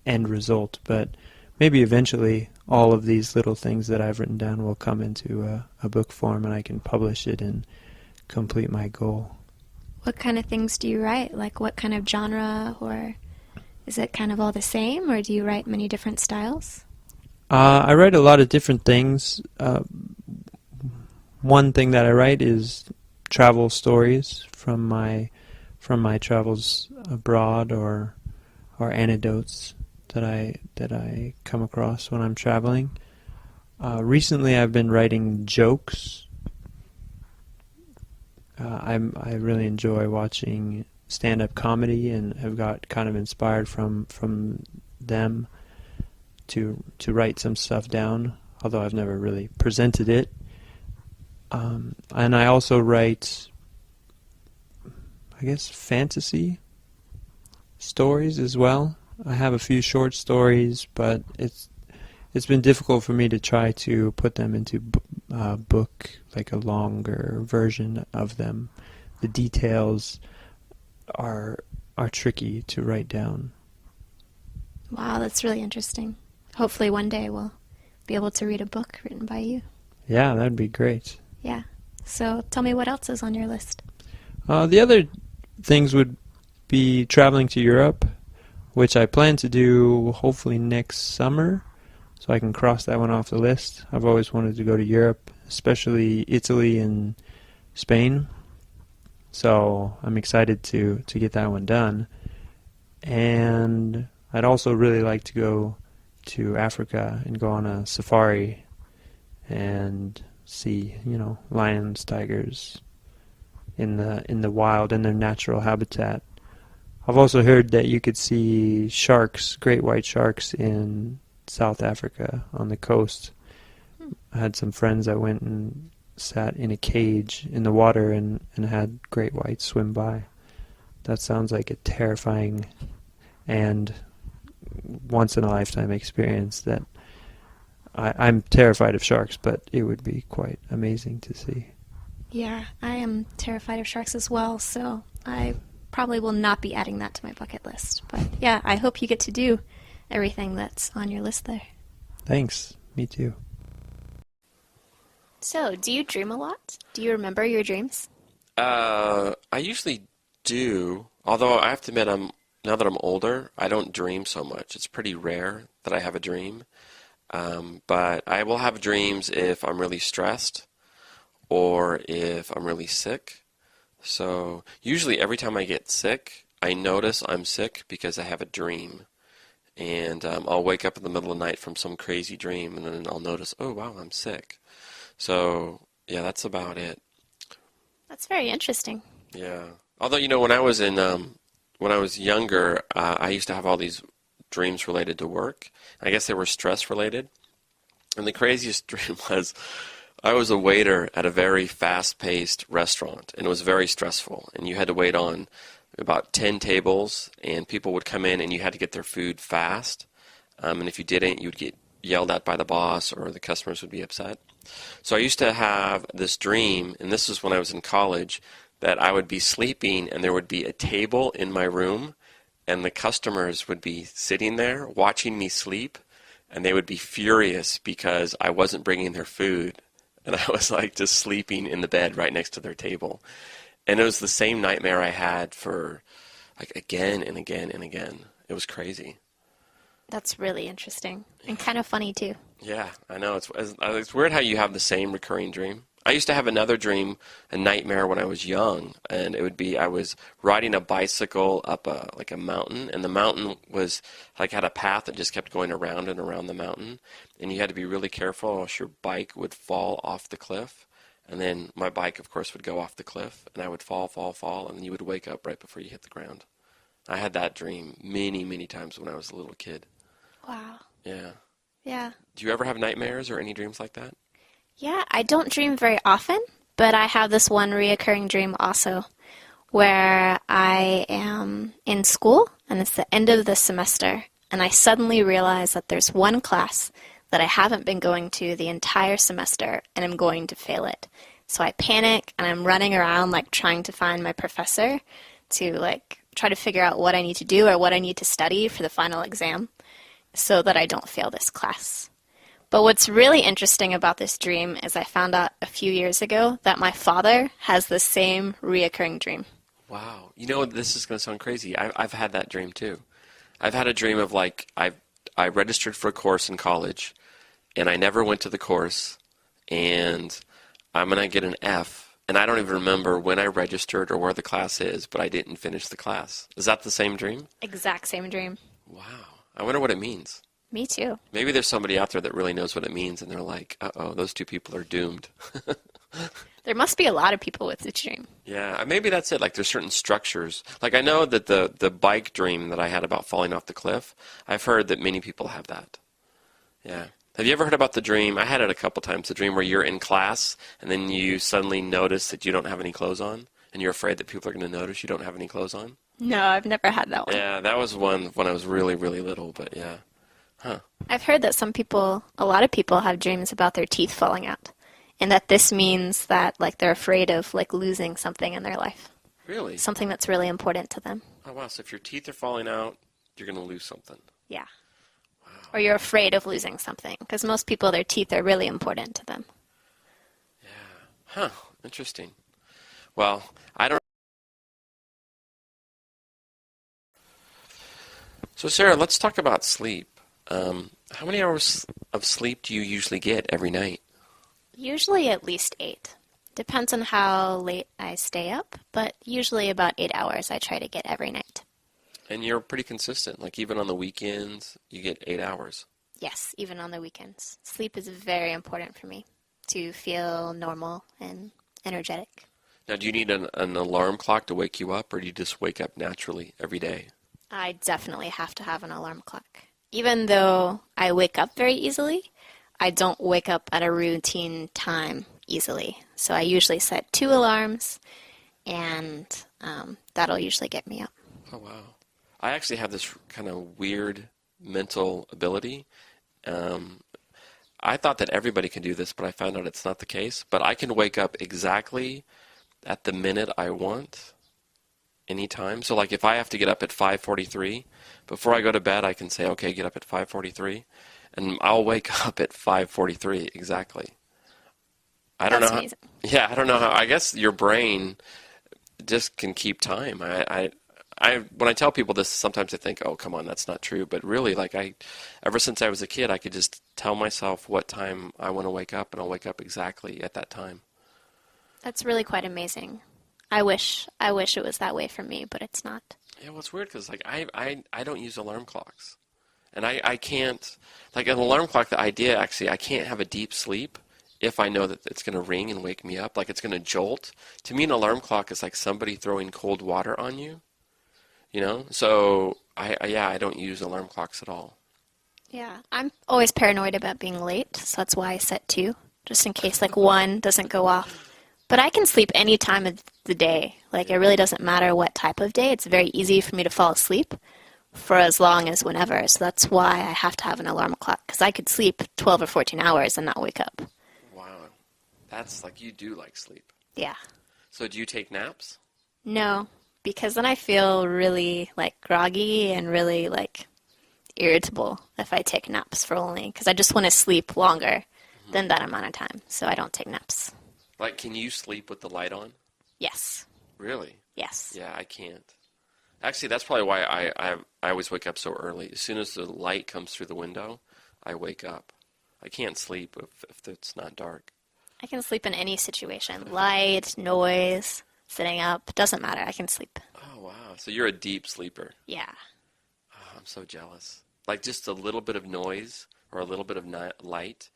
end result. But maybe eventually all of these little things that I've written down will come into a book form, and I can publish it and complete my goal. What kind of things do you write? Like what kind of genre, or is it kind of all the same, or do you write many different styles? I write a lot of different things. One thing that I write is travel stories from my travels abroad, or anecdotes that I come across when I'm traveling. Recently, I've been writing jokes. I really enjoy watching stand-up comedy, and have got kind of inspired from them to write some stuff down, although I've never really presented it. And I also write, I guess, fantasy stories as well. I have a few short stories, but it's been difficult for me to try to put them into book, like a longer version of them. The details are tricky to write down. Wow, that's really interesting. Hopefully one day we'll be able to read a book written by you. Yeah, that'd be great. Yeah. So tell me what else is on your list. The other things would be traveling to Europe, which I plan to do hopefully next summer, so I can cross that one off the list. I've always wanted to go to Europe, especially Italy and Spain. So I'm excited to get that one done. And I'd also really like to go to Africa and go on a safari and see, lions, tigers in the wild, in their natural habitat. I've also heard that you could see sharks, great white sharks, in South Africa on the coast. I had some friends that went and sat in a cage in the water and had great whites swim by. That sounds like a terrifying and once-in-a-lifetime experience that I'm terrified of sharks, but it would be quite amazing to see. Yeah, I am terrified of sharks as well, so I probably will not be adding that to my bucket list. But yeah, I hope you get to do everything that's on your list there. Thanks. Me too. So, do you dream a lot? Do you remember your dreams? I usually do, although I have to admit now that I'm older, I don't dream so much. It's pretty rare that I have a dream. But I will have dreams if I'm really stressed or if I'm really sick. So usually every time I get sick, I notice I'm sick because I have a dream. And I'll wake up in the middle of the night from some crazy dream, and then I'll notice, oh, wow, I'm sick. So, yeah, that's about it. That's very interesting. Yeah. Although, when I was younger, I used to have all these dreams related to work. I guess they were stress related. And the craziest dream was I was a waiter at a very fast-paced restaurant, and it was very stressful. And you had to wait on about 10 tables, and people would come in, and you had to get their food fast. And if you didn't, you'd get yelled at by the boss, or the customers would be upset. So I used to have this dream, and this was when I was in college, that I would be sleeping, and there would be a table in my room, and the customers would be sitting there watching me sleep, and they would be furious because I wasn't bringing their food, and I was like just sleeping in the bed right next to their table. And it was the same nightmare I had for like again and again and again. It was crazy. That's really interesting and kind of funny too. Yeah, I know. It's weird how you have the same recurring dream. I used to have another dream, a nightmare when I was young, and it would be I was riding a bicycle up a mountain, and the mountain was like had a path that just kept going around and around the mountain, and you had to be really careful or else your bike would fall off the cliff. And then my bike, of course, would go off the cliff, and I would fall, and then you would wake up right before you hit the ground. I had that dream many, many times when I was a little kid. Wow. Yeah. Yeah. Do you ever have nightmares or any dreams like that? Yeah, I don't dream very often, but I have this one reoccurring dream also where I am in school, and it's the end of the semester, and I suddenly realize that there's one class that I haven't been going to the entire semester, and I'm going to fail it. So I panic, and I'm running around like trying to find my professor to like try to figure out what I need to do or what I need to study for the final exam so that I don't fail this class. But what's really interesting about this dream is I found out a few years ago that my father has the same reoccurring dream. Wow. You know, this is going to sound crazy. I've had that dream too. I've had a dream of like I registered for a course in college, and I never went to the course, and I'm going to get an F, and I don't even remember when I registered or where the class is, but I didn't finish the class. Is that the same dream? Exact same dream. Wow. I wonder what it means. Me too. Maybe there's somebody out there that really knows what it means, and they're like, uh-oh, those two people are doomed. There must be a lot of people with this dream. Yeah, maybe that's it. Like there's certain structures. Like I know that the bike dream that I had about falling off the cliff, I've heard that many people have that. Yeah. Have you ever heard about the dream? I had it a couple times, the dream where you're in class and then you suddenly notice that you don't have any clothes on and you're afraid that people are going to notice you don't have any clothes on? No, I've never had that one. Yeah, that was one when I was really, really little, but yeah. Huh. I've heard that a lot of people have dreams about their teeth falling out, and that this means that like they're afraid of like losing something in their life. Really? Something that's really important to them. Oh, wow. So if your teeth are falling out, you're going to lose something. Yeah. Wow. Or you're afraid of losing something, because most people, their teeth are really important to them. Yeah. Huh. Interesting. Well, I don't. So, Sarah, let's talk about sleep. How many hours of sleep do you usually get every night? Usually at least 8. Depends on how late I stay up, but usually about 8 hours I try to get every night. And you're pretty consistent. Like even on the weekends, you get 8 hours. Yes, even on the weekends. Sleep is very important for me to feel normal and energetic. Now, do you need an alarm clock to wake you up, or do you just wake up naturally every day? I definitely have to have an alarm clock. Even though I wake up very easily, I don't wake up at a routine time easily. So I usually set 2 alarms, and that'll usually get me up. Oh, wow. I actually have this kind of weird mental ability. I thought that everybody can do this, but I found out it's not the case. But I can wake up exactly at the minute I want, anytime. So like if I have to get up at 5:43, before I go to bed, I can say, okay, get up at 5:43, and I'll wake up at 5:43 exactly. I don't know. How, yeah, I don't know how. I guess your brain just can keep time. I when I tell people this, sometimes they think, oh, come on, that's not true. But really, like ever since I was a kid, I could just tell myself what time I want to wake up, and I'll wake up exactly at that time. That's really quite amazing. I wish it was that way for me, but it's not. Yeah, well, it's weird because like I don't use alarm clocks, and I can't, like an alarm clock. The idea actually, I can't have a deep sleep if I know that it's going to ring and wake me up, like it's going to jolt. To me, an alarm clock is like somebody throwing cold water on you, you know? So, I don't use alarm clocks at all. Yeah, I'm always paranoid about being late, so that's why I set 2, just in case like 1 doesn't go off. But I can sleep any time of the day. Like, it really doesn't matter what type of day. It's very easy for me to fall asleep for as long as whenever. So that's why I have to have an alarm clock, because I could sleep 12 or 14 hours and not wake up. That's like you do like sleep. Yeah. So do you take naps? No, because then I feel really like groggy and really like irritable if I take naps for only, because I just want to sleep longer than that amount of time. So I don't take naps. Like, can you sleep with the light on? Yes. Really? Yes. Yeah, I can't. Actually, that's probably why I always wake up so early. As soon as the light comes through the window, I wake up. I can't sleep if it's not dark. I can sleep in any situation. Light, noise, sitting up, doesn't matter. I can sleep. Oh, wow. So you're a deep sleeper. Yeah. Oh, I'm so jealous. Like just a little bit of noise or a little bit of light,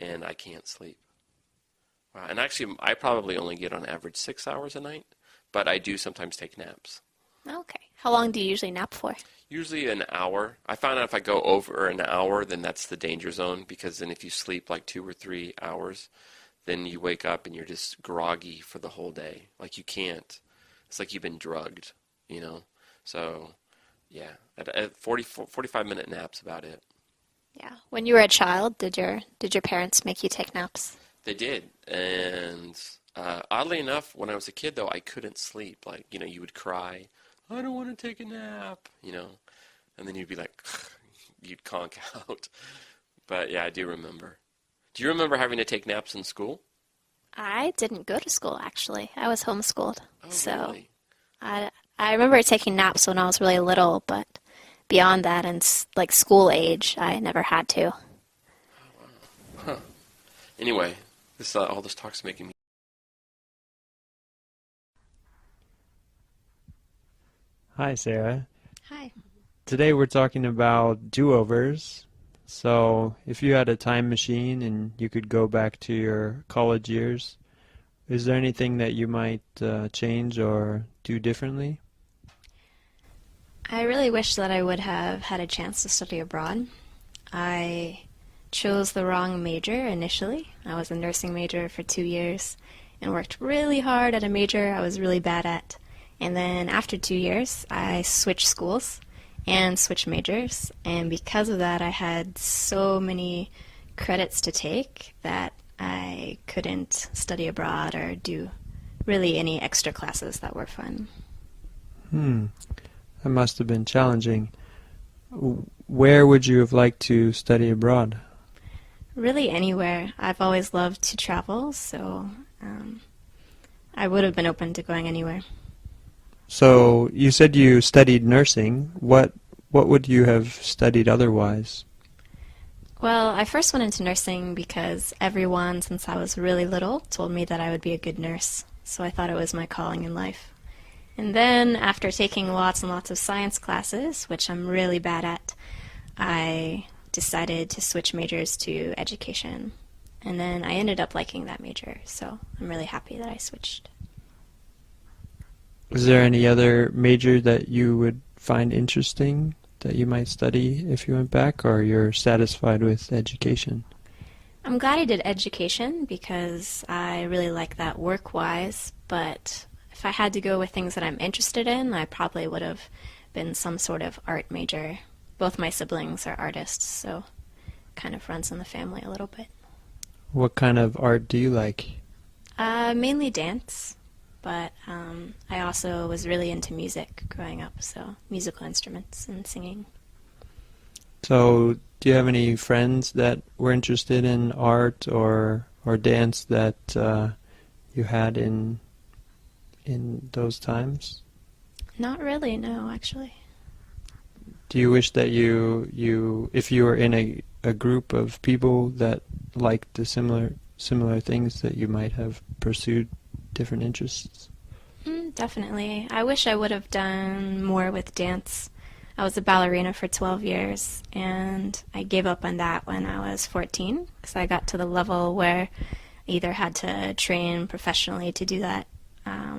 and I can't sleep. Wow. And actually, I probably only get on average 6 hours a night, but I do sometimes take naps. Okay. How long do you usually nap for? Usually an hour. I found out if I go over an hour, then that's the danger zone, because then if you sleep like 2 or 3 hours, then you wake up and you're just groggy for the whole day. Like you can't. It's like you've been drugged, you know? So, yeah. At 45-minute nap's about it. Yeah. When you were a child, did your parents make you take naps? They did. And oddly enough, when I was a kid, though, I couldn't sleep. Like, you know, you would cry, I don't want to take a nap, you know? And then you'd be like, you'd conk out. But, yeah, I do remember. Do you remember having to take naps in school? I didn't go to school, actually. I was homeschooled. Oh, so really? I remember taking naps when I was really little, but beyond that, and like school age, I never had to. Oh, wow. Huh. Anyway, all this talk's making me... Hi, Sarah. Hi. Today we're talking about do-overs. So, if you had a time machine and you could go back to your college years, is there anything that you might change or do differently? I really wish that I would have had a chance to study abroad. I chose the wrong major initially. I was a nursing major for 2 years and worked really hard at a major I was really bad at. And then after 2 years, I switched schools and switch majors, and because of that I had so many credits to take that I couldn't study abroad or do really any extra classes that were fun. That must have been challenging. Where would you have liked to study abroad? Really anywhere. I've always loved to travel, so I would have been open to going anywhere. So you said you studied nursing. What would you have studied otherwise? Well, I first went into nursing because everyone, since I was really little, told me that I would be a good nurse. So I thought it was my calling in life. And then, after taking lots and lots of science classes, which I'm really bad at, I decided to switch majors to education. And then I ended up liking that major, so I'm really happy that I switched. Is there any other major that you would find interesting that you might study if you went back, or you're satisfied with education? I'm glad I did education because I really like that work-wise, but if I had to go with things that I'm interested in, I probably would have been some sort of art major. Both my siblings are artists, so it kind of runs in the family a little bit. What kind of art do you like? Mainly dance, but I also was really into music growing up, so musical instruments and singing. So, do you have any friends that were interested in art or dance that you had in those times? Not really, no, actually. Do you wish that if you were in a group of people that liked the similar things, that you might have pursued different interests? Definitely. I wish I would have done more with dance. I was a ballerina for 12 years, and I gave up on that when I was 14 because I got to the level where I either had to train professionally to do that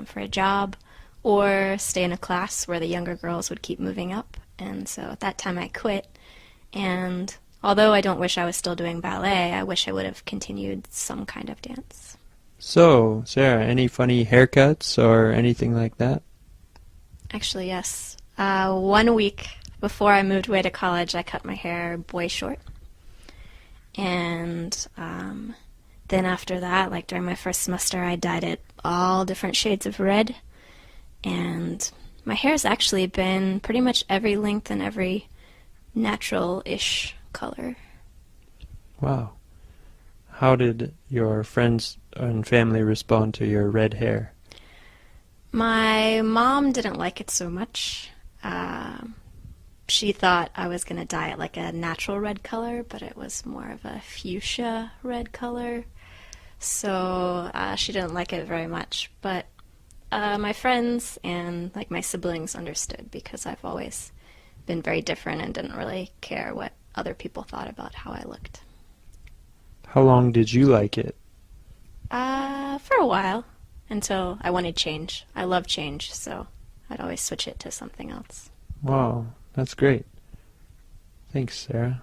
for a job or stay in a class where the younger girls would keep moving up. And so at that time I quit. And although I don't wish I was still doing ballet, I wish I would have continued some kind of dance. So, Sarah, any funny haircuts or anything like that? Actually, yes. 1 week before I moved away to college, I cut my hair boy short. And then after that, like during my first semester, I dyed it all different shades of red. And my hair's actually been pretty much every length and every natural-ish color. Wow. How did your friends and family respond to your red hair? My mom didn't like it so much. She thought I was going to dye it like a natural red color, but it was more of a fuchsia red color. So she didn't like it very much. But my friends and like my siblings understood because I've always been very different and didn't really care what other people thought about how I looked. How long did you like it? For a while, until I wanted change. I love change, so I'd always switch it to something else. Wow, that's great. Thanks, Sarah.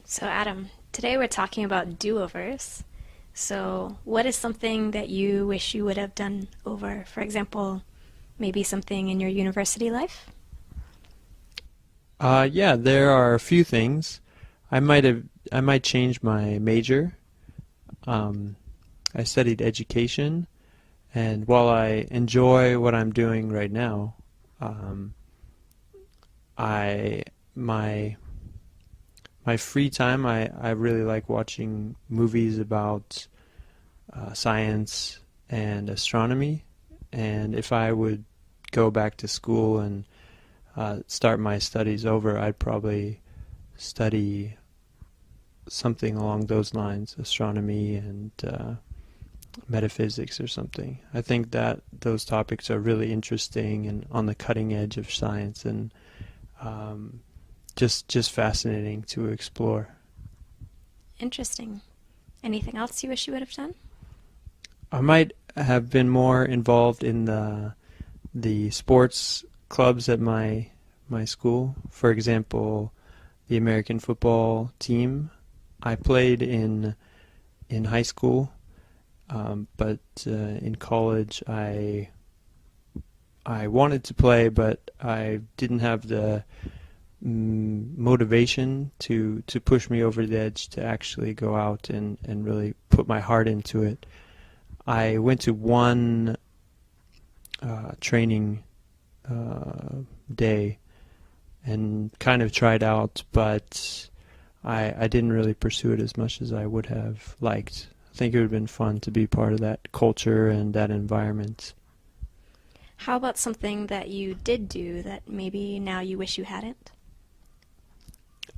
So Adam, today we're talking about do-overs. So what is something that you wish you would have done over? For example, maybe something in your university life? Yeah, there are a few things. I might change my major. I studied education, and while I enjoy what I'm doing right now, my free time, I really like watching movies about science and astronomy. And if I would go back to school and start my studies over, I'd probably study something along those lines, astronomy and metaphysics or something. I think that those topics are really interesting and on the cutting edge of science, and just fascinating to explore. Interesting. Anything else you wish you would have done? I might have been more involved in the sports clubs at my school. For example, the American football team. I played in high school, but in college I wanted to play, but I didn't have the motivation to push me over the edge to actually go out and really put my heart into it. I went to one training day and kind of tried out, but I didn't really pursue it as much as I would have liked. I think it would have been fun to be part of that culture and that environment. How about something that you did do that maybe now you wish you hadn't?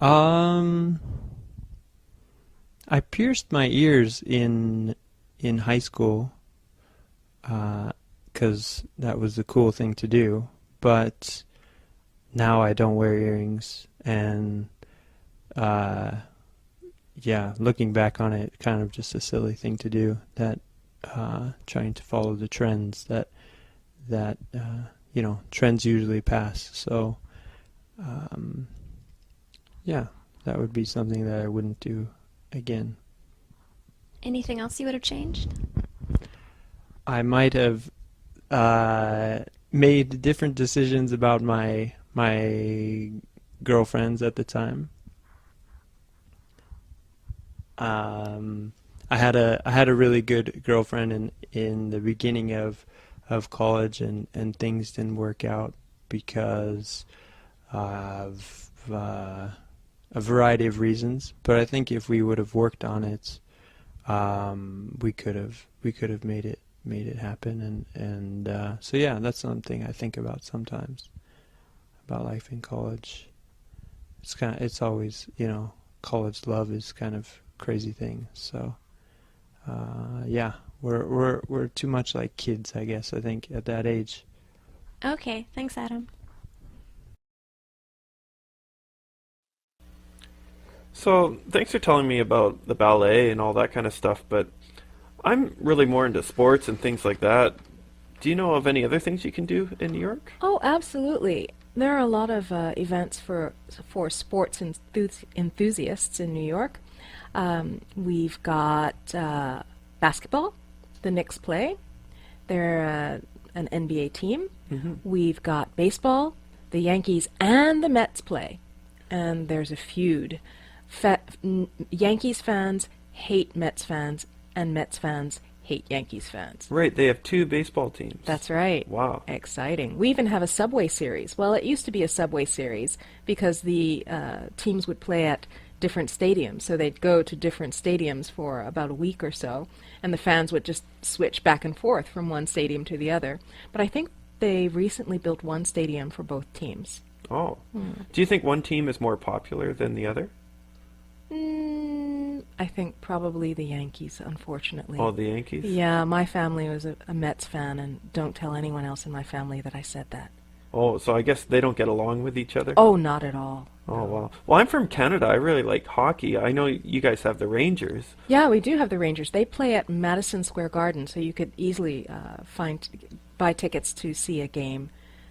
I pierced my ears in high school because that was the cool thing to do, but now I don't wear earrings, and yeah, looking back on it, kind of just a silly thing to do, that trying to follow the trends that trends usually pass. So yeah, that would be something that I wouldn't do again. Anything else you would have changed? I might have made different decisions about my girlfriends at the time. I had a really good girlfriend in the beginning of college, and things didn't work out because of a variety of reasons. But I think if we would have worked on it, we could have made it made it happen. And so yeah, that's something I think about sometimes, about life in college. It's always, college love is kind of crazy thing. So yeah, we're too much like kids, I guess, I think, at that age. Okay, thanks, Adam. So, thanks for telling me about the ballet and all that kind of stuff, but I'm really more into sports and things like that. Do you know of any other things you can do in New York? Oh, absolutely. There are a lot of events for sports enthusiasts in New York. We've got basketball. The Knicks play. They're an NBA team. Mm-hmm. We've got baseball. The Yankees and the Mets play. And there's a feud. Yankees fans hate Mets fans, and Mets fans hate Yankees fans. Right, they have two baseball teams. That's right. Wow. Exciting. We even have a Subway Series. Well, it used to be a Subway Series because the teams would play at different stadiums. So they'd go to different stadiums for about a week or so, and the fans would just switch back and forth from one stadium to the other. But I think they recently built one stadium for both teams. Oh. Do you think one team is more popular than the other? I think probably the Yankees, unfortunately. Oh, the Yankees? Yeah, my family was a Mets fan, and don't tell anyone else in my family that I said that. Oh, so I guess they don't get along with each other? Oh, not at all. Oh, wow. Well, I'm from Canada. I really like hockey. I know you guys have the Rangers. Yeah, we do have the Rangers. They play at Madison Square Garden, so you could easily buy tickets to see a game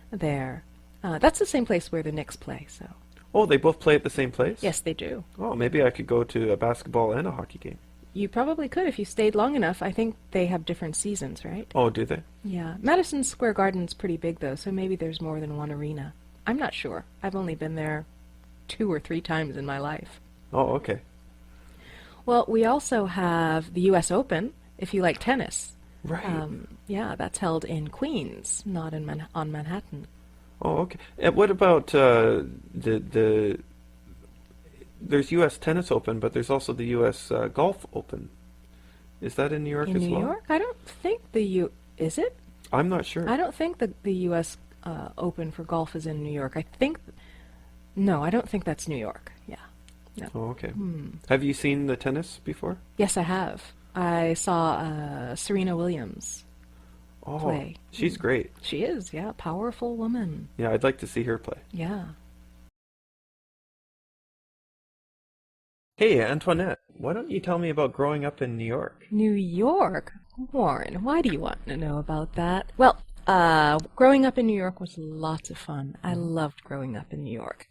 there. That's the same place where the Knicks play, so. Oh, they both play at the same place? Yes, they do. Oh, maybe I could go to a basketball and a hockey game. You probably could if you stayed long enough. I think they have different seasons, right? Oh, do they? Yeah. Madison Square Garden's pretty big, though, so maybe there's more than one arena. I'm not sure. I've only been there 2 or 3 times in my life. Oh, okay. Well, we also have the U.S. Open, if you like tennis. Right. Yeah, that's held in Queens, not in on Manhattan. Oh, okay. And what about there's U.S. Tennis Open, but there's also the U.S. Golf Open. Is that in New York as well? In New York? I don't think is it? I'm not sure. I don't think the U.S. Open for golf is in New York. No, I don't think that's New York. Yeah. No. Oh, okay. Have you seen the tennis before? Yes, I have. I saw Serena Williams play. She's great. She is, yeah. Powerful woman. Yeah, I'd like to see her play. Yeah. Hey, Antoinette, why don't you tell me about growing up in New York? New York? Warren, why do you want to know about that? Well, growing up in New York was lots of fun. I loved growing up in New York.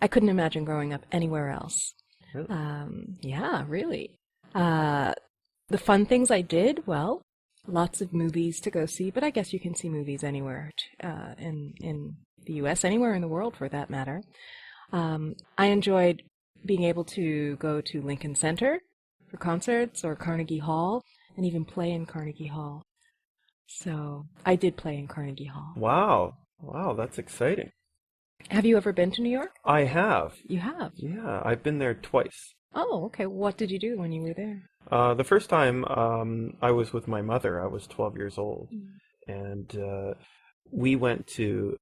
I couldn't imagine growing up anywhere else. Really? Yeah, really. The fun things I did, well, lots of movies to go see, but I guess you can see movies anywhere in the U.S., anywhere in the world for that matter. I enjoyed being able to go to Lincoln Center for concerts or Carnegie Hall and even play in Carnegie Hall. So I did play in Carnegie Hall. Wow. Wow, that's exciting. Have you ever been to New York? I have. You have? Yeah, I've been there twice. Oh, okay. What did you do when you were there? The first time I was with my mother. I was 12 years old. And we went to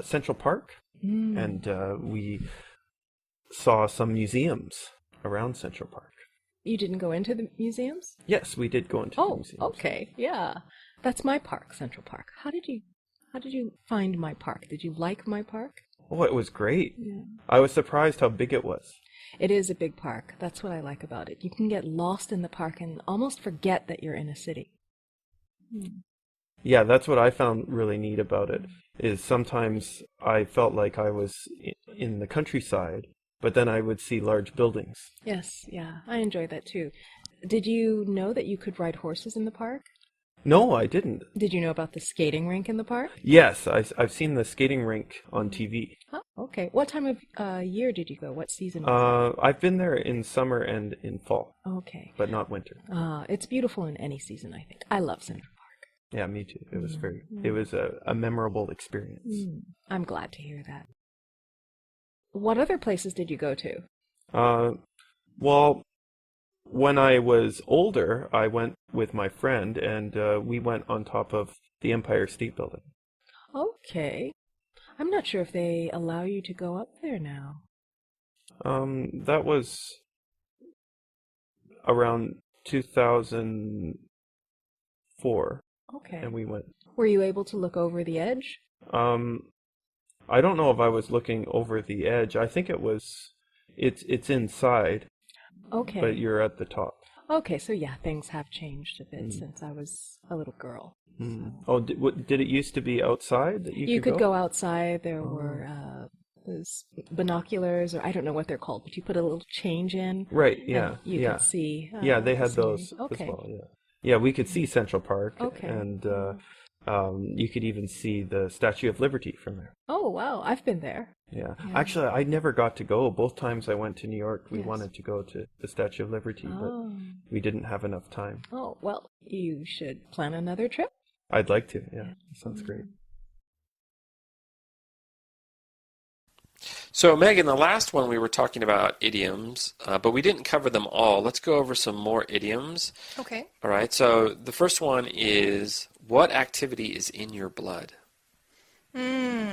Central Park and we saw some museums around Central Park. You didn't go into the museums? Yes, we did go into the museums. Oh, okay. Yeah. That's my park, Central Park. How did you find my park? Did you like my park? Oh, it was great. Yeah. I was surprised how big it was. It is a big park. That's what I like about it. You can get lost in the park and almost forget that you're in a city. Yeah, that's what I found really neat about it, is sometimes I felt like I was in the countryside, but then I would see large buildings. Yes, yeah. I enjoy that too. Did you know that you could ride horses in the park? No, I didn't. Did you know about the skating rink in the park? Yes, I've seen the skating rink on TV. Oh, okay. What time of year did you go? What season was it? I've been there in summer and in fall. Okay. But not winter. It's beautiful in any season, I think. I love Central Park. Yeah, me too. It was it was a memorable experience. I'm glad to hear that. What other places did you go to? Well, when I was older, I went with my friend, and we went on top of the Empire State Building. Okay. I'm not sure if they allow you to go up there now. That was around 2004, Okay. and we went. Were you able to look over the edge? I don't know if I was looking over the edge. I think it's inside. Okay. But you're at the top. Okay, so yeah, things have changed a bit since I was a little girl. Oh, did it used to be outside that You could go outside. There were those binoculars, or I don't know what they're called, but you put a little change in. Right, yeah. And you could see. Yeah, they the had scenery. those Okay. as well, yeah. Yeah, we could see Central Park. Okay. And you could even see the Statue of Liberty from there. Oh, wow, I've been there. Yeah. Yeah. Actually, I never got to go. Both times I went to New York, we Yes. wanted to go to the Statue of Liberty, Oh. but we didn't have enough time. Oh, well, you should plan another trip. I'd like to, yeah. Sounds great. So, Megan, the last one we were talking about idioms, but we didn't cover them all. Let's go over some more idioms. Okay. All right. So, the first one is, what activity is in your blood?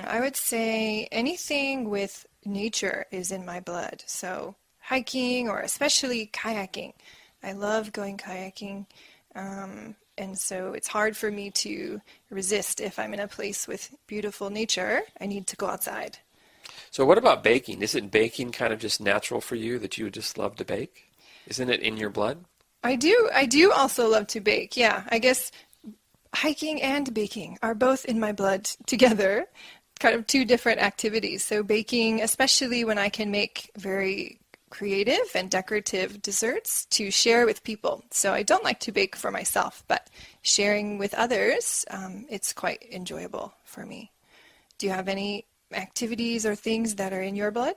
I would say anything with nature is in my blood. So hiking, or especially kayaking. I love going kayaking. And so it's hard for me to resist if I'm in a place with beautiful nature. I need to go outside. So, what about baking? Isn't baking kind of just natural for you, that you would just love to bake? Isn't it in your blood? I do also love to bake. Yeah, I guess hiking and baking are both in my blood together, kind of two different activities. So baking, especially when I can make very creative and decorative desserts to share with people. So I don't like to bake for myself, but sharing with others, it's quite enjoyable for me. Do you have any activities or things that are in your blood?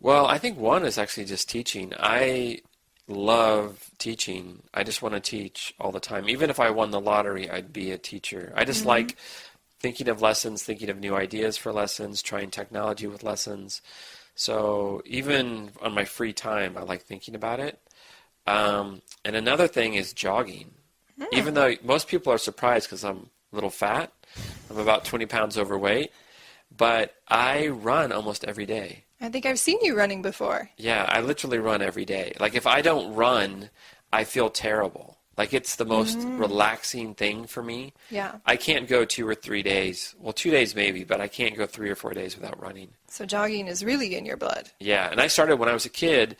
Well, I think one is actually just teaching. I love teaching. I just want to teach all the time. Even if I won the lottery, I'd be a teacher. I just like thinking of lessons, thinking of new ideas for lessons, trying technology with lessons. So even on my free time, I like thinking about it. And another thing is jogging. Even though most people are surprised because I'm a little fat, I'm about 20 pounds overweight, but I run almost every day. I think I've seen you running before. Yeah, I literally run every day. Like if I don't run, I feel terrible. Like it's the most relaxing thing for me. Yeah. I can't go 2 or 3 days. Well, 2 days maybe, but I can't go 3 or 4 days without running. So jogging is really in your blood. Yeah, and I started when I was a kid.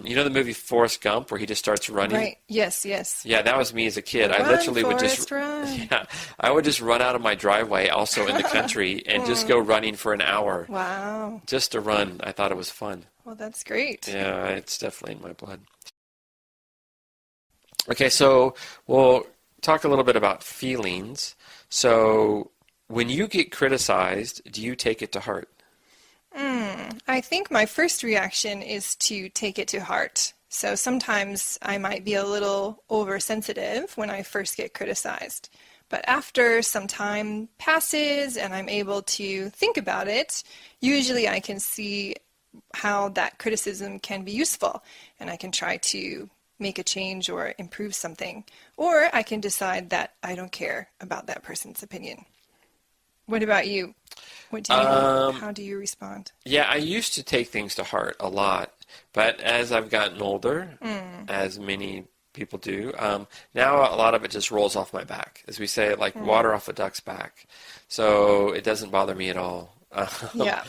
You know the movie Forrest Gump where he just starts running? Right. Yes, yes. Yeah, that was me as a kid. I Run, literally would Forrest, just run. Yeah, I would just run out of my driveway also in the country and just go running for an hour. Wow. Just to run. I thought it was fun. Well, that's great. Yeah, it's definitely in my blood. Okay, so we'll talk a little bit about feelings. So when you get criticized, do you take it to heart? I think my first reaction is to take it to heart. So sometimes I might be a little oversensitive when I first get criticized. But after some time passes and I'm able to think about it, usually I can see how that criticism can be useful, and I can try to make a change or improve something. Or I can decide that I don't care about that person's opinion. What about you? How do you respond? Yeah, I used to take things to heart a lot, but as I've gotten older, as many people do, now a lot of it just rolls off my back. As we say, like water off a duck's back. So it doesn't bother me at all. Yeah.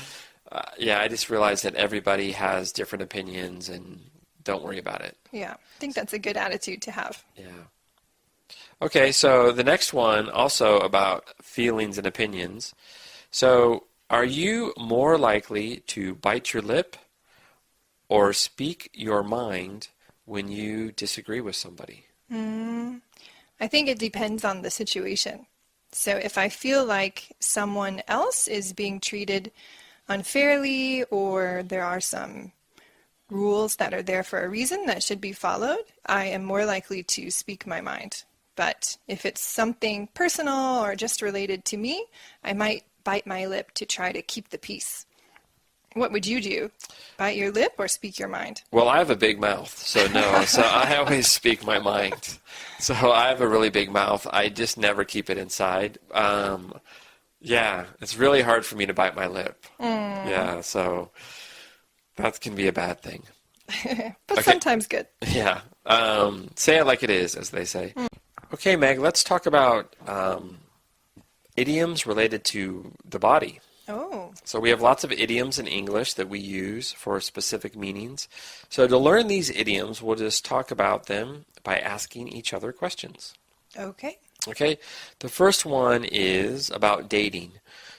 Yeah, I just realize that everybody has different opinions and don't worry about it. Yeah, I think that's a good attitude to have. Yeah. Okay, so the next one also about feelings and opinions. So are you more likely to bite your lip or speak your mind when you disagree with somebody? I think it depends on the situation. So if I feel like someone else is being treated unfairly, or there are some rules that are there for a reason that should be followed, I am more likely to speak my mind. But if it's something personal or just related to me, I might bite my lip to try to keep the peace. What would you do? Bite your lip or speak your mind? Well, I have a big mouth, so no. So I always speak my mind. So I have a really big mouth. I just never keep it inside. Yeah, it's really hard for me to bite my lip. Yeah, so that can be a bad thing. But sometimes good. Yeah. Say it like it is, as they say. Okay, Meg, let's talk about idioms related to the body. Oh. So we have lots of idioms in English that we use for specific meanings. So to learn these idioms, we'll just talk about them by asking each other questions. Okay. Okay, the first one is about dating.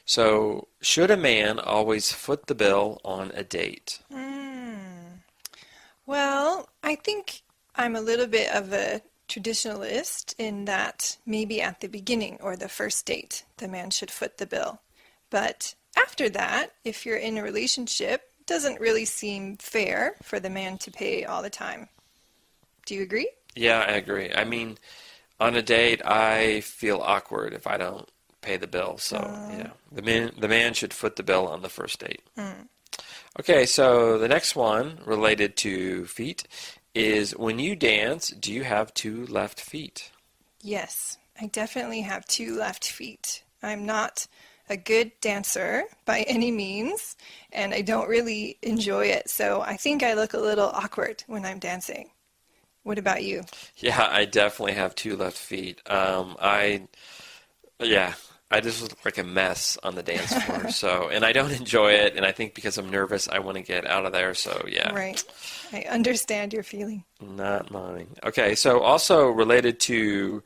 So, should a man always foot the bill on a date? Well, I think I'm a little bit of a traditionalist in that maybe at the beginning or the first date, the man should foot the bill. But after that, if you're in a relationship, it doesn't really seem fair for the man to pay all the time. Do you agree? Yeah, I agree. I mean, on a date, I feel awkward if I don't pay the bill. So, yeah, the man should foot the bill on the first date. Okay, so the next one related to feet is when you dance, do you have two left feet? Yes, I definitely have two left feet. I'm not a good dancer by any means, and I don't really enjoy it. So I think I look a little awkward when I'm dancing. What about you? Yeah, I definitely have two left feet. I just look like a mess on the dance floor. So, and I don't enjoy it. And I think because I'm nervous, I want to get out of there. So, yeah. Right. I understand your feeling. Not mine. Okay. So, also related to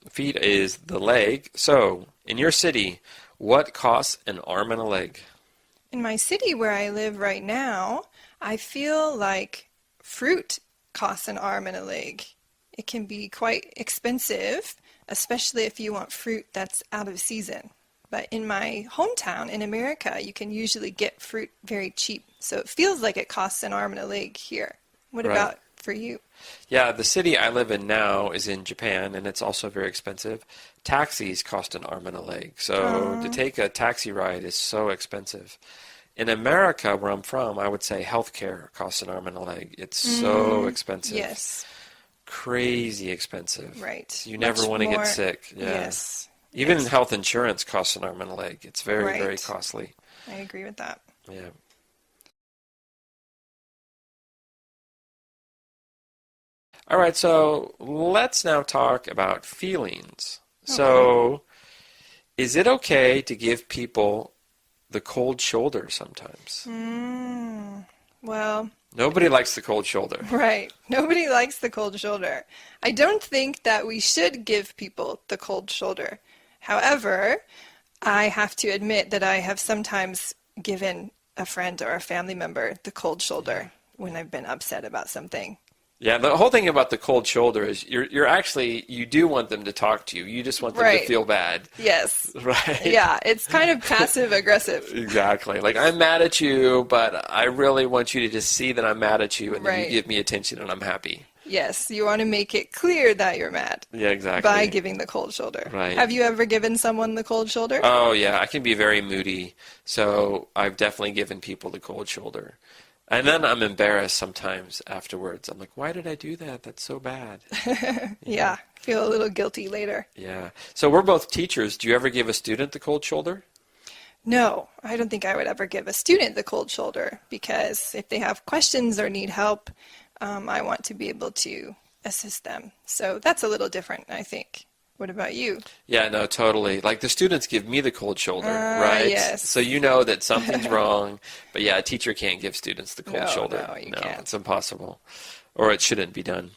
feet is the leg. So, in your city, what costs an arm and a leg? In my city where I live right now, I feel like fruit costs an arm and a leg. It can be quite expensive, especially if you want fruit that's out of season. But in my hometown in America, you can usually get fruit very cheap. So it feels like it costs an arm and a leg here. What about for you? Yeah, the city I live in now is in Japan, and it's also very expensive. Taxis cost an arm and a leg. So to take a taxi ride is so expensive. In America, where I'm from, I would say healthcare costs an arm and a leg. It's so expensive. Yes. Crazy expensive. Right. You never want to get sick. Yeah. Yes. Even health insurance costs an arm and a leg. It's very, very Right. costly. I agree with that. Yeah. All right, so let's now talk about feelings. So, is it okay to give people the cold shoulder sometimes? Well, Nobody likes the cold shoulder. right. Nobody likes the cold shoulder. I don't think that we should give people the cold shoulder. However, I have to admit that I have sometimes given a friend or a family member the cold shoulder when I've been upset about something. Yeah, the whole thing about the cold shoulder is you're actually, you do want them to talk to you. You just want them to feel bad. Yes. Right? Yeah, it's kind of passive aggressive. Exactly. Like, I'm mad at you, but I really want you to just see that I'm mad at you, and then you Right. give me attention and I'm happy. Yes, you want to make it clear that you're mad Yeah, exactly. by giving the cold shoulder. Right. Have you ever given someone the cold shoulder? Oh, yeah, I can be very moody, so I've definitely given people the cold shoulder. And then I'm embarrassed sometimes afterwards. I'm like, why did I do that? That's so bad. Yeah, feel a little guilty later. Yeah. So we're both teachers. Do you ever give a student the cold shoulder? No, I don't think I would ever give a student the cold shoulder because if they have questions or need help, I want to be able to assist them. So that's a little different, I think. What about you? Yeah, no, totally. Like, the students give me the cold shoulder, right? Yes. So you know that something's wrong. But yeah, a teacher can't give students the cold shoulder. No, you can't. It's impossible. Or it shouldn't be done.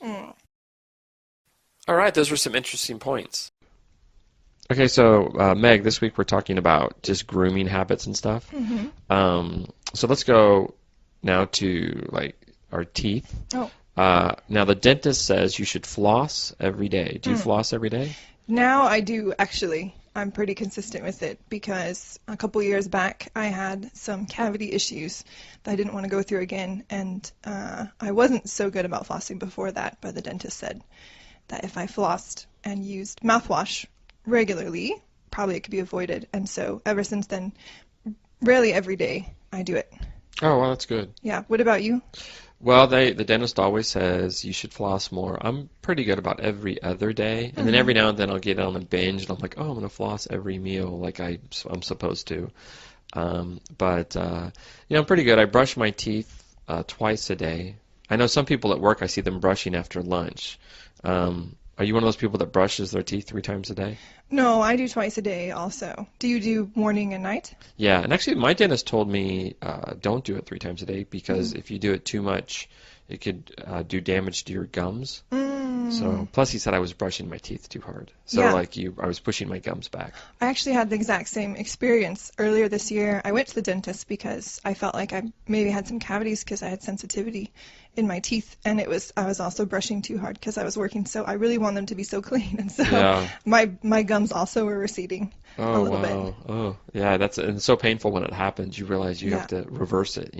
All right, those were some interesting points. Okay, so Meg, this week we're talking about just grooming habits and stuff. So let's go now to like our teeth. Oh. Now the dentist says you should floss every day. Do you floss every day? Now I do, actually. I'm pretty consistent with it because a couple years back I had some cavity issues that I didn't want to go through again, and I wasn't so good about flossing before that, but the dentist said that if I flossed and used mouthwash regularly, probably it could be avoided. And so ever since then, really every day I do it. Oh, well, that's good. Yeah. What about you? Well, the dentist always says you should floss more. I'm pretty good about every other day, and then every now and then I'll get on a binge, and I'm like, oh, I'm gonna floss every meal like I'm supposed to. I'm pretty good. I brush my teeth twice a day. I know some people at work, I see them brushing after lunch. Are you one of those people that brushes their teeth 3 times a day? No, I do twice a day also. Do you do morning and night? Yeah, and actually my dentist told me don't do it 3 times a day because if you do it too much, it could do damage to your gums. So, plus he said I was brushing my teeth too hard. So I was pushing my gums back. I actually had the exact same experience earlier this year. I went to the dentist because I felt like I maybe had some cavities because I had sensitivity in my teeth, and I was also brushing too hard because I was working, so I really want them to be so clean, and so my gums also were receding a little bit. Oh, yeah, and it's so painful when it happens. You realize you have to reverse it,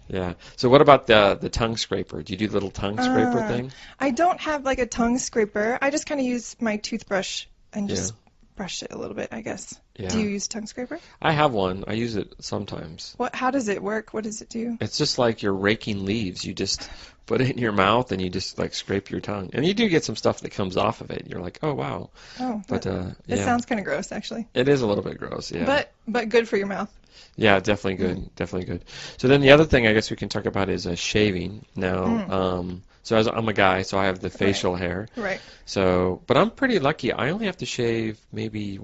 Yeah. So what about the tongue scraper? Do you do the little tongue scraper thing? I don't have like a tongue scraper. I just kind of use my toothbrush and just brush it a little bit, I guess. Yeah. Do you use tongue scraper? I have one. I use it sometimes. How does it work? What does it do? It's just like you're raking leaves. You just put it in your mouth and you just like scrape your tongue. And you do get some stuff that comes off of it. You're like, oh, wow. Oh, but it sounds kind of gross, actually. It is a little bit gross, yeah. But good for your mouth. Yeah, definitely good. Definitely good. So then the other thing I guess we can talk about is shaving. Now, so I'm a guy, so I have the facial hair. Right. So, but I'm pretty lucky. I only have to shave maybe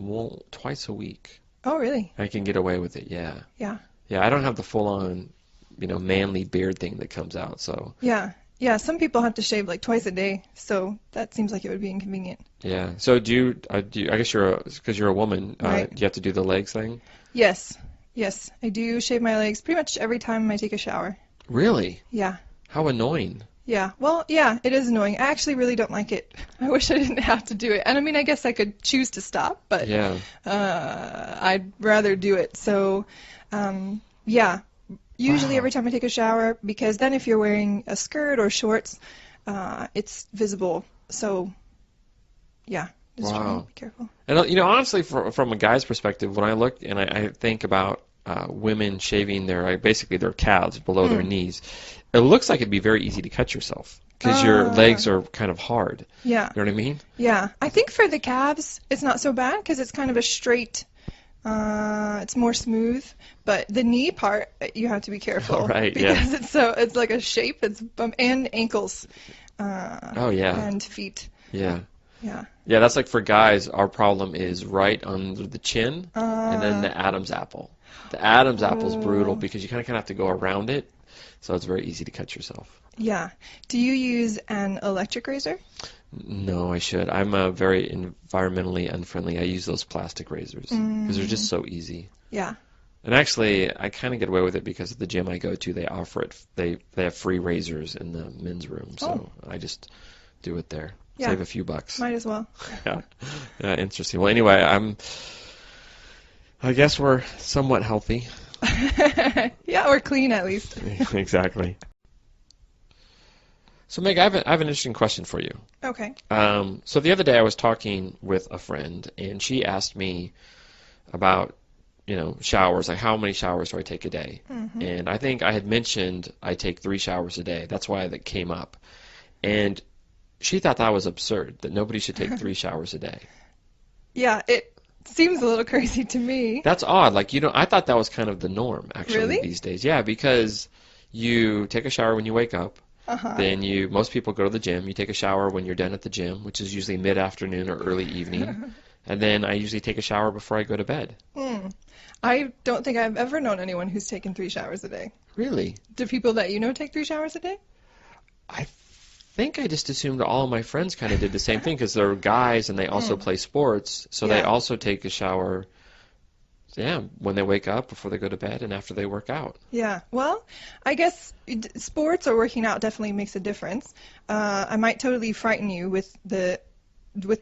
twice a week. Oh, really? I can get away with it, yeah. Yeah. Yeah, I don't have the full-on, manly beard thing that comes out, so. Yeah. Yeah, some people have to shave like twice a day, so that seems like it would be inconvenient. Yeah. So do you I guess because you're a woman, right. Do you have to do the legs thing? Yes. Yes, I do shave my legs pretty much every time I take a shower. Really? Yeah. How annoying. Yeah, well, yeah, it is annoying. I actually really don't like it. I wish I didn't have to do it. And I mean, I guess I could choose to stop, but I'd rather do it. So, usually every time I take a shower, because then if you're wearing a skirt or shorts, it's visible. So, yeah, just try to be careful. And, honestly, from a guy's perspective, when I look and I think about women shaving their calves below their knees, it looks like it'd be very easy to cut yourself because your legs are kind of hard. Yeah. You know what I mean? Yeah. I think for the calves, it's not so bad because it's kind of a straight, it's more smooth. But the knee part, you have to be careful. Right, because it's like a shape. And ankles. And feet. Yeah. Yeah. Yeah, that's like for guys, our problem is right under the chin and then the Adam's apple. The Adam's apple is brutal because you kind of have to go around it, so it's very easy to cut yourself. Yeah. Do you use an electric razor? No, I should. I'm very environmentally unfriendly. I use those plastic razors because they're just so easy. Yeah. And actually, I kind of get away with it because at the gym I go to, they offer it. They have free razors in the men's room, so I just do it there. Yeah. Save a few bucks. Might as well. Yeah. Interesting. Well, anyway, I guess we're somewhat healthy. Yeah, we're clean at least. Exactly. So, Meg, I have an interesting question for you. Okay. So the other day I was talking with a friend, and she asked me about, showers, like how many showers do I take a day? Mm-hmm. And I think I had mentioned I take 3 showers a day. That's why that came up. And she thought that was absurd, that nobody should take 3 showers a day. Yeah, it seems a little crazy to me. That's odd. Like, I thought that was kind of the norm, actually, really? These days. Yeah, because you take a shower when you wake up. Then most people go to the gym. You take a shower when you're done at the gym, which is usually mid-afternoon or early evening. And then I usually take a shower before I go to bed. I don't think I've ever known anyone who's taken 3 showers a day. Really? Do people that you know take 3 showers a day? I think I just assumed all of my friends kind of did the same thing because they're guys and they also play sports, so they also take a shower, when they wake up, before they go to bed, and after they work out. Yeah, well, I guess sports or working out definitely makes a difference. I might totally frighten you with the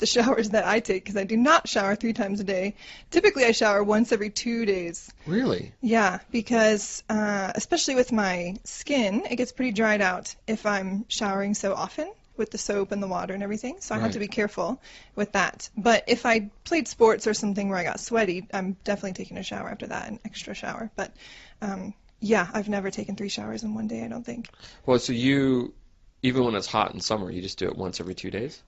showers that I take because I do not shower 3 times a day. Typically, I shower once every 2 days. Really? Yeah, because especially with my skin, it gets pretty dried out if I'm showering so often with the soap and the water and everything. So I have to be careful with that. But if I played sports or something where I got sweaty, I'm definitely taking a shower after that, an extra shower. But Yeah, I've never taken 3 showers in one day, I don't think. Well, so you, even when it's hot in summer, you just do it once every 2 days?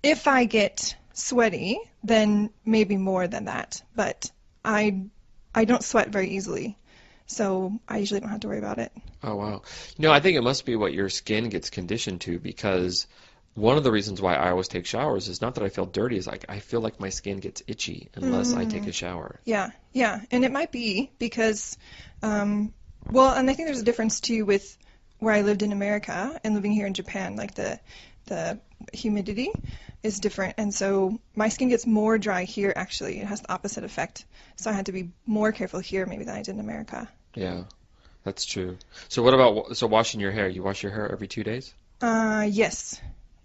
If I get sweaty, then maybe more than that. But I don't sweat very easily, so I usually don't have to worry about it. Oh, wow. I think it must be what your skin gets conditioned to, because one of the reasons why I always take showers is not that I feel dirty, is like I feel like my skin gets itchy unless I take a shower. Yeah, yeah, and it might be because, well, and I think there's a difference too with where I lived in America and living here in Japan. Like the humidity is different, and so my skin gets more dry here. Actually, it has the opposite effect. So I had to be more careful here maybe than I did in America. Yeah, that's true. So what about washing your hair? You wash your hair every 2 days? Yes.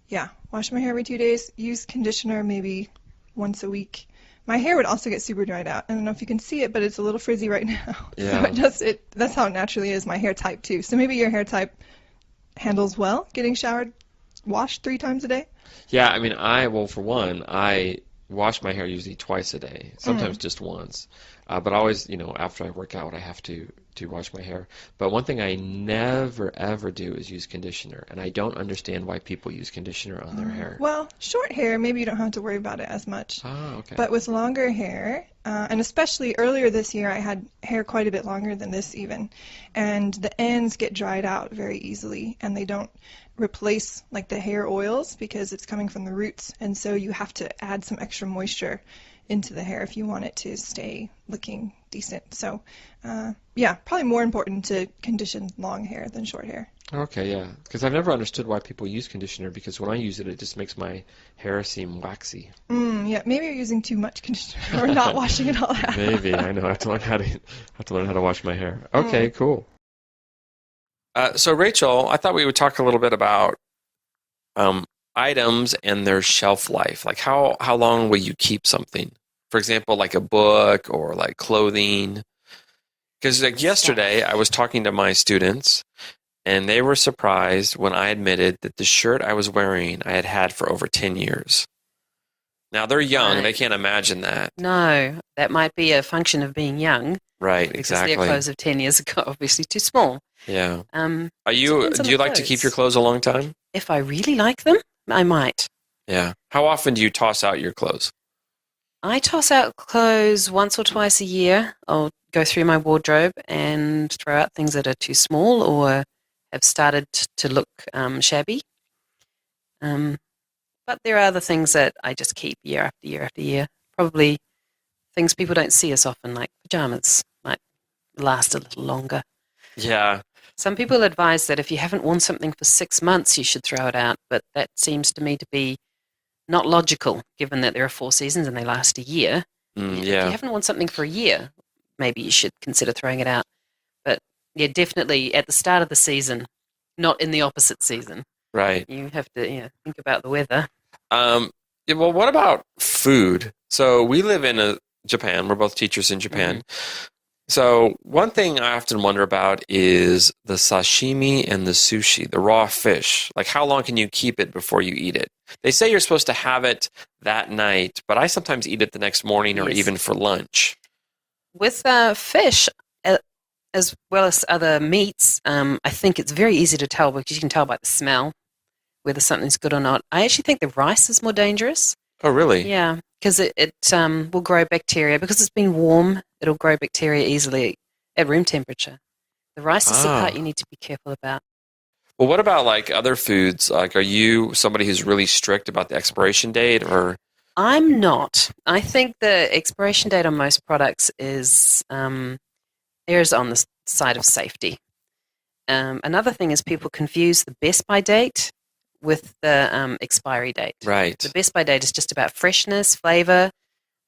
Yeah, wash my hair every 2 days. Use conditioner maybe once a week. My hair would also get super dried out. I don't know if you can see it, but it's a little frizzy right now. Yeah. So that's how it naturally is, my hair type too. So maybe your hair type handles well getting showered, washed 3 times a day? Yeah, I mean, well, for one, I wash my hair usually twice a day, sometimes just once. But always, after I work out, I have to wash my hair. But one thing I never, ever do is use conditioner, and I don't understand why people use conditioner on their hair. Well, short hair, maybe you don't have to worry about it as much. Oh, okay. But with longer hair, and especially earlier this year, I had hair quite a bit longer than this even, and the ends get dried out very easily, and they don't replace like the hair oils because it's coming from the roots, and so you have to add some extra moisture into the hair if you want it to stay looking decent. So, yeah, probably more important to condition long hair than short hair. Okay, yeah, because I've never understood why people use conditioner, because when I use it, it just makes my hair seem waxy. Yeah, maybe you're using too much conditioner or not washing it all out. Maybe, I know. I have to learn how to wash my hair. Okay, cool. So Rachel, I thought we would talk a little bit about items and their shelf life. Like how long will you keep something? For example, like a book or like clothing. Because like yesterday, I was talking to my students, and they were surprised when I admitted that the shirt I was wearing I had had for over 10 years. Now, they're young. Right. They can't imagine that. No, that might be a function of being young. Right, Because exactly. their clothes of 10 years ago are obviously too small. Yeah. Um, Do you like to keep your clothes a long time? If I really like them, I might. Yeah. How often do you toss out your clothes? I toss out clothes once or twice a year. I'll go through my wardrobe and throw out things that are too small or have started to look shabby. But there are other things that I just keep year after year after year. Probably things people don't see as often, like pajamas, might last a little longer. Yeah. Some people advise that if you haven't worn something for 6 months, you should throw it out, but that seems to me to be not logical, given that there are 4 seasons and they last a year. If you haven't worn something for a year, maybe you should consider throwing it out. But yeah, definitely at the start of the season, not in the opposite season. Right. You have to think about the weather. Yeah, well, what about food? So we live in Japan. We're both teachers in Japan. Mm-hmm. So one thing I often wonder about is the sashimi and the sushi, the raw fish. Like, how long can you keep it before you eat it? They say you're supposed to have it that night, but I sometimes eat it the next morning or Yes. even for lunch. With fish, as well as other meats, I think it's very easy to tell because you can tell by the smell whether something's good or not. I actually think the rice is more dangerous. Oh, really? Yeah, because it will grow bacteria. Because it's been warm, it'll grow bacteria easily at room temperature. The rice is the part you need to be careful about. Well, what about like other foods? Like, are you somebody who's really strict about the expiration date, or? I'm not. I think the expiration date on most products errs on the side of safety. Another thing is people confuse the best by date with the expiry date. Right. The best by date is just about freshness, flavor.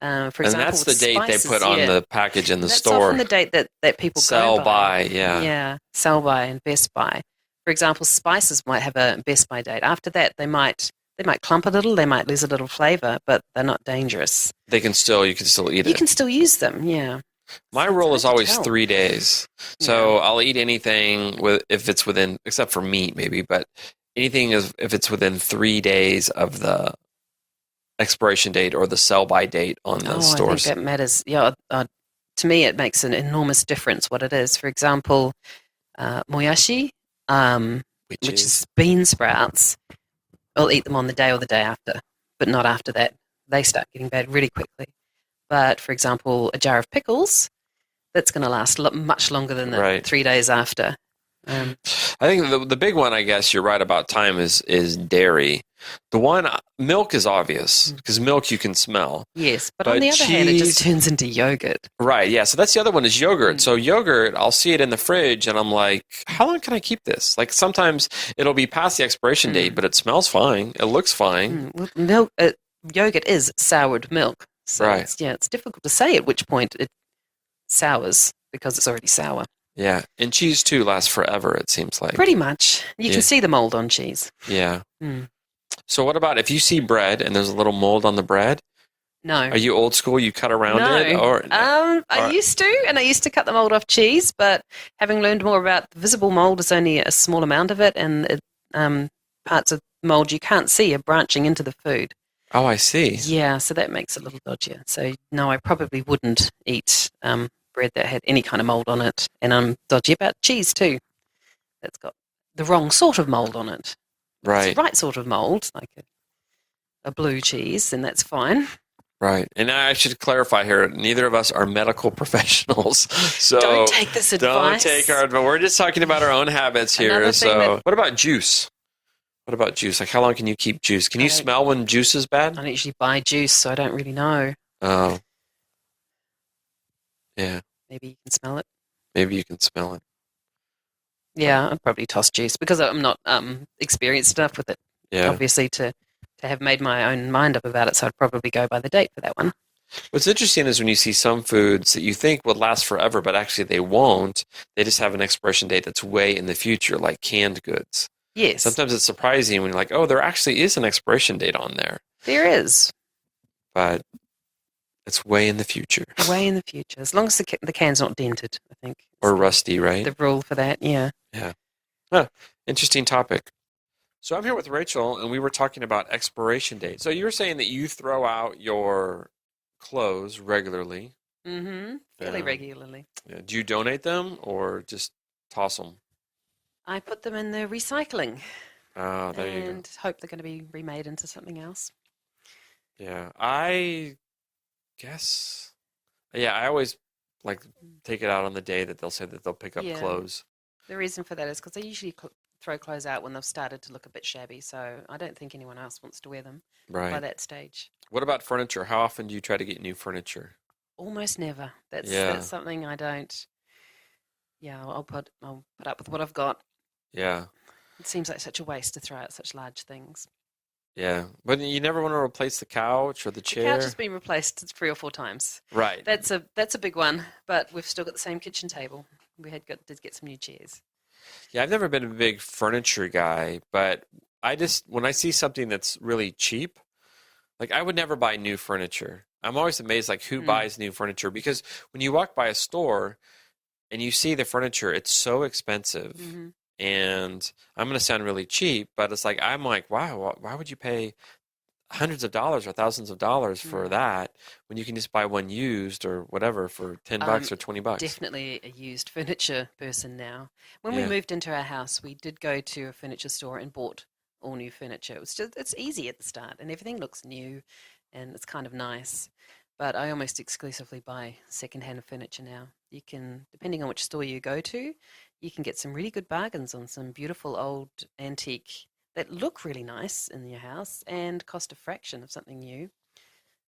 For example, And that's the with date spices, they put on the package in the that's store. often the date that people Sell go by. yeah. Yeah, sell by and best by. For example, spices might have a best by date. After that, they might clump a little, they might lose a little flavor, but they're not dangerous. You can still eat it. You can still use them, yeah. My rule is always tell. 3 days. So I'll eat anything if it's within, except for meat maybe, but anything if it's within 3 days of the expiration date or the sell by date on the stores. I think that matters. Yeah, to me, it makes an enormous difference what it is. For example, moyashi, which is bean sprouts, I'll eat them on the day or the day after, but not after that. They start getting bad really quickly. But, for example, a jar of pickles, that's going to last much longer than the 3 days after. I think the big one, I guess you're right about time, is dairy. The one, milk is obvious, because milk you can smell. Yes, but on the other hand, it just turns into yogurt. Right, yeah, so that's the other one is yogurt. So yogurt, I'll see it in the fridge, and I'm like, how long can I keep this? Like, sometimes it'll be past the expiration date, but it smells fine. It looks fine. Well, milk, yogurt is soured milk. So it's difficult to say at which point it sours, because it's already sour. Yeah, and cheese, too, lasts forever, it seems like. Pretty much. You can see the mold on cheese. Yeah. So what about if you see bread and there's a little mold on the bread? No. Are you old school? You cut around it? I used to cut the mold off cheese, but having learned more about the visible mold, is only a small amount of it, and parts of mold you can't see are branching into the food. Oh, I see. Yeah, so that makes it a little dodgier. So, no, I probably wouldn't eat bread that had any kind of mold on it. And I'm dodgy about cheese too. That's got the wrong sort of mold on it. Right. It's the right sort of mold, like a blue cheese, and that's fine. Right. And I should clarify here, neither of us are medical professionals. So don't take this advice. Don't take our, but we're just talking about our own habits here. So what about juice? What about juice? Like, how long can you keep juice? Can you smell when juice is bad? I don't usually buy juice, so I don't really know. Oh. Yeah. Maybe you can smell it. Maybe you can smell it. Yeah, I'd probably toss juice because I'm not experienced enough with it. Yeah. Obviously, to have made my own mind up about it, so I'd probably go by the date for that one. What's interesting is when you see some foods that you think would last forever, but actually they won't. They just have an expiration date that's way in the future, like canned goods. Yes. Sometimes it's surprising when you're like, oh, there actually is an expiration date on there. There is. But it's way in the future. Way in the future. As long as the can's not dented, I think. Or rusty, right? The rule for that, yeah. Yeah. Huh. Interesting topic. So I'm here with Rachel, and we were talking about expiration date. So you were saying that you throw out your clothes regularly. Mm-hmm. Fairly regularly. Yeah. Do you donate them or just toss them? I put them in the recycling. Oh, there you go. And hope they're going to be remade into something else. Yeah. I guess. Yeah, I always take it out on the day that they'll say that they'll pick up clothes. The reason for that is because they usually throw clothes out when they've started to look a bit shabby, so I don't think anyone else wants to wear them by that stage. What about furniture? How often do you try to get new furniture? Almost never. That's something I don't. Yeah, I'll put up with what I've got. Yeah. It seems like such a waste to throw out such large things. Yeah, but you never want to replace the couch or the chair. The couch has been replaced 3 or 4 times. Right. That's a big one, but we've still got the same kitchen table. We did get some new chairs. Yeah, I've never been a big furniture guy, but when I see something that's really cheap, like I would never buy new furniture. I'm always amazed, like who buys new furniture? Because when you walk by a store and you see the furniture, it's so expensive. Mm-hmm. And I'm going to sound really cheap, but it's like, I'm like, wow, why would you pay hundreds of dollars or thousands of dollars for that when you can just buy one used or whatever for $10 or $20? Definitely a used furniture person now. When we moved into our house, we did go to a furniture store and bought all new furniture. It's easy at the start and everything looks new and it's kind of nice. But I almost exclusively buy secondhand furniture now. You can, depending on which store you go to, you can get some really good bargains on some beautiful old antique that look really nice in your house and cost a fraction of something new.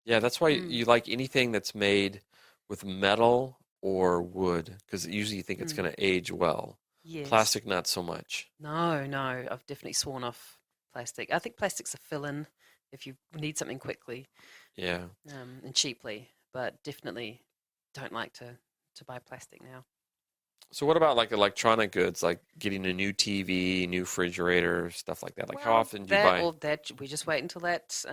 Yeah, that's why you like anything that's made with metal or wood, because usually you think it's going to age well. Yes. Plastic, not so much. No, I've definitely sworn off plastic. I think plastic's a fill-in if you need something quickly. Yeah. And cheaply, but definitely don't like to buy plastic now. So what about like electronic goods, like getting a new TV, new refrigerator, stuff like that? Like how often do you buy? Well, we just wait until that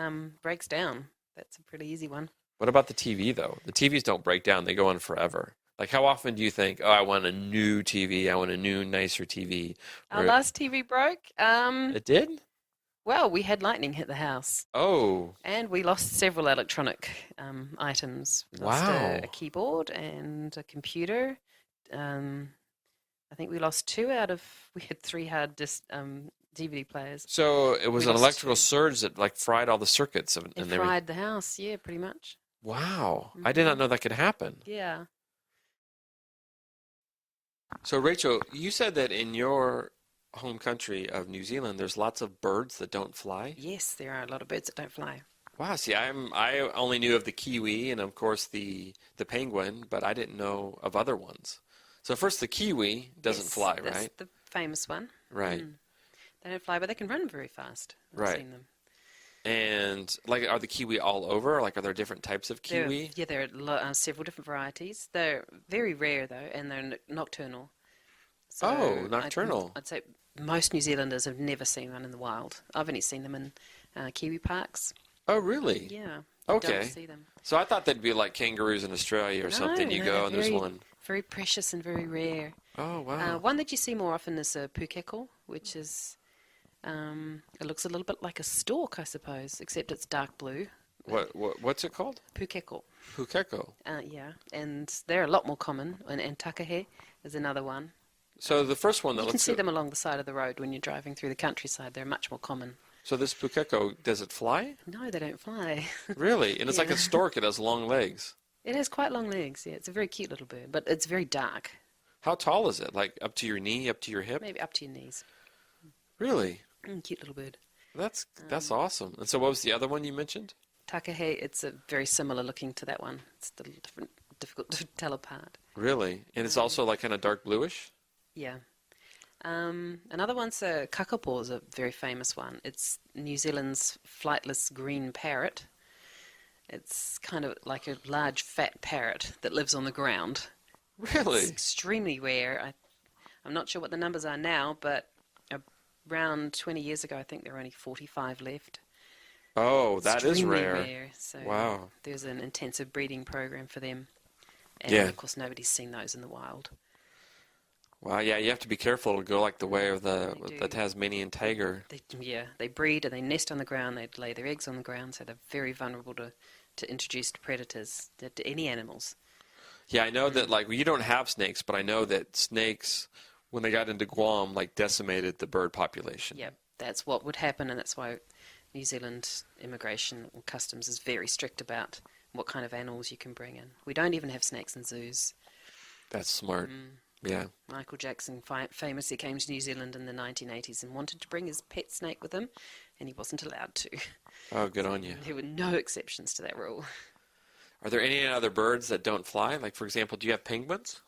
breaks down. That's a pretty easy one. What about the TV though? The TVs don't break down; they go on forever. Like how often do you think, oh, I want a new TV, I want a new, nicer TV? Our last TV broke. It did? Well, we had lightning hit the house. Oh. And we lost several electronic items. We lost Wow. a keyboard and a computer. I think we lost we had 3 hard disk DVD players. So it was We an lost electrical 2. surge that like fried all the circuits It and everything. fried the house, yeah, pretty much. Wow. I did not know that could happen. Yeah. So Rachel, you said that in your home country of New Zealand, there's lots of birds that don't fly. Yes, there are a lot of birds that don't fly. Wow. See, I only knew of the kiwi and of course the penguin, but I didn't know of other ones. So first, the kiwi doesn't Yes, fly, that's right? the famous one. Right. They don't fly, but they can run very fast. I've Right. seen them. And like, are the kiwi all over? Like, are there different types of kiwi? There are several different varieties. They're very rare, though, and they're nocturnal. So Oh, nocturnal. I'd say most New Zealanders have never seen one in the wild. I've only seen them in kiwi parks. Oh, really? Yeah. You Okay. don't see them. So I thought they'd be like kangaroos in Australia or something. You No, go they're and there's very, one. very precious and very rare. Oh, wow. One that you see more often is a pukeko, which is it looks a little bit like a stork, I suppose, except it's dark blue. What's it called? Pukeko. Pukeko. Yeah, and they're a lot more common. And takahe is another one. So the first one that You can looks see them along the side of the road when you're driving through the countryside. They're much more common. So this pukeko, does it fly? No, they don't fly. Really? And it's like Yeah. a stork. It has long legs. It has quite long legs, yeah. It's a very cute little bird, but it's very dark. How tall is it? Like up to your knee, up to your hip? Maybe up to your knees. Really? Cute little bird. That's awesome. And so what was the other one you mentioned? Takahe, it's a very similar looking to that one. It's a little different, difficult to tell apart. Really? And it's also like kind of dark bluish? Yeah. Another one's a kakapo, is a very famous one. It's New Zealand's flightless green parrot. It's kind of like a large fat parrot that lives on the ground. Really? It's extremely rare. I'm not sure what the numbers are now, but around 20 years ago, I think there were only 45 left. Oh, that is Extremely rare. So Wow. there's an intensive breeding program for them. And Yeah. of course, nobody's seen those in the wild. Wow, yeah, you have to be careful to go like the way of the Tasmanian tiger. They breed and they nest on the ground. They lay their eggs on the ground, so they're very vulnerable to introduced predators, to any animals. Yeah, I know that like you don't have snakes, but I know that snakes, when they got into Guam, like decimated the bird population. Yeah, that's what would happen, and that's why New Zealand immigration or customs is very strict about what kind of animals you can bring in. We don't even have snakes in zoos. That's smart. Yeah. Michael Jackson famously came to New Zealand in the 1980s and wanted to bring his pet snake with him, and he wasn't allowed to. Oh, good on you. There were no exceptions to that rule. Are there any other birds that don't fly? Like, for example, do you have penguins?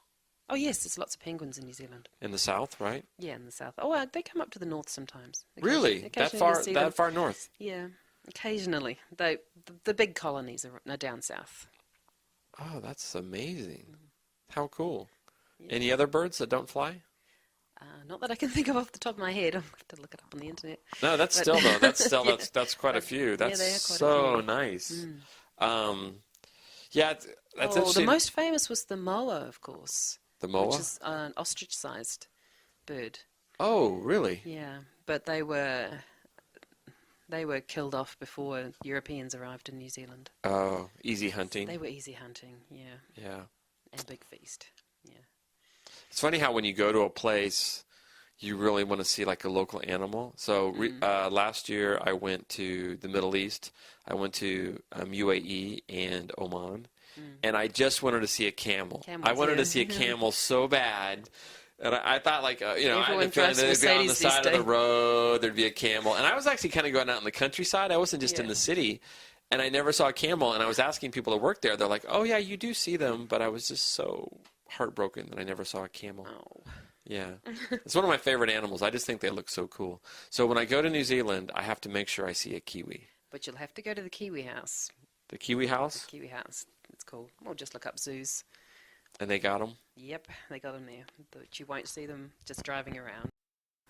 Oh, yes, there's lots of penguins in New Zealand. In the south, right? Yeah, in the south. Oh, they come up to the north sometimes. Really? Occasionally you'll see them. That far north? Yeah, occasionally. The big colonies are down south. Oh, that's amazing. How cool. Yeah. Any other birds that don't fly? Not that I can think of off the top of my head. I'll have to look it up on the internet. No, that's still though. That's still that's quite a few. That's they are quite so a few. nice. Yeah, that's the interesting. most famous was the moa, of course. The moa? Which is an ostrich-sized bird. Oh, really? Yeah, but they were killed off before Europeans arrived in New Zealand. Oh, easy hunting. They were easy hunting, yeah. Yeah. And big feast, yeah. It's funny how when you go to a place, you really want to see like a local animal. So last year I went to the Middle East. I went to UAE and Oman, and I just wanted to see a camel. Camels, I wanted yeah. to see a camel so bad. And I thought, like, I had Everyone the feeling drives that they'd be on the Mercedes these side of the days. road, there'd be a camel. And I was actually kind of going out in the countryside. I wasn't just in the city. And I never saw a camel. And I was asking people to work there. They're like, oh, yeah, you do see them. But I was just so heartbroken that I never saw a camel. Oh. Yeah. It's one of my favorite animals. I just think they look so cool. So when I go to New Zealand, I have to make sure I see a kiwi. But you'll have to go to the Kiwi House. The Kiwi House? The Kiwi House, it's called. Or just look up zoos. And they got them? Yep, they got them there. But you won't see them just driving around.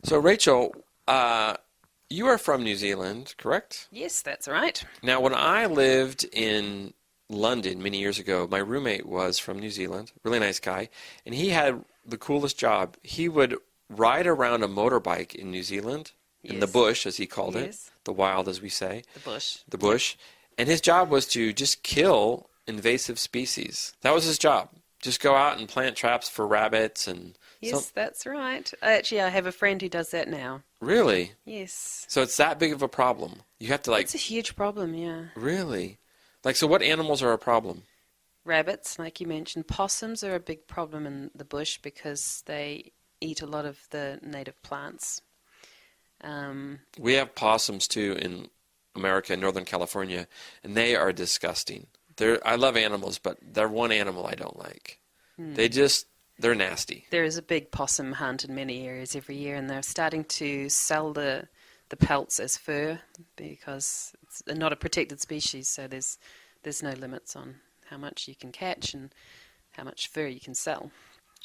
So, Rachel, you are from New Zealand, correct? Yes, that's right. Now, when I lived in London many years ago, my roommate was from New Zealand, really nice guy, and he had the coolest job. He would ride around a motorbike in New Zealand in the bush, as he called it, Yes. the wild, as we say. The bush. The bush. And his job was to just kill invasive species. That was his job. Just go out and plant traps for rabbits and... Yes, that's right. Actually, I have a friend who does that now. Really? Yes. So it's that big of a problem. You have to like... It's a huge problem, yeah. Really? Like, so what animals are a problem? Rabbits, like you mentioned. Possums are a big problem in the bush because they eat a lot of the native plants. We have possums too in America, in Northern California, and they are disgusting. I love animals, but they're one animal I don't like. They're nasty. There is a big possum hunt in many areas every year, and they're starting to sell the pelts as fur because it's not a protected species, so there's no limits on how much you can catch and how much fur you can sell.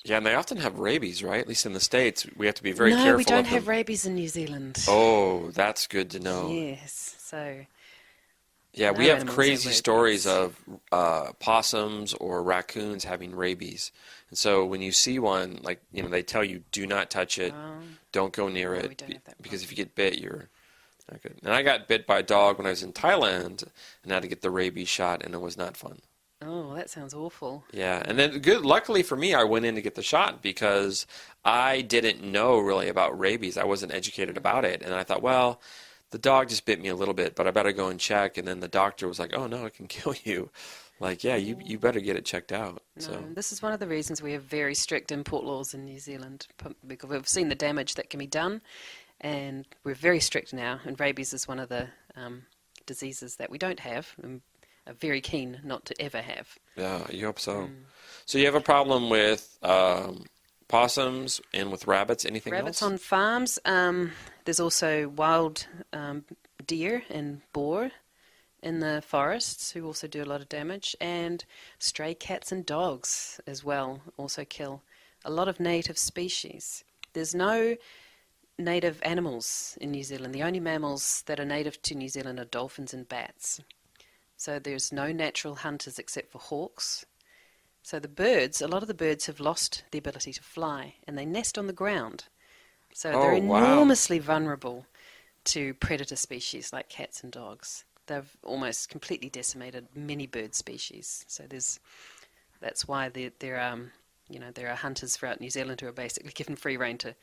Yeah, and they often have rabies, right? At least in the States, we have to be very careful of them. No, we don't have rabies in New Zealand. Oh, that's good to know. Yes, so... Yeah, no we have animals crazy have stories rabies. of possums or raccoons having rabies. And so when you see one, like, they tell you, do not touch it, don't go near it, we don't have that because if you get bit, you're not good. And I got bit by a dog when I was in Thailand and had to get the rabies shot, and it was not fun. Oh, that sounds awful. Yeah, and then luckily for me, I went in to get the shot because I didn't know really about rabies. I wasn't educated about it, and I thought, well, the dog just bit me a little bit, but I better go and check. And then the doctor was like, oh, no, it can kill you. Like, yeah, you better get it checked out. No, So this is one of the reasons we have very strict import laws in New Zealand, because we've seen the damage that can be done, and we're very strict now, and rabies is one of the diseases that we don't have and are very keen not to ever have. yeah, you hope so. So you have a problem with possums and with rabbits. Anything Rabbits else? on farms. There's also wild deer and boar in the forests who also do a lot of damage, and stray cats and dogs as well also kill a lot of native species. There's no native animals in New Zealand. The only mammals that are native to New Zealand are dolphins and bats. So there's no natural hunters except for hawks. So the birds, a lot of the birds have lost the ability to fly, and they nest on the ground. So they're enormously vulnerable to predator species like cats and dogs. They've almost completely decimated many bird species. So that's why there are hunters throughout New Zealand who are basically given free rein to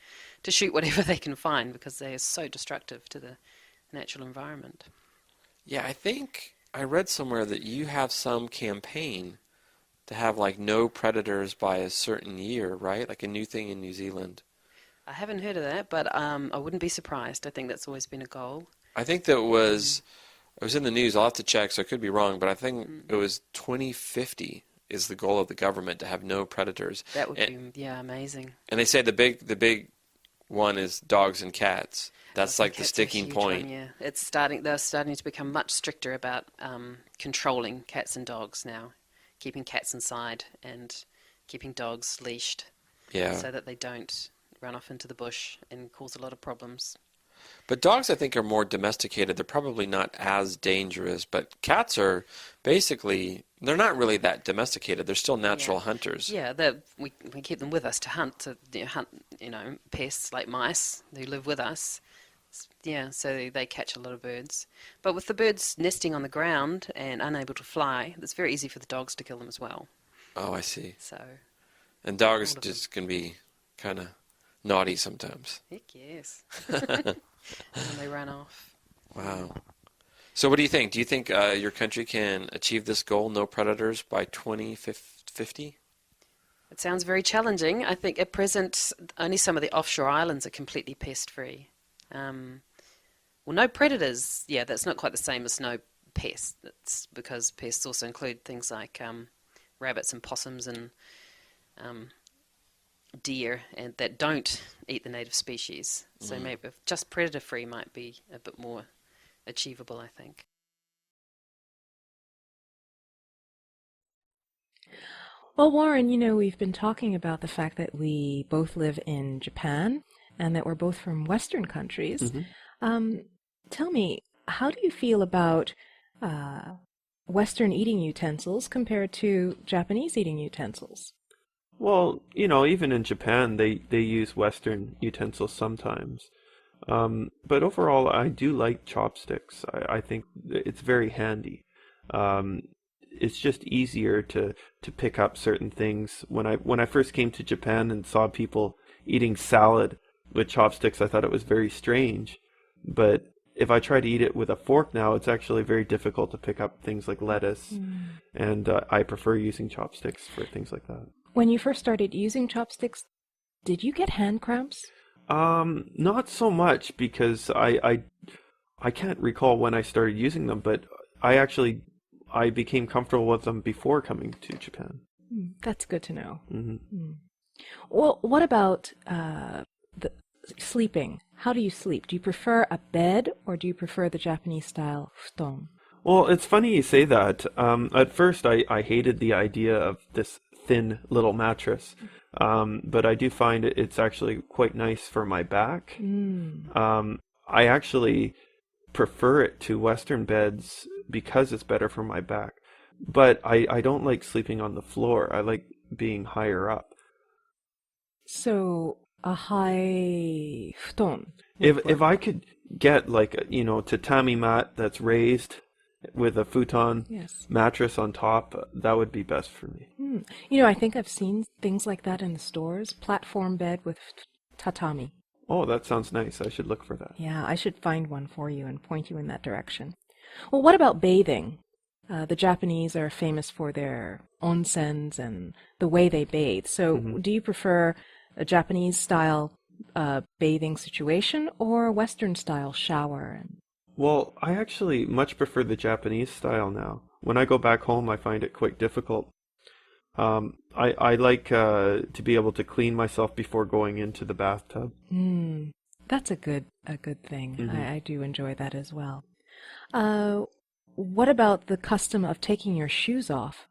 shoot whatever they can find because they are so destructive to the natural environment. Yeah, I think I read somewhere that you have some campaign to have like no predators by a certain year, right? Like a new thing in New Zealand. I haven't heard of that, but I wouldn't be surprised. I think that's always been a goal. I think that it was in the news. I'll have to check, so I could be wrong, but I think it was 2050 is the goal of the government to have no predators. That would be amazing. And they say the big one is dogs and cats. That's like the Cats are a sticking huge point. one, yeah. They're starting to become much stricter about controlling cats and dogs now, keeping cats inside and keeping dogs leashed, so that they don't run off into the bush and cause a lot of problems. But dogs, I think, are more domesticated. They're probably not as dangerous. But cats are basically, they're not really that domesticated. They're still natural hunters. Yeah, we keep them with us to hunt, pests like mice who live with us. Yeah, so they catch a lot of birds. But with the birds nesting on the ground and unable to fly, it's very easy for the dogs to kill them as well. Oh, I see. So. And dogs just can be kind of naughty sometimes. Heck yes. And they run off. Wow. So what do you think? Do you think your country can achieve this goal, no predators, by 2050? It sounds very challenging. I think at present only some of the offshore islands are completely pest-free. No predators. Yeah, that's not quite the same as no pests. It's because pests also include things like rabbits and possums and deer and that don't eat the native species. So maybe just predator-free might be a bit more achievable, I think. Well, Warren, we've been talking about the fact that we both live in Japan and that we're both from Western countries. Tell me, how do you feel about Western eating utensils compared to Japanese eating utensils? Well, even in Japan, they use Western utensils sometimes. But overall, I do like chopsticks. I think it's very handy. It's just easier to pick up certain things. When I first came to Japan and saw people eating salad with chopsticks, I thought it was very strange. But if I try to eat it with a fork now, it's actually very difficult to pick up things like lettuce, and I prefer using chopsticks for things like that. When you first started using chopsticks, did you get hand cramps? Not so much, because I can't recall when I started using them, but I became comfortable with them before coming to Japan. That's good to know. Mm-hmm. Well, what about the sleeping? How do you sleep? Do you prefer a bed, or do you prefer the Japanese style futon? Well, it's funny you say that. At first, I hated the idea of this thin little mattress, but I do find it's actually quite nice for my back. I actually prefer it to Western beds because it's better for my back. But I don't like sleeping on the floor. I like being higher up. So a high futon. If I could get like a, tatami mat that's raised with a futon mattress on top, that would be best for me. I think I've seen things like that in the stores. Platform bed with tatami. Oh, that sounds nice. I should look for that. Yeah, I should find one for you and point you in that direction. Well, what about bathing? The Japanese are famous for their onsens and the way they bathe. So do you prefer a Japanese-style bathing situation or a Western-style shower? Well, I actually much prefer the Japanese style now. When I go back home, I find it quite difficult. I like to be able to clean myself before going into the bathtub. That's a good thing. I do enjoy that as well. What about the custom of taking your shoes off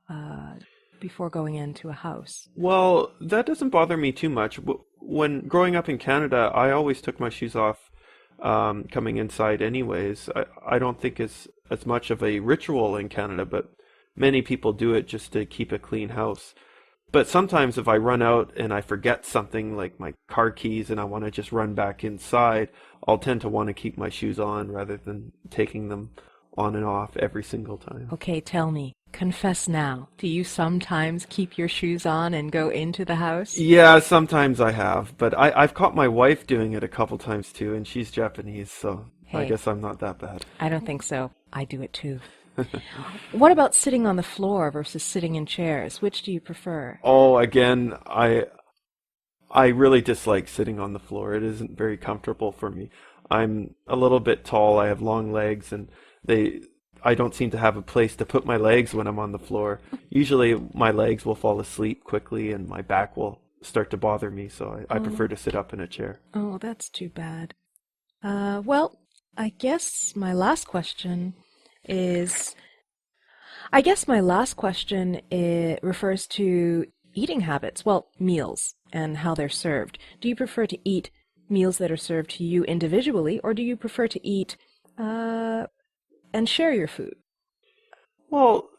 before going into a house? Well, that doesn't bother me too much. When growing up in Canada, I always took my shoes off coming inside anyways. I don't think it's as much of a ritual in Canada, but many people do it just to keep a clean house. But sometimes if I run out and I forget something like my car keys and I want to just run back inside, I'll tend to want to keep my shoes on rather than taking them on and off every single time. Okay, tell me. Confess now. Do you sometimes keep your shoes on and go into the house? Yeah, sometimes I have, but I've caught my wife doing it a couple times too, and she's Japanese, so I guess I'm not that bad. I don't think so. I do it too. What about sitting on the floor versus sitting in chairs? Which do you prefer? Oh, again, I really dislike sitting on the floor. It isn't very comfortable for me. I'm a little bit tall. I have long legs, and I don't seem to have a place to put my legs when I'm on the floor. Usually my legs will fall asleep quickly and my back will start to bother me, so I prefer to sit up in a chair. Oh, that's too bad. Well, I guess my last question refers to eating habits. Well, meals and how they're served. Do you prefer to eat meals that are served to you individually, or do you prefer to eat and share your food? Well,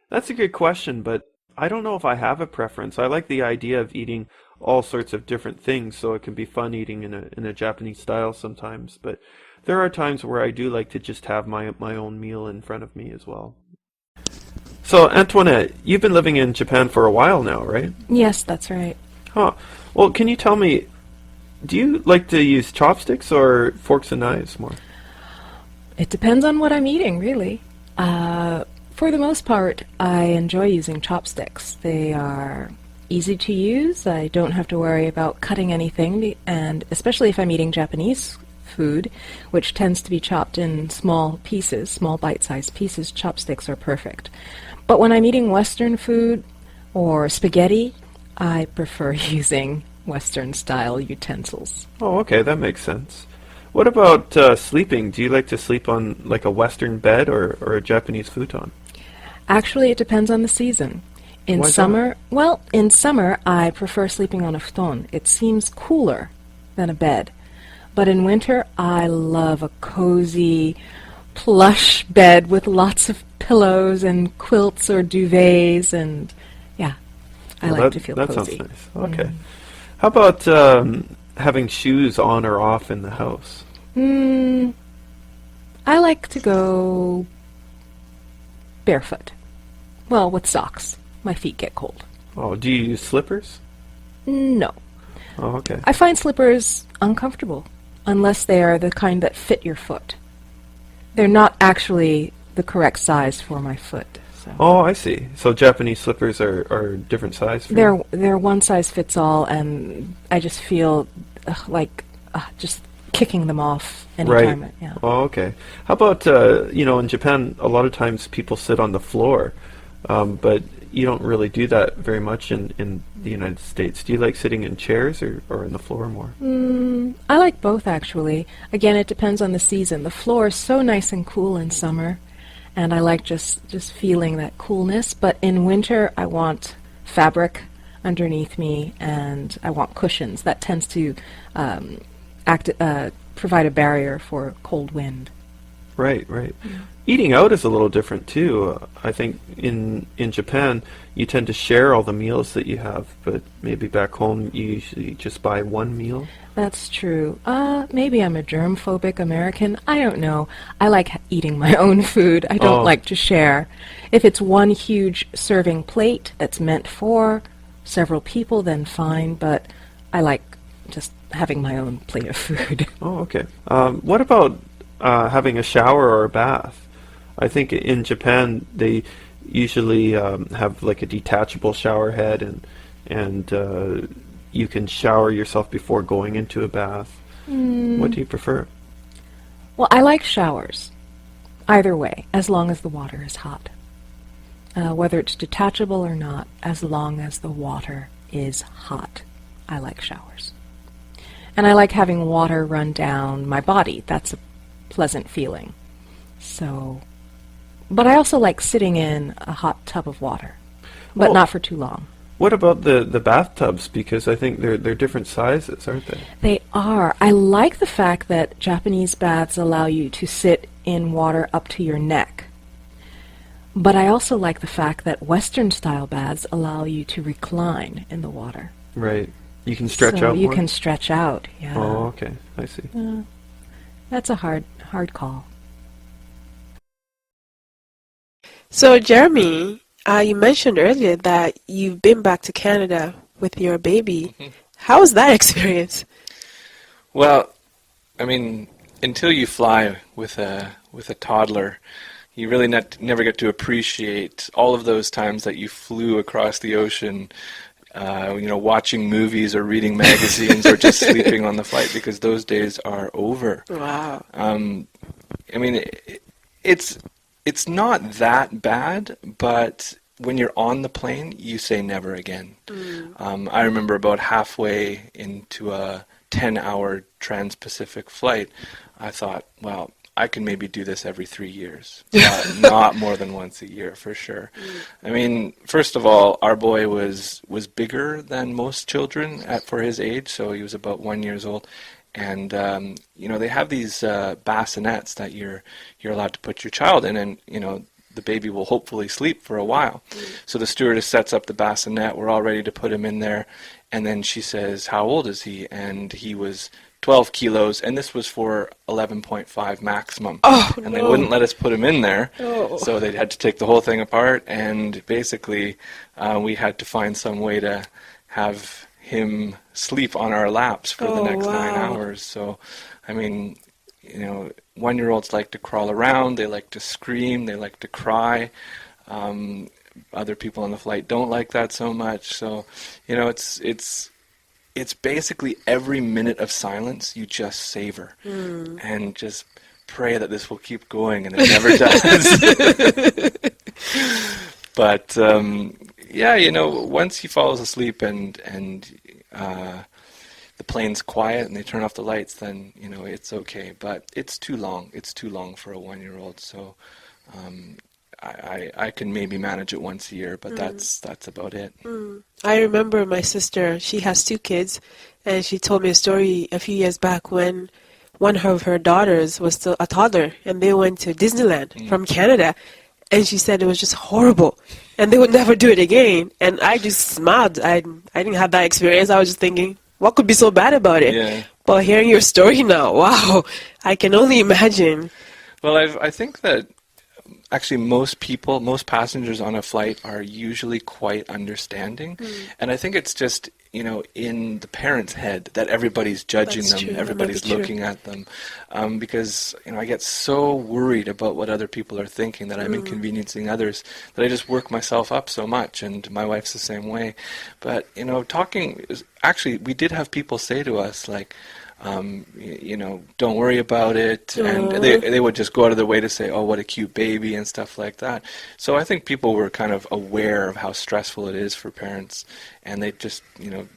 that's a good question, but I don't know if I have a preference. I like the idea of eating all sorts of different things, so it can be fun eating in a Japanese style sometimes. But there are times where I do like to just have my own meal in front of me as well. So, Antoinette, you've been living in Japan for a while now, right? Yes, that's right. Huh. Well, can you tell me, do you like to use chopsticks or forks and knives more? It depends on what I'm eating, really. For the most part, I enjoy using chopsticks. They are easy to use. I don't have to worry about cutting anything, and especially if I'm eating Japanese food, which tends to be chopped in small pieces, small bite-sized pieces, chopsticks are perfect. But when I'm eating Western food or spaghetti, I prefer using Western-style utensils. Oh, okay, that makes sense. What about sleeping? Do you like to sleep on like a Western bed or a Japanese futon? Actually, it depends on the season. In summer, I prefer sleeping on a futon. It seems cooler than a bed. But in winter, I love a cozy, plush bed with lots of pillows and quilts or duvets, and I like to feel cozy. That sounds nice. Okay. How about having shoes on or off in the house? I like to go barefoot. Well, with socks. My feet get cold. Oh, do you use slippers? No. Oh, okay. I find slippers uncomfortable unless they are the kind that fit your foot. They're not actually the correct size for my foot. So. Oh, I see. So Japanese slippers are different size for you? They're one size fits all, and I just feel like just kicking them off anytime. Right. Yeah. Oh, okay. How about, in Japan, a lot of times people sit on the floor, but you don't really do that very much in the United States. Do you like sitting in chairs or on the floor more? I like both, actually. Again, it depends on the season. The floor is so nice and cool in summer, and I like just feeling that coolness. But in winter, I want fabric underneath me, and I want cushions. That tends to provide a barrier for cold wind. Right. Eating out is a little different too. I think in Japan you tend to share all the meals that you have, but maybe back home you usually just buy one meal. That's true. Maybe I'm a germ-phobic American. I don't know. I like eating my own food. I don't like to share. If it's one huge serving plate that's meant for several people, then fine, but I like just having my own plate of food. Oh, okay. What about having a shower or a bath? I think in Japan they usually have like a detachable shower head, and you can shower yourself before going into a bath. What do you prefer? Well, I like showers, either way, as long as the water is hot. Whether it's detachable or not, as long as the water is hot, I like showers. And I like having water run down my body. That's a pleasant feeling. So, but I also like sitting in a hot tub of water, but not for too long. What about the bathtubs? Because I think they're different sizes, aren't they? They are. I like the fact that Japanese baths allow you to sit in water up to your neck. But I also like the fact that Western-style baths allow you to recline in the water. Right. You can stretch out more? You can stretch out, yeah. Oh, okay. I see. That's a hard call. So, Jeremy, you mentioned earlier that you've been back to Canada with your baby. How was that experience? Well, I mean, until you fly with a toddler, you really never get to appreciate all of those times that you flew across the ocean, watching movies or reading magazines or just sleeping on the flight, because those days are over. Wow. I mean, it's not that bad, but when you're on the plane, you say never again. I remember about halfway into a 10-hour trans-Pacific flight, I thought, well, I can maybe do this every 3 years, not more than once a year for sure. I mean, first of all, our boy was bigger than most children for his age, so he was about 1 year old. And they have these bassinets that you're allowed to put your child in, and the baby will hopefully sleep for a while. So the stewardess sets up the bassinet. We're all ready to put him in there, and then she says, "How old is he?" And he was 12 kilos, and this was for 11.5 maximum. And they wouldn't let us put him in there, so they had to take the whole thing apart, and basically we had to find some way to have him sleep on our laps for the next 9 hours. So, I mean, 1-year-olds like to crawl around, they like to scream, they like to cry. Other people on the flight don't like that so much. So, it's basically every minute of silence you just savor and just pray that this will keep going, and it never does. But once he falls asleep and the plane's quiet and they turn off the lights, then it's okay. But it's too long. It's too long for a 1-year-old. So I can maybe manage it once a year, but that's about it. I remember my sister, she has 2 kids, and she told me a story a few years back when one of her daughters was still a toddler, and they went to Disneyland from Canada, and she said it was just horrible, and they would never do it again. And I just smiled. I didn't have that experience. I was just thinking, what could be so bad about it? Yeah. But hearing your story now, wow, I can only imagine. Well, I think that actually most people, most passengers on a flight are usually quite understanding. And I think it's just, in the parent's head that everybody's judging That's them, true. That might be everybody's true. looking at them. Because, I get so worried about what other people are thinking that I'm inconveniencing others that I just work myself up so much, and my wife's the same way. But, actually, we did have people say to us, like, don't worry about it, and they would just go out of their way to say, oh, what a cute baby and stuff like that. So I think people were kind of aware of how stressful it is for parents, and they just,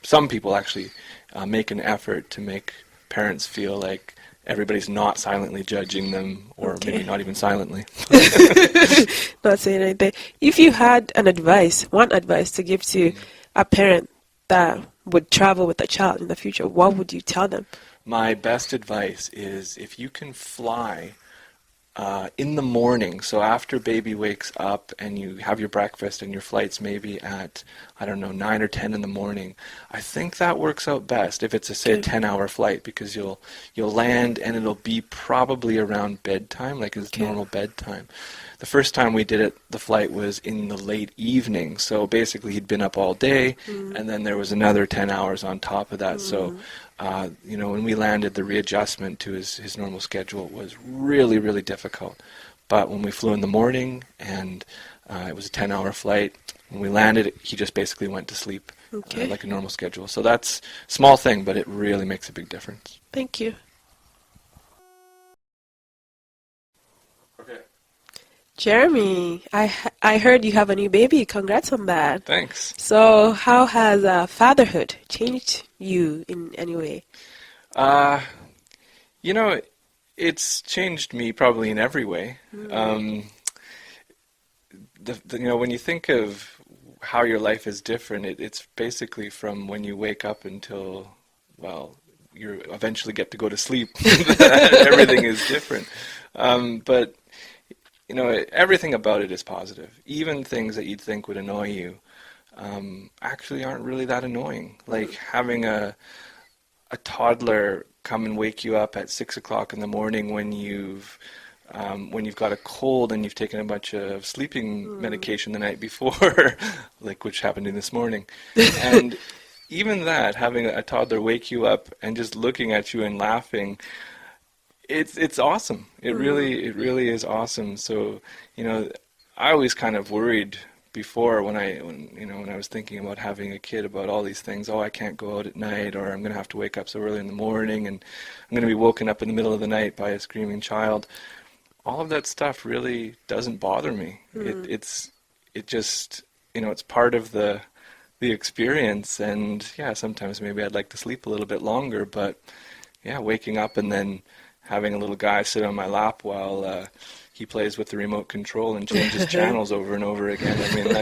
some people actually make an effort to make parents feel like everybody's not silently judging them, or maybe not even silently. Not saying anything. If you had one advice to give to a parent that would travel with a child in the future, what would you tell them? My best advice is if you can fly in the morning, so after baby wakes up and you have your breakfast and your flight's maybe at, 9 or 10 in the morning, I think that works out best if it's say a 10-hour flight, because you'll land and it'll be probably around bedtime, like it's normal bedtime. The first time we did it, the flight was in the late evening, so basically he'd been up all day, and then there was another 10 hours on top of that. So, when we landed, the readjustment to his normal schedule was really, really difficult. But when we flew in the morning, and it was a 10-hour flight, when we landed, he just basically went to sleep like a normal schedule. So that's a small thing, but it really makes a big difference. Thank you. Jeremy, I heard you have a new baby. Congrats on that. Thanks. So how has fatherhood changed you in any way? It's changed me probably in every way. When you think of how your life is different, it's basically from when you wake up until, you eventually get to go to sleep. Everything is different. But everything about it is positive. Even things that you'd think would annoy you actually aren't really that annoying. Like having a toddler come and wake you up at 6 o'clock in the morning when you've got a cold and you've taken a bunch of sleeping medication the night before, like which happened to me this morning. And even that, having a toddler wake you up and just looking at you and laughing, it's awesome. It really is awesome. So, I always kind of worried before when I was thinking about having a kid about all these things. Oh, I can't go out at night, or I'm going to have to wake up so early in the morning, and I'm going to be woken up in the middle of the night by a screaming child. All of that stuff really doesn't bother me. It just, it's part of the experience, and yeah, sometimes maybe I'd like to sleep a little bit longer, but yeah, waking up and then having a little guy sit on my lap while he plays with the remote control and changes channels over and over again. I mean,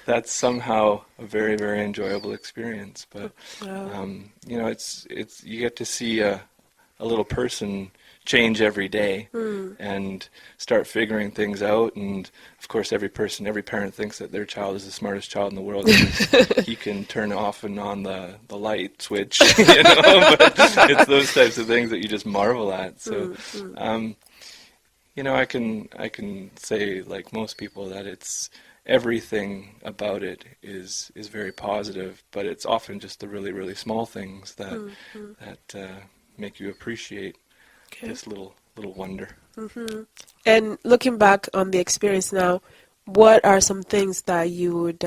that's somehow a very, very enjoyable experience. But it's you get to see a little person change every day and start figuring things out. And of course, every parent thinks that their child is the smartest child in the world. He can turn off and on the light switch, but it's those types of things that you just marvel at. So, I can say, like most people, that it's everything about it is very positive, but it's often just the really, really small things that make you appreciate this little wonder. And looking back on the experience now, what are some things that you would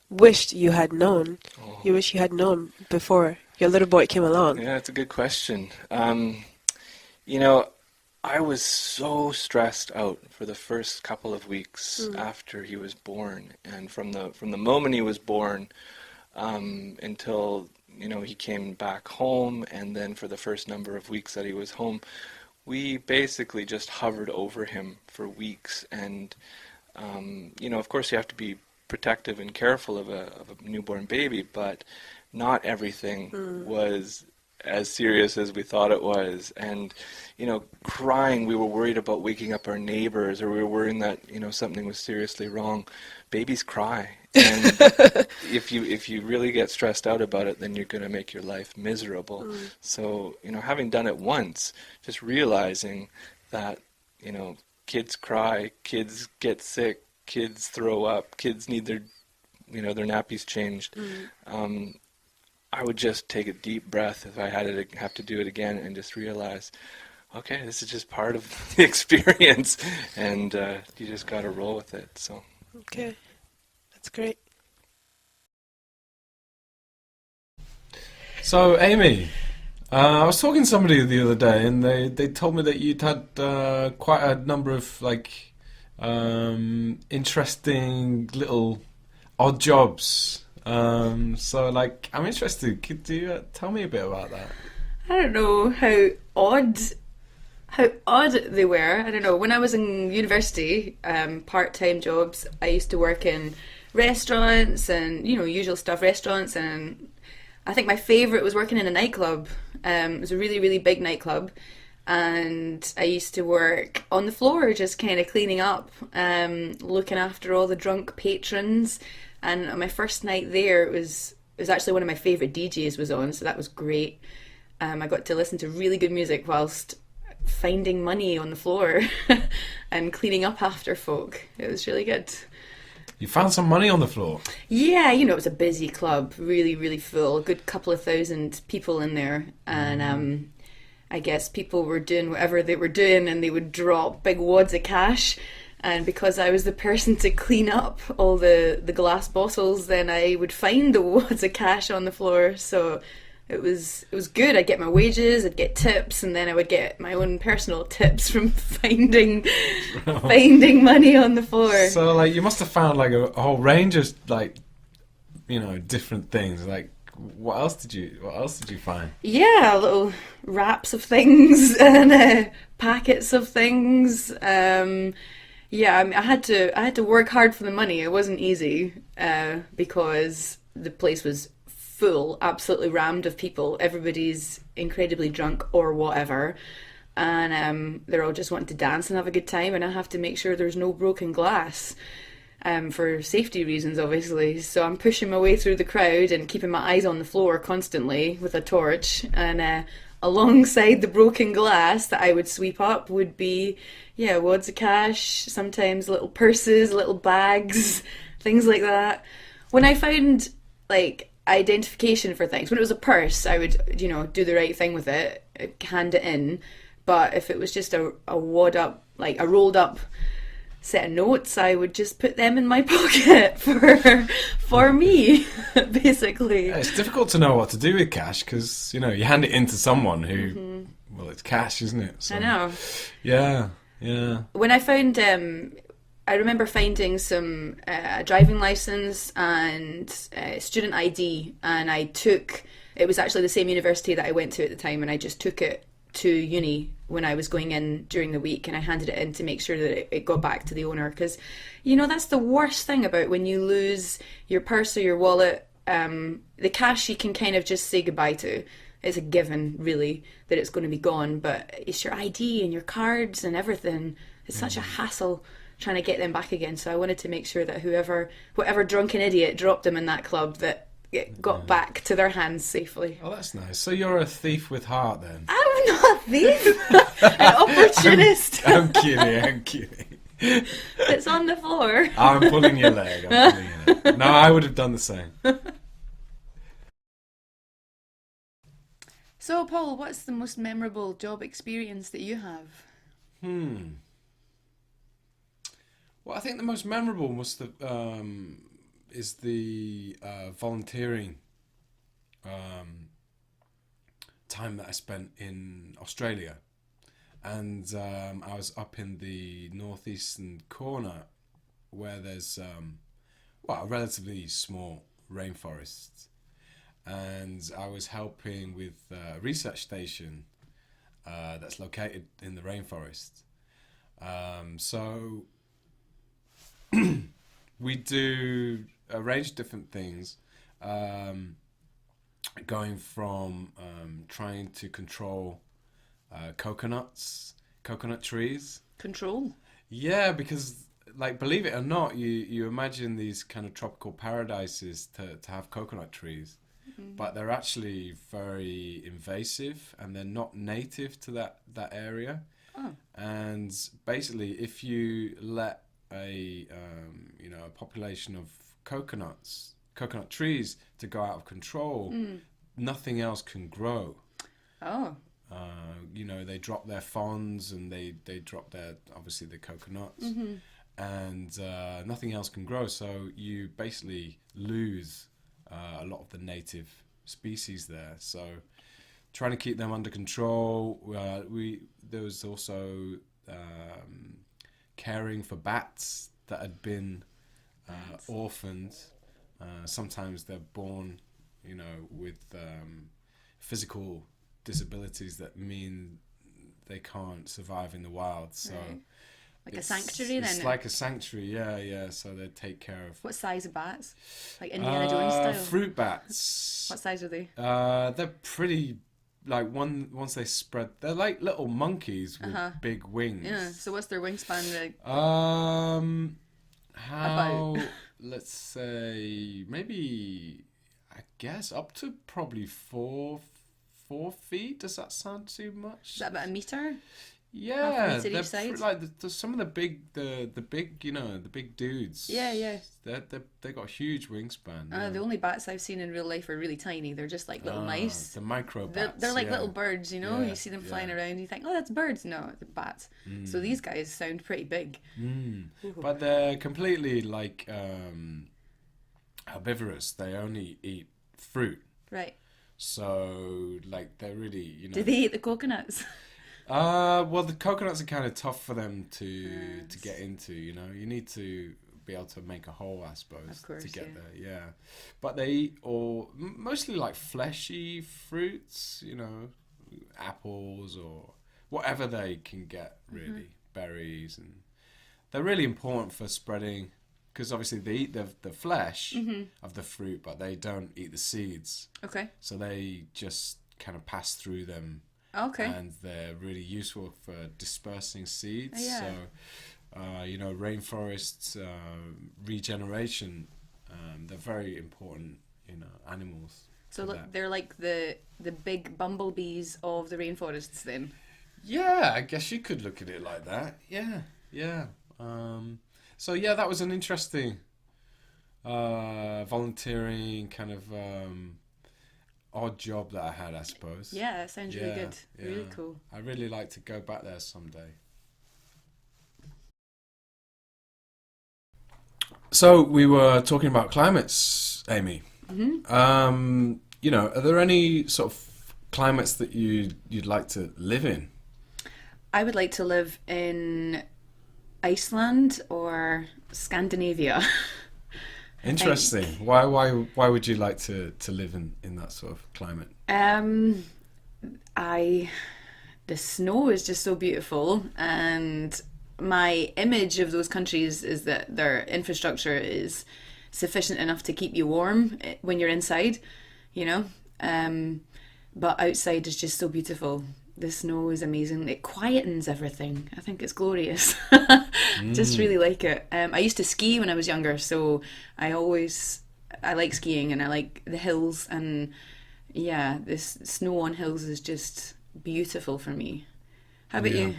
wished you had known? You wish you had known before your little boy came along? Yeah, that's a good question. I was so stressed out for the first couple of weeks after he was born, and from the moment he was born until he came back home, and then for the first number of weeks that he was home, we basically just hovered over him for weeks. And of course you have to be protective and careful of a newborn baby, but not everything was as serious as we thought it was. And, crying, we were worried about waking up our neighbors, or we were worrying that, something was seriously wrong. Babies cry. And if you really get stressed out about it, then you're going to make your life miserable. So, having done it once, just realizing that, kids cry, kids get sick, kids throw up, kids need their nappies changed. I would just take a deep breath if I have to do it again, and just realize, okay, this is just part of the experience, and you just got to roll with it. So. Okay, that's great. So, Amy, I was talking to somebody the other day, and they told me that you'd had quite a number of interesting little odd jobs. So, I'm interested. Could you tell me a bit about that? I don't know how odd they were. I don't know. When I was in university, part-time jobs, I used to work in restaurants and, usual stuff, restaurants, and I think my favourite was working in a nightclub. It was a really, really big nightclub, and I used to work on the floor, just kind of cleaning up, looking after all the drunk patrons. And on my first night there, it was actually one of my favourite DJs was on, so that was great. I got to listen to really good music whilst finding money on the floor and cleaning up after folk. It was really good. You found some money on the floor? Yeah, it was a busy club, really, really full, a good couple of thousand people in there. And I guess people were doing whatever they were doing, and they would drop big wads of cash. And because I was the person to clean up all the glass bottles, then I would find the wads of cash on the floor. So it was good. I'd get my wages, I'd get tips, and then I would get my own personal tips from finding money on the floor. So you must have found a whole range of different things. What else did you find? Yeah, little wraps of things and packets of things. Yeah, I had to work hard for the money. It wasn't easy because the place was full, absolutely rammed of people. Everybody's incredibly drunk or whatever, and they're all just wanting to dance and have a good time. And I have to make sure there's no broken glass for safety reasons, obviously. So I'm pushing my way through the crowd and keeping my eyes on the floor constantly with a torch. And alongside the broken glass that I would sweep up would be, wads of cash, sometimes little purses, little bags, things like that. When I found, identification for things, when it was a purse, I would, do the right thing with it, hand it in. But if it was just a wad up, a rolled up set of notes, I would just put them in my pocket for me, basically. Yeah, it's difficult to know what to do with cash because, you hand it in to someone who, well, it's cash, isn't it? So, I know. Yeah. When I found, I remember finding some driving license and student ID, and it was actually the same university that I went to at the time, and I just took it to uni when I was going in during the week, and I handed it in to make sure that it got back to the owner, because that's the worst thing about when you lose your purse or your wallet. The cash you can kind of just say goodbye to. It's a given, really, that it's going to be gone, but it's your ID and your cards and everything. It's such a hassle trying to get them back again. So I wanted to make sure that whatever drunken idiot dropped them in that club, that it got back to their hands safely. Oh, that's nice. So you're a thief with heart, then? I'm not a thief. An opportunist. I'm kidding. It's on the floor. I'm pulling your leg. No, I would have done the same. So, Paul, what's the most memorable job experience that you have? Well, I think the most memorable is the volunteering time that I spent in Australia. And I was up in the northeastern corner where there's a relatively small rainforest. And I was helping with a research station that's located in the rainforest. So we do a range of different things. going from trying to control coconut trees. Control? Yeah, because like, believe it or not, you imagine these kind of tropical paradises to have coconut trees, but they're actually very invasive and they're not native to that area. Oh. And basically, if you let a population of coconut trees to go out of control, nothing else can grow. Oh. They drop their fronds and they drop obviously the coconuts, and nothing else can grow. So you basically lose a lot of the native species there. So trying to keep them under control. There was also caring for bats that had been orphaned. Sometimes they're born, with physical disabilities that mean they can't survive in the wild. So right. Like a sanctuary then? It's like a sanctuary, yeah. So they take care of... What size of bats? Like Indiana Jones style? Fruit bats. What size are they? They're pretty... Like once they spread, they're like little monkeys with big wings. Yeah. So what's their wingspan like? How? Let's say maybe, I guess up to probably 4 feet. Does that sound too much? Is that about a meter? Yeah, Half each side? like some of the big the big dudes. Yeah. They got a huge wingspan. The only bats I've seen in real life are really tiny. They're just like little mice. The micro bats. They're like little birds, You see them flying around. You think, oh, that's birds. No, they're bats. So these guys sound pretty big. But they're completely like herbivorous. They only eat fruit. Right. So like they're really Do they eat the coconuts? Well, the coconuts are kind of tough for them to get into. You need to be able to make a hole, I suppose, of course, to get there. Yeah, but they eat mostly like fleshy fruits. Apples or whatever they can get. Really, berries, and they're really important for spreading. Because obviously they eat the flesh of the fruit, but they don't eat the seeds. Okay. So they just kind of pass through them. Okay. And they're really useful for dispersing seeds. Yeah. So, rainforests, regeneration, they're very important, animals. So they're like the big bumblebees of the rainforests then? Yeah, I guess you could look at it like that. Yeah. So yeah, that was an interesting volunteering kind of odd job that I had, I suppose. Yeah, it sounds really good. Really cool. I really like to go back there someday. So we were talking about climates, Amy. Are there any sort of climates that you'd like to live in? I would like to live in Iceland or Scandinavia. Interesting. Why would you like to live in that sort of climate? The snow is just so beautiful, and my image of those countries is that their infrastructure is sufficient enough to keep you warm when you're inside, but outside is just so beautiful. The snow is amazing. It quietens everything. I think it's glorious. Just really like it. I used to ski when I was younger, so I like skiing and I like the hills, and yeah, this snow on hills is just beautiful for me. How about you?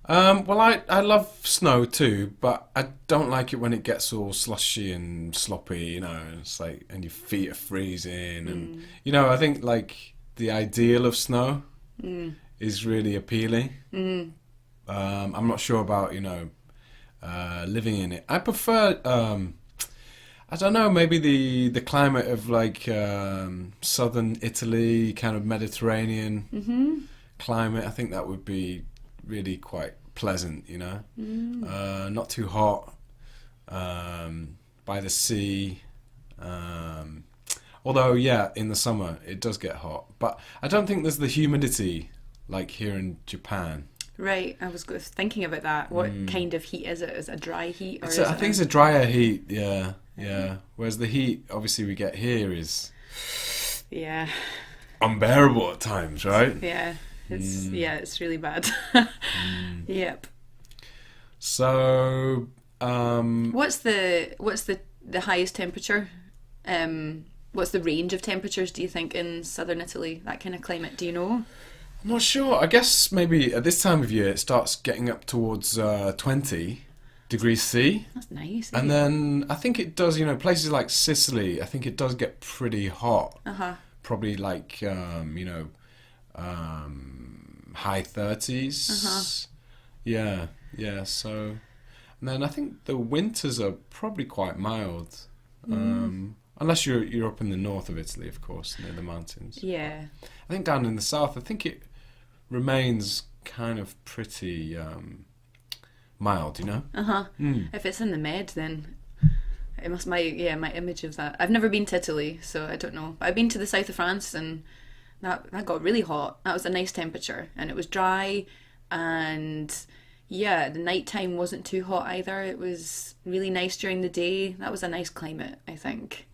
Well, I love snow too, but I don't like it when it gets all slushy and sloppy, and it's like, and your feet are freezing, and I think like the ideal of snow is really appealing. I'm not sure about living in it. I prefer I don't know, maybe the climate of like southern Italy, kind of Mediterranean climate. I think that would be really quite pleasant, not too hot, by the sea. Although, yeah, in the summer it does get hot, but I don't think there's the humidity like here in Japan. Right, I was thinking about that. What kind of heat is it? Is it a dry heat? Or I think it's a drier heat, yeah. Whereas the heat, obviously, we get here is Yeah. unbearable at times, right? Yeah. It's really bad. Yep. So, what's the highest temperature? What's the range of temperatures, do you think, in southern Italy, that kind of climate? Do you know? I'm not sure. I guess maybe at this time of year it starts getting up towards 20 degrees C. That's nice. And then I think it does, places like Sicily, I think it does get pretty hot. Probably like, high 30s. Yeah, so... And then I think the winters are probably quite mild. Unless you're up in the north of Italy, of course, near the mountains. Yeah. I think down in the south, I think it remains kind of pretty mild, If it's in the Med, then it must my image of that. I've never been to Italy, so I don't know. I've been to the south of France, and that got really hot. That was a nice temperature, and it was dry, and the nighttime wasn't too hot either. It was really nice during the day. That was a nice climate, I think.